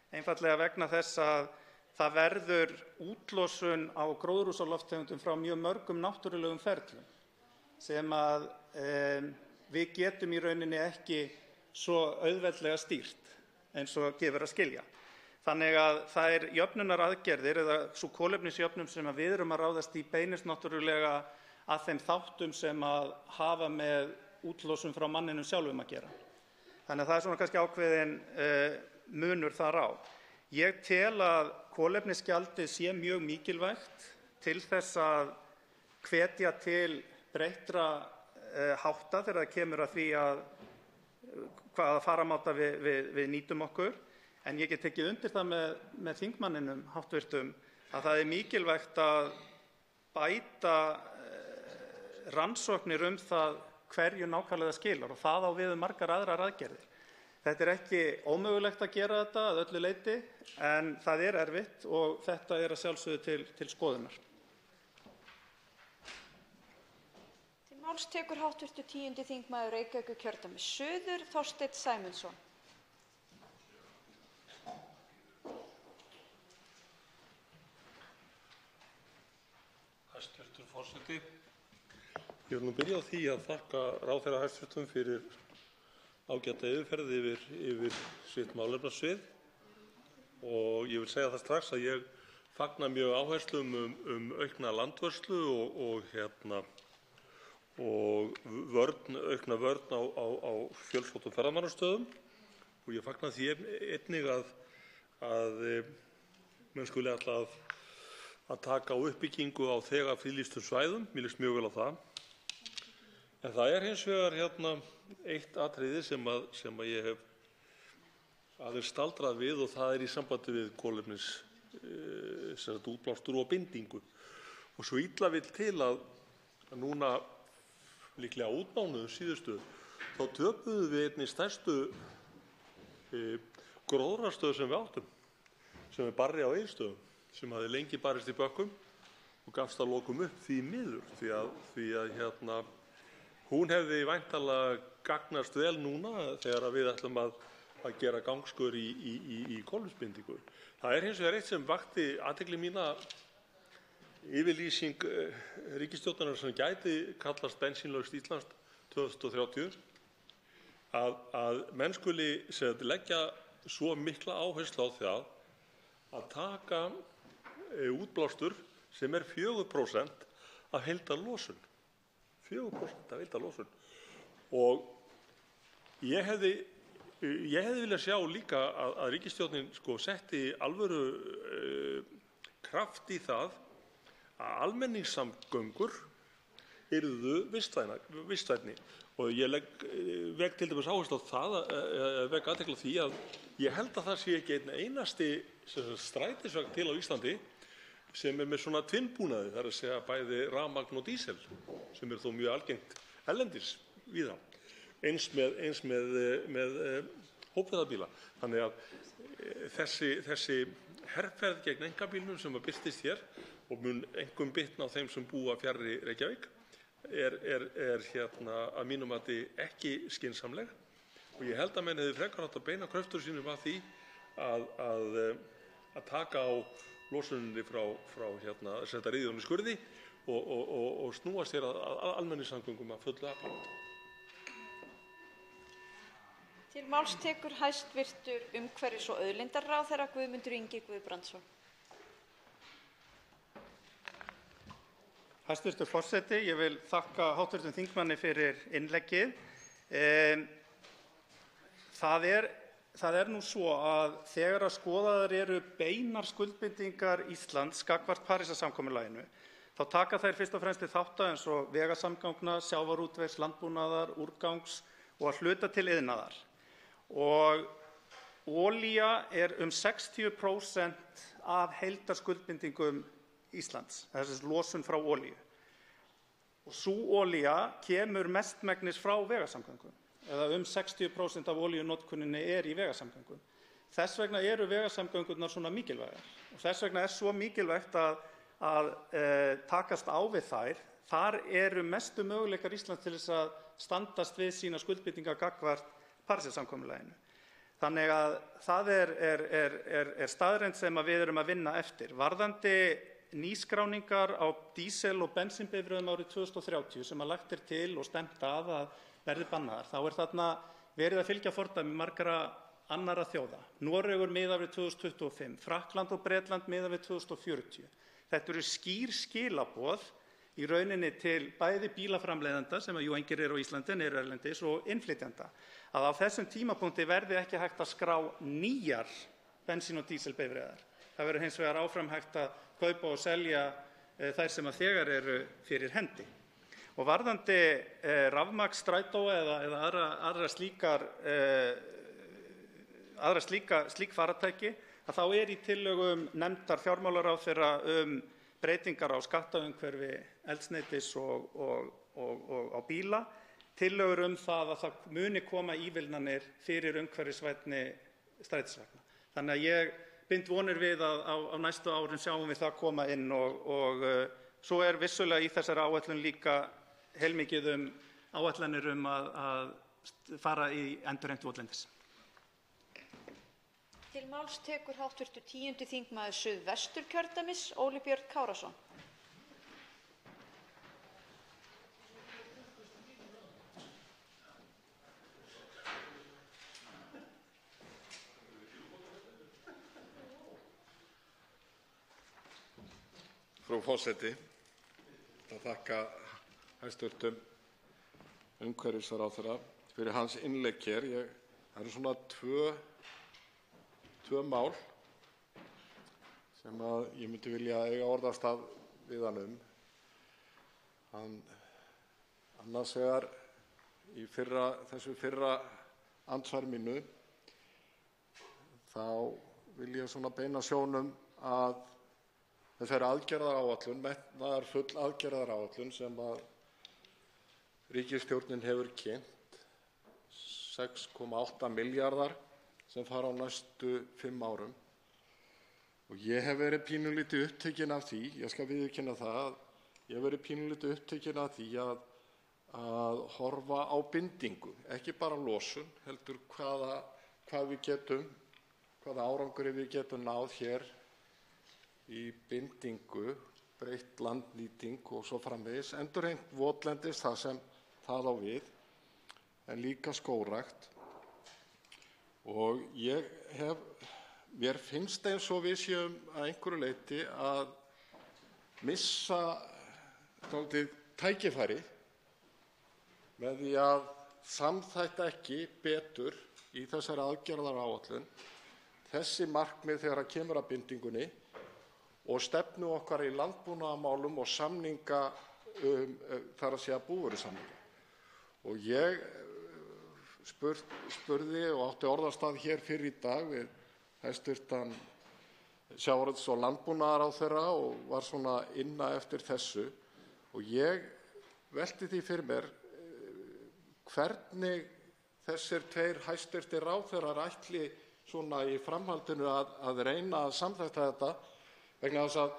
einfaldlega vegna þess að það verður útlosun á gróðurhúsalofttegundum frá mjög mörgum náttúrulegum ferlum sem að við getum í rauninni ekki svo auðveldlega stýrt eins og gefur að skilja. Þannig að þær jöfnunaraðgerðir eða sú kolefnisjöfnun sem við erum að ráðast í beinist náttúrulega að þeim þáttum sem að hafa með útlosun frá manninum sjálfum að gera. Þannig að það er svona kannski ákveðin munur þar á. Ég tel að kolefnisgjaldið sé mjög mikilvægt til þess að hvetja til breyttra hátta þegar það kemur að því að hvaða faramáta við nýtum okkur. En ég get tekið undir það með þingmanninum háttvirtum að það er mikilvægt að bæta rannsóknir það hverju nákvæmlega skilar og það á við margar aðrar aðgerðir. Þetta er ekki ómögulegt að gera þetta að öllu leyti en það er erfitt og þetta er að sjálfsögðu til skoðunar. Til máls tekur hv. 10. þingmaður Reykjavíkurkjördæmis suður, Þorsteinn Sæmundsson. Hæstv. forseti. Ég vil byrja á því að þakka ráðherra hæstv. Fyrir ágæta yfirferð yfir sitt málefnasvið og ég vil segja það strax að ég fagna mjög áherslum aukna landvörslu og aukna vörn á fjölsóttum ferðamannastöðum og ég fagna því einnig að menn skuli ætla að taka á uppbyggingu á þegar friðlýstum svæðum. Mér líst mjög vel á það. En það hins vegar eitt atriði sem ég hef aðeins staldrað við og það í sambandi við kolefnis útblástur og bindingu. Og svo illa vill til að núna líklega útmánuðum síðustu þá töpuðum við einni stærstu gróðrarstöð sem við áttum, sem Barri á Egilsstöðum, sem hafði lengi barist í bökkum og gafst að lokum upp því miður því að hún hefði væntanlega gagnast vel núna þegar við ætlum að gera gangskör í kolefnisbindingu. Það hins vegar eitt sem vakti athygli mína, yfirlýsing ríkisstjórnarinnar sem gæti kallast bensínlaust Íslands 2030, að menn skuli leggja svo mikla áherslu á það að taka útblástur sem 4% af heildarlosun. 4% af heildarlosun. Og ég hefði viljað sjá líka að ríkisstjórnin setti alvöru kraft í það að almenningssamgöngur yrðu vistvænni. Og ég vek til dæmis áherslu á það, vek athygli á því að ég held að það sé ekki einn einasti strætisvagn til á Íslandi sem með svona tvinnbúnaði, það að segja bæði rafmagn og dísel, sem þó mjög algengt erlendis víða, eins með hópferðabíla. Þannig að þessi herferð gegn einkabílnum sem birtist hér og mun einkum bitna á þeim sem búa fjarri Reykjavík er að mínum mati ekki skynsamleg og ég held að menn hefði frekar átt að beina kröftum sínum að því að taka á losuninni frá setja riðjón í skurði og snúa sér að almenningssamgöngum að fullu afli. Til máls tekur hæstv. Umhverfis- og auðlindaráðherra Guðmundur Ingi Guðbrandsson. Hæstv. forseti, ég vil þakka hv. þingmanni fyrir innleggið. Það er nú svo að þegar skoðaðar eru beinar skuldbindingar Íslands gagnvart Parísarsamkomulaginu, þá taka þær fyrst og fremst til þátta eins og vegasamgangna, sjávarútvegs, landbúnaðar, úrgangs og að hluta til iðnaðar. Og olía er 60% af heildarskuldbindingum Íslands, þessi losun frá olíu. Og sú olía kemur mestmegnis frá vegasamgöngum, eða 60% af olíunotkuninni í vegasamgöngum. Þess vegna eru vegasamgöngurnar svona mikilvægar og þess vegna svo mikilvægt að takast á við þær. Þar eru mestu möguleikar Íslands til þess að standast við sína skuldbindingar gagnvart Parísarsamkomulaginu. Þannig að það er staðreynd sem við erum að vinna eftir. Varðandi nýskráningar á dísel- og bensínbifreiðum árið 2030 sem lagt til og stefnt að verði bannaðar, þá þarna verið að fylgja fordæmi margra annarra þjóða. Noregur miðað við 2025, Frakkland og Bretland miðað við 2040. Þetta eru skýr skilaboð í rauninni til bæði bílaframleiðenda, sem jú engir eru á Íslandi en eru erlendis, og innflytjenda, að á þessum tímapunkti verði ekki hægt að skrá nýjar bensín- og dísilbifreiðar. Það verður hins vegar áfram hægt að kaupa og selja þær sem þegar eru fyrir hendi. Og varðandi rafmagnsstrætó eða aðra slík faratæki, að þá í tillögum nefndar fjármálaráðherra breytingar á skattaumhverfi eldsneytis og á bíla, tillögur það að það muni koma ívilnanir fyrir umhverfisvænni strætisvagna. Þannig að ég bind vonir við að á næstu árum sjáum við það koma inn og svo vissulega í þessari áætlun líka heilmikið áætlanir að fara í endurheimt votlendis. Til máls tekur hv. 10. þingmaður Suðvesturkjördæmis, Óli Björn Kárason. Frú forseti, ég þakka hæstv. Umhverfisráðherra fyrir hans innlegg hér. Það eru svona tvö mál sem ég myndi vilja eiga orðastað við hann um. Annars vegar í þessu fyrra andsvari mínu þá vil ég svona beina sjónum að þessari aðgerðaáætlun, metnaðarfull aðgerðaáætlun sem ríkisstjórnin hefur kynnt, 6,8 milljarðar sem fara á næstu 5 árum. Og ég hef verið pínulítið upptekinn af því, ég skal viðurkenna það, ég hef verið pínulítið upptekinn af því að horfa á bindingu, ekki bara losun, heldur hvaða árangri við getum náð hér í bindingu, breytt landnýting og svo framvegis, endurheimt votlendis þar sem það á við, en líka skógrækt. Og mér finnst eins og við séum að einhverju leyti að missa dálítið tækifæri með því að samþætta ekki betur í þessari aðgerðaáætlun þessi markmið þegar kemur að bindingunni og stefnu okkar í landbúnaðarmálum og samninga þar að segja búvörusamninga. Og ég spurði og átti orðastað hér fyrr í dag við hæstv. Sjávarútvegs- og landbúnaðarráðherra og var svona inna eftir þessu og ég velti því fyrir mér hvernig þessir tveir hæstv. Ráðherrar ætli svona í framhaldinu að reyna að samþætta þetta, vegna þess að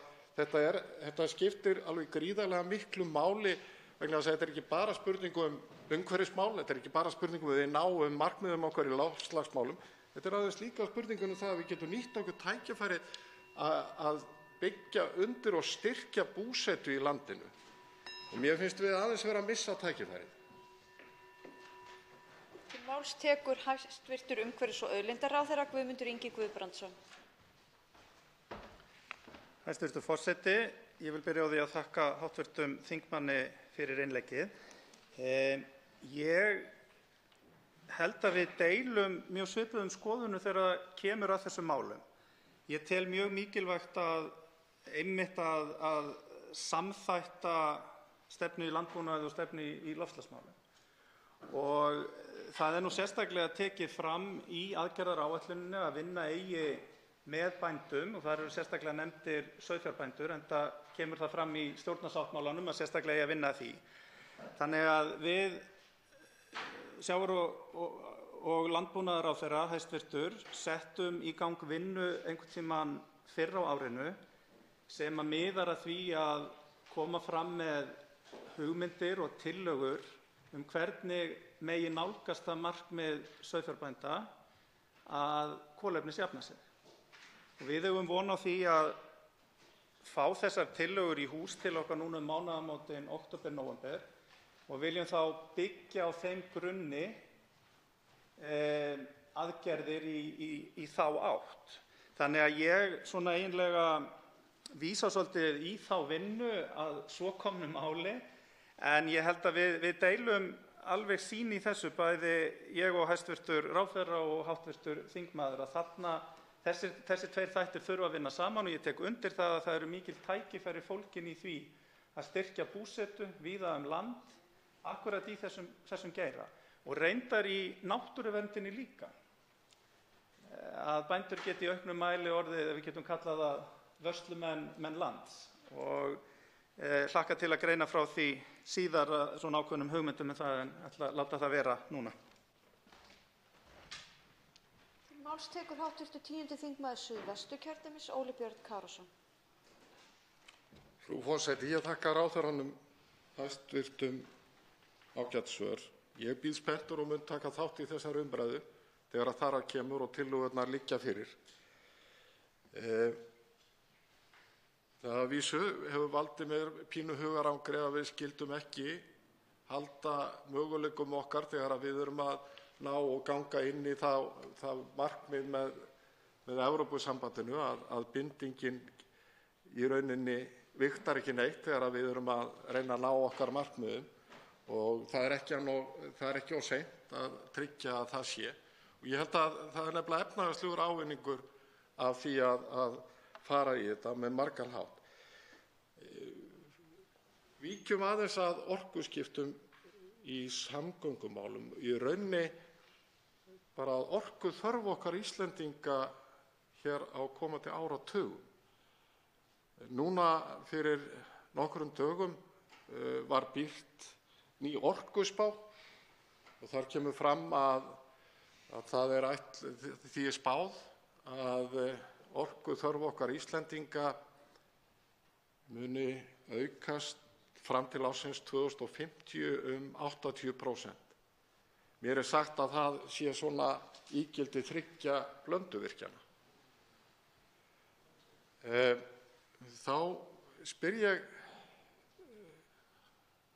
þetta skiptir alveg gríðarlega miklu máli, vegna þess að þetta ekki bara spurning umhverfismál, þetta ekki bara spurning við náum markmiðum okkar í loftslagsmálum, þetta aðeins líka spurning það að við getum nýtt okkur tækifæri að byggja undir og styrkja búsetu í landinu. Og mér finnst við aðeins vera að missa tækifærið. Til máls tekur hæstv. Umhverfis- og auðlindaráðherra Guðmundur Ingi Guðbrandsson. Hæstv. forseti, ég vil byrja á því að þakka hv. þingmanni fyrir innleggið. Ég held að við deilum mjög svipuðum skoðunum þegar kemur að þessum málum. Ég tel mjög mikilvægt að samþætta stefnu í landbúnaði og stefnu í loftslagsmálum. Og það nú sérstaklega tekið fram í aðgerðaáætluninni að vinna eigi með bændum og það eru sérstaklega nefndir sauðfjárbændur, enda kemur það fram í stjórnarsáttmálanum að sérstaklega eigi að vinna að því. Þannig að við sjávar- og landbúnaðarráðherra hæstvirtur settum í gang vinnu einhvern tímann fyrr á árinu sem að miðar að því að koma fram með hugmyndir og tillögur hvernig megi nálgast það markmið sauðfjárbænda að kolefnisjafna sig. Og við eigum von á því að fá þessar tillögur í hús til okkar núna mánaðamótin október-nóvember og viljum þá byggja á þeim grunni aðgerðir í þá átt. Þannig að ég svona eiginlega vísa svolítið í þá vinnu að svo komnu máli, en ég held að við deilum alveg sýn í þessu, bæði ég og hæstv. ráðherra og hv. þingmaður, að þarna þessi tveir þættir þurfa að vinna saman og ég tek undir það að það eru mikil tækifæri fólgin í því að styrkja búsetu víða land, akkúrat í þessum geira og reyndar í náttúruverndinni líka. Að bændur geti í auknum mæli orðið, ef við getum kallað það, vörslumenn lands og hlakka til að greina frá því síðar svona ákveðnum hugmyndum með það, en ætla að láta það vera núna. Til máls tekur hv. 10. þingmaður Suðvesturkjördæmis, Óli Björn Kárason. Frú forseti, ég þakka ráðherranum hæstv. ágæt svör. Ég bíð spenntur og mun taka þátt í þessari umræðu þegar þar að kemur og tillögurnar liggja fyrir. Það að vísu hefur valdið mér pínu hugarangri að við skildum ekki halda möguleikum okkar þegar við erum að ná og ganga inn í það markmið með Evrópusambandinu að bindingin í rauninni vigtar ekki neitt þegar við erum að reyna að ná okkar markmiðum og það er ekki of seint að tryggja að það sé. Og ég held að það er nefnilega efnahagslegur ávinningur af því að fara í þetta með margan hátt. Víkjum aðeins að orkuskiptum í samgöngumálum. Í rauninni bara að orkuþörf okkar Íslendinga hér á komandi áratugum. Núna fyrir nokkrum dögum var birt ný orkuspá og þar kemur fram að það því er spáð að orkuþörf okkar Íslendinga muni aukast fram til ársins 2050 80%. Mér er sagt að það sé svona ígildi 3 blönduvirkjana. Þá spyr ég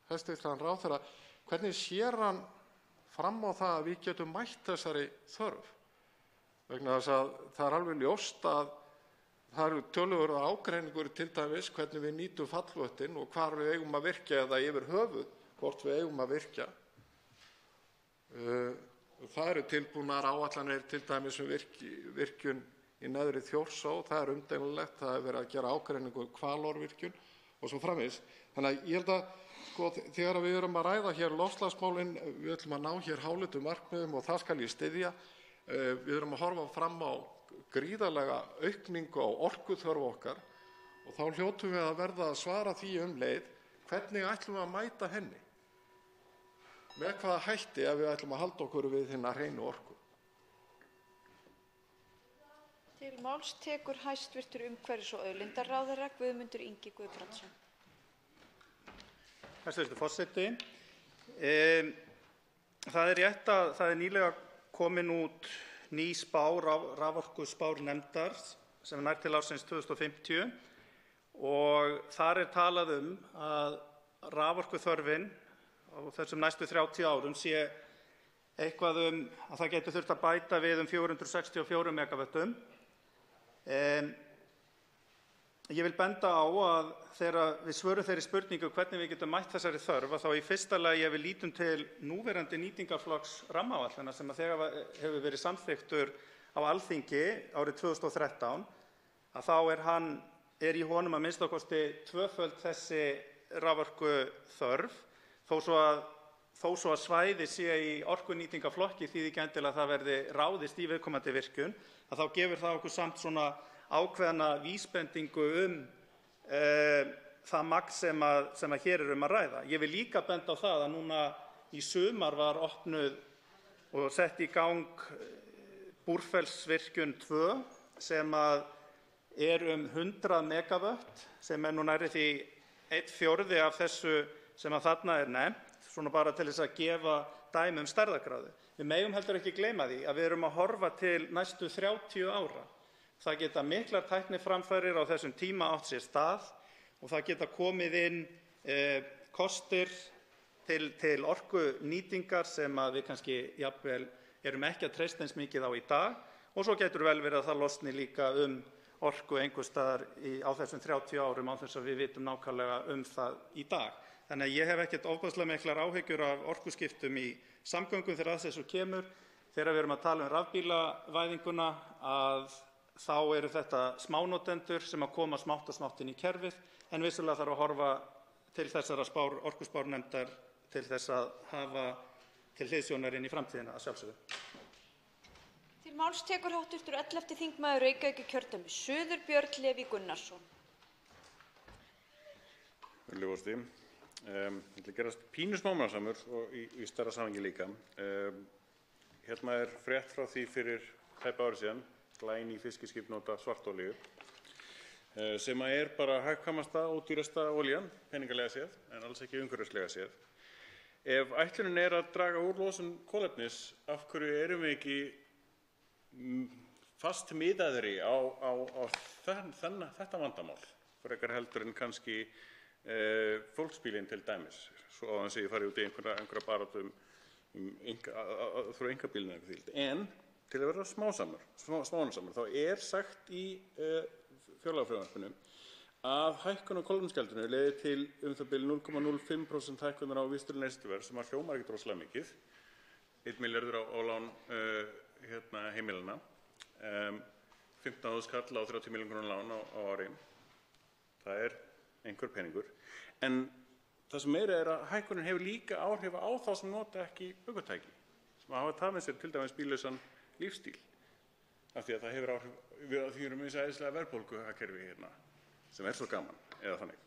hæstv. Ráðherra, hvernig sér hann fram á það að við getum mætt þessari þörf? Vegna þess að það er alveg ljóst að það eru töluverður ágreiningur til dæmis hvernig við nýtum fallvötnin og hvar við eigum að virkja eða yfir höfuð hvort við eigum að virkja. Það eru tilbúnar áætlanir til dæmis virkjun í neðri Þjórsá, það er umdeilanlegt, það er verið að gera ágreiningu Hvalárvirkjun og svo framvegis. Þannig að ég held að þegar við erum að ræða hér loftslagsmálin, við ætlum að ná hér háleitum markmiðum og það skal ég styðja. Við erum að horfa fram á gríðarlega aukningu á orkuþörf okkar og þá hljótum við að verða að svara því leið hvernig ætlum við að mæta henni. Með hvaða hætti ef við ætlum að halda okkur við hina hreinu orku. Til máls tekur hæstv. Umhverfis- og auðlindaráðherra Guðmundur Ingi Guðbrandsson. Hæstv. forseti. Það er rétt að það er nýlega komin út ný spá, raforkuspárnefndar sem nær til ársins 2050 og þar er talað að raforkuþörfin á þessum næstu 30 árum sé eitthvað að það geti þurft að bæta við 464 megavöttum. Ég vil benda á að þegar við svörum þeirri spurningu hvernig við getum mætt þessari þörf að þá í fyrsta lagi ef við lítum til núverandi nýtingarflokks rammaáætlunar sem þegar hefur verið samþykktur á Alþingi árið 2013 að þá er í honum að minnsta kosti tvöföld þessi raforkuþörf þó svo að svæði sé í orkunýtingarflokki þýðir ekki endilega að það verði ráðist í viðkomandi virkjun að þá gefur það okkur samt svona ákveðna vísbendingu það magn sem hér er að ræða. Ég vil líka benda á það að núna í sumar var opnuð og sett í gang Búrfellsvirkjun 2 sem er 100 megavött sem er nú nærri því 1/4 af þessu sem þarna er nefnt, svona bara til þess að gefa dæmi stærðargráðu. Við megum heldur ekki gleyma því að við erum að horfa til næstu 30 ára. Það geta miklar tækniframfarir á þessum tíma átt sér stað og það geta komið inn kostir til orkunýtingar sem við kannski jafnvel erum ekki að treysta eins mikið á í dag og svo getur vel verið að það losni líka orku einhvers staðar á þessum 30 árum án þess að við vitum nákvæmlega það í dag. Þannig að ég hef ekkert ofboðslega miklar áhyggjur af orkuskiptum í samgöngum þegar að þessu kemur. Þegar við erum að tala rafbílavæðinguna þá eru þetta smánotendur sem að koma smátt og smátt inn í kerfið en vissulega þarf að horfa til þessara orkuspárnefndar til þess að hafa til hliðsjónar inn í framtíðina að sjálfsögðu. Til máls tekur hv. 11. þingmaður Reykjavíkurkjördæmis suður Björn Leví Gunnarsson. Virðulegur forseti. Ég ætla að gerast pínu smámannsamur og í stærra samhengi líka. Hérna er frétt frá því fyrir tæpu ári síðan, glæný fiskiskip nota svartolíu, sem er bara hagkvæmasta og dýrasta olían, peningalega séð, en alls ekki umhverfislega séð. Ef ætlunin er að draga úr losun kolefnis, af hverju erum við ekki fast miðaðri á þetta vandamál, frekar heldur en kannski fólksbílinn til dæmis, svo að ég fari út í einhverja baráttu þrjá einkabílinn eða eitthvað því. En til að vera smánasamur, þá sagt í fjárlagafrumvarpinu að hækkun á kolefnisgjaldinu leiði til það bil 0,05% hækkunar á vísitölu neysluverðs, sem hljómar ekkert rosalega mikið, 1 milljarður á lán heimilanna, 15.000 kall á 30 milljónir króna lán á ári. Það er einhver peningur. En það sem meira er að hækkunin hefur líka áhrif á þá sem nota ekki ökutæki, sem hafa tafið með sér til dæmis bíllausan lífstíl, af því að það hefur áhrif, því erum við æðislega verðbólguhagkerfi hérna, sem er svo gaman, eða þannig.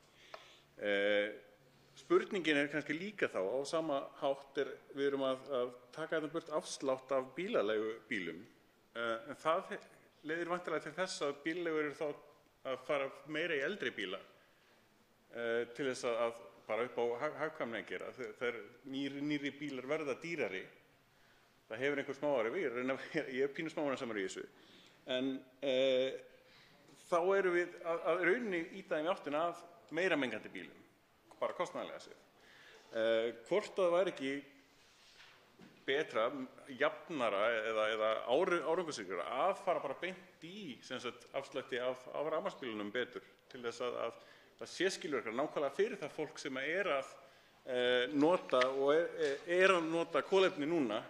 Spurningin er kannski líka þá, á sama hátt við erum að taka þetta burt afslátt af bílaleigubílum, en það leiðir væntanlega til þess að bílaleigur eru þá að fara meira í eldri bíla til þess að bara upp á hagkvæmni að gera. Þegar nýrri bílar verða dýrari, það hefur einhver smá áhrif, ég er pínu smánasamur í þessu, en þá erum við að rauninni íta þeim í áttina að meira mengandi bílum, bara kostnaðarlega séð. Hvort það væri ekki betra, jafnara eða árangursríkara að fara bara beint í afslætti af rafmagnsbílunum betur, til þess að það sé skilvirkara nákvæmlega fyrir það fólk sem er að nota og er að nota kolefni núna,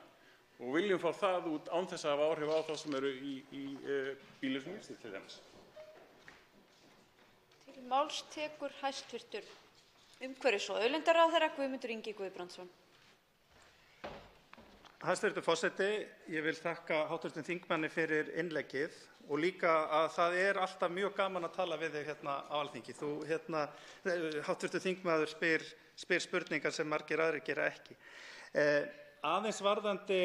og viljum fá það út án þess að hafa áhrif á þá sem eru í bílausum lífstíl til dæmis. Til máls tekur hæstv. Umhverfis- og auðlindaráðherra Guðmundur Ingi Guðbrandsson. Hæstv. Forseti, ég vil þakka hv. þingmanni fyrir innleggið og líka að það er alltaf mjög gaman að tala við þig hérna á Alþingi. Hv. þingmaður spyr spurningar sem margir aðrir gera ekki. Aðeins varðandi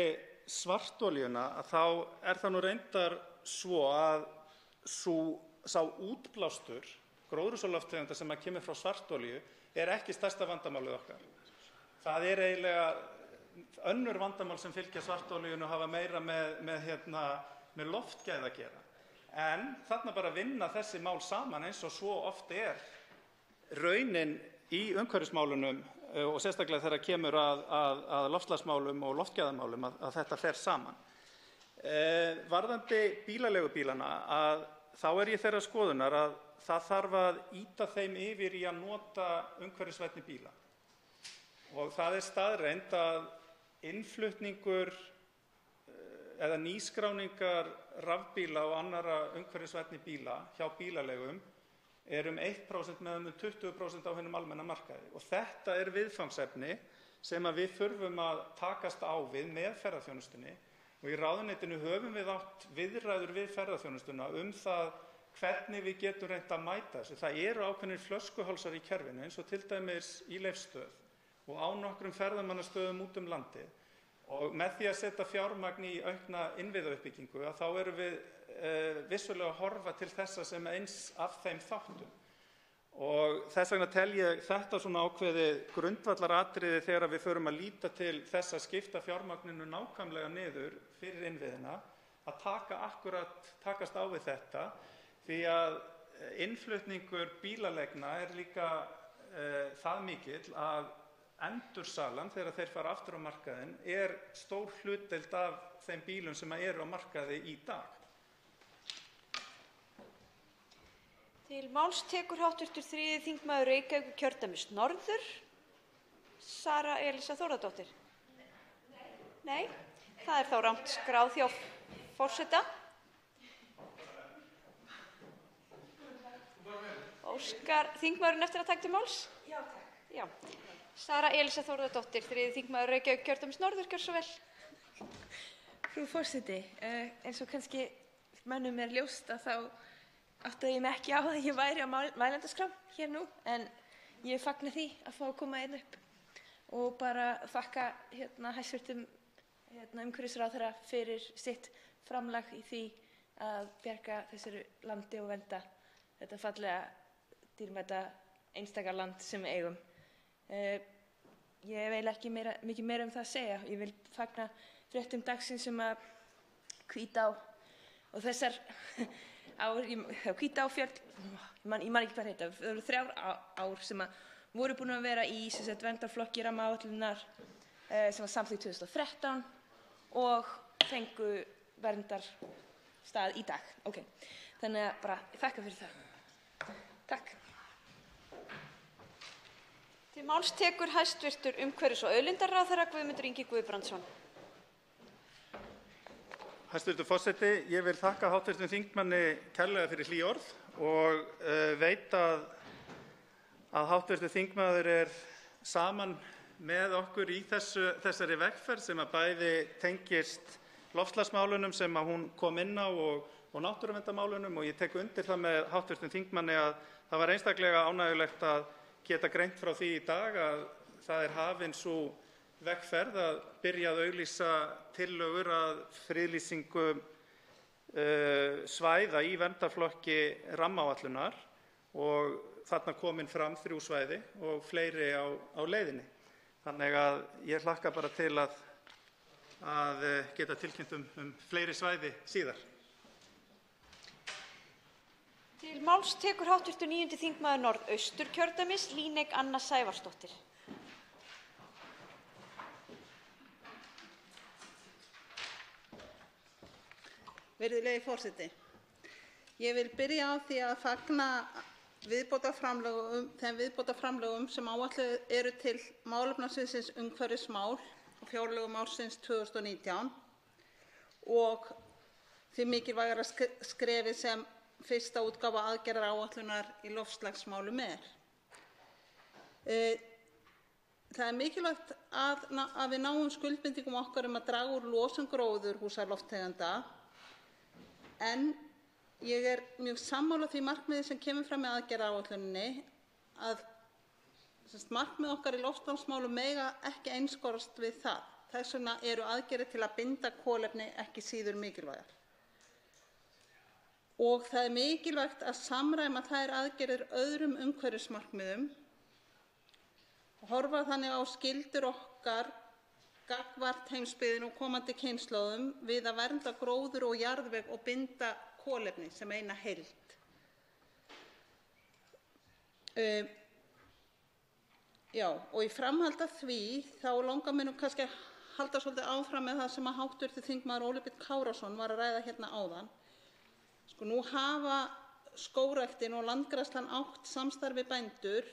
svartolíuna, að þá er það nú reyndar svo að sá útblástur gróðurhúsalofttegunda sem kemur frá svartolíu er ekki stærsta vandamálið okkar. Það er eiginlega önnur vandamál sem fylgja svartolíunni og hafa meira með loftgæði að gera. En þarna bara vinna þessi mál saman eins og svo oft er raunin í umhverfismálunum og sérstaklega þegar kemur að loftslagsmálum og loftgæðamálum að þetta fer saman. Varðandi bílaleigubílana, þá er ég þeirrar skoðunar að það þarf að ýta þeim yfir í að nota umhverfisvænni bíla. Og það er staðreynd að innflutningur eða nýskráningar rafbíla og annarra umhverfisvænni bíla hjá bílaleigum er 1% meðan 20% á hinum almenna markaði. Og þetta er viðfangsefni sem við þurfum að takast á við með ferðaþjónustunni, og í ráðuneytinu höfum við átt viðræður við ferðaþjónustuna það hvernig við getum reynt að mæta þessu. Það eru ákveðnir flöskuhálsar í kerfinu, eins og til dæmis í Leifsstöð og á nokkrum ferðamannastöðum út landið, og með því að setja fjármagn í aukna innviðauppbyggingu þá erum við vissulega að horfa til þessa sem eins af þeim þáttum. Og þess vegna tel ég þetta svona ákveðið grundvallaratriði þegar við förum að líta til þess að skipta fjármagninu nákvæmlega niður fyrir innviðina, að takast á við þetta, því að innflutningur bílaleigna er líka það mikill að endursalan, þegar þeir fara aftur á markaðinn, er stór hlutdeild af þeim bílum sem eru á markaði í dag. Til máls tekur hv. 3. þingmaður Reykjavíkurkjördæmis norður, Sara Elísa Þórðardóttir. Nei, það er þá rangt skráð hjá forseta. Óskar þingmaðurinn eftir að taka til máls? Já, takk. Já. Sara Elísa Þórðardóttir, 3. þingmaður Reykjavíkurkjördæmis norður, gjörðu svo vel. Frú forseti, eins og kannski mönnum er ljóst að þá áttaði ég mig ekki á að ég væri á mælendaskrá hér nú, en ég fagna því að fá að koma inn upp og bara þakka hæstv. Umhverfisráðherra fyrir sitt framlag í því að bjarga þessu landi og vernda þetta fallega, dýrmæta, einstaka land sem við eigum. ég hef eiginlega ekki mikið meira um það að segja. Ég vil fagna fréttum dagsins sem að Hvítá og þessar Hvítá-fjöll, ég man ekki hvað heita, það eru 3 ár sem að voru búin að vera í verndarflokki rammaáætlunar sem var samþykkt 2013 og fengu verndarstað í dag. Okay. Þannig að bara þakka fyrir það. Takk. Til máls tekur hæstv. Umhverfis- og auðlindaráðherra Guðmundur Ingi Guðbrandsson. Hæstv. Forseti, ég vil þakka hv. þingmanni kærlega fyrir hlý orð og veit að hv. þingmaður saman með okkur í þessari vegferð sem að bæði tengist loftslagsmálunum sem að hún kom inn á og náttúruverndarmálunum, og ég tek undir það með hv. þingmanni að það var einstaklega ánægjulegt að geta greint frá því í dag að það hafin sú vegferð að byrja að auglýsa tillögur að friðlýsingu svæða í verndarflokki rammaáætlunar, og þarna komin fram 3 svæði og fleiri á leiðinni. Þannig að ég hlakka bara til að geta tilkynnt um fleiri svæði síðar. Til máls tekur hv. 9. þingmaður Norðausturkjördæmis, Líneik Anna Sævarsdóttir. Virðulegi forseti. Ég vil byrja á því að fagna þeim viðbótarframlögum sem áætluð eru til málefnasviðsins umhverfismál og fjárlögum ársins 2019 og því mikilvægara skrefi sem fyrsta útgáfa aðgerðaáætlunar í loftslagsmálum er. Það mikilvægt að við náum skuldbindingum okkar að draga úr losun gróðurhúsalofttegunda, en ég mjög sammála því markmiði sem kemur fram í aðgerðaáætluninni að markmið okkar í loftslagsmálum mega ekki einskorðast við það. Þess vegna eru aðgerðir til að binda kolefni ekki síður mikilvægar. Og það mikilvægt að samræma þær aðgerðir öðrum umhverfismarkmiðum og horfa þannig á skyldur okkar gagnvart heimsbyggðinni og komandi kynslóðum við að vernda gróður og jarðveg og binda kolefni sem eina heild. Og í framhaldi af því þá langar mig kannski að halda svolítið áfram með það sem hv. þingmaður Óli Björn Kárason var að ræða hérna áðan. Nú hafa skógræktin og landgræðslan átt samstarf við bændur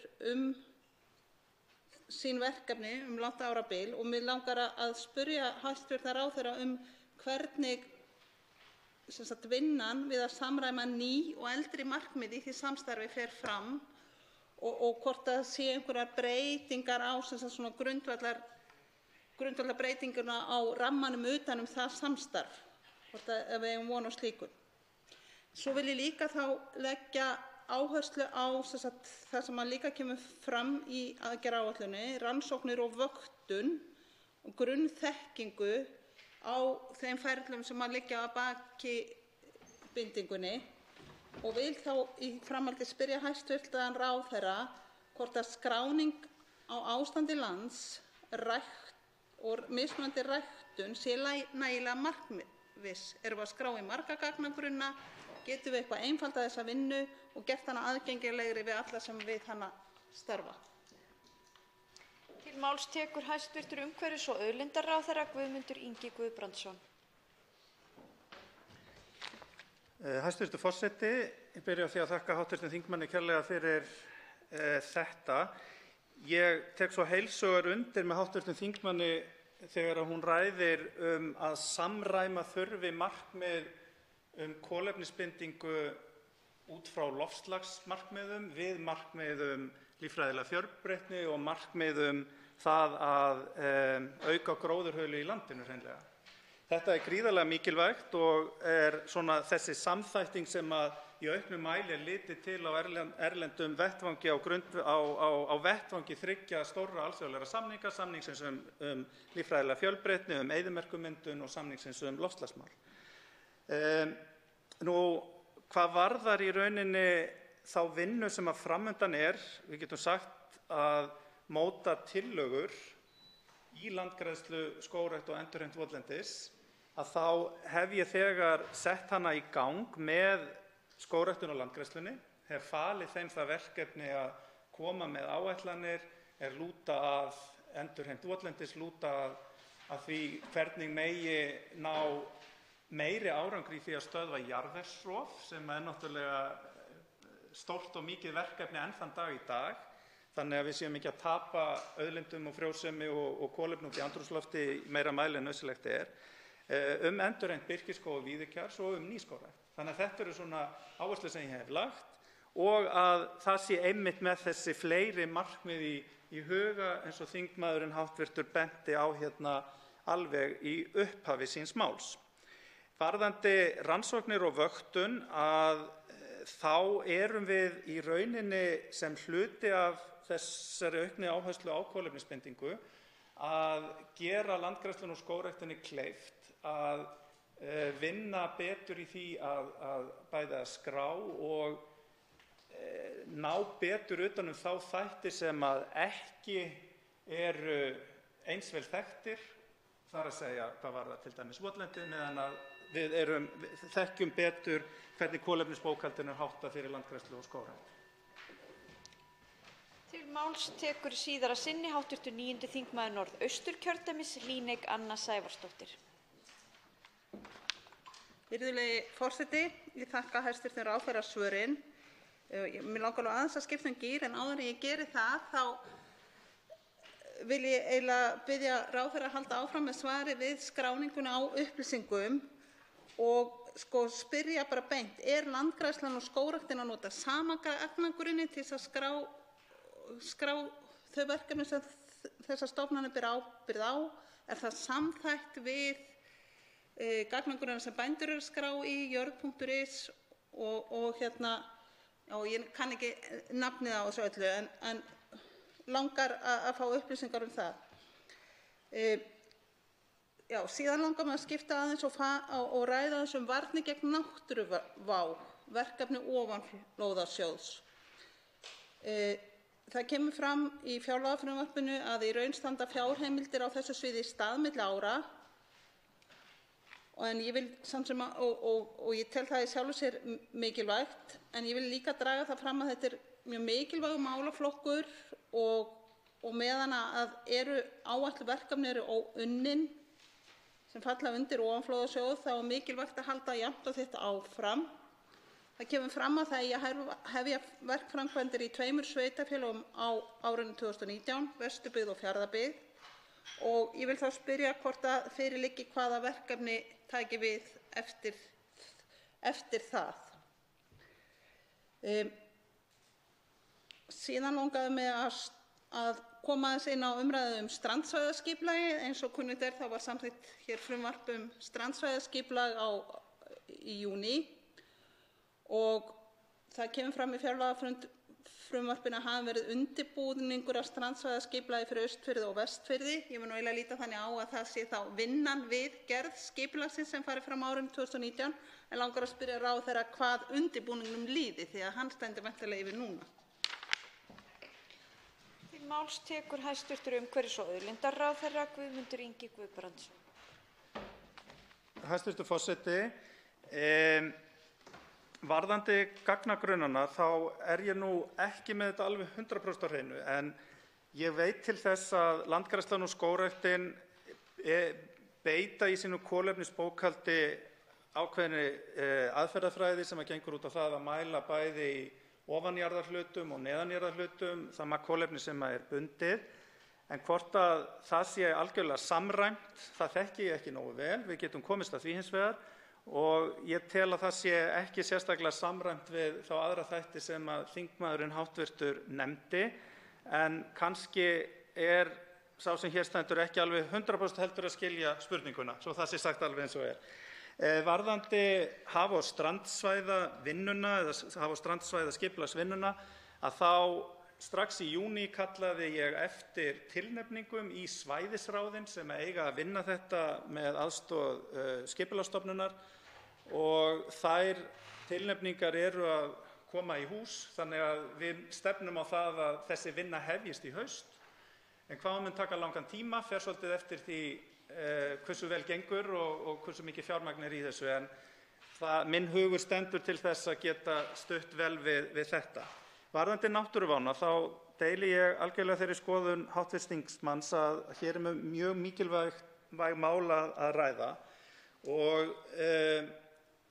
sín verkefni langt árabil, og mig langar að spyrja hæstv. ráðherra hvernig vinnan við að samræma ný og eldri markmið í því samstarfi fer fram og hvort það sé einhverjar breytingar á svona grundvallarbreytinguna á rammanum utan það samstarf, hvort að við eigum von á slíku. Svo vil ég líka þá leggja áherslu á það sem líka kemur fram í aðgerðaáætluninni, rannsóknir og vöktun og grunnþekkingu á þeim ferlum sem liggja að baki bindingunni, og vil þá í framhaldi spyrja hæstv. ráðherra hvort að skráning á ástandi lands, rækt og mismunandi ræktun sé nægilega markviss. Erum við að skrá í marga gagnagrunna? Getum við eitthvað einfaldað þessa vinnu og gert hana aðgengilegri við alla sem við hana starfa? Til máls tekur hæstv. Umhverfis- og auðlindaráðherra Guðmundur Ingi Guðbrandsson. Hæstv. Forseti, ég byrja á því að þakka hv. þingmanni kærlega fyrir þetta. Ég tek svo heils hugar undir með hv. þingmanni þegar hún ræðir að samræma þurfi markmið kolefnisbindingu út frá loftslagsmarkmiðum við markmiðum líffræðilega fjölbreytni og markmiðum það að auka gróðurhölu í landinu hreinlega. Þetta gríðarlega mikilvægt og svona þessi samþætting sem í auknum mæli litið til á erlendum vettvangi á vettvangi 3 stórra alþjóðlegra samninga, samningsins líffræðilega fjölbreytni, eyðimerkurmyndun og samningsins loftslagsmál. Hvað varðar í rauninni þá vinnu sem fram undan við getum sagt að móta tillögur í landgræðslu, skógrækt og endurheimt votlendis, að þá hef ég þegar sett hana í gang með skógræktun og landgræðslunni, hef falið þeim það verkefni að koma með áætlanir lúta að endurheimt votlendis, lúta að því hvernig megi ná meiri árangri í því að stöðva jarðvegsrof, sem náttúrulega stórt og mikið verkefni enn þann dag í dag, þannig að við séum ekki að tapa auðlindum og frjósemi og kolefni út í andrúmslofti í meira mæli en nauðsynlegt endurheimt birkiskóg og víðikjars og nýskógrækt. Þannig að þetta eru svona áherslur sem ég hef lagt og að það sé einmitt með þessi fleiri markmið í huga eins og þingmaðurinn hv. benti á hérna alveg í upphafi síns máls. Varðandi rannsóknir og vöktun að þá erum við í rauninni sem hluti af þessari auknu áherslu á kolefnisbindingu að gera landgræðslunni og skógræktinni kleift að vinna betur í því að bæði að skrá og ná betur utan þá þætti sem að ekki eru eins vel þekktir, þar að segja hvað varðar til dæmis votlendið, meðan að við þekkjum betur hvernig kolefnisbókhaldinu er háttað fyrir landgræðslu og skógrækt. Til máls tekur síðara sinni hv. 9. þingmaður Norðausturkjördæmis, Líneik Anna Sævarsdóttir. Virðulegi forseti, ég þakka hæstv. Ráðherra svörin. Mig langar aðeins að skipta gír, en áður en ég geri það þá vil ég eiginlega biðja ráðherra að halda áfram með svari við skráninguna á upplýsingum og spyrja bara beint, landgræðslan og skógræktin að nota sama gagnagrunni til þess að skrá þau verkefni sem þessar stofnanir bera ábyrgð á? Er það samþætt við gagnagrunna sem bændur eru að skrá í jörð.is og ég kann ekki nafnið á þessu öllu en langar að fá upplýsingar það. Síðan langar mig að skipta aðeins og ræða aðeins varnir gegn náttúruvá, verkefni ofanflóðasjóðs. Það kemur fram í fjárlagafrumvarpinu að í raun standa fjárheimildir á þessu sviði í stað milli ára en ég vil samt sem og ég tel það í sjálfu sér mikilvægt, en ég vil líka draga það fram að þetta er mjög mikilvægur málaflokkur og meðan að áætluð verkefni eru óunnin sem falla undir ofanflóðasjóð þá er mikilvægt að halda jafnt og þétt áfram. Það kemur fram að það eigi að hefja verkframkvæmdir í 2 sveitarfélögum á árinu 2019, Vesturbyggð og Fjarðabyggð, og ég vil þá spyrja hvort að fyrir liggi hvaða verkefni taki við eftir það. Síðan langaði mig að koma aðeins inn á umræðu strandsvæðaskipulagið. Eins og kunnugt þá var samþykkt hér frumvarp strandsvæðaskipulag í júní og það kemur fram í fjárlagafrumvarpinu að hafi verið undirbúningur af strandsvæðaskipulagi fyrir Austfirði og Vestfirði. Ég mun eiginlega líta þannig á að það sé þá vinnan við gerð skipulagsins sem fari fram á árinu 2019, en langar að spyrja ráðherra hvað undirbúningnum líði því að hann stendur væntanlega yfir núna. Til máls tekur hæstv. Umhverfis- og auðlindaráðherra Guðmundur Ingi Guðbrandsson. Hæstv. forseti, varðandi gagnagrunnana þá ég nú ekki með þetta alveg 100% á hreinu, en ég veit til þess að landgræðslan og skógræktin beita í sínu kolefnisbókhaldi ákveðinni aðferðafræði sem gengur út á það að mæla bæði í ofanjarðarhlutum og neðanjarðarhlutum það magn kolefnis sem er bundið, en hvort að það sé algjörlega samræmt, það þekki ég ekki nógu vel. Við getum komist að því hins vegar og ég tel að það sé ekki sérstaklega samræmt við þá aðra þætti sem að þingmaðurinn hv. nefndi, en kannski sá sem hér stendur ekki alveg 100% heldur að skilja spurninguna, svo það sé sagt alveg eins og Varðandi haf- og strandsvæðavinnuna eða haf- og strandsvæðaskipulagsvinnuna að þá strax í júní kallaði ég eftir tilnefningum í svæðisráðin sem eiga að vinna þetta með aðstoð Skipulagsstofnunar og þær tilnefningar eru að koma í hús þannig að við stefnum á það að þessi vinna hefjist í haust. En hvað mun taka langan tíma fer svolítið eftir því hversu vel gengur og hversu mikið fjármagn í þessu. En minn hugur stendur til þess að geta stutt vel við þetta. Varðandi náttúruvána þá deili ég algjörlega þeirri skoðun hv. þingmanns að hér með mjög mikilvæg mál að ræða og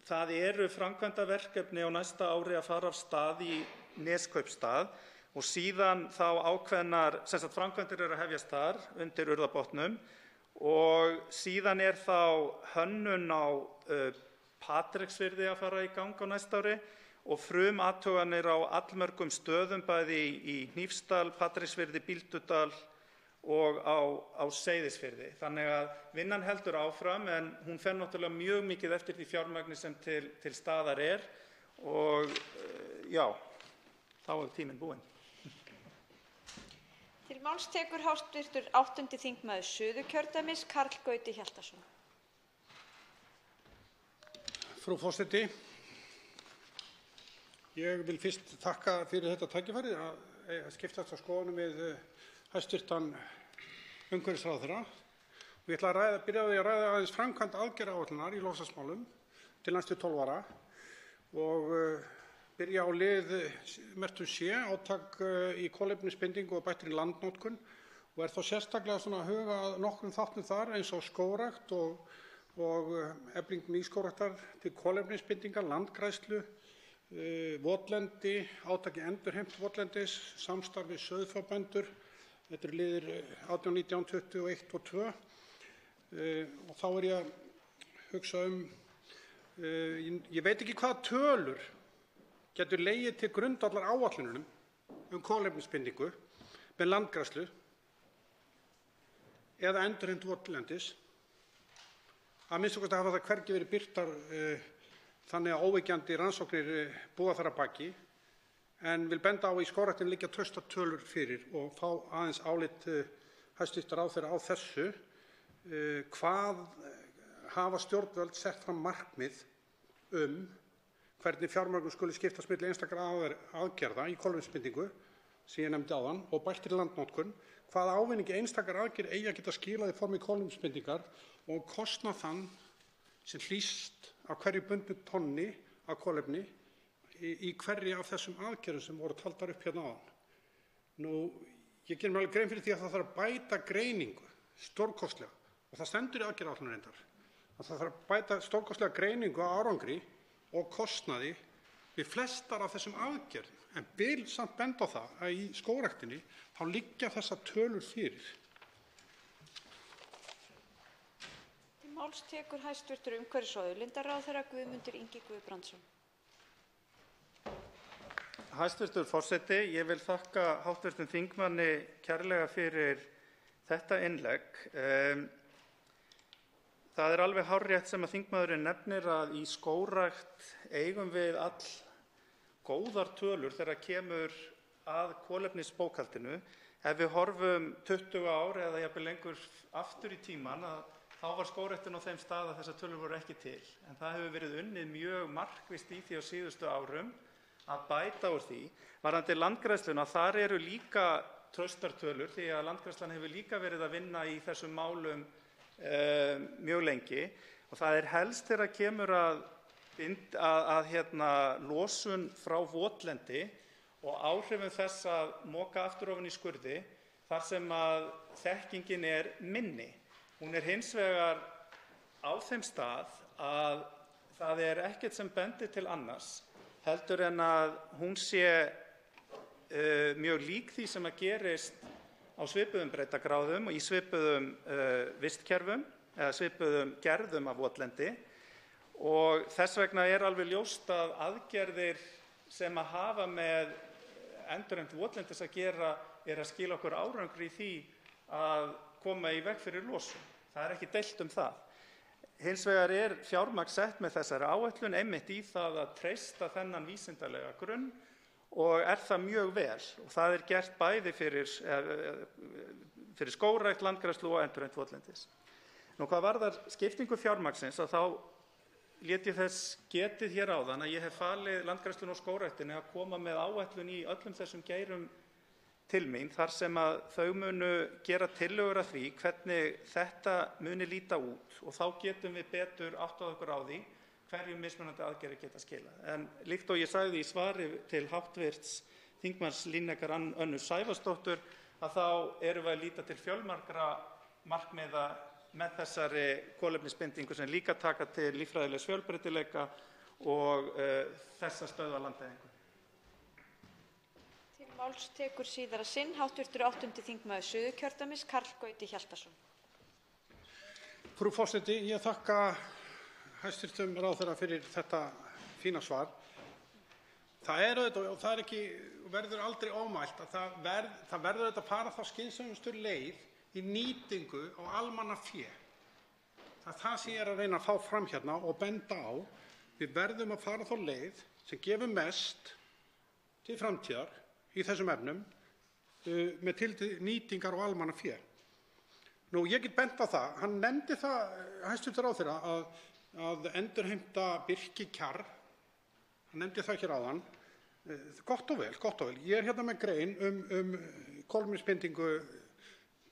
það eru framkvæmdaverkefni á næsta ári að fara af stað í Neskaupstað og síðan þá ákveðnar, framkvæmdir eru að hefjast þar undir Urðarbotnum og síðan þá hönnun á Patreksfirði að fara í gang á næsta ári og frumathuganir á allmörgum stöðum bæði í Hnífsdal, Patreksfirði, Bíldudal og á Seyðisfirði. Þannig að vinnan heldur áfram en hún fer náttúrulega mjög mikið eftir því fjármagni sem til staðar og já, þá tíminn búinn. Til máls tekur hv. 8. þingmaður Suðurkjördæmis, Karl Gauti Hjaltason. Frú forseti, ég vil fyrst þakka fyrir þetta tækifæri að skiptast á skoðunum við hæstv. Umhverfisráðherra. Ég ætla að byrja á því að ræða aðeins framkvæmd aðgerðaáætlunar í loftslagsmálum til næstu 12 ára og byrja á lið merktur C, átak í kolefnisbindingu og bættri landnotkun og þá sérstaklega að huga að nokkrum þáttum þar eins og skógrækt og efling nýskógræktar til kolefnisbindingar, landgræðslu, votlendi, átak í endurheimt votlendis, samstarf við sauðfjárbændur. Þetta eru liðir 18, 19, 21 og 2 og þá ég að hugsa ég veit ekki hvaða tölur getur legið til grundvallar áætlunum kolefnisbindingu með landgræðslu eða endurheimt votlendis. Að minnsta kosti hafa það hvergi verið birtar þannig að óyggjandi rannsóknir búa þar að baki en vil benda á í skógræktinni liggja traustar tölur fyrir og fá aðeins álit hæstv. Ráðherra á þessu. Hvað hafa stjórnvöld sett fram markmið hvernig fjármagn skuli skiptast milli einstakra aðgerða í kolefnisbindingu sem ég nefndi áðan og bættri landnotkun, hvaða ávinningi einstakar aðgerðir eigi að geta skilað í formi kolefnisbindingar og kostnað þann sem hlýst af hverju bundnu tonni af kolefni í hverri af þessum aðgerðum sem voru taldar upp hérna áðan. Ég geri mér alveg grein fyrir því að það þarf að bæta greiningu stórkostlega og það stendur í aðgerðaáætluninni reyndar að það þarf að bæta stórkostlega greiningu á árangri og kostnaði við flestar af þessum aðgerðum en vil samt benda á það að í skógræktinni þá liggja þessar tölur fyrir. Til máls tekur hæstv. Umhverfis- og auðlindaráðherra Guðmundur Ingi Guðbrandsson. Hæstv. forseti, ég vil þakka hv. þingmanni kærlega fyrir þetta innlegg. Það alveg hárrétt sem að þingmaðurinn nefnir að í skógrækt eigum við all góðar tölur þegar kemur að kolefnisbókhaldinu. Ef við horfum 20 ár eða jafnvel lengur aftur í tímann þá var skógræktin á þeim stað að þessar tölur voru ekki til. En það hefur verið unnið mjög markvisst í því á síðustu árum að bæta úr því. Varðandi landgræðsluna, þar eru líka traustar tölur því að Landgræðslan hefur líka verið að vinna í þessum málum mjög lengi og það helst þegar kemur að losun frá votlendi og áhrifum þess að moka aftur ofan í skurði þar sem að þekkingin minni. Hún hins vegar á þeim stað að það ekkert sem bendir til annars heldur en að hún sé mjög lík því sem að gerist á svipuðum breiddargráðum og í svipuðum vistkerfum eða svipuðum gerðum af votlendi og þess vegna alveg ljóst að aðgerðir sem að hafa með endurheimt votlendis að gera að skila okkur árangri í því að koma í veg fyrir losun. Það ekki deilt það. Hins vegar fjármagn sett með þessari áætlun einmitt í það að treysta þennan vísindalega grunn og það mjög vel og það gert bæði fyrir skógrækt, landgræðslu og endurheimt votlendis. Hvað varðar skiptingu fjármagnsins þá lét ég þess getið hér áðan að ég hef falið Landgræðslunni og skógræktinni að koma með áætlun í öllum þessum geirum til mín þar sem að þau munu gera tillögur að því hvernig þetta muni líta út og þá getum við betur áttað okkur á því hverju mismunandi aðgerðir geta skilað. En líkt og ég sagði í svari til hv. þingmanns Líneikar Önnu Sævarsdóttur að þá erum við að líta til fjölmargra markmiða með þessari kolefnisbindingu sem líka taka til líffræðilegs fjölbreytileika og þess að stöðva landeyðingu. Til máls tekur síðara sinn hv. 8. þingmaður Suðurkjördæmis, Karl Gauti Hjaltason. Frú forseti, ég þakka hæstv. Ráðherra fyrir þetta fína svar. Það er auðvitað, og það er ekki, verður aldrei ómælt, að það verður auðvitað að fara þá skynsamlegustu leið í nýtingu á almannafé. Það er það sem ég er að reyna að fá fram hérna og benda á. Við verðum að fara þá leið sem gefur mest til framtíðar í þessum efnum með tilliti til nýtingar á almannafé. Nú, ég get bent á það, hann nefndi það, hæstv. Ráðherra, að endurheimta birkikjarr. Hann nefndi það hér áðan. Gott og vel, gott og vel. Ég er hérna með grein kolefnisbindingu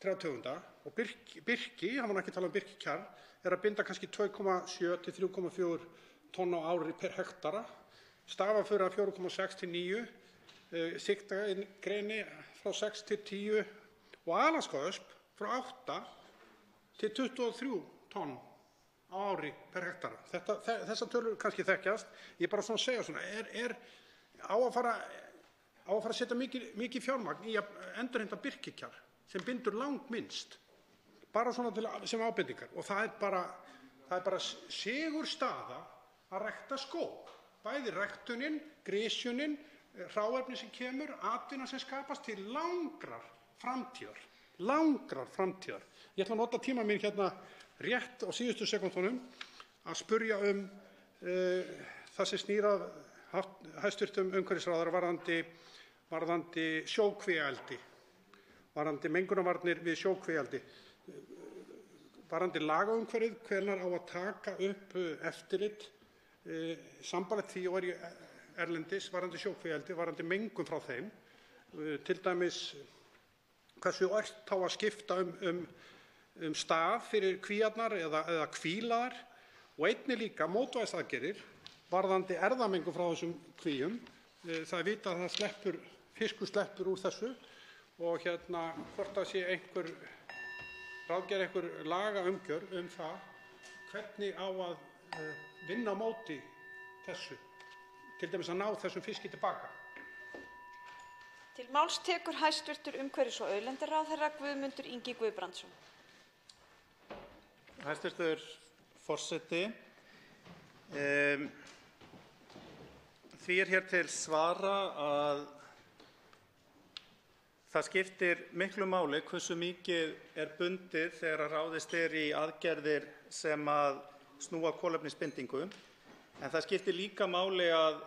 trjátegunda og birki, hann var ekki að tala um birkikjarr, er að binda kannski 2,7 til 3,4 tonn á ári per hektara, stafafura 4,6 til 9, sigtagreini frá 6 til 10 og alaskaösp frá 8 til 23 tonn á ári per hektara. Þessar tölur kannski þekkjast. Ég er bara svona að segja svona, á að fara að setja mikið fjármagn í að endurheimta birkikjarr sem bindur langminnst, bara svona sem ábendingar. Og það er bara sigurstaða að rækta skóg. Bæði ræktunin, grisjunin, hráefni sem kemur, atvinna sem skapast til langrar framtíðar. Ég ætla að nota tíma minn hérna rétt á síðustu sekúndunum að spurja það sem snýr að hæstv. Umhverfisráðherra varðandi sjókvíaeldi, varðandi mengunarvarnir við sjókvíaeldi, varðandi lagaumhverfið, hvenær á að taka upp eftirlit sambærilegt því og er í erlendis varðandi sjókvíaeldi, varðandi mengun frá þeim, til dæmis hversu ört þá að skipta stað fyrir kvíarnar eða kvílaðar og einnig líka mótvægisaðgerðir varðandi erfðamengun frá þessum kvíum. Það er vitað að fiskur sleppur úr þessu og hvort það sé ráðgerð einhver lagaumgjörð það hvernig á að vinna á móti þessu, til dæmis að ná þessum fiski tilbaka. Til máls tekur hæstv. Umhverfis- og auðlindaráðherra Guðmundur Ingi Guðbrandsson. Hæstv. Forseti, því er hér til svara að það skiptir miklu máli hversu mikið er bundið þegar ráðist er í aðgerðir sem að snúa kolefnisbindingu, en það skiptir líka máli að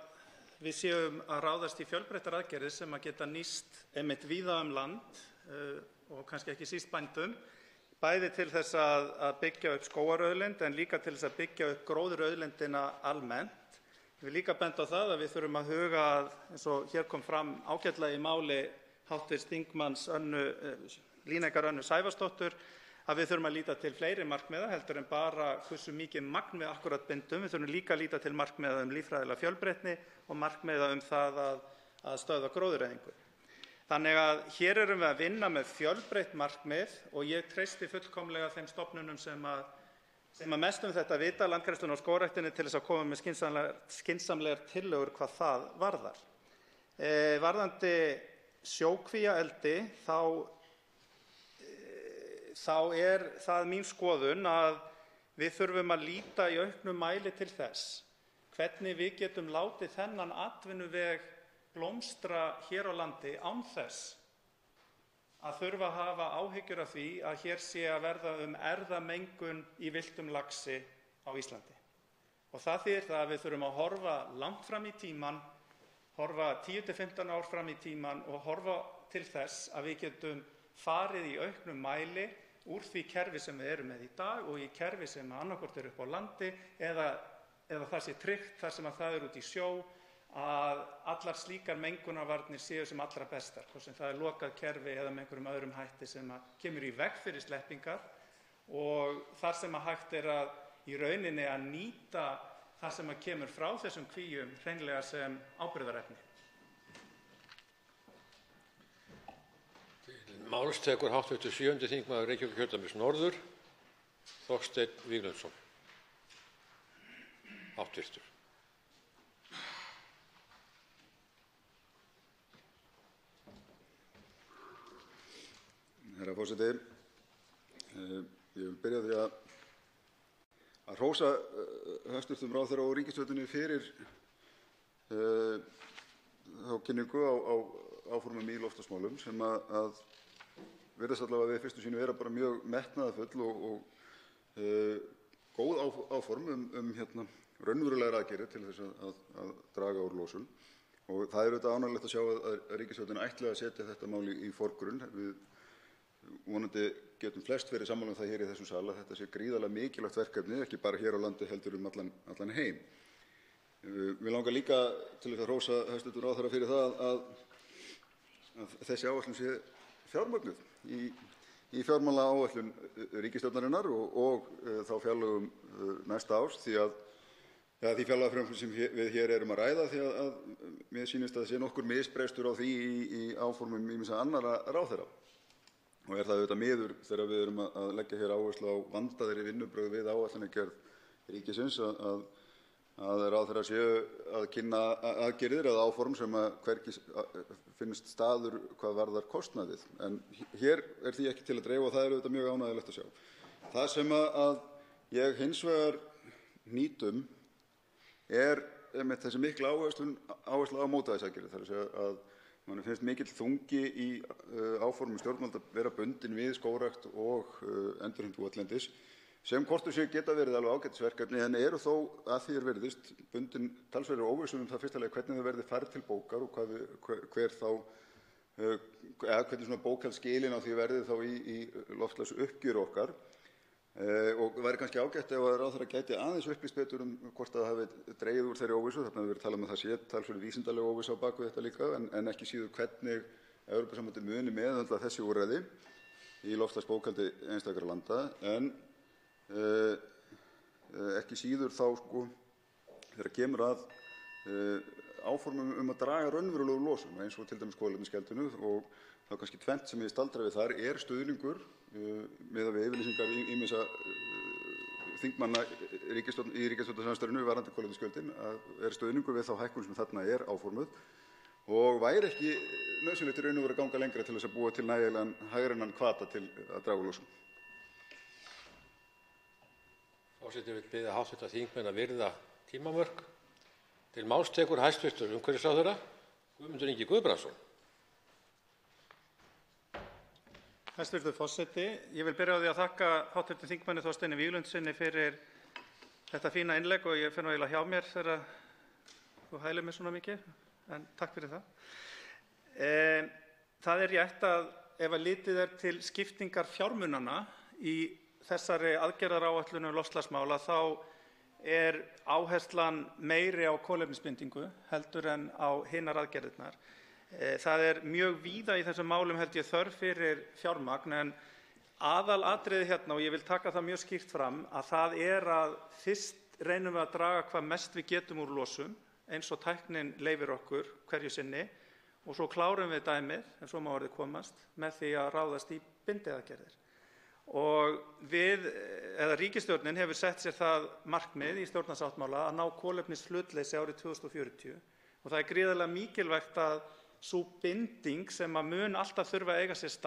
við séum að ráðast í fjölbreyttar aðgerðir sem að geta nýst einmitt víða land og kannski ekki síst bændum, bæði til þess að byggja upp skógarauðlind en líka til þess að byggja upp gróðurauðlindina almennt. Ég vil líka benda á það að við þurfum að huga að, eins og hér kom fram ágætlega í máli hv. þingmanns Líneikar Önnu Sævarsdóttur, að við þurfum að líta til fleiri markmiða heldur en bara hversu mikið magn við akkúrat bindum. Við þurfum líka að líta til markmiða líffræðilega fjölbreytni og markmiða það að stöðva gróðureyðingu. Þannig að hér erum við að vinna með fjölbreytt markmið og ég treysti fullkomlega þeim stofnunum sem mest þetta vita, Landgræðslunni og Skógræktinni, til þess að koma með skynsamlegar tillögur hvað það varðar. Varðandi sjókvíaeldi þá er það mín skoðun að við þurfum að líta í auknum mæli til þess hvernig við getum látið þennan atvinnuveg blómstra hér á landi án þess að þurfa að hafa áhyggjur af því að hér sé að verða erfðamengun í villtum laxi á Íslandi. Og það þýðir það að við þurfum að horfa langt fram í tímann, horfa 10–15 ár fram í tímann og horfa til þess að við getum farið í auknum mæli úr því kerfi sem við erum með í dag og í kerfi sem annaðhvort er upp á landi eða það sé tryggt þar sem að það er út í sjó að allar slíkar mengunarvarnir séu sem allra bestar, hvort sem það er lokað kerfi eða með einhverjum öðrum hætti sem kemur í veg fyrir sleppingar og þar sem hægt er að í rauninni að nýta það sem kemur frá þessum kvíum hreinlega sem áburðarefni. Máls tekur hv. 7. þingmaður Reykjavíkurkjördæmis norður, Þorsteinn Víglundsson. Háttvirtur. Herra forseti, ég vil byrja á því að hrósa hæstv. Ráðherra og ríkisstjórninni fyrir þá kynningu á áformum í loftslagsmálum sem að virðast allavega við fyrstu sýn vera bara mjög metnaðarfull og góð áform raunverulegar aðgerðir til þess að draga úr losun. Og það er auðvitað ánægjulegt að sjá að ríkisstjórnin ætli að setja þetta mál í forgrunn. Við vonandi getum flest verið sammála um það hér í þessum sal að þetta sé gríðarlega mikilvægt verkefni, ekki bara hér á landi heldur allan heim. Mig langar líka til að hrósa hæstv. Ráðherra fyrir það að þessi áætlun sé fjármögnuð í fjármálaáætlun ríkisstjórnarinnar og þá fjárlögum næsta árs því fjárlagafrumvarpi sem við hér erum að ræða því að mér sýnist að það sé nokkur misbrestur á því í áformum ýmissa annarra ráðherra. Og er það auðvitað miður þegar við erum að leggja hér áherslu á vandaðri vinnubrögð við áætlanagerð ríkisins að ráðherra séu að kynna aðgerðir eða áform sem hvergi finnst staður hvað varðar kostnaðið. En hér er því ekki til að dreifa og það er auðvitað mjög ánægjulegt að sjá. Það sem að ég hins vegar hnýt er einmitt þessi mikla áhersla á mótvægisaðgerðir. Það er að segja að manni finnst mikill þungi í áformum stjórnvalda að vera bundin við skógrækt og endurheimt votlendis sem hvort og séu geta verið alveg ágætisverkefni en eru þó að því virðist bundin talsverðri óvissu það fyrsta lagi hvernig þau verði færð til bókar og hvernig svona bókhaldsskilin á því verði þá í loftslagsuppgjöri okkar. Og væri kannski ágætt ef að ráðherra gæti aðeins upplýst betur hvort það hafi dregið úr þeirri óvissu. Þarna hefur verið talað um að það sé talsverð vísindaleg óvissa á bak við þetta líka en ekki síður hvernig Evrópusambandið muni meðhöndla þessi úrræði í loftslagsbókhaldi einstakra landa en ekki síður þá þegar kemur að áformum að draga raunverulegu losun eins og til dæmis kolefnisgjaldinu og þá kannski tvennt sem ég staldra við þar er stuðningur miðað við yfirlýsingar ýmissa þingmanna í ríkisstjórnarsamstarfinu varðandi kolefnisgjöldin er stuðningur við þá hækkun sem þarna er áformuð og væri ekki nauðsynlegt í raun og veru að ganga lengra til þess að búa til nægilegan hagrænan hvata til að draga úr losun. Forseti vill biðja hv. þingmenn að virða tímamörk. Til máls tekur hæstv. Umhverfisráðherra Guðmundur Ingi Guðbrandsson. Hæstv. Forseti, ég vil byrja á því að þakka hv. þingmanni Þorsteini Víglundssyni fyrir þetta fína innlegg og ég fer nú eiginlega hjá mér þegar þú hælir mig svona mikið, en takk fyrir það. Það er rétt að ef að litið er til skiptingar fjármunanna í þessari aðgerðaráætlun loftslagsmála þá er áherslan meiri á kolefnisbindingu heldur en á hinar aðgerðirnar. Það er mjög víða í þessum málum held ég þörf fyrir fjármagn en aðalatriði hérna og ég vil taka það mjög skýrt fram að það er að fyrst reynum við að draga hvað mest við getum úr losun eins og tæknin leyfir okkur hverju sinni og svo klárum við dæmið ef svo má orðið komast með því að ráðast í bindiaðgerðir. Og ríkisstjórnin hefur sett sér það markmið í stjórnarsáttmála að ná kolefnishlutleysi árið 2040 og það er gríðarlega mikilvægt að sú binding sem mun alltaf þurfa að eiga sér stað